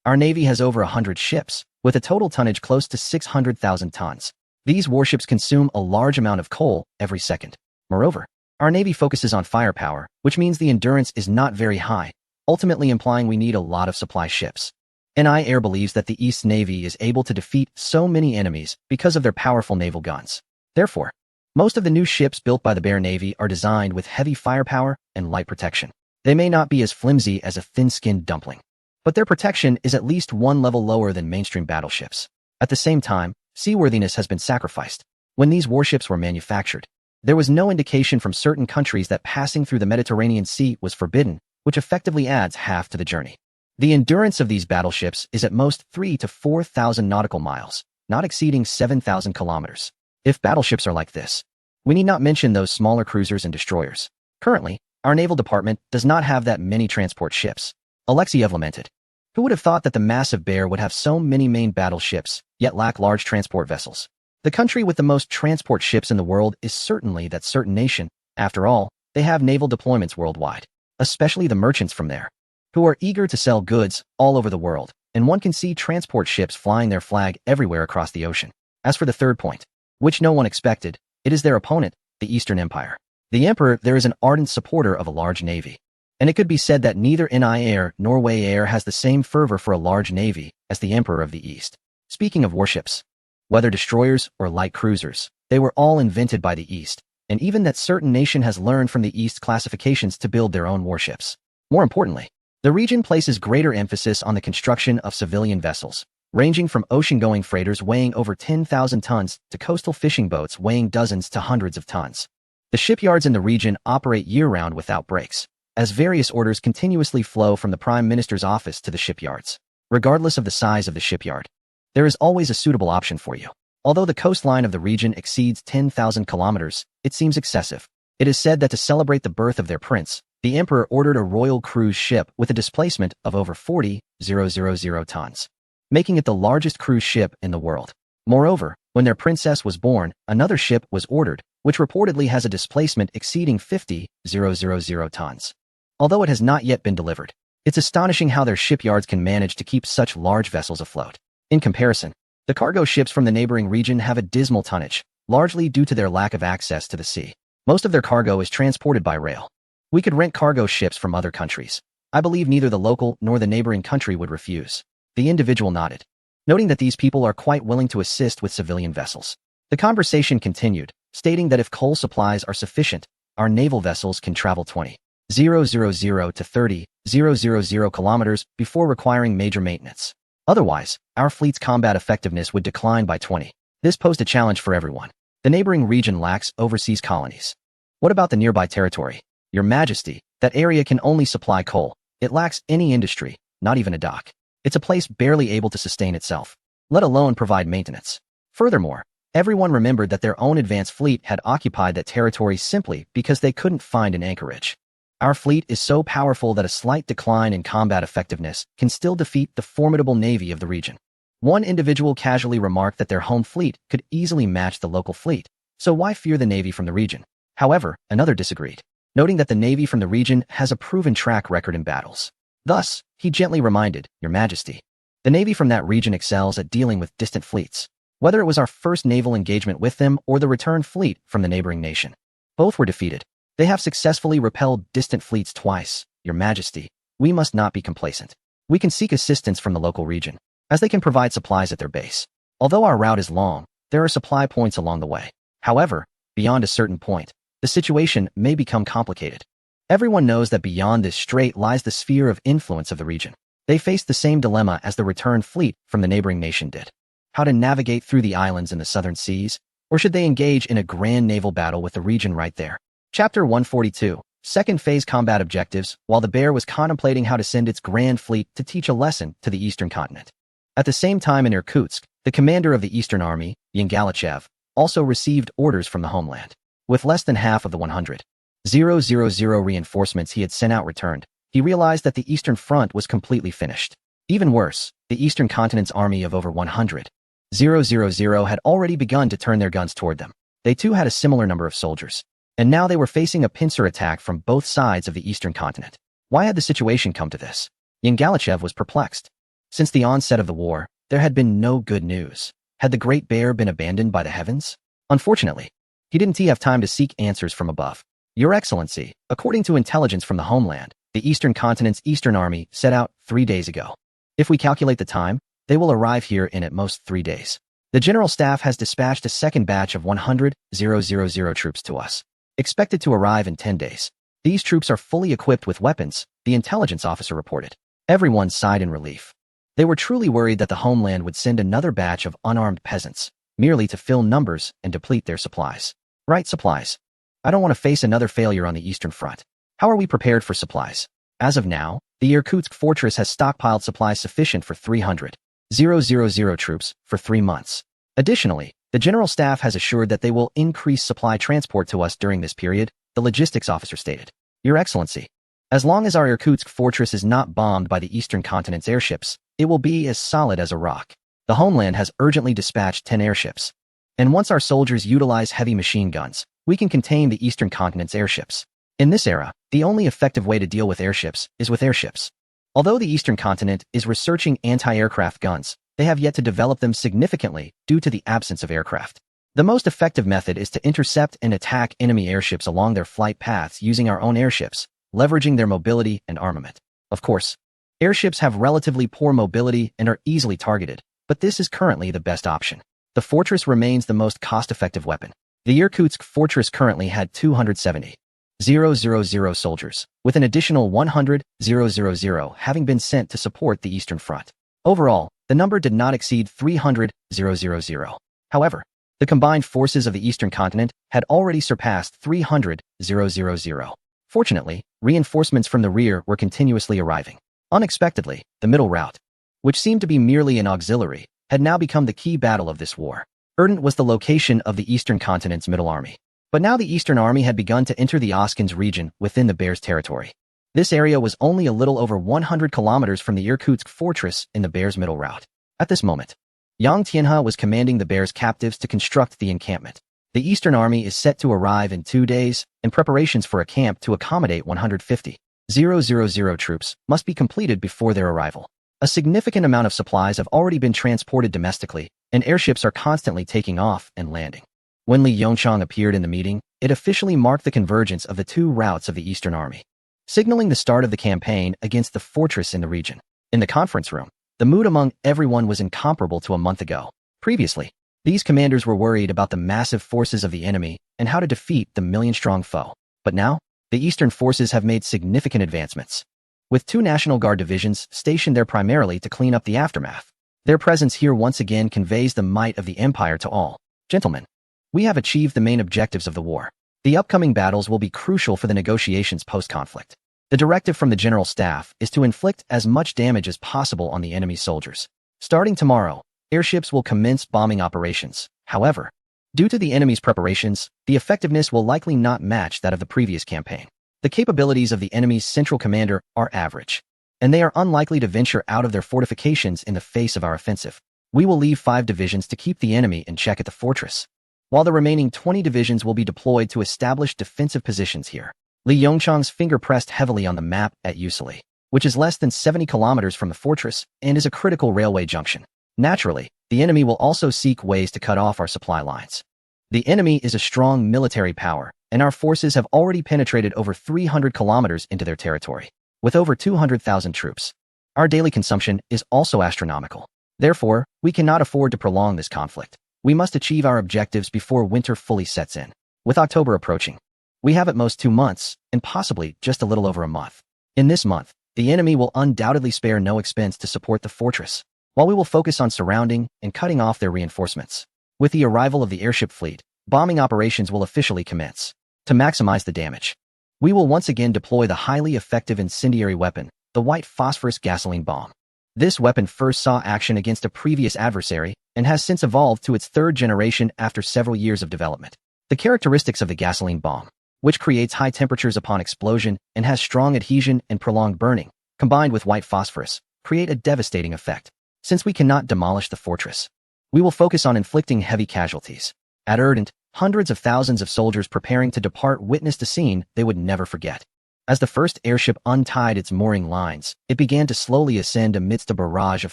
Our navy has over 100 ships, with a total tonnage close to 600,000 tons. These warships consume a large amount of coal every second. Moreover, our navy focuses on firepower, which means the endurance is not very high, ultimately implying we need a lot of supply ships. Nair believes that the East Navy is able to defeat so many enemies because of their powerful naval guns. Therefore, most of the new ships built by the Bear Navy are designed with heavy firepower and light protection. They may not be as flimsy as a thin-skinned dumpling, but their protection is at least one level lower than mainstream battleships. At the same time, seaworthiness has been sacrificed. When these warships were manufactured, there was no indication from certain countries that passing through the Mediterranean Sea was forbidden, which effectively adds half to the journey. The endurance of these battleships is at most 3,000 to 4,000 nautical miles, not exceeding 7,000 kilometers. If battleships are like this, we need not mention those smaller cruisers and destroyers. Currently, our naval department does not have that many transport ships. Alexiev lamented. Who would have thought that the massive bear would have so many main battleships, yet lack large transport vessels? The country with the most transport ships in the world is certainly that certain nation. After all, they have naval deployments worldwide, especially the merchants from there, who are eager to sell goods all over the world, and one can see transport ships flying their flag everywhere across the ocean. As for the third point, which no one expected, it is their opponent, the Eastern Empire. The Emperor there is an ardent supporter of a large navy, and it could be said that neither Nair nor Air has the same fervor for a large navy as the Emperor of the East. Speaking of warships, whether destroyers or light cruisers, they were all invented by the East, and even that certain nation has learned from the East classifications to build their own warships. More importantly, the region places greater emphasis on the construction of civilian vessels, ranging from ocean-going freighters weighing over 10,000 tons to coastal fishing boats weighing dozens to hundreds of tons. The shipyards in the region operate year-round without breaks, as various orders continuously flow from the Prime Minister's office to the shipyards. Regardless of the size of the shipyard, there is always a suitable option for you. Although the coastline of the region exceeds 10,000 kilometers, it seems excessive. It is said that to celebrate the birth of their prince, the emperor ordered a royal cruise ship with a displacement of over 40,000 tons, making it the largest cruise ship in the world. Moreover, when their princess was born, another ship was ordered, which reportedly has a displacement exceeding 50,000 tons. Although it has not yet been delivered, it's astonishing how their shipyards can manage to keep such large vessels afloat. In comparison, the cargo ships from the neighboring region have a dismal tonnage, largely due to their lack of access to the sea. Most of their cargo is transported by rail. We could rent cargo ships from other countries. I believe neither the local nor the neighboring country would refuse. The individual nodded, noting that these people are quite willing to assist with civilian vessels. The conversation continued, stating that if coal supplies are sufficient, our naval vessels can travel 20,000 to 30,000 kilometers before requiring major maintenance. Otherwise, our fleet's combat effectiveness would decline by 20. This posed a challenge for everyone. The neighboring region lacks overseas colonies. What about the nearby territory? Your Majesty, that area can only supply coal. It lacks any industry, not even a dock. It's a place barely able to sustain itself, let alone provide maintenance. Furthermore, everyone remembered that their own advanced fleet had occupied that territory simply because they couldn't find an anchorage. Our fleet is so powerful that a slight decline in combat effectiveness can still defeat the formidable navy of the region. One individual casually remarked that their home fleet could easily match the local fleet, so why fear the navy from the region? However, another disagreed, noting that the navy from the region has a proven track record in battles. Thus, he gently reminded, Your Majesty, the navy from that region excels at dealing with distant fleets, whether it was our first naval engagement with them or the return fleet from the neighboring nation. Both were defeated. They have successfully repelled distant fleets twice. Your Majesty, we must not be complacent. We can seek assistance from the local region, as they can provide supplies at their base. Although our route is long, there are supply points along the way. However, beyond a certain point, the situation may become complicated. Everyone knows that beyond this strait lies the sphere of influence of the region. They face the same dilemma as the return fleet from the neighboring nation did. How to navigate through the islands in the southern seas, or should they engage in a grand naval battle with the region right there? Chapter 142, Second Phase Combat Objectives. While the bear was contemplating how to send its grand fleet to teach a lesson to the eastern continent. At the same time in Irkutsk, the commander of the Eastern Army, Yangalachev, also received orders from the homeland. With less than half of the 100,000 reinforcements he had sent out returned, he realized that the Eastern Front was completely finished. Even worse, the Eastern Continent's army of over 100,000 had already begun to turn their guns toward them. They too had a similar number of soldiers, and now they were facing a pincer attack from both sides of the Eastern Continent. Why had the situation come to this? Yangalachev was perplexed. Since the onset of the war, there had been no good news. Had the Great Bear been abandoned by the heavens? Unfortunately, he didn't have time to seek answers from above. Your Excellency, according to intelligence from the homeland, the Eastern Continent's Eastern Army set out 3 days ago. If we calculate the time, they will arrive here in at most 3 days. The General Staff has dispatched a second batch of 100,000 troops to us, expected to arrive in 10 days. These troops are fully equipped with weapons, the intelligence officer reported. Everyone sighed in relief. They were truly worried that the homeland would send another batch of unarmed peasants, merely to fill numbers and deplete their supplies. Right, supplies. I don't want to face another failure on the Eastern Front. How are we prepared for supplies? As of now, the Irkutsk fortress has stockpiled supplies sufficient for 300,000 troops for 3 months. Additionally, the General Staff has assured that they will increase supply transport to us during this period, the logistics officer stated. Your Excellency, as long as our Irkutsk fortress is not bombed by the Eastern Continent's airships, it will be as solid as a rock. The homeland has urgently dispatched 10 airships. And once our soldiers utilize heavy machine guns, we can contain the Eastern Continent's airships. In this era, the only effective way to deal with airships is with airships. Although the Eastern Continent is researching anti-aircraft guns, they have yet to develop them significantly due to the absence of aircraft. The most effective method is to intercept and attack enemy airships along their flight paths using our own airships, leveraging their mobility and armament. Of course, airships have relatively poor mobility and are easily targeted, but this is currently the best option. The fortress remains the most cost-effective weapon. The Irkutsk fortress currently had 270,000 soldiers, with an additional 100,000 having been sent to support the Eastern Front. Overall, the number did not exceed 300,000. However, the combined forces of the Eastern Continent had already surpassed 300,000. Fortunately, reinforcements from the rear were continuously arriving. Unexpectedly, the middle route, which seemed to be merely an auxiliary, had now become the key battle of this war. Erdent was the location of the Eastern Continent's Middle Army. But now the Eastern Army had begun to enter the Oskins region within the Bears' territory. This area was only a little over 100 kilometers from the Irkutsk fortress in the Bears' middle route. At this moment, Yang Tianhe was commanding the Bears' captives to construct the encampment. The Eastern Army is set to arrive in 2 days, and preparations for a camp to accommodate 150,000 troops must be completed before their arrival. A significant amount of supplies have already been transported domestically, and airships are constantly taking off and landing. When Li Yongchang appeared in the meeting, it officially marked the convergence of the 2 routes of the Eastern Army, signaling the start of the campaign against the fortress in the region. In the conference room, the mood among everyone was incomparable to a month ago. Previously, these commanders were worried about the massive forces of the enemy and how to defeat the million-strong foe. But now, the Eastern forces have made significant advancements. With 2 National Guard divisions stationed there primarily to clean up the aftermath, their presence here once again conveys the might of the Empire to all. Gentlemen, we have achieved the main objectives of the war. The upcoming battles will be crucial for the negotiations post-conflict. The directive from the General Staff is to inflict as much damage as possible on the enemy's soldiers. Starting tomorrow, airships will commence bombing operations. However, due to the enemy's preparations, the effectiveness will likely not match that of the previous campaign. The capabilities of the enemy's central commander are average, and they are unlikely to venture out of their fortifications in the face of our offensive. We will leave 5 divisions to keep the enemy in check at the fortress, while the remaining 20 divisions will be deployed to establish defensive positions here. Li Yongchang's finger pressed heavily on the map at Usali, which is less than 70 kilometers from the fortress and is a critical railway junction. Naturally, the enemy will also seek ways to cut off our supply lines. The enemy is a strong military power, and our forces have already penetrated over 300 kilometers into their territory, with over 200,000 troops. Our daily consumption is also astronomical. Therefore, we cannot afford to prolong this conflict. We must achieve our objectives before winter fully sets in. With October approaching, we have at most 2 months, and possibly just a little over a month. In this month, the enemy will undoubtedly spare no expense to support the fortress, while we will focus on surrounding and cutting off their reinforcements. With the arrival of the airship fleet, bombing operations will officially commence. To maximize the damage, we will once again deploy the highly effective incendiary weapon, the white phosphorus gasoline bomb. This weapon first saw action against a previous adversary and has since evolved to its 3rd generation after several years of development. The characteristics of the gasoline bomb, which creates high temperatures upon explosion and has strong adhesion and prolonged burning, combined with white phosphorus, create a devastating effect. Since we cannot demolish the fortress, we will focus on inflicting heavy casualties. At Erdent, hundreds of thousands of soldiers preparing to depart witnessed a scene they would never forget. As the first airship untied its mooring lines, it began to slowly ascend amidst a barrage of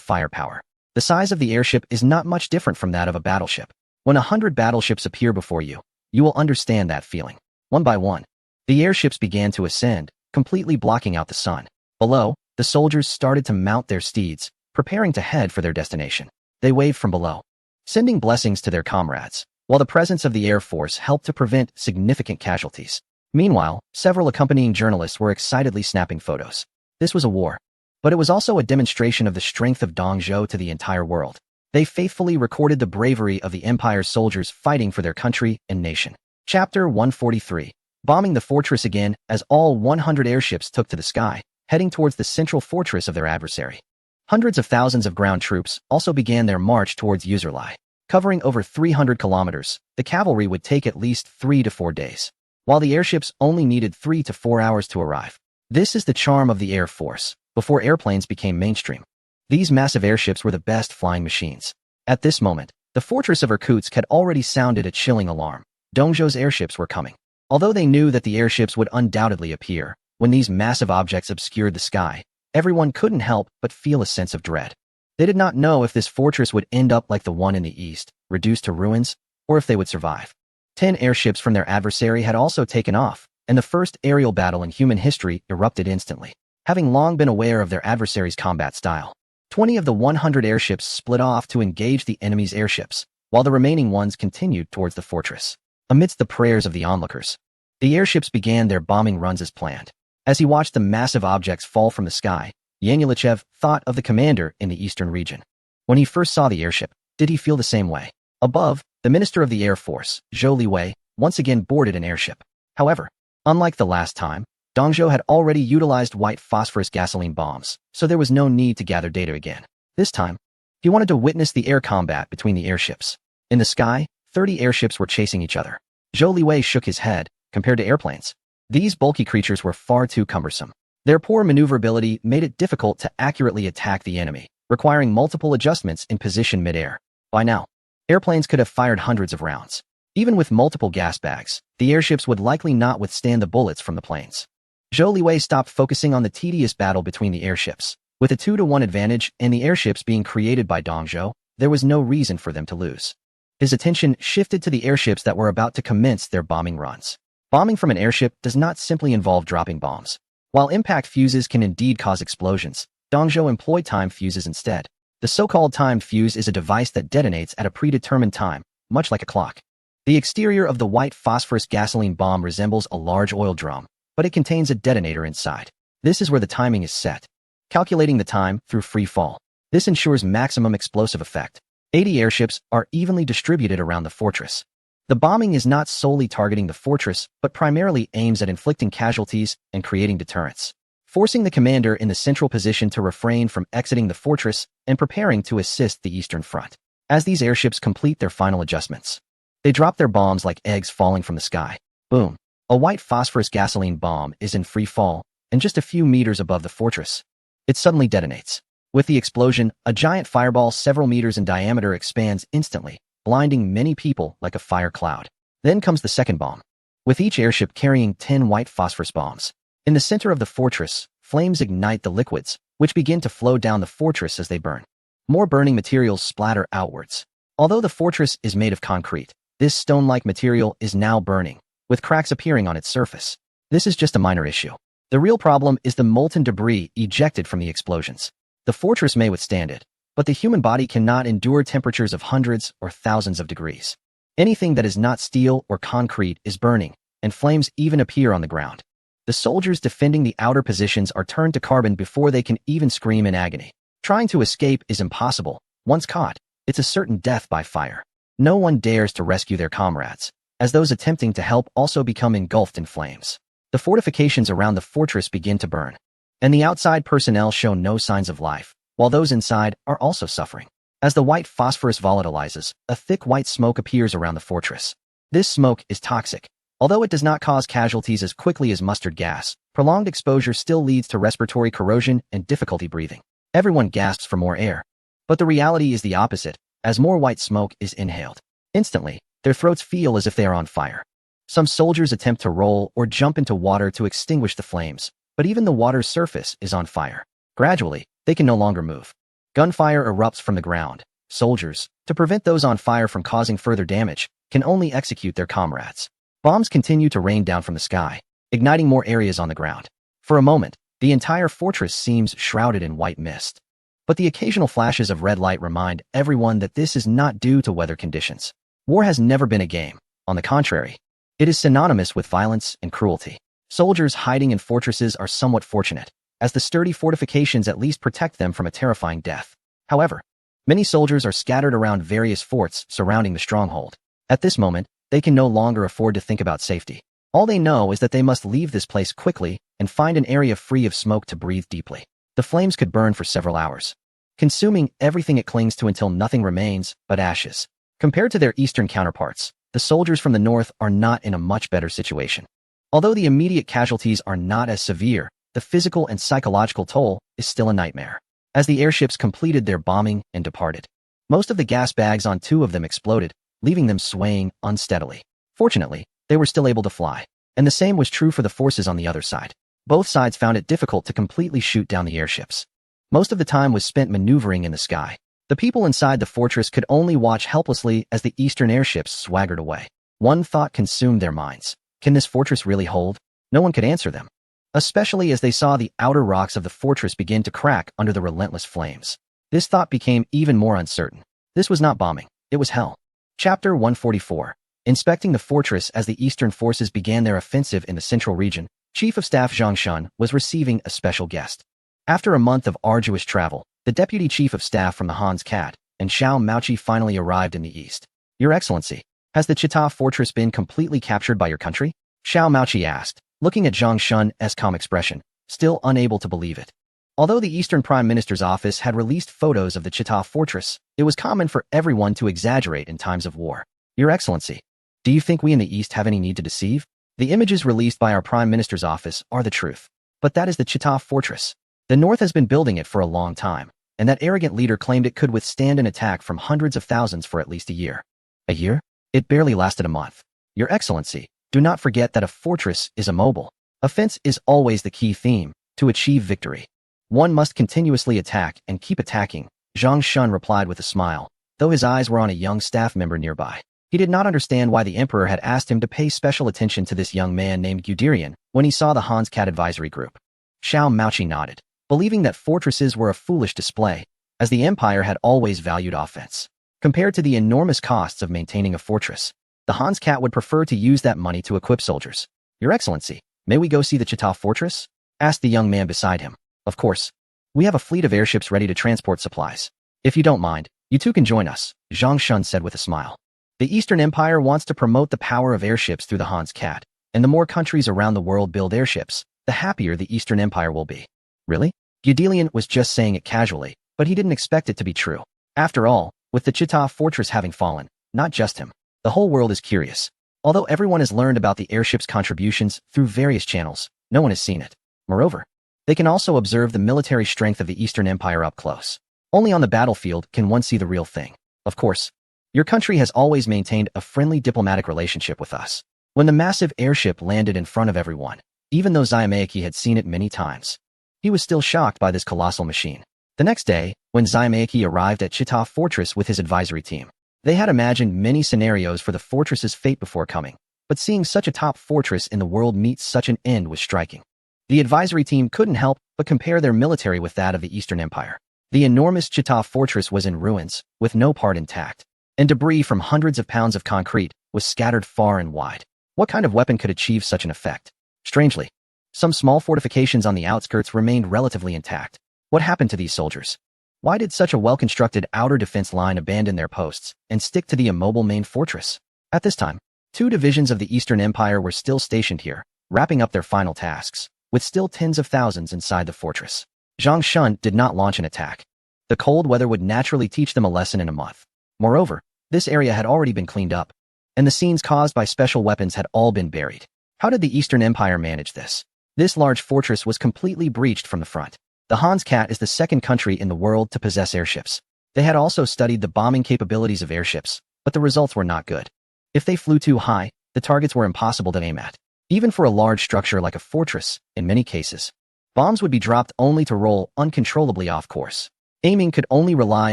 firepower. The size of the airship is not much different from that of a battleship. When 100 battleships appear before you, you will understand that feeling. One by one, the airships began to ascend, completely blocking out the sun. Below, the soldiers started to mount their steeds, preparing to head for their destination. They waved from below, sending blessings to their comrades, while the presence of the Air Force helped to prevent significant casualties. Meanwhile, several accompanying journalists were excitedly snapping photos. This was a war, but it was also a demonstration of the strength of Dongzhou to the entire world. They faithfully recorded the bravery of the Empire's soldiers fighting for their country and nation. Chapter 143. Bombing the fortress again as all 100 airships took to the sky, heading towards the central fortress of their adversary. Hundreds of thousands of ground troops also began their march towards Userlai. Covering over 300 kilometers, the cavalry would take at least 3 to 4 days, while the airships only needed 3 to 4 hours to arrive. This is the charm of the Air Force, before airplanes became mainstream. These massive airships were the best flying machines. At this moment, the fortress of Irkutsk had already sounded a chilling alarm. Dongzhou's airships were coming. Although they knew that the airships would undoubtedly appear, when these massive objects obscured the sky, everyone couldn't help but feel a sense of dread. They did not know if this fortress would end up like the one in the east, reduced to ruins, or if they would survive. 10 airships from their adversary had also taken off, and the first aerial battle in human history erupted instantly. Having long been aware of their adversary's combat style, 20 of the 100 airships split off to engage the enemy's airships, while the remaining ones continued towards the fortress. Amidst the prayers of the onlookers, the airships began their bombing runs as planned. As he watched the massive objects fall from the sky, Yanylichev thought of the commander in the eastern region. When he first saw the airship, did he feel the same way? Above, the Minister of the Air Force, Zhou Liwei, once again boarded an airship. However, unlike the last time, Dongzhou had already utilized white phosphorus gasoline bombs, so there was no need to gather data again. This time, he wanted to witness the air combat between the airships. In the sky, 30 airships were chasing each other. Zhou Liwei shook his head. Compared to airplanes, these bulky creatures were far too cumbersome. Their poor maneuverability made it difficult to accurately attack the enemy, requiring multiple adjustments in position mid-air. By now, airplanes could have fired hundreds of rounds. Even with multiple gas bags, the airships would likely not withstand the bullets from the planes. Zhou Liwei stopped focusing on the tedious battle between the airships. With a 2-to-1 advantage and the airships being created by Dong Zhou, there was no reason for them to lose. His attention shifted to the airships that were about to commence their bombing runs. Bombing from an airship does not simply involve dropping bombs. While impact fuses can indeed cause explosions, Dong Zhou employed timed fuses instead. The so-called timed fuse is a device that detonates at a predetermined time, much like a clock. The exterior of the white phosphorus gasoline bomb resembles a large oil drum, but it contains a detonator inside. This is where the timing is set, calculating the time through free fall. This ensures maximum explosive effect. 80 airships are evenly distributed around the fortress. The bombing is not solely targeting the fortress, but primarily aims at inflicting casualties and creating deterrence, forcing the commander in the central position to refrain from exiting the fortress and preparing to assist the eastern front. As these airships complete their final adjustments, they drop their bombs like eggs falling from the sky. Boom! A white phosphorus gasoline bomb is in free fall, and just a few meters above the fortress. It suddenly detonates. With the explosion, a giant fireball several meters in diameter expands instantly, blinding many people like a fire cloud. Then comes the second bomb, with each airship carrying 10 white phosphorus bombs. In the center of the fortress, flames ignite the liquids, which begin to flow down the fortress as they burn. More burning materials splatter outwards. Although the fortress is made of concrete, this stone-like material is now burning, with cracks appearing on its surface. This is just a minor issue. The real problem is the molten debris ejected from the explosions. The fortress may withstand it, but the human body cannot endure temperatures of hundreds or thousands of degrees. Anything that is not steel or concrete is burning, and flames even appear on the ground. The soldiers defending the outer positions are turned to carbon before they can even scream in agony. Trying to escape is impossible. Once caught, it's a certain death by fire. No one dares to rescue their comrades, as those attempting to help also become engulfed in flames. The fortifications around the fortress begin to burn, and the outside personnel show no signs of life, while those inside are also suffering. As the white phosphorus volatilizes, a thick white smoke appears around the fortress. This smoke is toxic. Although it does not cause casualties as quickly as mustard gas, prolonged exposure still leads to respiratory corrosion and difficulty breathing. Everyone gasps for more air. But the reality is the opposite, as more white smoke is inhaled. Instantly, their throats feel as if they are on fire. Some soldiers attempt to roll or jump into water to extinguish the flames, but even the water's surface is on fire. Gradually, they can no longer move. Gunfire erupts from the ground. Soldiers, to prevent those on fire from causing further damage, can only execute their comrades. Bombs continue to rain down from the sky, igniting more areas on the ground. For a moment, the entire fortress seems shrouded in white mist. But the occasional flashes of red light remind everyone that this is not due to weather conditions. War has never been a game. On the contrary, it is synonymous with violence and cruelty. Soldiers hiding in fortresses are somewhat fortunate, as the sturdy fortifications at least protect them from a terrifying death. However, many soldiers are scattered around various forts surrounding the stronghold. At this moment, they can no longer afford to think about safety. All they know is that they must leave this place quickly and find an area free of smoke to breathe deeply. The flames could burn for several hours, consuming everything it clings to until nothing remains but ashes. Compared to their eastern counterparts, the soldiers from the north are not in a much better situation. Although the immediate casualties are not as severe, the physical and psychological toll is still a nightmare. As the airships completed their bombing and departed, most of the gas bags on 2 of them exploded, leaving them swaying unsteadily. Fortunately, they were still able to fly, and the same was true for the forces on the other side. Both sides found it difficult to completely shoot down the airships. Most of the time was spent maneuvering in the sky. The people inside the fortress could only watch helplessly as the eastern airships swaggered away. One thought consumed their minds. Can this fortress really hold? No one could answer them, especially as they saw the outer rocks of the fortress begin to crack under the relentless flames. This thought became even more uncertain. This was not bombing, it was hell. Chapter 144. Inspecting the fortress. As the eastern forces began their offensive in the central region, Chief of Staff Zhang Shun was receiving a special guest. After a month of arduous travel, the Deputy Chief of Staff from the Han's Cat and Xiao Maoqi finally arrived in the east. Your Excellency, has the Chita fortress been completely captured by your country? Xiao Maoqi asked, looking at Zhang Shun's calm expression, still unable to believe it. Although the Eastern Prime Minister's office had released photos of the Chita fortress, it was common for everyone to exaggerate in times of war. Your Excellency, Do you think we in the East have any need to deceive? The images released by our Prime Minister's office are the truth. But that is the Chita fortress. The North has been building it for a long time, and that arrogant leader claimed it could withstand an attack from hundreds of thousands for at least a year. A year? It barely lasted a month. Your Excellency, do not forget that a fortress is immobile. Offense is always the key theme to achieve victory. One must continuously attack and keep attacking, Zhang Shun replied with a smile, though his eyes were on a young staff member nearby. He did not understand why the emperor had asked him to pay special attention to this young man named Guderian when he saw the Hans Cat advisory group. Xiao Maoqi nodded, believing that fortresses were a foolish display, as the empire had always valued offense. Compared to the enormous costs of maintaining a fortress, the Hans Cat would prefer to use that money to equip soldiers. Your Excellency, may we go see the Chita fortress? Asked the young man beside him. Of course. We have a fleet of airships ready to transport supplies. If you don't mind, you two can join us, Zhang Shun said with a smile. The Eastern Empire wants to promote the power of airships through the Hans Cat, and the more countries around the world build airships, the happier the Eastern Empire will be. Really? Gudelian was just saying it casually, but he didn't expect it to be true. After all, with the Chita fortress having fallen, not just him, the whole world is curious. Although everyone has learned about the airship's contributions through various channels, no one has seen it. Moreover, they can also observe the military strength of the Eastern Empire up close. Only on the battlefield can one see the real thing. Of course, your country has always maintained a friendly diplomatic relationship with us. When the massive airship landed in front of everyone, even though Zayamaki had seen it many times, he was still shocked by this colossal machine. The next day, when Zayamaki arrived at Chita Fortress with his advisory team, they had imagined many scenarios for the fortress's fate before coming, but seeing such a top fortress in the world meet such an end was striking. The advisory team couldn't help but compare their military with that of the Eastern Empire. The enormous Chita fortress was in ruins, with no part intact, and debris from hundreds of pounds of concrete was scattered far and wide. What kind of weapon could achieve such an effect? Strangely, some small fortifications on the outskirts remained relatively intact. What happened to these soldiers? Why did such a well-constructed outer defense line abandon their posts and stick to the immobile main fortress? At this time, 2 divisions of the Eastern Empire were still stationed here, wrapping up their final tasks, with still tens of thousands inside the fortress. Zhang Shun did not launch an attack. The cold weather would naturally teach them a lesson in a month. Moreover, this area had already been cleaned up, and the scenes caused by special weapons had all been buried. How did the Eastern Empire manage this? This large fortress was completely breached from the front. The Hans Cat is the second country in the world to possess airships. They had also studied the bombing capabilities of airships, but the results were not good. If they flew too high, the targets were impossible to aim at. Even for a large structure like a fortress, in many cases, bombs would be dropped only to roll uncontrollably off course. Aiming could only rely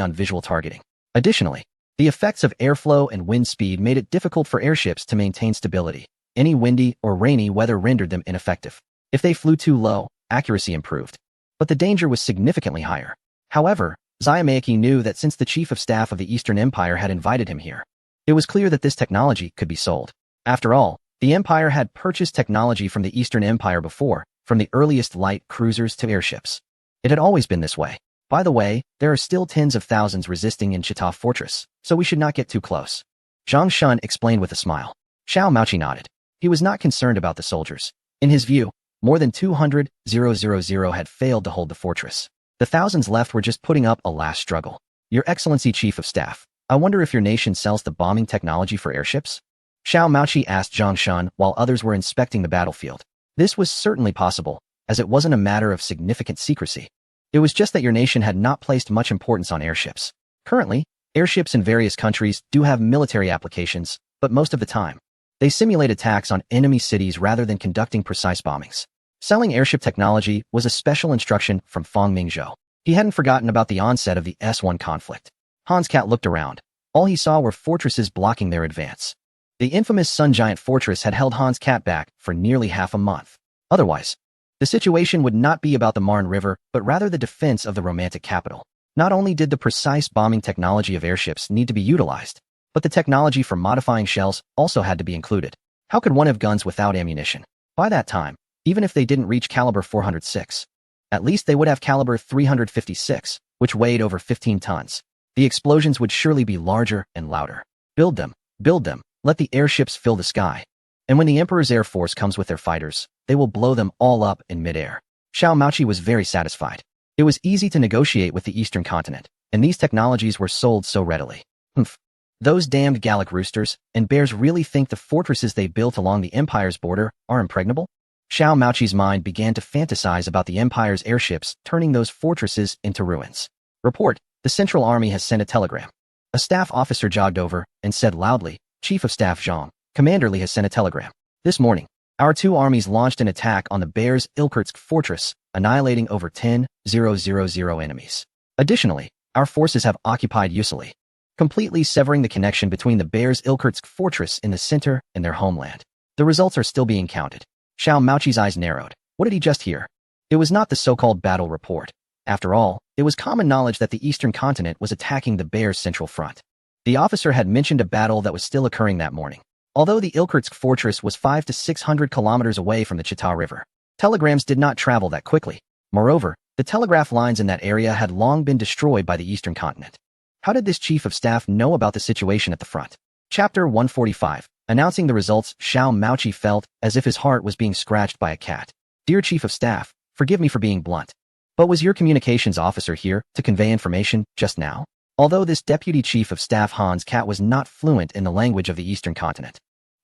on visual targeting. Additionally, the effects of airflow and wind speed made it difficult for airships to maintain stability. Any windy or rainy weather rendered them ineffective. If they flew too low, accuracy improved, but the danger was significantly higher. However, Zayamaki knew that since the chief of staff of the Eastern Empire had invited him here, it was clear that this technology could be sold. After all, the Empire had purchased technology from the Eastern Empire before, from the earliest light cruisers to airships. It had always been this way. By the way, there are still tens of thousands resisting in Chita Fortress, so we should not get too close. Zhang Shun explained with a smile. Xiao Maoqi nodded. He was not concerned about the soldiers. In his view, more than 200,000 had failed to hold the fortress. The thousands left were just putting up a last struggle. Your Excellency Chief of Staff, I wonder if your nation sells the bombing technology for airships? Xiao Maoqi asked Zhang Shun while others were inspecting the battlefield. This was certainly possible, as it wasn't a matter of significant secrecy. It was just that your nation had not placed much importance on airships. Currently, airships in various countries do have military applications, but most of the time, they simulate attacks on enemy cities rather than conducting precise bombings. Selling airship technology was a special instruction from Fang Mingzhou. He hadn't forgotten about the onset of the S1 conflict. Hans Cat looked around. All he saw were fortresses blocking their advance. The infamous Sun Giant Fortress had held Hans Cat back for nearly half a month. Otherwise, the situation would not be about the Marne River, but rather the defense of the romantic capital. Not only did the precise bombing technology of airships need to be utilized, but the technology for modifying shells also had to be included. How could one have guns without ammunition? By that time, even if they didn't reach caliber 406, at least they would have caliber 356, which weighed over 15 tons. The explosions would surely be larger and louder. Build them, let the airships fill the sky. And when the Emperor's Air Force comes with their fighters, they will blow them all up in midair. Xiao Maoqi was very satisfied. It was easy to negotiate with the Eastern continent, and these technologies were sold so readily. Those damned Gallic roosters and bears really think the fortresses they built along the Empire's border are impregnable? Xiao Maoqi's mind began to fantasize about the Empire's airships turning those fortresses into ruins. Report, the Central Army has sent a telegram. A staff officer jogged over and said loudly, Chief of Staff Zhang, Commander Li has sent a telegram. This morning, our two armies launched an attack on the Bears' Irkutsk fortress, annihilating over 10,000 enemies. Additionally, our forces have occupied Usali, completely severing the connection between the Bears' Irkutsk fortress in the center and their homeland. The results are still being counted. Xiao Maoqi's eyes narrowed. What did he just hear? It was not the so-called battle report. After all, it was common knowledge that the eastern continent was attacking the Bears' central front. The officer had mentioned a battle that was still occurring that morning. Although the Irkutsk fortress was 500 to 600 kilometers away from the Chita River, telegrams did not travel that quickly. Moreover, the telegraph lines in that area had long been destroyed by the eastern continent. How did this chief of staff know about the situation at the front? Chapter 145. Announcing the results, Xiao Maoqi felt as if his heart was being scratched by a cat. Dear Chief of Staff, forgive me for being blunt. But was your communications officer here to convey information just now? Although this Deputy Chief of Staff Hans Kat was not fluent in the language of the Eastern continent,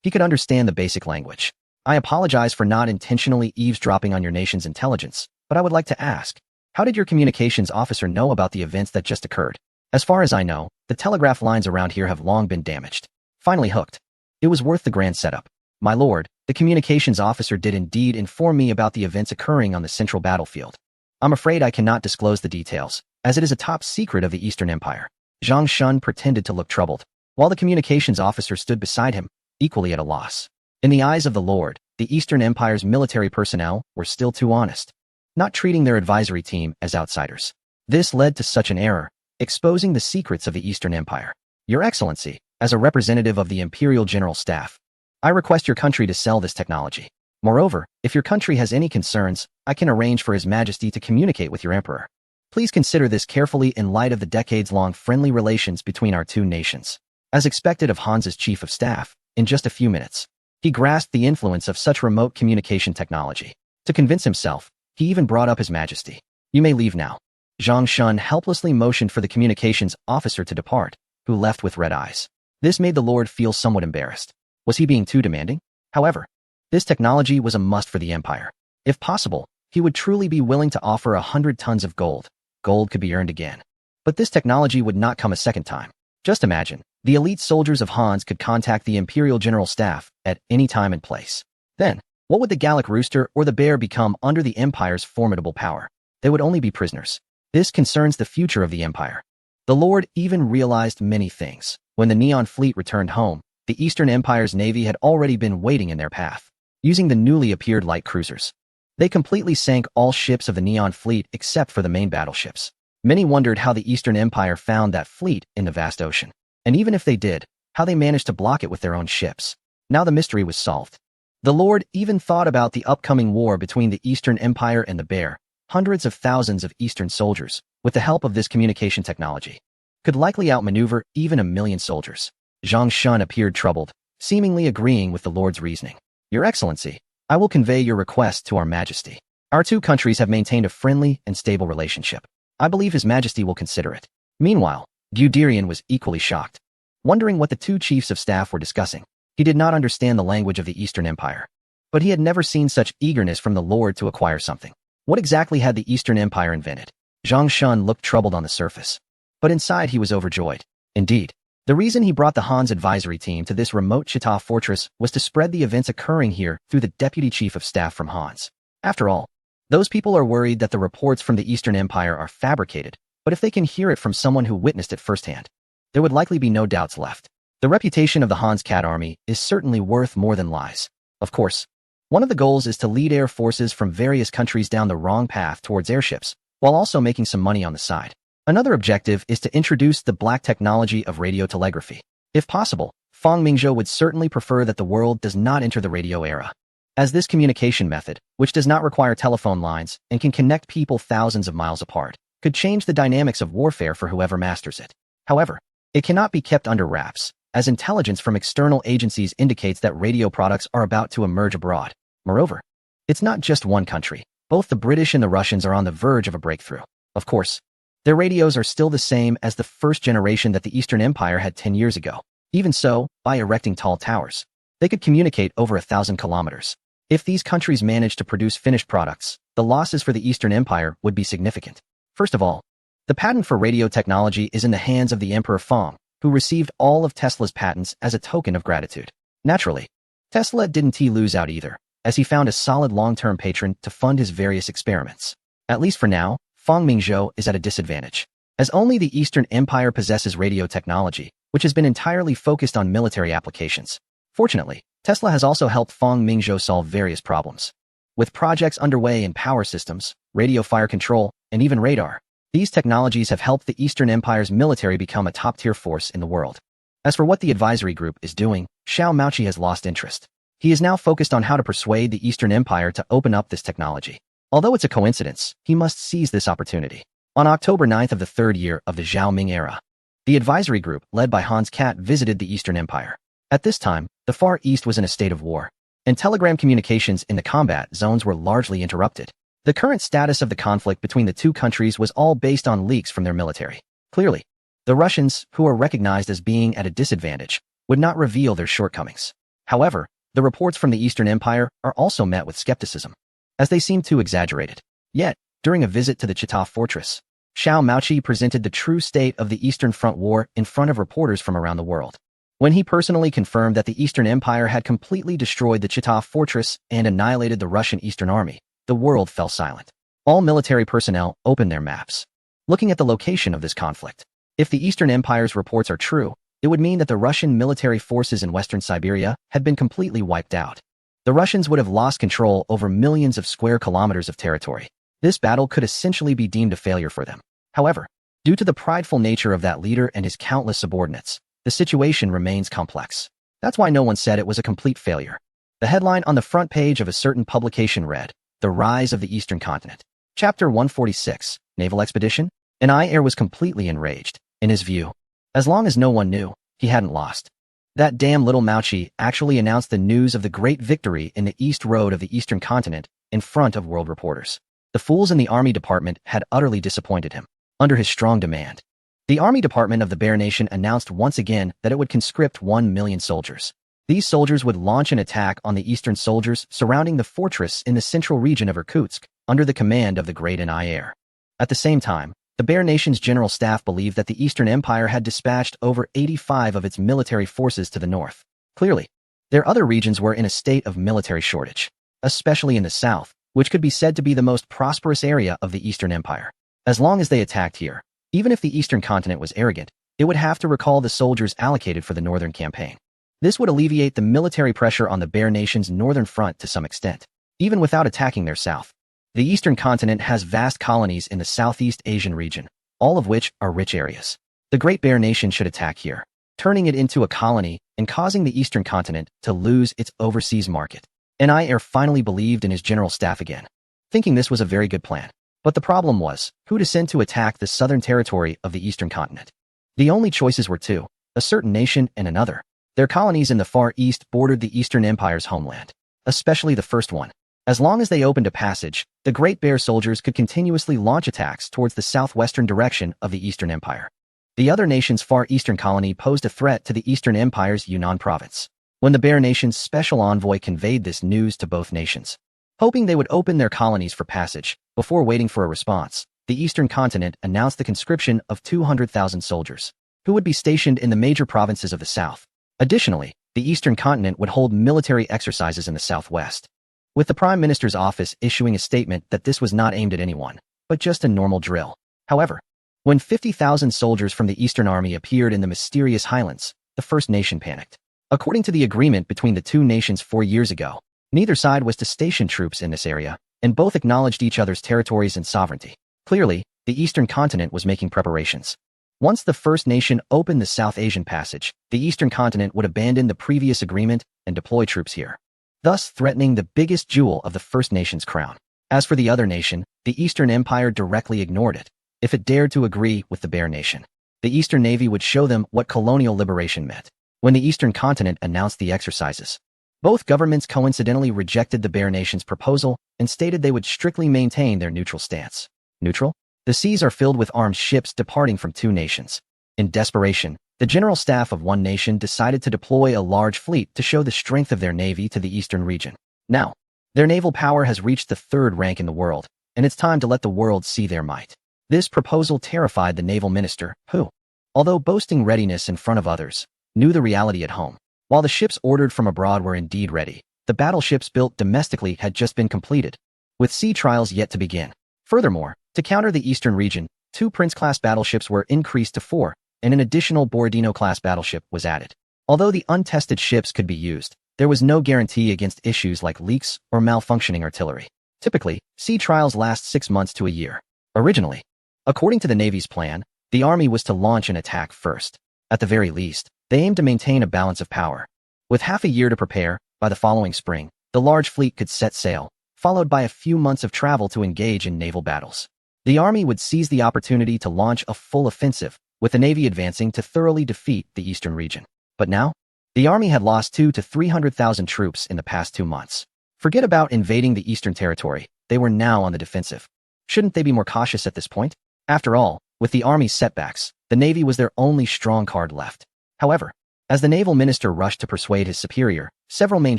he could understand the basic language. I apologize for not intentionally eavesdropping on your nation's intelligence, but I would like to ask, how did your communications officer know about the events that just occurred? As far as I know, the telegraph lines around here have long been damaged. Finally hooked. It was worth the grand setup. My lord, the communications officer did indeed inform me about the events occurring on the central battlefield. I'm afraid I cannot disclose the details, as it is a top secret of the Eastern Empire. Zhang Shun pretended to look troubled, while the communications officer stood beside him, equally at a loss. In the eyes of the Lord, the Eastern Empire's military personnel were still too honest, not treating their advisory team as outsiders. This led to such an error, exposing the secrets of the Eastern Empire. Your Excellency, as a representative of the Imperial General Staff, I request your country to sell this technology. Moreover, if your country has any concerns, I can arrange for His Majesty to communicate with your emperor. Please consider this carefully in light of the decades-long friendly relations between our two nations. As expected of Hans's chief of staff, in just a few minutes, he grasped the influence of such remote communication technology. To convince himself, he even brought up His Majesty. You may leave now. Zhang Shun helplessly motioned for the communications officer to depart, who left with red eyes. This made the Lord feel somewhat embarrassed. Was he being too demanding? However, this technology was a must for the Empire. If possible, he would truly be willing to offer 100 tons of gold. Gold could be earned again. But this technology would not come a second time. Just imagine, the elite soldiers of Hans could contact the Imperial General Staff at any time and place. Then, what would the Gallic rooster or the bear become under the Empire's formidable power? They would only be prisoners. This concerns the future of the Empire. The Lord even realized many things. When the Neon Fleet returned home, the Eastern Empire's navy had already been waiting in their path, using the newly appeared light cruisers. They completely sank all ships of the Neon Fleet except for the main battleships. Many wondered how the Eastern Empire found that fleet in the vast ocean. And even if they did, how they managed to block it with their own ships. Now the mystery was solved. The Lord even thought about the upcoming war between the Eastern Empire and the Bear. Hundreds of thousands of Eastern soldiers, with the help of this communication technology, could likely outmaneuver even 1 million soldiers. Zhang Shun appeared troubled, seemingly agreeing with the Lord's reasoning. Your Excellency, I will convey your request to Our Majesty. Our two countries have maintained a friendly and stable relationship. I believe His Majesty will consider it. Meanwhile, Guderian was equally shocked, wondering what the two chiefs of staff were discussing. He did not understand the language of the Eastern Empire, but he had never seen such eagerness from the Lord to acquire something. What exactly had the Eastern Empire invented? Zhang Shun looked troubled on the surface, but inside he was overjoyed. Indeed, the reason he brought the Hans advisory team to this remote Chita fortress was to spread the events occurring here through the deputy chief of staff from Hans. After all, those people are worried that the reports from the Eastern Empire are fabricated, but if they can hear it from someone who witnessed it firsthand, there would likely be no doubts left. The reputation of the Hans Cat army is certainly worth more than lies. Of course, one of the goals is to lead air forces from various countries down the wrong path towards airships, while also making some money on the side. Another objective is to introduce the black technology of radio telegraphy. If possible, Fang Mingzhou would certainly prefer that the world does not enter the radio era, as this communication method, which does not require telephone lines and can connect people thousands of miles apart, could change the dynamics of warfare for whoever masters it. However, it cannot be kept under wraps, as intelligence from external agencies indicates that radio products are about to emerge abroad. Moreover, it's not just one country. Both the British and the Russians are on the verge of a breakthrough. Of course, their radios are still the same as the first generation that the Eastern Empire had 10 years ago. Even so, by erecting tall towers, they could communicate over 1,000 kilometers. If these countries managed to produce finished products, the losses for the Eastern Empire would be significant. First of all, the patent for radio technology is in the hands of the Emperor Fong, who received all of Tesla's patents as a token of gratitude. Naturally, Tesla didn't lose out either, as he found a solid long-term patron to fund his various experiments. At least for now, Fong Mingzhou is at a disadvantage, as only the Eastern Empire possesses radio technology, which has been entirely focused on military applications. Fortunately, Tesla has also helped Fong Mingzhou solve various problems. With projects underway in power systems, radio fire control, and even radar, these technologies have helped the Eastern Empire's military become a top-tier force in the world. As for what the advisory group is doing, Xiao Maoqi has lost interest. He is now focused on how to persuade the Eastern Empire to open up this technology. Although it's a coincidence, he must seize this opportunity. On October 9th of the third year of the Zhao Ming era, the advisory group, led by Hans Kat, visited the Eastern Empire. At this time, the Far East was in a state of war, and telegram communications in the combat zones were largely interrupted. The current status of the conflict between the two countries was all based on leaks from their military. Clearly, the Russians, who are recognized as being at a disadvantage, would not reveal their shortcomings. However, the reports from the Eastern Empire are also met with skepticism, as they seem too exaggerated. Yet, during a visit to the Chita fortress, Xiao Maoqi presented the true state of the Eastern Front War in front of reporters from around the world. When he personally confirmed that the Eastern Empire had completely destroyed the Chita fortress and annihilated the Russian Eastern Army, the world fell silent. All military personnel opened their maps, looking at the location of this conflict. If the Eastern Empire's reports are true, it would mean that the Russian military forces in Western Siberia had been completely wiped out. The Russians would have lost control over millions of square kilometers of territory. This battle could essentially be deemed a failure for them. However, due to the prideful nature of that leader and his countless subordinates, the situation remains complex. That's why no one said it was a complete failure. The headline on the front page of a certain publication read, "The Rise of the Eastern Continent." Chapter 146, Naval Expedition? And Air was completely enraged. In his view, as long as no one knew, he hadn't lost. That damn little Maoqi actually announced the news of the great victory in the East Road of the Eastern Continent in front of world reporters. The fools in the Army Department had utterly disappointed him. Under his strong demand, the Army Department of the Bear Nation announced once again that it would conscript 1 million soldiers. These soldiers would launch an attack on the Eastern soldiers surrounding the fortress in the central region of Irkutsk under the command of the great Air. At the same time, the Bear Nation's general staff believed that the Eastern Empire had dispatched over 85 of its military forces to the north. Clearly, their other regions were in a state of military shortage, especially in the south, which could be said to be the most prosperous area of the Eastern Empire. As long as they attacked here, even if the Eastern Continent was arrogant, it would have to recall the soldiers allocated for the northern campaign. This would alleviate the military pressure on the Bear Nation's northern front to some extent, even without attacking their south. The Eastern Continent has vast colonies in the Southeast Asian region, all of which are rich areas. The Great Bear Nation should attack here, turning it into a colony and causing the Eastern Continent to lose its overseas market. Air finally believed in his general staff again, thinking this was a very good plan. But the problem was, who to send to attack the southern territory of the Eastern Continent? The only choices were two, a certain nation and another. Their colonies in the Far East bordered the Eastern Empire's homeland, especially the first one. As long as they opened a passage, the Great Bear soldiers could continuously launch attacks towards the southwestern direction of the Eastern Empire. The other nation's Far Eastern colony posed a threat to the Eastern Empire's Yunnan province. When the Bear Nation's special envoy conveyed this news to both nations, hoping they would open their colonies for passage, before waiting for a response, the Eastern Continent announced the conscription of 200,000 soldiers, who would be stationed in the major provinces of the south. Additionally, the Eastern Continent would hold military exercises in the southwest, with the Prime Minister's office issuing a statement that this was not aimed at anyone, but just a normal drill. However, when 50,000 soldiers from the Eastern Army appeared in the mysterious highlands, the First Nation panicked. According to the agreement between the two nations 4 years ago, neither side was to station troops in this area, and both acknowledged each other's territories and sovereignty. Clearly, the Eastern Continent was making preparations. Once the First Nation opened the South Asian Passage, the Eastern Continent would abandon the previous agreement and deploy troops here, thus threatening the biggest jewel of the First Nation's crown. As for the other nation, the Eastern Empire directly ignored it. If it dared to agree with the Bear Nation, the Eastern Navy would show them what colonial liberation meant. When the Eastern Continent announced the exercises, both governments coincidentally rejected the Bear Nation's proposal and stated they would strictly maintain their neutral stance. Neutral? The seas are filled with armed ships departing from two nations. In desperation, The general staff of one nation decided to deploy a large fleet to show the strength of their navy to the eastern region. Now, their naval power has reached the third rank in the world, and it's time to let the world see their might. This proposal terrified the naval minister, who, although boasting readiness in front of others, knew the reality at home. While the ships ordered from abroad were indeed ready, the battleships built domestically had just been completed, with sea trials yet to begin. Furthermore, to counter the eastern region, 2 Prince-class battleships were increased to 4, and an additional Borodino-class battleship was added. Although the untested ships could be used, there was no guarantee against issues like leaks or malfunctioning artillery. Typically, sea trials last 6 months to a year. Originally, according to the Navy's plan, the Army was to launch an attack first. At the very least, they aimed to maintain a balance of power. With half a year to prepare, by the following spring, the large fleet could set sail, followed by a few months of travel to engage in naval battles. The Army would seize the opportunity to launch a full offensive, with the Navy advancing to thoroughly defeat the eastern region. But now, the Army had lost 200,000 to 300,000 troops in the past 2 months. Forget about invading the eastern territory, they were now on the defensive. Shouldn't they be more cautious at this point? After all, with the Army's setbacks, the Navy was their only strong card left. However, as the naval minister rushed to persuade his superior, several main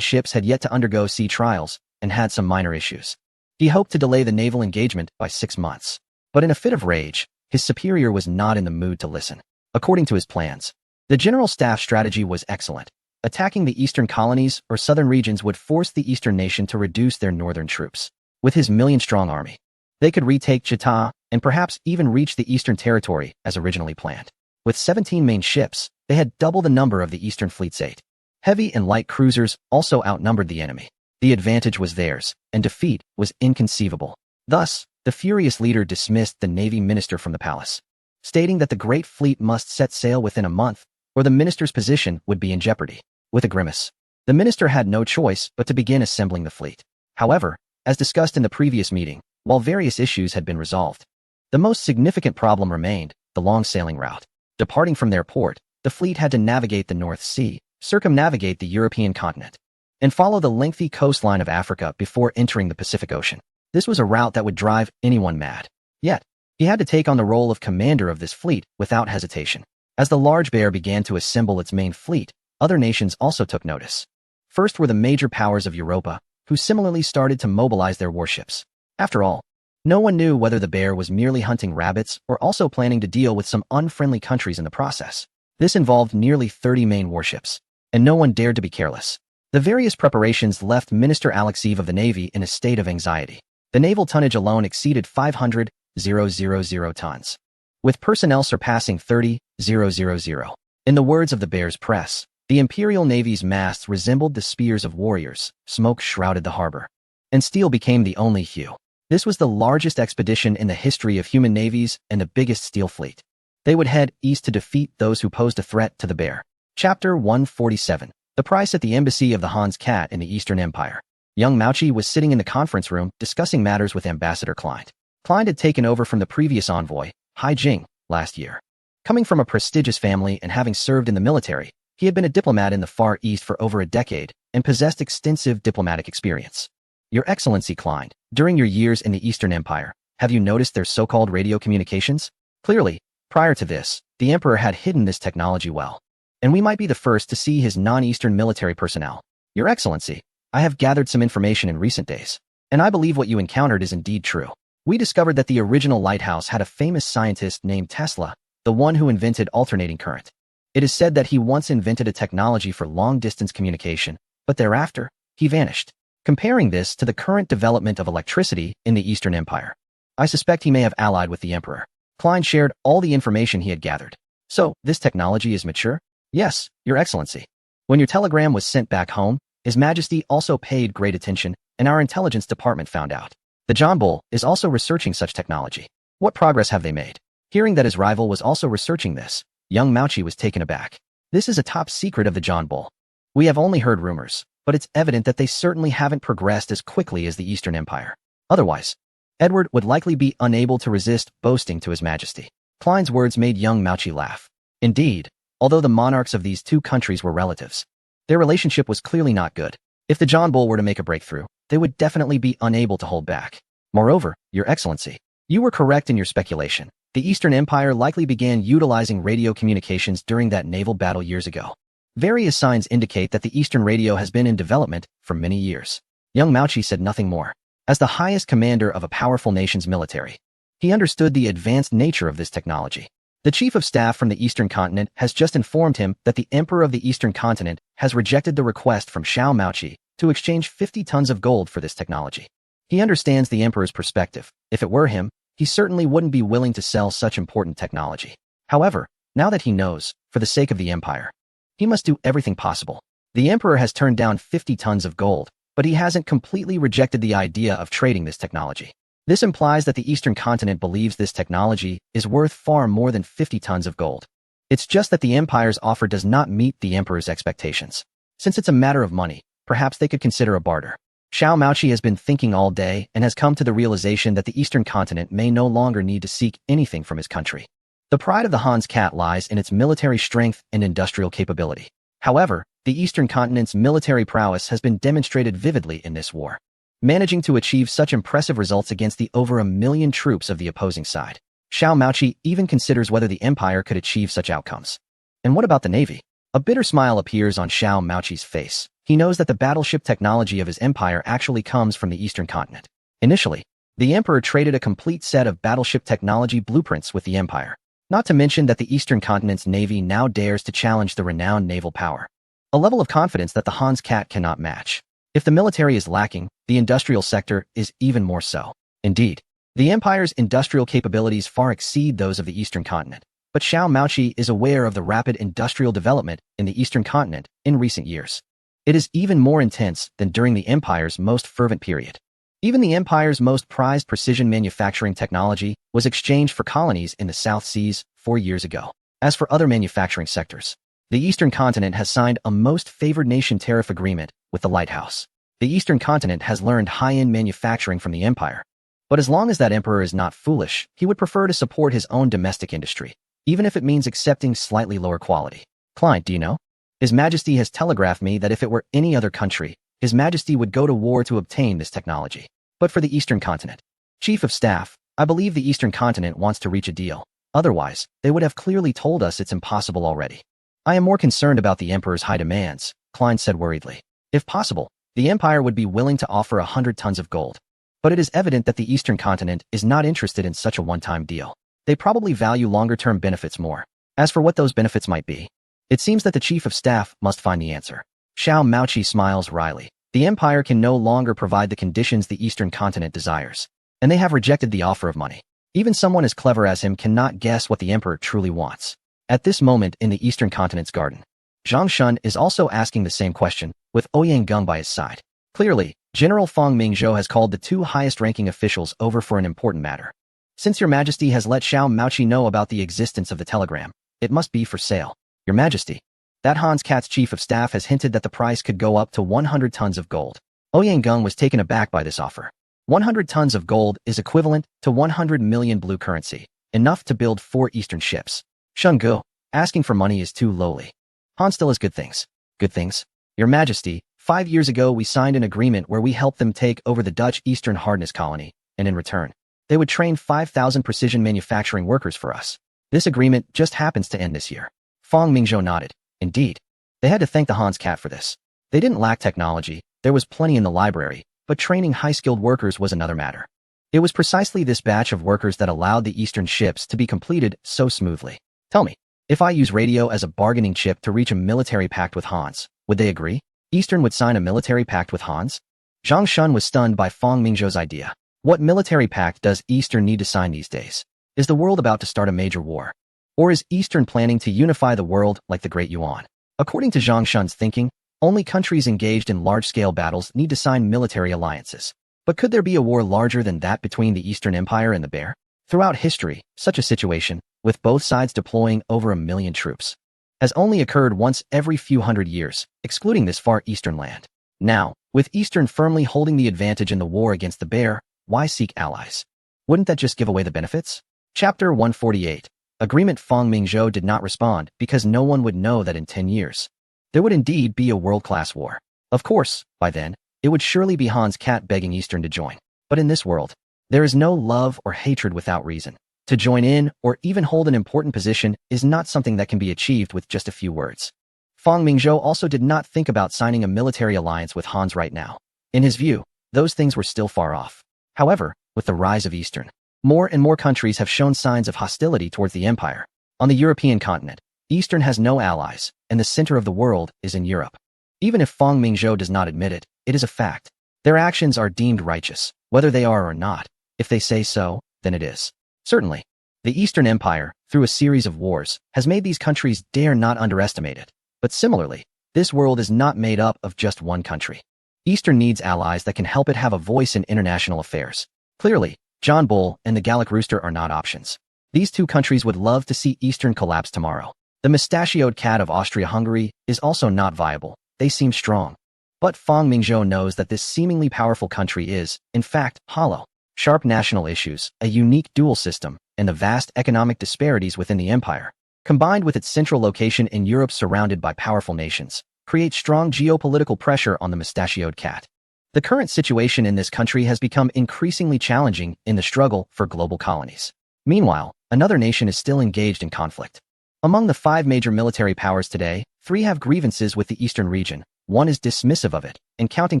ships had yet to undergo sea trials and had some minor issues. He hoped to delay the naval engagement by 6 months. But in a fit of rage, his superior was not in the mood to listen. According to his plans, the general staff strategy was excellent. Attacking the eastern colonies or southern regions would force the eastern nation to reduce their northern troops. With his million-strong army, they could retake Chita and perhaps even reach the eastern territory as originally planned. With 17 main ships, they had double the number of the eastern fleet's 8. Heavy and light cruisers also outnumbered the enemy. The advantage was theirs, and defeat was inconceivable. Thus, the furious leader dismissed the Navy minister from the palace, stating that the great fleet must set sail within a month, or the minister's position would be in jeopardy. With a grimace, the minister had no choice but to begin assembling the fleet. However, as discussed in the previous meeting, while various issues had been resolved, the most significant problem remained: the long sailing route. Departing from their port, the fleet had to navigate the North Sea, circumnavigate the European continent, and follow the lengthy coastline of Africa before entering the Pacific Ocean. This was a route that would drive anyone mad. Yet, he had to take on the role of commander of this fleet without hesitation. As the Large Bear began to assemble its main fleet, other nations also took notice. First were the major powers of Europa, who similarly started to mobilize their warships. After all, no one knew whether the Bear was merely hunting rabbits or also planning to deal with some unfriendly countries in the process. This involved nearly 30 main warships, and no one dared to be careless. The various preparations left Minister Alexeyev of the Navy in a state of anxiety. The naval tonnage alone exceeded 500,000 tons, with personnel surpassing 30,000. In the words of the Bear's press, the Imperial Navy's masts resembled the spears of warriors, smoke shrouded the harbor, and steel became the only hue. This was the largest expedition in the history of human navies and the biggest steel fleet. They would head east to defeat those who posed a threat to the Bear. Chapter 147. The Price at the Embassy of the Hans Cat in the Eastern Empire. Young Mauchi was sitting in the conference room discussing matters with Ambassador Klein. Klein had taken over from the previous envoy, Hai Jing, last year. Coming from a prestigious family and having served in the military, he had been a diplomat in the Far East for over a decade and possessed extensive diplomatic experience. Your Excellency Klein, during your years in the Eastern Empire, have you noticed their so-called radio communications? Clearly, prior to this, the Emperor had hidden this technology well, and we might be the first to see his non-Eastern military personnel. Your Excellency, I have gathered some information in recent days, and I believe what you encountered is indeed true. We discovered that the original lighthouse had a famous scientist named Tesla, the one who invented alternating current. It is said that he once invented a technology for long-distance communication, but thereafter, he vanished. Comparing this to the current development of electricity in the Eastern Empire, I suspect he may have allied with the Emperor. Klein shared all the information he had gathered. So, this technology is mature? Yes, Your Excellency. When your telegram was sent back home, His Majesty also paid great attention, and our intelligence department found out. The John Bull is also researching such technology. What progress have they made? Hearing that his rival was also researching this, young Mauchi was taken aback. This is a top secret of the John Bull. We have only heard rumors, but it's evident that they certainly haven't progressed as quickly as the Eastern Empire. Otherwise, Edward would likely be unable to resist boasting to His Majesty. Klein's words made young Mauchi laugh. Indeed, although the monarchs of these two countries were relatives, their relationship was clearly not good. If the John Bull were to make a breakthrough, they would definitely be unable to hold back. Moreover, Your Excellency, you were correct in your speculation. The Eastern Empire likely began utilizing radio communications during that naval battle years ago. Various signs indicate that the Eastern radio has been in development for many years. Young Mauchi said nothing more. As the highest commander of a powerful nation's military, he understood the advanced nature of this technology. The chief of staff from the Eastern continent has just informed him that the Emperor of the Eastern continent has rejected the request from Xiao Mauchi to exchange 50 tons of gold for this technology. He understands the Emperor's perspective. If it were him, he certainly wouldn't be willing to sell such important technology. However, now that he knows, for the sake of the Empire, he must do everything possible. The Emperor has turned down 50 tons of gold, but he hasn't completely rejected the idea of trading this technology. This implies that the Eastern continent believes this technology is worth far more than 50 tons of gold. It's just that the Empire's offer does not meet the Emperor's expectations. Since it's a matter of money, perhaps they could consider a barter. Xiao Mauchi has been thinking all day and has come to the realization that the Eastern continent may no longer need to seek anything from his country. The pride of the Han's cat lies in its military strength and industrial capability. However, the Eastern continent's military prowess has been demonstrated vividly in this war, managing to achieve such impressive results against the over 1 million troops of the opposing side. Xiao Mauchi even considers whether the Empire could achieve such outcomes. And what about the Navy? A bitter smile appears on Xiao Mauchi's face. He knows that the battleship technology of his empire actually comes from the Eastern continent. Initially, the Emperor traded a complete set of battleship technology blueprints with the Empire. Not to mention that the Eastern continent's navy now dares to challenge the renowned naval power. A level of confidence that the Han's cat cannot match. If the military is lacking, the industrial sector is even more so. Indeed, the Empire's industrial capabilities far exceed those of the Eastern continent. But Xiao Mauchi is aware of the rapid industrial development in the Eastern continent in recent years. It is even more intense than during the Empire's most fervent period. Even the Empire's most prized precision manufacturing technology was exchanged for colonies in the South Seas 4 years ago. As for other manufacturing sectors, the Eastern continent has signed a most favored nation tariff agreement with the Lighthouse. The Eastern continent has learned high-end manufacturing from the Empire. But as long as that Emperor is not foolish, he would prefer to support his own domestic industry, even if it means accepting slightly lower quality. Client, do you know? His Majesty has telegraphed me that if it were any other country, His Majesty would go to war to obtain this technology. But for the Eastern continent, Chief of Staff, I believe the Eastern continent wants to reach a deal. Otherwise, they would have clearly told us it's impossible already. I am more concerned about the Emperor's high demands, Klein said worriedly. If possible, the Empire would be willing to offer 100 tons of gold. But it is evident that the Eastern continent is not interested in such a one-time deal. They probably value longer-term benefits more. As for what those benefits might be, it seems that the Chief of Staff must find the answer. Xiao Mauchi smiles wryly. The Empire can no longer provide the conditions the Eastern continent desires, and they have rejected the offer of money. Even someone as clever as him cannot guess what the Emperor truly wants. At this moment in the Eastern continent's garden, Zhang Shun is also asking the same question, with Ouyang Geng by his side. Clearly, General Fang Mingzhou has called the 2 highest-ranking officials over for an important matter. Since Your Majesty has let Xiao Mauchi know about the existence of the telegram, it must be for sale. Your Majesty, that Han's cat's chief of staff has hinted that the price could go up to 100 tons of gold. Ouyang Geng was taken aback by this offer. 100 tons of gold is equivalent to 100 million blue currency, enough to build 4 Eastern ships. Shun Gu, asking for money is too lowly. Han still has good things. Good things? Your Majesty, 5 years ago we signed an agreement where we helped them take over the Dutch Eastern Hardness Colony, and in return, they would train 5,000 precision manufacturing workers for us. This agreement just happens to end this year. Fang Mingzhou nodded. Indeed. They had to thank the Han's cat for this. They didn't lack technology, there was plenty in the library, but training high-skilled workers was another matter. It was precisely this batch of workers that allowed the Eastern ships to be completed so smoothly. Tell me, if I use radio as a bargaining chip to reach a military pact with Hans, would they agree? Eastern would sign a military pact with Hans? Zhang Shun was stunned by Fang Mingzhou's idea. What military pact does Eastern need to sign these days? Is the world about to start a major war? Or is Eastern planning to unify the world like the Great Yuan? According to Zhang Shun's thinking, only countries engaged in large-scale battles need to sign military alliances. But could there be a war larger than that between the Eastern Empire and the Bear? Throughout history, such a situation, with both sides deploying over 1 million troops, has only occurred once every few hundred years, excluding this far eastern land. Now, with Eastern firmly holding the advantage in the war against the Bear, why seek allies? Wouldn't that just give away the benefits? Chapter 148. Agreement. Fang Mingzhou did not respond because no one would know that in 10 years, there would indeed be a world-class war. Of course, by then, it would surely be Han's cat begging Eastern to join. But in this world, there is no love or hatred without reason. To join in or even hold an important position is not something that can be achieved with just a few words. Fang Mingzhou also did not think about signing a military alliance with Hans right now. In his view, those things were still far off. However, with the rise of Eastern, more and more countries have shown signs of hostility towards the empire. On the European continent, Eastern has no allies, and the center of the world is in Europe. Even if Fang Mingzhou does not admit it, it is a fact. Their actions are deemed righteous, whether they are or not. If they say so, then it is. Certainly, the Eastern Empire, through a series of wars, has made these countries dare not underestimate it. But similarly, this world is not made up of just one country. Eastern needs allies that can help it have a voice in international affairs. Clearly, John Bull and the Gallic Rooster are not options. These two countries would love to see Eastern collapse tomorrow. The mustachioed cat of Austria-Hungary is also not viable. They seem strong. But Fang Mingzhou knows that this seemingly powerful country is, in fact, hollow. Sharp national issues, a unique dual system, and the vast economic disparities within the empire, combined with its central location in Europe surrounded by powerful nations, create strong geopolitical pressure on the mustachioed cat. The current situation in this country has become increasingly challenging in the struggle for global colonies. Meanwhile, another nation is still engaged in conflict. Among the 5 major military powers today, 3 have grievances with the eastern region, 1 is dismissive of it, and counting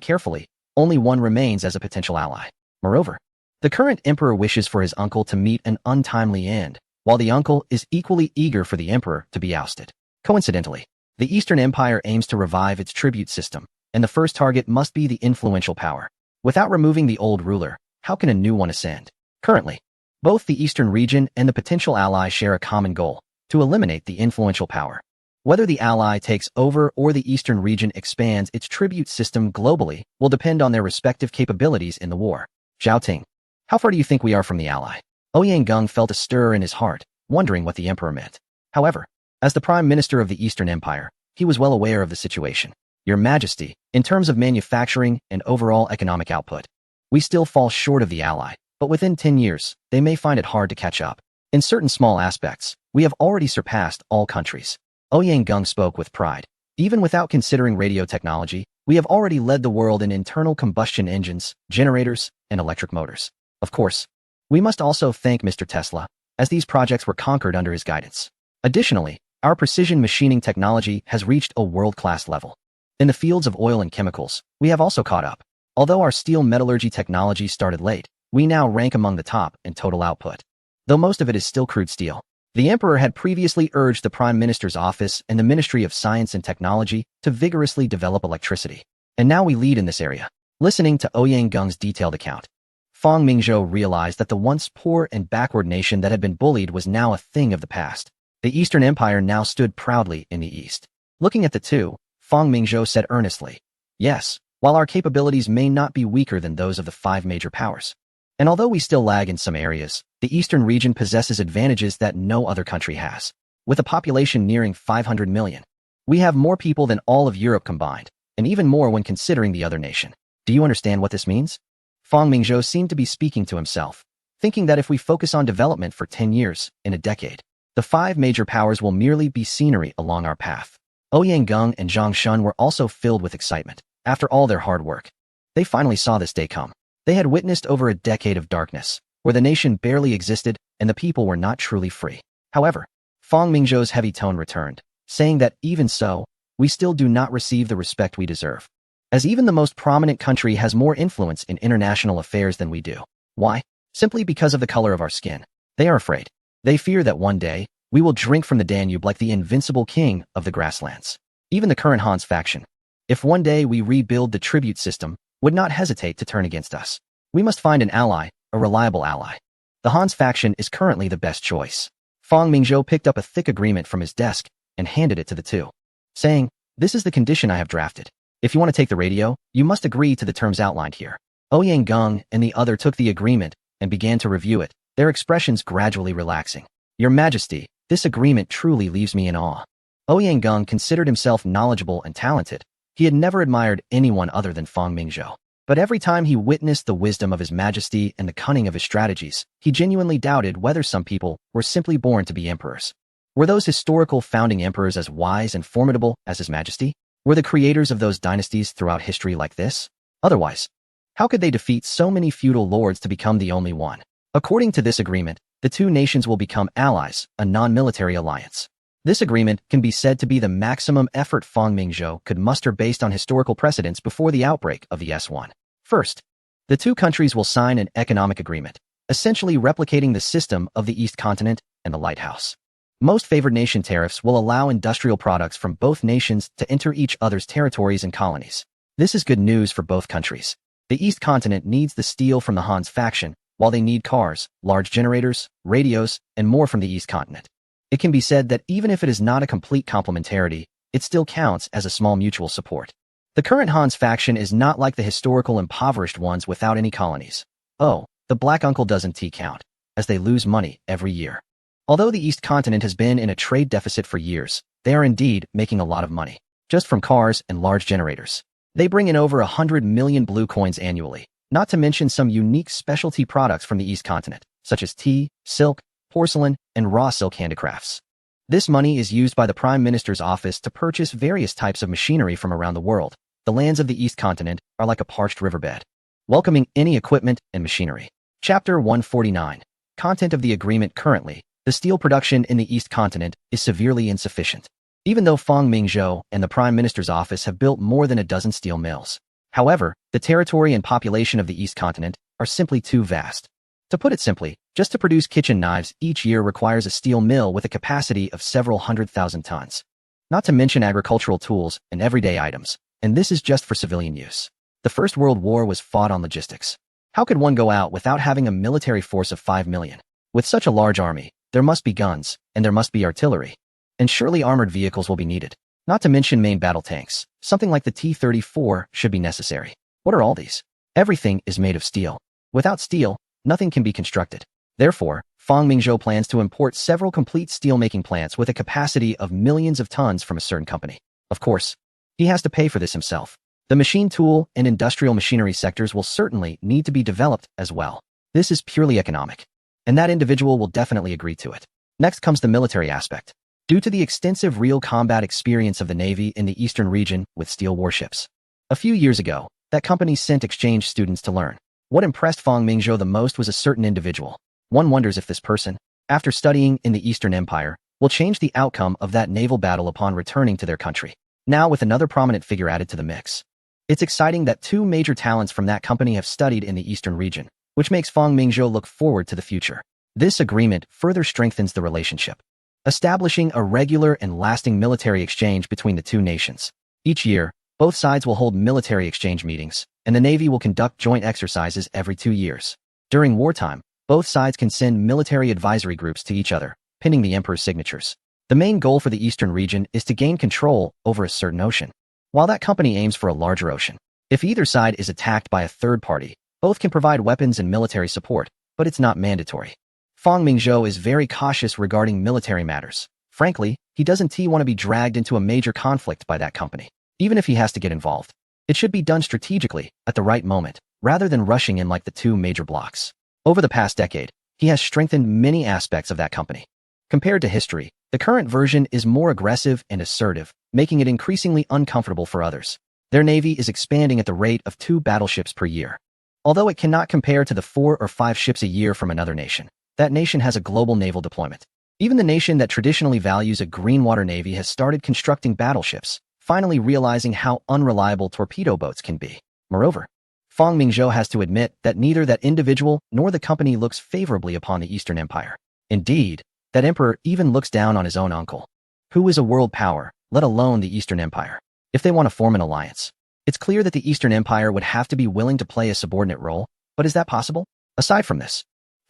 carefully, only 1 remains as a potential ally. Moreover, the current emperor wishes for his uncle to meet an untimely end, while the uncle is equally eager for the emperor to be ousted. Coincidentally, the Eastern Empire aims to revive its tribute system, and the first target must be the influential power. Without removing the old ruler, how can a new one ascend? Currently, both the Eastern region and the potential ally share a common goal: to eliminate the influential power. Whether the ally takes over or the Eastern region expands its tribute system globally will depend on their respective capabilities in the war. Zhao Ting, how far do you think we are from the ally? Ouyang Gung felt a stir in his heart, wondering what the emperor meant. However, as the prime minister of the Eastern Empire, he was well aware of the situation. Your Majesty, in terms of manufacturing and overall economic output, we still fall short of the ally, but within 10 years, they may find it hard to catch up. In certain small aspects, we have already surpassed all countries. Ouyang Gung spoke with pride. Even without considering radio technology, we have already led the world in internal combustion engines, generators, and electric motors. Of course, we must also thank Mr. Tesla, as these projects were conquered under his guidance. Additionally, our precision machining technology has reached a world-class level. In the fields of oil and chemicals, we have also caught up. Although our steel metallurgy technology started late, we now rank among the top in total output. Though most of it is still crude steel. The emperor had previously urged the Prime Minister's office and the Ministry of Science and Technology to vigorously develop electricity. And now we lead in this area. Listening to Ouyang Gung's detailed account, Fang Mingzhou realized that the once poor and backward nation that had been bullied was now a thing of the past. The Eastern Empire now stood proudly in the east. Looking at the two, Fang Mingzhou said earnestly, "Yes, while our capabilities may not be weaker than those of the 5 major powers, and although we still lag in some areas, the Eastern region possesses advantages that no other country has. With a population nearing 500 million, we have more people than all of Europe combined, and even more when considering the other nation. Do you understand what this means?" Fang Mingzhou seemed to be speaking to himself, thinking that if we focus on development for 10 years, in a decade, the 5 major powers will merely be scenery along our path. Ouyang Gung and Zhang Shun were also filled with excitement. After all their hard work, they finally saw this day come. They had witnessed over a decade of darkness, where the nation barely existed and the people were not truly free. However, Fang Mingzhou's heavy tone returned, saying that even so, we still do not receive the respect we deserve, as even the most prominent country has more influence in international affairs than we do. Why? Simply because of the color of our skin. They are afraid. They fear that one day, we will drink from the Danube like the invincible king of the grasslands. Even the current Hans faction, if one day we rebuild the tribute system, would not hesitate to turn against us. We must find an ally, a reliable ally. The Hans faction is currently the best choice. Fang Mingzhou picked up a thick agreement from his desk and handed it to the two, saying, "This is the condition I have drafted. If you want to take the radio, you must agree to the terms outlined here." Ouyang Gung and the other took the agreement and began to review it, their expressions gradually relaxing. "Your Majesty, this agreement truly leaves me in awe." Ouyang Gung considered himself knowledgeable and talented. He had never admired anyone other than Fang Mingzhou. But every time he witnessed the wisdom of His Majesty and the cunning of his strategies, he genuinely doubted whether some people were simply born to be emperors. Were those historical founding emperors as wise and formidable as His Majesty? Were the creators of those dynasties throughout history like this? Otherwise, how could they defeat so many feudal lords to become the only one? According to this agreement, the two nations will become allies, a non-military alliance. This agreement can be said to be the maximum effort Fangmingzhou could muster based on historical precedents before the outbreak of the S1. First, the two countries will sign an economic agreement, essentially replicating the system of the East Continent and the Lighthouse. Most favored nation tariffs will allow industrial products from both nations to enter each other's territories and colonies. This is good news for both countries. The East Continent needs the steel from the Han's faction, while they need cars, large generators, radios, and more from the East Continent. It can be said that even if it is not a complete complementarity, it still counts as a small mutual support. The current Han's faction is not like the historical impoverished ones without any colonies. Oh, the Black Uncle doesn't count, as they lose money every year. Although the East Continent has been in a trade deficit for years, they are indeed making a lot of money, just from cars and large generators. They bring in over 100 million blue coins annually, not to mention some unique specialty products from the East Continent, such as tea, silk, porcelain, and raw silk handicrafts. This money is used by the Prime Minister's office to purchase various types of machinery from around the world. The lands of the East Continent are like a parched riverbed, welcoming any equipment and machinery. Chapter 149. Content of the agreement. Currently, the steel production in the East Continent is severely insufficient, even though Fangmingzhou and the Prime Minister's office have built more than a dozen steel mills. However, the territory and population of the East Continent are simply too vast. To put it simply, just to produce kitchen knives each year requires a steel mill with a capacity of several 100,000 tons. Not to mention agricultural tools and everyday items, and this is just for civilian use. The First World War was fought on logistics. How could one go out without having a military force of 5 million? With such a large army, there must be guns, and there must be artillery. And surely armored vehicles will be needed. Not to mention main battle tanks. Something like the T-34 should be necessary. What are all these? Everything is made of steel. Without steel, nothing can be constructed. Therefore, Fangmingzhou plans to import several complete steelmaking plants with a capacity of millions of tons from a certain company. Of course, he has to pay for this himself. The machine tool and industrial machinery sectors will certainly need to be developed as well. This is purely economic, and that individual will definitely agree to it. Next comes the military aspect. Due to the extensive real combat experience of the Navy in the eastern region with steel warships. A few years ago, that company sent exchange students to learn. What impressed Fangmingzhou the most was a certain individual. One wonders if this person, after studying in the Eastern Empire, will change the outcome of that naval battle upon returning to their country. Now with another prominent figure added to the mix. It's exciting that two major talents from that company have studied in the Eastern region, which makes Fangmingzhou look forward to the future. This agreement further strengthens the relationship, establishing a regular and lasting military exchange between the two nations. Each year, both sides will hold military exchange meetings, and the Navy will conduct joint exercises every 2 years. During wartime, both sides can send military advisory groups to each other, pinning the emperor's signatures. The main goal for the Eastern region is to gain control over a certain ocean, while that company aims for a larger ocean. If either side is attacked by a third party, both can provide weapons and military support, but it's not mandatory. Fangmingzhou is very cautious regarding military matters. Frankly, he doesn't want to be dragged into a major conflict by that company. Even if he has to get involved, it should be done strategically, at the right moment, rather than rushing in like the two major blocks. Over the past decade, he has strengthened many aspects of that company. Compared to history, the current version is more aggressive and assertive, making it increasingly uncomfortable for others. Their navy is expanding at the rate of 2 battleships per year. Although it cannot compare to the 4 or 5 ships a year from another nation, that nation has a global naval deployment. Even the nation that traditionally values a green water navy has started constructing battleships, finally realizing how unreliable torpedo boats can be. Moreover, Fangmingzhou has to admit that neither that individual nor the company looks favorably upon the Eastern Empire. Indeed, that emperor even looks down on his own uncle, who is a world power, let alone the Eastern Empire. If they want to form an alliance, it's clear that the Eastern Empire would have to be willing to play a subordinate role, but is that possible? Aside from this,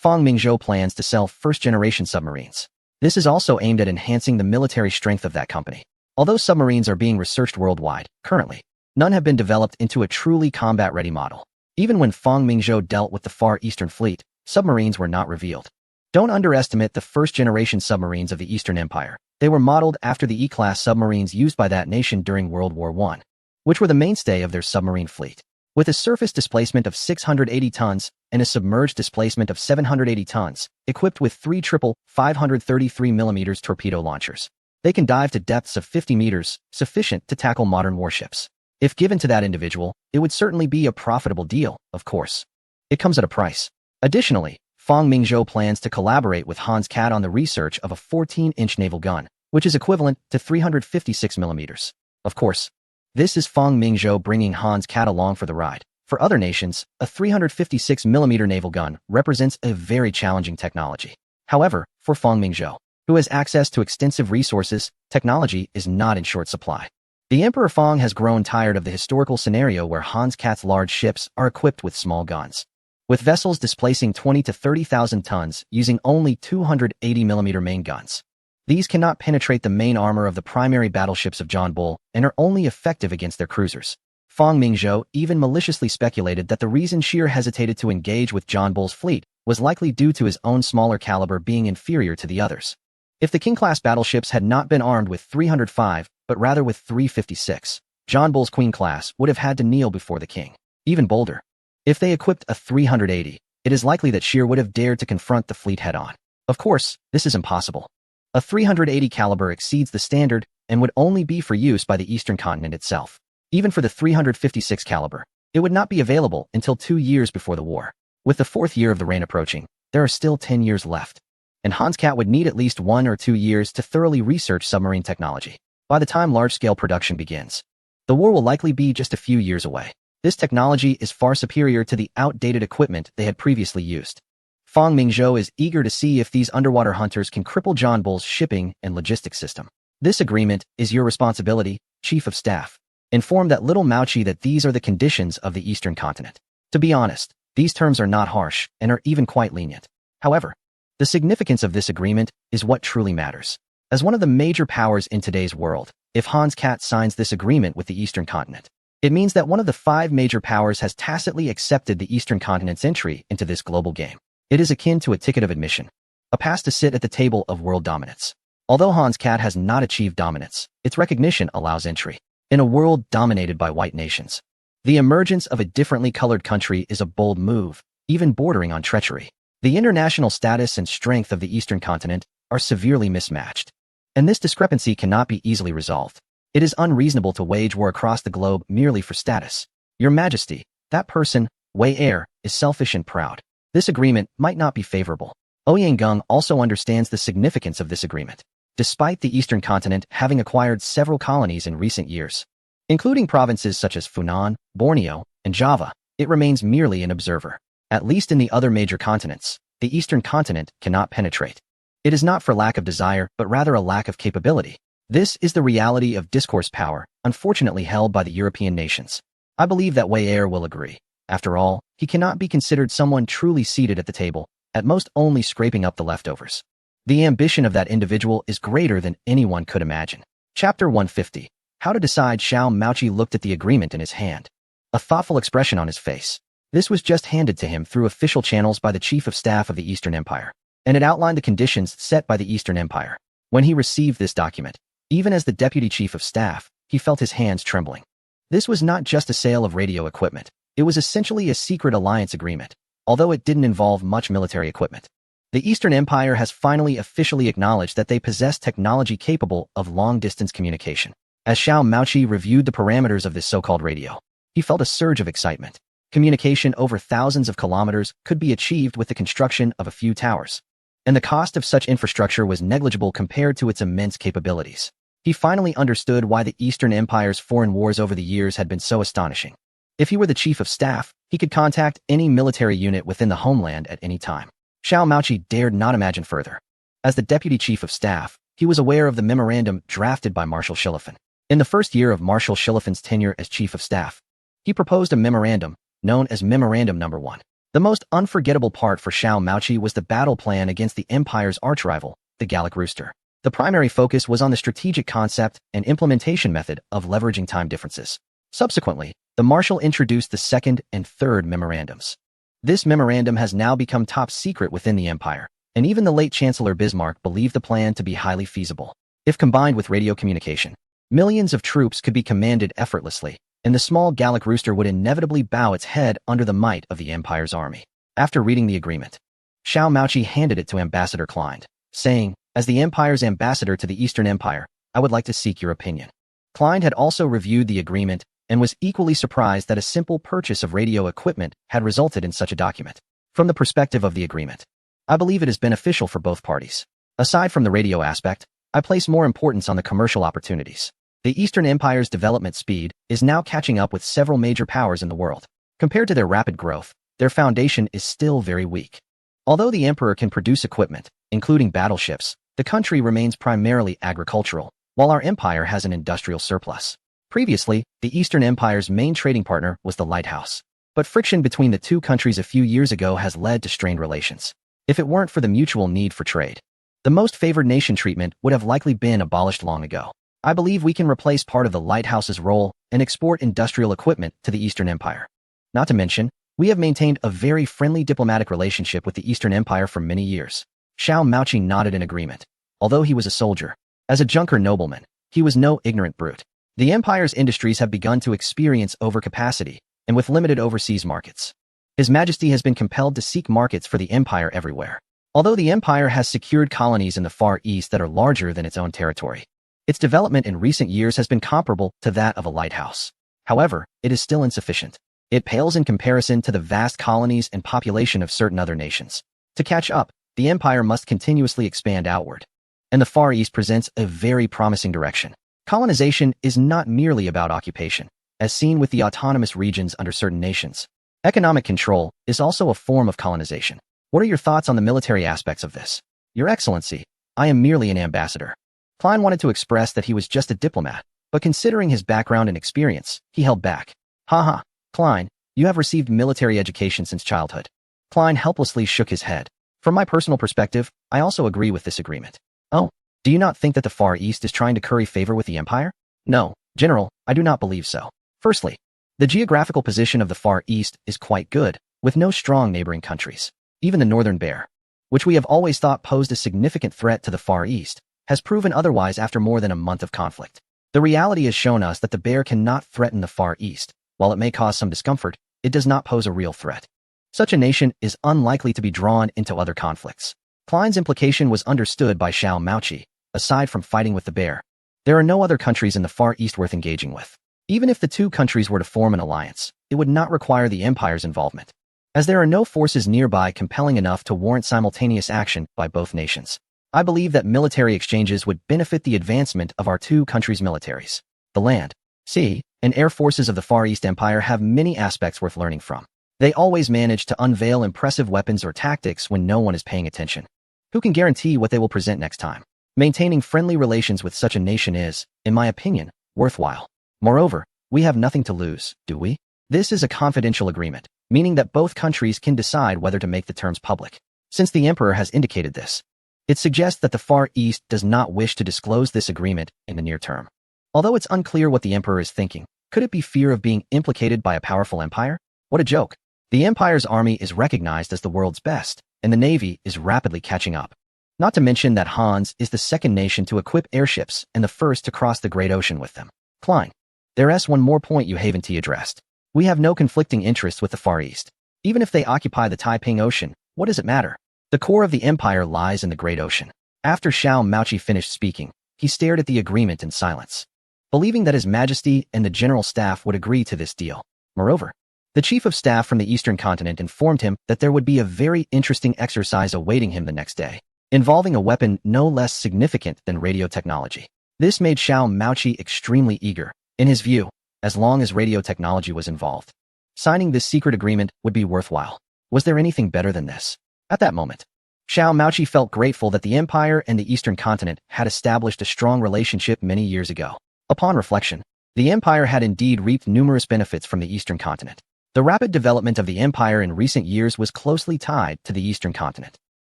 Fangmingzhou plans to sell first-generation submarines. This is also aimed at enhancing the military strength of that company. Although submarines are being researched worldwide, currently, none have been developed into a truly combat-ready model. Even when Fangmingzhou dealt with the Far Eastern Fleet, submarines were not revealed. Don't underestimate the first-generation submarines of the Eastern Empire. They were modeled after the E-class submarines used by that nation during World War I, which were the mainstay of their submarine fleet. With a surface displacement of 680 tons and a submerged displacement of 780 tons, equipped with 3 533mm torpedo launchers, they can dive to depths of 50 meters, sufficient to tackle modern warships. If given to that individual, it would certainly be a profitable deal, of course. It comes at a price. Additionally, Fang Mingzhou plans to collaborate with Hans Kat on the research of a 14-inch naval gun, which is equivalent to 356 millimeters. Of course, this is Fang Mingzhou bringing Hans Kat along for the ride. For other nations, a 356mm naval gun represents a very challenging technology. However, for Fang Mingzhou, who has access to extensive resources, technology is not in short supply. The Emperor Fang has grown tired of the historical scenario where Hans Kat's large ships are equipped with small guns. With vessels displacing 20 to 30,000 tons using only 280mm main guns. These cannot penetrate the main armor of the primary battleships of John Bull and are only effective against their cruisers. Fang Mingzhou even maliciously speculated that the reason Scheer hesitated to engage with John Bull's fleet was likely due to his own smaller caliber being inferior to the others. If the King-class battleships had not been armed with 305, but rather with 356, John Bull's Queen class would have had to kneel before the king. Even bolder, if they equipped a 380, it is likely that Scheer would have dared to confront the fleet head-on. Of course, this is impossible. A 380 caliber exceeds the standard and would only be for use by the Eastern continent itself. Even for the 356 caliber, it would not be available until 2 years before the war. With the 4th year of the reign approaching, there are still 10 years left. And Hans Kat would need at least 1 or 2 years to thoroughly research submarine technology. By the time large-scale production begins, the war will likely be just a few years away. This technology is far superior to the outdated equipment they had previously used. Fang Mingzhou is eager to see if these underwater hunters can cripple John Bull's shipping and logistics system. This agreement is your responsibility, Chief of Staff. Inform that little Mauchi that these are the conditions of the Eastern continent. To be honest, these terms are not harsh and are even quite lenient. However, the significance of this agreement is what truly matters. As one of the major powers in today's world, if Hans Kat signs this agreement with the Eastern continent, it means that one of the 5 major powers has tacitly accepted the Eastern continent's entry into this global game. It is akin to a ticket of admission, a pass to sit at the table of world dominance. Although Hans Kat has not achieved dominance, its recognition allows entry. In a world dominated by white nations, the emergence of a differently colored country is a bold move, even bordering on treachery. The international status and strength of the Eastern continent are severely mismatched, and this discrepancy cannot be easily resolved. It is unreasonable to wage war across the globe merely for status. Your Majesty, that person, Wei Er, is selfish and proud. This agreement might not be favorable. Ouyang Gung also understands the significance of this agreement. Despite the Eastern continent having acquired several colonies in recent years, including provinces such as Funan, Borneo, and Java, it remains merely an observer. At least in the other major continents, the Eastern continent cannot penetrate. It is not for lack of desire, but rather a lack of capability. This is the reality of discourse power, unfortunately held by the European nations. I believe that Wei Er will agree. After all, he cannot be considered someone truly seated at the table, at most only scraping up the leftovers. The ambition of that individual is greater than anyone could imagine. Chapter 150. How to decide. Xiao Mauchi looked at the agreement in his hand, a thoughtful expression on his face. This was just handed to him through official channels by the Chief of Staff of the Eastern Empire, and it outlined the conditions set by the Eastern Empire. When he received this document, even as the Deputy Chief of Staff, he felt his hands trembling. This was not just a sale of radio equipment. It was essentially a secret alliance agreement, although it didn't involve much military equipment. The Eastern Empire has finally officially acknowledged that they possess technology capable of long-distance communication. As Xiao Mauchi reviewed the parameters of this so-called radio, he felt a surge of excitement. Communication over thousands of kilometers could be achieved with the construction of a few towers, and the cost of such infrastructure was negligible compared to its immense capabilities. He finally understood why the Eastern Empire's foreign wars over the years had been so astonishing. If he were the Chief of Staff, he could contact any military unit within the homeland at any time. Xiao Mauchi dared not imagine further. As the Deputy Chief of Staff, he was aware of the memorandum drafted by Marshal Schlieffen. In the first year of Marshal Schlieffen's tenure as Chief of Staff, he proposed a memorandum, known as Memorandum No. 1. The most unforgettable part for Xiao Mauchi was the battle plan against the Empire's archrival, the Gallic Rooster. The primary focus was on the strategic concept and implementation method of leveraging time differences. Subsequently, the Marshal introduced the second and third memorandums. This memorandum has now become top secret within the Empire, and even the late Chancellor Bismarck believed the plan to be highly feasible. If combined with radio communication, millions of troops could be commanded effortlessly, and the small Gallic Rooster would inevitably bow its head under the might of the Empire's army. After reading the agreement, Xiao Mauchi handed it to Ambassador Klein, saying, "As the Empire's ambassador to the Eastern Empire, I would like to seek your opinion." Klein had also reviewed the agreement and was equally surprised that a simple purchase of radio equipment had resulted in such a document. From the perspective of the agreement, I believe it is beneficial for both parties. Aside from the radio aspect, I place more importance on the commercial opportunities. The Eastern Empire's development speed is now catching up with several major powers in the world. Compared to their rapid growth, their foundation is still very weak. Although the Emperor can produce equipment, including battleships, the country remains primarily agricultural, while our empire has an industrial surplus. Previously, the Eastern Empire's main trading partner was the lighthouse. But friction between the two countries a few years ago has led to strained relations. If it weren't for the mutual need for trade, the most favored nation treatment would have likely been abolished long ago. I believe we can replace part of the lighthouse's role and export industrial equipment to the Eastern Empire. Not to mention, we have maintained a very friendly diplomatic relationship with the Eastern Empire for many years. Xiao Maoqi nodded in agreement. Although he was a soldier, as a junker nobleman, he was no ignorant brute. The empire's industries have begun to experience overcapacity, and with limited overseas markets. His Majesty has been compelled to seek markets for the empire everywhere. Although the empire has secured colonies in the Far East that are larger than its own territory, its development in recent years has been comparable to that of a lighthouse. However, it is still insufficient. It pales in comparison to the vast colonies and population of certain other nations. To catch up, the empire must continuously expand outward. And the Far East presents a very promising direction. Colonization is not merely about occupation, as seen with the autonomous regions under certain nations. Economic control is also a form of colonization. What are your thoughts on the military aspects of this? Your Excellency, I am merely an ambassador. Klein wanted to express that he was just a diplomat, but considering his background and experience, he held back. Haha, Klein, you have received military education since childhood. Klein helplessly shook his head. From my personal perspective, I also agree with this agreement. Oh, do you not think that the Far East is trying to curry favor with the Empire? No, General, I do not believe so. Firstly, the geographical position of the Far East is quite good, with no strong neighboring countries. Even the Northern Bear, which we have always thought posed a significant threat to the Far East, has proven otherwise after more than a month of conflict. The reality has shown us that the bear cannot threaten the Far East. While it may cause some discomfort, it does not pose a real threat. Such a nation is unlikely to be drawn into other conflicts. Klein's implication was understood by Xiao Maoqi. Aside from fighting with the bear, there are no other countries in the Far East worth engaging with. Even if the two countries were to form an alliance, it would not require the Empire's involvement, as there are no forces nearby compelling enough to warrant simultaneous action by both nations. I believe that military exchanges would benefit the advancement of our two countries' militaries. The land, sea, and air forces of the Far East Empire have many aspects worth learning from. They always manage to unveil impressive weapons or tactics when no one is paying attention. Who can guarantee what they will present next time? Maintaining friendly relations with such a nation is, in my opinion, worthwhile. Moreover, we have nothing to lose, do we? This is a confidential agreement, meaning that both countries can decide whether to make the terms public. Since the Emperor has indicated this, it suggests that the Far East does not wish to disclose this agreement in the near term. Although it's unclear what the Emperor is thinking, could it be fear of being implicated by a powerful empire? What a joke. The Empire's army is recognized as the world's best, and the Navy is rapidly catching up. Not to mention that Hans is the second nation to equip airships and the first to cross the Great Ocean with them. Klein, there's one more point you haven't addressed. We have no conflicting interests with the Far East. Even if they occupy the Taiping Ocean, what does it matter? The core of the empire lies in the Great Ocean. After Xiao Maoqi finished speaking, he stared at the agreement in silence, believing that His Majesty and the General Staff would agree to this deal. Moreover, the Chief of Staff from the Eastern Continent informed him that there would be a very interesting exercise awaiting him the next day, involving a weapon no less significant than radio technology. This made Xiao Maoqi extremely eager. In his view, as long as radio technology was involved, signing this secret agreement would be worthwhile. Was there anything better than this? At that moment, Xiao Maoqi felt grateful that the Empire and the Eastern Continent had established a strong relationship many years ago. Upon reflection, the Empire had indeed reaped numerous benefits from the Eastern Continent. The rapid development of the Empire in recent years was closely tied to the Eastern Continent.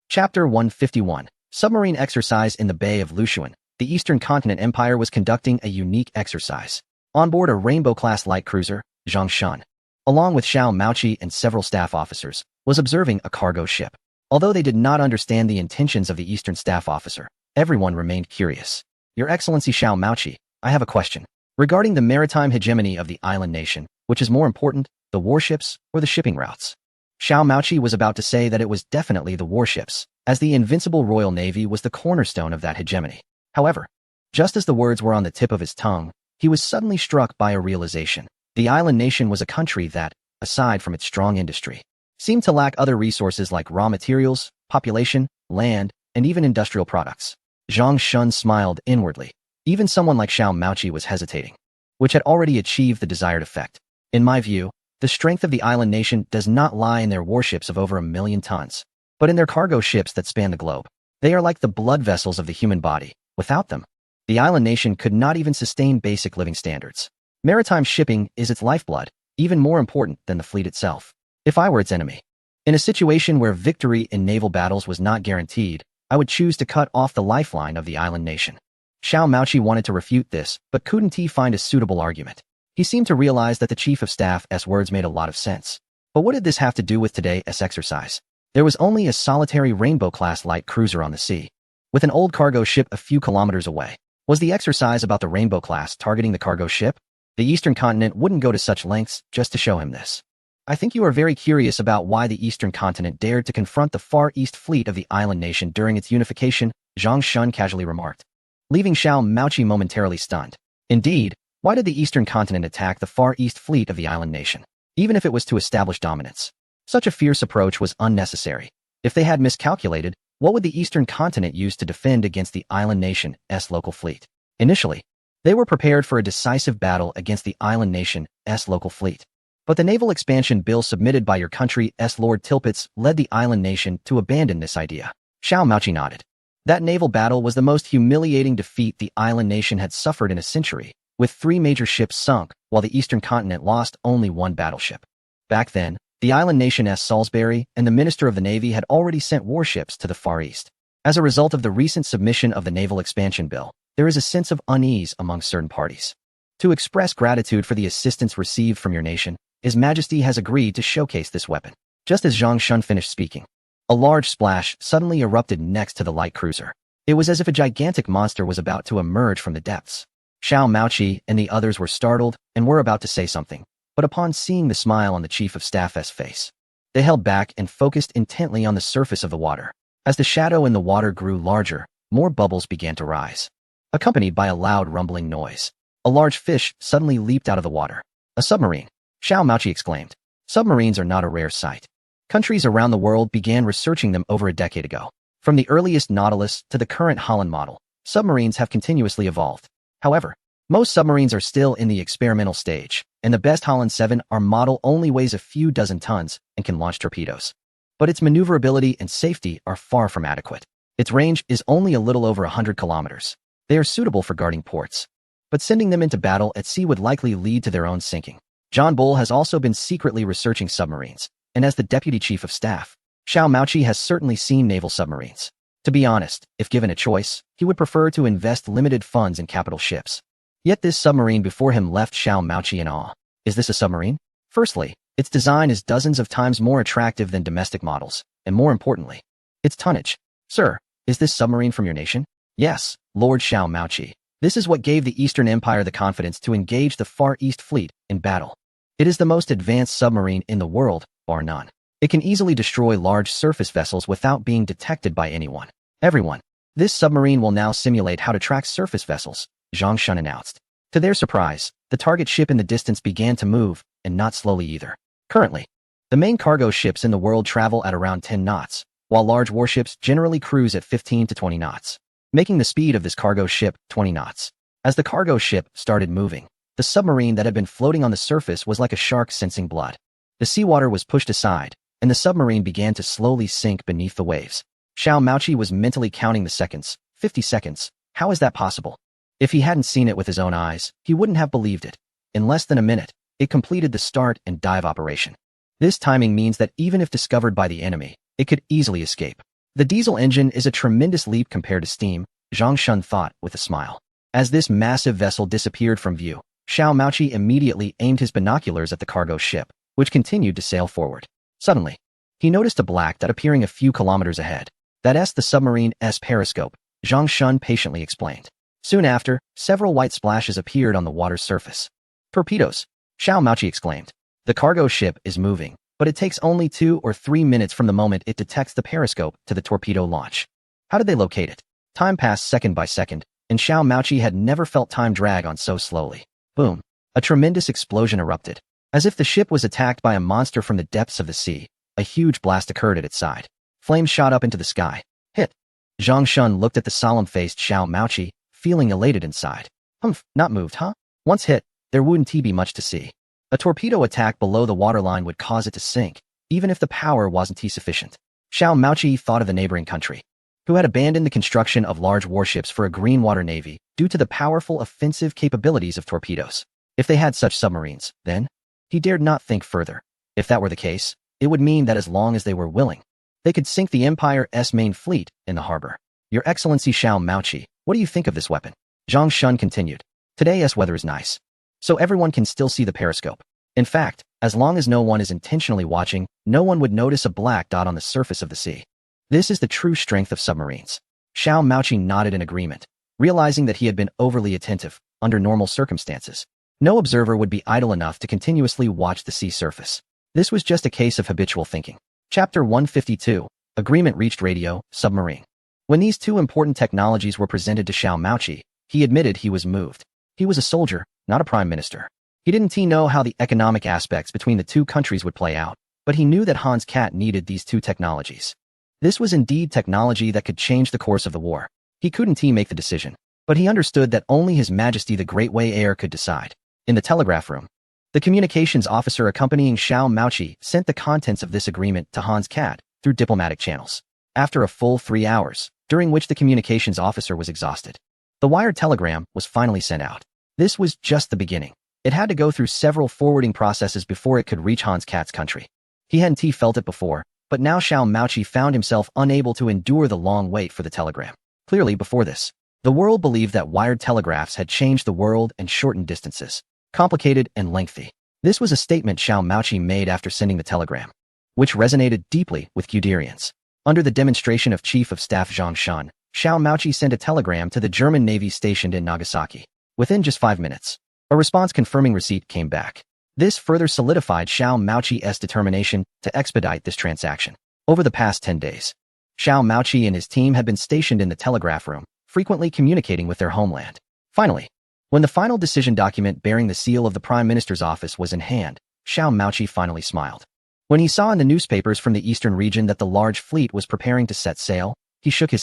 Chapter 151. Submarine Exercise in the Bay of Lushuan. The Eastern Continent Empire was conducting a unique exercise. On board a Rainbow-class light cruiser, Zhang Shun, along with Xiao Maoqi and several staff officers, was observing a cargo ship. Although they did not understand the intentions of the Eastern staff officer, everyone remained curious. Your Excellency Xiao Maoqi, I have a question. Regarding the maritime hegemony of the island nation, which is more important, the warships or the shipping routes? Xiao Maoqi was about to say that it was definitely the warships, as the invincible Royal Navy was the cornerstone of that hegemony. However, just as the words were on the tip of his tongue, he was suddenly struck by a realization. The island nation was a country that, aside from its strong industry, seemed to lack other resources like raw materials, population, land, and even industrial products. Zhang Shun smiled inwardly. Even someone like Xiao Maoqi was hesitating, which had already achieved the desired effect. In my view, the strength of the island nation does not lie in their warships of over 1 million tons, but in their cargo ships that span the globe. They are like the blood vessels of the human body. Without them, the island nation could not even sustain basic living standards. Maritime shipping is its lifeblood, even more important than the fleet itself. If I were its enemy, in a situation where victory in naval battles was not guaranteed, I would choose to cut off the lifeline of the island nation. Xiao Maoqi wanted to refute this, but couldn't he find a suitable argument? He seemed to realize that the chief of staff's words made a lot of sense. But what did this have to do with today's exercise? There was only a solitary Rainbow-class light cruiser on the sea, with an old cargo ship a few kilometers away. Was the exercise about the Rainbow-class targeting the cargo ship? The Eastern continent wouldn't go to such lengths just to show him this. I think you are very curious about why the Eastern continent dared to confront the Far East fleet of the island nation during its unification, Zhang Shun casually remarked, leaving Xiao Maoqi momentarily stunned. Indeed, why did the Eastern continent attack the Far East fleet of the island nation, even if it was to establish dominance? Such a fierce approach was unnecessary. If they had miscalculated, what would the Eastern continent use to defend against the island nation's local fleet? Initially, they were prepared for a decisive battle against the island nation's local fleet. But the naval expansion bill submitted by your country's Lord Tilpitz led the island nation to abandon this idea. Xiao Maoqi nodded. That naval battle was the most humiliating defeat the island nation had suffered in a century, with 3 major ships sunk, while the Eastern continent lost only 1 battleship. Back then, the island nation's Salisbury and the Minister of the Navy had already sent warships to the Far East. As a result of the recent submission of the naval expansion bill, there is a sense of unease among certain parties. To express gratitude for the assistance received from your nation, His Majesty has agreed to showcase this weapon. Just as Zhang Shun finished speaking, a large splash suddenly erupted next to the light cruiser. It was as if a gigantic monster was about to emerge from the depths. Xiao Maoqi and the others were startled and were about to say something, but upon seeing the smile on the chief of staff's face, they held back and focused intently on the surface of the water. As the shadow in the water grew larger, more bubbles began to rise, accompanied by a loud rumbling noise. A large fish suddenly leaped out of the water. A submarine, Xiao Maoqi exclaimed. Submarines are not a rare sight. Countries around the world began researching them over a decade ago. From the earliest Nautilus to the current Holland model, submarines have continuously evolved. However, most submarines are still in the experimental stage, and the best Holland 7R model only weighs a few dozen tons and can launch torpedoes. But its maneuverability and safety are far from adequate. Its range is only a little over 100 kilometers. They are suitable for guarding ports, but sending them into battle at sea would likely lead to their own sinking. John Bull has also been secretly researching submarines, and as the deputy chief of staff, Xiao Maoqi has certainly seen naval submarines. To be honest, if given a choice, he would prefer to invest limited funds in capital ships. Yet this submarine before him left Xiao Maoqi in awe. Is this a submarine? Firstly, its design is dozens of times more attractive than domestic models, and more importantly, its tonnage. Sir, is this submarine from your nation? Yes, Lord Xiao Maoqi. This is what gave the Eastern Empire the confidence to engage the Far East Fleet in battle. It is the most advanced submarine in the world, bar none. It can easily destroy large surface vessels without being detected by anyone. Everyone. This submarine will now simulate how to track surface vessels, Zhang Shun announced. To their surprise, the target ship in the distance began to move, and not slowly either. Currently, the main cargo ships in the world travel at around 10 knots, while large warships generally cruise at 15 to 20 knots, making the speed of this cargo ship 20 knots. As the cargo ship started moving, the submarine that had been floating on the surface was like a shark sensing blood. The seawater was pushed aside, and the submarine began to slowly sink beneath the waves. Xiao Maoqi was mentally counting the seconds. 50 seconds. How is that possible? If he hadn't seen it with his own eyes, he wouldn't have believed it. In less than a minute, it completed the start and dive operation. This timing means that even if discovered by the enemy, it could easily escape. The diesel engine is a tremendous leap compared to steam, Zhang Shun thought with a smile. As this massive vessel disappeared from view, Xiao Maoqi immediately aimed his binoculars at the cargo ship, which continued to sail forward. Suddenly, he noticed a black dot appearing a few kilometers ahead. That's the submarine's periscope, Zhang Shun patiently explained. Soon after, several white splashes appeared on the water's surface. Torpedoes, Xiao Maoqi exclaimed. The cargo ship is moving, but it takes only 2 or 3 minutes from the moment it detects the periscope to the torpedo launch. How did they locate it? Time passed second by second, and Xiao Maoqi had never felt time drag on so slowly. Boom! A tremendous explosion erupted. As if the ship was attacked by a monster from the depths of the sea, A huge blast occurred at its side. Flames shot up into the sky. Hit. Zhang Shun looked at the solemn-faced Xiao Maoqi, feeling elated inside. Humph, not moved, huh? Once hit, there wouldn't be much to see. A torpedo attack below the waterline would cause it to sink, even if the power wasn't sufficient. Xiao Maoqi thought of the neighboring country, who had abandoned the construction of large warships for a green water navy due to the powerful offensive capabilities of torpedoes. If they had such submarines, then he dared not think further. If that were the case, it would mean that as long as they were willing, they could sink the Empire's main fleet in the harbor. Your Excellency Xiao Maoqi, what do you think of this weapon? Zhang Shun continued. Today's weather is nice, so everyone can still see the periscope. In fact, as long as no one is intentionally watching, no one would notice a black dot on the surface of the sea. This is the true strength of submarines. Xiao Maoqi nodded in agreement, realizing that he had been overly attentive under normal circumstances. No observer would be idle enough to continuously watch the sea surface. This was just a case of habitual thinking. Chapter 152, Agreement reached radio, submarine. When these two important technologies were presented to Xiao Maoqi, he admitted he was moved. He was a soldier, not a prime minister. He didn't know how the economic aspects between the two countries would play out, but he knew that Hans Kat needed these two technologies. This was indeed technology that could change the course of the war. He couldn't make the decision, but he understood that only His Majesty the Great Wei Heir could decide. In the telegraph room, the communications officer accompanying Xiao Maoqi sent the contents of this agreement to Hans Kat through diplomatic channels. After a full 3 hours, during which the communications officer was exhausted, the wired telegram was finally sent out. This was just the beginning. It had to go through several forwarding processes before it could reach Hans Kat's country. He hadn't felt it before, but now Xiao Maoqi found himself unable to endure the long wait for the telegram. Clearly, before this, the world believed that wired telegraphs had changed the world and shortened distances. Complicated and lengthy. This was a statement Xiao Maoqi made after sending the telegram, which resonated deeply with Guderians. Under the demonstration of Chief of Staff Zhang Shun, Xiao Maoqi sent a telegram to the German Navy stationed in Nagasaki. Within just 5 minutes, a response confirming receipt came back. This further solidified Xiao Maoqi's determination to expedite this transaction. Over the past 10 days, Xiao Maoqi and his team had been stationed in the telegraph room, frequently communicating with their homeland. Finally, when the final decision document bearing the seal of the Prime Minister's office was in hand, Xiao Maoqi finally smiled. When he saw in the newspapers from the eastern region that the large fleet was preparing to set sail, he shook his head.